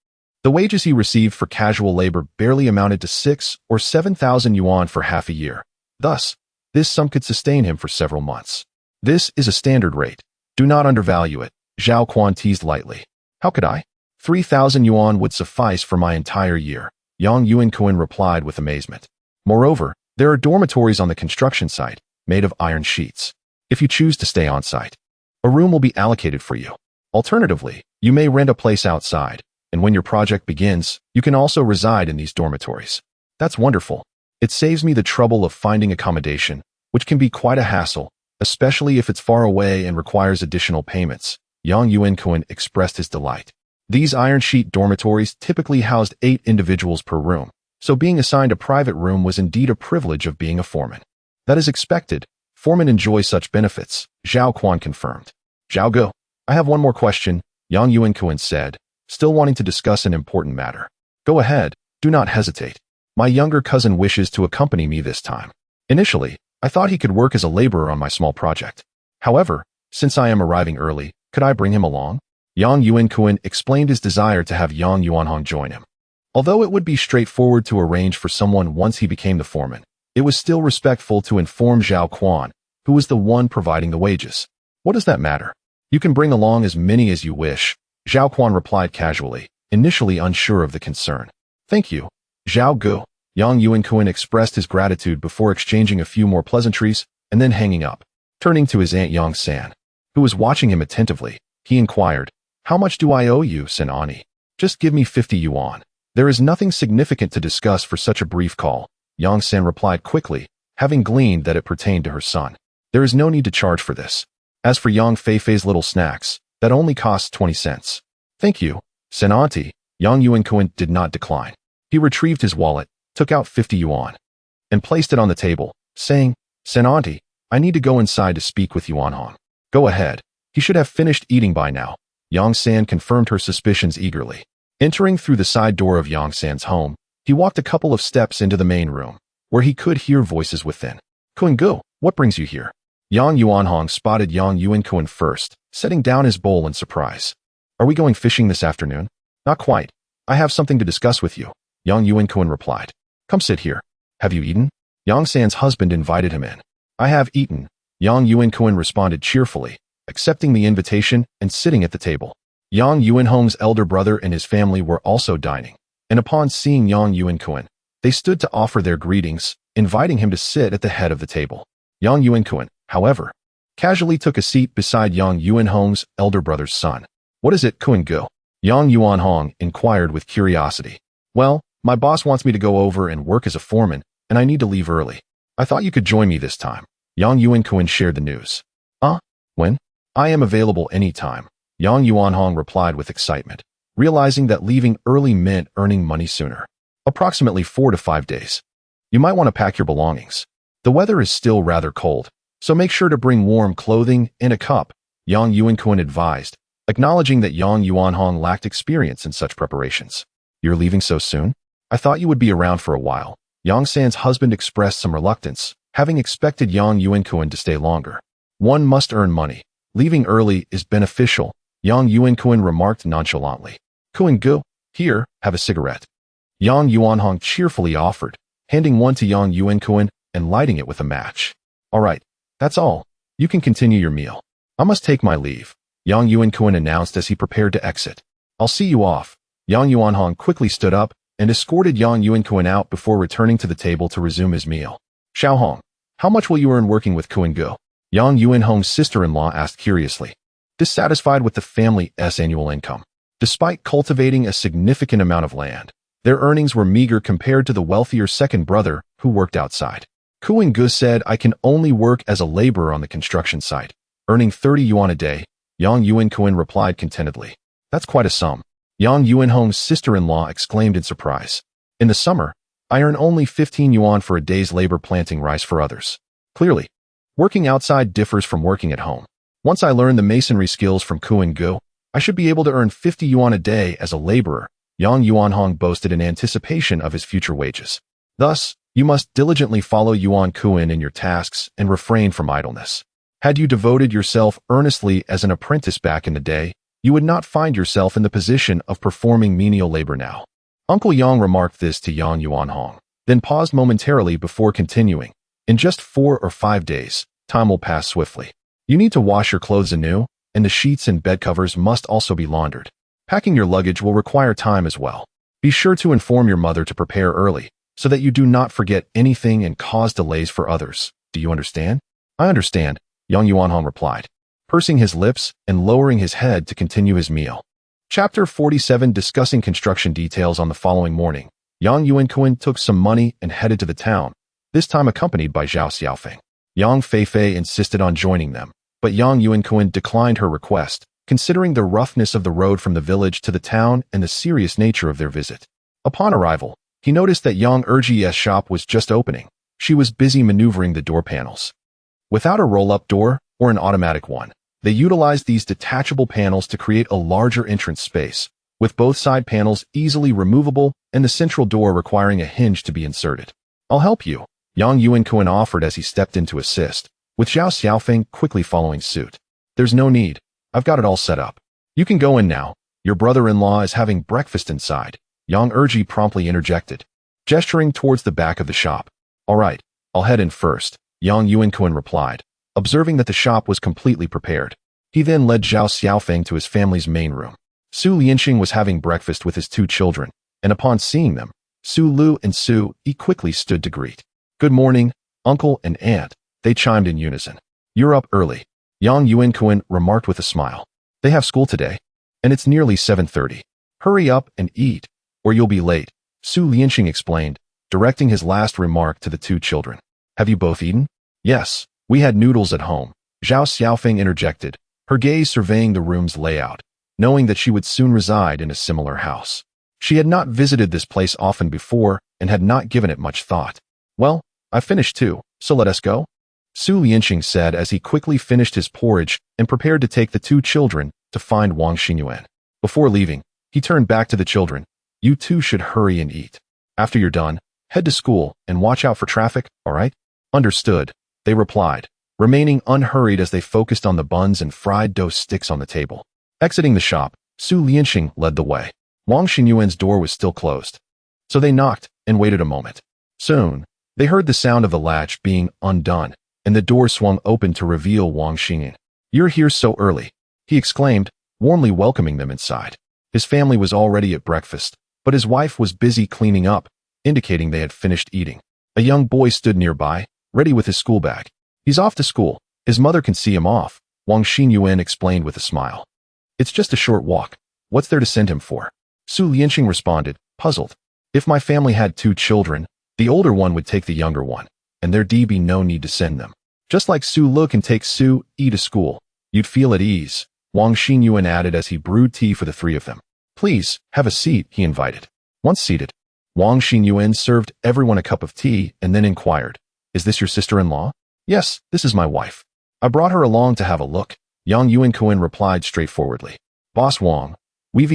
the wages he received for casual labor barely amounted to 6 or 7,000 yuan for half a year. Thus, this sum could sustain him for several months. This is a standard rate. Do not undervalue it, Zhao Quan teased lightly. How could I? 3,000 yuan would suffice for my entire year, Yang Yuankun replied with amazement. Moreover, there are dormitories on the construction site, made of iron sheets. If you choose to stay on site, a room will be allocated for you. Alternatively, you may rent a place outside, and when your project begins, you can also reside in these dormitories. That's wonderful. It saves me the trouble of finding accommodation, which can be quite a hassle, especially if it's far away and requires additional payments. Yang Yuankun expressed his delight. These iron sheet dormitories typically housed 8 individuals per room, so being assigned a private room was indeed a privilege of being a foreman. That is expected. Foremen enjoy such benefits, Zhao Quan confirmed. Zhao Gu, I have one more question, Yang Yuankun said, still wanting to discuss an important matter. Go ahead, do not hesitate. My younger cousin wishes to accompany me this time. Initially, I thought he could work as a laborer on my small project. However, since I am arriving early, could I bring him along? Yang Yuankun explained his desire to have Yang Yuanhong join him. Although it would be straightforward to arrange for someone once he became the foreman, it was still respectful to inform Zhao Quan, who was the one providing the wages. What does that matter? You can bring along as many as you wish, Zhao Quan replied casually, initially unsure of the concern. Thank you, Zhao Gu. Yang Yuankun expressed his gratitude before exchanging a few more pleasantries and then hanging up. Turning to his aunt Yang San, who was watching him attentively, he inquired, How much do I owe you, Sen Ani? Just give me 50 yuan. There is nothing significant to discuss for such a brief call, Yang San replied quickly, having gleaned that it pertained to her son. There is no need to charge for this. As for Yang Feifei's little snacks, that only costs 20 cents. Thank you, Sen Auntie. Yang Yuankun did not decline. He retrieved his wallet, took out 50 yuan, and placed it on the table, saying, Sen Auntie, I need to go inside to speak with Yuanhong. Go ahead. He should have finished eating by now. Yang San confirmed her suspicions eagerly. Entering through the side door of Yang San's home, he walked a couple of steps into the main room, where he could hear voices within. Kun Gu, what brings you here? Yang Yuanhong spotted Yang Yuankun first, setting down his bowl in surprise. Are we going fishing this afternoon? Not quite. I have something to discuss with you, Yang Yuankun replied. Come sit here. Have you eaten? Yang San's husband invited him in. I have eaten, Yang Yuankun responded cheerfully, accepting the invitation and sitting at the table. Yang Yuanhong's elder brother and his family were also dining, and upon seeing Yang Yuankun, they stood to offer their greetings, inviting him to sit at the head of the table. Yang Yuankun, however, casually took a seat beside Yang Yuanhong's elder brother's son. What is it, Kun Gu? Yang Yuanhong inquired with curiosity. Well, my boss wants me to go over and work as a foreman, and I need to leave early. I thought you could join me this time. Yang Yuankun shared the news. When? I am available anytime, Yang Yuanhong replied with excitement, realizing that leaving early meant earning money sooner. Approximately 4 to 5 days. You might want to pack your belongings. The weather is still rather cold, so make sure to bring warm clothing and a cup, Yang Yuankun advised, acknowledging that Yang Yuanhong lacked experience in such preparations. You're leaving so soon? I thought you would be around for a while. Yang San's husband expressed some reluctance, having expected Yang Yuankun to stay longer. One must earn money. Leaving early is beneficial, Yang Yuankun remarked nonchalantly. Kun Gu, here, have a cigarette. Yang Yuanhong cheerfully offered, handing one to Yang Yuankun and lighting it with a match. All right, that's all. You can continue your meal. I must take my leave, Yang Yuankun announced as he prepared to exit. I'll see you off. Yang Yuanhong quickly stood up and escorted Yang Yuankun out before returning to the table to resume his meal. Xiaohong, how much will you earn working with Kuan-gu? Yang Yuanhong's sister-in-law asked curiously, dissatisfied with the family's annual income. Despite cultivating a significant amount of land, their earnings were meager compared to the wealthier second brother who worked outside. Kuan-gu said, I can only work as a laborer on the construction site, earning 30 yuan a day. Yang Yuankun replied contentedly. That's quite a sum. Yang Yuanhong's sister-in-law exclaimed in surprise. In the summer, I earn only 15 yuan for a day's labor planting rice for others. Clearly, working outside differs from working at home. Once I learn the masonry skills from Kuan-gu, I should be able to earn 50 yuan a day as a laborer, Yang Yuanhong boasted in anticipation of his future wages. Thus, you must diligently follow Yuankun in your tasks and refrain from idleness. Had you devoted yourself earnestly as an apprentice back in the day, you would not find yourself in the position of performing menial labor now. Uncle Yang remarked this to Yang Yuanhong, then paused momentarily before continuing. In just 4 or 5 days, time will pass swiftly. You need to wash your clothes anew, and the sheets and bed covers must also be laundered. Packing your luggage will require time as well. Be sure to inform your mother to prepare early, so that you do not forget anything and cause delays for others. Do you understand? I understand, Yang Yuanhong replied, pursing his lips and lowering his head to continue his meal. Chapter 47 Discussing construction details. On the following morning, Yang Yuankun took some money and headed to the town, this time accompanied by Zhao Xiaofeng. Yang Feifei insisted on joining them, but Yang Yuankun declined her request, considering the roughness of the road from the village to the town and the serious nature of their visit. Upon arrival, he noticed that Yang Erji's shop was just opening. She was busy maneuvering the door panels. Without a roll-up door or an automatic one, they utilized these detachable panels to create a larger entrance space, with both side panels easily removable and the central door requiring a hinge to be inserted. I'll help you, Yang Yuankun offered as he stepped in to assist, with Zhao Xiaofeng quickly following suit. There's no need. I've got it all set up. You can go in now. Your brother-in-law is having breakfast inside, Yang Erji promptly interjected, gesturing towards the back of the shop. All right, I'll head in first, Yang Yuankun replied, observing that the shop was completely prepared. He then led Zhao Xiaofeng to his family's main room. Su Lianxing was having breakfast with his 2 children, and upon seeing them, Su Lu and Su Yi quickly stood to greet. Good morning, uncle and aunt, they chimed in unison. You're up early, Yang Yuankun remarked with a smile. They have school today, and it's nearly 7:30. Hurry up and eat, or you'll be late, Su Lianxing explained, directing his last remark to the 2 children. Have you both eaten? Yes, we had noodles at home, Zhao Xiaofeng interjected, her gaze surveying the room's layout, knowing that she would soon reside in a similar house. She had not visited this place often before and had not given it much thought. Well, I finished too, so let us go, Su Lianxing said as he quickly finished his porridge and prepared to take the 2 children to find Wang Xingyuan. Before leaving, he turned back to the children. You 2 should hurry and eat. After you're done, head to school and watch out for traffic, all right? Understood, they replied, remaining unhurried as they focused on the buns and fried dough sticks on the table. Exiting the shop, Su Lianxing led the way. Wang Xingyuan's door was still closed, so they knocked and waited a moment. Soon, they heard the sound of the latch being undone, and the door swung open to reveal Wang Xingyuan. You're here so early, he exclaimed, warmly welcoming them inside. His family was already at breakfast, but his wife was busy cleaning up, indicating they had finished eating. A young boy stood nearby, ready with his school bag. He's off to school. His mother can see him off, Wang Xingyuan explained with a smile. It's just a short walk. What's there to send him for? Su Lianxing responded, puzzled. If my family had 2 children, the older one would take the younger one, and there'd be no need to send them. Just like Su Lu can take Su Yi to school, you'd feel at ease, Wang Xingyuan added as he brewed tea for the 3 of them. Please, have a seat, he invited. Once seated, Wang Xingyuan served everyone a cup of tea and then inquired, is this your sister-in-law? Yes, this is my wife. I brought her along to have a look, Yang Yuankun replied straightforwardly. Boss Wang, we've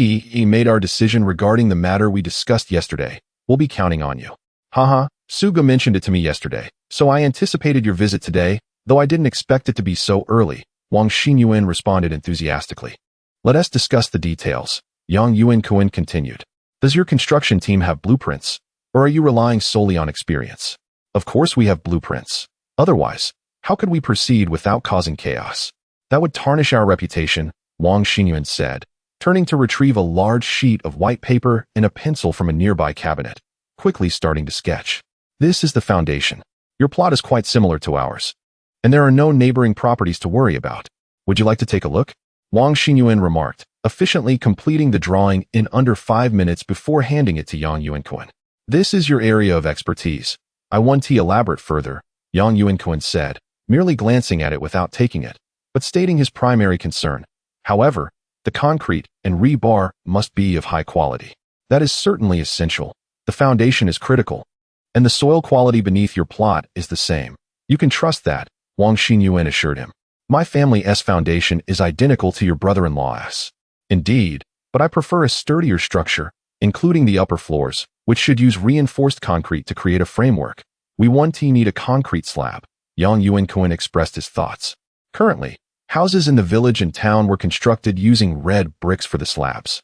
made our decision regarding the matter we discussed yesterday. We'll be counting on you. Haha, Suga mentioned it to me yesterday, so I anticipated your visit today, though I didn't expect it to be so early, Wang Xingyuan responded enthusiastically. Let us discuss the details, Yang Yuankun continued. Does your construction team have blueprints, or are you relying solely on experience? Of course we have blueprints. Otherwise, how could we proceed without causing chaos? That would tarnish our reputation, Wang Xinyuan said, turning to retrieve a large sheet of white paper and a pencil from a nearby cabinet, quickly starting to sketch. This is the foundation. Your plot is quite similar to ours, and there are no neighboring properties to worry about. Would you like to take a look? Wang Xinyuan remarked, efficiently completing the drawing in under 5 minutes before handing it to Yang Yuankun. This is your area of expertise. I want to elaborate further, Yang Yuankun said, merely glancing at it without taking it, but stating his primary concern. However, the concrete and rebar must be of high quality. That is certainly essential. The foundation is critical, and the soil quality beneath your plot is the same. You can trust that, Wang Xinyuan assured him. My family's foundation is identical to your brother-in-law's. Indeed, but I prefer a sturdier structure, including the upper floors, which should use reinforced concrete to create a framework. We want to need a concrete slab. Yang Yuankun expressed his thoughts. Currently, houses in the village and town were constructed using red bricks for the slabs,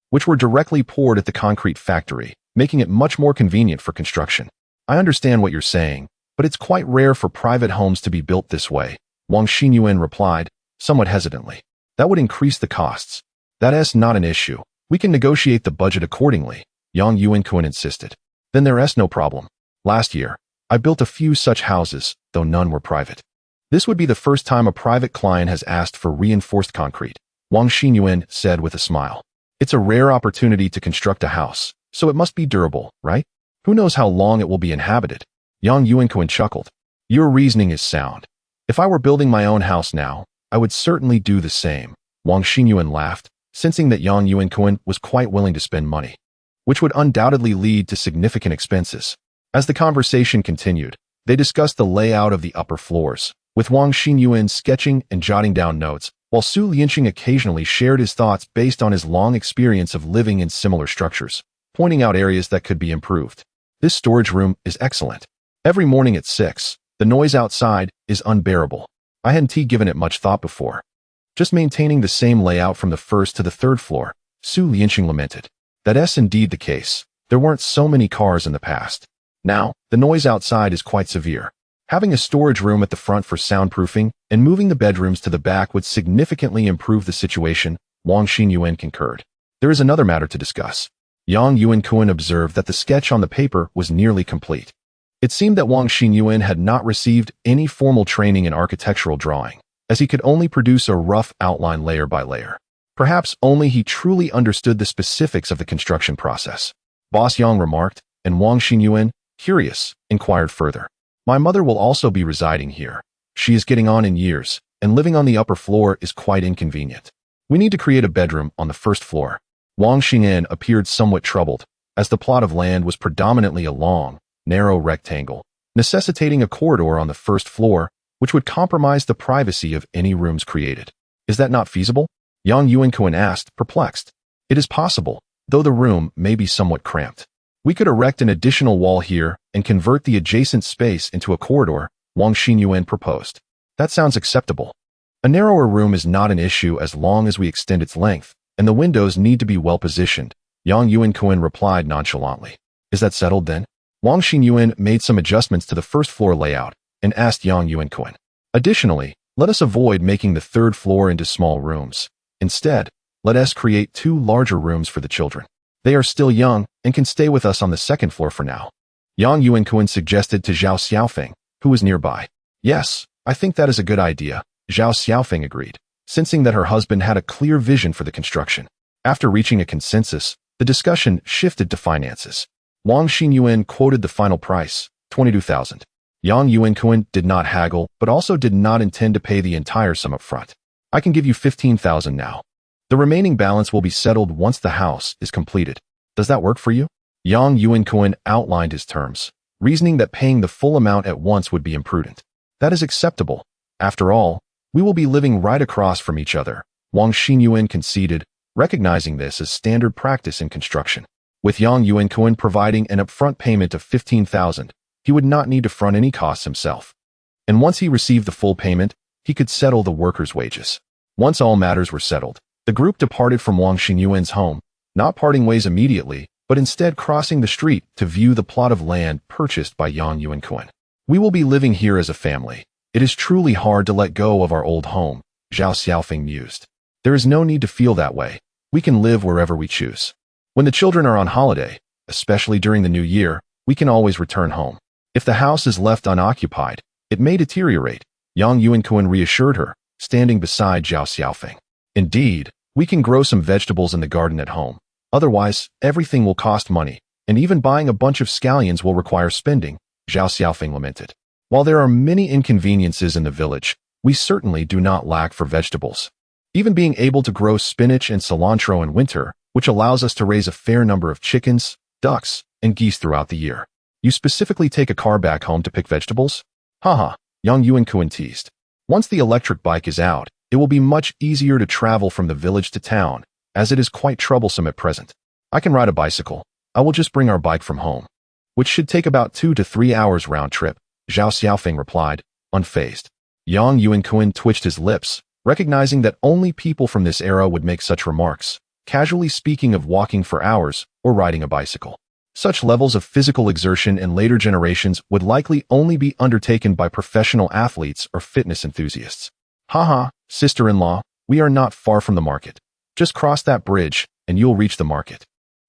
which were directly poured at the concrete factory, making it much more convenient for construction. I understand what you're saying, but it's quite rare for private homes to be built this way, Wang Xinyuan replied, somewhat hesitantly. That would increase the costs. That's not an issue. We can negotiate the budget accordingly, Yang Yuankun insisted. Then there's no problem. Last year, I built a few such houses, though none were private. This would be the first time a private client has asked for reinforced concrete, Wang Xinyuan said with a smile. It's a rare opportunity to construct a house, so it must be durable, right? Who knows how long it will be inhabited? Yang Yuankun chuckled. Your reasoning is sound. If I were building my own house now, I would certainly do the same. Wang Xinyuan laughed, sensing that Yang Yuankun was quite willing to spend money, which would undoubtedly lead to significant expenses. As the conversation continued, they discussed the layout of the upper floors, with Wang Xinyuan sketching and jotting down notes, while Su Lianqing occasionally shared his thoughts based on his long experience of living in similar structures, pointing out areas that could be improved. This storage room is excellent. Every morning at 6, the noise outside is unbearable. I hadn't given it much thought before. Just maintaining the same layout from the first to the third floor, Su Lianqing lamented. That's indeed the case. There weren't so many cars in the past. Now, the noise outside is quite severe. Having a storage room at the front for soundproofing and moving the bedrooms to the back would significantly improve the situation, Wang Xinyuan concurred. There is another matter to discuss. Yang Yuankun observed that the sketch on the paper was nearly complete. It seemed that Wang Xinyuan had not received any formal training in architectural drawing, as he could only produce a rough outline layer by layer. Perhaps only he truly understood the specifics of the construction process. Boss Yang remarked, and Wang Xinyuan, curious, inquired further. My mother will also be residing here. She is getting on in years, and living on the upper floor is quite inconvenient. We need to create a bedroom on the first floor. Wang Xinyuan appeared somewhat troubled, as the plot of land was predominantly a long, narrow rectangle, necessitating a corridor on the first floor, which would compromise the privacy of any rooms created. Is that not feasible? Yang Yuankun asked, perplexed. It is possible, though the room may be somewhat cramped. We could erect an additional wall here and convert the adjacent space into a corridor, Wang Xinyuan proposed. That sounds acceptable. A narrower room is not an issue as long as we extend its length, and the windows need to be well positioned, Yang Yuankun replied nonchalantly. Is that settled then? Wang Xinyuan made some adjustments to the first floor layout and asked Yang Yuankun. Additionally, let us avoid making the third floor into small rooms. Instead, let us create 2 larger rooms for the children. They are still young and can stay with us on the second floor for now. Yang Yuankun suggested to Zhao Xiaofeng, who was nearby. Yes, I think that is a good idea, Zhao Xiaofeng agreed, sensing that her husband had a clear vision for the construction. After reaching a consensus, the discussion shifted to finances. Wang Xinyuan quoted the final price, 22,000. Yang Yuankun did not haggle, but also did not intend to pay the entire sum up front. I can give you 15,000 now. The remaining balance will be settled once the house is completed. Does that work for you? Yang Yuankun outlined his terms, reasoning that paying the full amount at once would be imprudent. That is acceptable. After all, we will be living right across from each other, Wang Xinyuan conceded, recognizing this as standard practice in construction. With Yang Yuankun providing an upfront payment of 15,000, he would not need to front any costs himself. And once he received the full payment, he could settle the workers' wages. Once all matters were settled, the group departed from Wang Xinyuan's home, not parting ways immediately, but instead crossing the street to view the plot of land purchased by Yang Yuankun. We will be living here as a family. It is truly hard to let go of our old home, Zhao Xiaofeng mused. There is no need to feel that way. We can live wherever we choose. When the children are on holiday, especially during the new year, we can always return home. If the house is left unoccupied, it may deteriorate, Yang Yuankun reassured her, standing beside Zhao Xiaofeng. Indeed, we can grow some vegetables in the garden at home. Otherwise, everything will cost money, and even buying a bunch of scallions will require spending, Zhao Xiaofeng lamented. While there are many inconveniences in the village, we certainly do not lack for vegetables. Even being able to grow spinach and cilantro in winter, which allows us to raise a fair number of chickens, ducks, and geese throughout the year. You specifically take a car back home to pick vegetables? Haha, Yang Yuankun teased. Once the electric bike is out, it will be much easier to travel from the village to town, as it is quite troublesome at present. I can ride a bicycle. I will just bring our bike from home, which should take about 2 to 3 hours round trip, Zhao Xiaofeng replied, unfazed. Yang Yuankun twitched his lips, recognizing that only people from this era would make such remarks, casually speaking of walking for hours or riding a bicycle. Such levels of physical exertion in later generations would likely only be undertaken by professional athletes or fitness enthusiasts. Haha, sister-in-law, we are not far from the market. Just cross that bridge, and you'll reach the market.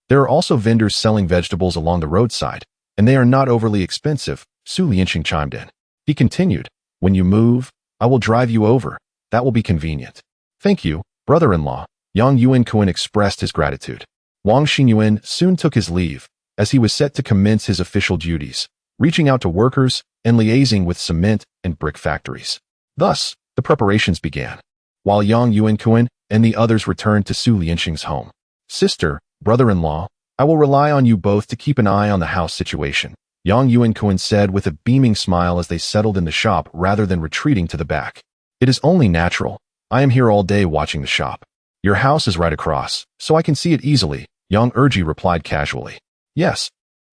There are also vendors selling vegetables along the roadside, and they are not overly expensive, Su Lianqing chimed in. He continued, when you move, I will drive you over. That will be convenient. Thank you, brother-in-law, Yang Yuankun expressed his gratitude. Wang Xinyuan soon took his leave, as he was set to commence his official duties, reaching out to workers and liaising with cement and brick factories. Thus, the preparations began, while Yang Yuankun and the others returned to Su Lianqing's home. Sister, brother-in-law, I will rely on you both to keep an eye on the house situation, Yang Yuankun said with a beaming smile as they settled in the shop rather than retreating to the back. It is only natural. I am here all day watching the shop. Your house is right across, so I can see it easily, Yang Erji replied casually. Yes.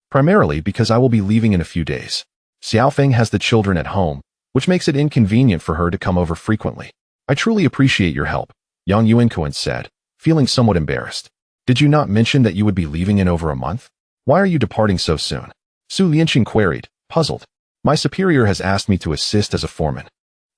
Primarily because I will be leaving in a few days. Xiaofeng has the children at home, which makes it inconvenient for her to come over frequently. I truly appreciate your help, Yang Yuankun said, feeling somewhat embarrassed. Did you not mention that you would be leaving in over a month? Why are you departing so soon? Su Lianqing queried, puzzled. My superior has asked me to assist as a foreman.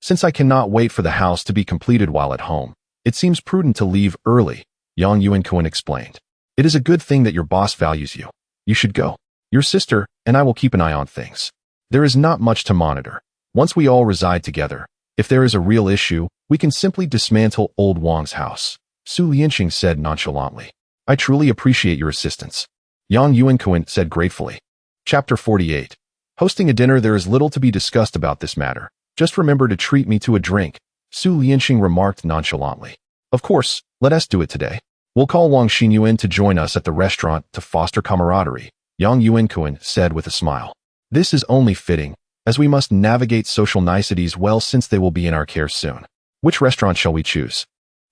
Since I cannot wait for the house to be completed while at home, it seems prudent to leave early, Yang Yuankun explained. It is a good thing that your boss values you. You should go. Your sister and I will keep an eye on things. There is not much to monitor. Once we all reside together, if there is a real issue, we can simply dismantle old Wang's house, Su Lianqing said nonchalantly. I truly appreciate your assistance, Yang Yuankun said gratefully. Chapter 48. Hosting a dinner. There is little to be discussed about this matter. Just remember to treat me to a drink, Su Lianqing remarked nonchalantly. Of course, let us do it today. We'll call Wang Xinyuan to join us at the restaurant to foster camaraderie, Yang Yuankun said with a smile. This is only fitting, as we must navigate social niceties well since they will be in our care soon. Which restaurant shall we choose?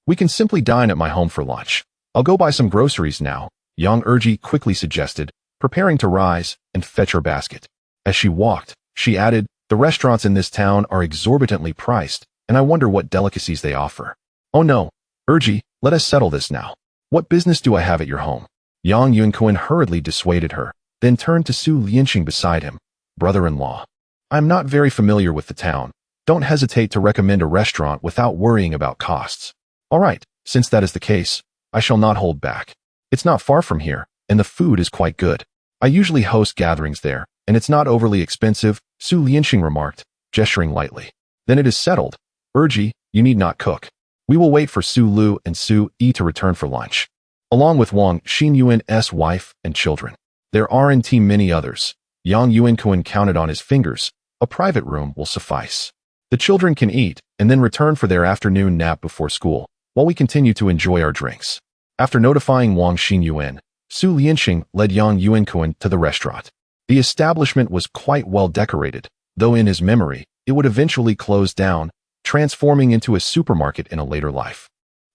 We can simply dine at my home for lunch. I'll go buy some groceries now, Yang Erji quickly suggested, preparing to rise and fetch her basket. As she walked, she added, the restaurants in this town are exorbitantly priced, and I wonder what delicacies they offer. Oh no, Erji, let us settle this now. What business do I have at your home? Yang Yuankun hurriedly dissuaded her, then turned to Su Lianqing beside him. Brother-in-law, I am not very familiar with the town. Don't hesitate to recommend a restaurant without worrying about costs. All right, since that is the case, I shall not hold back. It's not far from here, and the food is quite good. I usually host gatherings there, and it's not overly expensive, Su Lianqing remarked, gesturing lightly. Then it is settled. Erji, you need not cook. We will wait for Su Lu and Su Yi to return for lunch, along with Wang Xinyuan's wife and children. There aren't many others. Yang Yuankun counted on his fingers. A private room will suffice. The children can eat and then return for their afternoon nap before school, while we continue to enjoy our drinks. After notifying Wang Xinyuan, Su Lianqing led Yang Yuankun to the restaurant. The establishment was quite well decorated, though in his memory, it would eventually close down, transforming into a supermarket in a later life.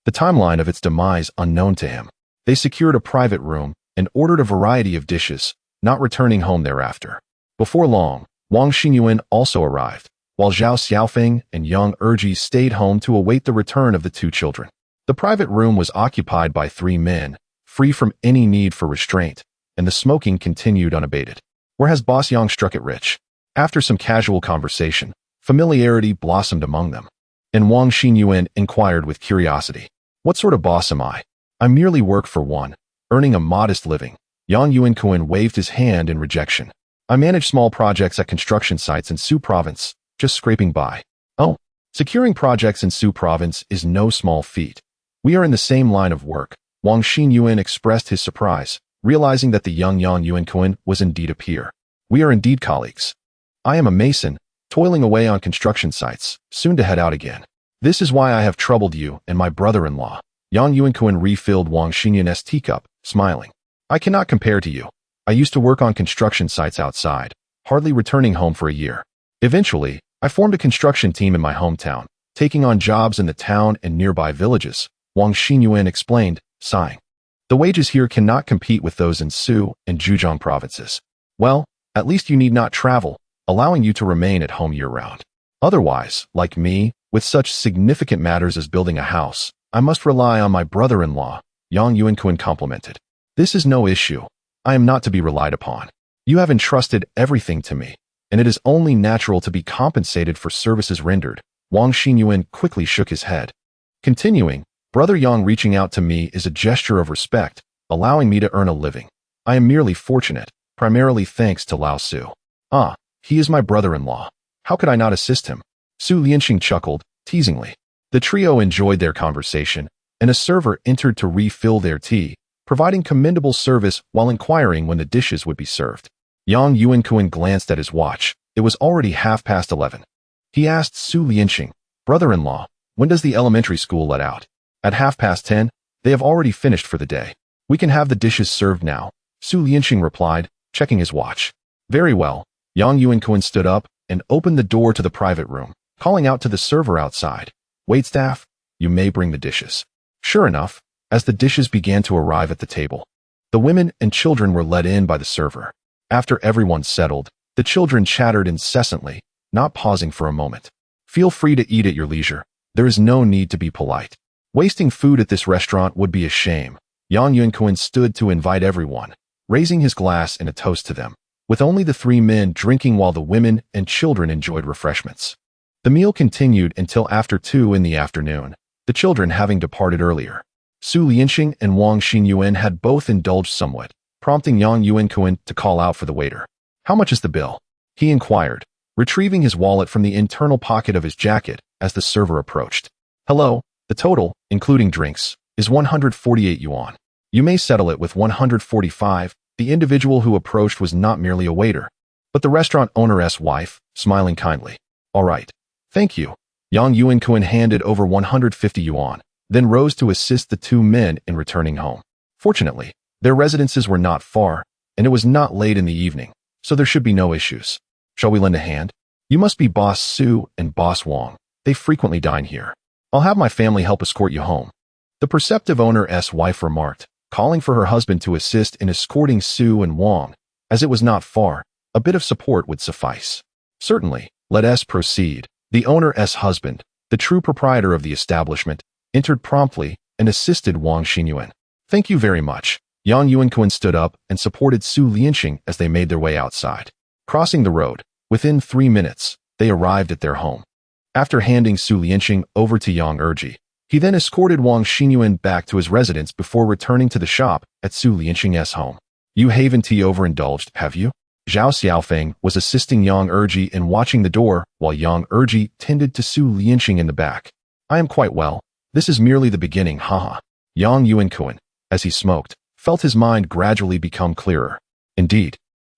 The timeline of its demise unknown to him. They secured a private room and ordered a variety of dishes, not returning home thereafter. Before long, Wang Xinyuan also arrived, while Zhao Xiaofeng and Yang Erji stayed home to await the return of the two children. The private room was occupied by 3 men, free from any need for restraint, and the smoking continued unabated. Whereas Boss Yang struck it rich. After some casual conversation, familiarity blossomed among them. And Wang Xinyuan inquired with curiosity. What sort of boss am I? I merely work for one, earning a modest living. Yang Yuankun waved his hand in rejection. I manage small projects at construction sites in Su province, just scraping by. Oh, securing projects in Su province is no small feat. We are in the same line of work. Wang Xinyuan expressed his surprise, realizing that the young Yang Yuankun was indeed a peer. We are indeed colleagues. I am a mason, toiling away on construction sites, soon to head out again. This is why I have troubled you and my brother-in-law. Yang Yuankun refilled Wang Xinyuan's teacup, smiling. I cannot compare to you. I used to work on construction sites outside, hardly returning home for a year. Eventually, I formed a construction team in my hometown, taking on jobs in the town and nearby villages, Wang Xinyuan explained, sighing. The wages here cannot compete with those in Su and Zhejiang provinces. Well, at least you need not travel, allowing you to remain at home year-round. Otherwise, like me, with such significant matters as building a house, I must rely on my brother-in-law, Yang Yuankun complimented. This is no issue. I am not to be relied upon. You have entrusted everything to me, and it is only natural to be compensated for services rendered. Wang Xinyuan quickly shook his head. Continuing, Brother Yang reaching out to me is a gesture of respect, allowing me to earn a living. I am merely fortunate, primarily thanks to Lao Su. Ah, he is my brother-in-law. How could I not assist him? Su Lianxing chuckled, teasingly. The trio enjoyed their conversation, and a server entered to refill their tea, providing commendable service while inquiring when the dishes would be served. Yang Yuankun glanced at his watch. It was already 11:30. He asked Su Lianxing, brother-in-law, when does the elementary school let out? At 10:30, they have already finished for the day. We can have the dishes served now, Su Lianxing replied, checking his watch. Very well. Yang Yuankun stood up and opened the door to the private room, calling out to the server outside. Waitstaff, you may bring the dishes. Sure enough, as the dishes began to arrive at the table, the women and children were let in by the server. After everyone settled, the children chattered incessantly, not pausing for a moment. Feel free to eat at your leisure. There is no need to be polite. Wasting food at this restaurant would be a shame. Yang Yuankun stood to invite everyone, raising his glass in a toast to them, with only the three men drinking while the women and children enjoyed refreshments. The meal continued until after 2 in the afternoon, the children having departed earlier. Su Lianxing and Wang Xinyuan had both indulged somewhat, prompting Yang Yuankun to call out for the waiter. How much is the bill? He inquired, retrieving his wallet from the internal pocket of his jacket as the server approached. Hello, the total, including drinks, is 148 yuan. You may settle it with 145. The individual who approached was not merely a waiter, but the restaurant owner's wife, smiling kindly. All right. Thank you. Yang Yuankun handed over 150 yuan, then rose to assist the two men in returning home. Fortunately, their residences were not far, and it was not late in the evening, so there should be no issues. Shall we lend a hand? You must be Boss Su and Boss Wang. They frequently dine here. I'll have my family help escort you home. The perceptive owner's wife remarked, calling for her husband to assist in escorting Su and Wang. As it was not far, a bit of support would suffice. Certainly, let us proceed. The owner's husband, the true proprietor of the establishment, entered promptly and assisted Wang Xinyuan. Thank you very much. Yang Yuankun stood up and supported Su Lianxing as they made their way outside. Crossing the road, within 3 minutes, they arrived at their home. After handing Su Lianxing over to Yang Erji, he then escorted Wang Xinyuan back to his residence before returning to the shop at Su Lianxing's home. You haven't overindulged, have you? Zhao Xiaofeng was assisting Yang Erji in watching the door while Yang Erji tended to Su Lianxing in the back. I am quite well. This is merely the beginning, haha. Yang Yuankun, as he smoked, felt his mind gradually become clearer. Indeed,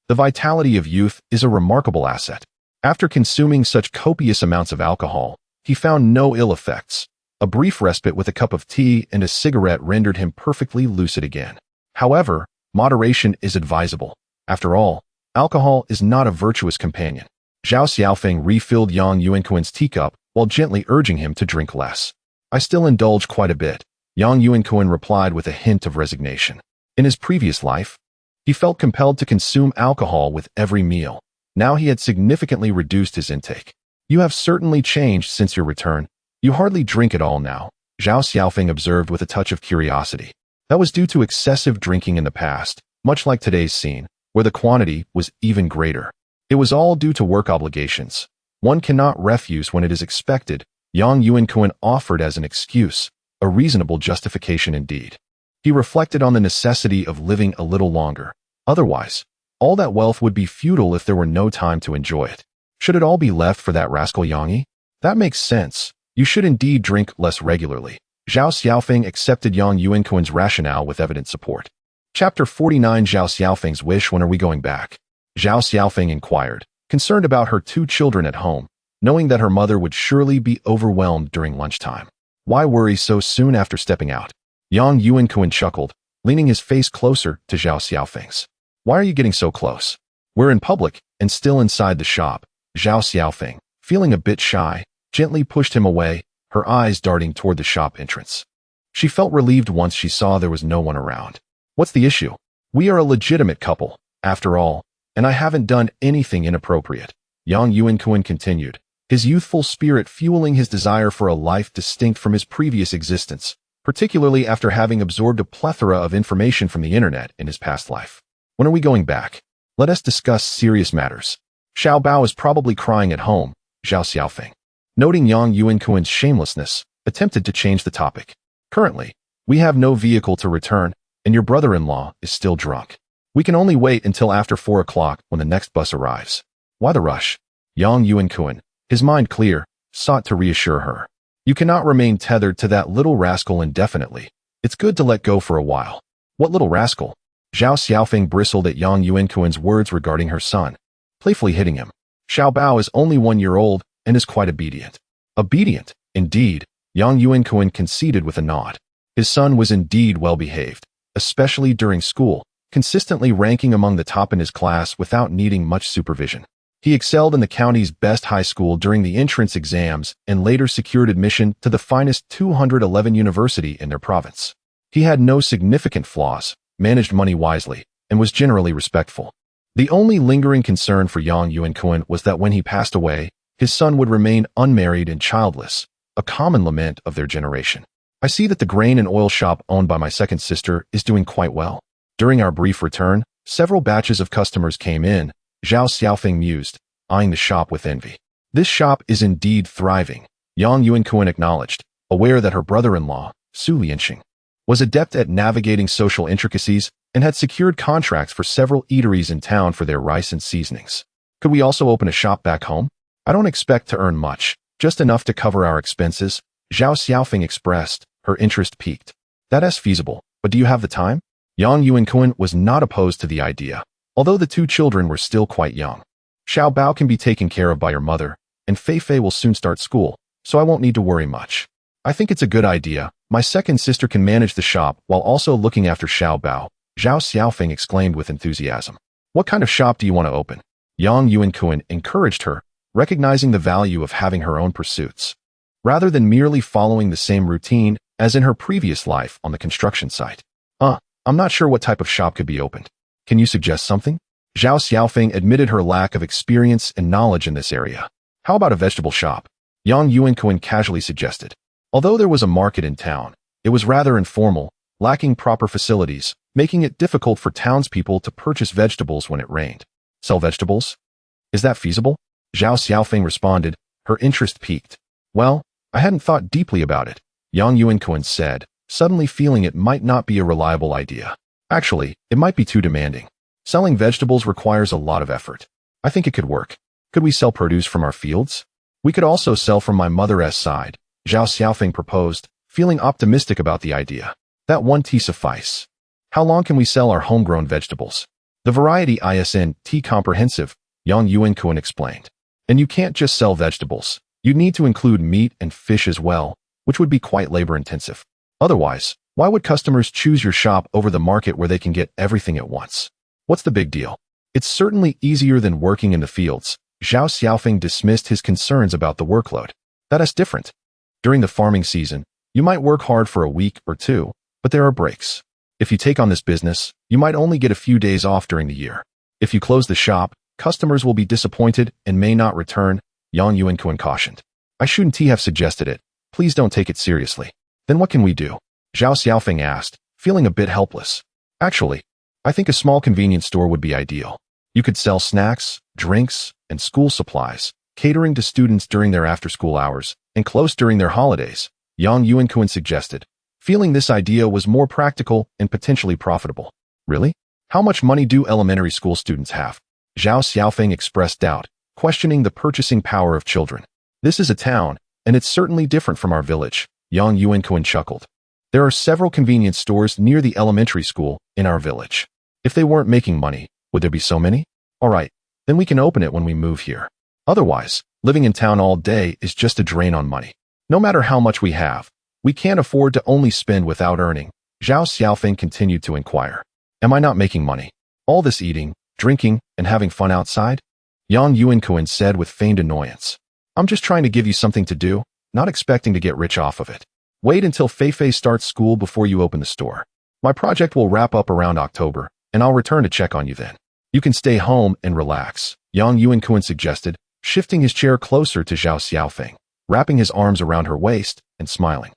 the vitality of youth is a remarkable asset. After consuming such copious amounts of alcohol, he found no ill effects. A brief respite with a cup of tea and a cigarette rendered him perfectly lucid again. However, moderation is advisable. After all, alcohol is not a virtuous companion. Zhao Xiaofeng refilled Yang Yuankun's teacup while gently urging him to drink less. I still indulge quite a bit, Yang Yuankun replied with a hint of resignation. In his previous life, he felt compelled to consume alcohol with every meal. Now he had significantly reduced his intake. You have certainly changed since your return. You hardly drink at all now, Zhao Xiaofeng observed with a touch of curiosity. That was due to excessive drinking in the past, much like today's scene, where the quantity was even greater. It was all due to work obligations. One cannot refuse when it is expected, Yang Yuankun offered as an excuse, a reasonable justification indeed. He reflected on the necessity of living a little longer. Otherwise, all that wealth would be futile if there were no time to enjoy it. Should it all be left for that rascal Yang? That makes sense. You should indeed drink less regularly. Zhao Xiaofeng accepted Yang Yuankun's rationale with evident support. Chapter 49 Zhao Xiaofeng's wish. When are we going back? Zhao Xiaofeng inquired, concerned about her 2 children at home, knowing that her mother would surely be overwhelmed during lunchtime. Why worry so soon after stepping out? Yang Yuankun chuckled, leaning his face closer to Zhao Xiaofeng's. Why are you getting so close? We're in public and still inside the shop. Zhao Xiaofeng, feeling a bit shy, gently pushed him away, her eyes darting toward the shop entrance. She felt relieved once she saw there was no one around. What's the issue? We are a legitimate couple, after all, and I haven't done anything inappropriate. Yang Yuankun continued, his youthful spirit fueling his desire for a life distinct from his previous existence, particularly after having absorbed a plethora of information from the internet in his past life. When are we going back? Let us discuss serious matters. Xiao Bao is probably crying at home, Zhao Xiaofeng, noting Yang Yuankun's shamelessness, attempted to change the topic. Currently, we have no vehicle to return, and your brother-in-law is still drunk. We can only wait until after 4 o'clock when the next bus arrives. Why the rush? Yang Yuankun, his mind clear, sought to reassure her. You cannot remain tethered to that little rascal indefinitely. It's good to let go for a while. What little rascal? Zhao Xiaofeng bristled at Yang Yuankun's words regarding her son, playfully hitting him. Xiao Bao is only 1 year old and is quite obedient. Obedient, indeed, Yang Yuankun conceded with a nod. His son was indeed well-behaved, especially during school, consistently ranking among the top in his class without needing much supervision. He excelled in the county's best high school during the entrance exams and later secured admission to the finest 211 university in their province. He had no significant flaws, managed money wisely, and was generally respectful. The only lingering concern for Yang Yuankun was that when he passed away, his son would remain unmarried and childless, a common lament of their generation. I see that the grain and oil shop owned by my second sister is doing quite well. During our brief return, several batches of customers came in, Zhao Xiaofeng mused, eyeing the shop with envy. This shop is indeed thriving, Yang Yuankun acknowledged, aware that her brother-in-law, Su Lianxing, was adept at navigating social intricacies and had secured contracts for several eateries in town for their rice and seasonings. Could we also open a shop back home? I don't expect to earn much, just enough to cover our expenses, Zhao Xiaofeng expressed, her interest piqued. That is feasible, but do you have the time? Yang Yuankun was not opposed to the idea, although the 2 children were still quite young. Xiao Bao can be taken care of by your mother, and Fei Fei will soon start school, so I won't need to worry much. I think it's a good idea. My second sister can manage the shop while also looking after Xiao Bao, Zhao Xiaofeng exclaimed with enthusiasm. What kind of shop do you want to open? Yang Yuankun encouraged her, recognizing the value of having her own pursuits. Rather than merely following the same routine as in her previous life on the construction site. I'm not sure what type of shop could be opened. Can you suggest something? Zhao Xiaofeng admitted her lack of experience and knowledge in this area. How about a vegetable shop? Yang Yuankun casually suggested. Although there was a market in town, it was rather informal, lacking proper facilities, making it difficult for townspeople to purchase vegetables when it rained. Sell vegetables? Is that feasible? Zhao Xiaofeng responded, her interest piqued. Well, I hadn't thought deeply about it, Yang Yuankun said, suddenly feeling it might not be a reliable idea. Actually, it might be too demanding. Selling vegetables requires a lot of effort. I think it could work. Could we sell produce from our fields? We could also sell from my mother's side, Zhao Xiaofeng proposed, feeling optimistic about the idea. That one tea suffice. How long can we sell our homegrown vegetables? The variety isn't comprehensive, Yang Yuankun explained. And you can't just sell vegetables. You'd need to include meat and fish as well, which would be quite labor-intensive. Otherwise, why would customers choose your shop over the market where they can get everything at once? What's the big deal? It's certainly easier than working in the fields. Zhao Xiaofeng dismissed his concerns about the workload. That's different. During the farming season, you might work hard for a week or 2, but there are breaks. If you take on this business, you might only get a few days off during the year. If you close the shop, customers will be disappointed and may not return, Yang Yuankun cautioned. I shouldn't have suggested it. Please don't take it seriously. Then what can we do? Zhao Xiaofeng asked, feeling a bit helpless. Actually, I think a small convenience store would be ideal. You could sell snacks, drinks, and school supplies, catering to students during their after-school hours, and close during their holidays, Yang Yuankun suggested, feeling this idea was more practical and potentially profitable. Really? How much money do elementary school students have? Zhao Xiaofeng expressed doubt, questioning the purchasing power of children. This is a town, and it's certainly different from our village, Yang Yuankun chuckled. There are several convenience stores near the elementary school in our village. If they weren't making money, would there be so many? All right, then we can open it when we move here. Otherwise, living in town all day is just a drain on money. No matter how much we have, we can't afford to only spend without earning, Zhao Xiaofeng continued to inquire. Am I not making money? All this eating, drinking, and having fun outside? Yang Yuankun said with feigned annoyance. I'm just trying to give you something to do, not expecting to get rich off of it. Wait until Feifei starts school before you open the store. My project will wrap up around October, and I'll return to check on you then. You can stay home and relax, Yang Yuankun suggested, shifting his chair closer to Zhao Xiaofeng, wrapping his arms around her waist and smiling.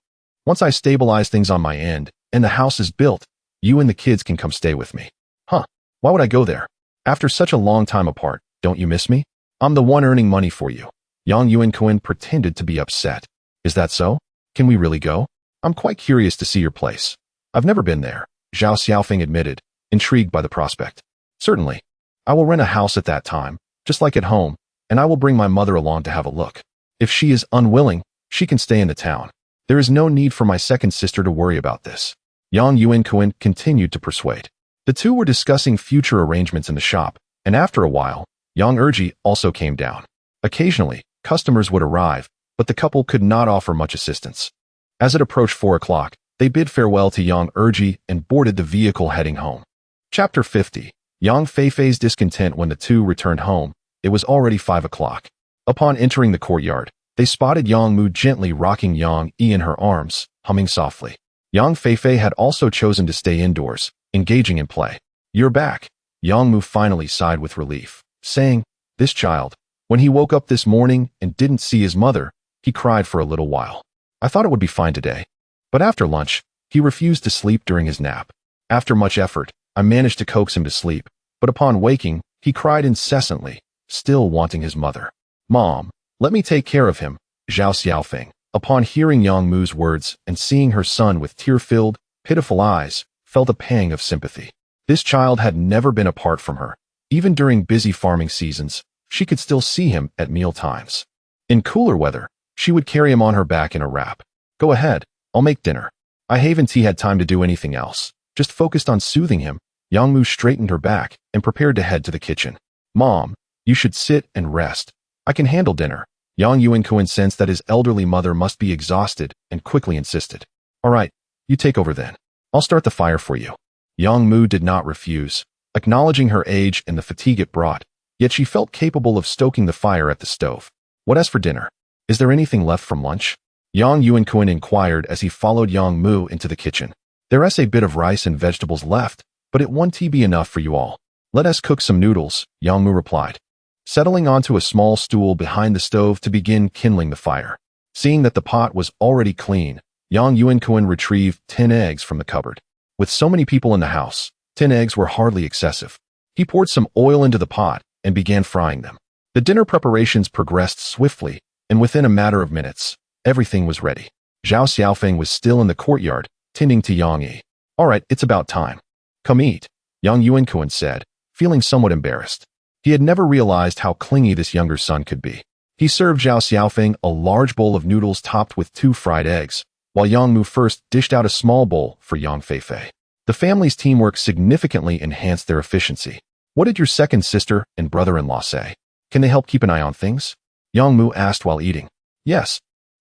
Once I stabilize things on my end and the house is built, you and the kids can come stay with me. Huh, why would I go there? After such a long time apart, don't you miss me? I'm the one earning money for you. Yang Yuankun pretended to be upset. Is that so? Can we really go? I'm quite curious to see your place. I've never been there, Zhao Xiaofeng admitted, intrigued by the prospect. Certainly. I will rent a house at that time, just like at home, and I will bring my mother along to have a look. If she is unwilling, she can stay in the town. There is no need for my second sister to worry about this. Yang Yuankun continued to persuade. The two were discussing future arrangements in the shop, and after a while, Yang Erji also came down. Occasionally, customers would arrive, but the couple could not offer much assistance. As it approached 4 o'clock, they bid farewell to Yang Erji and boarded the vehicle heading home. Chapter 50. Yang Feifei's discontent when the two returned home. It was already 5 o'clock. Upon entering the courtyard, they spotted Yang Mu gently rocking Yang Yi in her arms, humming softly. Yang Feifei had also chosen to stay indoors, engaging in play. You're back. Yang Mu finally sighed with relief, saying, this child, when he woke up this morning and didn't see his mother, he cried for a little while. I thought it would be fine today. But after lunch, he refused to sleep during his nap. After much effort, I managed to coax him to sleep, but upon waking, he cried incessantly, still wanting his mother. Mom, let me take care of him, Zhao Xiaofeng, upon hearing Yang Mu's words and seeing her son with tear-filled, pitiful eyes, felt a pang of sympathy. This child had never been apart from her. Even during busy farming seasons, she could still see him at meal times. In cooler weather, she would carry him on her back in a wrap. Go ahead, I'll make dinner. I haven't had time to do anything else, just focused on soothing him. Yang Mu straightened her back and prepared to head to the kitchen. Mom, you should sit and rest. I can handle dinner. Yang Yuankun sensed that his elderly mother must be exhausted and quickly insisted. All right, you take over then. I'll start the fire for you. Yang Mu did not refuse, acknowledging her age and the fatigue it brought, yet she felt capable of stoking the fire at the stove. What as for dinner? Is there anything left from lunch? Yang Yuankun inquired as he followed Yang Mu into the kitchen. There is a bit of rice and vegetables left, but it won't be enough for you all. Let us cook some noodles, Yang Mu replied, settling onto a small stool behind the stove to begin kindling the fire. Seeing that the pot was already clean, Yang Yuankun retrieved 10 eggs from the cupboard. With so many people in the house, 10 eggs were hardly excessive. He poured some oil into the pot and began frying them. The dinner preparations progressed swiftly, and within a matter of minutes, everything was ready. Zhao Xiaofeng was still in the courtyard, tending to Yang Yi. All right, it's about time. Come eat, Yang Yuankun said, feeling somewhat embarrassed. He had never realized how clingy this younger son could be. He served Zhao Xiaofeng a large bowl of noodles topped with 2 fried eggs, while Yang Mu first dished out a small bowl for Yang Feifei. The family's teamwork significantly enhanced their efficiency. What did your second sister and brother-in-law say? Can they help keep an eye on things? Yang Mu asked while eating. Yes.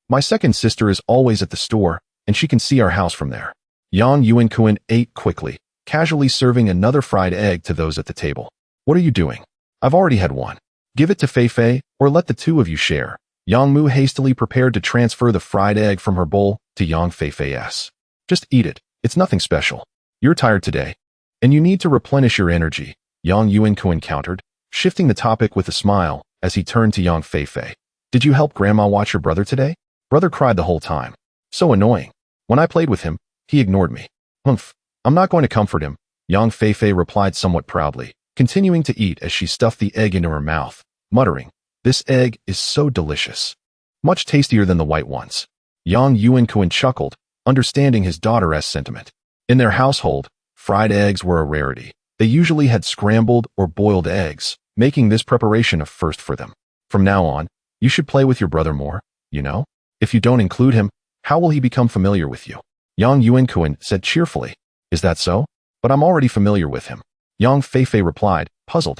My second sister is always at the store, and she can see our house from there. Yang Yuankun ate quickly, casually serving another fried egg to those at the table. What are you doing? I've already had one. Give it to Feifei, or let the two of you share. Yang Mu hastily prepared to transfer the fried egg from her bowl to Yang Feifei's. Just eat it. It's nothing special. You're tired today, and you need to replenish your energy, Yang Yuankun countered, shifting the topic with a smile as he turned to Yang Feifei. Did you help Grandma watch your brother today? Brother cried the whole time. So annoying. When I played with him, he ignored me. Humph. I'm not going to comfort him, Yang Feifei replied somewhat proudly, continuing to eat as she stuffed the egg into her mouth, muttering, This egg is so delicious. Much tastier than the white ones. Yang Yuankun chuckled, understanding his daughter's sentiment. In their household, fried eggs were a rarity. They usually had scrambled or boiled eggs, making this preparation a first for them. From now on, you should play with your brother more, you know? If you don't include him, how will he become familiar with you? Yang Yuankun said cheerfully. Is that so? But I'm already familiar with him. Yang Feifei replied, puzzled.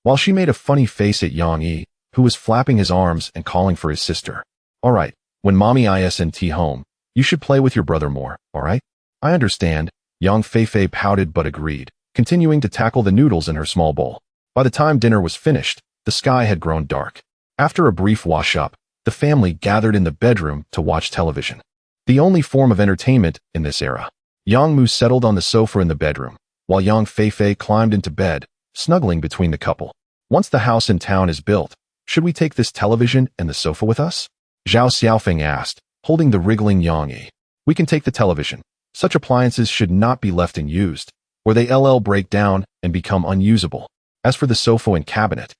While she made a funny face at Yang Yi, who was flapping his arms and calling for his sister. Alright, when mommy isn't home, you should play with your brother more, alright? I understand, Yang Feifei pouted but agreed, continuing to tackle the noodles in her small bowl. By the time dinner was finished, the sky had grown dark. After a brief wash-up, the family gathered in the bedroom to watch television. The only form of entertainment in this era. Yang Mu settled on the sofa in the bedroom, while Yang Feifei climbed into bed, snuggling between the couple. Once the house in town is built, should we take this television and the sofa with us? Zhao Xiaofeng asked, holding the wriggling Yang Yi. We can take the television. Such appliances should not be left unused, or they break down and become unusable. As for the sofa and cabinet,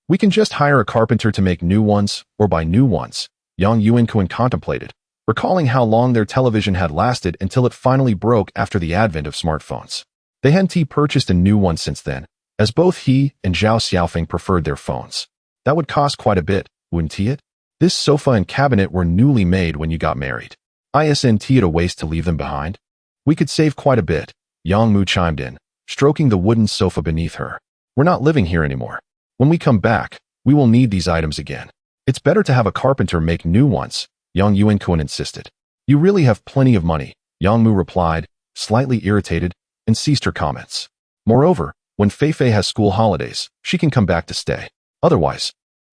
we can just hire a carpenter to make new ones or buy new ones, Yang Yuankun contemplated, recalling how long their television had lasted until it finally broke after the advent of smartphones. They hadn't purchased a new one since then, as both he and Zhao Xiaofeng preferred their phones. That would cost quite a bit, wouldn't it? This sofa and cabinet were newly made when you got married. Isn't it a waste to leave them behind? We could save quite a bit, Yang Mu chimed in, stroking the wooden sofa beneath her. We're not living here anymore. When we come back, we will need these items again. It's better to have a carpenter make new ones, Yang Yuankun insisted. You really have plenty of money, Yang Mu replied, slightly irritated, and ceased her comments. Moreover, when Feifei has school holidays, she can come back to stay. Otherwise,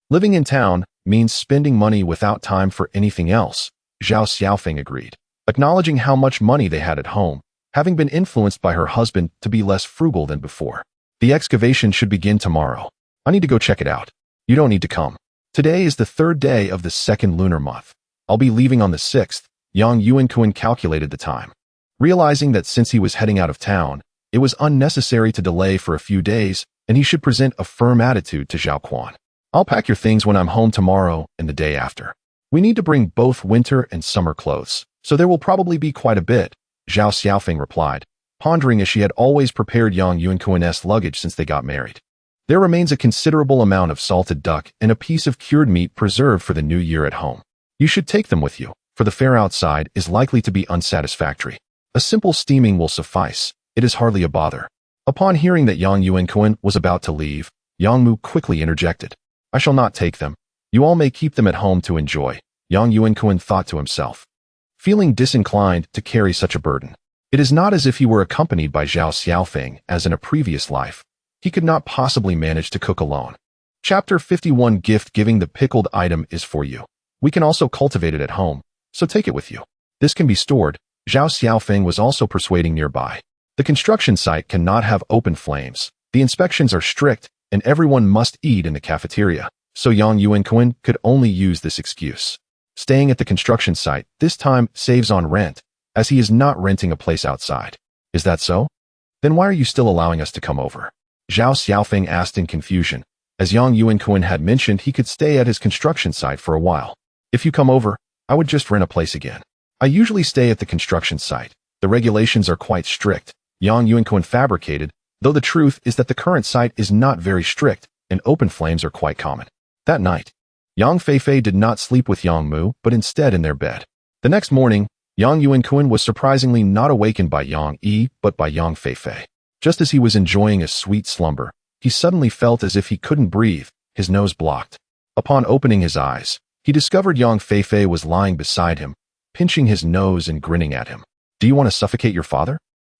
living in town means spending money without time for anything else, Zhao Xiaofeng agreed, acknowledging how much money they had at home, having been influenced by her husband to be less frugal than before. The excavation should begin tomorrow. I need to go check it out. You don't need to come. Today is the 3rd day of the 2nd lunar month. I'll be leaving on the 6th, Yang Yuankun calculated the time. Realizing that since he was heading out of town, it was unnecessary to delay for a few days, and he should present a firm attitude to Zhao Quan. I'll pack your things when I'm home tomorrow and the day after. We need to bring both winter and summer clothes, so there will probably be quite a bit, Zhao Xiaofeng replied, pondering as she had always prepared Yang Yuankun's luggage since they got married. There remains a considerable amount of salted duck and a piece of cured meat preserved for the new year at home. You should take them with you, for the fare outside is likely to be unsatisfactory. A simple steaming will suffice. It is hardly a bother. Upon hearing that Yang Yuankun was about to leave, Yang Mu quickly interjected. I shall not take them. You all may keep them at home to enjoy, Yang Yuankun thought to himself, feeling disinclined to carry such a burden. It is not as if he were accompanied by Zhao Xiaofeng as in a previous life. He could not possibly manage to cook alone. Chapter 51 Gift giving. The pickled item is for you. We can also cultivate it at home, so take it with you. This can be stored. Zhao Xiaofeng was also persuading nearby. The construction site cannot have open flames. The inspections are strict, and everyone must eat in the cafeteria, so Yang Yuankun could only use this excuse. Staying at the construction site this time saves on rent, as he is not renting a place outside. Is that so? Then why are you still allowing us to come over? Zhao Xiaofeng asked in confusion, as Yang Yuankun had mentioned he could stay at his construction site for a while. If you come over, I would just rent a place again. I usually stay at the construction site. The regulations are quite strict, Yang Yuankun fabricated, though the truth is that the current site is not very strict, and open flames are quite common. That night, Yang Feifei did not sleep with Yang Mu, but instead in their bed. The next morning, Yang Yuankun was surprisingly not awakened by Yang Yi, but by Yang Feifei. Just as he was enjoying a sweet slumber, he suddenly felt as if he couldn't breathe, his nose blocked. Upon opening his eyes, he discovered Yang Feifei was lying beside him, pinching his nose and grinning at him. Do you want to suffocate your father?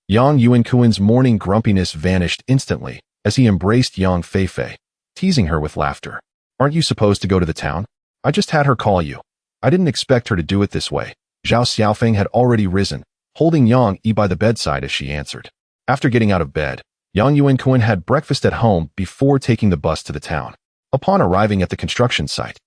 Yang Yuankun's morning grumpiness vanished instantly as he embraced Yang Feifei, teasing her with laughter. Aren't you supposed to go to the town? I just had her call you. I didn't expect her to do it this way. Zhao Xiaofeng had already risen, holding Yang Yi by the bedside as she answered. After getting out of bed, Yang Yuankun had breakfast at home before taking the bus to the town. Upon arriving at the construction site,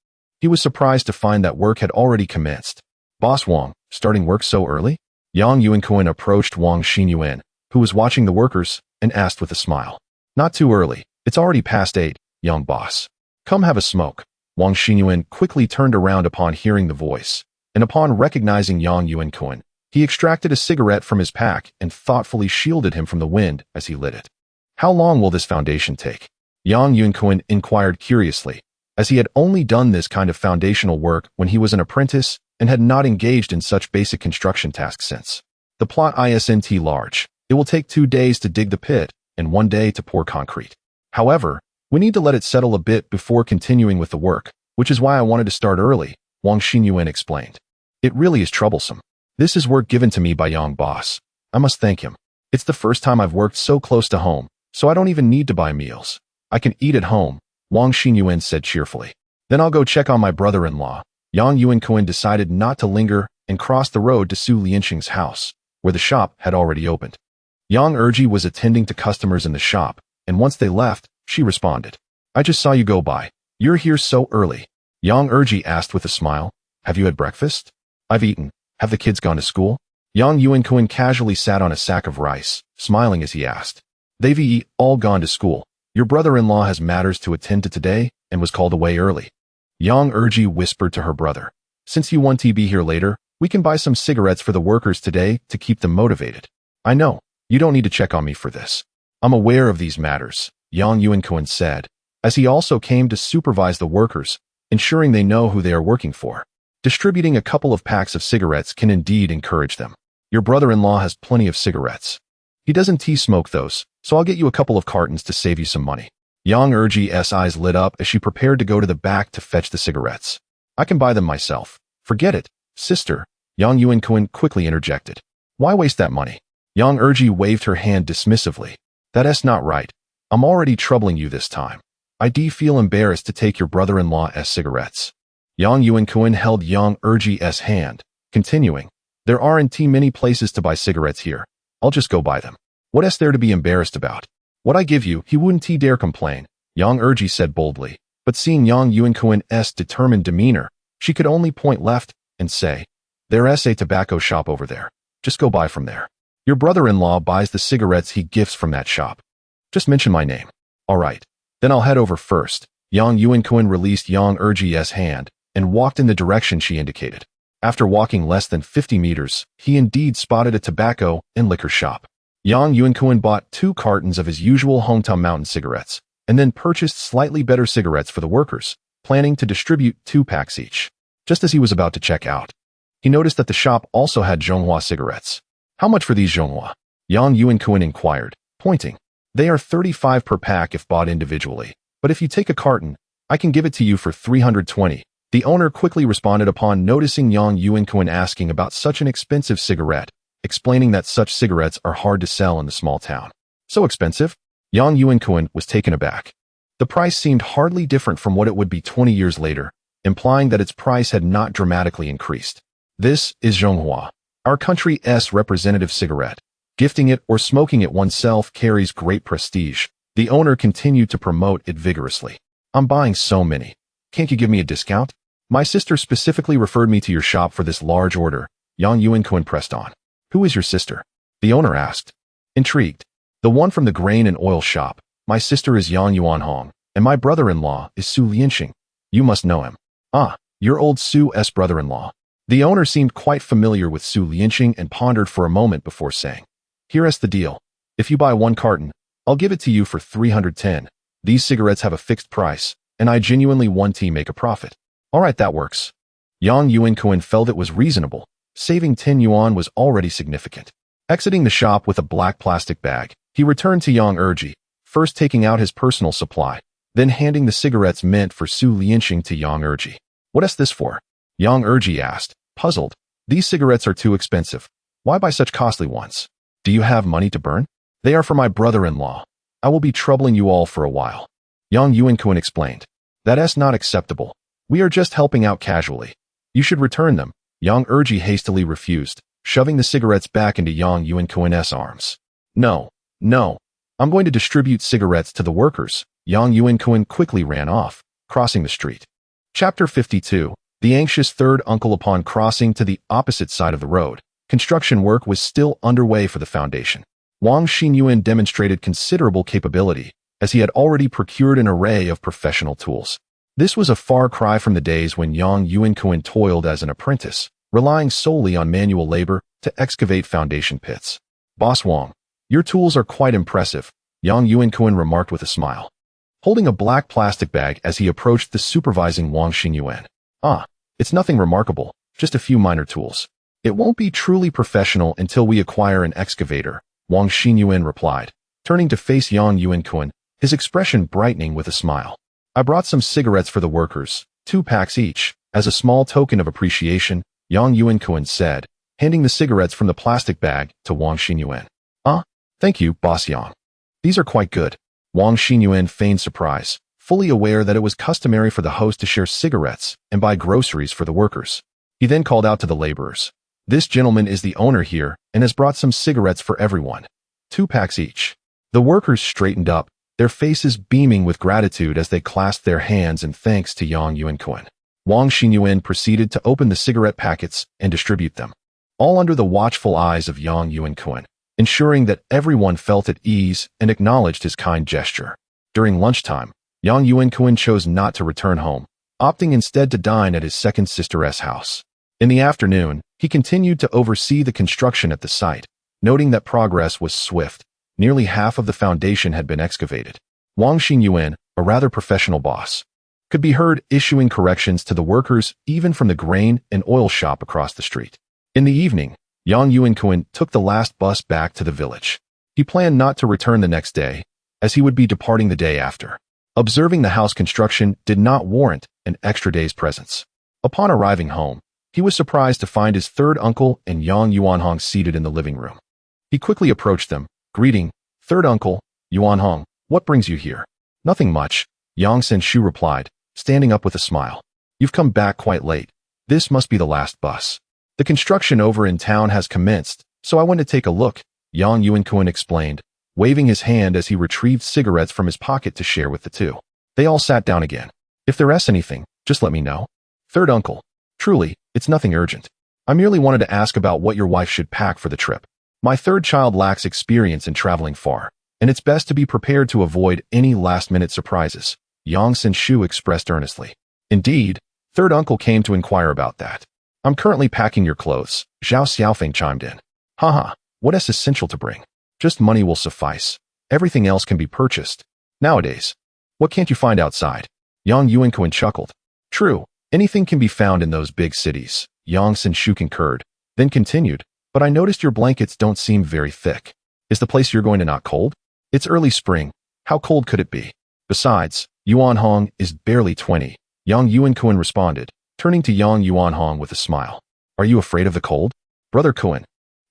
he was surprised to find that work had already commenced. Boss Wang, starting work so early? Yang Yuankun approached Wang Xinyuan, who was watching the workers, and asked with a smile. Not too early. It's already past 8, young boss. Come have a smoke. Wang Xinyuan quickly turned around upon hearing the voice, and upon recognizing Yang Yuankun, he extracted a cigarette from his pack and thoughtfully shielded him from the wind as he lit it. How long will this foundation take? Yang Yuankun inquired curiously, as he had only done this kind of foundational work when he was an apprentice and had not engaged in such basic construction tasks since. The plot isn't large. It will take 2 days to dig the pit and 1 day to pour concrete. However, we need to let it settle a bit before continuing with the work, which is why I wanted to start early, Wang Xinyuan explained. It really is troublesome. This is work given to me by Yang boss. I must thank him. It's the first time I've worked so close to home, so I don't even need to buy meals. I can eat at home, Wang Xinyuan said cheerfully. Then I'll go check on my brother-in-law. Yang Yuankun decided not to linger and crossed the road to Su Lianxing's house, where the shop had already opened. Yang Erji was attending to customers in the shop, and once they left, she responded. I just saw you go by. You're here so early. Yang Erji asked with a smile. Have you had breakfast? I've eaten. Have the kids gone to school? Yang Yuankun casually sat on a sack of rice, smiling as he asked. They've all gone to school. Your brother-in-law has matters to attend to today and was called away early. Yang Erji whispered to her brother. Since you want to be here later, we can buy some cigarettes for the workers today to keep them motivated. I know. You don't need to check on me for this. I'm aware of these matters, Yang Yuankun said, as he also came to supervise the workers, ensuring they know who they are working for. Distributing a couple of packs of cigarettes can indeed encourage them. Your brother-in-law has plenty of cigarettes. He doesn't smoke those, so I'll get you a couple of cartons to save you some money. Yang Erji's eyes lit up as she prepared to go to the back to fetch the cigarettes. I can buy them myself. Forget it, sister, Yang Yuankun quickly interjected. Why waste that money? Yang Erji waved her hand dismissively. That's not right. I'm already troubling you this time. I feel embarrassed to take your brother-in-law's cigarettes. Yang Yuankun held Yang Erji's hand, continuing. There aren't many places to buy cigarettes here. I'll just go buy them. What's there to be embarrassed about? What I give you, he wouldn't dare complain, Yang Erji said boldly, but seeing Yang Yuankun's determined demeanor, she could only point left and say, There's a tobacco shop over there. Just go buy from there. Your brother-in-law buys the cigarettes he gifts from that shop. Just mention my name. All right. Then I'll head over first. Yang Yuankun released Yang Erji's hand and walked in the direction she indicated. After walking less than 50 meters, he indeed spotted a tobacco and liquor shop. Yang Yuankun bought 2 cartons of his usual hometown mountain cigarettes, and then purchased slightly better cigarettes for the workers, planning to distribute 2 packs each. Just as he was about to check out, he noticed that the shop also had Zhonghua cigarettes. How much for these Zhonghua? Yang Yuankun inquired, pointing. They are 35 per pack if bought individually, but if you take a carton, I can give it to you for 320. The owner quickly responded upon noticing Yang Yuankun asking about such an expensive cigarette, explaining that such cigarettes are hard to sell in the small town. So expensive? Yang Yuankun was taken aback. The price seemed hardly different from what it would be 20 years later, implying that its price had not dramatically increased. This is Zhonghua, our country's representative cigarette. Gifting it or smoking it oneself carries great prestige. The owner continued to promote it vigorously. I'm buying so many. Can't you give me a discount? My sister specifically referred me to your shop for this large order, Yang Yuankun pressed on. Who is your sister? The owner asked. Intrigued. The one from the grain and oil shop. My sister is Yang Yuanhong, and my brother-in-law is Su Lianxing. You must know him. Ah, your old Su's brother-in-law. The owner seemed quite familiar with Su Lianxing and pondered for a moment before saying, Here's the deal. If you buy 1 carton, I'll give it to you for 310. These cigarettes have a fixed price, and I genuinely want to make a profit. All right, that works. Yang Yuankun felt it was reasonable. Saving 10 yuan was already significant. Exiting the shop with a black plastic bag, he returned to Yang Erji, first taking out his personal supply, then handing the cigarettes meant for Su Lianxing to Yang Erji. What's this for? Yang Erji asked, puzzled. These cigarettes are too expensive. Why buy such costly ones? Do you have money to burn? They are for my brother-in-law. I will be troubling you all for a while. Yang Yuankun explained. That's not acceptable. We are just helping out casually. You should return them. Yang Erji hastily refused, shoving the cigarettes back into Yang Yuankun's arms. No. I'm going to distribute cigarettes to the workers. Yang Yuankun quickly ran off, crossing the street. Chapter 52. The anxious third uncle. Upon crossing to the opposite side of the road, construction work was still underway for the foundation. Wang Xinyuan demonstrated considerable capability, as he had already procured an array of professional tools. This was a far cry from the days when Yang Yuankun toiled as an apprentice, relying solely on manual labor to excavate foundation pits. Boss Wang, your tools are quite impressive, Yang Yuankun remarked with a smile, holding a black plastic bag as he approached the supervising Wang Xinyuan. It's nothing remarkable, just a few minor tools. It won't be truly professional until we acquire an excavator, Wang Xinyuan replied, turning to face Yang Yuankun, his expression brightening with a smile. I brought some cigarettes for the workers, 2 packs each, as a small token of appreciation, Yang Yuankun said, handing the cigarettes from the plastic bag to Wang Xinyuan. Thank you, Boss Yang. These are quite good. Wang Xinyuan feigned surprise, fully aware that it was customary for the host to share cigarettes and buy groceries for the workers. He then called out to the laborers. This gentleman is the owner here and has brought some cigarettes for everyone. 2 packs each. The workers straightened up, their faces beaming with gratitude as they clasped their hands in thanks to Yang Yuankun. Wang Xinyuan proceeded to open the cigarette packets and distribute them, all under the watchful eyes of Yang Yuankun, ensuring that everyone felt at ease and acknowledged his kind gesture. During lunchtime, Yang Yuankun chose not to return home, opting instead to dine at his second sister's house. In the afternoon, he continued to oversee the construction at the site, noting that progress was swift. Nearly half of the foundation had been excavated. Wang Xinyuan, a rather professional boss, could be heard issuing corrections to the workers even from the grain and oil shop across the street. In the evening, Yang Yuankun took the last bus back to the village. He planned not to return the next day, as he would be departing the day after. Observing the house construction did not warrant an extra day's presence. Upon arriving home, he was surprised to find his third uncle and Yang Yuanhong seated in the living room. He quickly approached them, greeting, "Third uncle, Yuanhong, what brings you here?" "Nothing much," Yang Senshu replied, standing up with a smile. "You've come back quite late. This must be the last bus. The construction over in town has commenced, so I went to take a look," Yang Yuankun explained, waving his hand as he retrieved cigarettes from his pocket to share with the two. They all sat down again. "If there's anything, just let me know." "Third uncle, truly, it's nothing urgent. I merely wanted to ask about what your wife should pack for the trip. My third child lacks experience in traveling far, and it's best to be prepared to avoid any last-minute surprises," Yang Senshu expressed earnestly. "Indeed, third uncle came to inquire about that. I'm currently packing your clothes," Zhao Xiaofeng chimed in. "Haha, what is essential to bring? Just money will suffice. Everything else can be purchased. Nowadays, what can't you find outside?" Yang Yuankun chuckled. "True, anything can be found in those big cities," Yang Senshu concurred, then continued, "But I noticed your blankets don't seem very thick. Is the place you're going to not cold? It's early spring. How cold could it be? Besides, Yuanhong is barely 20, Yang Yuankun responded, turning to Yang Yuanhong with a smile. "Are you afraid of the cold?" "Brother Kun,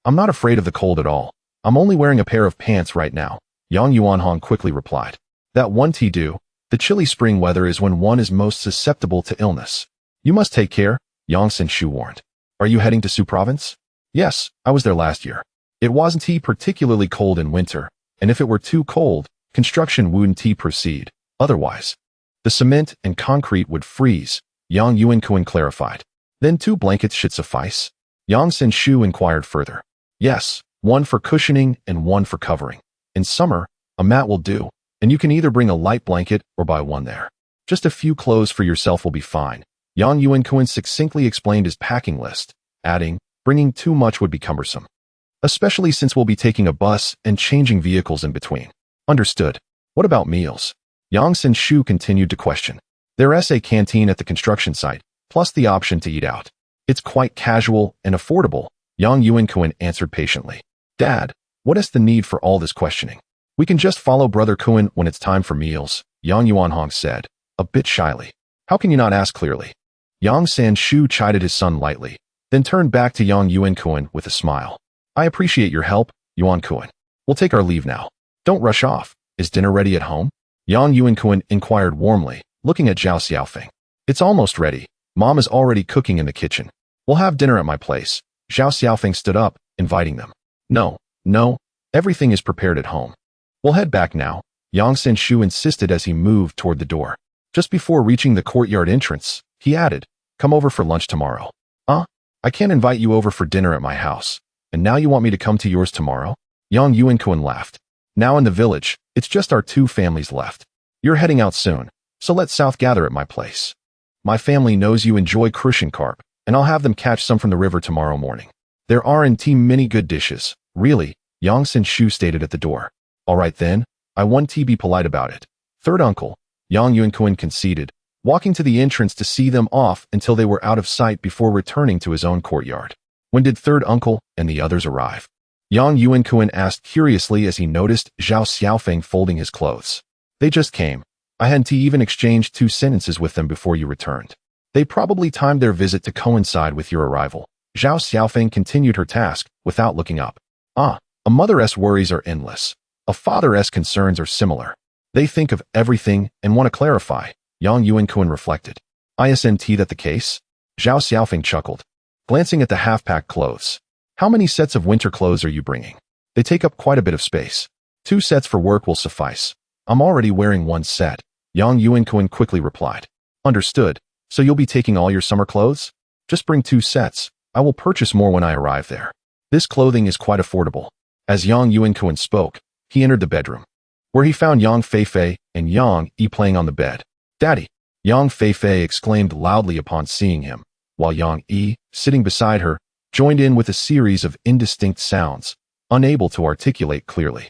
I'm not afraid of the cold at all. I'm only wearing a pair of pants right now," Yang Yuanhong quickly replied. "That one do. The chilly spring weather is when one is most susceptible to illness. You must take care," Yang Senshu warned. "Are you heading to Su Province?" "Yes, I was there last year. It wasn't particularly cold in winter, and if it were too cold, construction wouldn't proceed. Otherwise, the cement and concrete would freeze," Yang Yuankun clarified. "Then 2 blankets should suffice?" Yang Senshu inquired further. "Yes, one for cushioning and one for covering. In summer, a mat will do, and you can either bring a light blanket or buy one there. Just a few clothes for yourself will be fine." Yang Yuankun succinctly explained his packing list, adding, "Bringing too much would be cumbersome, especially since we'll be taking a bus and changing vehicles in between." "Understood. What about meals?" Yang Senshu continued to question. "There's a canteen at the construction site, plus the option to eat out. It's quite casual and affordable," Yang Yuankun answered patiently. "Dad, what is the need for all this questioning? We can just follow Brother Kun when it's time for meals," Yang Yuanhong said, a bit shyly. "How can you not ask clearly?" Yang Senshu chided his son lightly, then turned back to Yang Yuankun with a smile. "I appreciate your help, Yuankun. We'll take our leave now. Don't rush off. Is dinner ready at home?" Yang Yuankun inquired warmly, looking at Zhao Xiaofeng. "It's almost ready. Mom is already cooking in the kitchen. We'll have dinner at my place." Zhao Xiaofeng stood up, inviting them. No, everything is prepared at home. We'll head back now," Yang Senshu insisted as he moved toward the door. Just before reaching the courtyard entrance, he added, "Come over for lunch tomorrow." I can't invite you over for dinner at my house, and now you want me to come to yours tomorrow?" Yang Yuankun laughed. "Now in the village, it's just our 2 families left. You're heading out soon, so let South gather at my place. My family knows you enjoy Crucian carp, and I'll have them catch some from the river tomorrow morning. There aren't many good dishes, really, Yang Sin-shu stated at the door. All right then, I want to be polite about it. Third uncle, Yang Yuankun conceded, walking to the entrance to see them off until they were out of sight before returning to his own courtyard. When did third uncle and the others arrive? Yang Yuankun asked curiously as he noticed Zhao Xiaofeng folding his clothes. They just came. I hadn't even exchanged 2 sentences with them before you returned. They probably timed their visit to coincide with your arrival. Zhao Xiaofeng continued her task without looking up. A mother's worries are endless. A father's concerns are similar. They think of everything and want to clarify, Yang Yuankun reflected. Isn't that the case? Zhao Xiaofeng chuckled, glancing at the half-packed clothes. How many sets of winter clothes are you bringing? They take up quite a bit of space. 2 sets for work will suffice. I'm already wearing 1 set, Yang Yuankun quickly replied. Understood. So you'll be taking all your summer clothes? Just bring 2 sets. I will purchase more when I arrive there. This clothing is quite affordable. As Yang Yuankun spoke, he entered the bedroom, where he found Yang Feifei and Yang Yi playing on the bed. Daddy! Yang Feifei exclaimed loudly upon seeing him, while Yang Yi, sitting beside her, joined in with a series of indistinct sounds, unable to articulate clearly.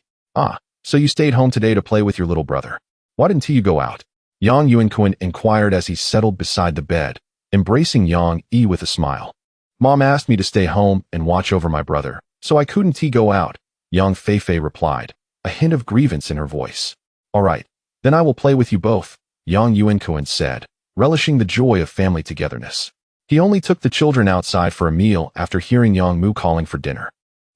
So you stayed home today to play with your little brother. Why didn't you go out? Yang Yuankun inquired as he settled beside the bed, embracing Yang Yi with a smile. Mom asked me to stay home and watch over my brother, so I couldn't go out, Yang Feifei replied, a hint of grievance in her voice. All right, then I will play with you both, Yang Yuankun said, relishing the joy of family togetherness. He only took the children outside for a meal after hearing Yang Mu calling for dinner.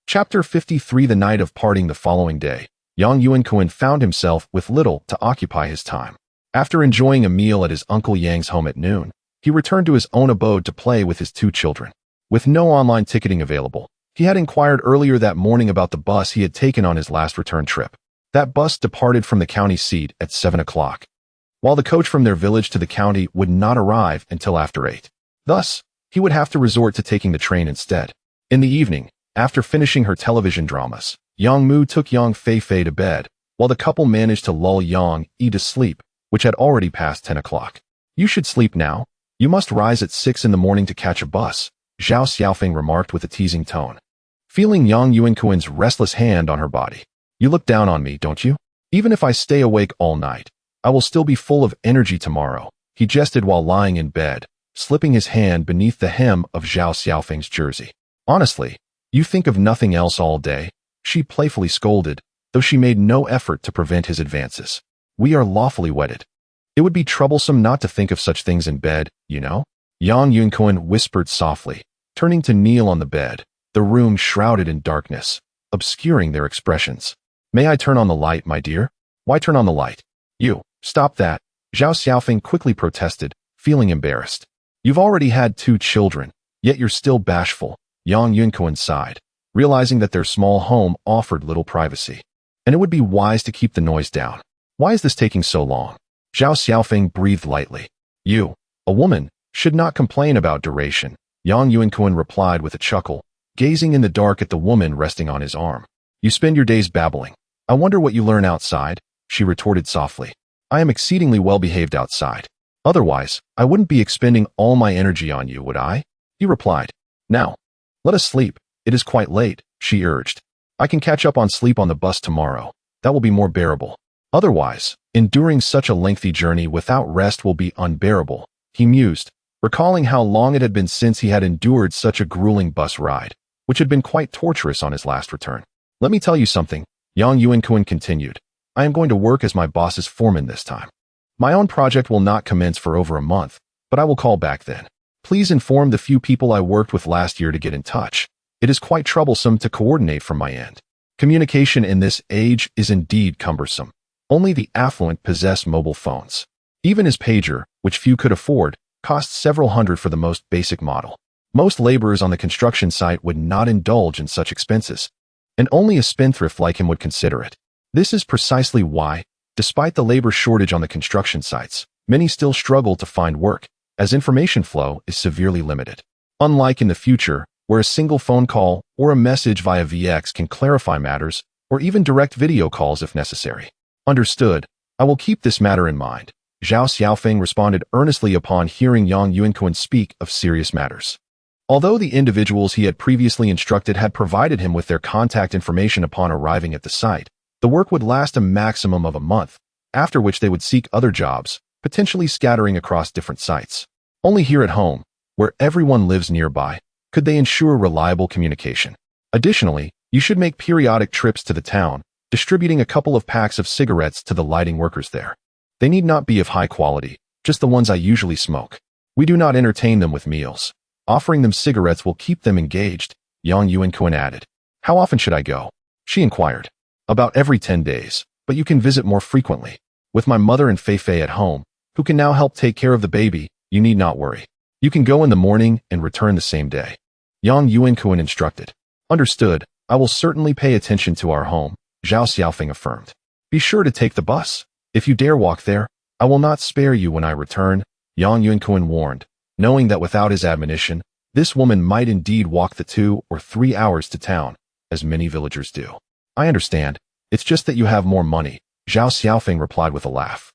Chapter 53. The night of parting. The following day, Yang Yuankun found himself with little to occupy his time. After enjoying a meal at his Uncle Yang's home at noon, he returned to his own abode to play with his 2 children. With no online ticketing available, he had inquired earlier that morning about the bus he had taken on his last return trip. That bus departed from the county seat at 7 o'clock, while the coach from their village to the county would not arrive until after 8. Thus, he would have to resort to taking the train instead. In the evening, after finishing her television dramas, Yang Mu took Yang Feifei to bed, while the couple managed to lull Yang Yi to sleep, which had already passed 10 o'clock. You should sleep now. You must rise at 6 in the morning to catch a bus, Zhao Xiaofeng remarked with a teasing tone, feeling Yang Yuankun's restless hand on her body. You look down on me, don't you? Even if I stay awake all night, I will still be full of energy tomorrow, he jested while lying in bed, slipping his hand beneath the hem of Zhao Xiaofeng's jersey. Honestly, you think of nothing else all day, she playfully scolded, though she made no effort to prevent his advances. We are lawfully wedded. It would be troublesome not to think of such things in bed, you know? Yang Yuankun whispered softly, turning to kneel on the bed, the room shrouded in darkness, obscuring their expressions. May I turn on the light, my dear? Why turn on the light? You, stop that, Zhao Xiaofeng quickly protested, feeling embarrassed. You've already had 2 children, yet you're still bashful, Yang Yuankun sighed, realizing that their small home offered little privacy, and it would be wise to keep the noise down. Why is this taking so long? Zhao Xiaofeng breathed lightly. You, a woman, should not complain about duration, Yang Yuankun replied with a chuckle, gazing in the dark at the woman resting on his arm. You spend your days babbling. I wonder what you learn outside, she retorted softly. I am exceedingly well behaved outside. Otherwise, I wouldn't be expending all my energy on you, would I? He replied. Now, let us sleep. It is quite late, she urged. I can catch up on sleep on the bus tomorrow. That will be more bearable. Otherwise, enduring such a lengthy journey without rest will be unbearable, he mused, recalling how long it had been since he had endured such a grueling bus ride, which had been quite torturous on his last return. Let me tell you something, Yang Yuankun continued. I am going to work as my boss's foreman this time. My own project will not commence for over a month, but I will call back then. Please inform the few people I worked with last year to get in touch. It is quite troublesome to coordinate from my end. Communication in this age is indeed cumbersome. Only the affluent possess mobile phones. Even his pager, which few could afford, costs several hundred for the most basic model. Most laborers on the construction site would not indulge in such expenses, and only a spendthrift like him would consider it. This is precisely why, despite the labor shortage on the construction sites, many still struggle to find work, as information flow is severely limited. Unlike in the future, where a single phone call or a message via VX can clarify matters, or even direct video calls if necessary. Understood. I will keep this matter in mind, Zhao Xiaofeng responded earnestly upon hearing Yang Yuankun speak of serious matters. Although the individuals he had previously instructed had provided him with their contact information upon arriving at the site, the work would last a maximum of a month, after which they would seek other jobs, potentially scattering across different sites. Only here at home, where everyone lives nearby, could they ensure reliable communication. Additionally, you should make periodic trips to the town, distributing a couple of packs of cigarettes to the lighting workers there. They need not be of high quality, just the ones I usually smoke. We do not entertain them with meals. Offering them cigarettes will keep them engaged, Yang Yuankun added. How often should I go? She inquired. About every 10 days, but you can visit more frequently. With my mother and Fei at home, who can now help take care of the baby, you need not worry. You can go in the morning and return the same day. Yang Yuankun instructed. Understood, I will certainly pay attention to our home, Zhao Xiaofeng affirmed. Be sure to take the bus. If you dare walk there, I will not spare you when I return, Yang Yuankun warned, knowing that without his admonition, this woman might indeed walk the 2 or 3 hours to town, as many villagers do. I understand. It's just that you have more money, Zhao Xiaofeng replied with a laugh.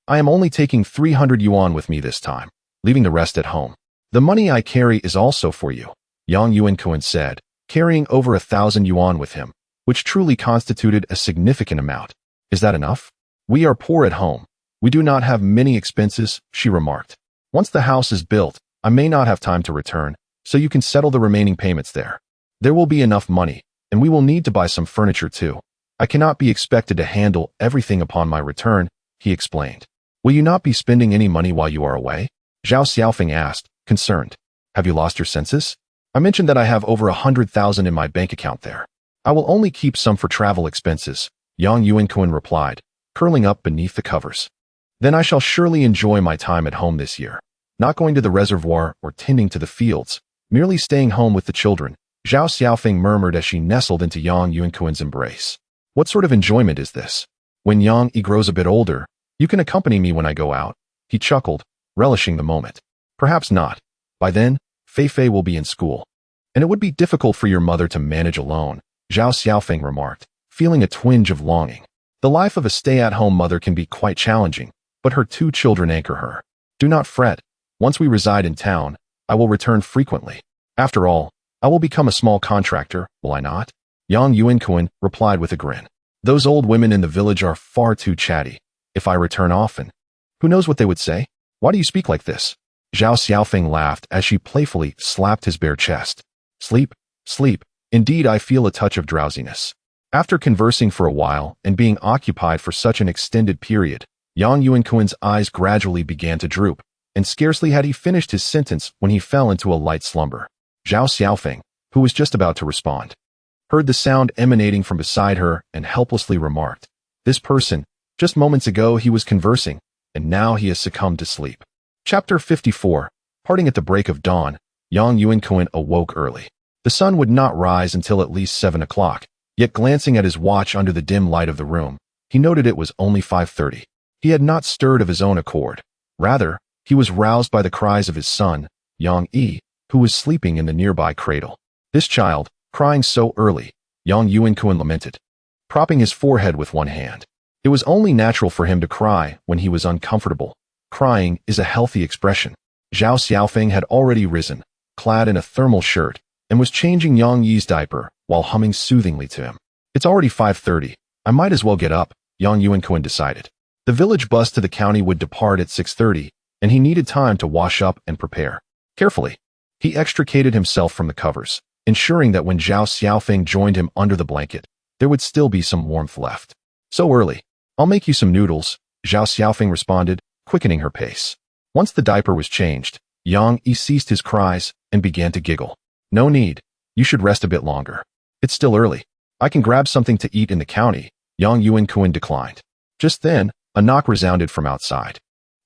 I am only taking 300 yuan with me this time, leaving the rest at home. The money I carry is also for you, Yang Yuankun said, carrying over 1,000 yuan with him, which truly constituted a significant amount. Is that enough? We are poor at home. We do not have many expenses, she remarked. Once the house is built, I may not have time to return, so you can settle the remaining payments there. There will be enough money, and we will need to buy some furniture too. I cannot be expected to handle everything upon my return, he explained. Will you not be spending any money while you are away? Zhao Xiaofeng asked, concerned. Have you lost your senses? I mentioned that I have over 100,000 in my bank account there. I will only keep some for travel expenses, Yang Yuankun replied, curling up beneath the covers. Then I shall surely enjoy my time at home this year, not going to the reservoir or tending to the fields, merely staying home with the children, Zhao Xiaofeng murmured as she nestled into Yang Yuankun's embrace. What sort of enjoyment is this? When Yang Yi grows a bit older, you can accompany me when I go out, he chuckled, relishing the moment. Perhaps not. By then, Fei will be in school. And it would be difficult for your mother to manage alone, Zhao Xiaofeng remarked, feeling a twinge of longing. The life of a stay-at-home mother can be quite challenging, but her 2 children anchor her. Do not fret. Once we reside in town, I will return frequently. After all, I will become a small contractor, will I not? Yang Yuankun replied with a grin. Those old women in the village are far too chatty. If I return often, who knows what they would say? Why do you speak like this? Zhao Xiaofeng laughed as she playfully slapped his bare chest. Sleep, sleep. Indeed, I feel a touch of drowsiness. After conversing for a while and being occupied for such an extended period, Yang Yuankun's eyes gradually began to droop, and scarcely had he finished his sentence when he fell into a light slumber. Zhao Xiaofeng, who was just about to respond, heard the sound emanating from beside her and helplessly remarked, "This person, just moments ago he was conversing, and now he has succumbed to sleep." Chapter 54. Parting at the break of dawn, Yang Yuankun awoke early. The sun would not rise until at least 7 o'clock, yet glancing at his watch under the dim light of the room, he noted it was only 5:30. He had not stirred of his own accord. Rather, he was roused by the cries of his son, Yang Yi, who was sleeping in the nearby cradle. This child, crying so early, Yang Yuankun lamented, propping his forehead with one hand. It was only natural for him to cry when he was uncomfortable. Crying is a healthy expression. Zhao Xiaofeng had already risen, clad in a thermal shirt, and was changing Yang Yi's diaper while humming soothingly to him. It's already 5:30. I might as well get up, Yang Yuankun decided. The village bus to the county would depart at 6:30, and he needed time to wash up and prepare. Carefully, he extricated himself from the covers, ensuring that when Zhao Xiaofeng joined him under the blanket, there would still be some warmth left. So early. I'll make you some noodles, Zhao Xiaofeng responded, quickening her pace. Once the diaper was changed, Yang Yi ceased his cries and began to giggle. No need. You should rest a bit longer. It's still early. I can grab something to eat in the county, Yang Yuankun declined. Just then, a knock resounded from outside,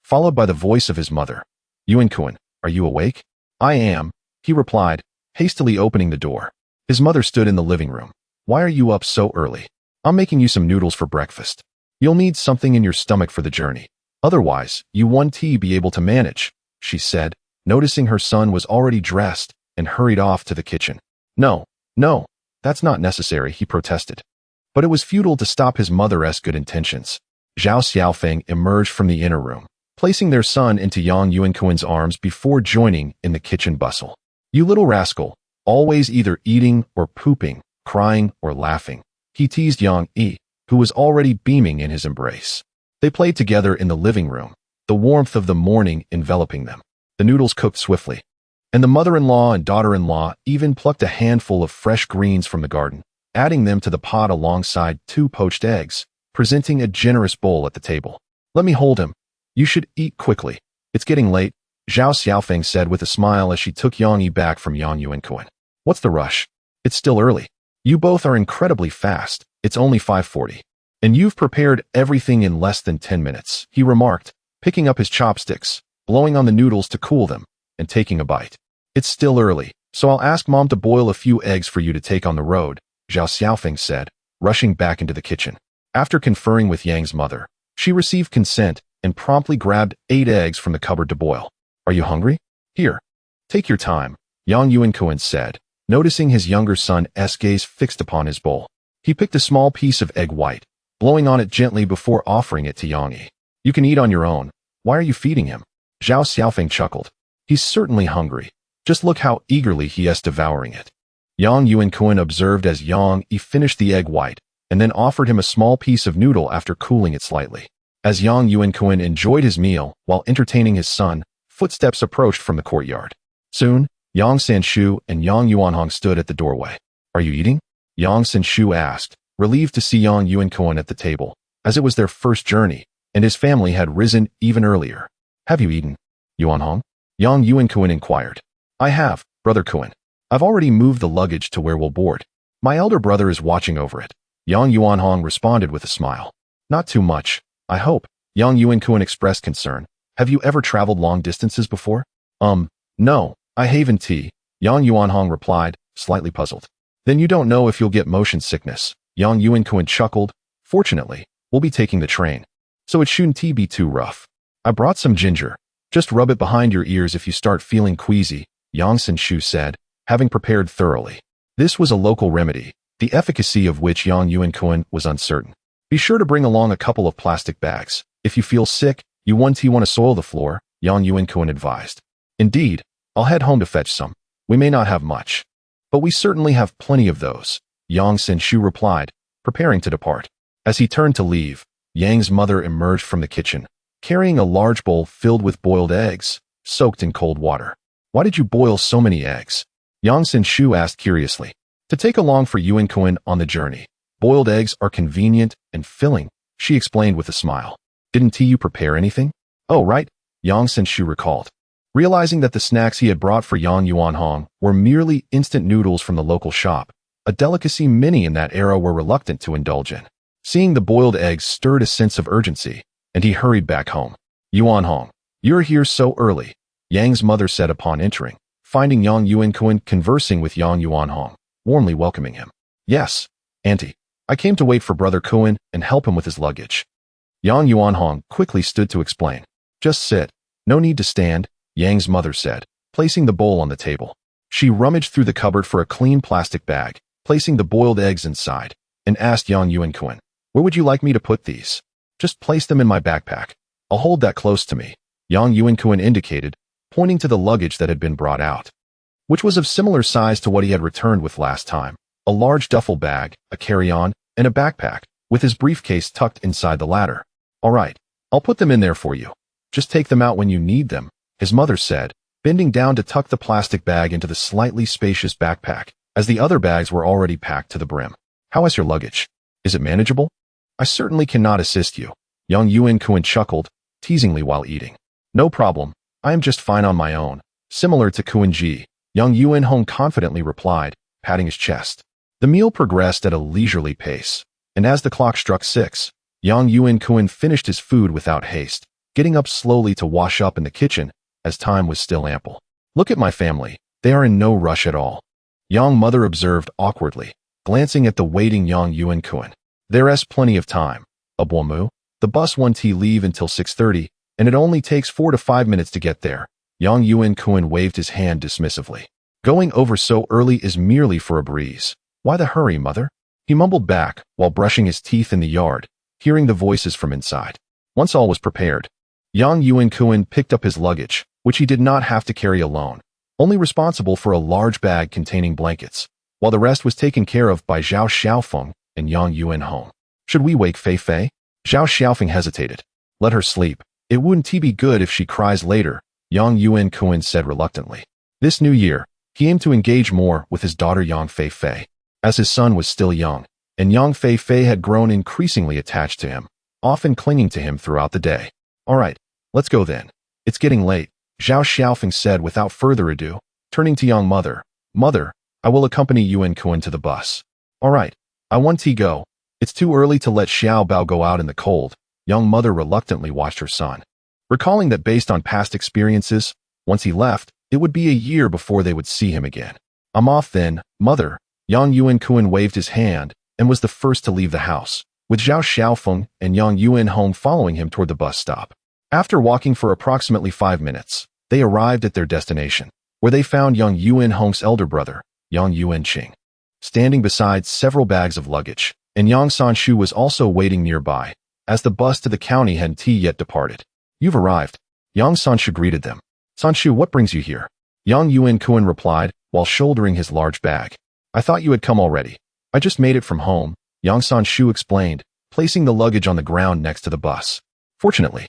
followed by the voice of his mother. Yuankun, are you awake? I am, he replied, hastily opening the door. His mother stood in the living room. Why are you up so early? I'm making you some noodles for breakfast. You'll need something in your stomach for the journey. Otherwise, you won't be able to manage, she said, noticing her son was already dressed and hurried off to the kitchen. No, that's not necessary, he protested. But it was futile to stop his mother's good intentions. Zhao Xiaofeng emerged from the inner room, placing their son into Yang Yuankun's arms before joining in the kitchen bustle. "You little rascal, always either eating or pooping, crying or laughing," he teased Yang Yi, who was already beaming in his embrace. They played together in the living room, the warmth of the morning enveloping them. The noodles cooked swiftly, and the mother-in-law and daughter-in-law even plucked a handful of fresh greens from the garden, adding them to the pot alongside 2 poached eggs, presenting a generous bowl at the table. "Let me hold him. You should eat quickly. It's getting late," Zhao Xiaofeng said with a smile as she took Yang Yi back from Yang Yuankun. "What's the rush? It's still early. You both are incredibly fast. It's only 5:40. And you've prepared everything in less than 10 minutes, he remarked, picking up his chopsticks, blowing on the noodles to cool them, and taking a bite. "It's still early, so I'll ask Mom to boil a few eggs for you to take on the road," Zhao Xiaofeng said, rushing back into the kitchen. After conferring with Yang's mother, she received consent and promptly grabbed 8 eggs from the cupboard to boil. "Are you hungry? Here, take your time," Yang Yuankun said, noticing his younger son's gaze fixed upon his bowl. He picked a small piece of egg white, blowing on it gently before offering it to Yang Yi. "You can eat on your own. Why are you feeding him?" Zhao Xiaofeng chuckled. "He's certainly hungry. Just look how eagerly he is devouring it." Yang Yuankun observed as Yang Yi finished the egg white, and then offered him a small piece of noodle after cooling it slightly. As Yang Yuankun enjoyed his meal while entertaining his son, footsteps approached from the courtyard. Soon, Yang Sanshu and Yang Yuanhong stood at the doorway. "Are you eating?" Yang Sanshu asked, relieved to see Yang Yuankun at the table, as it was their first journey, and his family had risen even earlier. "Have you eaten, Yuanhong?" Yang Yuankun inquired. "I have, Brother Kun. I've already moved the luggage to where we'll board. My elder brother is watching over it," Yang Yuanhong responded with a smile. "Not too much, I hope," Yang Yuankun expressed concern. "Have you ever traveled long distances before?" No, I haven't," Yang Yuanhong replied, slightly puzzled. "Then you don't know if you'll get motion sickness," Yang Yuankun chuckled. "Fortunately, we'll be taking the train, so it shouldn't be too rough. I brought some ginger. Just rub it behind your ears if you start feeling queasy," Yang Sanshu said, having prepared thoroughly. This was a local remedy, the efficacy of which Yang Yuankun was uncertain. "Be sure to bring along a couple of plastic bags. If you feel sick, you want to soil the floor," Yang Yuankun advised. "Indeed, I'll head home to fetch some. We may not have much, but we certainly have plenty of those," Yang Sanshu replied, preparing to depart. As he turned to leave, Yang's mother emerged from the kitchen, carrying a large bowl filled with boiled eggs, soaked in cold water. "Why did you boil so many eggs?" Yang Sanshu asked curiously. "To take along for Yuankun on the journey. Boiled eggs are convenient and filling," she explained with a smile. "Didn't you prepare anything?" "Oh, right," Yang Sanshu recalled, realizing that the snacks he had brought for Yang Yuanhong were merely instant noodles from the local shop, a delicacy many in that era were reluctant to indulge in. Seeing the boiled eggs stirred a sense of urgency, and he hurried back home. "Yuanhong, you're here so early," Yang's mother said upon entering, finding Yang Yuankun conversing with Yang Yuanhong, warmly welcoming him. "Yes, Auntie, I came to wait for Brother Kun and help him with his luggage." Yang Yuanhong quickly stood to explain. "Just sit. No need to stand," Yang's mother said, placing the bowl on the table. She rummaged through the cupboard for a clean plastic bag, placing the boiled eggs inside, and asked Yang Yuankun, "Where would you like me to put these?" "Just place them in my backpack. I'll hold that close to me," Yang Yuankun indicated, pointing to the luggage that had been brought out, which was of similar size to what he had returned with last time, a large duffel bag, a carry-on, and a backpack, with his briefcase tucked inside the latter. "All right, I'll put them in there for you. Just take them out when you need them," his mother said, bending down to tuck the plastic bag into the slightly spacious backpack, as the other bags were already packed to the brim. "How is your luggage? Is it manageable?" "I certainly cannot assist you," Yang Yuankun chuckled, teasingly while eating. "No problem. I am just fine on my own, similar to Kuan-ji," Yang Yuanhong confidently replied, patting his chest. The meal progressed at a leisurely pace, and as the clock struck 6, Yang Yuankun finished his food without haste, getting up slowly to wash up in the kitchen, as time was still ample. "Look at my family. They are in no rush at all," Yang mother observed awkwardly, glancing at the waiting Yang Yuankun. "There's plenty of time. Abuamu, the bus won't leave until 6:30, and it only takes 4 to 5 minutes to get there." Yang Yuankun waved his hand dismissively. "Going over so early is merely for a breeze. Why the hurry, mother?" He mumbled back while brushing his teeth in the yard, hearing the voices from inside. Once all was prepared, Yang Yuankun picked up his luggage, which he did not have to carry alone, only responsible for a large bag containing blankets, while the rest was taken care of by Zhao Xiaofeng and Yang Yuanhong. Should we wake Fei Fei? Zhao Xiaofeng hesitated. Let her sleep. It wouldn't be good if she cries later, Yang Yuankun said reluctantly. This new year, he aimed to engage more with his daughter Yang Fei Fei, as his son was still young, and Yang Fei Fei had grown increasingly attached to him, often clinging to him throughout the day. All right, let's go then. It's getting late, Zhao Xiaofeng said without further ado, turning to young mother. Mother, I will accompany Yuankun to the bus. All right, I want to go. It's too early to let Xiao Bao go out in the cold. Young mother reluctantly watched her son, recalling that based on past experiences, once he left, it would be a year before they would see him again. I'm off then, mother. Yang Yuankun waved his hand and was the first to leave the house, with Zhao Xiaofeng and Yang Yuanhong following him toward the bus stop. After walking for approximately 5 minutes, they arrived at their destination, where they found Yang Yuanhong's elder brother, Yang Yuanqing, standing beside several bags of luggage, and Yang Sanshu was also waiting nearby, as the bus to the county hadn't yet departed. You've arrived. Yang Sanshu greeted them. Sanshu, what brings you here? Yang Yuankun replied, while shouldering his large bag. I thought you had come already. I just made it from home, Yang Sanshu explained, placing the luggage on the ground next to the bus. Fortunately,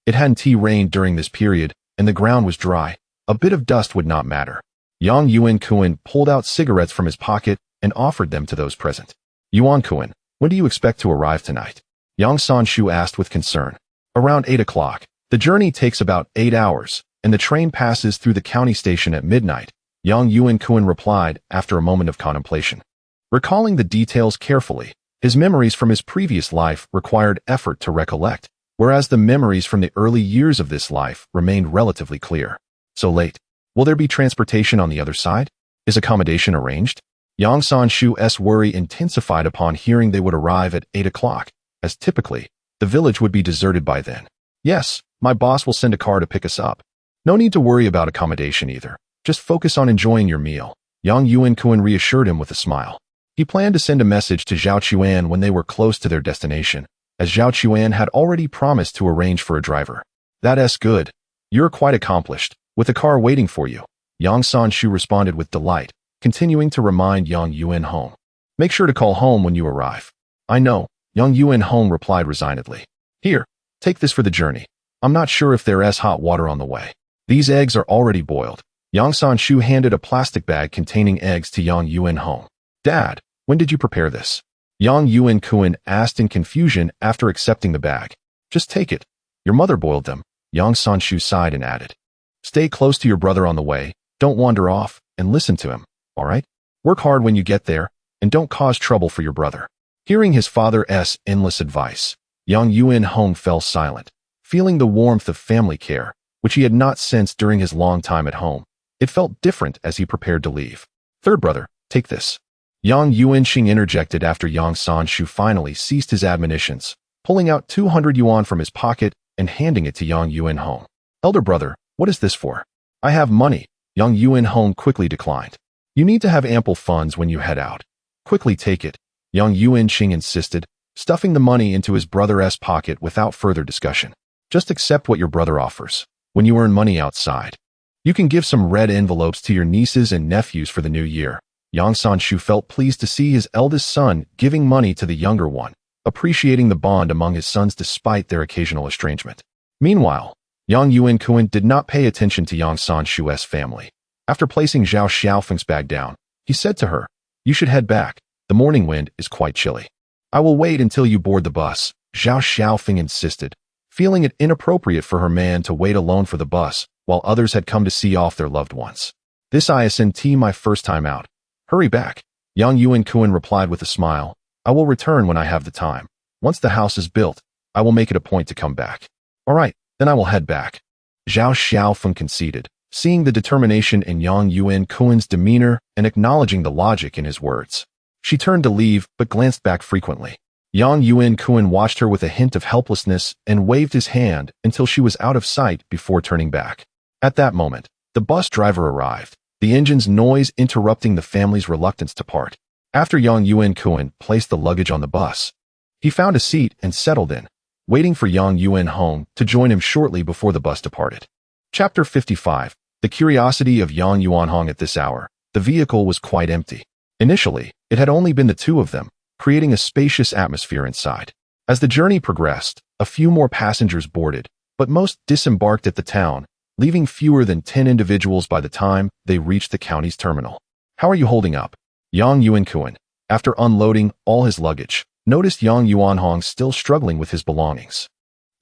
it hadn't rained during this period, and the ground was dry. A bit of dust would not matter. Yang Yuankun pulled out cigarettes from his pocket and offered them to those present. Yuankun, when do you expect to arrive tonight? Yang Sanshu asked with concern. Around 8 o'clock. The journey takes about 8 hours, and the train passes through the county station at midnight, Yang Yuankun replied after a moment of contemplation. Recalling the details carefully, his memories from his previous life required effort to recollect, whereas the memories from the early years of this life remained relatively clear. So late. Will there be transportation on the other side? Is accommodation arranged? Yang Sanshu's worry intensified upon hearing they would arrive at 8 o'clock, as typically, the village would be deserted by then. Yes, my boss will send a car to pick us up. No need to worry about accommodation either. Just focus on enjoying your meal. Yang Yuankun reassured him with a smile. He planned to send a message to Zhao Chuan when they were close to their destination, as Zhao Chuan had already promised to arrange for a driver. That's good. You're quite accomplished, with a car waiting for you. Yang Sanshu responded with delight, continuing to remind Yang Yuanhong. Make sure to call home when you arrive. I know, Yang Yuanhong replied resignedly. Here, take this for the journey. I'm not sure if there's hot water on the way. These eggs are already boiled. Yang Sanshu handed a plastic bag containing eggs to Yang Yuanhong. Dad, when did you prepare this? Yang Yuankun asked in confusion after accepting the bag. Just take it. Your mother boiled them. Yang Sanshu sighed and added. Stay close to your brother on the way, don't wander off, and listen to him, all right? Work hard when you get there, and don't cause trouble for your brother. Hearing his father's endless advice, Yang Yuanhong fell silent, feeling the warmth of family care, which he had not sensed during his long time at home. It felt different as he prepared to leave. Third brother, take this. Yang Yuanqing interjected after Yang Sanshu finally ceased his admonitions, pulling out 200 yuan from his pocket and handing it to Yang Yuanhong. Elder brother, what is this for? I have money, Yang Yuanhong quickly declined. You need to have ample funds when you head out. Quickly take it, Yang Yuanqing insisted, stuffing the money into his brother's pocket without further discussion. Just accept what your brother offers. When you earn money outside, you can give some red envelopes to your nieces and nephews for the new year. Yang Sanshu felt pleased to see his eldest son giving money to the younger one, appreciating the bond among his sons despite their occasional estrangement. Meanwhile, Yang Yuankun did not pay attention to Yang Sanshu's family. After placing Zhao Xiaofeng's bag down, he said to her, You should head back. The morning wind is quite chilly. I will wait until you board the bus, Zhao Xiaofeng insisted, feeling it inappropriate for her man to wait alone for the bus while others had come to see off their loved ones. This isn't my first time out. Hurry back, Yang Yuankun replied with a smile. I will return when I have the time. Once the house is built, I will make it a point to come back. All right, then I will head back. Zhao Xiaofeng conceded, seeing the determination in Yang Yuankun's demeanor and acknowledging the logic in his words. She turned to leave, but glanced back frequently. Yang Yuankun watched her with a hint of helplessness and waved his hand until she was out of sight before turning back. At that moment, the bus driver arrived, the engine's noise interrupting the family's reluctance to part. After Yang Yuankun placed the luggage on the bus, he found a seat and settled in, waiting for Yang Yuanhong to join him shortly before the bus departed. Chapter 55. The curiosity of Yang Yuanhong at this hour. The vehicle was quite empty. Initially, it had only been the two of them, creating a spacious atmosphere inside. As the journey progressed, a few more passengers boarded, but most disembarked at the town, leaving fewer than 10 individuals by the time they reached the county's terminal. How are you holding up? Yang Yuankun, after unloading all his luggage, noticed Yang Yuanhong still struggling with his belongings.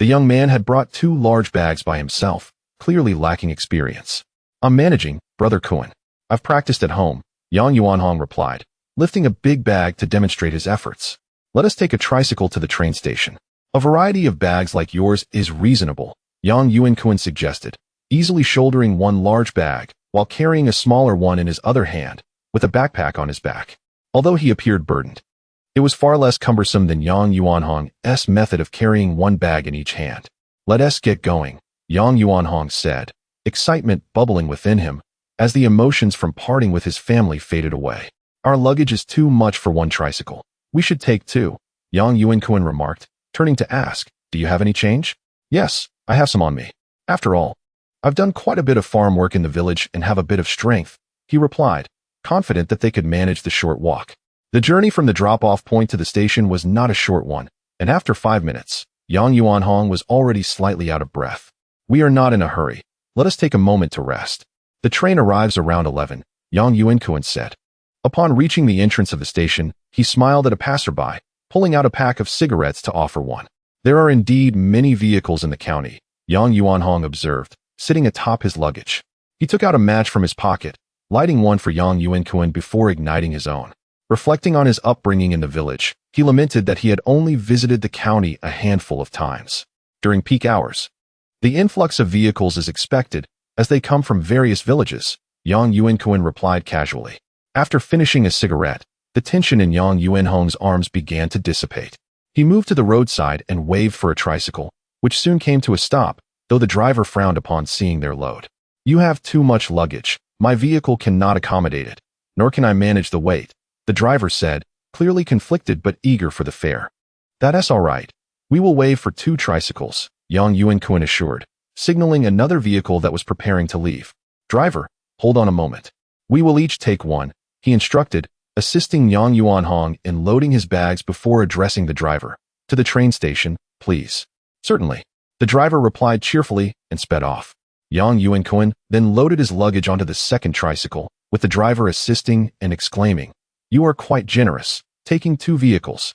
The young man had brought 2 large bags by himself, clearly lacking experience. I'm managing, Brother Kun. I've practiced at home, Yang Yuanhong replied, lifting a big bag to demonstrate his efforts. Let us take a tricycle to the train station. A variety of bags like yours is reasonable, Yang Yuankun suggested, easily shouldering one large bag while carrying a smaller one in his other hand, with a backpack on his back. Although he appeared burdened, it was far less cumbersome than Yang Yuanhong's method of carrying one bag in each hand. Let us get going, Yang Yuanhong said, excitement bubbling within him as the emotions from parting with his family faded away. Our luggage is too much for one tricycle. We should take 2, Yang Yuankun remarked, turning to ask, do you have any change? Yes, I have some on me. After all, I've done quite a bit of farm work in the village and have a bit of strength, he replied, confident that they could manage the short walk. The journey from the drop-off point to the station was not a short one, and after 5 minutes, Yang Yuanhong was already slightly out of breath. We are not in a hurry. Let us take a moment to rest. The train arrives around 11, Yang Yuankun said. Upon reaching the entrance of the station, he smiled at a passerby, pulling out a pack of cigarettes to offer one. There are indeed many vehicles in the county, Yang Yuanhong observed, sitting atop his luggage. He took out a match from his pocket, lighting one for Yang Yuankun before igniting his own. Reflecting on his upbringing in the village, he lamented that he had only visited the county a handful of times. During peak hours, the influx of vehicles is expected, as they come from various villages, Yang Yuankun replied casually. After finishing a cigarette, the tension in Yang Yuanhong's arms began to dissipate. He moved to the roadside and waved for a tricycle, which soon came to a stop, though the driver frowned upon seeing their load. You have too much luggage. My vehicle cannot accommodate it, nor can I manage the weight, the driver said, clearly conflicted but eager for the fare. That's all right. We will waive for 2 tricycles, Yang Yuankun assured, signaling another vehicle that was preparing to leave. Driver, hold on a moment. We will each take one, he instructed, assisting Yang Yuanhong in loading his bags before addressing the driver. To the train station, please. Certainly. The driver replied cheerfully and sped off. Yang Yuankun then loaded his luggage onto the second tricycle, with the driver assisting and exclaiming, You are quite generous, taking 2 vehicles.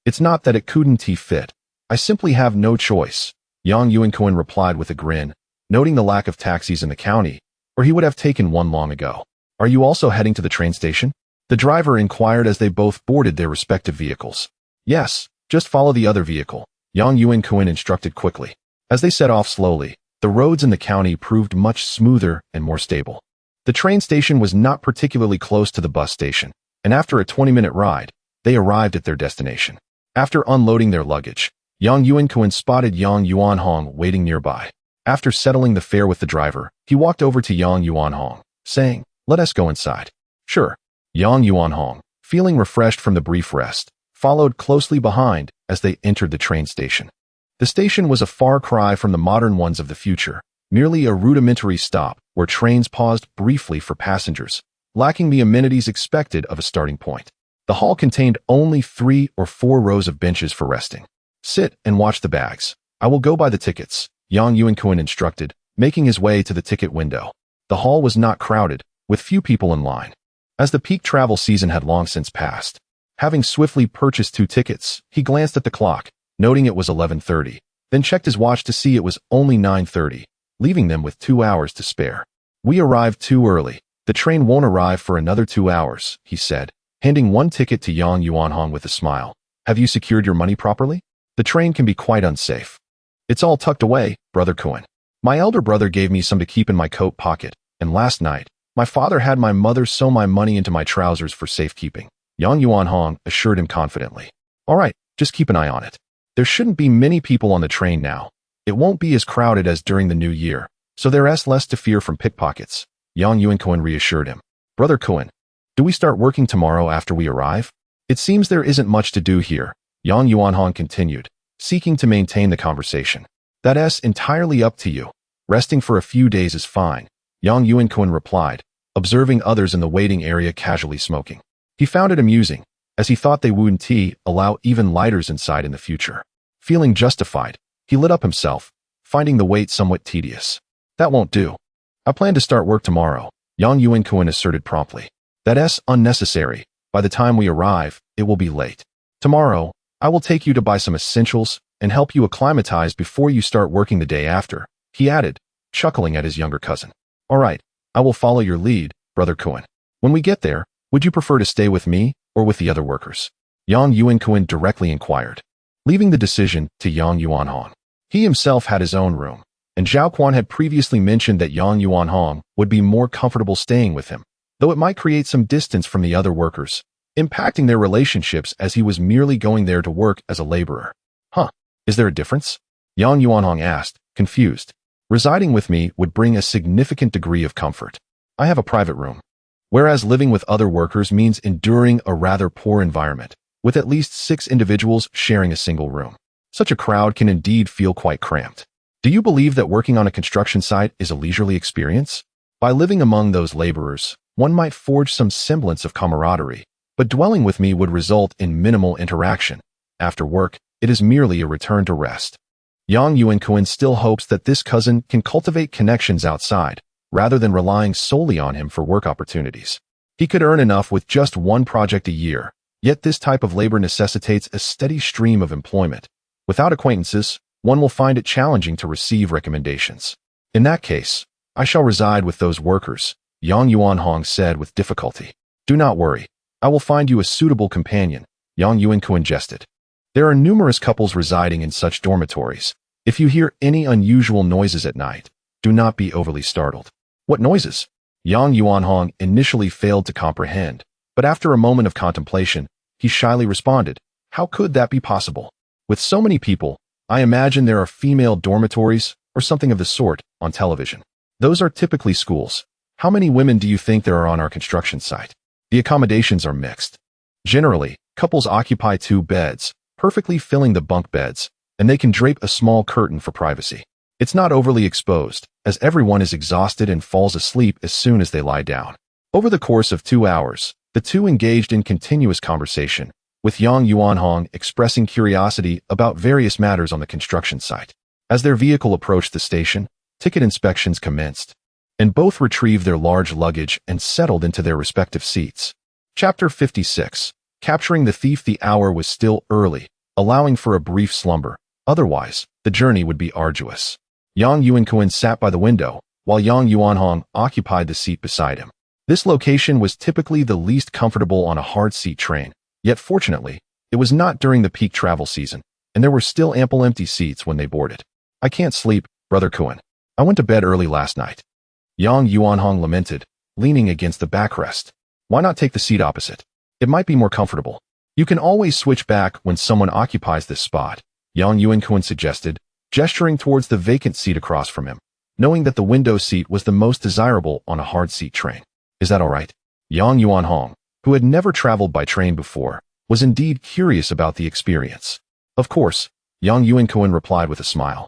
It's not that it couldn't fit. I simply have no choice, Yang Yuankun replied with a grin, noting the lack of taxis in the county, or he would have taken one long ago. Are you also heading to the train station? The driver inquired as they both boarded their respective vehicles. Yes, just follow the other vehicle, Yang Yuankun instructed quickly. As they set off slowly, the roads in the county proved much smoother and more stable. The train station was not particularly close to the bus station, and after a 20-minute ride, they arrived at their destination. After unloading their luggage, Yang Yuankun spotted Yang Yuanhong waiting nearby. After settling the fare with the driver, he walked over to Yang Yuanhong, saying, Let us go inside. Sure. Yang Yuanhong, feeling refreshed from the brief rest, followed closely behind as they entered the train station. The station was a far cry from the modern ones of the future, merely a rudimentary stop where trains paused briefly for passengers, lacking the amenities expected of a starting point. The hall contained only 3 or 4 rows of benches for resting. Sit and watch the bags. I will go buy the tickets, Yang Yuankun instructed, making his way to the ticket window. The hall was not crowded, with few people in line, as the peak travel season had long since passed. Having swiftly purchased 2 tickets, he glanced at the clock, noting it was 11:30, then checked his watch to see it was only 9:30, leaving them with 2 hours to spare. We arrived too early. The train won't arrive for another 2 hours, he said, handing one ticket to Yang Yuanhong with a smile. Have you secured your money properly? The train can be quite unsafe. It's all tucked away, Brother Cohen. My elder brother gave me some to keep in my coat pocket, and last night, my father had my mother sew my money into my trousers for safekeeping, Yang Yuanhong assured him confidently. All right, just keep an eye on it. There shouldn't be many people on the train now. It won't be as crowded as during the new year, so there's less to fear from pickpockets, Yang Yuankun reassured him. Brother Cohen, do we start working tomorrow after we arrive? It seems there isn't much to do here, Yang Yuanhong continued, seeking to maintain the conversation. That's entirely up to you. Resting for a few days is fine, Yang Yuankun replied, observing others in the waiting area casually smoking. He found it amusing, as he thought they wouldn't allow even lighters inside in the future. Feeling justified, he lit up himself, finding the wait somewhat tedious. That won't do. I plan to start work tomorrow, Yang Yuankun asserted promptly. That's unnecessary. By the time we arrive, it will be late. Tomorrow, I will take you to buy some essentials and help you acclimatize before you start working the day after, he added, chuckling at his younger cousin. All right, I will follow your lead, Brother Kun. When we get there, would you prefer to stay with me or with the other workers? Yang Yuankun directly inquired, leaving the decision to Yang Yuanhong. He himself had his own room, and Zhao Quan had previously mentioned that Yang Yuanhong would be more comfortable staying with him, though it might create some distance from the other workers, impacting their relationships as he was merely going there to work as a laborer. Huh, is there a difference? Yang Yuanhong asked, confused. Residing with me would bring a significant degree of comfort. I have a private room. Whereas living with other workers means enduring a rather poor environment, with at least 6 individuals sharing a single room. Such a crowd can indeed feel quite cramped. Do you believe that working on a construction site is a leisurely experience? By living among those laborers, one might forge some semblance of camaraderie, but dwelling with me would result in minimal interaction. After work, it is merely a return to rest. Yang Yuankun still hopes that this cousin can cultivate connections outside, rather than relying solely on him for work opportunities. He could earn enough with just one project a year, yet this type of labor necessitates a steady stream of employment. Without acquaintances, one will find it challenging to receive recommendations. In that case, I shall reside with those workers, Yang Yuanhong said with difficulty. Do not worry, I will find you a suitable companion, Yang Yuankun jested. There are numerous couples residing in such dormitories. If you hear any unusual noises at night, do not be overly startled. What noises? Yang Yuanhong initially failed to comprehend, but after a moment of contemplation, he shyly responded, how could that be possible? With so many people, I imagine there are female dormitories, or something of the sort, on television. Those are typically schools. How many women do you think there are on our construction site? The accommodations are mixed. Generally, couples occupy 2 beds, perfectly filling the bunk beds, and they can drape a small curtain for privacy. It's not overly exposed, as everyone is exhausted and falls asleep as soon as they lie down. Over the course of 2 hours, the two engaged in continuous conversation, with Yang Yuanhong expressing curiosity about various matters on the construction site. As their vehicle approached the station, ticket inspections commenced, and both retrieved their large luggage and settled into their respective seats. Chapter 56. Capturing the thief. The hour was still early, allowing for a brief slumber. Otherwise, the journey would be arduous. Yang Yuankun sat by the window, while Yang Yuanhong occupied the seat beside him. This location was typically the least comfortable on a hard-seat train, yet fortunately, it was not during the peak travel season, and there were still ample empty seats when they boarded. I can't sleep, Brother Kun. I went to bed early last night. Yang Yuanhong lamented, leaning against the backrest. Why not take the seat opposite? It might be more comfortable. You can always switch back when someone occupies this spot, Yang Yuankun suggested, gesturing towards the vacant seat across from him, knowing that the window seat was the most desirable on a hard-seat train. Is that all right? Yang Yuanhong, who had never traveled by train before, was indeed curious about the experience. Of course, Yang Yuankun replied with a smile.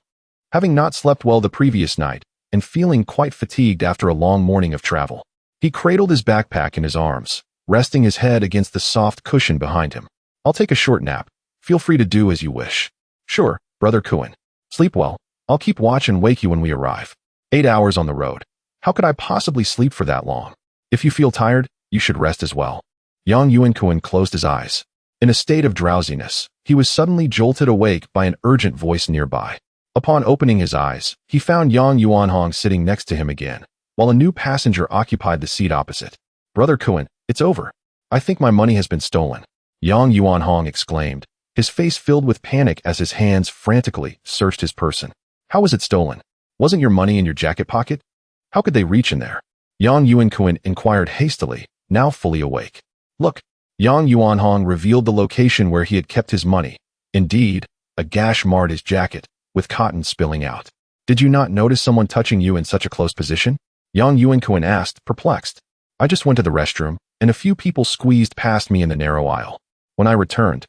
Having not slept well the previous night, and feeling quite fatigued after a long morning of travel, he cradled his backpack in his arms, resting his head against the soft cushion behind him. I'll take a short nap. Feel free to do as you wish. Sure, Brother Kun. Sleep well. I'll keep watch and wake you when we arrive. 8 hours on the road. How could I possibly sleep for that long? If you feel tired, you should rest as well. Yang Yuankun closed his eyes. In a state of drowsiness, he was suddenly jolted awake by an urgent voice nearby. Upon opening his eyes, he found Yang Yuanhong sitting next to him again, while a new passenger occupied the seat opposite. Brother Kun, it's over. I think my money has been stolen. Yang Yuanhong exclaimed, his face filled with panic as his hands frantically searched his person. How was it stolen? Wasn't your money in your jacket pocket? How could they reach in there? Yang Yuankun inquired hastily, now fully awake. Look, Yang Yuanhong revealed the location where he had kept his money. Indeed, a gash marred his jacket, with cotton spilling out. Did you not notice someone touching you in such a close position? Yang Yuankun asked, perplexed. I just went to the restroom, and a few people squeezed past me in the narrow aisle. When I returned,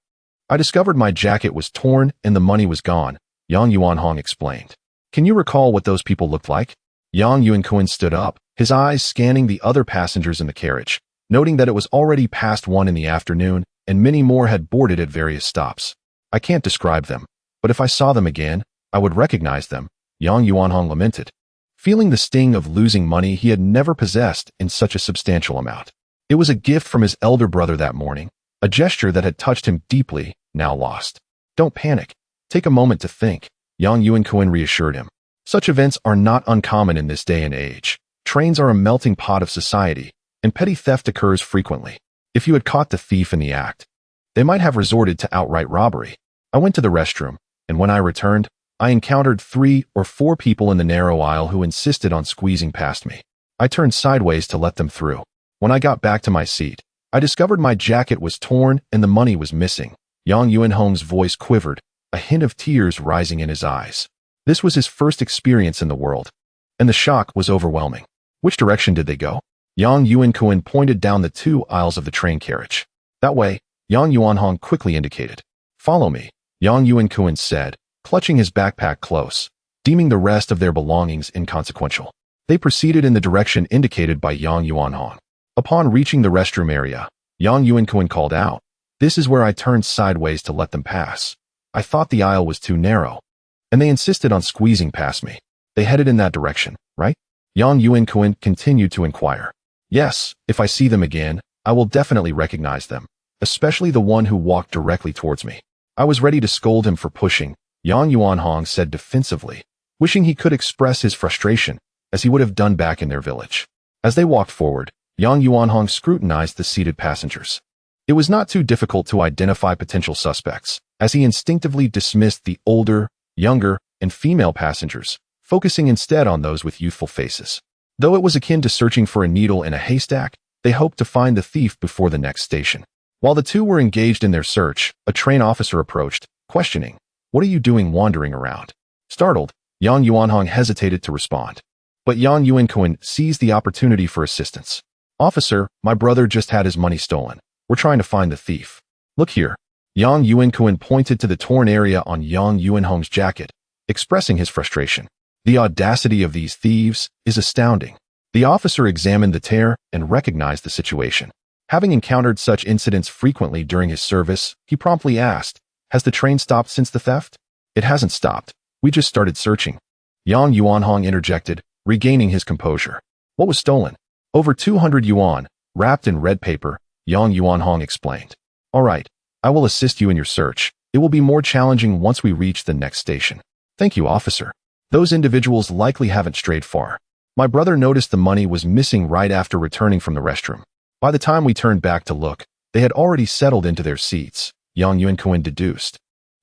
I discovered my jacket was torn and the money was gone, Yang Yuanhong explained. Can you recall what those people looked like? Yang Yuankun stood up, his eyes scanning the other passengers in the carriage, noting that it was already past 1 in the afternoon and many more had boarded at various stops. I can't describe them, but if I saw them again, I would recognize them, Yang Yuanhong lamented, feeling the sting of losing money he had never possessed in such a substantial amount. It was a gift from his elder brother that morning, a gesture that had touched him deeply, now lost. Don't panic. Take a moment to think, Yang Yuankun reassured him. Such events are not uncommon in this day and age. Trains are a melting pot of society, and petty theft occurs frequently. If you had caught the thief in the act, they might have resorted to outright robbery. I went to the restroom, and when I returned, I encountered 3 or 4 people in the narrow aisle who insisted on squeezing past me. I turned sideways to let them through. When I got back to my seat, I discovered my jacket was torn and the money was missing. Yang Yuanhong's voice quivered, a hint of tears rising in his eyes. This was his first experience in the world, and the shock was overwhelming. Which direction did they go? Yang Yuankun pointed down the 2 aisles of the train carriage. That way, Yang Yuanhong quickly indicated. Follow me, Yang Yuankun said, clutching his backpack close, deeming the rest of their belongings inconsequential. They proceeded in the direction indicated by Yang Yuanhong. Upon reaching the restroom area, Yang Yuankun called out, "This is where I turned sideways to let them pass. I thought the aisle was too narrow, and they insisted on squeezing past me. They headed in that direction, right?" Yang Yuankun continued to inquire. "Yes, if I see them again, I will definitely recognize them, especially the one who walked directly towards me." I was ready to scold him for pushing, Yang Yuanhong said defensively, wishing he could express his frustration, as he would have done back in their village. As they walked forward, Yang Yuanhong scrutinized the seated passengers. It was not too difficult to identify potential suspects, as he instinctively dismissed the older, younger, and female passengers, focusing instead on those with youthful faces. Though it was akin to searching for a needle in a haystack, they hoped to find the thief before the next station. While the 2 were engaged in their search, a train officer approached, questioning, "What are you doing wandering around?" Startled, Yang Yuanhong hesitated to respond. But Yang Yuankun seized the opportunity for assistance. "Officer, my brother just had his money stolen. We're trying to find the thief. Look here." Yang Yuankun pointed to the torn area on Yang Yuanhong's jacket, expressing his frustration. The audacity of these thieves is astounding. The officer examined the tear and recognized the situation. Having encountered such incidents frequently during his service, he promptly asked, "Has the train stopped since the theft?" "It hasn't stopped. We just started searching," Yang Yuanhong interjected, regaining his composure. "What was stolen?" "Over 200 yuan, wrapped in red paper," Yang Yuanhong explained. "All right, I will assist you in your search. It will be more challenging once we reach the next station." "Thank you, officer. Those individuals likely haven't strayed far. My brother noticed the money was missing right after returning from the restroom. By the time we turned back to look, they had already settled into their seats," Yang Yuankun deduced,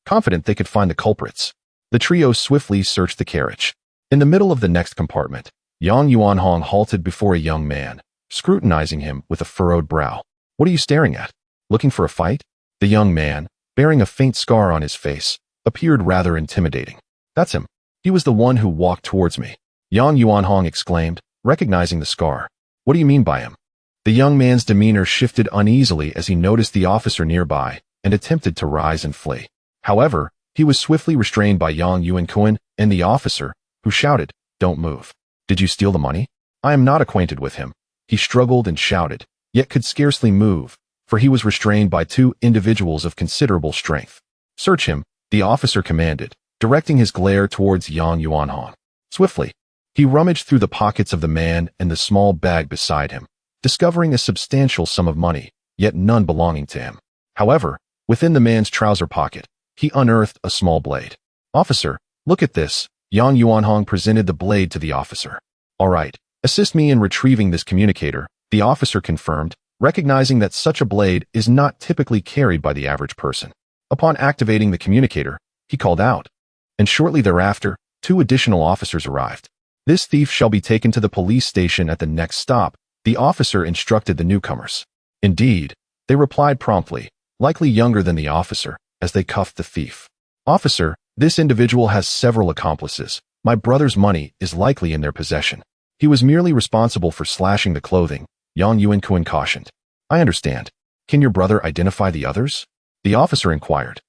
confident they could find the culprits. The trio swiftly searched the carriage. In the middle of the next compartment, Yang Yuanhong halted before a young man, scrutinizing him with a furrowed brow. "What are you staring at? Looking for a fight?" The young man, bearing a faint scar on his face, appeared rather intimidating. "That's him. He was the one who walked towards me," Yang Yuanhong exclaimed, recognizing the scar. "What do you mean by him?" The young man's demeanor shifted uneasily as he noticed the officer nearby and attempted to rise and flee. However, he was swiftly restrained by Yang Yuankun and the officer, who shouted, "Don't move. Did you steal the money?" "I am not acquainted with him." He struggled and shouted, yet could scarcely move, for he was restrained by 2 individuals of considerable strength. "Search him," the officer commanded, directing his glare towards Yang Yuanhong. Swiftly, he rummaged through the pockets of the man and the small bag beside him, discovering a substantial sum of money, yet none belonging to him. However, within the man's trouser pocket, he unearthed a small blade. "Officer, look at this." Yang Yuanhong presented the blade to the officer. "All right, assist me in retrieving this communicator," the officer confirmed, recognizing that such a blade is not typically carried by the average person. Upon activating the communicator, he called out, and shortly thereafter, 2 additional officers arrived. "This thief shall be taken to the police station at the next stop," the officer instructed the newcomers. Indeed, they replied promptly, likely younger than the officer, as they cuffed the thief. "Officer, this individual has several accomplices. My brother's money is likely in their possession. He was merely responsible for slashing the clothing," Yang Yuankun cautioned. "I understand. Can your brother identify the others?" the officer inquired,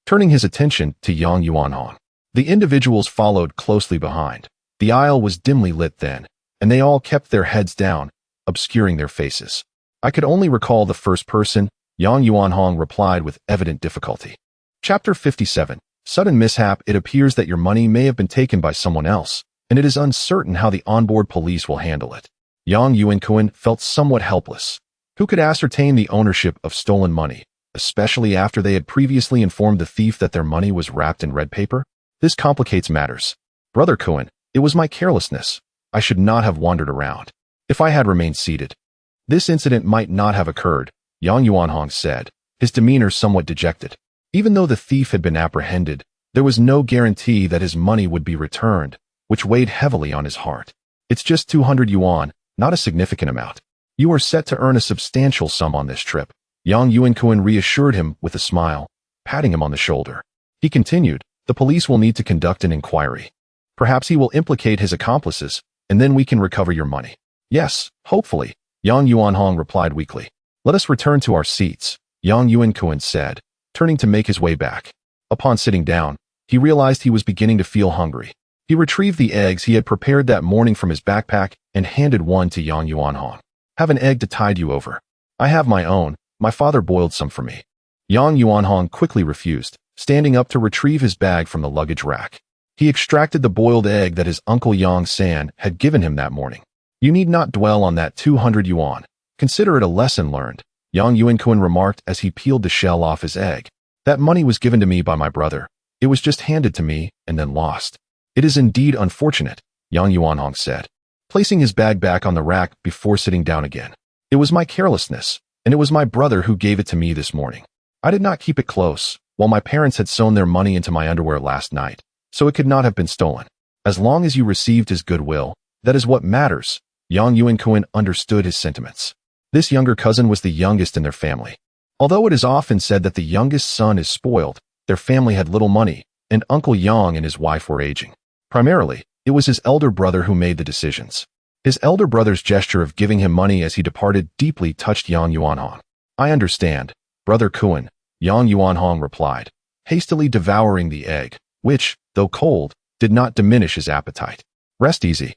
turning his attention to Yang Yuanhong. The individuals followed closely behind. The aisle was dimly lit then, and they all kept their heads down, obscuring their faces. I could only recall the first person, Yang Yuanhong replied with evident difficulty. Chapter 57. Sudden mishap. It appears that your money may have been taken by someone else, and it is uncertain how the onboard police will handle it. Yang Yuankun felt somewhat helpless. Who could ascertain the ownership of stolen money, especially after they had previously informed the thief that their money was wrapped in red paper? This complicates matters. Brother Kun, it was my carelessness. I should not have wandered around. If I had remained seated, this incident might not have occurred, Yang Yuanhong said, his demeanor somewhat dejected. Even though the thief had been apprehended, there was no guarantee that his money would be returned, which weighed heavily on his heart. It's just 200 yuan, not a significant amount. You are set to earn a substantial sum on this trip. Yang Yuankun reassured him with a smile, patting him on the shoulder. He continued, the police will need to conduct an inquiry. Perhaps he will implicate his accomplices, and then we can recover your money. Yes, hopefully, Yang Yuanhong replied weakly. Let us return to our seats, Yang Yuankun said, turning to make his way back. Upon sitting down, he realized he was beginning to feel hungry. He retrieved the eggs he had prepared that morning from his backpack and handed one to Yang Yuanhong. Have an egg to tide you over. I have my own. My father boiled some for me. Yang Yuanhong quickly refused, standing up to retrieve his bag from the luggage rack. He extracted the boiled egg that his uncle Yang San had given him that morning. You need not dwell on that 200 yuan. Consider it a lesson learned, Yang Yuankun remarked as he peeled the shell off his egg. That money was given to me by my brother. It was just handed to me and then lost. It is indeed unfortunate, Yang Yuanhong said, placing his bag back on the rack before sitting down again. It was my carelessness, and it was my brother who gave it to me this morning. I did not keep it close, while my parents had sewn their money into my underwear last night, so it could not have been stolen. As long as you received his goodwill, that is what matters. Yang Yuankun understood his sentiments. This younger cousin was the youngest in their family. Although it is often said that the youngest son is spoiled, their family had little money, and Uncle Yang and his wife were aging. Primarily, it was his elder brother who made the decisions. His elder brother's gesture of giving him money as he departed deeply touched Yang Yuanhong. I understand, Brother Kun, Yang Yuanhong replied, hastily devouring the egg, which, though cold, did not diminish his appetite. Rest easy.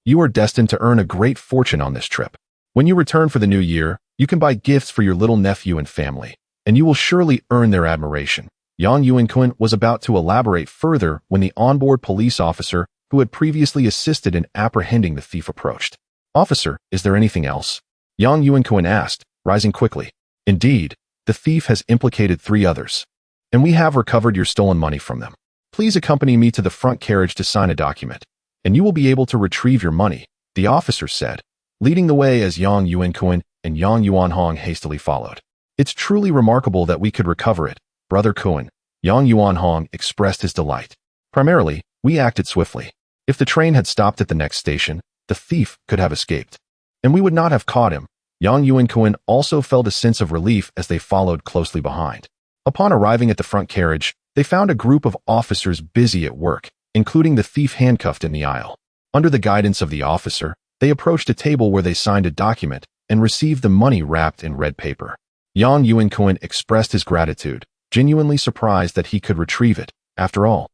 You are destined to earn a great fortune on this trip. When you return for the new year, you can buy gifts for your little nephew and family, and you will surely earn their admiration. Yang Yuankun was about to elaborate further when the onboard police officer who had previously assisted in apprehending the thief approached. Officer, is there anything else? Yang Yuankun asked, rising quickly. Indeed, the thief has implicated 3 others, and we have recovered your stolen money from them. Please accompany me to the front carriage to sign a document, and you will be able to retrieve your money, the officer said, leading the way as Yang Yuankun and Yang Yuanhong hastily followed. It's truly remarkable that we could recover it, Brother Kun. Yang Yuanhong expressed his delight. Primarily, we acted swiftly. If the train had stopped at the next station, the thief could have escaped, and we would not have caught him. Yang Yuankun also felt a sense of relief as they followed closely behind. Upon arriving at the front carriage, they found a group of officers busy at work, including the thief handcuffed in the aisle. Under the guidance of the officer, they approached a table where they signed a document and received the money wrapped in red paper. Yang Yuankun expressed his gratitude, genuinely surprised that he could retrieve it. After all,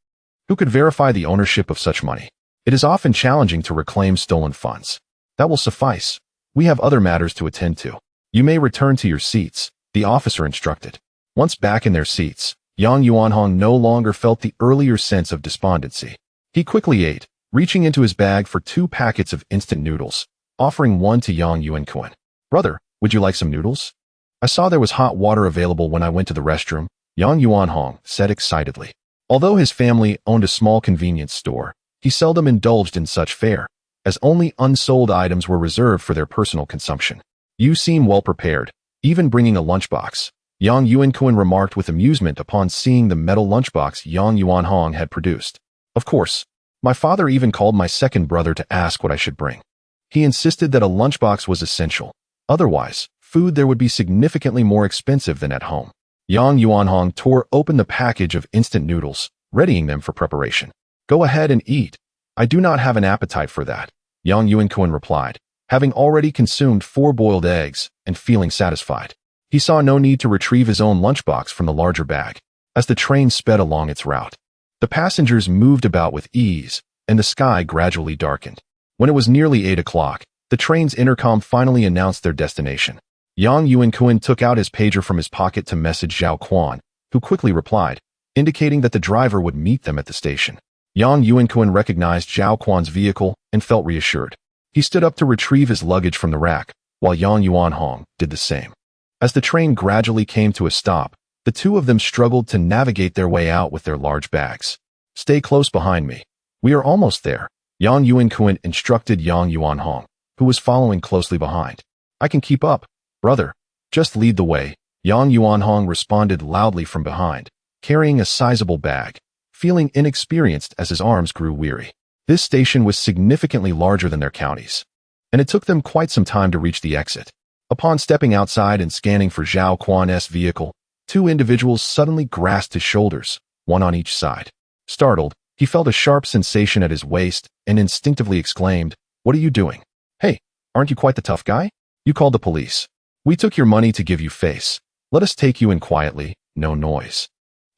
who could verify the ownership of such money? It is often challenging to reclaim stolen funds. That will suffice. We have other matters to attend to. You may return to your seats, the officer instructed. Once back in their seats, Yang Yuanhong no longer felt the earlier sense of despondency. He quickly ate, reaching into his bag for 2 packets of instant noodles, offering one to Yang Yuankun. Brother, would you like some noodles? I saw there was hot water available when I went to the restroom, Yang Yuanhong said excitedly. Although his family owned a small convenience store, he seldom indulged in such fare, as only unsold items were reserved for their personal consumption. You seem well prepared, even bringing a lunchbox, Yang Yuankun remarked with amusement upon seeing the metal lunchbox Yang Yuanhong had produced. Of course, my father even called my second brother to ask what I should bring. He insisted that a lunchbox was essential. Otherwise, food there would be significantly more expensive than at home. Yang Yuanhong tore open the package of instant noodles, readying them for preparation. Go ahead and eat. I do not have an appetite for that, Yang Yuankun replied, having already consumed 4 boiled eggs and feeling satisfied. He saw no need to retrieve his own lunchbox from the larger bag. As the train sped along its route, the passengers moved about with ease, and the sky gradually darkened. When it was nearly 8 o'clock, the train's intercom finally announced their destination. Yuankun took out his pager from his pocket to message Yuankun, who quickly replied, indicating that the driver would meet them at the station. Yuankun recognized Yuankun's vehicle and felt reassured. He stood up to retrieve his luggage from the rack, while Yuanhong did the same. As the train gradually came to a stop, the two of them struggled to navigate their way out with their large bags. "Stay close behind me. We are almost there," Yuankun instructed Yuanhong, who was following closely behind. "I can keep up, brother. Just lead the way," Yuanhong responded loudly from behind, carrying a sizable bag, feeling inexperienced as his arms grew weary. This station was significantly larger than their counties, and it took them quite some time to reach the exit. Upon stepping outside and scanning for Zhao Quan's vehicle, two individuals suddenly grasped his shoulders, one on each side. Startled, he felt a sharp sensation at his waist and instinctively exclaimed, "What are you doing? Hey, aren't you quite the tough guy? You called the police. We took your money to give you face. Let us take you in quietly, no noise."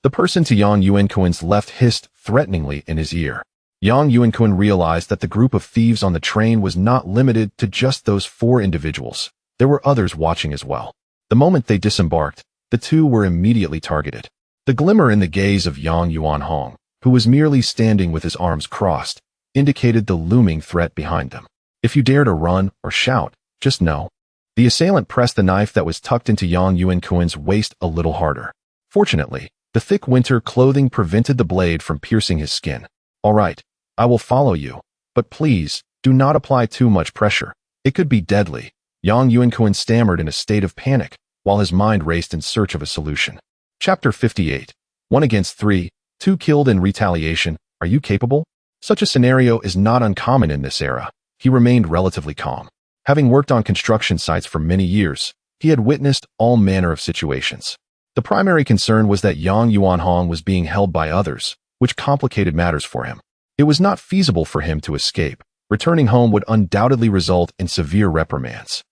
The person to Yuankun's left hissed threateningly in his ear. Yuankun realized that the group of thieves on the train was not limited to just those 4 individuals. There were others watching as well. The moment they disembarked, the two were immediately targeted. The glimmer in the gaze of Yuanhong, who was merely standing with his arms crossed, indicated the looming threat behind them. "If you dare to run or shout, just know." The assailant pressed the knife that was tucked into Yuankun's waist a little harder. Fortunately, the thick winter clothing prevented the blade from piercing his skin. "All right, I will follow you, but please, do not apply too much pressure. It could be deadly," Yuankun stammered in a state of panic, while his mind raced in search of a solution. Chapter 58. 1 against 3, 2 killed in retaliation. Are you capable? Such a scenario is not uncommon in this era. He remained relatively calm. Having worked on construction sites for many years, he had witnessed all manner of situations. The primary concern was that Yuanhong was being held by others, which complicated matters for him. It was not feasible for him to escape. Returning home would undoubtedly result in severe reprimands.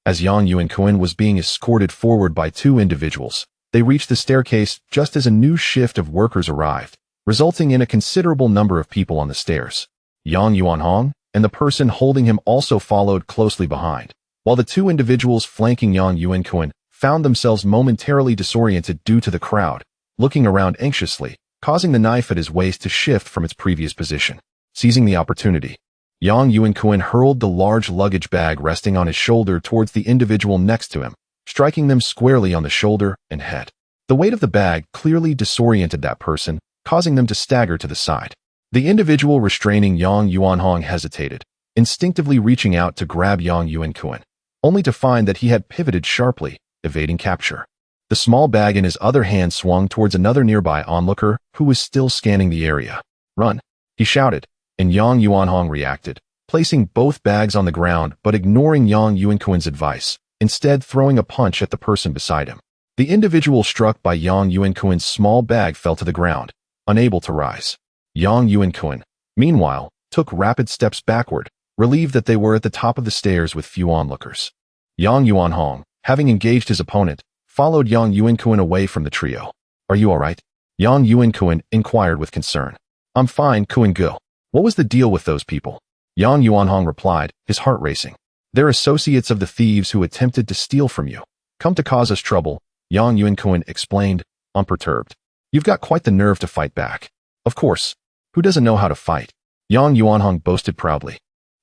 As Yuankun was being escorted forward by 2 individuals, they reached the staircase just as a new shift of workers arrived, resulting in a considerable number of people on the stairs. Yuanhong and the person holding him also followed closely behind, while the 2 individuals flanking Yuankun found themselves momentarily disoriented due to the crowd, looking around anxiously, causing the knife at his waist to shift from its previous position. Seizing the opportunity, Yuankun hurled the large luggage bag resting on his shoulder towards the individual next to him, striking them squarely on the shoulder and head. The weight of the bag clearly disoriented that person, causing them to stagger to the side. The individual restraining Yuanhong hesitated, instinctively reaching out to grab Yuankun, only to find that he had pivoted sharply, evading capture. The small bag in his other hand swung towards another nearby onlooker who was still scanning the area. "Run," he shouted, and Yuanhong reacted, placing both bags on the ground but ignoring Yuankun's advice, instead throwing a punch at the person beside him. The individual struck by Yuankun's small bag fell to the ground, unable to rise. Yuankun, meanwhile, took rapid steps backward, relieved that they were at the top of the stairs with few onlookers. Yuanhong, having engaged his opponent, followed Yuankun away from the trio. "Are you all right?" Yuankun inquired with concern. "I'm fine, Kun-gu. What was the deal with those people?" Yuanhong replied, his heart racing. "They're associates of the thieves who attempted to steal from you. Come to cause us trouble," Yuankun explained, unperturbed. "You've got quite the nerve to fight back." "Of course. Who doesn't know how to fight?" Yuanhong boasted proudly.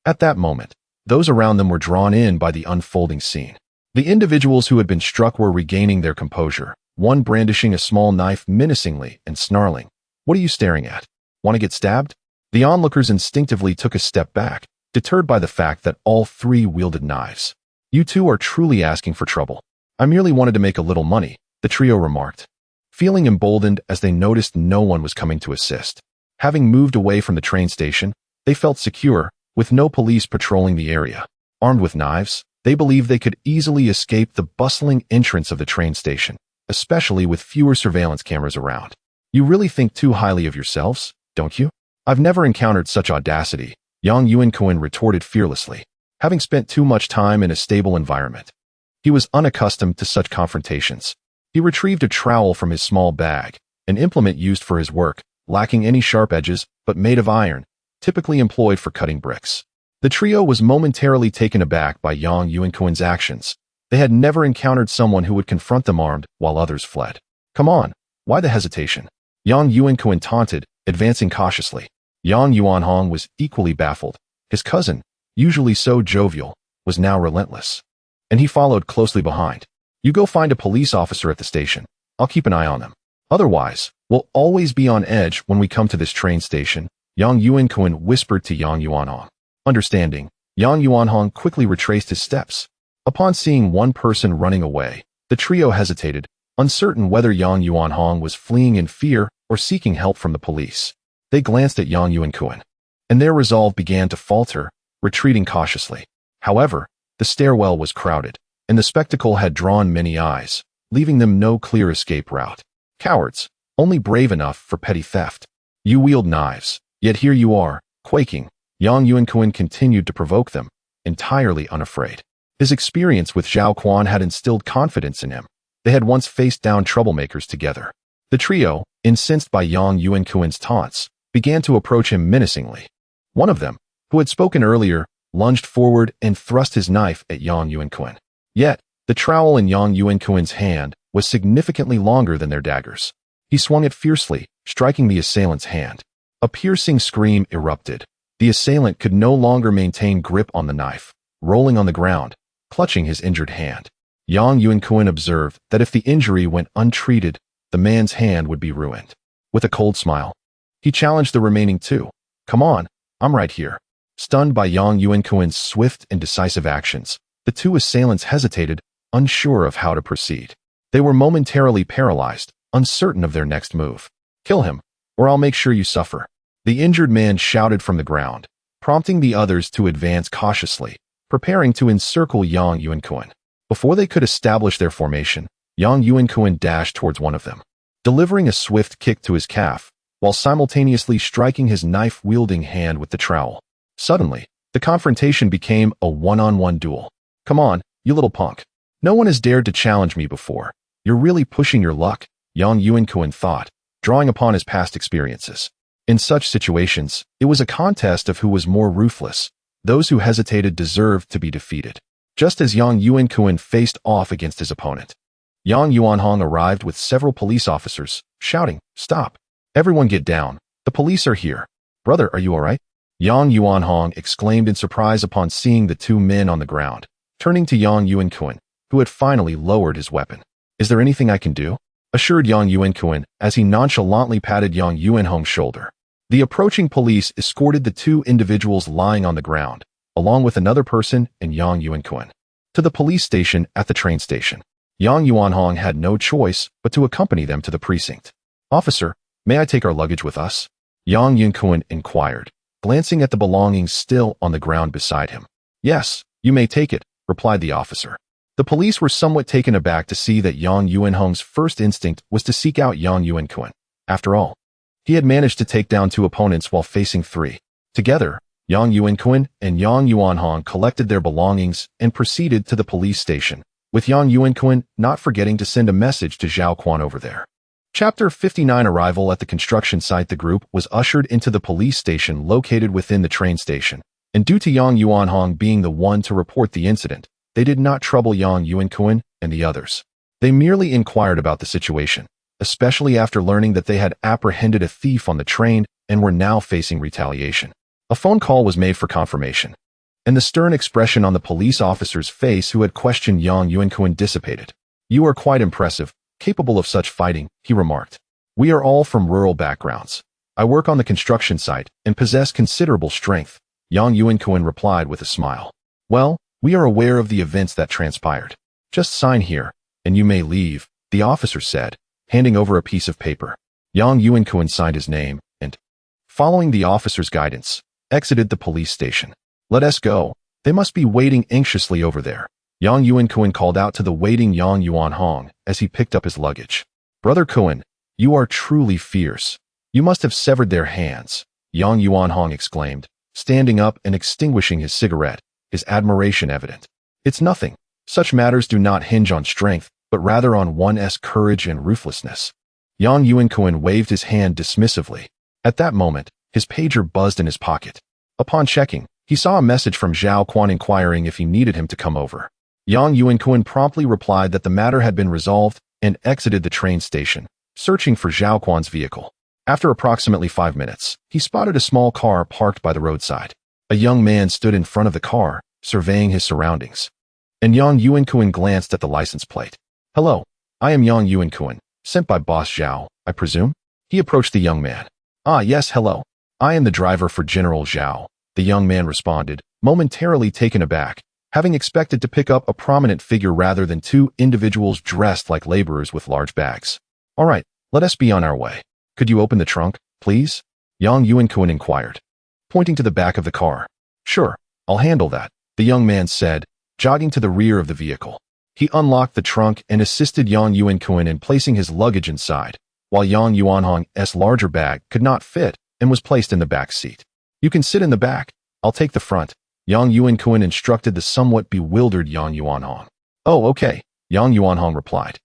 At that moment, those around them were drawn in by the unfolding scene. The individuals who had been struck were regaining their composure, one brandishing a small knife menacingly and snarling. "What are you staring at? Want to get stabbed?" The onlookers instinctively took a step back, deterred by the fact that all 3 wielded knives. "You two are truly asking for trouble." "I merely wanted to make a little money," the trio remarked, feeling emboldened as they noticed no one was coming to assist. Having moved away from the train station, they felt secure, with no police patrolling the area. Armed with knives, they believed they could easily escape the bustling entrance of the train station, especially with fewer surveillance cameras around. "You really think too highly of yourselves, don't you?" "I've never encountered such audacity," Yuankun retorted fearlessly, having spent too much time in a stable environment. He was unaccustomed to such confrontations. He retrieved a trowel from his small bag, an implement used for his work, lacking any sharp edges, but made of iron, typically employed for cutting bricks. The trio was momentarily taken aback by Yang Yuankun's actions. They had never encountered someone who would confront them armed while others fled. Come on, why the hesitation? Yang Yuankun taunted, advancing cautiously. Yang Yuanhong was equally baffled. His cousin, usually so jovial, was now relentless. And he followed closely behind. You go find a police officer at the station. I'll keep an eye on them. Otherwise, we'll always be on edge when we come to this train station, Yang Yuankun whispered to Yang Yuanhong. Understanding, Yang Yuanhong quickly retraced his steps. Upon seeing one person running away, the trio hesitated, uncertain whether Yang Yuanhong was fleeing in fear or seeking help from the police. They glanced at Yang Yuankun, and their resolve began to falter, retreating cautiously. However, the stairwell was crowded, and the spectacle had drawn many eyes, leaving them no clear escape route. Cowards, only brave enough for petty theft. You wield knives, yet here you are, quaking. Yang Yuankun continued to provoke them, entirely unafraid. His experience with Zhao Quan had instilled confidence in him. They had once faced down troublemakers together. The trio, incensed by Yang Yuankun's taunts, began to approach him menacingly. One of them, who had spoken earlier, lunged forward and thrust his knife at Yang Yuankun. Yet, the trowel in Yang Yuankun's hand was significantly longer than their daggers. He swung it fiercely, striking the assailant's hand. A piercing scream erupted. The assailant could no longer maintain grip on the knife, rolling on the ground, clutching his injured hand. Yang Yuankun observed that if the injury went untreated, the man's hand would be ruined. With a cold smile, he challenged the remaining two. Come on, I'm right here. Stunned by Yang Yuankun's swift and decisive actions, the two assailants hesitated, unsure of how to proceed. They were momentarily paralyzed, uncertain of their next move. Kill him, or I'll make sure you suffer. The injured man shouted from the ground, prompting the others to advance cautiously, preparing to encircle Yang Yuankun. Before they could establish their formation, Yang Yuankun dashed towards one of them, delivering a swift kick to his calf, while simultaneously striking his knife-wielding hand with the trowel. Suddenly, the confrontation became a one-on-one duel. Come on, you little punk. No one has dared to challenge me before. You're really pushing your luck, Yang Yuankun thought, drawing upon his past experiences. In such situations, it was a contest of who was more ruthless. Those who hesitated deserved to be defeated. Just as Yang Yuankun faced off against his opponent, Yang Yuanhong arrived with several police officers, shouting, Stop! Everyone get down. The police are here. Brother, are you all right? Yang Yuanhong exclaimed in surprise upon seeing the two men on the ground, turning to Yang Yuankun, who had finally lowered his weapon. Is there anything I can do? Assured Yang Yuankun as he nonchalantly patted Yang Yuanhong's shoulder. The approaching police escorted the two individuals lying on the ground, along with another person and Yang Yuankun, to the police station at the train station. Yang Yuanhong had no choice but to accompany them to the precinct. Officer, may I take our luggage with us? Yang Yuankun inquired, glancing at the belongings still on the ground beside him. Yes, you may take it, replied the officer. The police were somewhat taken aback to see that Yang Yuanhong's first instinct was to seek out Yang Yuankun. After all, he had managed to take down two opponents while facing three. Together, Yang Yuankun and Yang Yuanhong collected their belongings and proceeded to the police station, with Yang Yuankun not forgetting to send a message to Zhao Quan over there. Chapter 59 Arrival at the construction site. The group was ushered into the police station located within the train station, and due to Yang Yuanhong being the one to report the incident, they did not trouble Yang Yuankun and the others. They merely inquired about the situation, especially after learning that they had apprehended a thief on the train and were now facing retaliation. A phone call was made for confirmation, and the stern expression on the police officer's face who had questioned Yang Yuankun dissipated. You are quite impressive, capable of such fighting, he remarked. We are all from rural backgrounds. I work on the construction site and possess considerable strength, Yang Yuankun replied with a smile. Well, we are aware of the events that transpired. Just sign here, and you may leave, the officer said, handing over a piece of paper. Yang Yuankun signed his name and, following the officer's guidance, exited the police station. Let us go. They must be waiting anxiously over there. Yang Yuankun called out to the waiting Yang Yuanhong as he picked up his luggage. Brother Kun, you are truly fierce. You must have severed their hands, Yang Yuanhong exclaimed, standing up and extinguishing his cigarette, his admiration evident. It's nothing. Such matters do not hinge on strength, but rather on one's courage and ruthlessness. Yang Yuankun waved his hand dismissively. At that moment, his pager buzzed in his pocket. Upon checking, he saw a message from Zhao Quan inquiring if he needed him to come over. Yang Yuankun promptly replied that the matter had been resolved and exited the train station, searching for Zhao Quan's vehicle. After approximately 5 minutes, he spotted a small car parked by the roadside. A young man stood in front of the car, surveying his surroundings. And Yang Yuankun glanced at the license plate. "Hello, I am Yang Yuankun, sent by Boss Zhao, I presume?" He approached the young man. "Ah, yes, hello. I am the driver for General Zhao," the young man responded, momentarily taken aback, having expected to pick up a prominent figure rather than two individuals dressed like laborers with large bags. "All right, let us be on our way. Could you open the trunk, please?" Yang Yuankun inquired, pointing to the back of the car. "Sure, I'll handle that," the young man said, jogging to the rear of the vehicle. He unlocked the trunk and assisted Yang Yuankun in placing his luggage inside, while Yang Yuanhong's larger bag could not fit and was placed in the back seat. "You can sit in the back. I'll take the front," Yang Yuankun instructed the somewhat bewildered Yang Yuanhong. "Oh, okay," Yang Yuanhong replied.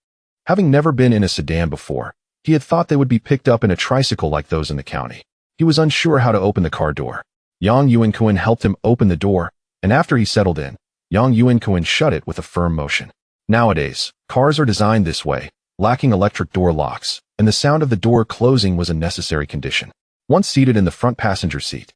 Having never been in a sedan before, he had thought they would be picked up in a tricycle like those in the county. He was unsure how to open the car door. Yang Yuankun helped him open the door, and after he settled in, Yang Yuankun shut it with a firm motion. Nowadays, cars are designed this way, lacking electric door locks, and the sound of the door closing was a necessary condition. Once seated in the front passenger seat,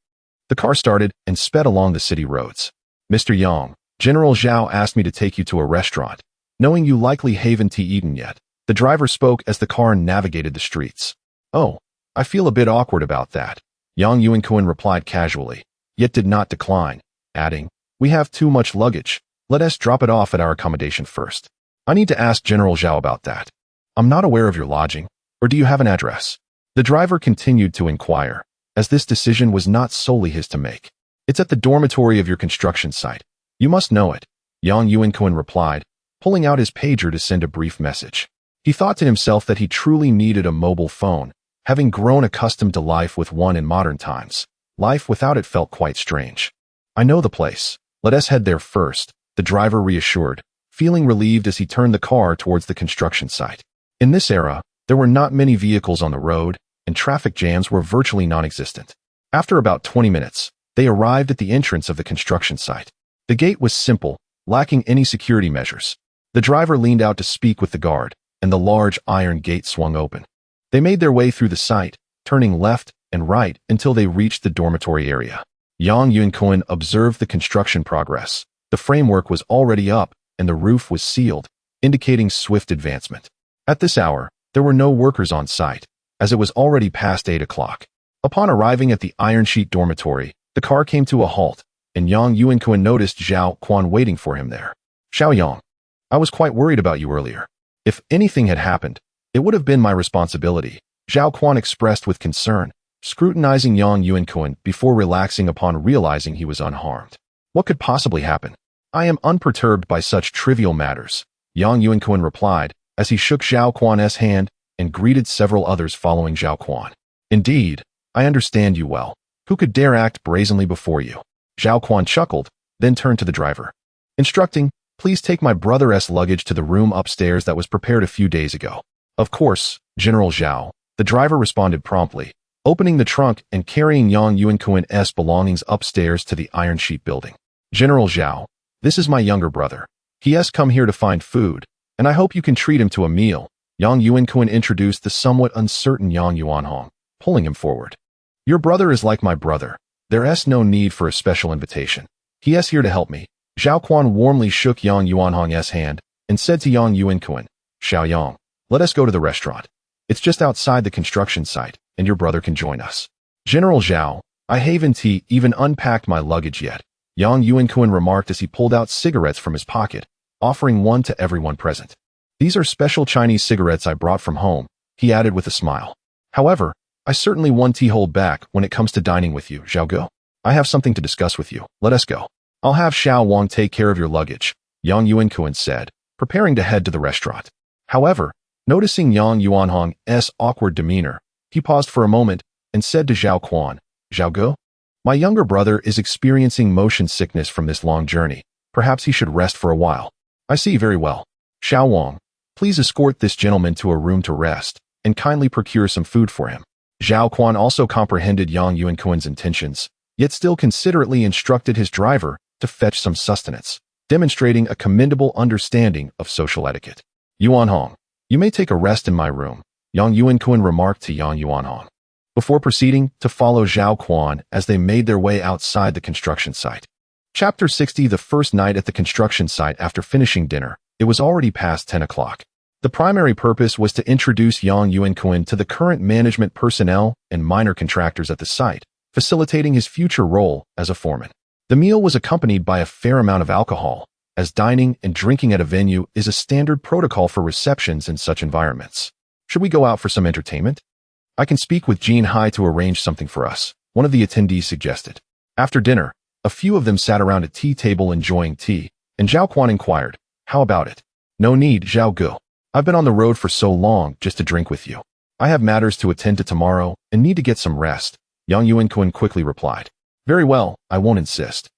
the car started and sped along the city roads. "Mr. Yang, General Zhao asked me to take you to a restaurant, knowing you likely haven't eaten yet," the driver spoke as the car navigated the streets. "Oh, I feel a bit awkward about that," Yang Yuankun replied casually, yet did not decline, adding, "We have too much luggage. Let us drop it off at our accommodation first. I need to ask General Zhao about that. I'm not aware of your lodging, or do you have an address?" The driver continued to inquire, as this decision was not solely his to make. "It's at the dormitory of your construction site. You must know it," Yang Yuankun replied, pulling out his pager to send a brief message. He thought to himself that he truly needed a mobile phone, having grown accustomed to life with one in modern times. Life without it felt quite strange. "I know the place. Let us head there first," the driver reassured, feeling relieved as he turned the car towards the construction site. In this era, there were not many vehicles on the road, and traffic jams were virtually non-existent. After about 20 minutes, they arrived at the entrance of the construction site. The gate was simple, lacking any security measures. The driver leaned out to speak with the guard, and the large iron gate swung open. They made their way through the site, turning left and right until they reached the dormitory area. Yang Yuankun observed the construction progress. The framework was already up, and the roof was sealed, indicating swift advancement. At this hour, there were no workers on site, as it was already past 8 o'clock. Upon arriving at the iron sheet dormitory, the car came to a halt, and Yang Yuankun noticed Zhao Quan waiting for him there. "Xiao Yang, I was quite worried about you earlier. If anything had happened, it would have been my responsibility," Zhao Quan expressed with concern, scrutinizing Yang Yuankun before relaxing upon realizing he was unharmed. "What could possibly happen? I am unperturbed by such trivial matters," Yang Yuankun replied as he shook Zhao Quan's hand and greeted several others following Zhao Quan. "Indeed, I understand you well. Who could dare act brazenly before you?" Zhao Quan chuckled, then turned to the driver, instructing, "Please take my brother's luggage to the room upstairs that was prepared a few days ago." "Of course, General Zhao," the driver responded promptly, opening the trunk and carrying Yang Yuankun's belongings upstairs to the iron sheet building. "General Zhao, this is my younger brother. He has come here to find food, and I hope you can treat him to a meal," Yang Yuankun introduced the somewhat uncertain Yang Yuanhong, pulling him forward. "Your brother is like my brother. There's no need for a special invitation. He is here to help me." Zhao Quan warmly shook Yang Yuanhong's hand and said to Yang Yuankun, "Xiao Yang, let us go to the restaurant. It's just outside the construction site, and your brother can join us." "General Zhao, I haven't even unpacked my luggage yet," Yang Yuankun remarked as he pulled out cigarettes from his pocket, offering one to everyone present. "These are special Chinese cigarettes I brought from home," he added with a smile. "However, I certainly won't hold back when it comes to dining with you, Zhao Go. I have something to discuss with you. Let us go." "I'll have Xiao Wang take care of your luggage," Yang Yuankun said, preparing to head to the restaurant. However, noticing Yang Yuanhong's awkward demeanor, he paused for a moment and said to Zhao Quan, "Zhao Go, my younger brother is experiencing motion sickness from this long journey. Perhaps he should rest for a while." I see very well. Xiao Wang, please escort this gentleman to a room to rest, and kindly procure some food for him. Zhao Quan also comprehended Yang Yuankun's intentions, yet still considerately instructed his driver to fetch some sustenance, demonstrating a commendable understanding of social etiquette. Yuanhong, you may take a rest in my room, Yang Yuankun remarked to Yang Yuanhong, before proceeding to follow Zhao Quan as they made their way outside the construction site. Chapter 60. The first night at the construction site after finishing dinner, it was already past 10 o'clock. The primary purpose was to introduce Yang Yuankun to the current management personnel and minor contractors at the site, facilitating his future role as a foreman. The meal was accompanied by a fair amount of alcohol, as dining and drinking at a venue is a standard protocol for receptions in such environments. Should we go out for some entertainment? I can speak with Jean Hai to arrange something for us, one of the attendees suggested. After dinner, a few of them sat around a tea table enjoying tea, and Zhao Quan inquired, how about it? No need, Zhao Gu. I've been on the road for so long just to drink with you. I have matters to attend to tomorrow and need to get some rest, Yang Yuankun quickly replied. Very well, I won't insist.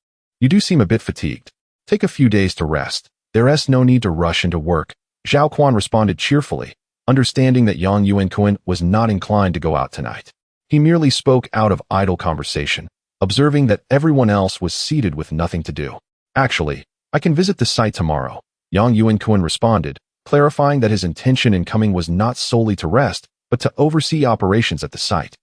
You do seem a bit fatigued. Take a few days to rest. There's no need to rush into work, Zhao Quan responded cheerfully, understanding that Yang Yuankun was not inclined to go out tonight. He merely spoke out of idle conversation, observing that everyone else was seated with nothing to do. Actually, I can visit the site tomorrow, Yang Yuankun responded, clarifying that his intention in coming was not solely to rest, but to oversee operations at the site,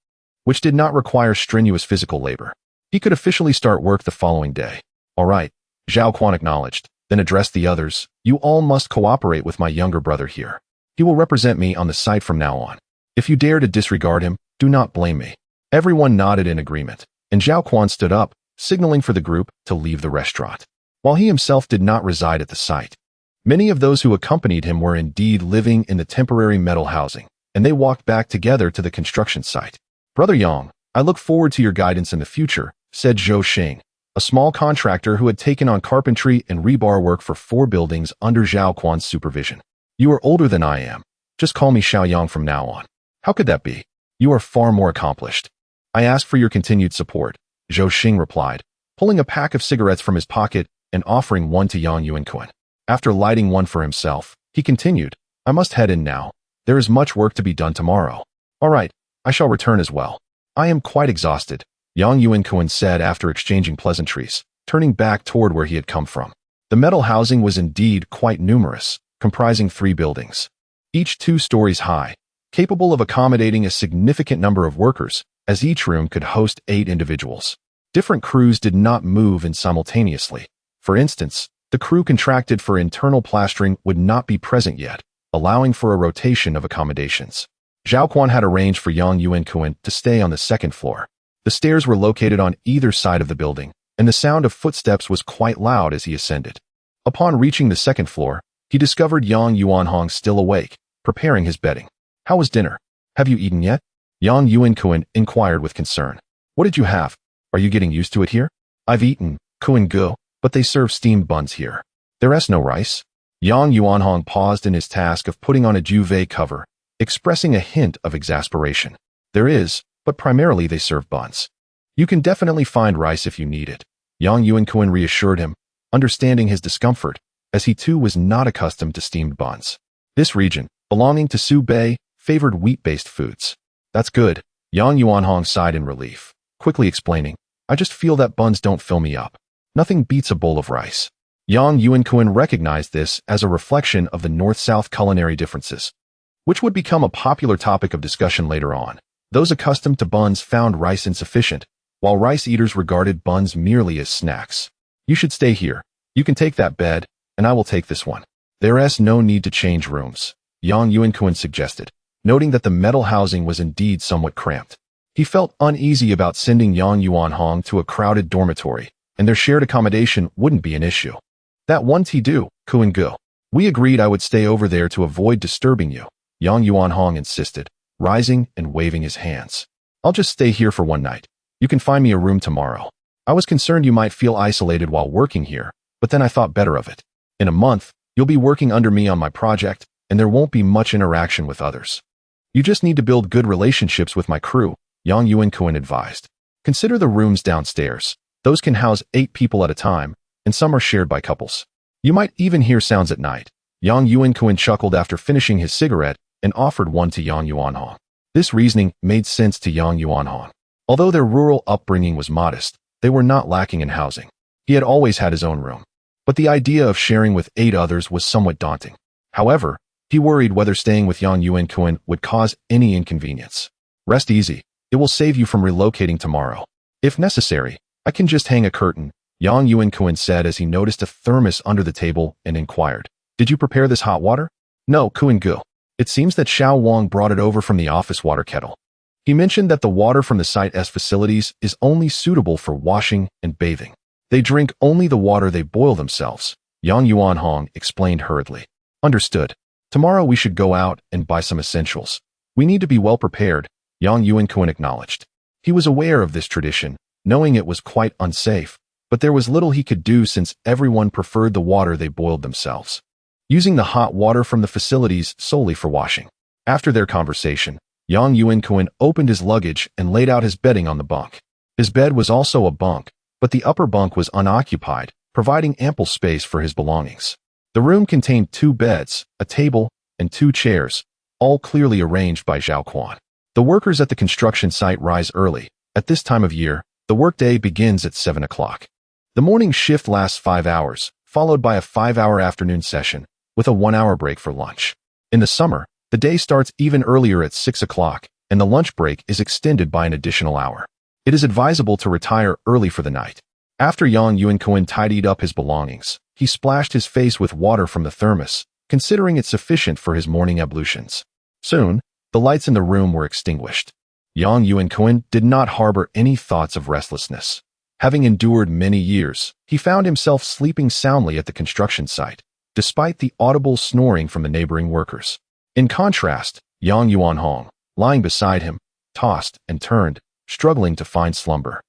which did not require strenuous physical labor. He could officially start work the following day. All right, Zhao Quan acknowledged, then addressed the others. You all must cooperate with my younger brother here. He will represent me on the site from now on. If you dare to disregard him, do not blame me. Everyone nodded in agreement, and Zhao Quan stood up, signaling for the group to leave the restaurant. While he himself did not reside at the site, many of those who accompanied him were indeed living in the temporary metal housing, and they walked back together to the construction site. Brother Yang, I look forward to your guidance in the future, said Zhou Xing, a small contractor who had taken on carpentry and rebar work for 4 buildings under Zhao Quan's supervision. You are older than I am. Just call me Xiao Yang from now on. How could that be? You are far more accomplished. I ask for your continued support, Zhou Xing replied, pulling a pack of cigarettes from his pocket and offering one to Yang Yuankun. After lighting one for himself, he continued, I must head in now. There is much work to be done tomorrow. All right, I shall return as well. I am quite exhausted, Yang Yuankun said after exchanging pleasantries, turning back toward where he had come from. The metal housing was indeed quite numerous, comprising 3 buildings, each 2 stories high, capable of accommodating a significant number of workers, as each room could host 8 individuals. Different crews did not move in simultaneously. For instance, the crew contracted for internal plastering would not be present yet, allowing for a rotation of accommodations. Zhao Quan had arranged for Yang Yuankun to stay on the 2nd floor. The stairs were located on either side of the building, and the sound of footsteps was quite loud as he ascended. Upon reaching the 2nd floor, he discovered Yang Yuanhong still awake, preparing his bedding. How was dinner? Have you eaten yet? Yang Yuankun inquired with concern. What did you have? Are you getting used to it here? I've eaten, Kuan Gu, but they serve steamed buns here. There's no rice. Yang Yuanhong paused in his task of putting on a duvet cover, expressing a hint of exasperation. There is, but primarily they serve buns. You can definitely find rice if you need it, Yang Yuankun reassured him, understanding his discomfort, as he too was not accustomed to steamed buns. This region, belonging to Subei, favored wheat-based foods. That's good, Yang Yuanhong sighed in relief, quickly explaining, I just feel that buns don't fill me up. Nothing beats a bowl of rice. Yang Yuankun recognized this as a reflection of the North-South culinary differences, which would become a popular topic of discussion later on. Those accustomed to buns found rice insufficient, while rice eaters regarded buns merely as snacks. You should stay here. You can take that bed, and I will take this one. There's no need to change rooms, Yang Yuankun suggested, noting that the metal housing was indeed somewhat cramped. He felt uneasy about sending Yang Yuanhong to a crowded dormitory, and their shared accommodation wouldn't be an issue. That won't do, Kuan Gu. We agreed I would stay over there to avoid disturbing you, Yang Yuanhong insisted, rising and waving his hands. I'll just stay here for one night. You can find me a room tomorrow. I was concerned you might feel isolated while working here, but then I thought better of it. In a month, you'll be working under me on my project, and there won't be much interaction with others. You just need to build good relationships with my crew, Yang Yuankun advised. Consider the rooms downstairs. Those can house 8 people at a time, and some are shared by couples. You might even hear sounds at night. Yang Yuankun chuckled after finishing his cigarette and offered one to Yang Yuanhong. This reasoning made sense to Yang Yuanhong. Although their rural upbringing was modest, they were not lacking in housing. He had always had his own room. But the idea of sharing with 8 others was somewhat daunting. However, he worried whether staying with Yang Yuankun would cause any inconvenience. Rest easy. It will save you from relocating tomorrow. If necessary, I can just hang a curtain, Yang Yuankun said as he noticed a thermos under the table and inquired. Did you prepare this hot water? No, Kuan-gu. It seems that Xiao Wang brought it over from the office water kettle. He mentioned that the water from the site's facilities is only suitable for washing and bathing. They drink only the water they boil themselves, Yang Yuanhong explained hurriedly. Understood. Tomorrow we should go out and buy some essentials. We need to be well prepared, Yang Yuankun acknowledged. He was aware of this tradition, knowing it was quite unsafe, but there was little he could do since everyone preferred the water they boiled themselves, using the hot water from the facilities solely for washing. After their conversation, Yang Yuankun opened his luggage and laid out his bedding on the bunk. His bed was also a bunk, but the upper bunk was unoccupied, providing ample space for his belongings. The room contained 2 beds, a table, and 2 chairs, all clearly arranged by Zhao Quan. The workers at the construction site rise early. At this time of year, the workday begins at 7 o'clock. The morning shift lasts 5 hours, followed by a 5-hour afternoon session, with a 1-hour break for lunch. In the summer, the day starts even earlier at 6 o'clock, and the lunch break is extended by an additional hour. It is advisable to retire early for the night. After Yang Yuankun tidied up his belongings, he splashed his face with water from the thermos, considering it sufficient for his morning ablutions. Soon, the lights in the room were extinguished. Yang Yuankun did not harbor any thoughts of restlessness. Having endured many years, he found himself sleeping soundly at the construction site, despite the audible snoring from the neighboring workers. In contrast, Yang Yuanhong, lying beside him, tossed and turned, struggling to find slumber.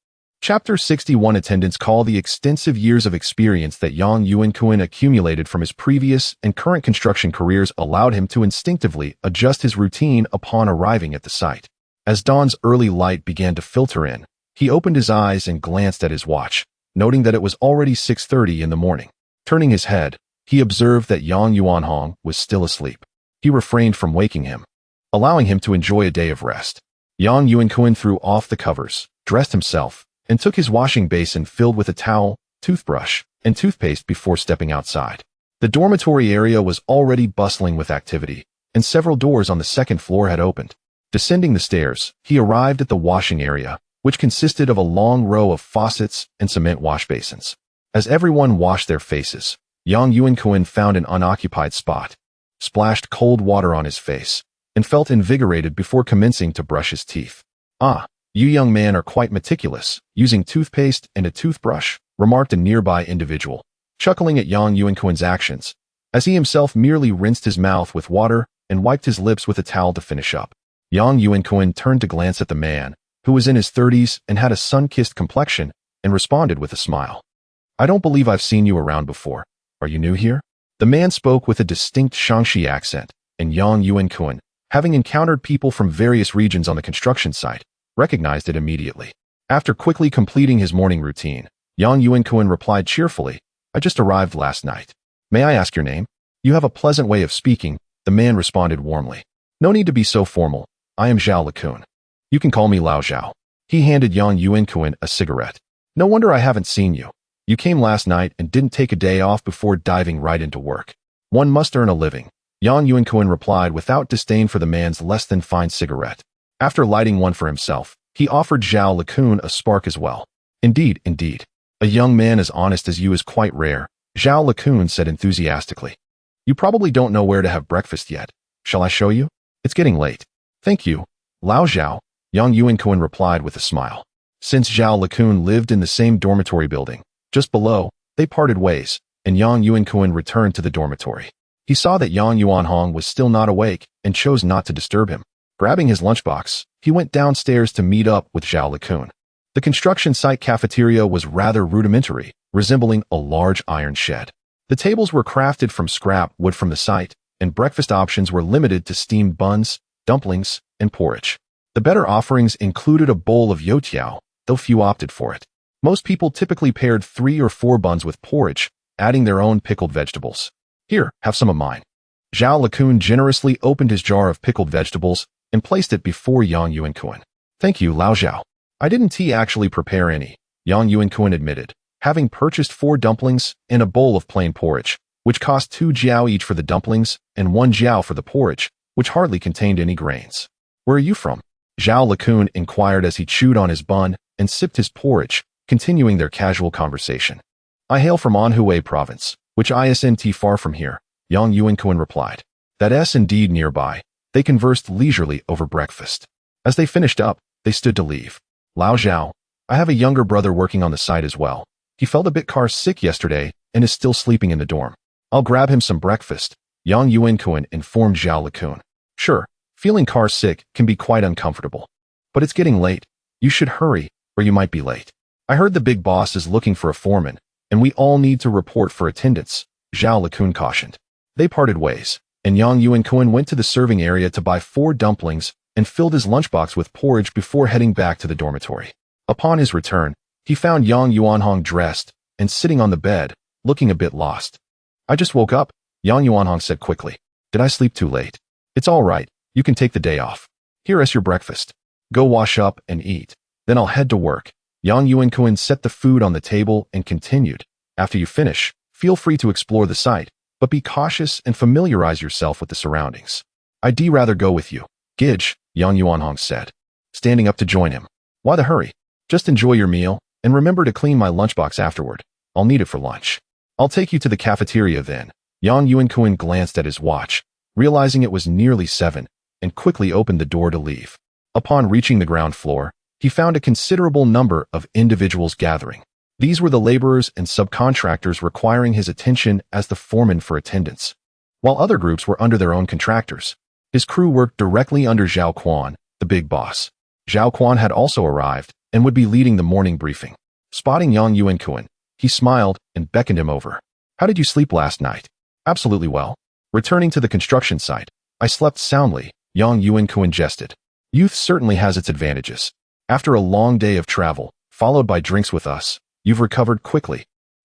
Chapter 61 attendants call the extensive years of experience that Yang Yuankun accumulated from his previous and current construction careers allowed him to instinctively adjust his routine upon arriving at the site. As dawn's early light began to filter in, he opened his eyes and glanced at his watch, noting that it was already 6:30 in the morning. Turning his head, he observed that Yang Yuanhong was still asleep. He refrained from waking him, allowing him to enjoy a day of rest. Yang Yuankun threw off the covers, dressed himself, and took his washing basin filled with a towel, toothbrush, and toothpaste before stepping outside. The dormitory area was already bustling with activity, and several doors on the second floor had opened. Descending the stairs, he arrived at the washing area, which consisted of a long row of faucets and cement wash basins. As everyone washed their faces, Yang Yuankun found an unoccupied spot, splashed cold water on his face, and felt invigorated before commencing to brush his teeth. Ah, you young man are quite meticulous, using toothpaste and a toothbrush, remarked a nearby individual, chuckling at Yang Yuankun's actions, as he himself merely rinsed his mouth with water and wiped his lips with a towel to finish up. Yang Yuankun turned to glance at the man, who was in his 30s and had a sun-kissed complexion, and responded with a smile. I don't believe I've seen you around before. Are you new here? The man spoke with a distinct Shaanxi accent, and Yang Yuankun, having encountered people from various regions on the construction site, recognized it immediately. After quickly completing his morning routine, Yang Yuankun replied cheerfully, I just arrived last night. May I ask your name? You have a pleasant way of speaking, the man responded warmly. No need to be so formal. I am Zhao Lakun. You can call me Lao Zhao. He handed Yang Yuankun a cigarette. No wonder I haven't seen you. You came last night and didn't take a day off before diving right into work. One must earn a living. Yang Yuankun replied without disdain for the man's less-than-fine cigarette. After lighting one for himself, he offered Zhao Lakun a spark as well. Indeed, indeed. A young man as honest as you is quite rare, Zhao Lakun said enthusiastically. You probably don't know where to have breakfast yet. Shall I show you? It's getting late. Thank you, Lao Zhao, Yang Yuankun replied with a smile. Since Zhao Lakun lived in the same dormitory building, just below, they parted ways, and Yang Yuankun returned to the dormitory. He saw that Yang Yuanhong was still not awake and chose not to disturb him. Grabbing his lunchbox, he went downstairs to meet up with Zhao Lakun. The construction site cafeteria was rather rudimentary, resembling a large iron shed. The tables were crafted from scrap wood from the site, and breakfast options were limited to steamed buns, dumplings, and porridge. The better offerings included a bowl of youtiao, though few opted for it. Most people typically paired 3 or 4 buns with porridge, adding their own pickled vegetables. Here, have some of mine. Zhao Likun generously opened his jar of pickled vegetables and placed it before Yang Yuankun. Thank you, Lao Zhao. I didn't actually prepare any, Yang Yuankun admitted, having purchased 4 dumplings and a bowl of plain porridge, which cost 2 jiao each for the dumplings and 1 jiao for the porridge, which hardly contained any grains. Where are you from? Zhao Likun inquired as he chewed on his bun and sipped his porridge, continuing their casual conversation. I hail from Anhui province, which isn't far from here, Yang Yuankun replied. That's indeed nearby. They conversed leisurely over breakfast. As they finished up, they stood to leave. Lao Zhao, I have a younger brother working on the site as well. He felt a bit car sick yesterday and is still sleeping in the dorm. I'll grab him some breakfast, Yang Yuankun informed Zhao Likun. Sure, feeling car sick can be quite uncomfortable. But it's getting late. You should hurry, or you might be late. I heard the big boss is looking for a foreman, and we all need to report for attendance, Zhao Likun cautioned. They parted ways, and Yang Yuankun went to the serving area to buy 4 dumplings and filled his lunchbox with porridge before heading back to the dormitory. Upon his return, he found Yang Yuanhong dressed and sitting on the bed, looking a bit lost. I just woke up, Yang Yuanhong said quickly. Did I sleep too late? It's all right, you can take the day off. Here is your breakfast. Go wash up and eat. Then I'll head to work. Yang Yuankun set the food on the table and continued. After you finish, feel free to explore the site, but be cautious and familiarize yourself with the surroundings. I'd rather go with you. Gidge, Yang Yuanhong said, standing up to join him. Why the hurry? Just enjoy your meal, and remember to clean my lunchbox afterward. I'll need it for lunch. I'll take you to the cafeteria then. Yang Yuankun glanced at his watch, realizing it was nearly 7, and quickly opened the door to leave. Upon reaching the ground floor, he found a considerable number of individuals gathering. These were the laborers and subcontractors requiring his attention as the foreman for attendance. While other groups were under their own contractors, his crew worked directly under Zhao Quan, the big boss. Zhao Quan had also arrived and would be leading the morning briefing. Spotting Yang Yuankun, he smiled and beckoned him over. How did you sleep last night? Absolutely well. Returning to the construction site, I slept soundly, Yang Yuankun jested. Youth certainly has its advantages. After a long day of travel, followed by drinks with us, you've recovered quickly,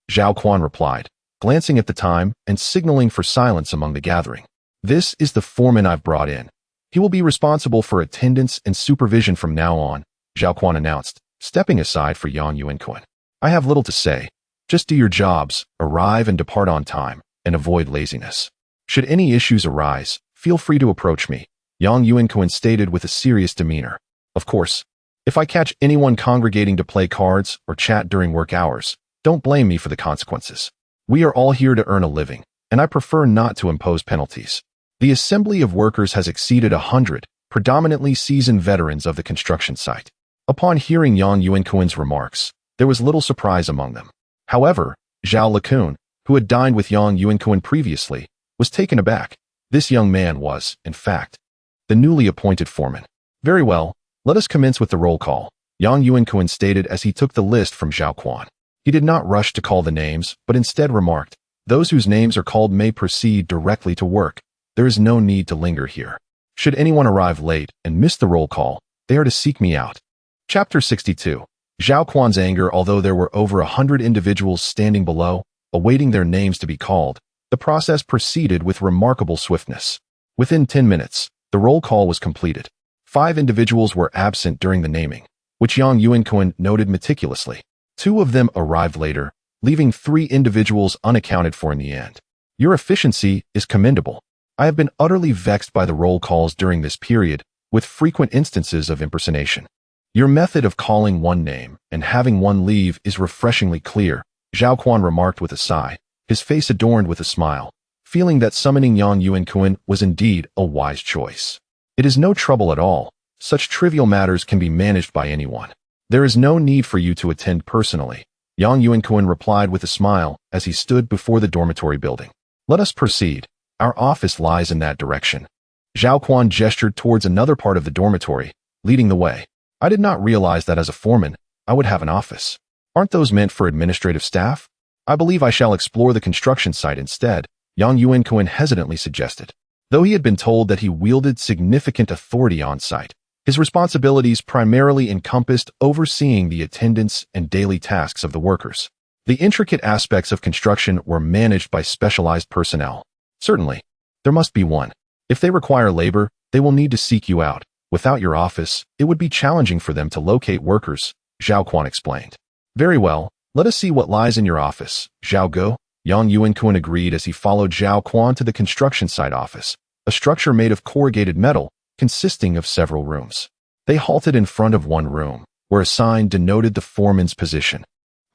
Zhao Quan replied, glancing at the time and signaling for silence among the gathering. This is the foreman I've brought in. He will be responsible for attendance and supervision from now on, Zhao Quan announced, stepping aside for Yang Yuankun. I have little to say. Just do your jobs, arrive and depart on time, and avoid laziness. Should any issues arise, feel free to approach me, Yang Yuankun stated with a serious demeanor. Of course, if I catch anyone congregating to play cards or chat during work hours, don't blame me for the consequences. We are all here to earn a living, and I prefer not to impose penalties. The assembly of workers has exceeded 100, predominantly seasoned veterans of the construction site. Upon hearing Yang Yuankun's remarks, there was little surprise among them. However, Zhao Likun, who had dined with Yang Yuankun previously, was taken aback. This young man was, in fact, the newly appointed foreman. Very well, let us commence with the roll call, Yang Yuankun stated as he took the list from Zhao Quan. He did not rush to call the names, but instead remarked, those whose names are called may proceed directly to work. There is no need to linger here. Should anyone arrive late and miss the roll call, they are to seek me out. Chapter 62. Zhao Quan's anger. Although there were over 100 individuals standing below, awaiting their names to be called, the process proceeded with remarkable swiftness. Within 10 minutes, the roll call was completed. 5 individuals were absent during the naming, which Yang Yuankun noted meticulously. 2 of them arrived later, leaving 3 individuals unaccounted for in the end. Your efficiency is commendable. I have been utterly vexed by the roll calls during this period, with frequent instances of impersonation. Your method of calling one name and having one leave is refreshingly clear, Zhao Quan remarked with a sigh, his face adorned with a smile, feeling that summoning Yang Yuankun was indeed a wise choice. It is no trouble at all. Such trivial matters can be managed by anyone. There is no need for you to attend personally, Yang Yuankun replied with a smile as he stood before the dormitory building. Let us proceed. Our office lies in that direction. Zhao Quan gestured towards another part of the dormitory, leading the way. I did not realize that as a foreman, I would have an office. Aren't those meant for administrative staff? I believe I shall explore the construction site instead, Yang Yuankun hesitantly suggested. Though he had been told that he wielded significant authority on site, his responsibilities primarily encompassed overseeing the attendance and daily tasks of the workers. The intricate aspects of construction were managed by specialized personnel. Certainly, there must be one. If they require labor, they will need to seek you out. Without your office, it would be challenging for them to locate workers, Yuankun explained. Very well, let us see what lies in your office, Zhao Go. Yuankun agreed as he followed Yuankun to the construction site office, a structure made of corrugated metal, consisting of several rooms. They halted in front of one room, where a sign denoted the foreman's position.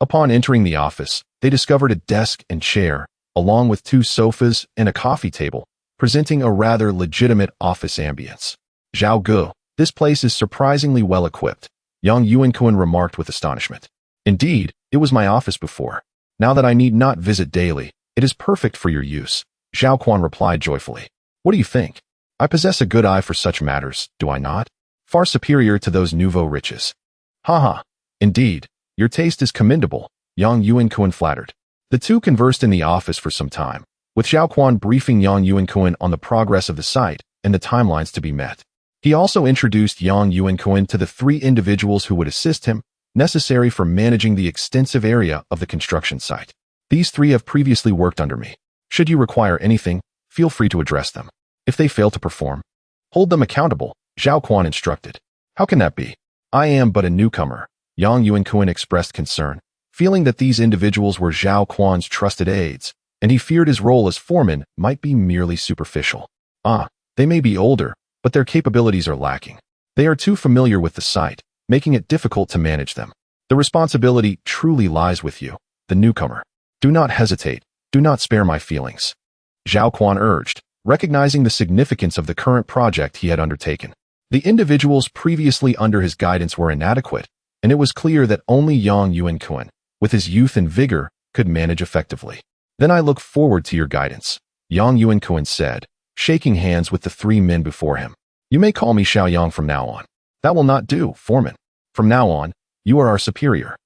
Upon entering the office, they discovered a desk and chair, along with 2 sofas and a coffee table, presenting a rather legitimate office ambience. Zhao Ge, this place is surprisingly well equipped, Yuankun remarked with astonishment. Indeed, it was my office before. Now that I need not visit daily, it is perfect for your use, Yuankun replied joyfully. What do you think? I possess a good eye for such matters, do I not? Far superior to those nouveau riches. Haha, indeed, your taste is commendable, Yuankun flattered. The two conversed in the office for some time, with Yuankun briefing Yuankun on the progress of the site and the timelines to be met. He also introduced Yuankun to the 3 individuals who would assist him, necessary for managing the extensive area of the construction site. These 3 have previously worked under me. Should you require anything, feel free to address them. If they fail to perform, hold them accountable, Yuankun instructed. How can that be? I am but a newcomer, Yuankun expressed concern, feeling that these individuals were Yuankun's trusted aides, and he feared his role as foreman might be merely superficial. They may be older, but their capabilities are lacking. They are too familiar with the site, making it difficult to manage them. The responsibility truly lies with you, the newcomer. Do not hesitate, do not spare my feelings, Yuankun urged, recognizing the significance of the current project he had undertaken. The individuals previously under his guidance were inadequate, and it was clear that only Yuankun, with his youth and vigor, could manage effectively. Then I look forward to your guidance, Yuankun said, shaking hands with the 3 men before him. You may call me Xiaoyang from now on. That will not do, foreman. From now on, you are our superior.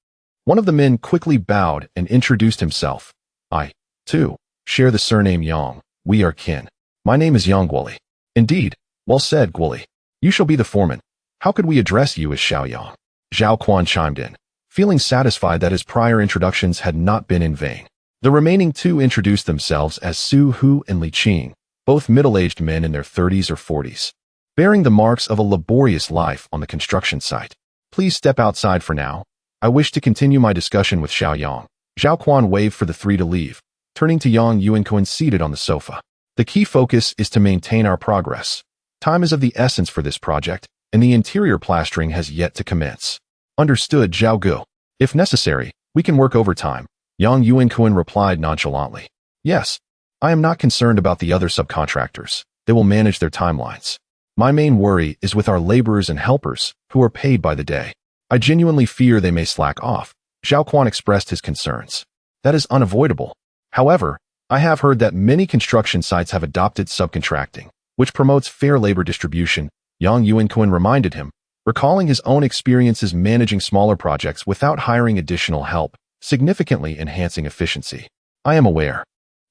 One of the men quickly bowed and introduced himself. I, too, share the surname Yang. We are kin. My name is Yang Guoli. Indeed, well said, Guoli. You shall be the foreman. How could we address you as Xiaoyang? Yuankun chimed in, feeling satisfied that his prior introductions had not been in vain. The remaining 2 introduced themselves as Su Hu and Li Qing, both middle-aged men in their 30s or 40s, bearing the marks of a laborious life on the construction site. Please step outside for now. I wish to continue my discussion with Xiaoyang. Yuankun waved for the 3 to leave, turning to Yuankun seated on the sofa. The key focus is to maintain our progress. Time is of the essence for this project, and the interior plastering has yet to commence. Understood, Zhao Ge. If necessary, we can work overtime, Yuankun replied nonchalantly. Yes, I am not concerned about the other subcontractors. They will manage their timelines. My main worry is with our laborers and helpers, who are paid by the day. I genuinely fear they may slack off, Yuankun expressed his concerns. That is unavoidable. However, I have heard that many construction sites have adopted subcontracting, which promotes fair labor distribution, Yuankun reminded him, recalling his own experiences managing smaller projects without hiring additional help, significantly enhancing efficiency. I am aware.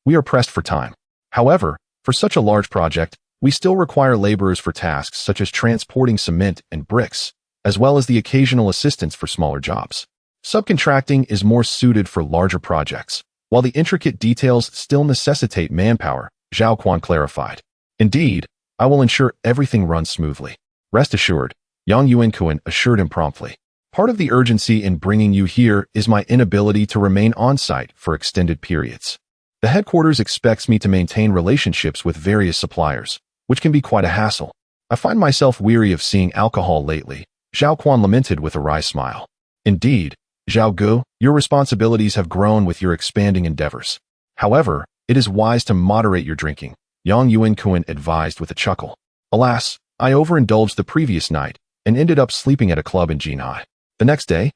We are pressed for time. However, for such a large project, we still require laborers for tasks such as transporting cement and bricks, as well as the occasional assistance for smaller jobs. Subcontracting is more suited for larger projects, while the intricate details still necessitate manpower, Yuankun clarified. Indeed, I will ensure everything runs smoothly. Rest assured, Yuankun assured him promptly. Part of the urgency in bringing you here is my inability to remain on-site for extended periods. The headquarters expects me to maintain relationships with various suppliers, which can be quite a hassle. I find myself weary of seeing alcohol lately, Yuankun lamented with a wry smile. Indeed, Zhao Ge, your responsibilities have grown with your expanding endeavors. However, it is wise to moderate your drinking, Yuankun advised with a chuckle. Alas, I overindulged the previous night and ended up sleeping at a club in Jinhai. The next day,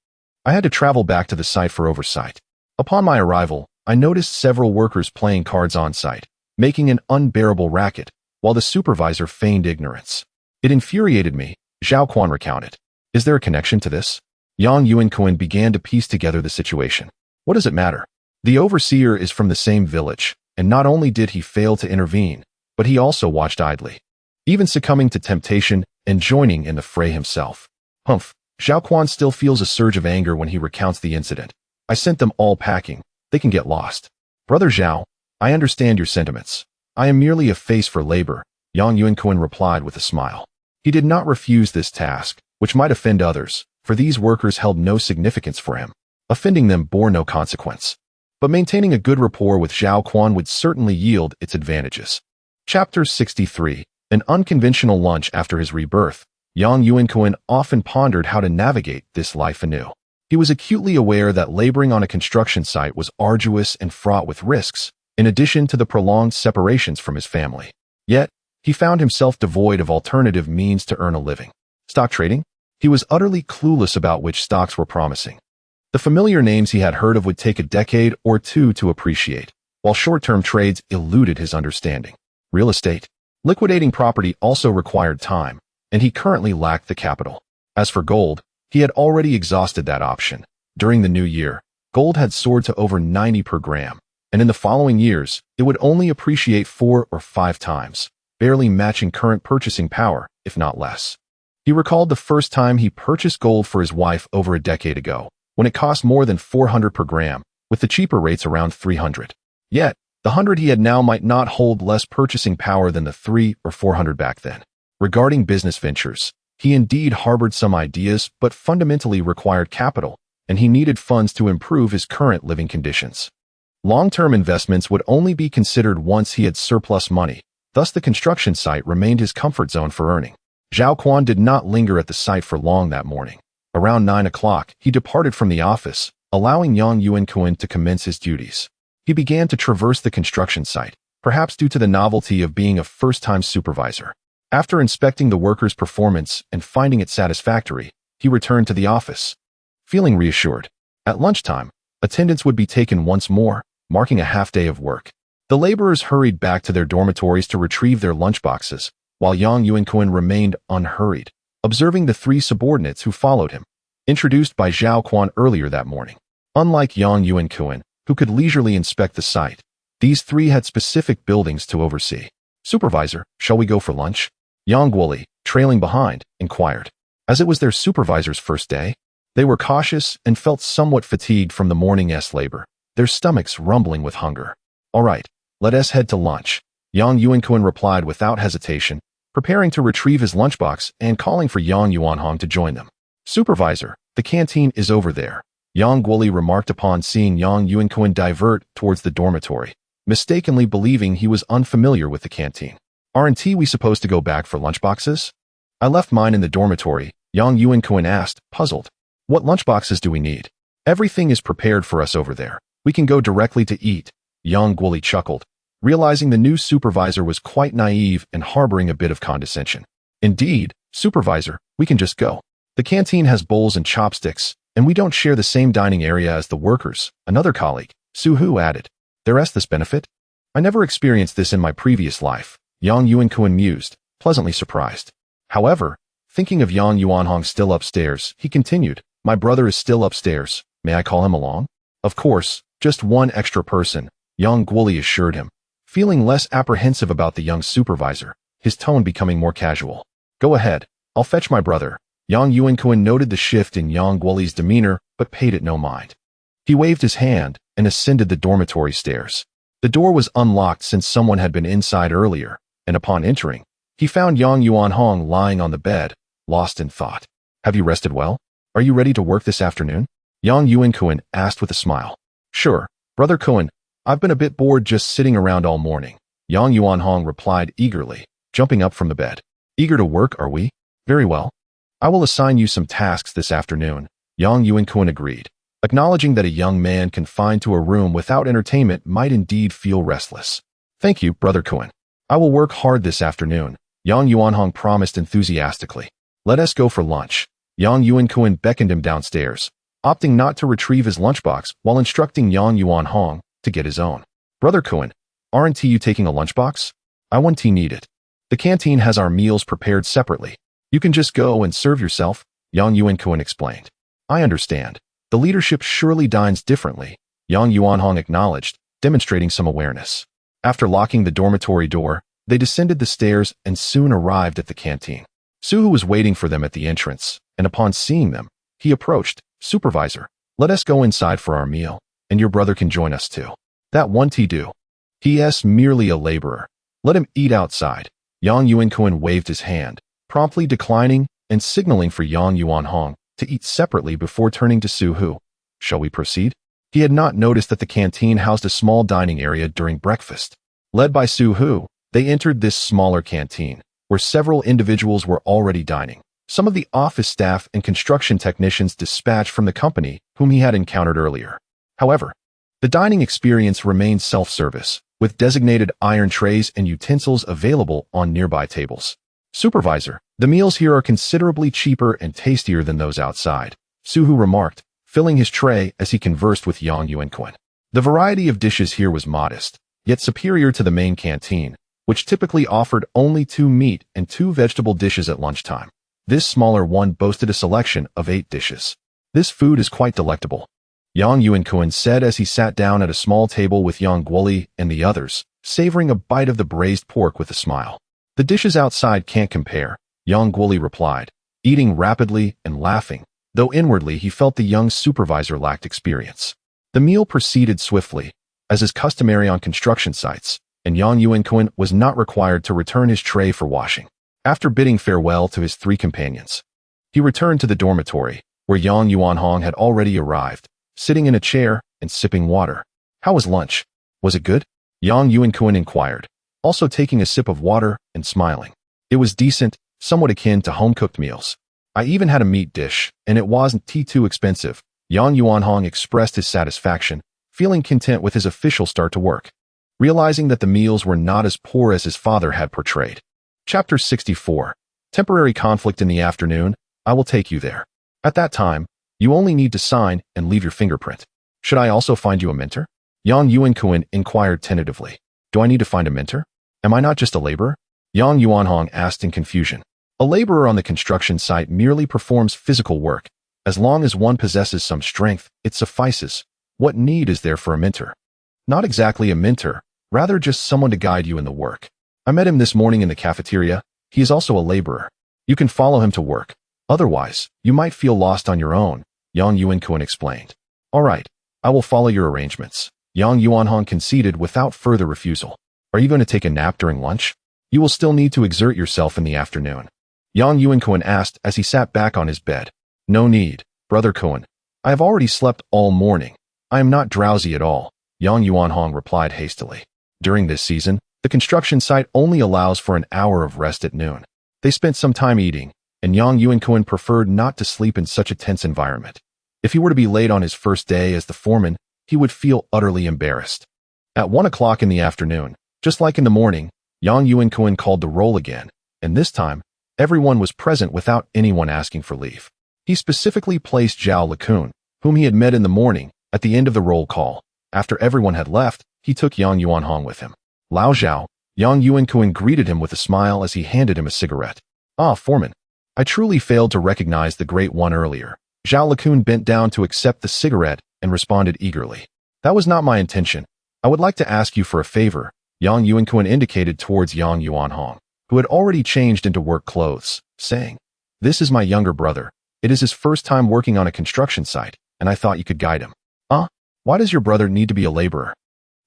I had to travel back to the site for oversight. Upon my arrival, I noticed several workers playing cards on site, making an unbearable racket, while the supervisor feigned ignorance. It infuriated me, Yuankun recounted. Is there a connection to this? Yuankun began to piece together the situation. What does it matter? The overseer is from the same village, and not only did he fail to intervene, but he also watched idly, even succumbing to temptation and joining in the fray himself. Humph, Yuankun still feels a surge of anger when he recounts the incident, I sent them all packing. They can get lost. Brother Zhao, I understand your sentiments. I am merely a face for labor, Yang Yuankun replied with a smile. He did not refuse this task, which might offend others, for these workers held no significance for him. Offending them bore no consequence. But maintaining a good rapport with Zhao Quan would certainly yield its advantages. Chapter 63. An unconventional lunch after his rebirth. Yang Yuankun often pondered how to navigate this life anew. He was acutely aware that laboring on a construction site was arduous and fraught with risks, in addition to the prolonged separations from his family. Yet, he found himself devoid of alternative means to earn a living. Stock trading? He was utterly clueless about which stocks were promising. The familiar names he had heard of would take a decade or two to appreciate, while short-term trades eluded his understanding. Real estate. Liquidating property also required time, and he currently lacked the capital. As for gold, he had already exhausted that option. During the new year, gold had soared to over 90 per gram, and in the following years, it would only appreciate 4 or 5 times, barely matching current purchasing power, if not less. He recalled the first time he purchased gold for his wife over a decade ago, when it cost more than 400 per gram, with the cheaper rates around 300. Yet, the 100 he had now might not hold less purchasing power than the 3 or 400 back then. Regarding business ventures, he indeed harbored some ideas but fundamentally required capital, and he needed funds to improve his current living conditions. Long-term investments would only be considered once he had surplus money, thus the construction site remained his comfort zone for earning. Zhao Quan did not linger at the site for long that morning. Around 9 o'clock, he departed from the office, allowing Yang Yuankun to commence his duties. He began to traverse the construction site, perhaps due to the novelty of being a first-time supervisor. After inspecting the workers' performance and finding it satisfactory, he returned to the office, feeling reassured. At lunchtime, attendance would be taken once more, marking a half-day of work. The laborers hurried back to their dormitories to retrieve their lunchboxes, while Yang Yuankun remained unhurried, observing the 3 subordinates who followed him, introduced by Zhao Quan earlier that morning. Unlike Yang Yuankun, who could leisurely inspect the site, these 3 had specific buildings to oversee. Supervisor, shall we go for lunch? Yang Guoli, trailing behind, inquired. As it was their supervisor's first day, they were cautious and felt somewhat fatigued from the morning's labor, their stomachs rumbling with hunger. All right, let us head to lunch, Yang Yuankun replied without hesitation, preparing to retrieve his lunchbox and calling for Yang Yuanhong to join them. Supervisor, the canteen is over there, Yang Guoli remarked upon seeing Yang Yuankun divert towards the dormitory, mistakenly believing he was unfamiliar with the canteen. Aren't we supposed to go back for lunchboxes? I left mine in the dormitory, Yang Yuankun asked, puzzled. What lunchboxes do we need? Everything is prepared for us over there. We can go directly to eat, Yang Guoli chuckled, realizing the new supervisor was quite naive and harboring a bit of condescension. Indeed, supervisor, we can just go. The canteen has bowls and chopsticks, and we don't share the same dining area as the workers, another colleague, Su Hu added. There's this benefit? I never experienced this in my previous life, Yang Yuankun mused, pleasantly surprised. However, thinking of Yang Yuanhong still upstairs, he continued, my brother is still upstairs, may I call him along? Of course, just one extra person, Yang Guoli assured him, feeling less apprehensive about the young supervisor, his tone becoming more casual. Go ahead, I'll fetch my brother. Yang Yuankun noted the shift in Yang Guoli's demeanor, but paid it no mind. He waved his hand and ascended the dormitory stairs. The door was unlocked since someone had been inside earlier, and upon entering, he found Yang Yuanhong lying on the bed, lost in thought. Have you rested well? Are you ready to work this afternoon? Yang Yuankun asked with a smile. Sure, Brother Kun, I've been a bit bored just sitting around all morning, Yang Yuanhong replied eagerly, jumping up from the bed. Eager to work, are we? Very well. I will assign you some tasks this afternoon, Yang Yuankun agreed, acknowledging that a young man confined to a room without entertainment might indeed feel restless. Thank you, Brother Kun. I will work hard this afternoon, Yang Yuanhong promised enthusiastically. Let us go for lunch. Yang Yuankun beckoned him downstairs, opting not to retrieve his lunchbox while instructing Yang Yuanhong to get his own. Brother Kun, aren't you taking a lunchbox? I won't need it. The canteen has our meals prepared separately. You can just go and serve yourself, Yang Yuankun explained. I understand. The leadership surely dines differently, Yang Yuanhong acknowledged, demonstrating some awareness. After locking the dormitory door, they descended the stairs and soon arrived at the canteen. Su Hu was waiting for them at the entrance, and upon seeing them, he approached. Supervisor, Let us go inside for our meal, and your brother can join us too. That won't he do? He is merely a laborer. Let him eat outside. Yang Yuankun waved his hand, promptly declining and signaling for Yang Yuanhong to eat separately before turning to Su Hu. Shall we proceed? He had not noticed that the canteen housed a small dining area during breakfast. Led by Su Hu, they entered this smaller canteen, where several individuals were already dining. Some of the office staff and construction technicians dispatched from the company whom he had encountered earlier. However, the dining experience remained self-service, with designated iron trays and utensils available on nearby tables. Supervisor, the meals here are considerably cheaper and tastier than those outside, Su Hu remarked, filling his tray as he conversed with Yang Yuankun. The variety of dishes here was modest, yet superior to the main canteen, which typically offered only 2 meat and 2 vegetable dishes at lunchtime. This smaller one boasted a selection of 8 dishes. This food is quite delectable, Yang Yuankun said as he sat down at a small table with Yang Guoli and the others, savoring a bite of the braised pork with a smile. The dishes outside can't compare, Yang Guoli replied, eating rapidly and laughing, though inwardly he felt the young supervisor lacked experience. The meal proceeded swiftly, as is customary on construction sites, and Yang Yuankun was not required to return his tray for washing. After bidding farewell to his 3 companions, he returned to the dormitory, where Yang Yuanhong had already arrived, sitting in a chair and sipping water. How was lunch? Was it good? Yang Yuankun inquired, also taking a sip of water and smiling. It was decent, somewhat akin to home-cooked meals. I even had a meat dish, and it wasn't too expensive. Yang Yuanhong expressed his satisfaction, feeling content with his official start to work, realizing that the meals were not as poor as his father had portrayed. Chapter 64. Temporary conflict in the afternoon. I will take you there. At that time, you only need to sign and leave your fingerprint. Should I also find you a mentor? Yang Yuankun inquired tentatively. Do I need to find a mentor? Am I not just a laborer? Yang Yuanhong asked in confusion. A laborer on the construction site merely performs physical work. As long as one possesses some strength, it suffices. What need is there for a mentor? Not exactly a mentor, rather just someone to guide you in the work. I met him this morning in the cafeteria. He is also a laborer. You can follow him to work. Otherwise, you might feel lost on your own, Yang Yuankun explained. All right, I will follow your arrangements. Yang Yuanhong conceded without further refusal. Are you going to take a nap during lunch? You will still need to exert yourself in the afternoon, Yang Yuankun asked as he sat back on his bed. No need, Brother Kun. I have already slept all morning. I am not drowsy at all, Yang Yuanhong replied hastily. During this season, the construction site only allows for an hour of rest at noon. They spent some time eating, and Yang Yuankun preferred not to sleep in such a tense environment. If he were to be late on his first day as the foreman, he would feel utterly embarrassed. At 1 o'clock in the afternoon, just like in the morning, Yang Yuankun called the roll again, and this time, everyone was present without anyone asking for leave. He specifically placed Zhao Likun, whom he had met in the morning, at the end of the roll call. After everyone had left, he took Yang Yuanhong with him. Lao Zhao, Yang Yuankun greeted him with a smile as he handed him a cigarette. Ah, foreman. I truly failed to recognize the great one earlier. Zhao Likun bent down to accept the cigarette and responded eagerly. That was not my intention. I would like to ask you for a favor, Yang Yuankun indicated towards Yang Yuanhong, who had already changed into work clothes, saying, This is my younger brother. It is his first time working on a construction site, and I thought you could guide him. Why does your brother need to be a laborer?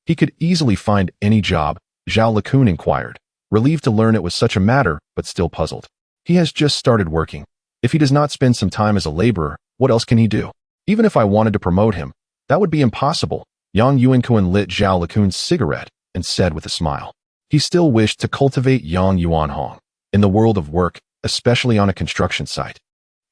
He could easily find any job, Zhao Likun inquired, relieved to learn it was such a matter, but still puzzled. He has just started working. If he does not spend some time as a laborer, what else can he do? Even if I wanted to promote him, that would be impossible. Yang Yuankun lit Zhao Likun's cigarette and said with a smile. He still wished to cultivate Yang Yuanhong. In the world of work, especially on a construction site,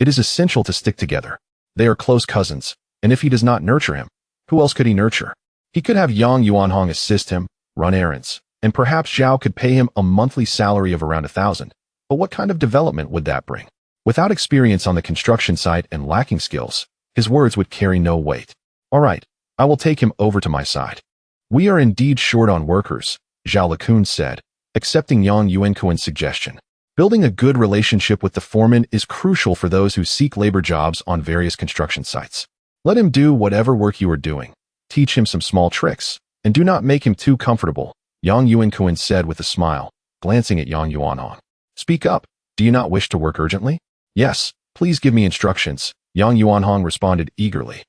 it is essential to stick together. They are close cousins, and if he does not nurture him, who else could he nurture? He could have Yang Yuanhong assist him, run errands, and perhaps Zhao could pay him a monthly salary of around 1,000. But what kind of development would that bring? Without experience on the construction site and lacking skills, his words would carry no weight. All right, I will take him over to my side. We are indeed short on workers, Zhao Likun said, accepting Yang Yuankun's suggestion. Building a good relationship with the foreman is crucial for those who seek labor jobs on various construction sites. Let him do whatever work you are doing. Teach him some small tricks, and do not make him too comfortable, Yang Yuankun said with a smile, glancing at Yang Yuanhong. Speak up. Do you not wish to work urgently? Yes, please give me instructions, Yang Yuanhong responded eagerly.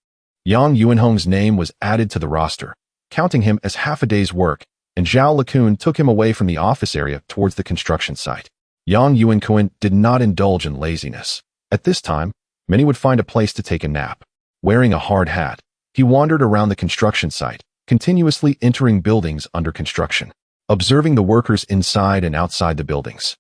Yang Yuanhong's name was added to the roster, counting him as half a day's work, and Zhao Likun took him away from the office area towards the construction site. Yang Yuankun did not indulge in laziness. At this time, many would find a place to take a nap. Wearing a hard hat, he wandered around the construction site, continuously entering buildings under construction, observing the workers inside and outside the buildings.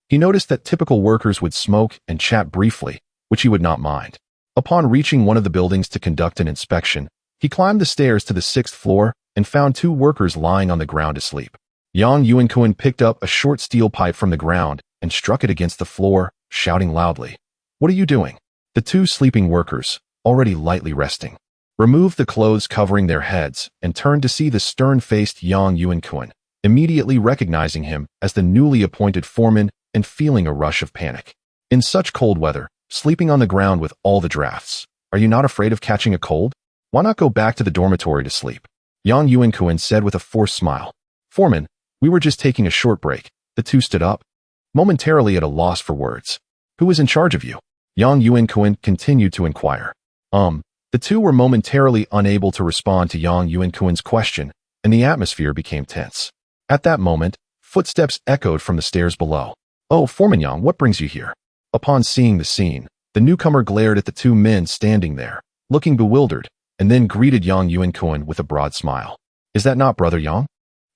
He noticed that typical workers would smoke and chat briefly, which he would not mind. Upon reaching one of the buildings to conduct an inspection, he climbed the stairs to the 6th floor and found 2 workers lying on the ground asleep. Yang Yuankun picked up a short steel pipe from the ground and struck it against the floor, shouting loudly, "What are you doing?" The 2 sleeping workers, already lightly resting, removed the clothes covering their heads and turned to see the stern-faced Yang Yuankun, immediately recognizing him as the newly appointed foreman and feeling a rush of panic. In such cold weather, sleeping on the ground with all the drafts, are you not afraid of catching a cold? Why not go back to the dormitory to sleep? Yang Yuankun said with a forced smile. Foreman, we were just taking a short break. The 2 stood up, momentarily at a loss for words. Who is in charge of you? Yang Yuankun continued to inquire. The 2 were momentarily unable to respond to Yang Yuankun's question, and the atmosphere became tense. At that moment, footsteps echoed from the stairs below. Oh, Foreman Yang, what brings you here? Upon seeing the scene, the newcomer glared at the 2 men standing there, looking bewildered, and then greeted Yang Yuankun with a broad smile. Is that not Brother Yang?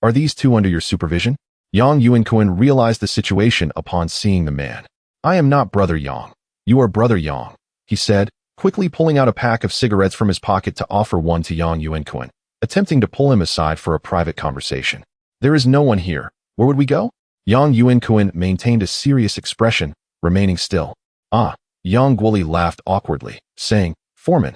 Are these 2 under your supervision? Yang Yuankun realized the situation upon seeing the man. I am not Brother Yang. You are Brother Yang, he said, quickly pulling out a pack of cigarettes from his pocket to offer one to Yang Yuankun, attempting to pull him aside for a private conversation. There is no one here. Where would we go? Yang Yuankun maintained a serious expression, remaining still. Yang Guoli laughed awkwardly, saying, Foreman,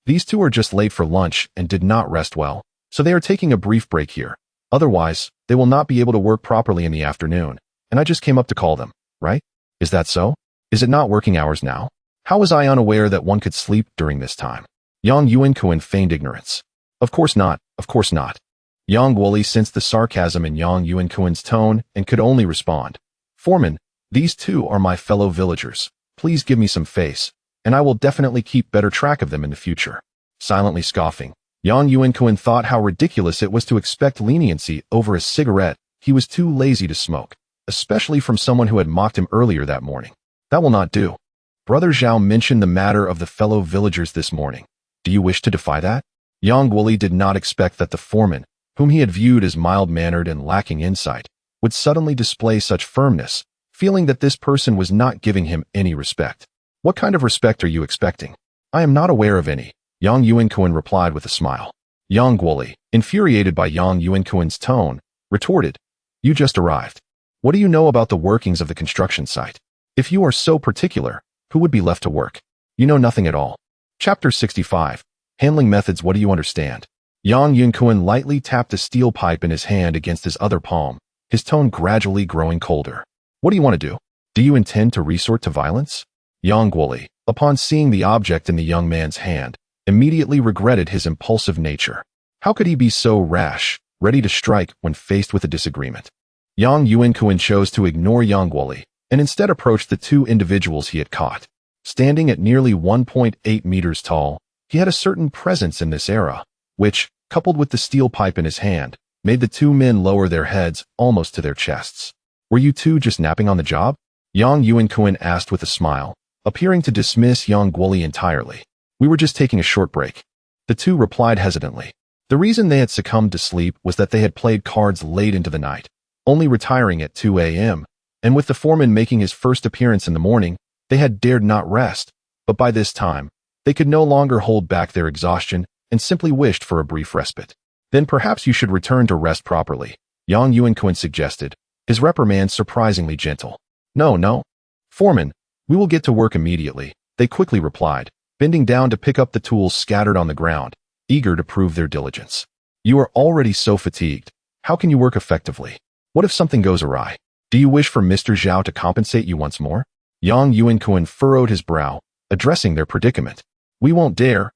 these 2 are just late for lunch and did not rest well, so they are taking a brief break here. Otherwise, they will not be able to work properly in the afternoon, and I just came up to call them, right? Is that so? Is it not working hours now? How was I unaware that one could sleep during this time? Yang Yuankun feigned ignorance. Of course not, of course not. Yang Guoli sensed the sarcasm in Yang Yuankun's tone and could only respond. Foreman, these 2 are my fellow villagers. Please give me some face, and I will definitely keep better track of them in the future. Silently scoffing, Yang Yuankun thought how ridiculous it was to expect leniency over a cigarette he was too lazy to smoke, especially from someone who had mocked him earlier that morning. That will not do. Brother Zhao mentioned the matter of the fellow villagers this morning. Do you wish to defy that? Yang Guoli did not expect that the foreman, whom he had viewed as mild-mannered and lacking insight, would suddenly display such firmness, feeling that this person was not giving him any respect. What kind of respect are you expecting? I am not aware of any, Yang Yuankun replied with a smile. Yang Guoli, infuriated by Yang Yuankun's tone, retorted, You just arrived. What do you know about the workings of the construction site? If you are so particular, who would be left to work? You know nothing at all. Chapter 65. Handling Methods. What do you understand? Yang Yuankun lightly tapped a steel pipe in his hand against his other palm, his tone gradually growing colder. What do you want to do? Do you intend to resort to violence? Yang Guoli, upon seeing the object in the young man's hand, immediately regretted his impulsive nature. How could he be so rash, ready to strike when faced with a disagreement? Yang Yuankun chose to ignore Yang Guoli, and instead approached the 2 individuals he had caught. Standing at nearly 1.8 meters tall, he had a certain presence in this era, which, coupled with the steel pipe in his hand, made the 2 men lower their heads almost to their chests. Were you 2 just napping on the job? Yang Yuankun asked with a smile, appearing to dismiss Yang Guoli entirely. We were just taking a short break. The 2 replied hesitantly. The reason they had succumbed to sleep was that they had played cards late into the night, only retiring at 2 a.m., and with the foreman making his first appearance in the morning, they had dared not rest, but by this time, they could no longer hold back their exhaustion and simply wished for a brief respite. Then perhaps you should return to rest properly, Yang Yuankun suggested, his reprimand surprisingly gentle. No. Foreman, we will get to work immediately, they quickly replied, bending down to pick up the tools scattered on the ground, eager to prove their diligence. You are already so fatigued. How can you work effectively? What if something goes awry? Do you wish for Mr. Zhao to compensate you once more? Yang Yuankun furrowed his brow, addressing their predicament. We won't dare,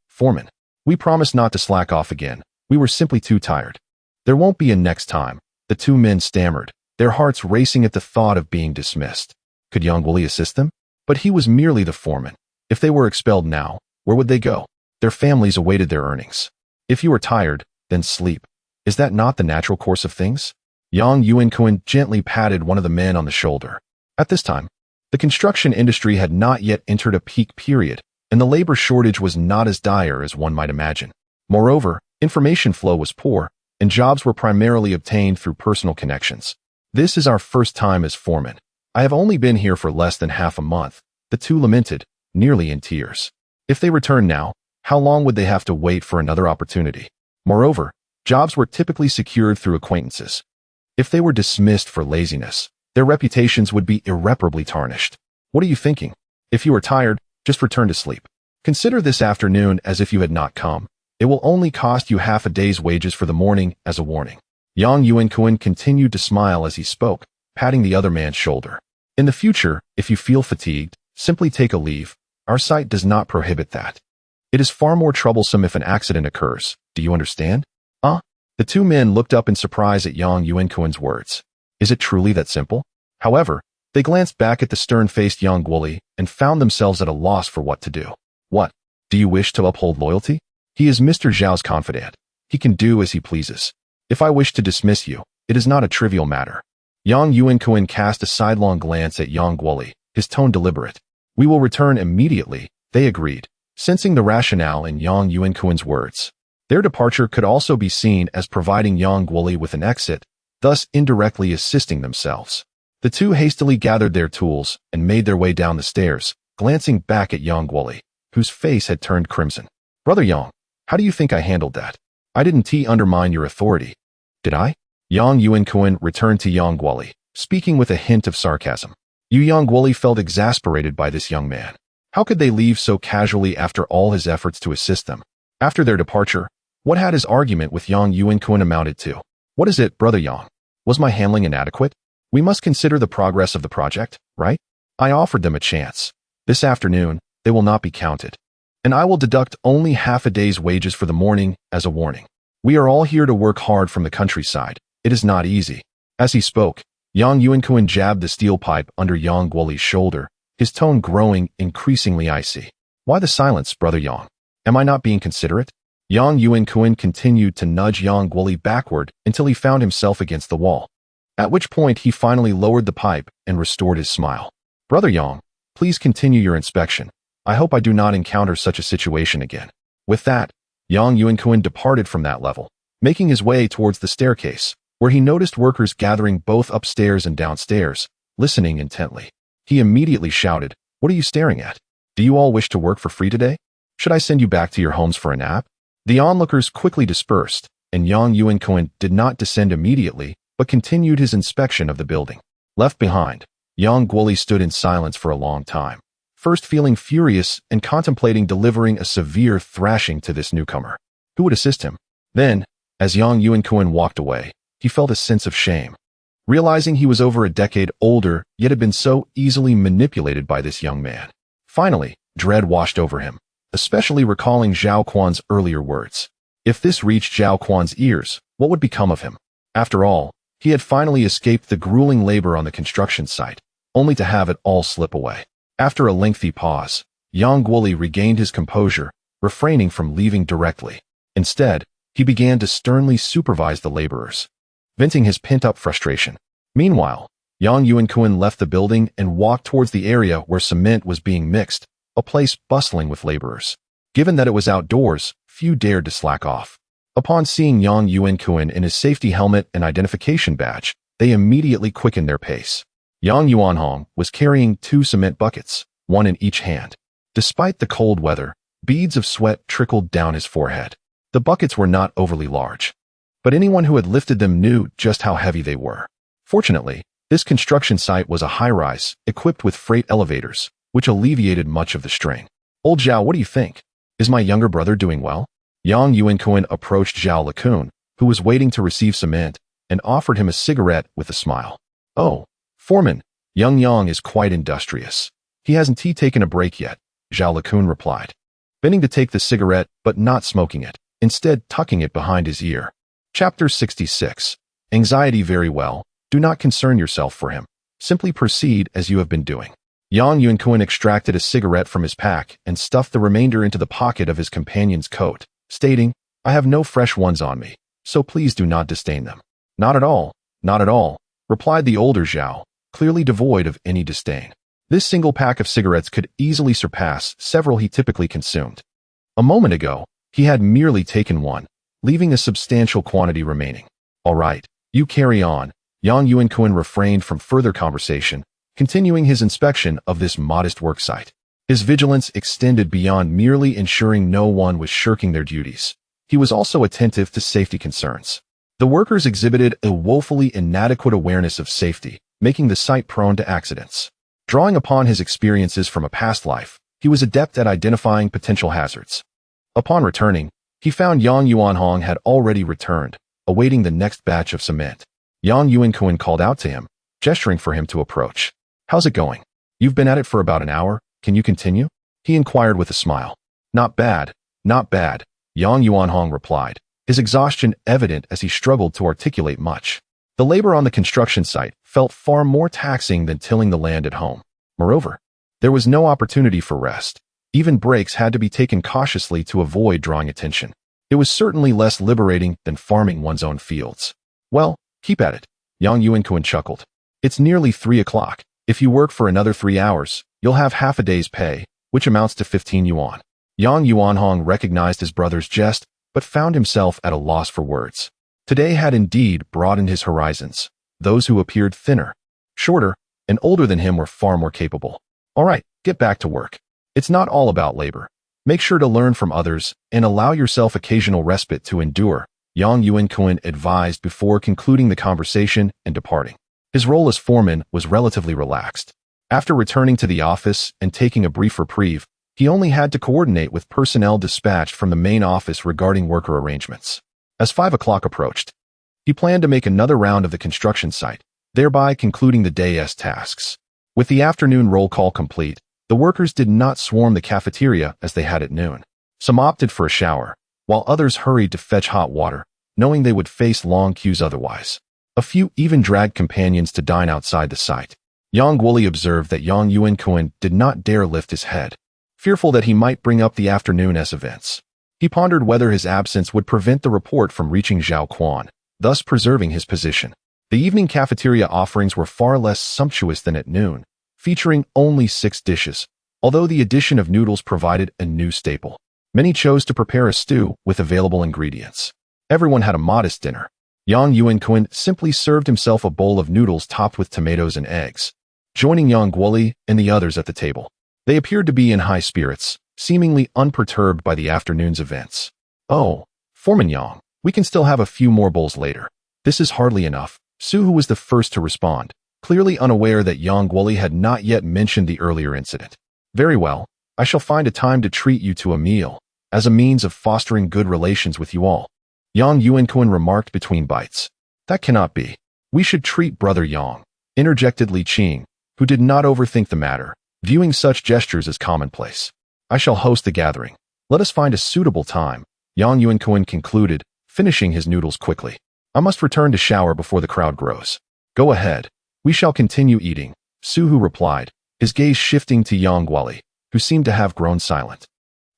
Foreman. We promise not to slack off again. We were simply too tired. There won't be a next time, the 2 men stammered, their hearts racing at the thought of being dismissed. Could Yang Guoli assist them? But he was merely the foreman. If they were expelled now, where would they go? Their families awaited their earnings. If you are tired, then sleep. Is that not the natural course of things? Yuankun gently patted one of the men on the shoulder. At this time, the construction industry had not yet entered a peak period, and the labor shortage was not as dire as one might imagine. Moreover, information flow was poor, and jobs were primarily obtained through personal connections. This is our first time as foreman. I have only been here for less than half a month, the two lamented, nearly in tears. If they return now, how long would they have to wait for another opportunity? Moreover, jobs were typically secured through acquaintances. If they were dismissed for laziness, their reputations would be irreparably tarnished. What are you thinking? If you are tired, just return to sleep. Consider this afternoon as if you had not come. It will only cost you half a day's wages for the morning as a warning. Yuankun continued to smile as he spoke, patting the other man's shoulder. In the future, if you feel fatigued, simply take a leave. Our site does not prohibit that. It is far more troublesome if an accident occurs. Do you understand? The two men looked up in surprise at Yuankun's words. Is it truly that simple? However, they glanced back at the stern-faced Yuangwuli and found themselves at a loss for what to do. What? Do you wish to uphold loyalty? He is Mr. Zhao's confidant. He can do as he pleases. If I wish to dismiss you, it is not a trivial matter. Yuankun cast a sidelong glance at Yuangwuli, his tone deliberate. We will return immediately, they agreed, sensing the rationale in Yuankun's words. Their departure could also be seen as providing Yuangwuli with an exit, thus indirectly assisting themselves. The two hastily gathered their tools and made their way down the stairs, glancing back at Yuangwuli, whose face had turned crimson. Brother Yang, how do you think I handled that? I didn't undermine your authority. Did I? Yuankun returned to Yuangwuli, speaking with a hint of sarcasm. Yuangwuli felt exasperated by this young man. How could they leave so casually after all his efforts to assist them? After their departure, what had his argument with Yuankun amounted to? What is it, Brother Yang? Was my handling inadequate? We must consider the progress of the project, right? I offered them a chance. This afternoon, they will not be counted. And I will deduct only half a day's wages for the morning as a warning. We are all here to work hard from the countryside. It is not easy. As he spoke, Yuankun jabbed the steel pipe under Yuangwuli's shoulder, his tone growing increasingly icy. Why the silence, Brother Yang? Am I not being considerate? Yuankun continued to nudge Yuangwuli backward until he found himself against the wall, at which point he finally lowered the pipe and restored his smile. Brother Yang, please continue your inspection. I hope I do not encounter such a situation again. With that, Yuankun departed from that level, making his way towards the staircase, where he noticed workers gathering both upstairs and downstairs, listening intently. He immediately shouted, "What are you staring at? Do you all wish to work for free today? Should I send you back to your homes for a nap?" The onlookers quickly dispersed, and Yuankun did not descend immediately, but continued his inspection of the building. Left behind, Yuangwuli stood in silence for a long time, first feeling furious and contemplating delivering a severe thrashing to this newcomer. Who would assist him? Then, as Yuankun walked away, he felt a sense of shame, realizing he was over a decade older yet had been so easily manipulated by this young man. Finally, dread washed over him, especially recalling Zhao Quan's earlier words. If this reached Zhao Quan's ears, what would become of him? After all, he had finally escaped the grueling labor on the construction site, only to have it all slip away. After a lengthy pause, Yuangwuli regained his composure, refraining from leaving directly. Instead, he began to sternly supervise the laborers, venting his pent-up frustration. Meanwhile, Yuankun left the building and walked towards the area where cement was being mixed, a place bustling with laborers. Given that it was outdoors, few dared to slack off. Upon seeing Yuankun in his safety helmet and identification badge, they immediately quickened their pace. Yuanhong was carrying 2 cement buckets, one in each hand. Despite the cold weather, beads of sweat trickled down his forehead. The buckets were not overly large, but anyone who had lifted them knew just how heavy they were. Fortunately, this construction site was a high-rise, equipped with freight elevators, which alleviated much of the strain. Old Zhao, what do you think? Is my younger brother doing well? Yuankun approached Zhao Lakun, who was waiting to receive cement, and offered him a cigarette with a smile. Oh, Foreman, Yang is quite industrious. He hasn't taken a break yet, Zhao Lakun replied, bending to take the cigarette but not smoking it, instead tucking it behind his ear. Chapter 66. Anxiety. Very well, do not concern yourself for him. Simply proceed as you have been doing. Yang Yuankun extracted a cigarette from his pack and stuffed the remainder into the pocket of his companion's coat, stating, "I have no fresh ones on me, so please do not disdain them." "Not at all, not at all," replied the older Zhao, clearly devoid of any disdain. This single pack of cigarettes could easily surpass several he typically consumed. A moment ago, he had merely taken one, leaving a substantial quantity remaining. "All right, you carry on." Yang Yuankun refrained from further conversation, continuing his inspection of this modest worksite. His vigilance extended beyond merely ensuring no one was shirking their duties. He was also attentive to safety concerns. The workers exhibited a woefully inadequate awareness of safety, making the site prone to accidents. Drawing upon his experiences from a past life, he was adept at identifying potential hazards. Upon returning, he found Yang Yuanhong had already returned, awaiting the next batch of cement. Yang Yuankun called out to him, gesturing for him to approach. "How's it going? You've been at it for about an hour. Can you continue?" he inquired with a smile. "Not bad, not bad," Yang Yuanhong replied, his exhaustion evident as he struggled to articulate much. The labor on the construction site felt far more taxing than tilling the land at home. Moreover, there was no opportunity for rest. Even breaks had to be taken cautiously to avoid drawing attention. It was certainly less liberating than farming one's own fields. "Well, keep at it," Yang Yuankun chuckled. "It's nearly 3 o'clock. If you work for another 3 hours, you'll have half a day's pay, which amounts to 15 yuan. Yang Yuanhong recognized his brother's jest, but found himself at a loss for words. Today had indeed broadened his horizons. Those who appeared thinner, shorter, and older than him were far more capable. "All right, get back to work. It's not all about labor. Make sure to learn from others and allow yourself occasional respite to endure," Yang Yuankun advised before concluding the conversation and departing. His role as foreman was relatively relaxed. After returning to the office and taking a brief reprieve, he only had to coordinate with personnel dispatched from the main office regarding worker arrangements. As 5 o'clock approached, he planned to make another round of the construction site, thereby concluding the day's tasks. With the afternoon roll call complete, the workers did not swarm the cafeteria as they had at noon. Some opted for a shower, while others hurried to fetch hot water, knowing they would face long queues otherwise. A few even dragged companions to dine outside the site. Yang Guoli observed that Yang Yuankun did not dare lift his head, fearful that he might bring up the afternoon as events. He pondered whether his absence would prevent the report from reaching Zhao Quan, thus preserving his position. The evening cafeteria offerings were far less sumptuous than at noon, featuring only 6 dishes, although the addition of noodles provided a new staple. Many chose to prepare a stew with available ingredients. Everyone had a modest dinner. Yang Yuankun simply served himself a bowl of noodles topped with tomatoes and eggs, joining Yang Guoli and the others at the table. They appeared to be in high spirits, seemingly unperturbed by the afternoon's events. "Oh, Foreman Yang, we can still have a few more bowls later. This is hardly enough." Su Hu was the first to respond, clearly unaware that Yang Guoli had not yet mentioned the earlier incident. "Very well, I shall find a time to treat you to a meal, as a means of fostering good relations with you all," Yang Yuankun remarked between bites. "That cannot be. We should treat Brother Yang," interjected Li Qing, who did not overthink the matter, viewing such gestures as commonplace. "I shall host the gathering. Let us find a suitable time," Yang Yuankun concluded, finishing his noodles quickly. "I must return to shower before the crowd grows." "Go ahead. We shall continue eating," Su Hu replied, his gaze shifting to Yang Guoli, who seemed to have grown silent,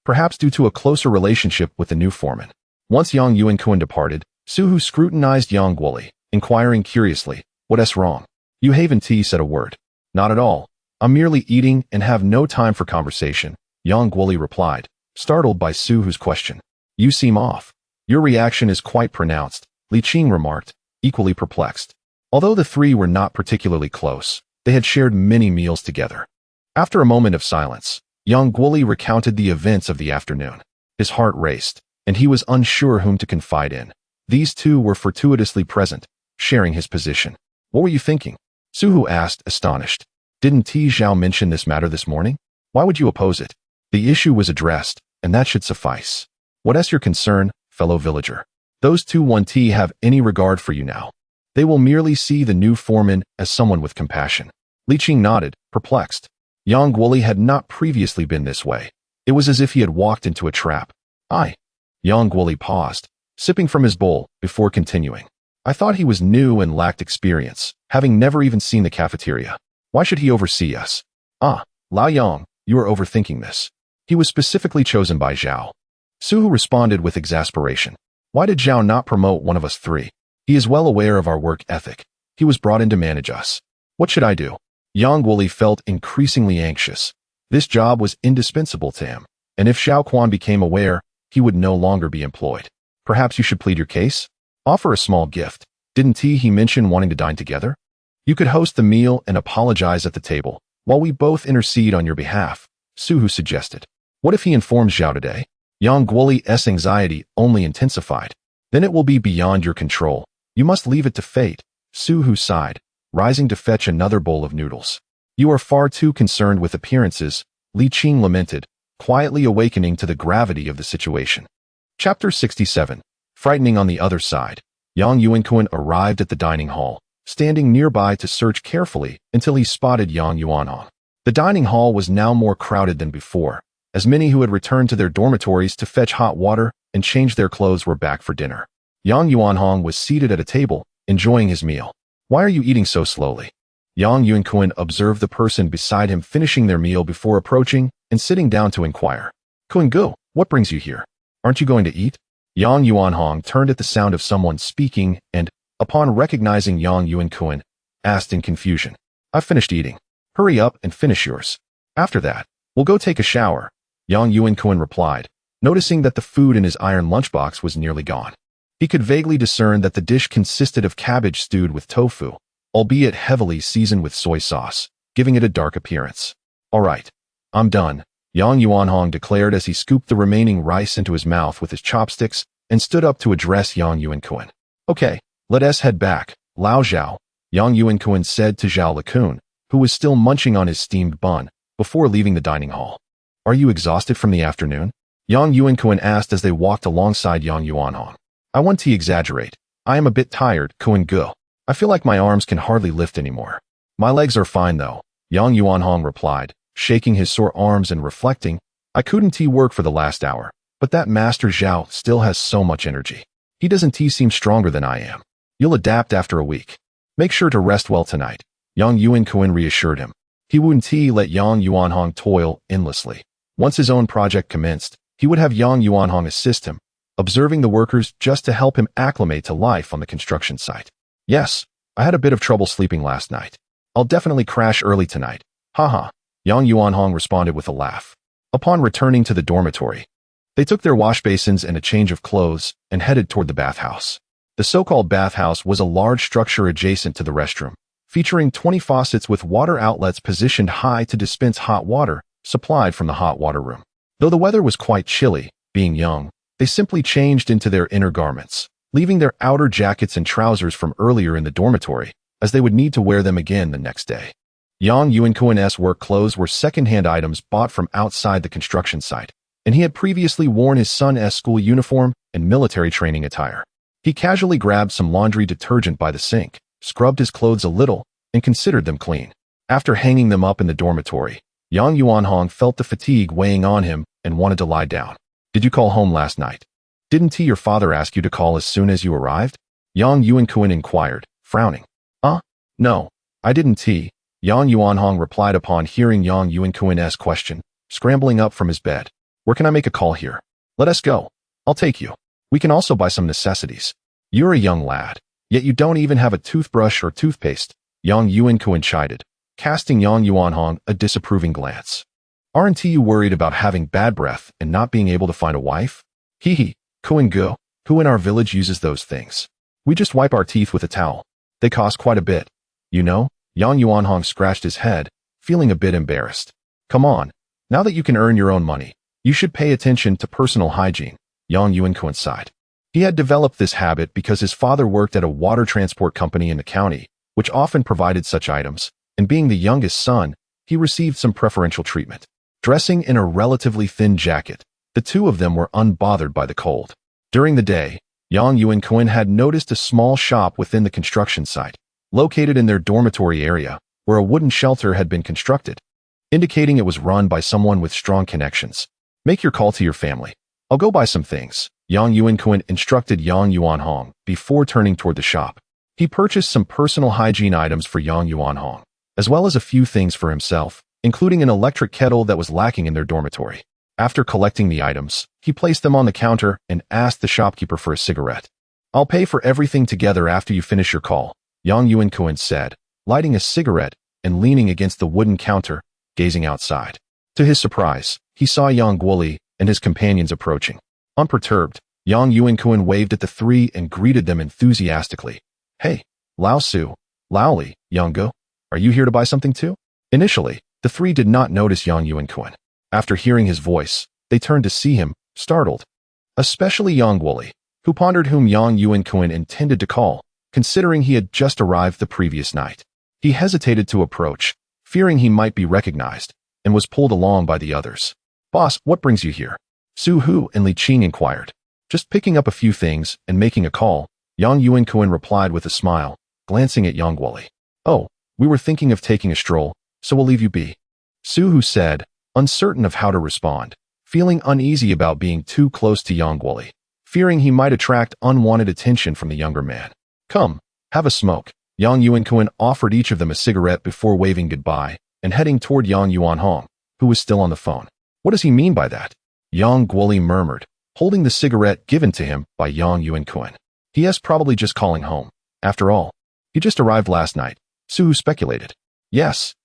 perhaps due to a closer relationship with the new foreman. Once Yang Yuankun departed, Su Hu scrutinized Yang Guoli, inquiring curiously, "What's wrong?" Yu Haven T said a word. "Not at all. I'm merely eating and have no time for conversation," Yang Guoli replied, startled by Su Hu's question. "You seem off. Your reaction is quite pronounced," Li Qing remarked, equally perplexed. Although the three were not particularly close, they had shared many meals together. After a moment of silence, Yang Guoli recounted the events of the afternoon. His heart raced, and he was unsure whom to confide in. These two were fortuitously present, sharing his position. "What were you thinking?" Su Hu asked, astonished. "Didn't Ti Zhao mention this matter this morning? Why would you oppose it? The issue was addressed, and that should suffice. What's your concern, fellow villager? Those 2-1T have any regard for you now. They will merely see the new foreman as someone with compassion." Li Qing nodded, perplexed. Yang Guoli had not previously been this way. It was as if he had walked into a trap. Yang Guoli paused, sipping from his bowl, before continuing. "I thought he was new and lacked experience, having never even seen the cafeteria. Why should he oversee us? Ah, Lao Yang, you are overthinking this. He was specifically chosen by Zhao. Suhu responded with exasperation. Why did Zhao not promote one of us three? He is well aware of our work ethic. He was brought in to manage us. What should I do? Yang Guoli felt increasingly anxious. This job was indispensable to him, and if Xiao Quan became aware, he would no longer be employed. Perhaps you should plead your case? Offer a small gift. Didn't he mention wanting to dine together? You could host the meal and apologize at the table, while we both intercede on your behalf, Suhu suggested. What if he informs Zhao today? Yang Guoli's anxiety only intensified. Then it will be beyond your control. You must leave it to fate, Suhu sighed, rising to fetch another bowl of noodles. You are far too concerned with appearances, Li Qing lamented, quietly awakening to the gravity of the situation. Chapter 67. Frightening on the other side. Yang Yuankun arrived at the dining hall, standing nearby to search carefully until he spotted Yang Yuanhong. The dining hall was now more crowded than before, as many who had returned to their dormitories to fetch hot water and change their clothes were back for dinner. Yang Yuanhong was seated at a table, enjoying his meal. Why are you eating so slowly? Yang Yuankun observed the person beside him finishing their meal before approaching and sitting down to inquire. Kuan-gu, what brings you here? Aren't you going to eat? Yang Yuanhong turned at the sound of someone speaking and, upon recognizing Yang Yuankun, asked in confusion. I've finished eating. Hurry up and finish yours. After that, we'll go take a shower, Yang Yuankun replied, noticing that the food in his iron lunchbox was nearly gone. He could vaguely discern that the dish consisted of cabbage stewed with tofu, albeit heavily seasoned with soy sauce, giving it a dark appearance. All right, I'm done, Yang Yuanhong declared as he scooped the remaining rice into his mouth with his chopsticks and stood up to address Yang Yuankun. Okay, let us head back, Lao Zhao, Yang Yuankun said to Zhao Likun, who was still munching on his steamed bun, before leaving the dining hall. Are you exhausted from the afternoon? Yang Yuankun asked as they walked alongside Yang Yuanhong. I want to exaggerate. I am a bit tired, Kuan-gu. I feel like my arms can hardly lift anymore. My legs are fine though, Yang Yuanhong replied, shaking his sore arms and reflecting. I couldn't work for the last hour, but that Master Zhao still has so much energy. He doesn't seem stronger than I am. You'll adapt after a week. Make sure to rest well tonight, Yang Yuankun reassured him. He wouldn't let Yang Yuanhong toil endlessly. Once his own project commenced, he would have Yang Yuanhong assist him, observing the workers just to help him acclimate to life on the construction site. Yes, I had a bit of trouble sleeping last night. I'll definitely crash early tonight. Haha, Yang Yuanhong responded with a laugh. Upon returning to the dormitory, they took their wash basins and a change of clothes and headed toward the bathhouse. The so-called bathhouse was a large structure adjacent to the restroom, featuring 20 faucets with water outlets positioned high to dispense hot water supplied from the hot water room. Though the weather was quite chilly, being young, they simply changed into their inner garments, leaving their outer jackets and trousers from earlier in the dormitory, as they would need to wear them again the next day. Yang Yuankun's work clothes were second-hand items bought from outside the construction site, and he had previously worn his son's school uniform and military training attire. He casually grabbed some laundry detergent by the sink, scrubbed his clothes a little, and considered them clean. After hanging them up in the dormitory, Yang Yuanhong felt the fatigue weighing on him and wanted to lie down. Did you call home last night? Didn't your father ask you to call as soon as you arrived? Yang Yuankun inquired, frowning. No, I didn't. Yang Yuanhong replied upon hearing Yang Yuankun's question, scrambling up from his bed. Where can I make a call here? Let us go. I'll take you. We can also buy some necessities. You're a young lad, yet you don't even have a toothbrush or toothpaste, Yang Yuankun chided, casting Yang Yuanhong a disapproving glance. Aren't you worried about having bad breath and not being able to find a wife? Hee, Kuan-gu, who in our village uses those things? We just wipe our teeth with a towel. They cost quite a bit. You know, Yang Yuanhong scratched his head, feeling a bit embarrassed. Come on, now that you can earn your own money, you should pay attention to personal hygiene, Yang Yuankun sighed. He had developed this habit because his father worked at a water transport company in the county, which often provided such items, and being the youngest son, he received some preferential treatment. Dressing in a relatively thin jacket, the two of them were unbothered by the cold. During the day, Yang Yuankun had noticed a small shop within the construction site, located in their dormitory area, where a wooden shelter had been constructed, indicating it was run by someone with strong connections. Make your call to your family. I'll go buy some things, Yang Yuankun instructed Yang Yuanhong before turning toward the shop. He purchased some personal hygiene items for Yang Yuanhong, as well as a few things for himself, including an electric kettle that was lacking in their dormitory. After collecting the items, he placed them on the counter and asked the shopkeeper for a cigarette. "I'll pay for everything together after you finish your call," Yang Yuankun said, lighting a cigarette and leaning against the wooden counter, gazing outside. To his surprise, he saw Yang Guoli and his companions approaching. Unperturbed, Yang Yuankun waved at the three and greeted them enthusiastically. "Hey, Lao Su, Lao Li, Yang Go, are you here to buy something too?" Initially, the three did not notice Yang Yuankun. After hearing his voice, they turned to see him, startled. Especially Yang Guoli, who pondered whom Yang Yuankun intended to call, considering he had just arrived the previous night. He hesitated to approach, fearing he might be recognized, and was pulled along by the others. "Boss, what brings you here?" Su Hu and Li Qing inquired. "Just picking up a few things and making a call," Yang Yuankun replied with a smile, glancing at Yang Guoli. "Oh, we were thinking of taking a stroll, so we'll leave you be," Su Hu said, uncertain of how to respond, feeling uneasy about being too close to Yang Guoli, fearing he might attract unwanted attention from the younger man. "Come, have a smoke." Yang Yuankun offered each of them a cigarette before waving goodbye and heading toward Yang Yuanhong, who was still on the phone. "What does he mean by that?" Yang Guoli murmured, holding the cigarette given to him by Yang Yuankun. "He is probably just calling home. After all, he just arrived last night," Su Hu speculated. Yes,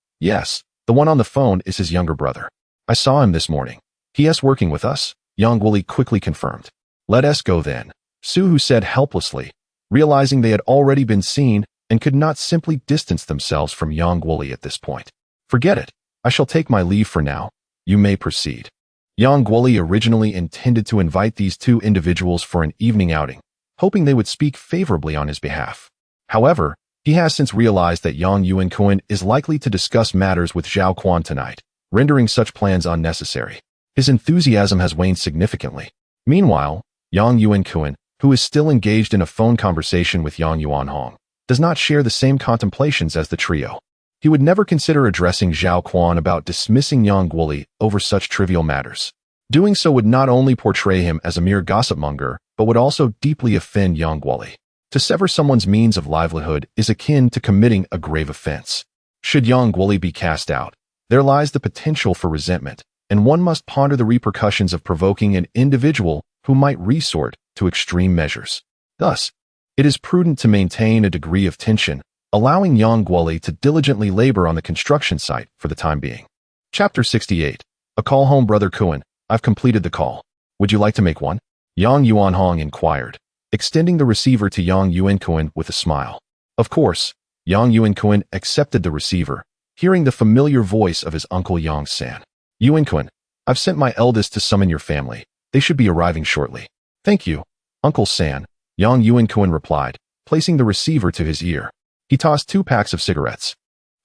the one on the phone is his younger brother. I saw him this morning. He is working with us," Yang Guoli quickly confirmed. "Let us go then," Su Hu said helplessly, realizing they had already been seen and could not simply distance themselves from Yang Guoli at this point. "Forget it. I shall take my leave for now. You may proceed." Yang Guoli originally intended to invite these two individuals for an evening outing, hoping they would speak favorably on his behalf. However, he has since realized that Yang Yuankun is likely to discuss matters with Zhao Quan tonight, rendering such plans unnecessary. His enthusiasm has waned significantly. Meanwhile, Yang Yuankun, who is still engaged in a phone conversation with Yang Yuanhong, does not share the same contemplations as the trio. He would never consider addressing Zhao Quan about dismissing Yang Guoli over such trivial matters. Doing so would not only portray him as a mere gossipmonger, but would also deeply offend Yang Guoli. To sever someone's means of livelihood is akin to committing a grave offense. Should Yang Guoli be cast out, there lies the potential for resentment, and one must ponder the repercussions of provoking an individual who might resort to extreme measures. Thus, it is prudent to maintain a degree of tension, allowing Yang Guoli to diligently labor on the construction site for the time being. Chapter 68. A call home, Brother Kuan. I've completed the call. Would you like to make one? Yang Yuanhong inquired, extending the receiver to Yang Yuankun with a smile. Of course, Yang Yuankun accepted the receiver, hearing the familiar voice of his uncle Yang San. "Yuankun, I've sent my eldest to summon your family. They should be arriving shortly." "Thank you, Uncle San," Yang Yuankun replied, placing the receiver to his ear. He tossed 2 packs of cigarettes,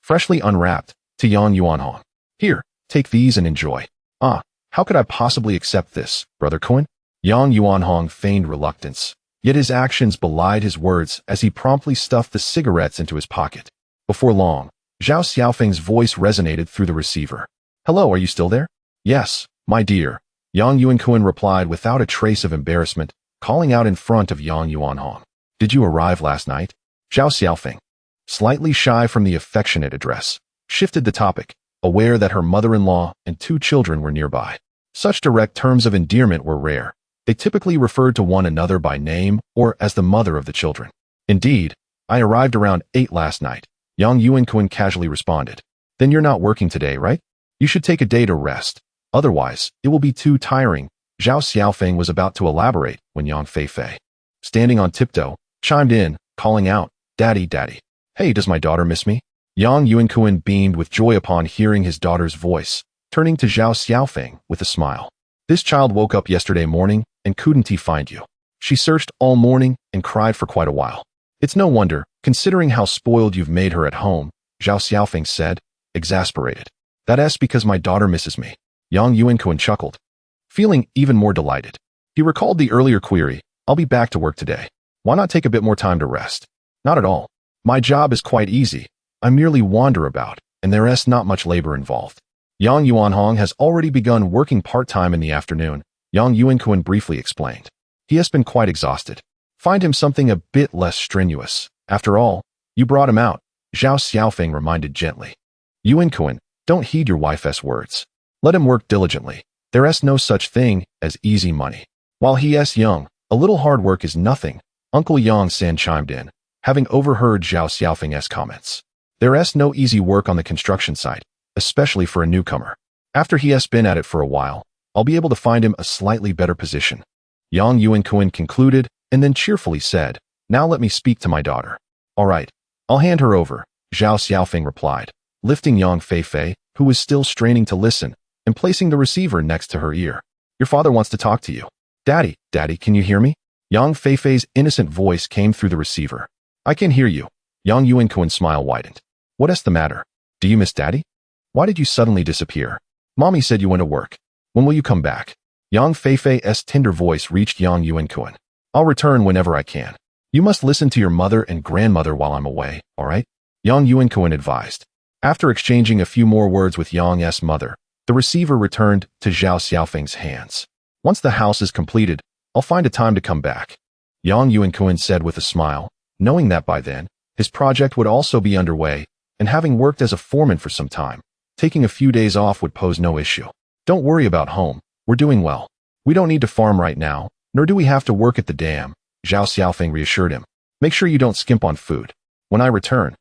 freshly unwrapped, to Yang Yuanhong. "Here, take these and enjoy." "Ah, how could I possibly accept this, Brother Kuan?" Yang Yuanhong feigned reluctance, yet his actions belied his words as he promptly stuffed the cigarettes into his pocket. Before long, Zhao Xiaofeng's voice resonated through the receiver. "Hello, are you still there?" "Yes, my dear," Yang Yuankun replied without a trace of embarrassment, calling out in front of Yang Yuanhong. "Did you arrive last night?" Zhao Xiaofeng, slightly shy from the affectionate address, shifted the topic, aware that her mother-in-law and 2 children were nearby. Such direct terms of endearment were rare. They typically referred to one another by name or as the mother of the children. "Indeed, I arrived around 8 last night," Yang Yuankun casually responded. "Then you're not working today, right? You should take a day to rest. Otherwise, it will be too tiring." Zhao Xiaofeng was about to elaborate when Yang Feifei, standing on tiptoe, chimed in, calling out, "Daddy, Daddy. Hey, does my daughter miss me?" Yang Yuankun beamed with joy upon hearing his daughter's voice, turning to Zhao Xiaofeng with a smile. "This child woke up yesterday morning, and couldn't he find you? She searched all morning and cried for quite a while. It's no wonder, considering how spoiled you've made her at home," Zhao Xiaofeng said, exasperated. "That's because my daughter misses me." Yang Yuankun chuckled, feeling even more delighted. He recalled the earlier query, "I'll be back to work today. Why not take a bit more time to rest?" "Not at all. My job is quite easy. I merely wander about, and there is not much labor involved." Yang Yuanhong has already begun working part-time in the afternoon, Yang Yuankun briefly explained. "He has been quite exhausted. Find him something a bit less strenuous. After all, you brought him out," Zhao Xiaofeng reminded gently. Yuankun, Don't heed your wife's words. Let him work diligently. There's no such thing as easy money. While he's young, a little hard work is nothing, Uncle Yang San chimed in, having overheard Zhao Xiaofeng's comments. There's no easy work on the construction site, especially for a newcomer. After he's been at it for a while, I'll be able to find him a slightly better position. Yang Yuankun concluded, and then cheerfully said, Now let me speak to my daughter. All right, I'll hand her over, Zhao Xiaofeng replied, lifting Yang Feifei, who was still straining to listen, and placing the receiver next to her ear. Your father wants to talk to you. Daddy, can you hear me? Yang Feifei's innocent voice came through the receiver. I can hear you. Yang Yuankun's smile widened. What's the matter? Do you miss Daddy? Why did you suddenly disappear? Mommy said you went to work. When will you come back? Yang Feifei's tender voice reached Yang Yuankun. I'll return whenever I can. You must listen to your mother and grandmother while I'm away, all right? Yang Yuankun advised. After exchanging a few more words with Yang's mother, the receiver returned to Zhao Xiaofeng's hands. Once the house is completed, I'll find a time to come back. Yang Yuankun said with a smile, knowing that by then, his project would also be underway, and having worked as a foreman for some time, taking a few days off would pose no issue. Don't worry about home, we're doing well. We don't need to farm right now, nor do we have to work at the dam, Zhao Xiaofeng reassured him. Make sure you don't skimp on food. When I return,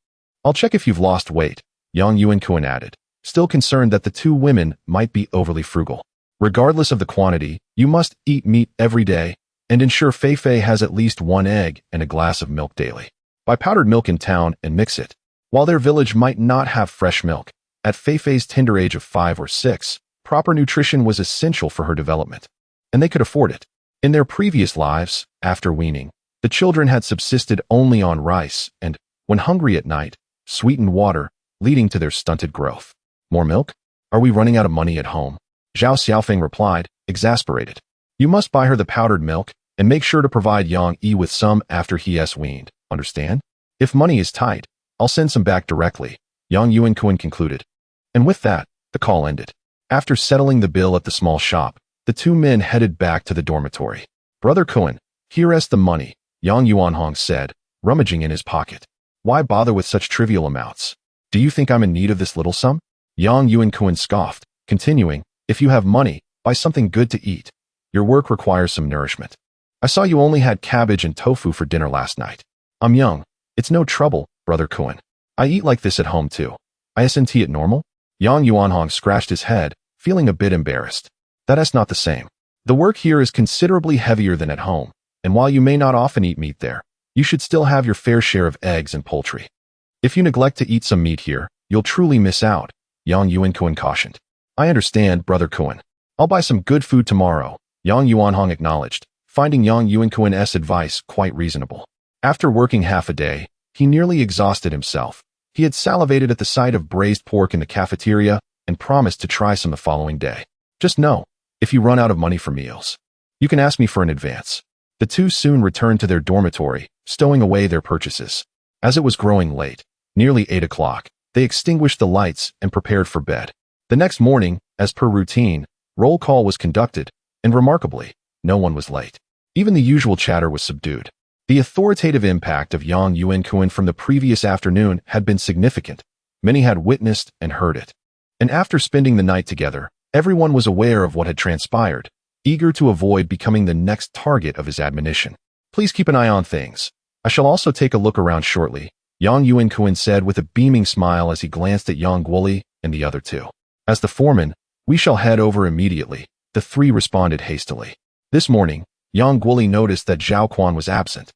I'll check if you've lost weight, Yang Yuankun added, still concerned that the two women might be overly frugal. Regardless of the quantity, you must eat meat every day, and ensure Feifei has at least one egg and a glass of milk daily. Buy powdered milk in town and mix it. While their village might not have fresh milk, at Feifei's tender age of 5 or 6, proper nutrition was essential for her development, and they could afford it. In their previous lives, after weaning, the children had subsisted only on rice and, when hungry at night, sweetened water, leading to their stunted growth. More milk? Are we running out of money at home? Zhao Xiaofeng replied, exasperated. You must buy her the powdered milk, and make sure to provide Yang Yi with some after he has weaned, understand? If money is tight, I'll send some back directly, Yang Yuankun concluded. And with that, the call ended. After settling the bill at the small shop, the two men headed back to the dormitory. Brother Kun, here's the money, Yang Yuanhong said, rummaging in his pocket. Why bother with such trivial amounts? Do you think I'm in need of this little sum? Yang Yuankun scoffed, continuing, if you have money, buy something good to eat. Your work requires some nourishment. I saw you only had cabbage and tofu for dinner last night. I'm young. It's no trouble, Brother Kun. I eat like this at home too. Isn't it normal? Yang Yuanhong scratched his head, feeling a bit embarrassed. That's not the same. The work here is considerably heavier than at home, and while you may not often eat meat there, you should still have your fair share of eggs and poultry. If you neglect to eat some meat here, you'll truly miss out, Yang Yuankun cautioned. I understand, Brother Kun. I'll buy some good food tomorrow, Yang Yuanhong acknowledged, finding Yang Yuankun's advice quite reasonable. After working half a day, he nearly exhausted himself. He had salivated at the sight of braised pork in the cafeteria and promised to try some the following day. Just know, if you run out of money for meals, you can ask me for an advance. The two soon returned to their dormitory, stowing away their purchases. As it was growing late, nearly 8 o'clock, they extinguished the lights and prepared for bed. The next morning, as per routine, roll call was conducted, and remarkably, no one was late. Even the usual chatter was subdued. The authoritative impact of Yang Yuankun from the previous afternoon had been significant. Many had witnessed and heard it. And after spending the night together, everyone was aware of what had transpired, eager to avoid becoming the next target of his admonition. Please keep an eye on things. I shall also take a look around shortly, Yang Yuankun said with a beaming smile as he glanced at Yang Guoli and the other two. As the foreman, we shall head over immediately, the three responded hastily. This morning, Yang Guoli noticed that Zhao Quan was absent,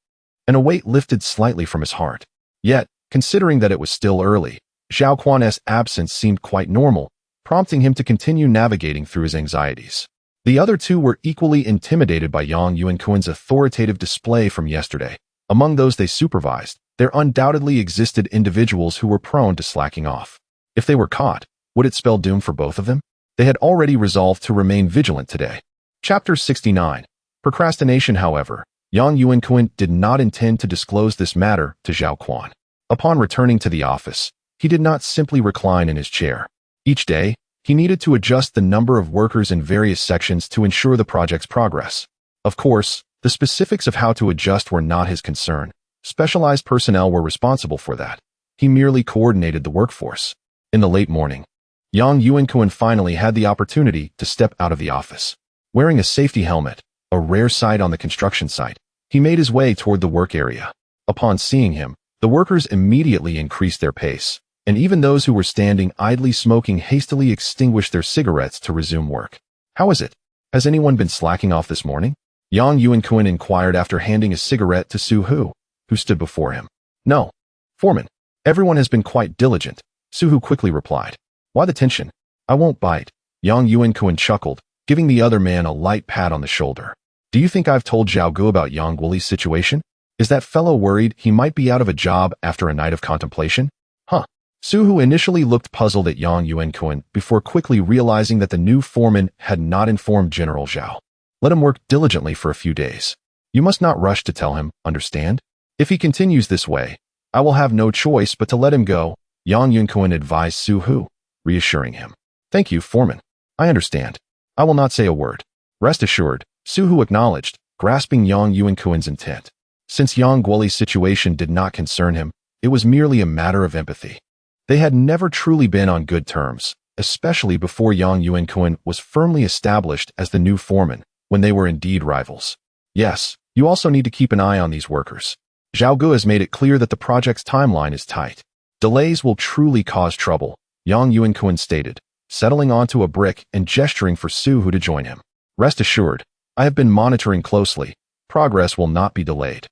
and a weight lifted slightly from his heart. Yet, considering that it was still early, Zhao Quan's absence seemed quite normal, prompting him to continue navigating through his anxieties. The other two were equally intimidated by Yang Yuankun's authoritative display from yesterday. Among those they supervised, there undoubtedly existed individuals who were prone to slacking off. If they were caught, would it spell doom for both of them? They had already resolved to remain vigilant today. Chapter 69. Procrastination. However, Yang Yuankun did not intend to disclose this matter to Zhao Quan. Upon returning to the office, he did not simply recline in his chair. Each day, he needed to adjust the number of workers in various sections to ensure the project's progress. Of course, the specifics of how to adjust were not his concern. Specialized personnel were responsible for that. He merely coordinated the workforce. In the late morning, Yang Yuankun finally had the opportunity to step out of the office. Wearing a safety helmet, a rare sight on the construction site, he made his way toward the work area. Upon seeing him, the workers immediately increased their pace, and even those who were standing idly smoking hastily extinguished their cigarettes to resume work. "How is it? Has anyone been slacking off this morning?" Yang Yuankun inquired after handing a cigarette to Su-hu, who stood before him. "No, foreman. Everyone has been quite diligent," Su-hu quickly replied. "Why the tension? I won't bite." Yang Yuankun chuckled, giving the other man a light pat on the shoulder. "Do you think I've told Zhao Gu about Yang Guoli's situation? Is that fellow worried he might be out of a job after a night of contemplation?" "Huh." Su-hu initially looked puzzled at Yang Yuankun before quickly realizing that the new foreman had not informed General Zhao. "Let him work diligently for a few days. You must not rush to tell him, understand? If he continues this way, I will have no choice but to let him go," Yang Yuankun advised Su-hu, reassuring him. "Thank you, foreman. I understand. I will not say a word." "Rest assured," Su-hu acknowledged, grasping Yang Yuankun's intent. Since Yang Guoli's situation did not concern him, it was merely a matter of empathy. They had never truly been on good terms, especially before Yang Yuankun was firmly established as the new foreman, when they were indeed rivals. "Yes, you also need to keep an eye on these workers. Zhao Gu has made it clear that the project's timeline is tight. Delays will truly cause trouble," Yang Yuankun stated, settling onto a brick and gesturing for Su-hu to join him. "Rest assured, I have been monitoring closely. Progress will not be delayed."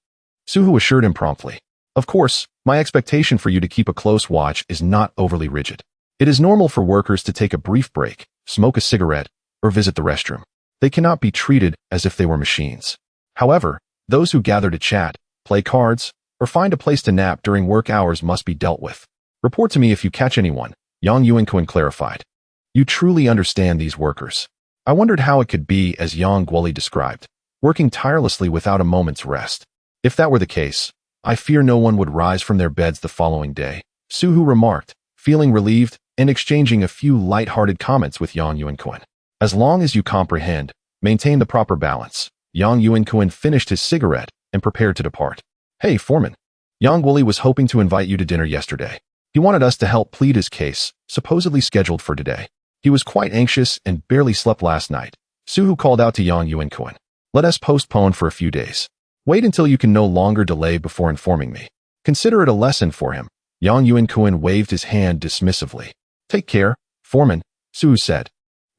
Su-hu assured him promptly. "Of course, my expectation for you to keep a close watch is not overly rigid. It is normal for workers to take a brief break, smoke a cigarette, or visit the restroom. They cannot be treated as if they were machines. However, those who gather to chat, play cards, or find a place to nap during work hours must be dealt with. Report to me if you catch anyone," Yang Yuankun clarified. "You truly understand these workers." I wondered how it could be as Yang Guoli described, working tirelessly without a moment's rest. "If that were the case, I fear no one would rise from their beds the following day," Su-hu remarked, feeling relieved and exchanging a few light-hearted comments with Yang Yuankun. "As long as you comprehend, maintain the proper balance." Yang Yuankun finished his cigarette and prepared to depart. "Hey, foreman. Yang Guoli was hoping to invite you to dinner yesterday. He wanted us to help plead his case, supposedly scheduled for today. He was quite anxious and barely slept last night." Su-hu called out to Yang Yuankun. "Let us postpone for a few days. Wait until you can no longer delay before informing me. Consider it a lesson for him." Yang Yuankun waved his hand dismissively. "Take care, foreman," Su-hu said,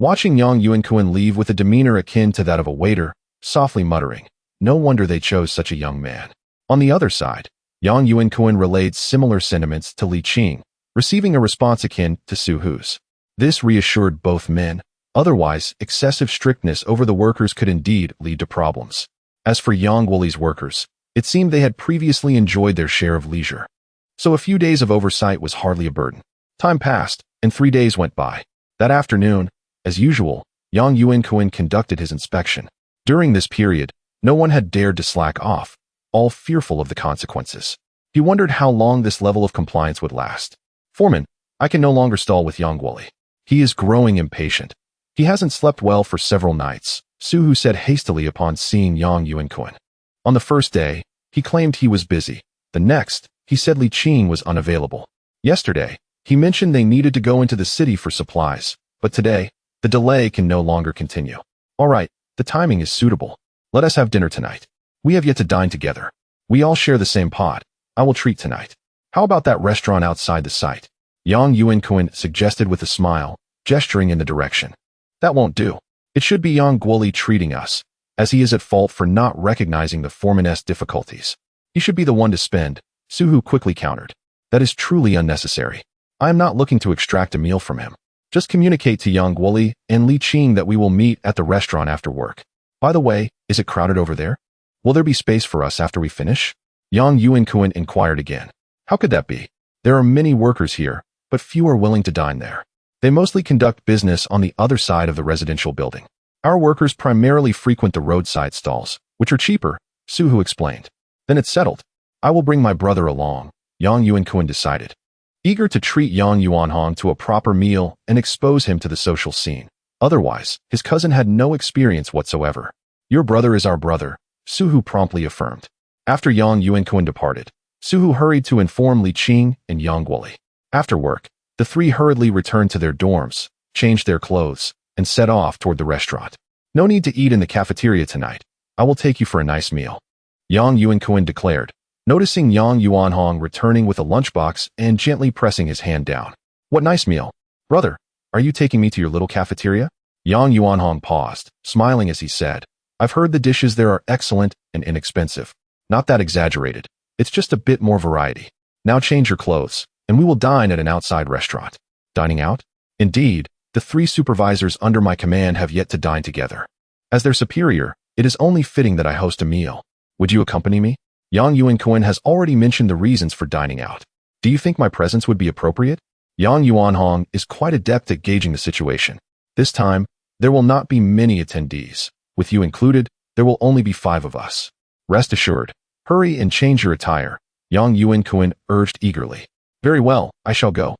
watching Yang Yuankun leave with a demeanor akin to that of a waiter, softly muttering, "No wonder they chose such a young man." On the other side, Yang Yuankun relayed similar sentiments to Li Qing, receiving a response akin to Su-hu's. This reassured both men. Otherwise, excessive strictness over the workers could indeed lead to problems. As for Yang Guoli's workers, it seemed they had previously enjoyed their share of leisure. So a few days of oversight was hardly a burden. Time passed, and 3 days went by. That afternoon, as usual, Yang Yuankun conducted his inspection. During this period, no one had dared to slack off, all fearful of the consequences. He wondered how long this level of compliance would last. "Foreman, I can no longer stall with Yang Guoli. He is growing impatient. He hasn't slept well for several nights," Su-hu said hastily upon seeing Yang Yuankun. On the first day, he claimed he was busy. The next, he said Li Qing was unavailable. Yesterday, he mentioned they needed to go into the city for supplies, but today, the delay can no longer continue. "All right, the timing is suitable. Let us have dinner tonight. We have yet to dine together. We all share the same pot. I will treat tonight. How about that restaurant outside the site?" Yang Yuankun suggested with a smile, gesturing in the direction. "That won't do. It should be Yang Guoli treating us, as he is at fault for not recognizing the foreman's difficulties. He should be the one to spend," Su-hu quickly countered. "That is truly unnecessary. I am not looking to extract a meal from him. Just communicate to Yang Guoli and Li Qing that we will meet at the restaurant after work. By the way, is it crowded over there? Will there be space for us after we finish?" Yang Yuankun inquired again. "How could that be? There are many workers here, but few are willing to dine there. They mostly conduct business on the other side of the residential building. Our workers primarily frequent the roadside stalls, which are cheaper," Su-hu explained. "Then it's settled. I will bring my brother along," Yang Yuankun decided, eager to treat Yang Yuanhong to a proper meal and expose him to the social scene. Otherwise, his cousin had no experience whatsoever. "Your brother is our brother," Su-hu promptly affirmed. After Yang Yuankun departed, Su-hu hurried to inform Li Qing and Yang Guoli. After work, The three hurriedly returned to their dorms, changed their clothes, and set off toward the restaurant. No need to eat in the cafeteria tonight. I will take you for a nice meal, Yang Yuankun declared, noticing Yang Yuanhong returning with a lunchbox and gently pressing his hand down. What nice meal. Brother, are you taking me to your little cafeteria? Yang Yuanhong paused, smiling as he said, I've heard the dishes there are excellent and inexpensive. Not that exaggerated. It's just a bit more variety. Now change your clothes, and we will dine at an outside restaurant. Dining out? Indeed, the three supervisors under my command have yet to dine together. As their superior, it is only fitting that I host a meal. Would you accompany me? Yang Yuankun has already mentioned the reasons for dining out. Do you think my presence would be appropriate? Yang Yuanhong is quite adept at gauging the situation. This time, there will not be many attendees. With you included, there will only be 5 of us. Rest assured. Hurry and change your attire, Yang Yuankun urged eagerly. Very well, I shall go.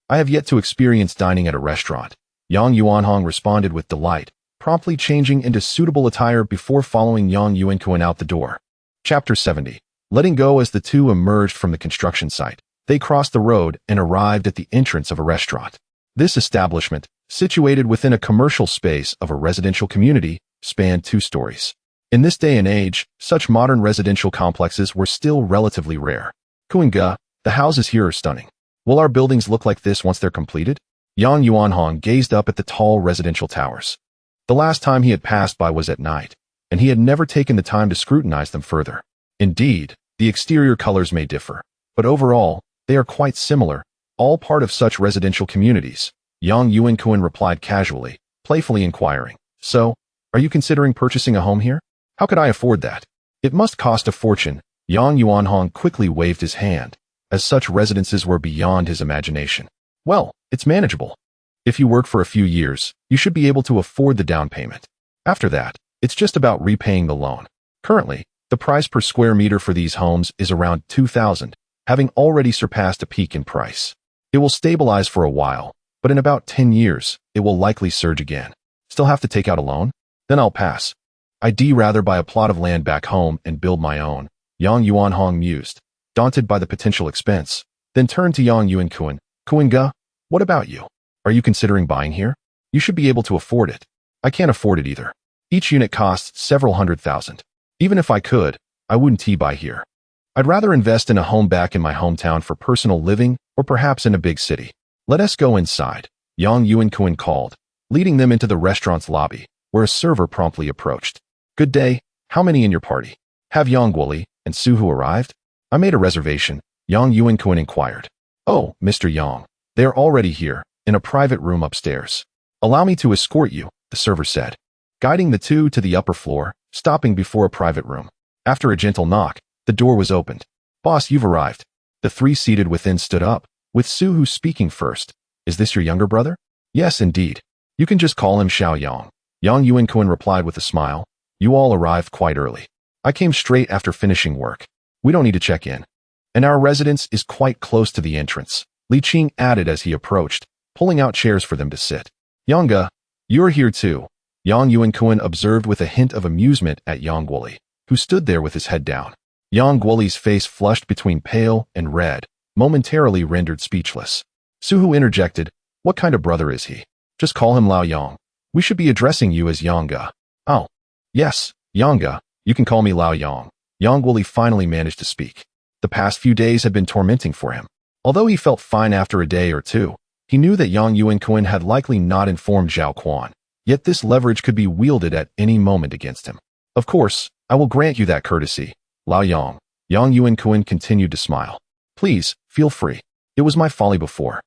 I have yet to experience dining at a restaurant. Yang Yuanhong responded with delight, promptly changing into suitable attire before following Yang Yuankun out the door. Chapter 70. Letting go. As the two emerged from the construction site, they crossed the road and arrived at the entrance of a restaurant. This establishment, situated within a commercial space of a residential community, spanned 2 stories. In this day and age, such modern residential complexes were still relatively rare. Kuinga, the houses here are stunning. Will our buildings look like this once they're completed? Yang Yuanhong gazed up at the tall residential towers. The last time he had passed by was at night, and he had never taken the time to scrutinize them further. Indeed, the exterior colors may differ, but overall, they are quite similar, all part of such residential communities. Yang Yuankun replied casually, playfully inquiring, So, are you considering purchasing a home here? How could I afford that? It must cost a fortune. Yang Yuanhong quickly waved his hand, as such residences were beyond his imagination. Well, it's manageable. If you work for a few years, you should be able to afford the down payment. After that, it's just about repaying the loan. Currently, the price per square meter for these homes is around 2,000, having already surpassed a peak in price. It will stabilize for a while, but in about 10 years, it will likely surge again. Still have to take out a loan? Then I'll pass. I'd rather buy a plot of land back home and build my own, Yang Yuanhong mused, daunted by the potential expense, then turned to Yang Yuankun. Kuinga, what about you? Are you considering buying here? You should be able to afford it. I can't afford it either. Each unit costs several $100,000. Even if I could, I wouldn't buy here. I'd rather invest in a home back in my hometown for personal living or perhaps in a big city. Let us go inside, Yang Yuankun called, leading them into the restaurant's lobby, where a server promptly approached. Good day, how many in your party? Have Yang Guoli and Suhu arrived? I made a reservation, Yang Yuankun inquired. Oh, Mr. Yang, they are already here, in a private room upstairs. Allow me to escort you, the server said, guiding the two to the upper floor, stopping before a private room. After a gentle knock, the door was opened. Boss, you've arrived. The 3 seated within stood up, with Suhu speaking first. Is this your younger brother? Yes, indeed. You can just call him Xiao Yang. Yang Yuankun replied with a smile. You all arrived quite early. I came straight after finishing work. We don't need to check in. And our residence is quite close to the entrance, Li Qing added as he approached, pulling out chairs for them to sit. Yanga, you're here too, Yang Yuankun observed with a hint of amusement at Yang Guoli, who stood there with his head down. Yang Guoli's face flushed between pale and red, momentarily rendered speechless. Suhu interjected, What kind of brother is he? Just call him Lao Yang. We should be addressing you as Yanga. Oh, yes, Yanga, you can call me Lao Yang. Yang Guoli finally managed to speak. The past few days had been tormenting for him. Although he felt fine after a day or two, he knew that Yang Yuankun had likely not informed Zhao Quan, yet this leverage could be wielded at any moment against him. Of course, I will grant you that courtesy, Lao Yang. Yang Yuankun continued to smile. Please, feel free. It was my folly before.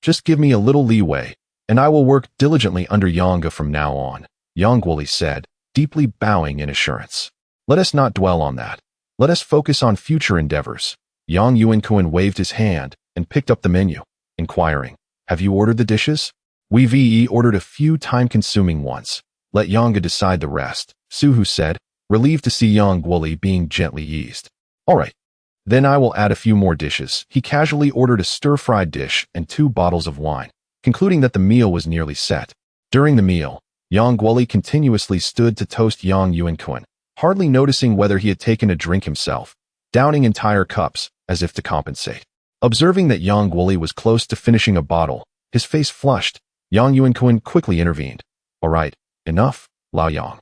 Just give me a little leeway, and I will work diligently under Yanga from now on, Yang Guoli said, deeply bowing in assurance. Let us not dwell on that. Let us focus on future endeavors. Yang Yuankun waved his hand and picked up the menu, inquiring, Have you ordered the dishes? We've ordered a few time-consuming ones. Let Yanga decide the rest, Suhu said, relieved to see Yang Guoli being gently eased. All right. Then I will add a few more dishes. He casually ordered a stir-fried dish and 2 bottles of wine, concluding that the meal was nearly set. During the meal, Yang Guoli continuously stood to toast Yang Yuankun, hardly noticing whether he had taken a drink himself, downing entire cups, as if to compensate. Observing that Yang Guoli was close to finishing a bottle, his face flushed. Yang Yuankun quickly intervened. All right, enough, Lao Yang.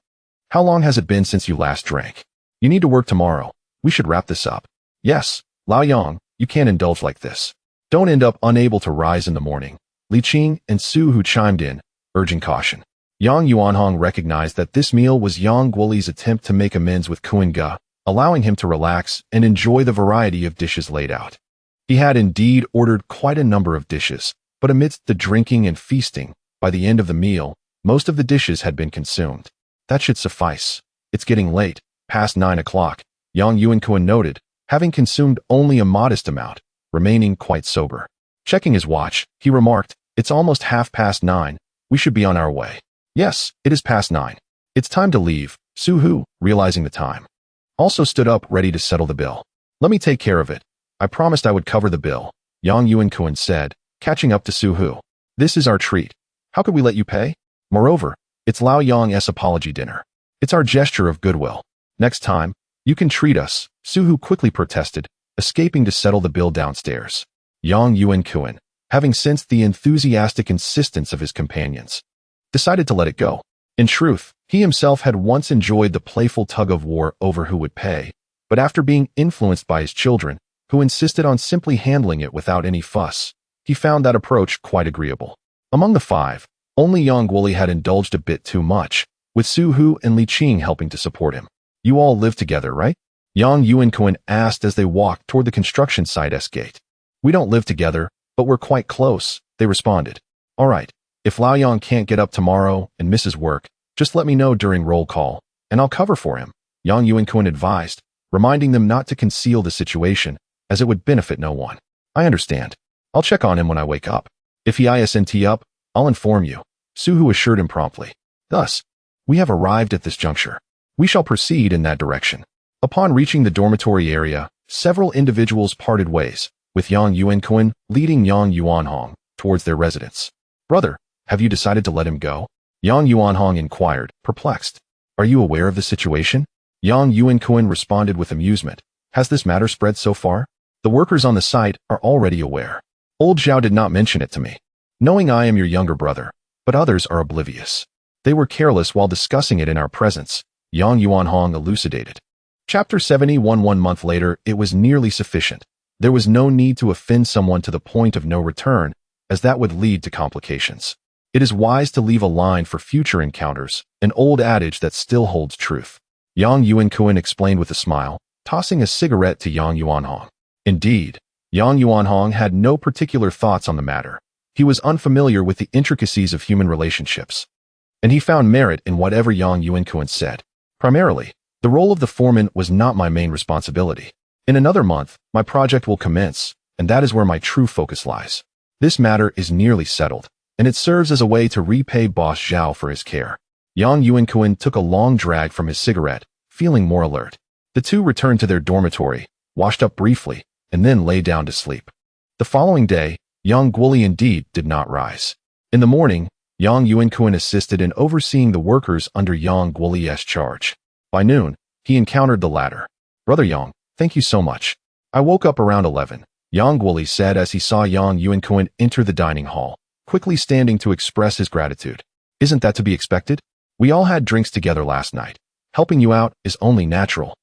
How long has it been since you last drank? You need to work tomorrow. We should wrap this up. Yes, Lao Yang, you can't indulge like this. Don't end up unable to rise in the morning. Li Qing and Su Hu chimed in, urging caution. Yang Yuanhong recognized that this meal was Yang Guoli's attempt to make amends with Kuan Ge, allowing him to relax and enjoy the variety of dishes laid out. He had indeed ordered quite a number of dishes, but amidst the drinking and feasting, by the end of the meal, most of the dishes had been consumed. That should suffice. It's getting late, past 9 o'clock, Yang Yuankun noted, having consumed only a modest amount, remaining quite sober. Checking his watch, he remarked, it's almost 9:30. We should be on our way. Yes, it is past 9. It's time to leave, Su Hu, realizing the time, also stood up ready to settle the bill. Let me take care of it. I promised I would cover the bill, Yang Yuankun said, catching up to Su Hu. This is our treat. How could we let you pay? Moreover, it's Lao Yang's apology dinner. It's our gesture of goodwill. Next time, you can treat us, Su Hu quickly protested, escaping to settle the bill downstairs. Yang Yuankun, having sensed the enthusiastic insistence of his companions, decided to let it go. In truth, he himself had once enjoyed the playful tug-of-war over who would pay, but after being influenced by his children, who insisted on simply handling it without any fuss, he found that approach quite agreeable. Among the five, only Yang Guoli had indulged a bit too much, with Su Hu and Li Qing helping to support him. You all live together, right? Yang Yuankun asked as they walked toward the construction site S-gate. We don't live together, but we're quite close, they responded. All right. If Lao Yang can't get up tomorrow and misses work, just let me know during roll call, and I'll cover for him, Yang Yuankun advised, reminding them not to conceal the situation, as it would benefit no one. I understand. I'll check on him when I wake up. If he isn't up, I'll inform you, Su Hu assured him promptly. Thus, we have arrived at this juncture. We shall proceed in that direction. Upon reaching the dormitory area, several individuals parted ways, with Yang Yuankun leading Yang Yuanhong towards their residence. Brother, have you decided to let him go? Yang Yuanhong inquired, perplexed. Are you aware of the situation? Yang Yuankun responded with amusement. Has this matter spread so far? The workers on the site are already aware. Old Zhao did not mention it to me, knowing I am your younger brother, but others are oblivious. They were careless while discussing it in our presence, Yang Yuanhong elucidated. Chapter 71. 1 month later, it was nearly sufficient. There was no need to offend someone to the point of no return, as that would lead to complications. It is wise to leave a line for future encounters, an old adage that still holds truth. Yang Yuankun explained with a smile, tossing a cigarette to Yang Yuanhong. Indeed, Yang Yuanhong had no particular thoughts on the matter. He was unfamiliar with the intricacies of human relationships, and he found merit in whatever Yang Yuankun said. Primarily, the role of the foreman was not my main responsibility. In another month, my project will commence, and that is where my true focus lies. This matter is nearly settled, and it serves as a way to repay Boss Zhao for his care. Yang Yuankun took a long drag from his cigarette, feeling more alert. The two returned to their dormitory, washed up briefly, and then lay down to sleep. The following day, Yang Guoli indeed did not rise. In the morning, Yang Yuankun assisted in overseeing the workers under Yang Guoli's charge. By noon, he encountered the latter. Brother Yang, thank you so much. I woke up around 11, Yang Guoli said as he saw Yang Yuankun enter the dining hall, quickly standing to express his gratitude. Isn't that to be expected? We all had drinks together last night. Helping you out is only natural.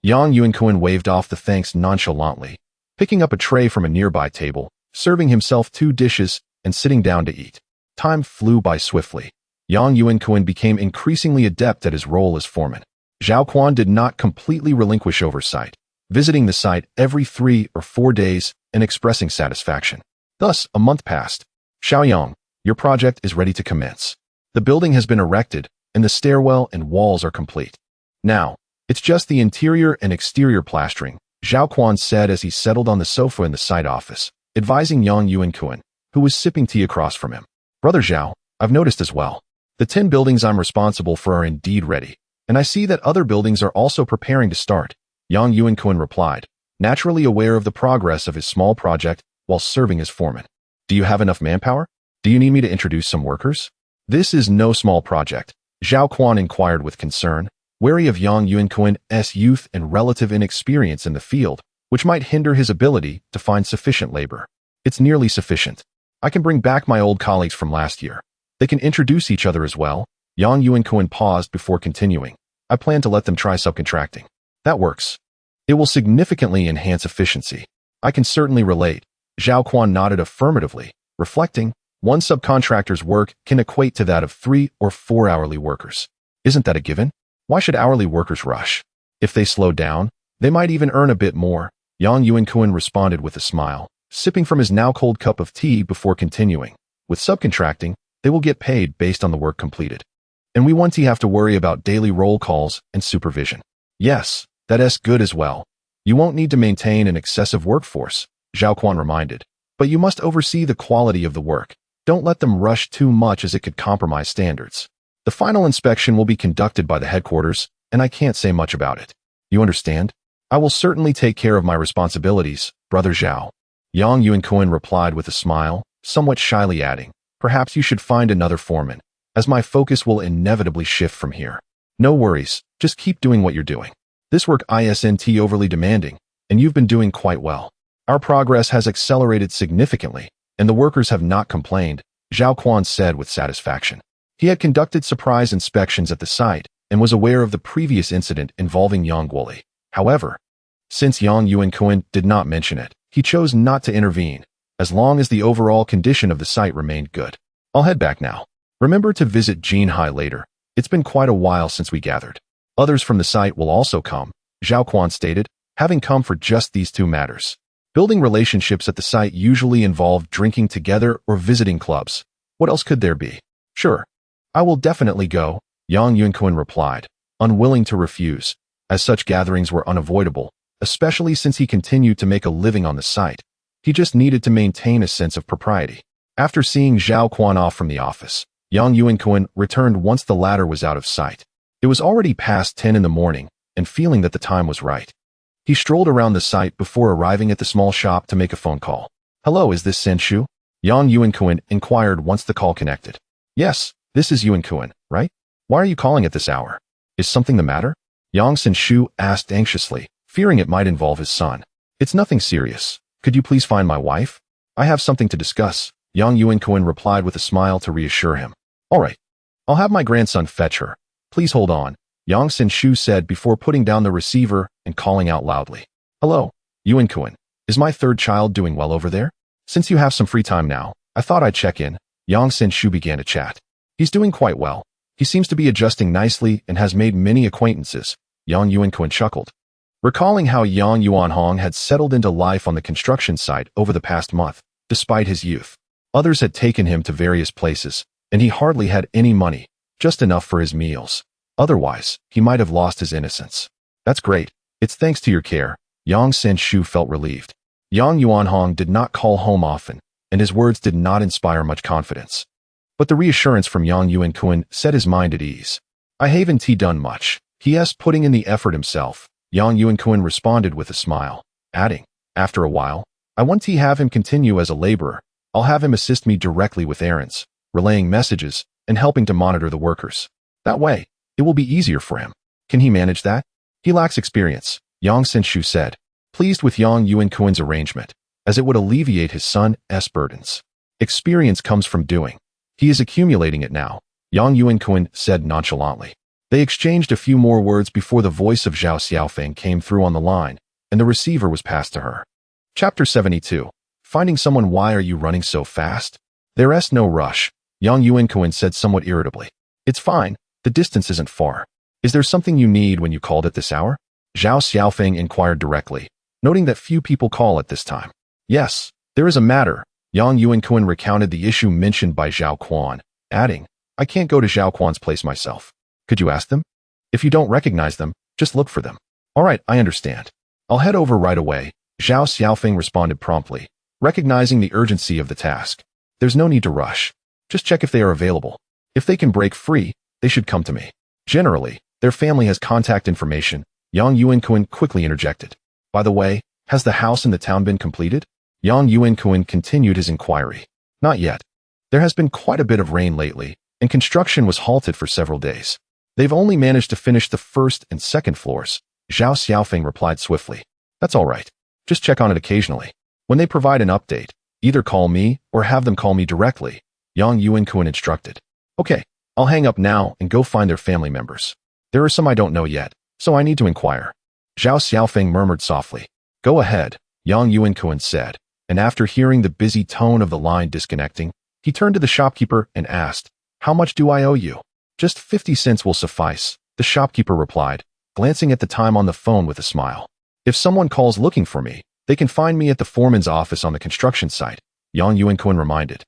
Yang Yuankun waved off the thanks nonchalantly, picking up a tray from a nearby table, serving himself 2 dishes, and sitting down to eat. Time flew by swiftly. Yang Yuankun became increasingly adept at his role as foreman. Zhao Quan did not completely relinquish oversight, visiting the site every 3 or 4 days and expressing satisfaction. Thus, a month passed. Xiaoyang, your project is ready to commence. The building has been erected, and the stairwell and walls are complete. Now, it's just the interior and exterior plastering, Zhao Quan said as he settled on the sofa in the site office, advising Yang Yuankun, who was sipping tea across from him. Brother Zhao, I've noticed as well. The 10 buildings I'm responsible for are indeed ready, and I see that other buildings are also preparing to start, Yang Yuankun replied, naturally aware of the progress of his small project while serving as foreman. Do you have enough manpower? Do you need me to introduce some workers? This is no small project, Zhao Quan inquired with concern, wary of Yang Yuankun's youth and relative inexperience in the field, which might hinder his ability to find sufficient labor. It's nearly sufficient. I can bring back my old colleagues from last year. They can introduce each other as well. Yang Yuankun paused before continuing. I plan to let them try subcontracting. That works. It will significantly enhance efficiency. I can certainly relate. Zhao Quan nodded affirmatively, reflecting, one subcontractor's work can equate to that of 3 or 4 hourly workers. Isn't that a given? Why should hourly workers rush? If they slow down, they might even earn a bit more. Yang Yuankun responded with a smile, sipping from his now cold cup of tea before continuing. With subcontracting, they will get paid based on the work completed. And we won't have to worry about daily roll calls and supervision. Yes, that's good as well. You won't need to maintain an excessive workforce, Zhao Quan reminded. But you must oversee the quality of the work. Don't let them rush too much as it could compromise standards. The final inspection will be conducted by the headquarters, and I can't say much about it. You understand? I will certainly take care of my responsibilities, Brother Zhao. Yang Yuankun replied with a smile, somewhat shyly adding, perhaps you should find another foreman, as my focus will inevitably shift from here. No worries, just keep doing what you're doing. This work isn't overly demanding, and you've been doing quite well. Our progress has accelerated significantly, and the workers have not complained, Zhao Quan said with satisfaction. He had conducted surprise inspections at the site and was aware of the previous incident involving Yang Guoli. However, since Yang Yuankun did not mention it, he chose not to intervene, as long as the overall condition of the site remained good. I'll head back now. Remember to visit Jinhai later. It's been quite a while since we gathered. Others from the site will also come, Zhao Quan stated, having come for just these two matters. Building relationships at the site usually involve drinking together or visiting clubs. What else could there be? Sure. I will definitely go, Yang Yuankun replied, unwilling to refuse, as such gatherings were unavoidable, especially since he continued to make a living on the site. He just needed to maintain a sense of propriety. After seeing Zhao Quan off from the office, Yang Yuankun returned once the latter was out of sight. It was already past 10 in the morning, and feeling that the time was right, he strolled around the site before arriving at the small shop to make a phone call. Hello, is this Senshu? Yang Yuankun inquired once the call connected. Yes, this is Yuankun, right? Why are you calling at this hour? Is something the matter? Yang Senshu asked anxiously, fearing it might involve his son. It's nothing serious. Could you please find my wife? I have something to discuss, Yang Yuankun replied with a smile to reassure him. All right. I'll have my grandson fetch her. Please hold on, Yang Senshu said before putting down the receiver and calling out loudly. Hello, Yuankun. Is my third child doing well over there? Since you have some free time now, I thought I'd check in. Yang Senshu began to chat. He's doing quite well. He seems to be adjusting nicely and has made many acquaintances, Yang Yuankun chuckled. Recalling how Yang Yuanhong had settled into life on the construction site over the past month, despite his youth. Others had taken him to various places, and he hardly had any money, just enough for his meals. Otherwise, he might have lost his innocence. That's great. It's thanks to your care. Yang Senshu felt relieved. Yang Yuanhong did not call home often, and his words did not inspire much confidence. But the reassurance from Yang Yuankun set his mind at ease. I haven't done much. He putting in the effort himself, Yang Yuankun responded with a smile, adding, after a while, I want to have him continue as a laborer. I'll have him assist me directly with errands, relaying messages, and helping to monitor the workers. That way, it will be easier for him. Can he manage that? He lacks experience, Yang Senshu said, pleased with Yang Yuankun's arrangement, as it would alleviate his son's burdens. Experience comes from doing. He is accumulating it now, Yang Yuankun said nonchalantly. They exchanged a few more words before the voice of Zhao Xiaofeng came through on the line, and the receiver was passed to her. Chapter 72. Finding someone. Why are you running so fast? There's no rush, Yang Yuankun said somewhat irritably. It's fine, the distance isn't far. Is there something you need when you called at this hour? Zhao Xiaofeng inquired directly, noting that few people call at this time. Yes, there is a matter, Yang Yuankun recounted the issue mentioned by Zhao Quan, adding, I can't go to Zhao Quan's place myself. Could you ask them? If you don't recognize them, just look for them. All right, I understand. I'll head over right away, Zhao Xiaofeng responded promptly, recognizing the urgency of the task. There's no need to rush. Just check if they are available. If they can break free, they should come to me. Generally, their family has contact information, Yang Yuankun quickly interjected. By the way, has the house in the town been completed? Yang Yuankun continued his inquiry. Not yet. There has been quite a bit of rain lately, and construction was halted for several days. They've only managed to finish the first and second floors, Zhao Xiaofeng replied swiftly. That's all right. Just check on it occasionally. When they provide an update, either call me or have them call me directly, Yang Yuankun instructed. Okay, I'll hang up now and go find their family members. There are some I don't know yet, so I need to inquire. Zhao Xiaofeng murmured softly. Go ahead, Yang Yuankun said, and after hearing the busy tone of the line disconnecting, he turned to the shopkeeper and asked, How much do I owe you? Just 50 cents will suffice, the shopkeeper replied, glancing at the time on the phone with a smile. If someone calls looking for me, they can find me at the foreman's office on the construction site, Yang Yuankun reminded,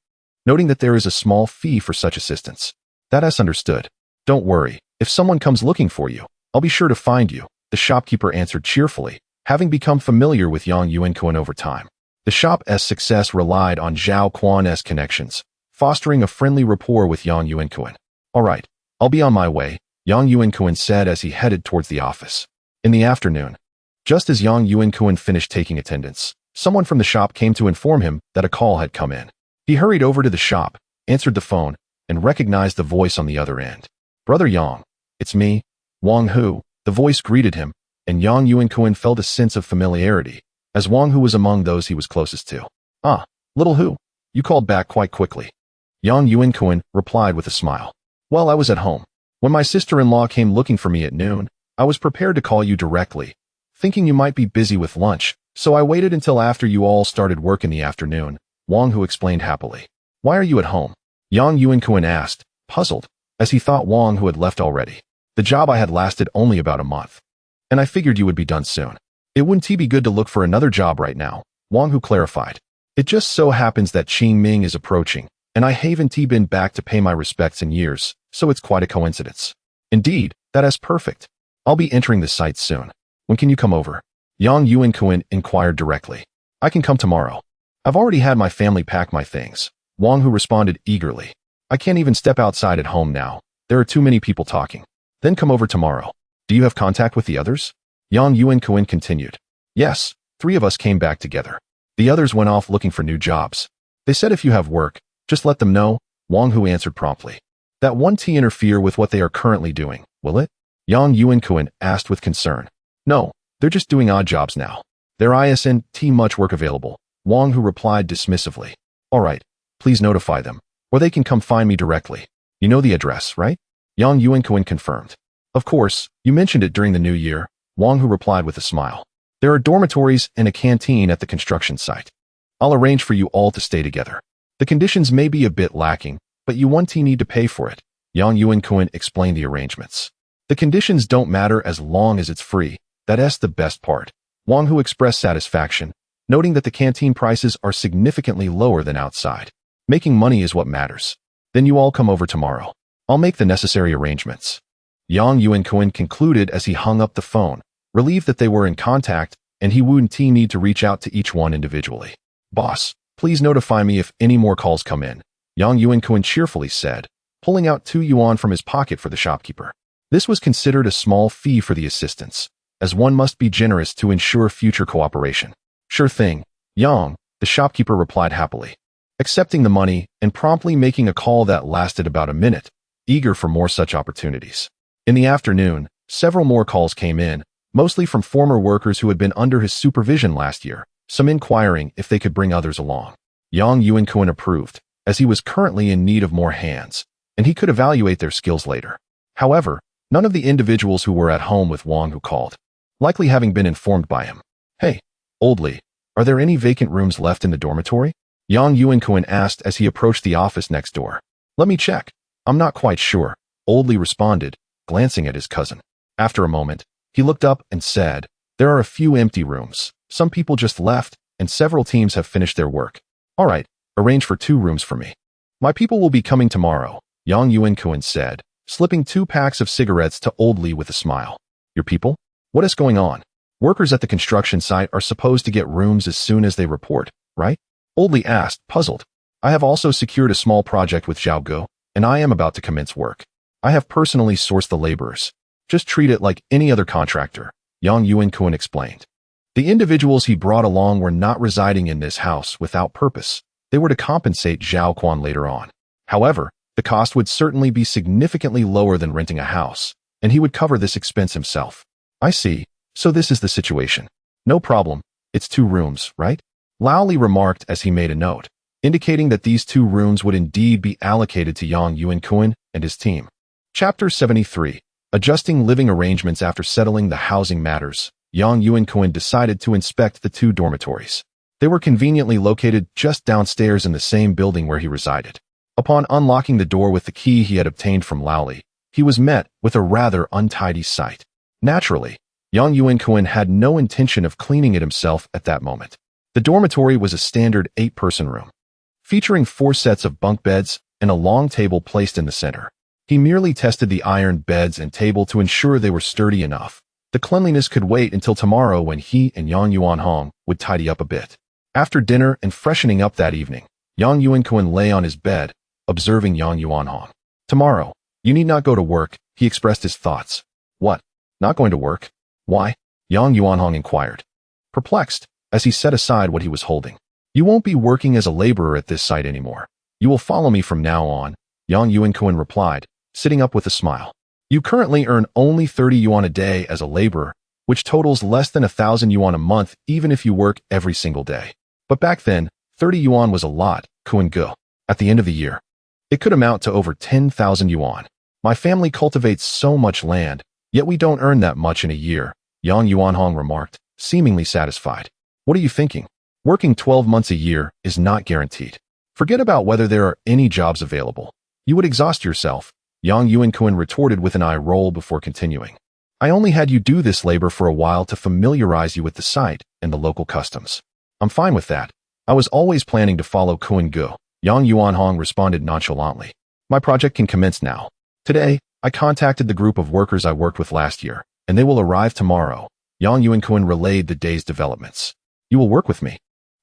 noting that there is a small fee for such assistance. That's understood. Don't worry, if someone comes looking for you, I'll be sure to find you, the shopkeeper answered cheerfully, having become familiar with Yang Yuankun over time. The shop's success relied on Zhao Quan's connections, fostering a friendly rapport with Yang Yuankun. All right, I'll be on my way, Yang Yuankun said as he headed towards the office. In the afternoon, just as Yang Yuankun finished taking attendance, someone from the shop came to inform him that a call had come in. He hurried over to the shop, answered the phone, and recognized the voice on the other end. Brother Yang, it's me, Wang Hu, the voice greeted him, and Yang Yuankun felt a sense of familiarity, as Wang Hu was among those he was closest to. Ah, little Hu, you called back quite quickly. Yang Yuankun replied with a smile. Well, I was at home. When my sister-in-law came looking for me at noon, I was prepared to call you directly, thinking you might be busy with lunch, so I waited until after you all started work in the afternoon, Wang Hu explained happily. Why are you at home? Yang Yuankun asked, puzzled, as he thought Wang Hu had left already. The job I had lasted only about a month, and I figured you would be done soon. It wouldn't be good to look for another job right now, Wang Hu clarified. It just so happens that Qing Ming is approaching, and I haven't been back to pay my respects in years, so it's quite a coincidence. Indeed, that is perfect. I'll be entering the site soon. When can you come over? Yang Yuankun inquired directly. I can come tomorrow. I've already had my family pack my things, Wang Hu responded eagerly. I can't even step outside at home now. There are too many people talking. Then come over tomorrow. Do you have contact with the others? Yang Yuankun continued. Yes, 3 of us came back together. The others went off looking for new jobs. They said if you have work, just let them know, Wang Hu answered promptly. That won't interfere with what they are currently doing, will it? Yang Yuankun asked with concern. No, they're just doing odd jobs now. There isn't much work available, Wang Hu replied dismissively. All right, please notify them, or they can come find me directly. You know the address, right? Yang Yuankun confirmed. Of course, you mentioned it during the new year, Wang Hu replied with a smile. There are dormitories and a canteen at the construction site. I'll arrange for you all to stay together. The conditions may be a bit lacking, but you won't need to pay for it, Yang Yuankun explained the arrangements. The conditions don't matter as long as it's free, that's the best part. Wang Hu expressed satisfaction, noting that the canteen prices are significantly lower than outside. Making money is what matters. Then you all come over tomorrow. I'll make the necessary arrangements. Yang Yuankun concluded as he hung up the phone, relieved that they were in contact, and he wouldn't need to reach out to each one individually. Boss, please notify me if any more calls come in, Yang Yuankun cheerfully said, pulling out 2 yuan from his pocket for the shopkeeper. This was considered a small fee for the assistance, as one must be generous to ensure future cooperation. Sure thing, Yang, the shopkeeper replied happily, accepting the money and promptly making a call that lasted about a minute, eager for more such opportunities. In the afternoon, several more calls came in, mostly from former workers who had been under his supervision last year, some inquiring if they could bring others along. Yang Yuankun approved, as he was currently in need of more hands, and he could evaluate their skills later. However, none of the individuals who were at home with Wang Hu called, likely having been informed by him. Hey, Old Li, are there any vacant rooms left in the dormitory? Yang Yuankun asked as he approached the office next door. Let me check. I'm not quite sure, Old Li responded, glancing at his cousin. After a moment, he looked up and said, there are a few empty rooms. Some people just left, and several teams have finished their work. All right, arrange for 2 rooms for me. My people will be coming tomorrow, Yang Yuankun said, slipping 2 packs of cigarettes to Old Li with a smile. Your people? What is going on? Workers at the construction site are supposed to get rooms as soon as they report, right? Old Li asked, puzzled. I have also secured a small project with Zhao Go, and I am about to commence work. I have personally sourced the laborers. Just treat it like any other contractor, Yang Yuankun explained. The individuals he brought along were not residing in this house without purpose. They were to compensate Zhao Quan later on. However, the cost would certainly be significantly lower than renting a house, and he would cover this expense himself. I see, so this is the situation. No problem, It's 2 rooms, right? Laoli remarked as he made a note, indicating that these 2 rooms would indeed be allocated to Yang Yuankun and his team. Chapter 73. Adjusting living arrangements. After settling the housing matters, Yang Yuankun decided to inspect the 2 dormitories. They were conveniently located just downstairs in the same building where he resided. Upon unlocking the door with the key he had obtained from Laoli, he was met with a rather untidy sight. Naturally, Yang Yuankun had no intention of cleaning it himself at that moment. The dormitory was a standard 8-person room, featuring 4 sets of bunk beds and a long table placed in the center. He merely tested the iron beds and table to ensure they were sturdy enough. The cleanliness could wait until tomorrow when he and Yang Yuanhong would tidy up a bit. After dinner and freshening up that evening, Yang Yuankun lay on his bed, observing Yang Yuanhong. Tomorrow, you need not go to work, he expressed his thoughts. What? Not going to work? Why? Yang Yuanhong inquired, perplexed, as he set aside what he was holding. You won't be working as a laborer at this site anymore. You will follow me from now on, Yang Yuankun replied, sitting up with a smile. You currently earn only 30 yuan a day as a laborer, which totals less than 1,000 yuan a month even if you work every single day. But back then, 30 yuan was a lot, Kun Go. At the end of the year, it could amount to over 10,000 yuan. My family cultivates so much land, yet we don't earn that much in a year, Yang Yuanhong remarked, seemingly satisfied. What are you thinking? Working 12 months a year is not guaranteed. Forget about whether there are any jobs available. You would exhaust yourself, Yang Yuankun retorted with an eye roll before continuing. I only had you do this labor for a while to familiarize you with the site and the local customs. I'm fine with that. I was always planning to follow Kun Go, Yang Yuanhong responded nonchalantly. My project can commence now. Today, I contacted the group of workers I worked with last year, and they will arrive tomorrow. Yang Yuankun relayed the day's developments. You will work with me,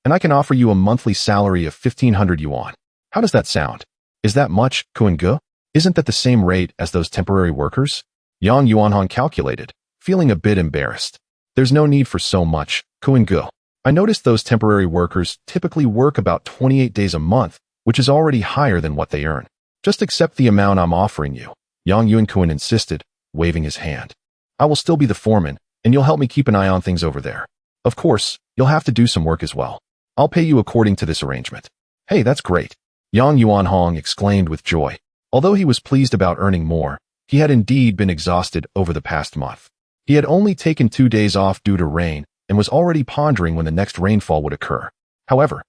and I can offer you a monthly salary of 1,500 yuan. How does that sound? Is that much, Kun Go? Isn't that the same rate as those temporary workers? Yang Yuanhong calculated, feeling a bit embarrassed. There's no need for so much, Kun Go. I noticed those temporary workers typically work about 28 days a month, which is already higher than what they earn. Just accept the amount I'm offering you, Yang Yuankun insisted, waving his hand. I will still be the foreman, and you'll help me keep an eye on things over there. Of course, you'll have to do some work as well. I'll pay you according to this arrangement. Hey, that's great, Yang Yuanhong exclaimed with joy. Although he was pleased about earning more, he had indeed been exhausted over the past month. He had only taken 2 days off due to rain and was already pondering when the next rainfall would occur. However,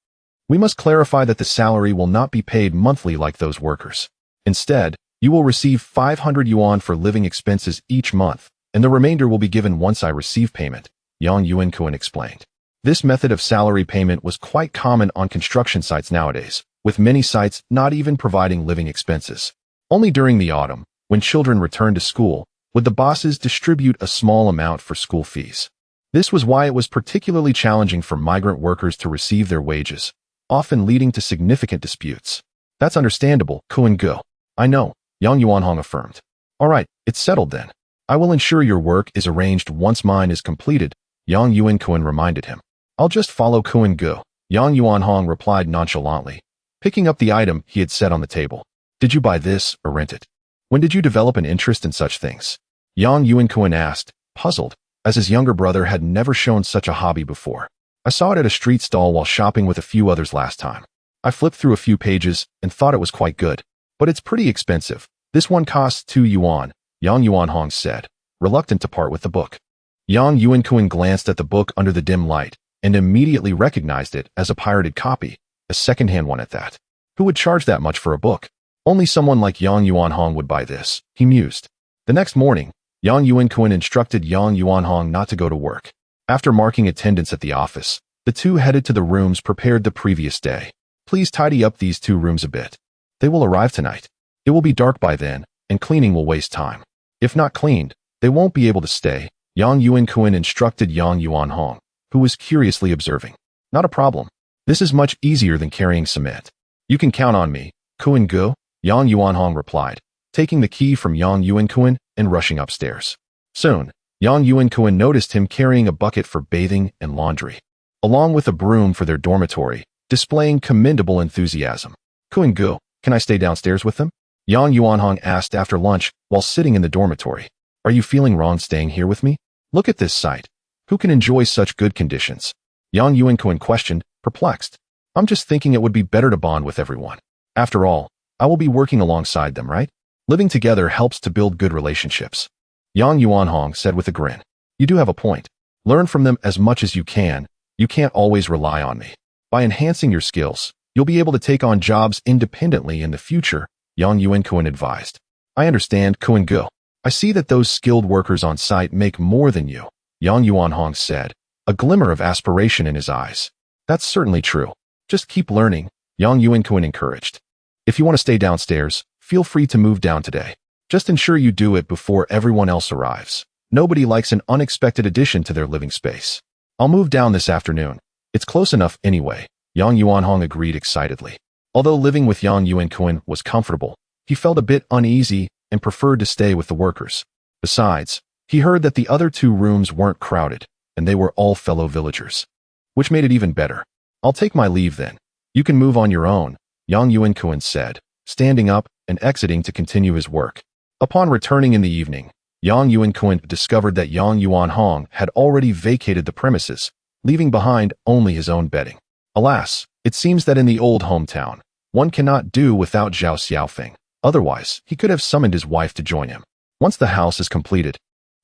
we must clarify that the salary will not be paid monthly like those workers. Instead, you will receive 500 yuan for living expenses each month, and the remainder will be given once I receive payment, Yang Yuankun explained. This method of salary payment was quite common on construction sites nowadays, with many sites not even providing living expenses. Only during the autumn, when children returned to school, would the bosses distribute a small amount for school fees. This was why it was particularly challenging for migrant workers to receive their wages, often leading to significant disputes. That's understandable, Kun Go. I know, Yang Yuanhong affirmed. All right, it's settled then. I will ensure your work is arranged once mine is completed, Yang Yuankun reminded him. I'll just follow Kun Go, Yang Yuanhong replied nonchalantly, picking up the item he had set on the table. Did you buy this or rent it? When did you develop an interest in such things? Yang Yuankun asked, puzzled, as his younger brother had never shown such a hobby before. I saw it at a street stall while shopping with a few others last time. I flipped through a few pages and thought it was quite good. But it's pretty expensive. This one costs 2 yuan, Yang Yuanhong said, reluctant to part with the book. Yang Yuankun glanced at the book under the dim light and immediately recognized it as a pirated copy, a second-hand one at that. Who would charge that much for a book? Only someone like Yang Yuanhong would buy this, he mused. The next morning, Yang Yuankun instructed Yang Yuanhong not to go to work. After marking attendance at the office, the two headed to the rooms prepared the previous day. Please tidy up these 2 rooms a bit. They will arrive tonight. It will be dark by then, and cleaning will waste time. If not cleaned, they won't be able to stay, Yang Yuankun instructed Yang Yuanhong, who was curiously observing. Not a problem. This is much easier than carrying cement. You can count on me, Kun Go, Yang Yuanhong replied, taking the key from Yang Yuankun and rushing upstairs. Soon, Yang Yuankun noticed him carrying a bucket for bathing and laundry, along with a broom for their dormitory, displaying commendable enthusiasm. Kun Go, can I stay downstairs with them? Yang Yuanhong asked after lunch while sitting in the dormitory. Are you feeling wrong staying here with me? Look at this site. Who can enjoy such good conditions? Yang Yuankun questioned, perplexed. I'm just thinking it would be better to bond with everyone. After all, I will be working alongside them, right? Living together helps to build good relationships. Yang Yuanhong said with a grin. You do have a point. Learn from them as much as you can. You can't always rely on me. By enhancing your skills, you'll be able to take on jobs independently in the future, Yang Yuankun advised. I understand, Kuan-gu. I see that those skilled workers on site make more than you, Yang Yuanhong said, a glimmer of aspiration in his eyes. That's certainly true. Just keep learning, Yang Yuankun encouraged. If you want to stay downstairs, feel free to move down today. Just ensure you do it before everyone else arrives. Nobody likes an unexpected addition to their living space. I'll move down this afternoon. It's close enough anyway, Yang Yuanhong agreed excitedly. Although living with Yang Yuankun was comfortable, he felt a bit uneasy and preferred to stay with the workers. Besides, he heard that the other two rooms weren't crowded, and they were all fellow villagers. Which made it even better. I'll take my leave then. You can move on your own, Yang Yuankun said, standing up and exiting to continue his work. Upon returning in the evening, Yang Yuankun discovered that Yang Yuanhong had already vacated the premises, leaving behind only his own bedding. Alas, it seems that in the old hometown, one cannot do without Zhao Xiaofeng. Otherwise, he could have summoned his wife to join him. Once the house is completed,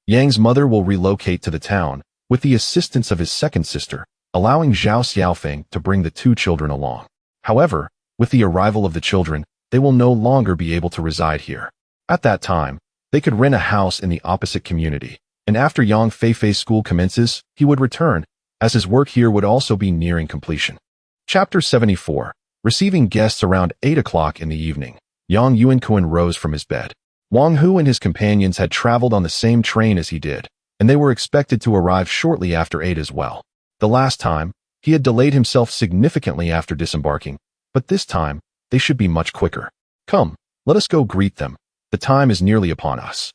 Yang's mother will relocate to the town with the assistance of his second sister, allowing Zhao Xiaofeng to bring the two children along. However, with the arrival of the children, they will no longer be able to reside here. At that time, they could rent a house in the opposite community, and after Yang Feifei's school commences, he would return, as his work here would also be nearing completion. Chapter 74. Receiving guests around 8 o'clock in the evening, Yang Yuankun rose from his bed. Wang Hu and his companions had traveled on the same train as he did, and they were expected to arrive shortly after 8 as well. The last time, he had delayed himself significantly after disembarking, but this time, they should be much quicker. Come, let us go greet them. The time is nearly upon us.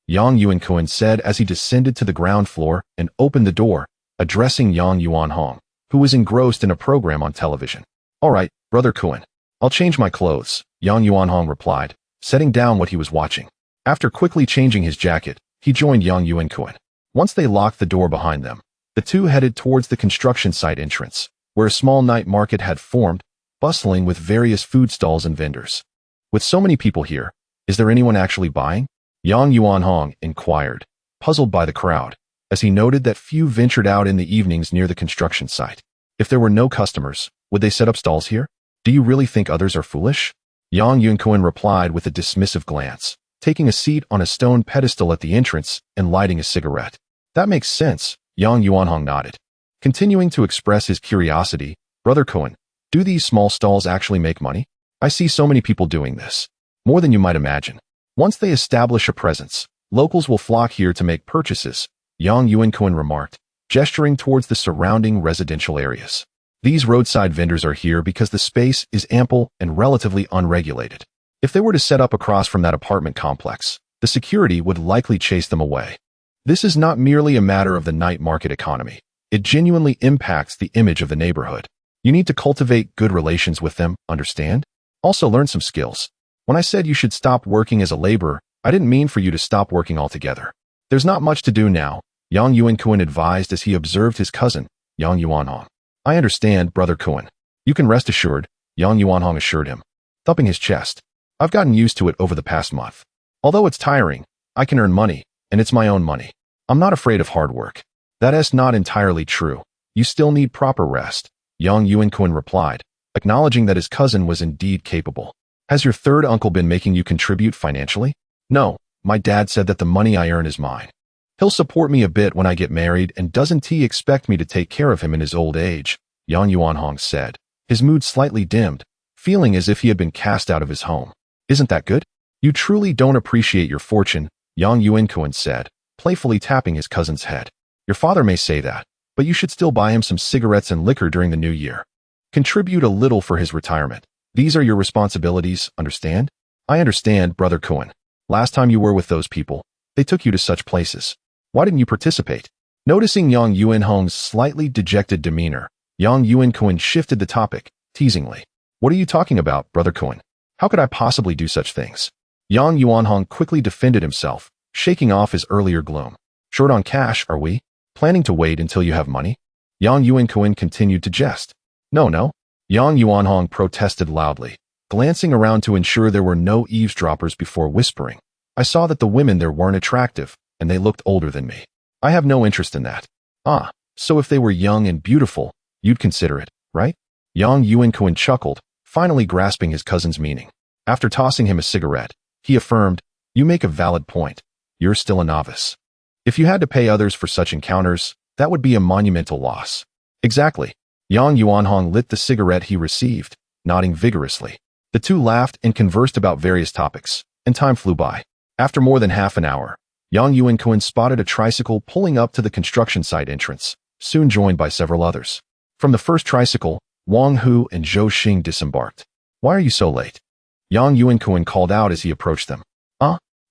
Yang Yuankun said as he descended to the ground floor and opened the door, addressing Yang Yuanhong, who was engrossed in a program on television. All right, Brother Kuan. I'll change my clothes, Yang Yuanhong replied, setting down what he was watching. After quickly changing his jacket, he joined Yang Yuankun. Once they locked the door behind them, the two headed towards the construction site entrance, where a small night market had formed, bustling with various food stalls and vendors. With so many people here, is there anyone actually buying? Yang Yuanhong inquired, puzzled by the crowd, as he noted that few ventured out in the evenings near the construction site. If there were no customers, would they set up stalls here? Do you really think others are foolish? Yang Yuankun replied with a dismissive glance, taking a seat on a stone pedestal at the entrance and lighting a cigarette. That makes sense, Yang Yuanhong nodded. Continuing to express his curiosity, Brother Kuan, do these small stalls actually make money? I see so many people doing this. More than you might imagine. Once they establish a presence, locals will flock here to make purchases, Yang Yuankun remarked, gesturing towards the surrounding residential areas. These roadside vendors are here because the space is ample and relatively unregulated. If they were to set up across from that apartment complex, the security would likely chase them away. This is not merely a matter of the night market economy. It genuinely impacts the image of the neighborhood. You need to cultivate good relations with them, understand? Also learn some skills. When I said you should stop working as a laborer, I didn't mean for you to stop working altogether. There's not much to do now, Yang Yuankun advised as he observed his cousin, Yang Yuanhong. I understand, Brother Kuan. You can rest assured, Yang Yuanhong assured him, thumping his chest. I've gotten used to it over the past month. Although it's tiring, I can earn money, and it's my own money. I'm not afraid of hard work. That is not entirely true. You still need proper rest, Yang Yuankun replied, acknowledging that his cousin was indeed capable. Has your third uncle been making you contribute financially? No, my dad said that the money I earn is mine. He'll support me a bit when I get married, and doesn't he expect me to take care of him in his old age? Yang Yuanhong said, his mood slightly dimmed, feeling as if he had been cast out of his home. Isn't that good? You truly don't appreciate your fortune, Yang Yuankun said, playfully tapping his cousin's head. Your father may say that, but you should still buy him some cigarettes and liquor during the new year. Contribute a little for his retirement. These are your responsibilities, understand? I understand, Brother Kuan. Last time you were with those people, they took you to such places. Why didn't you participate? Noticing Yang Yuanhong's slightly dejected demeanor, Yang Yuankun shifted the topic, teasingly. What are you talking about, Brother Kuan? How could I possibly do such things? Yang Yuanhong quickly defended himself, shaking off his earlier gloom. Short on cash, are we? Planning to wait until you have money? Yang Yuankun continued to jest. No. Yang Yuanhong protested loudly, glancing around to ensure there were no eavesdroppers before whispering. I saw that the women there weren't attractive, and they looked older than me. I have no interest in that. Ah, so if they were young and beautiful, you'd consider it, right? Yang Yuankun chuckled, finally grasping his cousin's meaning. After tossing him a cigarette, he affirmed, You make a valid point. You're still a novice. If you had to pay others for such encounters, that would be a monumental loss. Exactly. Yang Yuanhong lit the cigarette he received, nodding vigorously. The two laughed and conversed about various topics, and time flew by. After more than half an hour, Yang Yuankun spotted a tricycle pulling up to the construction site entrance, soon joined by several others. From the first tricycle, Wang Hu and Zhou Xing disembarked. Why are you so late? Yang Yuankun called out as he approached them.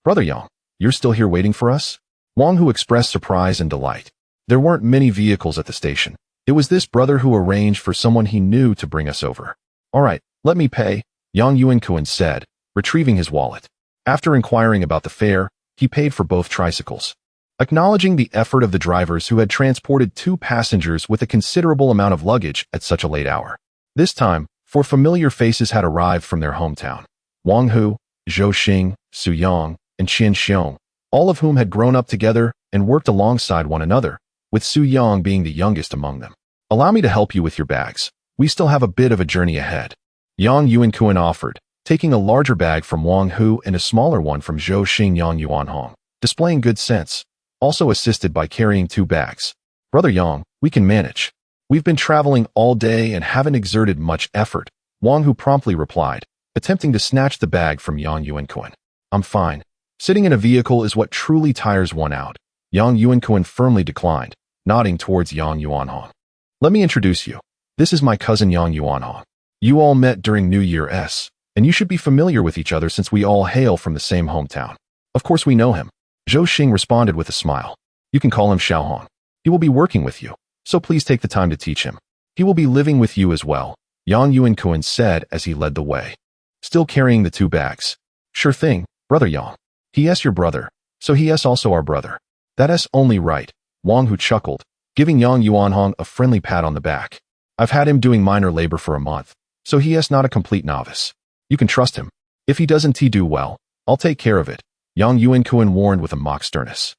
Brother Yang, you're still here waiting for us? Wang Hu expressed surprise and delight. There weren't many vehicles at the station. It was this brother who arranged for someone he knew to bring us over. All right, let me pay, Yang Yuankun said, retrieving his wallet. After inquiring about the fare, he paid for both tricycles. Acknowledging the effort of the drivers who had transported two passengers with a considerable amount of luggage at such a late hour. This time, four familiar faces had arrived from their hometown. Wang Hu, Zhou Xing, Su Yang, and Qian Xiong, all of whom had grown up together and worked alongside one another, with Su Yang being the youngest among them. Allow me to help you with your bags. We still have a bit of a journey ahead. Yang Yuankun offered, taking a larger bag from Wang Hu and a smaller one from Zhou Xing. Yang Yuanhong, displaying good sense, also assisted by carrying two bags. Brother Yang, we can manage. We've been traveling all day and haven't exerted much effort, Wang Hu promptly replied, attempting to snatch the bag from Yang Yuankun. I'm fine. Sitting in a vehicle is what truly tires one out. Yang Yuankun firmly declined, nodding towards Yang Yuanhong. Let me introduce you. This is my cousin Yang Yuanhong. You all met during New Year's, and you should be familiar with each other since we all hail from the same hometown. Of course we know him. Zhou Xing responded with a smile. You can call him Xiaohong. He will be working with you, so please take the time to teach him. He will be living with you as well, Yang Yuankun said as he led the way. Still carrying the two bags. Sure thing, Brother Yang. He-s your brother, so he-s also our brother. That-s only right, Wang Hu chuckled, giving Yang Yuanhong a friendly pat on the back. I've had him doing minor labor for a month, so he-s not a complete novice. You can trust him. If he doesn't do well, I'll take care of it, Yang Yuankun warned with a mock sternness.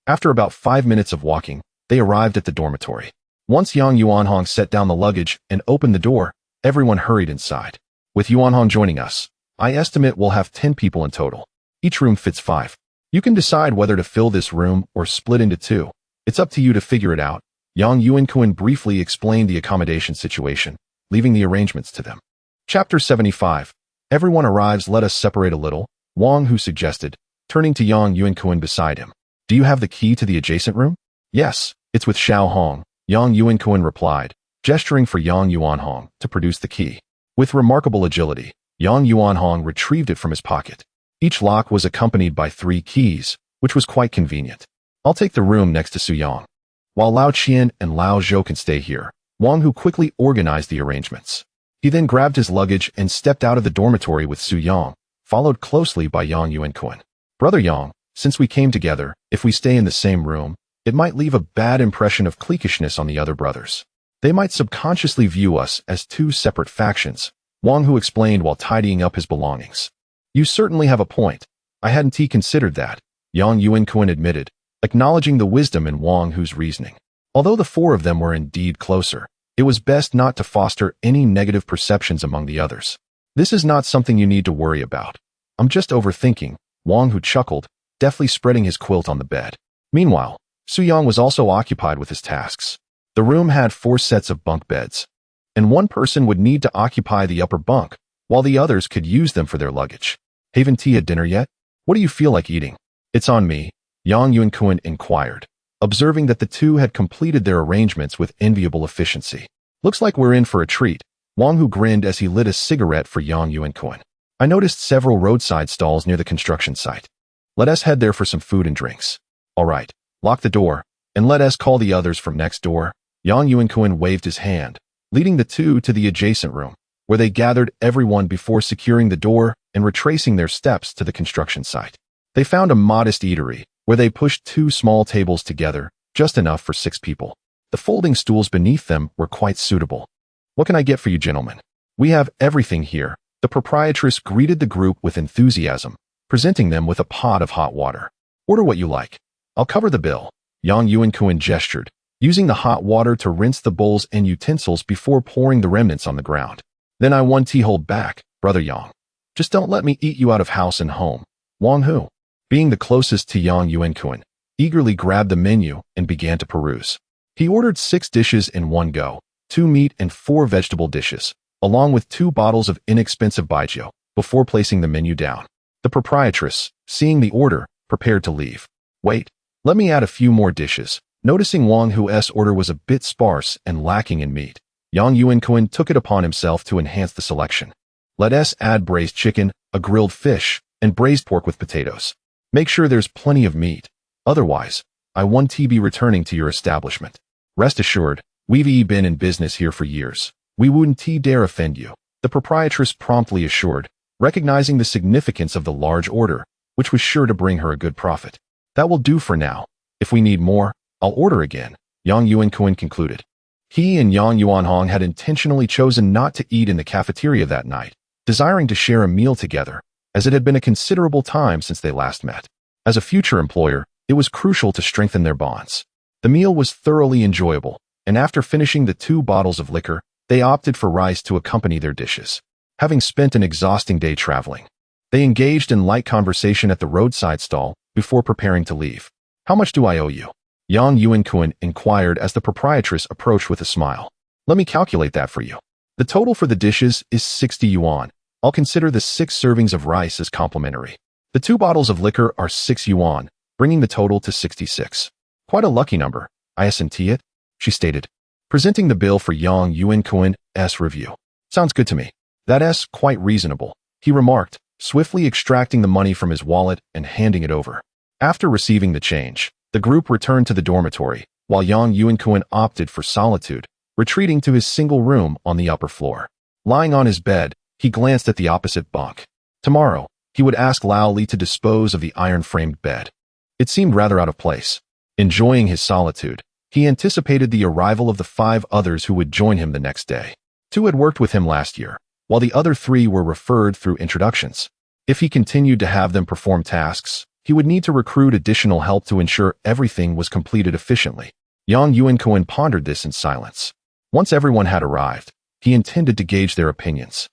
After about 5 minutes of walking, they arrived at the dormitory. Once Yang Yuanhong set down the luggage and opened the door, everyone hurried inside. With Yuanhong joining us, I estimate we'll have 10 people in total. Each room fits 5. You can decide whether to fill this room or split into 2. It's up to you to figure it out. Yang Yuankun briefly explained the accommodation situation, leaving the arrangements to them. Chapter 75. Everyone arrives, let us separate a little, Wang Hu suggested, turning to Yang Yuankun beside him. Do you have the key to the adjacent room? Yes, it's with Xiao Hong, Yang Yuankun replied, gesturing for Yang Yuanhong to produce the key. With remarkable agility, Yang Yuanhong retrieved it from his pocket. Each lock was accompanied by 3 keys, which was quite convenient. I'll take the room next to Su Yang. While Lao Qian and Lao Zhou can stay here, Wang Hu quickly organized the arrangements. He then grabbed his luggage and stepped out of the dormitory with Su Yang, followed closely by Yang Yuankun. Brother Yang, since we came together, if we stay in the same room, it might leave a bad impression of cliquishness on the other brothers. They might subconsciously view us as 2 separate factions, Wang Hu explained while tidying up his belongings. You certainly have a point. I hadn't considered that, Yang Yuankun admitted, acknowledging the wisdom in Wang Hu's reasoning. Although the 4 of them were indeed closer, it was best not to foster any negative perceptions among the others. This is not something you need to worry about. I'm just overthinking, Wang Hu chuckled, deftly spreading his quilt on the bed. Meanwhile, Su Yang was also occupied with his tasks. The room had 4 sets of bunk beds, and one person would need to occupy the upper bunk, while the others could use them for their luggage. Haven't had dinner yet? What do you feel like eating? It's on me, Yang Yuankun inquired, observing that the two had completed their arrangements with enviable efficiency. Looks like we're in for a treat, Wang Hu grinned as he lit a cigarette for Yang Yuankun. I noticed several roadside stalls near the construction site. Let us head there for some food and drinks. All right, lock the door, and let us call the others from next door. Yang Yuankun waved his hand, leading the two to the adjacent room, where they gathered everyone before securing the door and retracing their steps to the construction site. They found a modest eatery, where they pushed 2 small tables together, just enough for 6 people. The folding stools beneath them were quite suitable. "What can I get for you, gentlemen?" "We have everything here." The proprietress greeted the group with enthusiasm, presenting them with a pot of hot water. "Order what you like. I'll cover the bill." Yang Yuankun gestured, using the hot water to rinse the bowls and utensils before pouring the remnants on the ground. "Then I want tea. Hold back, Brother Yang. Just don't let me eat you out of house and home." Wang Hu, being the closest to Yang Yuankun, eagerly grabbed the menu and began to peruse. He ordered 6 dishes in one go, 2 meat and 4 vegetable dishes, along with 2 bottles of inexpensive baijiu, before placing the menu down. The proprietress, seeing the order, prepared to leave. "Wait, let me add a few more dishes." Noticing Wang Hu's order was a bit sparse and lacking in meat, Yang Yuankun took it upon himself to enhance the selection. "Let us add braised chicken, a grilled fish, and braised pork with potatoes. Make sure there's plenty of meat. Otherwise, I won't be returning to your establishment. Rest assured, we've been in business here for years. We wouldn't dare offend you," the proprietress promptly assured, recognizing the significance of the large order, which was sure to bring her a good profit. "That will do for now. If we need more, I'll order again," Yang Yuankun concluded. He and Yang Yuanhong had intentionally chosen not to eat in the cafeteria that night, desiring to share a meal together, as it had been a considerable time since they last met. As a future employer, it was crucial to strengthen their bonds. The meal was thoroughly enjoyable, and after finishing the 2 bottles of liquor, they opted for rice to accompany their dishes. Having spent an exhausting day traveling, they engaged in light conversation at the roadside stall before preparing to leave. "How much do I owe you?" Yang Yuankun inquired as the proprietress approached with a smile. "Let me calculate that for you. The total for the dishes is 60 yuan. I'll consider the 6 servings of rice as complimentary. The 2 bottles of liquor are 6 yuan, bringing the total to 66. "Quite a lucky number, I assent it," she stated, presenting the bill for Yang Yuankun's review. "Sounds good to me. That's quite reasonable," he remarked, swiftly extracting the money from his wallet and handing it over. After receiving the change, the group returned to the dormitory, while Yang Yuankun opted for solitude, retreating to his single room on the upper floor. Lying on his bed, he glanced at the opposite bunk. Tomorrow, he would ask Lao Li to dispose of the iron-framed bed. It seemed rather out of place. Enjoying his solitude, he anticipated the arrival of the 5 others who would join him the next day. 2 had worked with him last year, while the other 3 were referred through introductions. If he continued to have them perform tasks, he would need to recruit additional help to ensure everything was completed efficiently. Yang Yuankun pondered this in silence. Once everyone had arrived, he intended to gauge their opinions.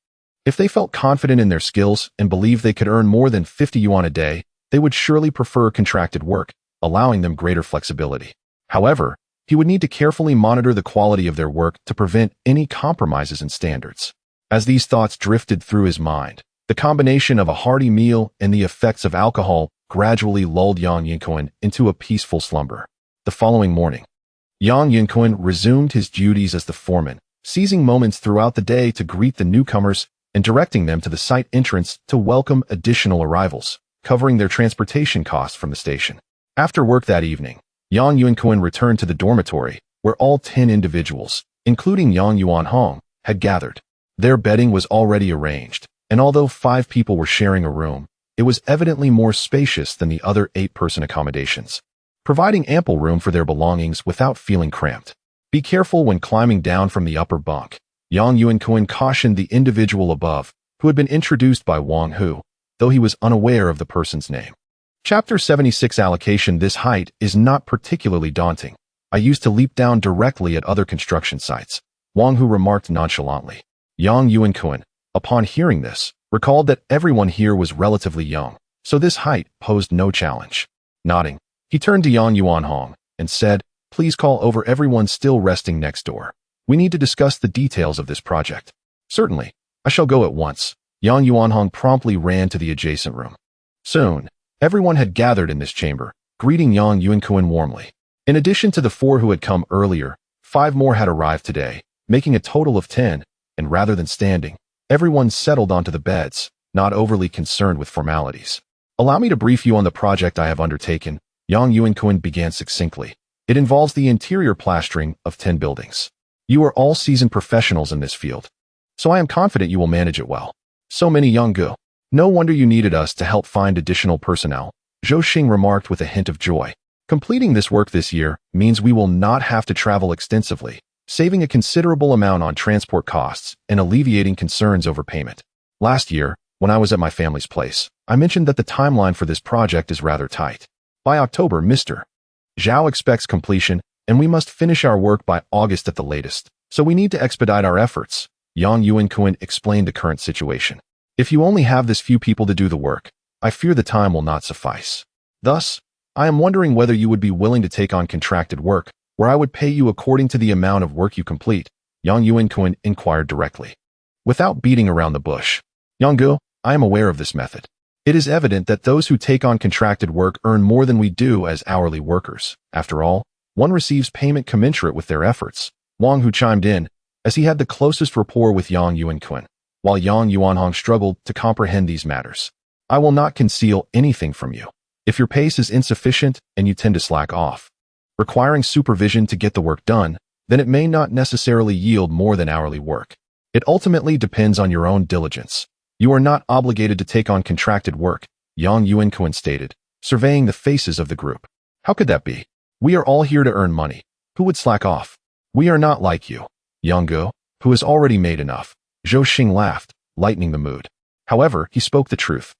If they felt confident in their skills and believed they could earn more than 50 yuan a day, they would surely prefer contracted work, allowing them greater flexibility. However, he would need to carefully monitor the quality of their work to prevent any compromises in standards. As these thoughts drifted through his mind, the combination of a hearty meal and the effects of alcohol gradually lulled Yang Yuankun into a peaceful slumber. The following morning, Yang Yuankun resumed his duties as the foreman, seizing moments throughout the day to greet the newcomers and directing them to the site entrance to welcome additional arrivals, covering their transportation costs from the station. After work that evening, Yang Yuankun returned to the dormitory, where all 10 individuals, including Yang Yuanhong, had gathered. Their bedding was already arranged, and although 5 people were sharing a room, it was evidently more spacious than the other 8-person accommodations, providing ample room for their belongings without feeling cramped. "Be careful when climbing down from the upper bunk," Yang Yuankun cautioned the individual above, who had been introduced by Wang Hu, though he was unaware of the person's name. Chapter 76 Allocation. This height is not particularly daunting. I used to leap down directly at other construction sites, Wang Hu remarked nonchalantly. Yang Yuankun, upon hearing this, recalled that everyone here was relatively young, so this height posed no challenge. Nodding, he turned to Yang Yuanhong and said, "Please call over everyone still resting next door. We need to discuss the details of this project." "Certainly, I shall go at once." Yang Yuanhong promptly ran to the adjacent room. Soon, everyone had gathered in this chamber, greeting Yang Yuankun warmly. In addition to the 4 who had come earlier, 5 more had arrived today, making a total of 10, and rather than standing, everyone settled onto the beds, not overly concerned with formalities. "Allow me to brief you on the project I have undertaken," Yang Yuankun began succinctly. "It involves the interior plastering of 10 buildings. You are all seasoned professionals in this field, so I am confident you will manage it well." "So many young girls. No wonder you needed us to help find additional personnel," Zhou Xing remarked with a hint of joy. Completing this work this year means we will not have to travel extensively, saving a considerable amount on transport costs and alleviating concerns over payment. Last year, when I was at my family's place, I mentioned that the timeline for this project is rather tight. By October, Mr. Zhao expects completion, and we must finish our work by August at the latest, so we need to expedite our efforts. Yang Yuankun explained the current situation. If you only have this few people to do the work, I fear the time will not suffice. Thus, I am wondering whether you would be willing to take on contracted work, where I would pay you according to the amount of work you complete. Yang Yuankun inquired directly. Without beating around the bush, Yanggu, I am aware of this method. It is evident that those who take on contracted work earn more than we do as hourly workers. After all, one receives payment commensurate with their efforts. Wang Hu chimed in, as he had the closest rapport with Yang Yuankun, while Yang Yuanhong struggled to comprehend these matters. I will not conceal anything from you. If your pace is insufficient and you tend to slack off, requiring supervision to get the work done, then it may not necessarily yield more than hourly work. It ultimately depends on your own diligence. You are not obligated to take on contracted work, Yang Yuankun stated, surveying the faces of the group. How could that be? We are all here to earn money. Who would slack off? We are not like you, Yanggu, who has already made enough. Zhou Xing laughed, lightening the mood. However, he spoke the truth.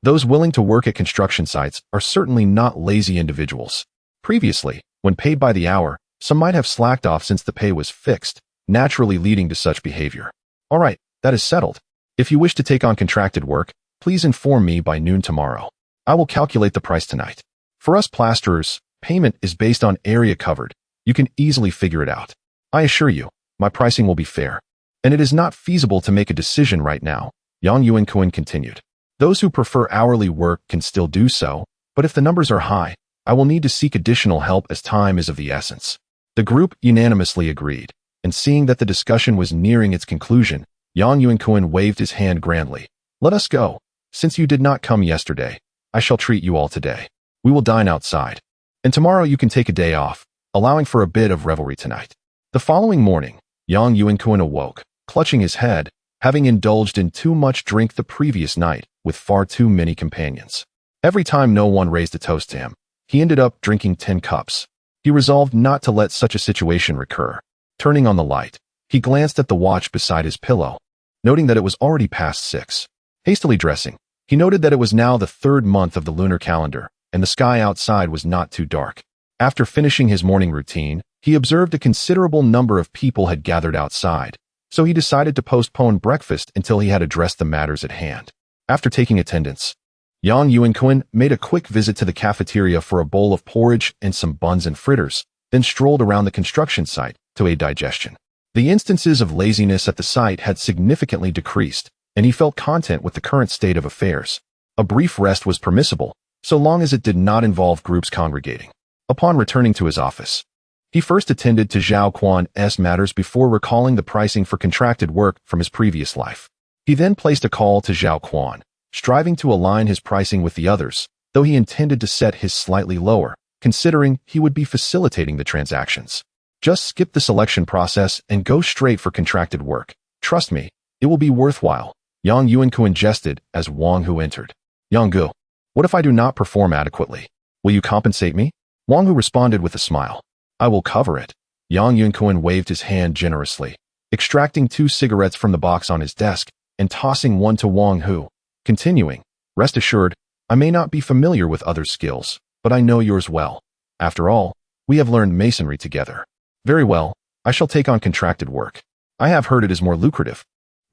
Those willing to work at construction sites are certainly not lazy individuals. Previously, when paid by the hour, some might have slacked off since the pay was fixed, naturally leading to such behavior. All right, that is settled. If you wish to take on contracted work, please inform me by noon tomorrow. I will calculate the price tonight. For us plasterers, payment is based on area covered. You can easily figure it out. I assure you, my pricing will be fair. And it is not feasible to make a decision right now, Yang Yuankun continued. Those who prefer hourly work can still do so, but if the numbers are high, I will need to seek additional help as time is of the essence. The group unanimously agreed, and seeing that the discussion was nearing its conclusion, Yang Yuankun waved his hand grandly. Let us go. Since you did not come yesterday, I shall treat you all today. We will dine outside. And tomorrow you can take a day off, allowing for a bit of revelry tonight. The following morning, Yang Yuankun awoke, clutching his head, having indulged in too much drink the previous night with far too many companions. Every time no one raised a toast to him, he ended up drinking 10 cups. He resolved not to let such a situation recur. Turning on the light, he glanced at the watch beside his pillow, noting that it was already past 6. Hastily dressing, he noted that it was now the 3rd month of the lunar calendar, and the sky outside was not too dark. After finishing his morning routine, he observed a considerable number of people had gathered outside, so he decided to postpone breakfast until he had addressed the matters at hand. After taking attendance, Yang Yuankun made a quick visit to the cafeteria for a bowl of porridge and some buns and fritters, then strolled around the construction site to aid digestion. The instances of laziness at the site had significantly decreased, and he felt content with the current state of affairs. A brief rest was permissible, so long as it did not involve groups congregating. Upon returning to his office, he first attended to Zhao Quan's matters before recalling the pricing for contracted work from his previous life. He then placed a call to Zhao Quan, striving to align his pricing with the others, though he intended to set his slightly lower, considering he would be facilitating the transactions. Just skip the selection process and go straight for contracted work. Trust me, it will be worthwhile, Yang Yuankun jested as Wang Hu entered. Yanggu, what if I do not perform adequately? Will you compensate me? Wang Hu responded with a smile. I will cover it. Yang Yuankun waved his hand generously, extracting 2 cigarettes from the box on his desk and tossing one to Wang Hu, continuing, rest assured, I may not be familiar with others' skills, but I know yours well. After all, we have learned masonry together. Very well, I shall take on contracted work. I have heard it is more lucrative.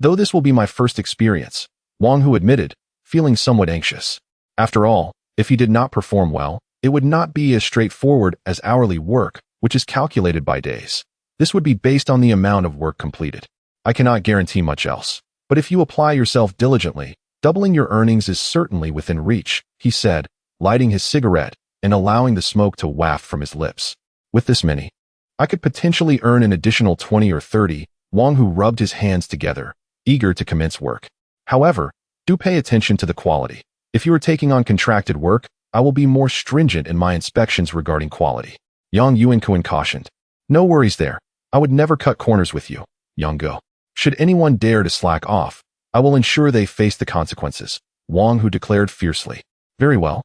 Though this will be my first experience, Wang Hu admitted, feeling somewhat anxious. After all, if he did not perform well, it would not be as straightforward as hourly work, which is calculated by days. This would be based on the amount of work completed. I cannot guarantee much else, but if you apply yourself diligently, doubling your earnings is certainly within reach, he said, lighting his cigarette and allowing the smoke to waft from his lips. With this many, I could potentially earn an additional 20 or 30, Wang Hu rubbed his hands together, eager to commence work. However, do pay attention to the quality. If you are taking on contracted work, I will be more stringent in my inspections regarding quality. Yang Yuankun cautioned. No worries there. I would never cut corners with you, Yanggu. Should anyone dare to slack off, I will ensure they face the consequences, Wang Hu declared fiercely. Very well.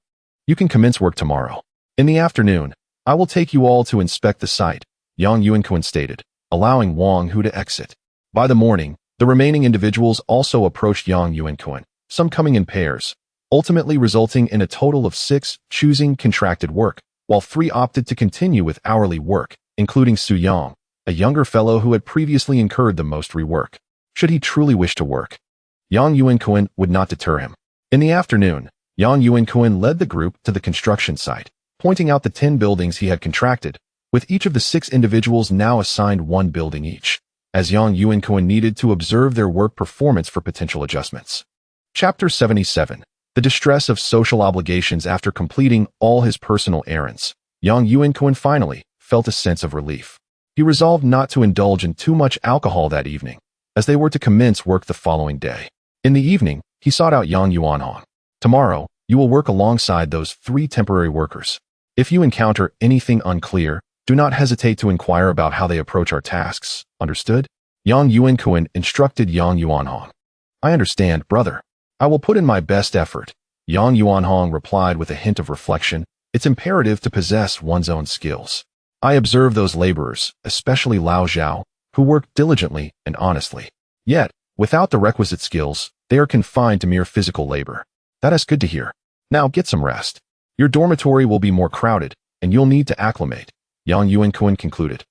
You can commence work tomorrow. In the afternoon, I will take you all to inspect the site, Yang Yuankun stated, allowing Wang Hu to exit. By the morning, the remaining individuals also approached Yang Yuankun, some coming in pairs, ultimately resulting in a total of 6 choosing contracted work, while 3 opted to continue with hourly work, including Su Yang, a younger fellow who had previously incurred the most rework. Should he truly wish to work, Yang Yuankun would not deter him. In the afternoon, Yang Yuankun led the group to the construction site, pointing out the 10 buildings he had contracted, with each of the 6 individuals now assigned 1 building each, as Yang Yuankun needed to observe their work performance for potential adjustments. Chapter 77. The distress of social obligations. After completing all his personal errands, Yang Yuankun finally felt a sense of relief. He resolved not to indulge in too much alcohol that evening, as they were to commence work the following day. In the evening, he sought out Yang Yuanhong. Tomorrow, you will work alongside those 3 temporary workers. If you encounter anything unclear, do not hesitate to inquire about how they approach our tasks. Understood? Yang Yuankun instructed Yang Yuanhong. I understand, brother. I will put in my best effort. Yang Yuanhong replied with a hint of reflection. It's imperative to possess one's own skills. I observe those laborers, especially Lao Zhao, who work diligently and honestly. Yet, without the requisite skills, they are confined to mere physical labor. That is good to hear. Now get some rest. Your dormitory will be more crowded, and you'll need to acclimate, Yang Yuankun concluded,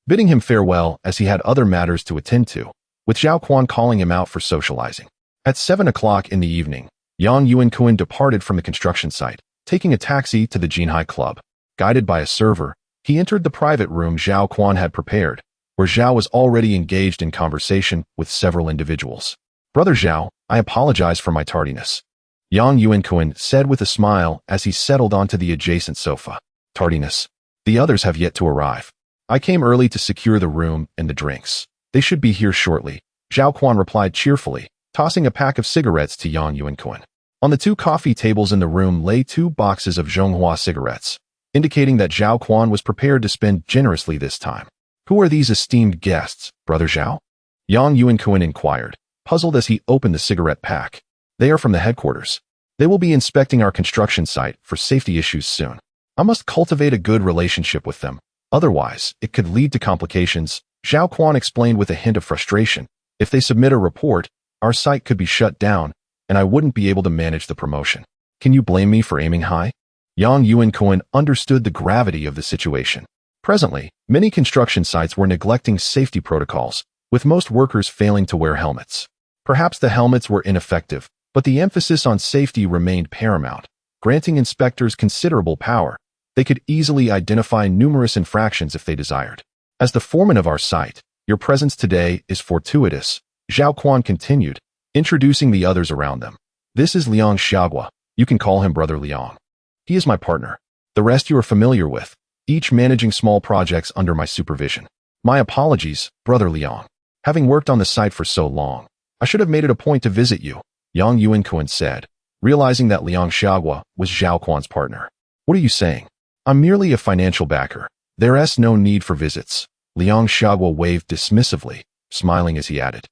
bidding him farewell as he had other matters to attend to, with Zhao Quan calling him out for socializing. At 7 o'clock in the evening, Yang Yuankun departed from the construction site, taking a taxi to the Jinhai Club. Guided by a server, he entered the private room Zhao Quan had prepared, where Zhao was already engaged in conversation with several individuals. Brother Zhao, I apologize for my tardiness, Yang Yuankun said with a smile as he settled onto the adjacent sofa. Tardiness? The others have yet to arrive. I came early to secure the room and the drinks. They should be here shortly, Zhao Quan replied cheerfully, tossing a pack of cigarettes to Yang Yuankun. On the 2 coffee tables in the room lay 2 boxes of Zhonghua cigarettes, indicating that Zhao Quan was prepared to spend generously this time. Who are these esteemed guests, Brother Zhao? Yang Yuankun inquired, puzzled as he opened the cigarette pack. They are from the headquarters. They will be inspecting our construction site for safety issues soon. I must cultivate a good relationship with them. Otherwise, it could lead to complications, Zhao Quan explained with a hint of frustration. If they submit a report, our site could be shut down, and I wouldn't be able to manage the promotion. Can you blame me for aiming high? Yang Yuankun understood the gravity of the situation. Presently, many construction sites were neglecting safety protocols, with most workers failing to wear helmets. Perhaps the helmets were ineffective, but the emphasis on safety remained paramount, granting inspectors considerable power. They could easily identify numerous infractions if they desired. As the foreman of our site, your presence today is fortuitous, Zhao Quan continued, introducing the others around them. This is Liang Xiaogua. You can call him Brother Liang. He is my partner. The rest you are familiar with, each managing small projects under my supervision. My apologies, Brother Liang. Having worked on the site for so long, I should have made it a point to visit you, Yang Yuankun said, realizing that Liang Xiaogua was Zhao Quan's partner. What are you saying? I'm merely a financial backer. There's no need for visits. Liang Xiaogua waved dismissively, smiling as he added.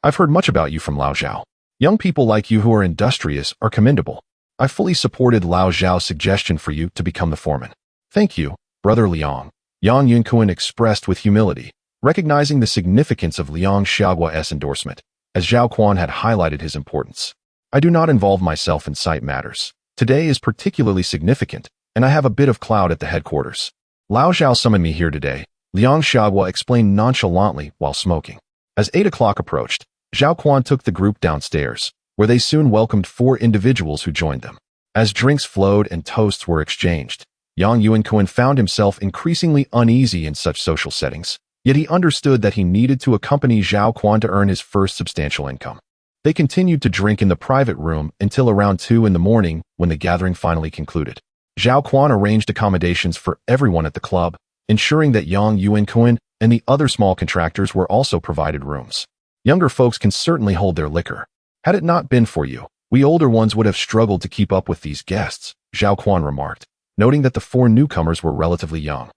I've heard much about you from Lao Zhao. Young people like you who are industrious are commendable. I fully supported Lao Zhao's suggestion for you to become the foreman. Thank you, Brother Liang, Yang Yuankun expressed with humility, recognizing the significance of Liang Xiaogua's endorsement, as Zhao Quan had highlighted his importance. I do not involve myself in site matters. Today is particularly significant, and I have a bit of clout at the headquarters. Lao Zhao summoned me here today, Liang Xiaogua explained nonchalantly while smoking. As 8 o'clock approached, Zhao Quan took the group downstairs, where they soon welcomed 4 individuals who joined them. As drinks flowed and toasts were exchanged, Yang Yuankun found himself increasingly uneasy in such social settings, yet he understood that he needed to accompany Zhao Quan to earn his first substantial income. They continued to drink in the private room until around 2 in the morning when the gathering finally concluded. Zhao Quan arranged accommodations for everyone at the club, ensuring that Yang Yuankun and the other small contractors were also provided rooms. Younger folks can certainly hold their liquor. Had it not been for you, we older ones would have struggled to keep up with these guests, Zhao Quan remarked, noting that the 4 newcomers were relatively young,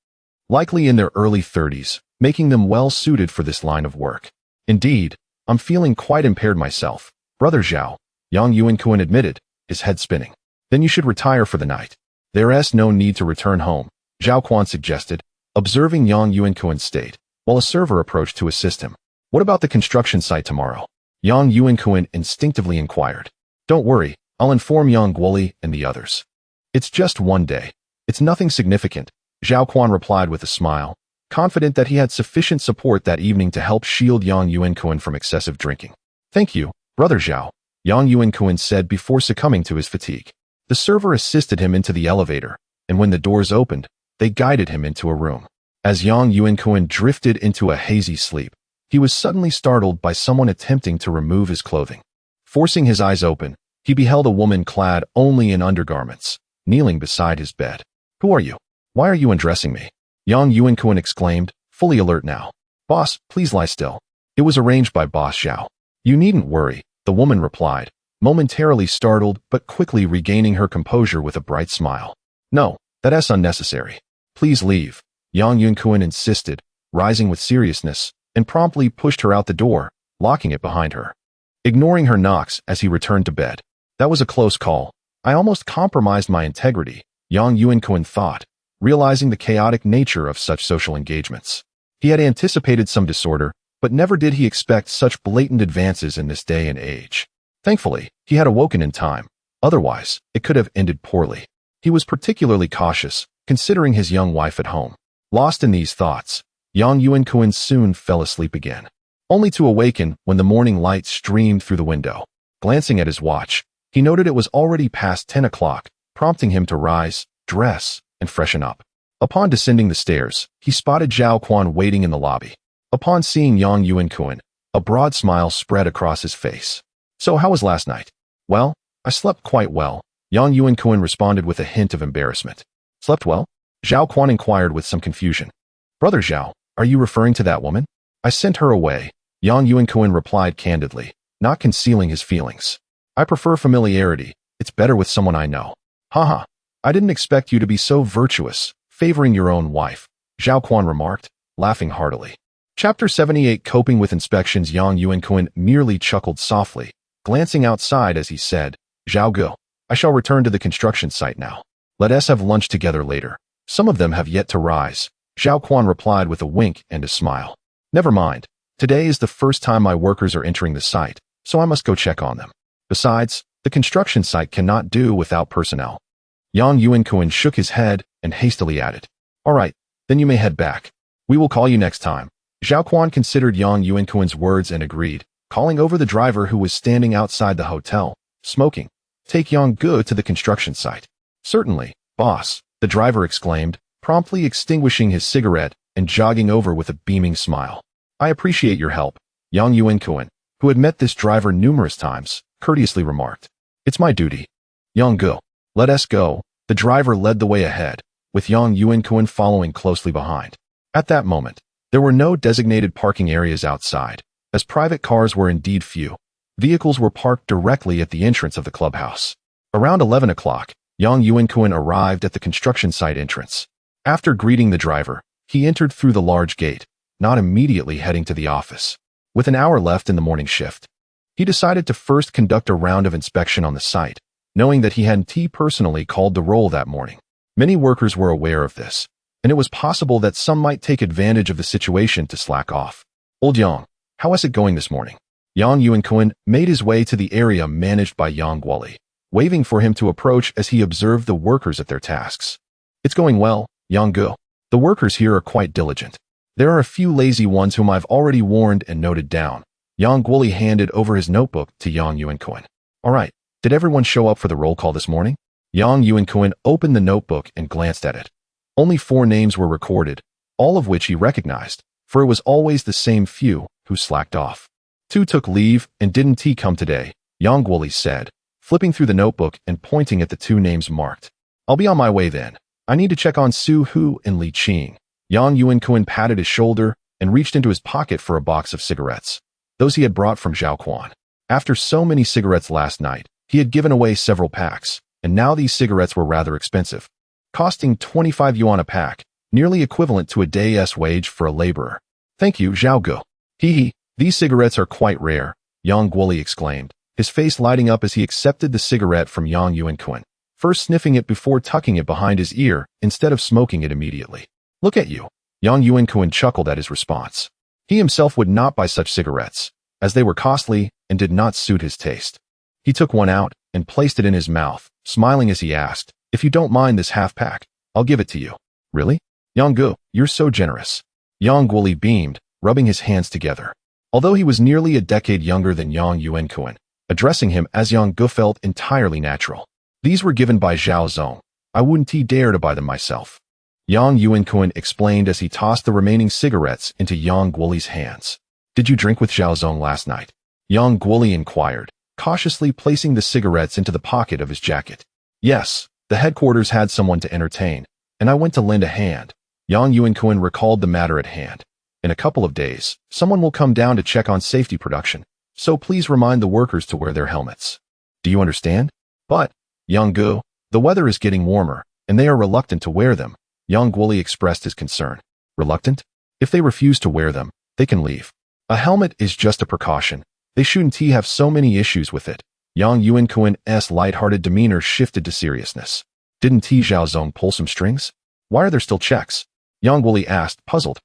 likely in their early 30s, making them well suited for this line of work. Indeed, I'm feeling quite impaired myself, Brother Zhao, Yang Yuankun admitted, his head spinning. Then you should retire for the night. There's no need to return home, Zhao Quan suggested, observing Yang Yuankun's state, while a server approached to assist him. What about the construction site tomorrow? Yang Yuankun instinctively inquired. Don't worry, I'll inform Yang Guoli and the others. It's just one day. It's nothing significant, Zhao Quan replied with a smile, confident that he had sufficient support that evening to help shield Yang Yuankun from excessive drinking. Thank you, Brother Zhao, Yang Yuankun said before succumbing to his fatigue. The server assisted him into the elevator, and when the doors opened, they guided him into a room. As Yang Yuankun drifted into a hazy sleep, he was suddenly startled by someone attempting to remove his clothing. Forcing his eyes open, he beheld a woman clad only in undergarments, kneeling beside his bed. Who are you? Why are you undressing me? Yang Yuankun exclaimed, fully alert now. Boss, please lie still. It was arranged by Boss Zhao. You needn't worry, the woman replied, momentarily startled but quickly regaining her composure with a bright smile. No, that's unnecessary. Please leave, Yang Yuankun insisted, rising with seriousness, and promptly pushed her out the door, locking it behind her. Ignoring her knocks as he returned to bed. That was a close call. I almost compromised my integrity, Yang Yuankun thought, realizing the chaotic nature of such social engagements. He had anticipated some disorder, but never did he expect such blatant advances in this day and age. Thankfully, he had awoken in time. Otherwise, it could have ended poorly. He was particularly cautious, considering his young wife at home. Lost in these thoughts, Yang Yuankun soon fell asleep again, only to awaken when the morning light streamed through the window. Glancing at his watch, he noted it was already past 10 o'clock, prompting him to rise, dress, and freshen up. Upon descending the stairs, he spotted Zhao Quan waiting in the lobby. Upon seeing Yang Yuankun, a broad smile spread across his face. So how was last night? Well, I slept quite well, Yang Yuankun responded with a hint of embarrassment. Slept well? Zhao Quan inquired with some confusion. Brother Zhao, are you referring to that woman? I sent her away, Yang Yuankun replied candidly, not concealing his feelings. I prefer familiarity. It's better with someone I know. Haha, I didn't expect you to be so virtuous, favoring your own wife, Zhao Quan remarked, laughing heartily. Chapter 78 Coping with Inspections. Yang Yuankun merely chuckled softly, glancing outside as he said, Zhao Gu, I shall return to the construction site now. Let us have lunch together later. Some of them have yet to rise, Zhao Quan replied with a wink and a smile. Never mind. Today is the first time my workers are entering the site, so I must go check on them. Besides, the construction site cannot do without personnel. Yang Yuankun shook his head and hastily added, All right, then you may head back. We will call you next time. Zhao Quan considered Yang Yuankun's words and agreed, calling over the driver who was standing outside the hotel, smoking. Take Yang Gu to the construction site. Certainly, boss, the driver exclaimed, promptly extinguishing his cigarette and jogging over with a beaming smile. I appreciate your help, Yang Yuankun, who had met this driver numerous times, courteously remarked. It's my duty. Yang Gu, let us go. The driver led the way ahead, with Yang Yuankun following closely behind. At that moment, there were no designated parking areas outside, as private cars were indeed few. Vehicles were parked directly at the entrance of the clubhouse. Around 11 o'clock, Yang Yuankun arrived at the construction site entrance. After greeting the driver, he entered through the large gate, not immediately heading to the office. With an hour left in the morning shift, he decided to first conduct a round of inspection on the site, knowing that he hadn't personally called the roll that morning. Many workers were aware of this, and it was possible that some might take advantage of the situation to slack off. Old Yang, how is it going this morning? Yang Yuankun made his way to the area managed by Yang Guoli, waving for him to approach as he observed the workers at their tasks. It's going well, Yang Gu. The workers here are quite diligent. There are a few lazy ones whom I've already warned and noted down. Yang Guoli handed over his notebook to Yang Yuankun. All right, did everyone show up for the roll call this morning? Yang Yuankun opened the notebook and glanced at it. Only 4 names were recorded, all of which he recognized, for it was always the same few who slacked off. 2 took leave and didn't come today, Yang Guoli said, flipping through the notebook and pointing at the 2 names marked. I'll be on my way then. I need to check on Su Hu and Li Qing. Yang Yuankun patted his shoulder and reached into his pocket for a box of cigarettes, those he had brought from Zhao Quan. After so many cigarettes last night, he had given away several packs, and now these cigarettes were rather expensive, costing 25 yuan a pack, nearly equivalent to a day's wage for a laborer. Thank you, Zhao Gu. Hee, these cigarettes are quite rare, Yang Guoli exclaimed, his face lighting up as he accepted the cigarette from Yang Yuankun. first sniffing it before tucking it behind his ear instead of smoking it immediately. Look at you. Young Yuankun chuckled at his response. He himself would not buy such cigarettes, as they were costly and did not suit his taste. He took one out and placed it in his mouth, smiling as he asked, "If you don't mind this half-pack, I'll give it to you." "Really? Yang-gu, you're so generous." Yang Guoli beamed, rubbing his hands together. Although he was nearly a decade younger than Yang Yuankun, addressing him as Yang-gu felt entirely natural. "These were given by Zhao Zong. I wouldn't dare to buy them myself." Yang Yuankun explained as he tossed the remaining cigarettes into Yang Guoli's hands. "Did you drink with Zhao Zong last night?" Yang Guoli inquired, cautiously placing the cigarettes into the pocket of his jacket. "Yes, the headquarters had someone to entertain, and I went to lend a hand." Yang Yuankun recalled the matter at hand. "In a couple of days, someone will come down to check on safety production, so please remind the workers to wear their helmets. Do you understand?" "But, Yang-gu, the weather is getting warmer, and they are reluctant to wear them." Yang Guoli expressed his concern. "Reluctant? If they refuse to wear them, they can leave. A helmet is just a precaution. They shouldn't have so many issues with it." Yang Yuankun's light-hearted demeanor shifted to seriousness. "Didn't Zhao Zong pull some strings? Why are there still checks?" Yang Guoli asked, puzzled.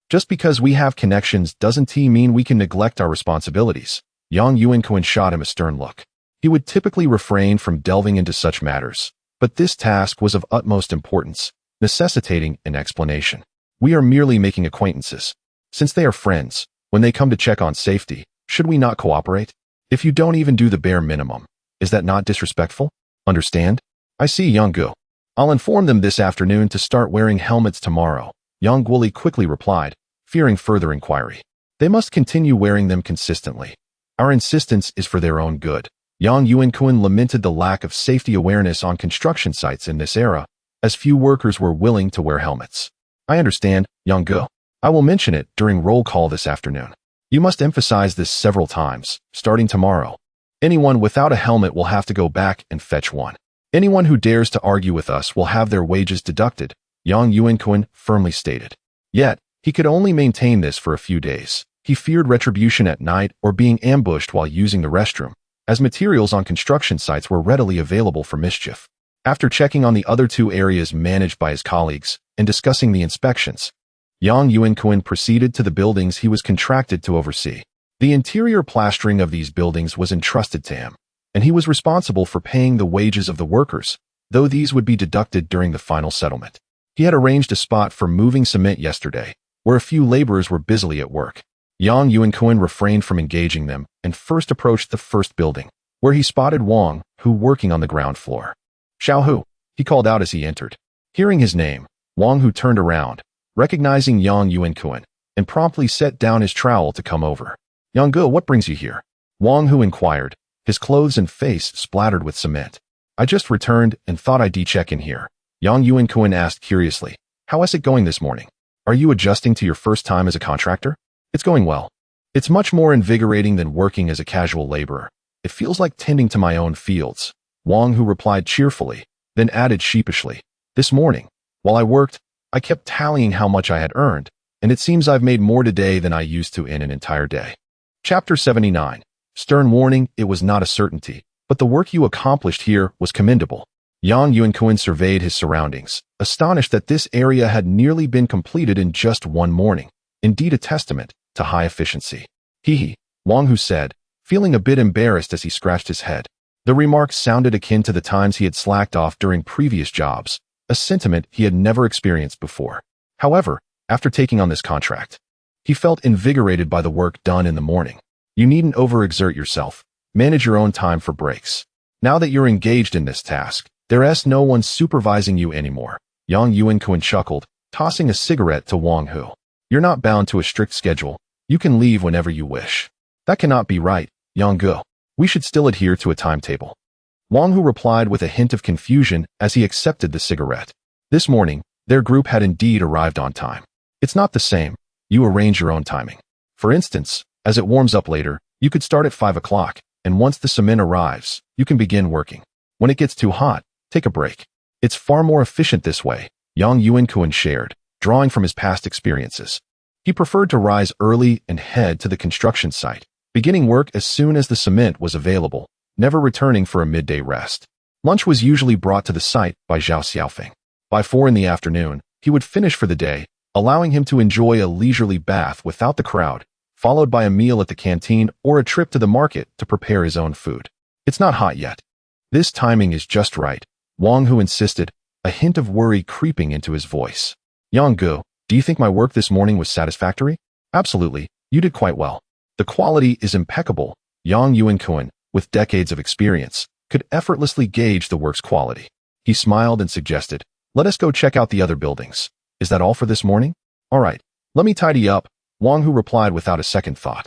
"Just because we have connections doesn't mean we can neglect our responsibilities." Yang Yuankun shot him a stern look. He would typically refrain from delving into such matters, but this task was of utmost importance, necessitating an explanation. "We are merely making acquaintances. Since they are friends, when they come to check on safety, should we not cooperate? If you don't even do the bare minimum, is that not disrespectful? Understand?" "I see, Yang-gu. I'll inform them this afternoon to start wearing helmets tomorrow," Yang Guoli quickly replied, fearing further inquiry. "They must continue wearing them consistently. Our insistence is for their own good." Yang Yuankun lamented the lack of safety awareness on construction sites in this era, as few workers were willing to wear helmets. "I understand, Yang-gu. I will mention it during roll call this afternoon. You must emphasize this several times, starting tomorrow. Anyone without a helmet will have to go back and fetch one. Anyone who dares to argue with us will have their wages deducted," Yang Yuankun firmly stated. Yet, he could only maintain this for a few days. He feared retribution at night or being ambushed while using the restroom, as materials on construction sites were readily available for mischief. After checking on the other two areas managed by his colleagues and discussing the inspections, Yang Yuankun proceeded to the buildings he was contracted to oversee. The interior plastering of these buildings was entrusted to him, and he was responsible for paying the wages of the workers, though these would be deducted during the final settlement. He had arranged a spot for moving cement yesterday, where a few laborers were busily at work. Yang Yuankun refrained from engaging them and first approached the first building, where he spotted Wang Hu working on the ground floor. "Xiao Hu," he called out as he entered. Hearing his name, Wang Hu turned around, recognizing Yang Yuankun, and promptly set down his trowel to come over. "Yang-gu, what brings you here?" Wang Hu inquired, his clothes and face splattered with cement. "I just returned and thought I'd check in here." Yang Yuankun asked curiously, "How is it going this morning? Are you adjusting to your first time as a contractor?" "It's going well. It's much more invigorating than working as a casual laborer. It feels like tending to my own fields," Wang Hu replied cheerfully, then added sheepishly, "This morning, while I worked, I kept tallying how much I had earned, and it seems I've made more today than I used to in an entire day." Chapter 79. Stern warning: it was not a certainty, but the work you accomplished here was commendable. Yang Yuankun surveyed his surroundings, astonished that this area had nearly been completed in just one morning, indeed a testament to high efficiency. "Hee," Wang Hu said, feeling a bit embarrassed as he scratched his head. The remark sounded akin to the times he had slacked off during previous jobs, a sentiment he had never experienced before. However, after taking on this contract, he felt invigorated by the work done in the morning. "You needn't overexert yourself. Manage your own time for breaks. Now that you're engaged in this task, there's no one supervising you anymore." Yang Yuankun chuckled, tossing a cigarette to Wang Hu. "You're not bound to a strict schedule. You can leave whenever you wish." "That cannot be right, Yang-gu. We should still adhere to a timetable." Wang Hu replied with a hint of confusion as he accepted the cigarette. This morning, their group had indeed arrived on time. "It's not the same. You arrange your own timing. For instance, as it warms up later, you could start at 5 o'clock, and once the cement arrives, you can begin working. When it gets too hot, take a break. It's far more efficient this way," Yang Yuankun shared, drawing from his past experiences. He preferred to rise early and head to the construction site, beginning work as soon as the cement was available, never returning for a midday rest. Lunch was usually brought to the site by Zhao Xiaofeng. By 4 in the afternoon, he would finish for the day, allowing him to enjoy a leisurely bath without the crowd, followed by a meal at the canteen or a trip to the market to prepare his own food. It's not hot yet. This timing is just right, Wang Hu insisted, a hint of worry creeping into his voice. Yuankun, do you think my work this morning was satisfactory? Absolutely, you did quite well. The quality is impeccable. Yuankun, with decades of experience, could effortlessly gauge the work's quality. He smiled and suggested, let us go check out the other buildings. Is that all for this morning? All right, let me tidy up, Wang Hu replied without a second thought,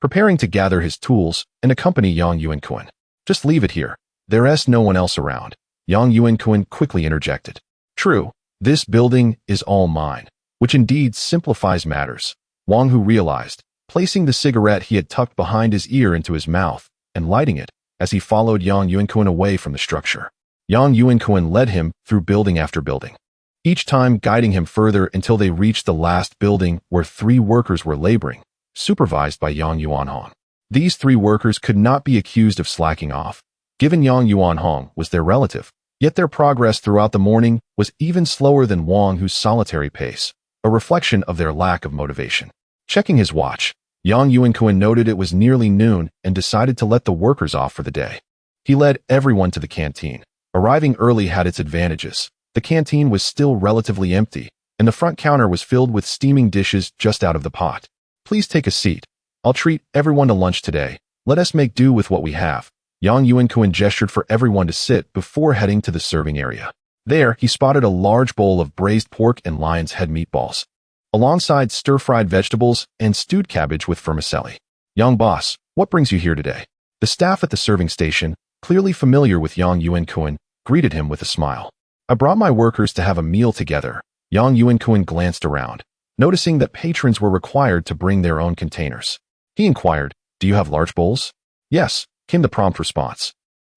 preparing to gather his tools and accompany Yuankun. Just leave it here. There's no one else around. Yuankun quickly interjected. True, this building is all mine, which indeed simplifies matters, Wang Hu realized, placing the cigarette he had tucked behind his ear into his mouth and lighting it as he followed Yuankun away from the structure. Yuankun led him through building after building, each time guiding him further until they reached the last building where 3 workers were laboring, supervised by Yuanhong. These 3 workers could not be accused of slacking off, given Yuanhong was their relative, yet their progress throughout the morning was even slower than Wang Hu's solitary pace, a reflection of their lack of motivation. Checking his watch, Yuankun noted it was nearly noon and decided to let the workers off for the day. He led everyone to the canteen. Arriving early had its advantages. The canteen was still relatively empty, and the front counter was filled with steaming dishes just out of the pot. Please take a seat. I'll treat everyone to lunch today. Let us make do with what we have. Yuankun gestured for everyone to sit before heading to the serving area. There, he spotted a large bowl of braised pork and lion's head meatballs, alongside stir-fried vegetables and stewed cabbage with vermicelli. Young boss, what brings you here today? The staff at the serving station, clearly familiar with Yuankun, greeted him with a smile. I brought my workers to have a meal together. Yuankun glanced around, noticing that patrons were required to bring their own containers. He inquired, do you have large bowls? Yes, came the prompt response.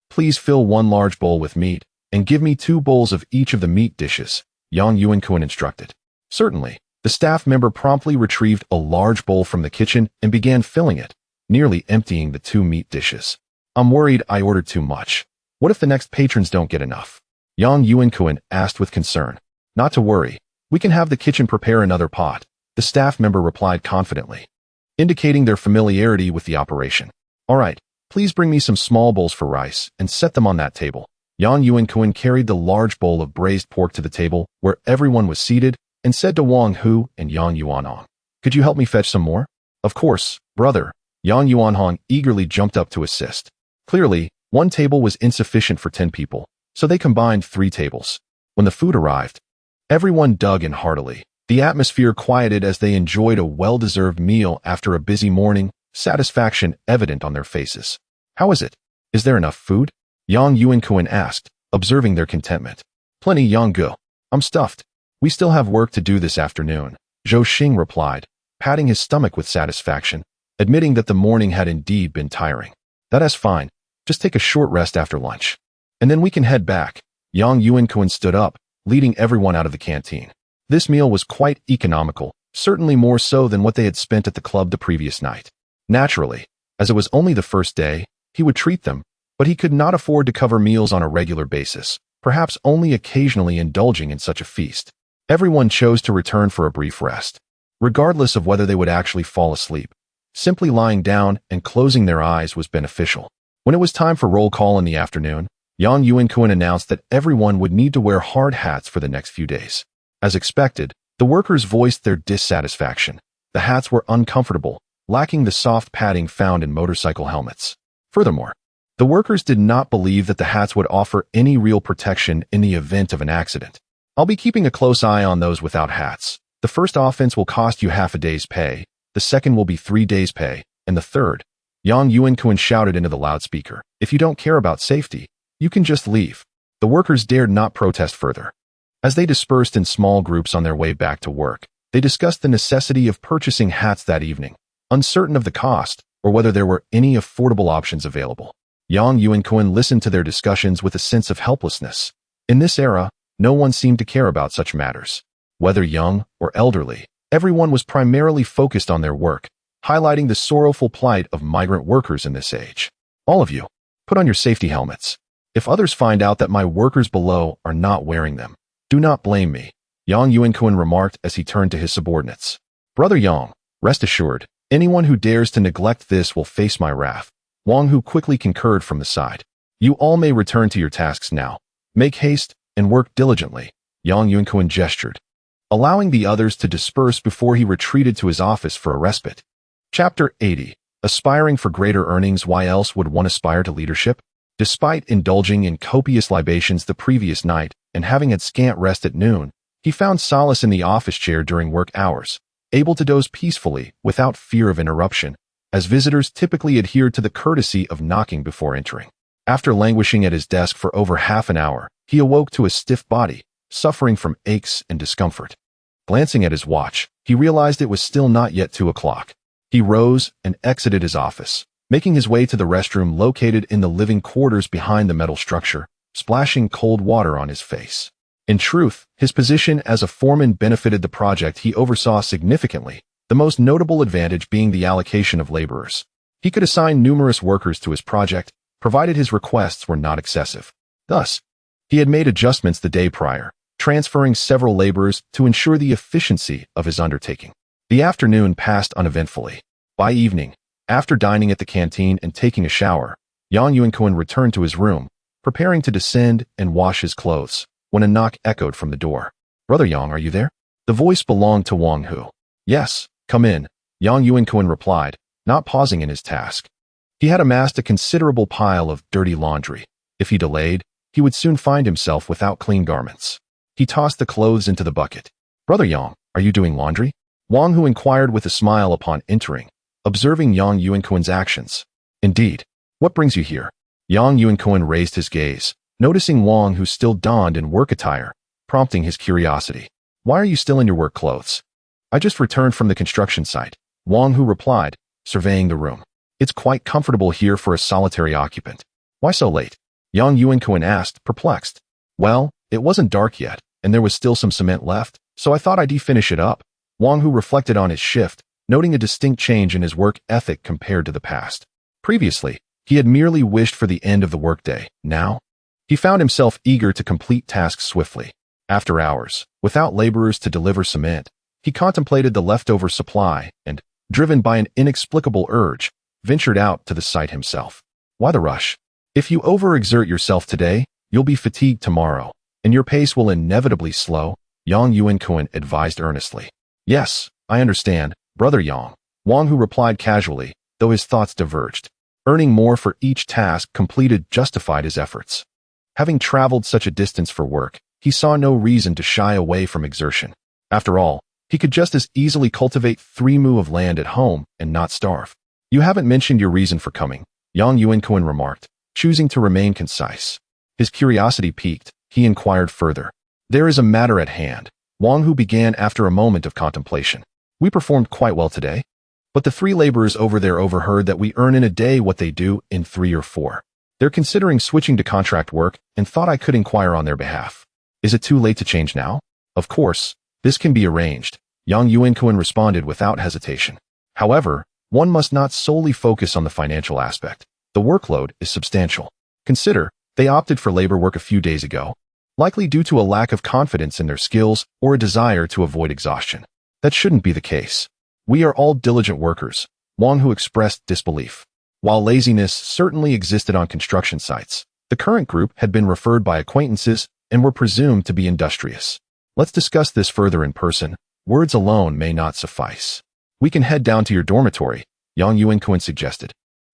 Please fill 1 large bowl with meat, and give me 2 bowls of each of the meat dishes, Yuankun instructed. Certainly, the staff member promptly retrieved a large bowl from the kitchen and began filling it, nearly emptying the 2 meat dishes. I'm worried I ordered too much. What if the next patrons don't get enough? Yuankun asked with concern. Not to worry. We can have the kitchen prepare another pot, the staff member replied confidently, indicating their familiarity with the operation. All right, please bring me some small bowls for rice and set them on that table. Yuankun carried the large bowl of braised pork to the table where everyone was seated and said to Wang Hu and Yuanhong, could you help me fetch some more? Of course, brother. Yuanhong eagerly jumped up to assist. Clearly, 1 table was insufficient for 10 people, so they combined 3 tables. When the food arrived, everyone dug in heartily. The atmosphere quieted as they enjoyed a well-deserved meal after a busy morning, satisfaction evident on their faces. How is it? Is there enough food? Yuankun asked, observing their contentment. Plenty, Yuankun. I'm stuffed. We still have work to do this afternoon, Zhou Xing replied, patting his stomach with satisfaction, admitting that the morning had indeed been tiring. That's fine. Just take a short rest after lunch, and then we can head back. Yuankun stood up, leading everyone out of the canteen. This meal was quite economical, certainly more so than what they had spent at the club the previous night. Naturally, as it was only the first day, he would treat them, but he could not afford to cover meals on a regular basis, perhaps only occasionally indulging in such a feast. Everyone chose to return for a brief rest. Regardless of whether they would actually fall asleep, simply lying down and closing their eyes was beneficial. When it was time for roll call in the afternoon, Yuankun announced that everyone would need to wear hard hats for the next few days. As expected, the workers voiced their dissatisfaction. The hats were uncomfortable, lacking the soft padding found in motorcycle helmets. Furthermore, the workers did not believe that the hats would offer any real protection in the event of an accident. I'll be keeping a close eye on those without hats. The first offense will cost you half a day's pay, the second will be 3 days' pay, and the third, Yuankun shouted into the loudspeaker, if you don't care about safety, you can just leave. The workers dared not protest further. As they dispersed in small groups on their way back to work, they discussed the necessity of purchasing hats that evening, uncertain of the cost or whether there were any affordable options available. Yuankun listened to their discussions with a sense of helplessness. In this era, no one seemed to care about such matters. Whether young or elderly, everyone was primarily focused on their work, highlighting the sorrowful plight of migrant workers in this age. All of you, put on your safety helmets. If others find out that my workers below are not wearing them, do not blame me, Yang Yuankun remarked as he turned to his subordinates. Brother Yang, rest assured, anyone who dares to neglect this will face my wrath. Wang Hu quickly concurred from the side. You all may return to your tasks now. Make haste and work diligently, Yang Yuankun gestured, allowing the others to disperse before he retreated to his office for a respite. Chapter 80. Aspiring for greater earnings. Why else would one aspire to leadership? Despite indulging in copious libations the previous night and having had scant rest at noon, he found solace in the office chair during work hours, able to doze peacefully without fear of interruption, as visitors typically adhered to the courtesy of knocking before entering. After languishing at his desk for over half an hour, he awoke to a stiff body, suffering from aches and discomfort. Glancing at his watch, he realized it was still not yet 2 o'clock. He rose and exited his office, making his way to the restroom located in the living quarters behind the metal structure, splashing cold water on his face. In truth, his position as a foreman benefited the project he oversaw significantly, the most notable advantage being the allocation of laborers. He could assign numerous workers to his project, provided his requests were not excessive. Thus, he had made adjustments the day prior, transferring several laborers to ensure the efficiency of his undertaking. The afternoon passed uneventfully. By evening, after dining at the canteen and taking a shower, Yang Yuankun returned to his room, preparing to descend and wash his clothes, when a knock echoed from the door. Brother Yang, are you there? The voice belonged to Wang Hu. Yes, come in, Yang Yuankun replied, not pausing in his task. He had amassed a considerable pile of dirty laundry. If he delayed, he would soon find himself without clean garments. He tossed the clothes into the bucket. Brother Yang, are you doing laundry? Wang Hu inquired with a smile upon entering, observing Yang Yuankun's actions. Indeed. What brings you here? Yang Yuankun raised his gaze, noticing Wang Hu still donned in work attire, prompting his curiosity. Why are you still in your work clothes? I just returned from the construction site, Wang Hu replied, surveying the room. It's quite comfortable here for a solitary occupant. Why so late? Yang Yuankun asked, perplexed. Well, it wasn't dark yet, and there was still some cement left, so I thought I'd finish it up. Wang Hu reflected on his shift, noting a distinct change in his work ethic compared to the past. Previously, he had merely wished for the end of the workday. Now, he found himself eager to complete tasks swiftly. After hours, without laborers to deliver cement, he contemplated the leftover supply and, driven by an inexplicable urge, ventured out to the site himself. Why the rush? If you overexert yourself today, you'll be fatigued tomorrow, and your pace will inevitably slow, Yang Yuankun advised earnestly. Yes, I understand, Brother Yang, Wang Hu replied casually, though his thoughts diverged. Earning more for each task completed justified his efforts. Having traveled such a distance for work, he saw no reason to shy away from exertion. After all, he could just as easily cultivate 3 mu of land at home and not starve. You haven't mentioned your reason for coming, Yang Yuankun remarked, choosing to remain concise. His curiosity piqued, he inquired further. There is a matter at hand, Wang Hu began after a moment of contemplation. We performed quite well today, but the 3 laborers over there overheard that we earn in a day what they do in 3 or 4. They're considering switching to contract work and thought I could inquire on their behalf. Is it too late to change now? Of course, this can be arranged, Yang Yuankun responded without hesitation. However, one must not solely focus on the financial aspect. The workload is substantial. Consider, they opted for labor work a few days ago, likely due to a lack of confidence in their skills or a desire to avoid exhaustion. That shouldn't be the case. We are all diligent workers, Wang Hu expressed disbelief. While laziness certainly existed on construction sites, the current group had been referred by acquaintances and were presumed to be industrious. Let's discuss this further in person. Words alone may not suffice. We can head down to your dormitory, Yang Yuankun suggested,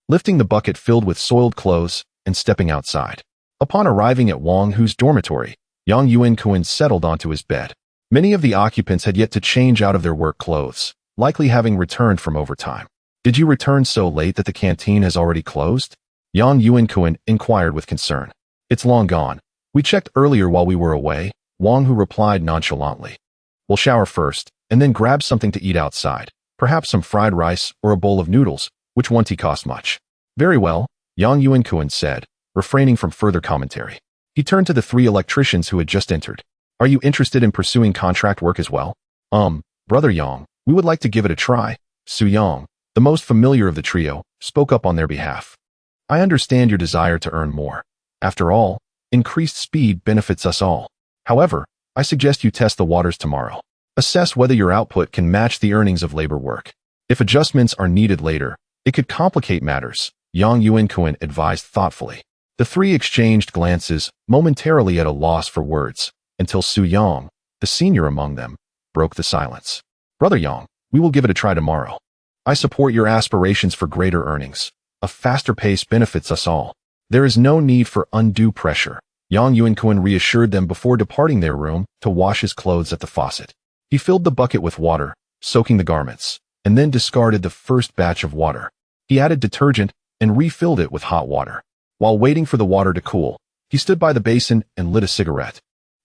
lifting the bucket filled with soiled clothes and stepping outside. Upon arriving at Wang Hu's dormitory, Yang Yuankun settled onto his bed. Many of the occupants had yet to change out of their work clothes, likely having returned from overtime. Did you return so late that the canteen has already closed? Yang Yuankun inquired with concern. It's long gone. We checked earlier while we were away, Wang Hu replied nonchalantly. We'll shower first, and then grab something to eat outside, perhaps some fried rice or a bowl of noodles, which won't cost much. Very well, Yang Yuankun said, refraining from further commentary. He turned to the 3 electricians who had just entered. Are you interested in pursuing contract work as well? Brother Yang, we would like to give it a try. Su Yang, the most familiar of the trio, spoke up on their behalf. I understand your desire to earn more. After all, increased speed benefits us all. However, I suggest you test the waters tomorrow. Assess whether your output can match the earnings of labor work. If adjustments are needed later, it could complicate matters, Yang Yuankun advised thoughtfully. The three exchanged glances, momentarily at a loss for words, until Su Yang, the senior among them, broke the silence. Brother Yang, we will give it a try tomorrow. I support your aspirations for greater earnings. A faster pace benefits us all. There is no need for undue pressure. Yang Yuankun reassured them before departing their room to wash his clothes at the faucet. He filled the bucket with water, soaking the garments, and then discarded the first batch of water. He added detergent and refilled it with hot water. While waiting for the water to cool, he stood by the basin and lit a cigarette,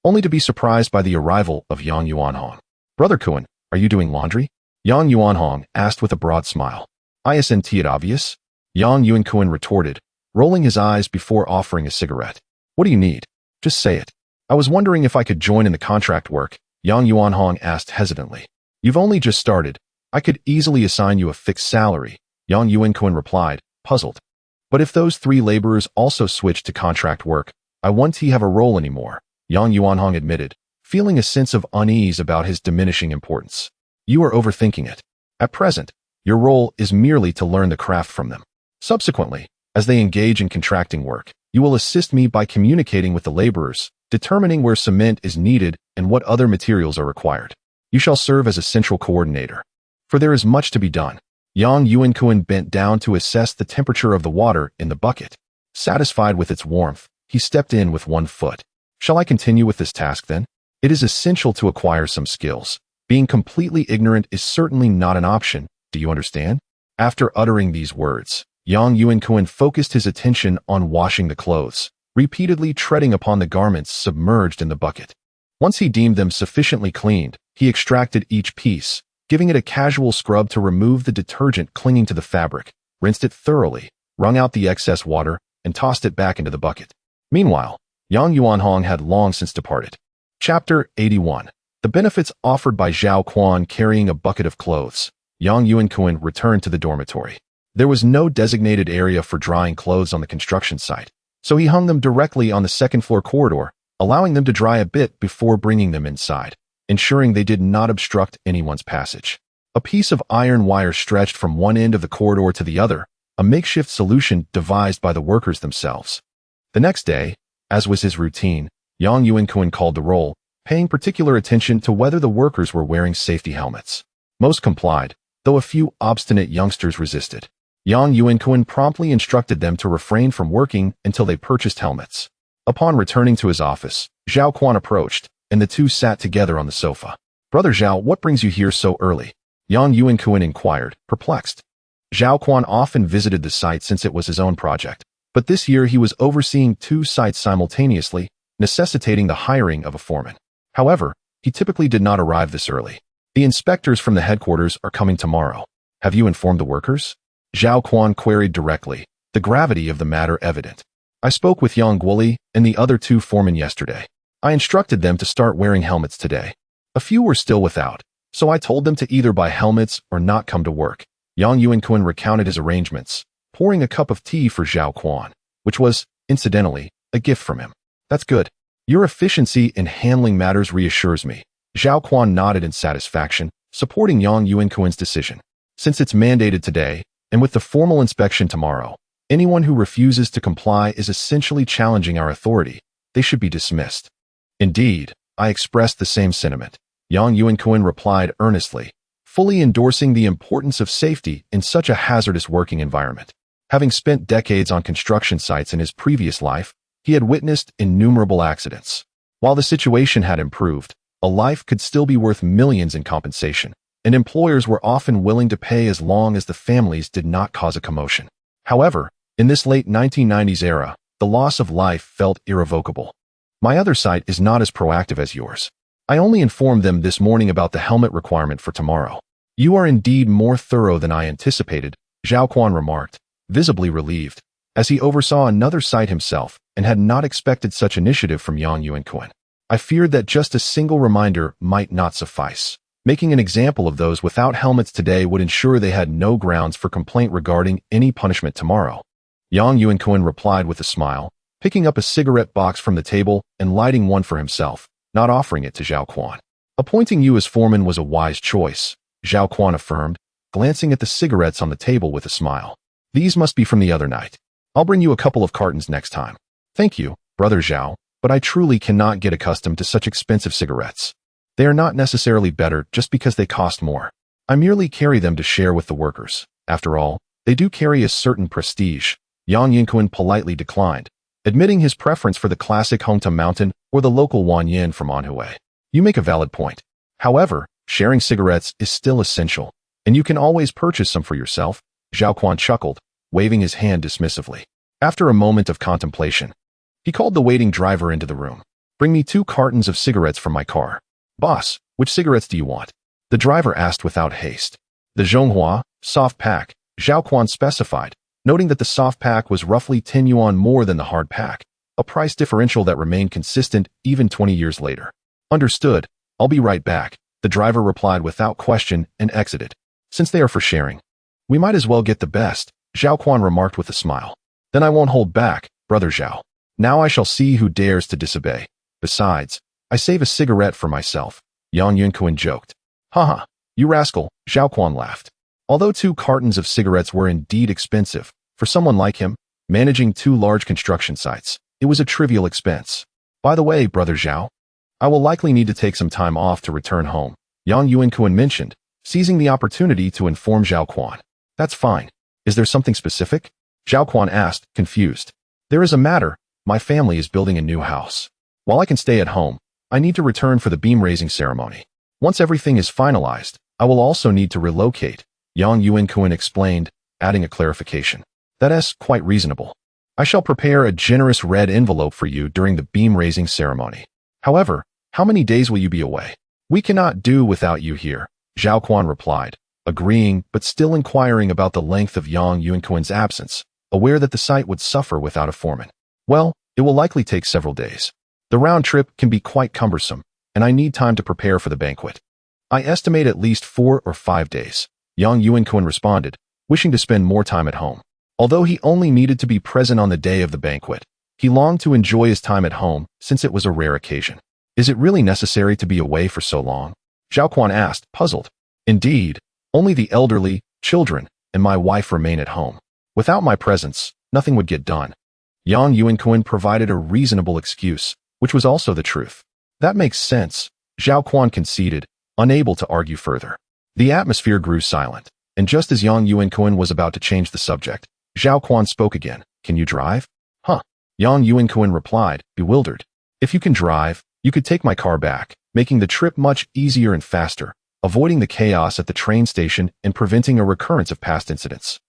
only to be surprised by the arrival of Yang Yuanhong. Brother Kun, are you doing laundry? Yang Yuanhong asked with a broad smile. Isn't it obvious? Yang Yuankun retorted, rolling his eyes before offering a cigarette. What do you need? Just say it. I was wondering if I could join in the contract work, Yang Yuanhong asked hesitantly. You've only just started. I could easily assign you a fixed salary, Yang Yuankun replied, puzzled. But if those three laborers also switch to contract work, I won't have a role anymore, Yang Yuanhong admitted, feeling a sense of unease about his diminishing importance. You are overthinking it. At present, your role is merely to learn the craft from them. Subsequently, as they engage in contracting work, you will assist me by communicating with the laborers, determining where cement is needed and what other materials are required. You shall serve as a central coordinator. For there is much to be done. Yang Yuankun bent down to assess the temperature of the water in the bucket. Satisfied with its warmth, he stepped in with one foot. Shall I continue with this task then? It is essential to acquire some skills. Being completely ignorant is certainly not an option, do you understand? After uttering these words, Yang Yuankun focused his attention on washing the clothes, repeatedly treading upon the garments submerged in the bucket. Once he deemed them sufficiently cleaned, he extracted each piece, giving it a casual scrub to remove the detergent clinging to the fabric, rinsed it thoroughly, wrung out the excess water, and tossed it back into the bucket. Meanwhile, Yang Yuanhong had long since departed. Chapter 81. The benefits offered by Zhao Quan carrying a bucket of clothes. Yang Yuankun returned to the dormitory. There was no designated area for drying clothes on the construction site, so he hung them directly on the second-floor corridor, allowing them to dry a bit before bringing them inside, ensuring they did not obstruct anyone's passage. A piece of iron wire stretched from one end of the corridor to the other, a makeshift solution devised by the workers themselves. The next day, as was his routine, Yang Yuankun called the roll, paying particular attention to whether the workers were wearing safety helmets. Most complied, though a few obstinate youngsters resisted. Yang Yuankun promptly instructed them to refrain from working until they purchased helmets. Upon returning to his office, Zhao Quan approached, and the two sat together on the sofa. Brother Zhao, what brings you here so early? Yang Yuankun inquired, perplexed. Zhao Quan often visited the site since it was his own project, but this year he was overseeing two sites simultaneously, necessitating the hiring of a foreman. However, he typically did not arrive this early. The inspectors from the headquarters are coming tomorrow. Have you informed the workers? Zhao Quan queried directly, the gravity of the matter evident. I spoke with Yang Guoli and the other two foremen yesterday. I instructed them to start wearing helmets today. A few were still without, so I told them to either buy helmets or not come to work. Yang Yuankun recounted his arrangements, pouring a cup of tea for Zhao Quan, which was, incidentally, a gift from him. That's good. Your efficiency in handling matters reassures me. Zhao Quan nodded in satisfaction, supporting Yang Yuankun's decision. Since it's mandated today, and with the formal inspection tomorrow, anyone who refuses to comply is essentially challenging our authority. They should be dismissed. Indeed, I expressed the same sentiment. Yang Yuankun replied earnestly, fully endorsing the importance of safety in such a hazardous working environment. Having spent decades on construction sites in his previous life, he had witnessed innumerable accidents. While the situation had improved, a life could still be worth millions in compensation, and employers were often willing to pay as long as the families did not cause a commotion. However, in this late 1990s era, the loss of life felt irrevocable. My other site is not as proactive as yours. I only informed them this morning about the helmet requirement for tomorrow. You are indeed more thorough than I anticipated, Zhao Quan remarked, visibly relieved, as he oversaw another site himself and had not expected such initiative from Yang Yuankun. I feared that just a single reminder might not suffice. Making an example of those without helmets today would ensure they had no grounds for complaint regarding any punishment tomorrow. Yang Yuankun replied with a smile, picking up a cigarette box from the table and lighting one for himself, not offering it to Zhao Quan. Appointing you as foreman was a wise choice, Zhao Quan affirmed, glancing at the cigarettes on the table with a smile. These must be from the other night. I'll bring you a couple of cartons next time. Thank you, Brother Zhao, but I truly cannot get accustomed to such expensive cigarettes. They are not necessarily better just because they cost more. I merely carry them to share with the workers. After all, they do carry a certain prestige. Yuankun politely declined, admitting his preference for the classic Hongta Mountain or the local Wanyan from Anhui. You make a valid point. However, sharing cigarettes is still essential, and you can always purchase some for yourself, Zhao Quan chuckled, waving his hand dismissively. After a moment of contemplation, he called the waiting driver into the room. Bring me 2 cartons of cigarettes from my car. Boss, which cigarettes do you want? The driver asked without haste. The Zhonghua, soft pack, Zhao Quan specified, noting that the soft pack was roughly 10 yuan more than the hard pack, a price differential that remained consistent even 20 years later. Understood, I'll be right back, the driver replied without question and exited. Since they are for sharing, we might as well get the best, Zhao Quan remarked with a smile. Then I won't hold back, Brother Zhao. Now I shall see who dares to disobey. Besides, I save a cigarette for myself, Yuankun joked. Haha, you rascal, Zhao Quan laughed. Although 2 cartons of cigarettes were indeed expensive, for someone like him, managing 2 large construction sites, it was a trivial expense. By the way, Brother Zhao, I will likely need to take some time off to return home, Yuankun mentioned, seizing the opportunity to inform Zhao Quan. That's fine. Is there something specific? Zhao Quan asked, confused. There is a matter. My family is building a new house. While I can stay at home, I need to return for the beam-raising ceremony. Once everything is finalized, I will also need to relocate, Yuankun explained, adding a clarification. That's quite reasonable. I shall prepare a generous red envelope for you during the beam-raising ceremony. However, how many days will you be away? We cannot do without you here, Zhao Quan replied, agreeing but still inquiring about the length of Yuankun's absence, aware that the site would suffer without a foreman. Well, it will likely take several days. The round trip can be quite cumbersome, and I need time to prepare for the banquet. I estimate at least 4 or 5 days, Yuankun responded, wishing to spend more time at home. Although he only needed to be present on the day of the banquet, he longed to enjoy his time at home since it was a rare occasion. Is it really necessary to be away for so long? Zhao Quan asked, puzzled. Indeed, only the elderly, children, and my wife remain at home. Without my presence, nothing would get done. Yuankun provided a reasonable excuse, which was also the truth. That makes sense, Zhao Quan conceded, unable to argue further. The atmosphere grew silent, and just as Yuankun was about to change the subject, Zhao Quan spoke again. Can you drive? Huh. Yuankun replied, bewildered. If you can drive, you could take my car back, making the trip much easier and faster, avoiding the chaos at the train station and preventing a recurrence of past incidents.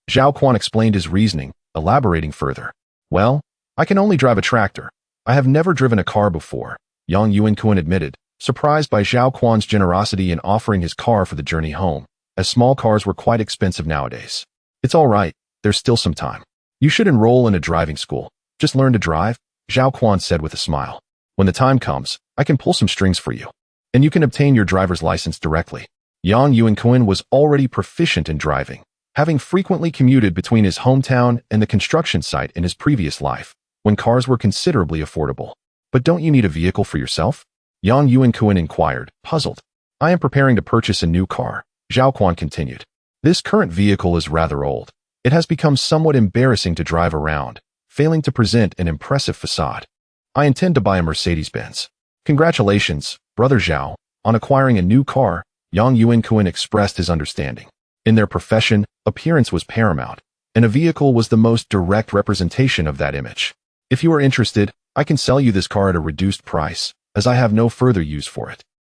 Zhao Quan explained his reasoning, elaborating further. Well, I can only drive a tractor. I have never driven a car before, Yuankun admitted, surprised by Zhao Quan's generosity in offering his car for the journey home, as small cars were quite expensive nowadays. It's all right, there's still some time. You should enroll in a driving school. Just learn to drive, Zhao Quan said with a smile. When the time comes, I can pull some strings for you. And you can obtain your driver's license directly. Yuankun was already proficient in driving, having frequently commuted between his hometown and the construction site in his previous life, when cars were considerably affordable. But don't you need a vehicle for yourself? Yuankun inquired, puzzled. I am preparing to purchase a new car, Zhao Quan continued. This current vehicle is rather old. It has become somewhat embarrassing to drive around, failing to present an impressive facade. I intend to buy a Mercedes-Benz. Congratulations, Brother Zhao, on acquiring a new car, Yuankun expressed his understanding. In their profession, appearance was paramount, and a vehicle was the most direct representation of that image. If you are interested, I can sell you this car at a reduced price, as I have no further use for it.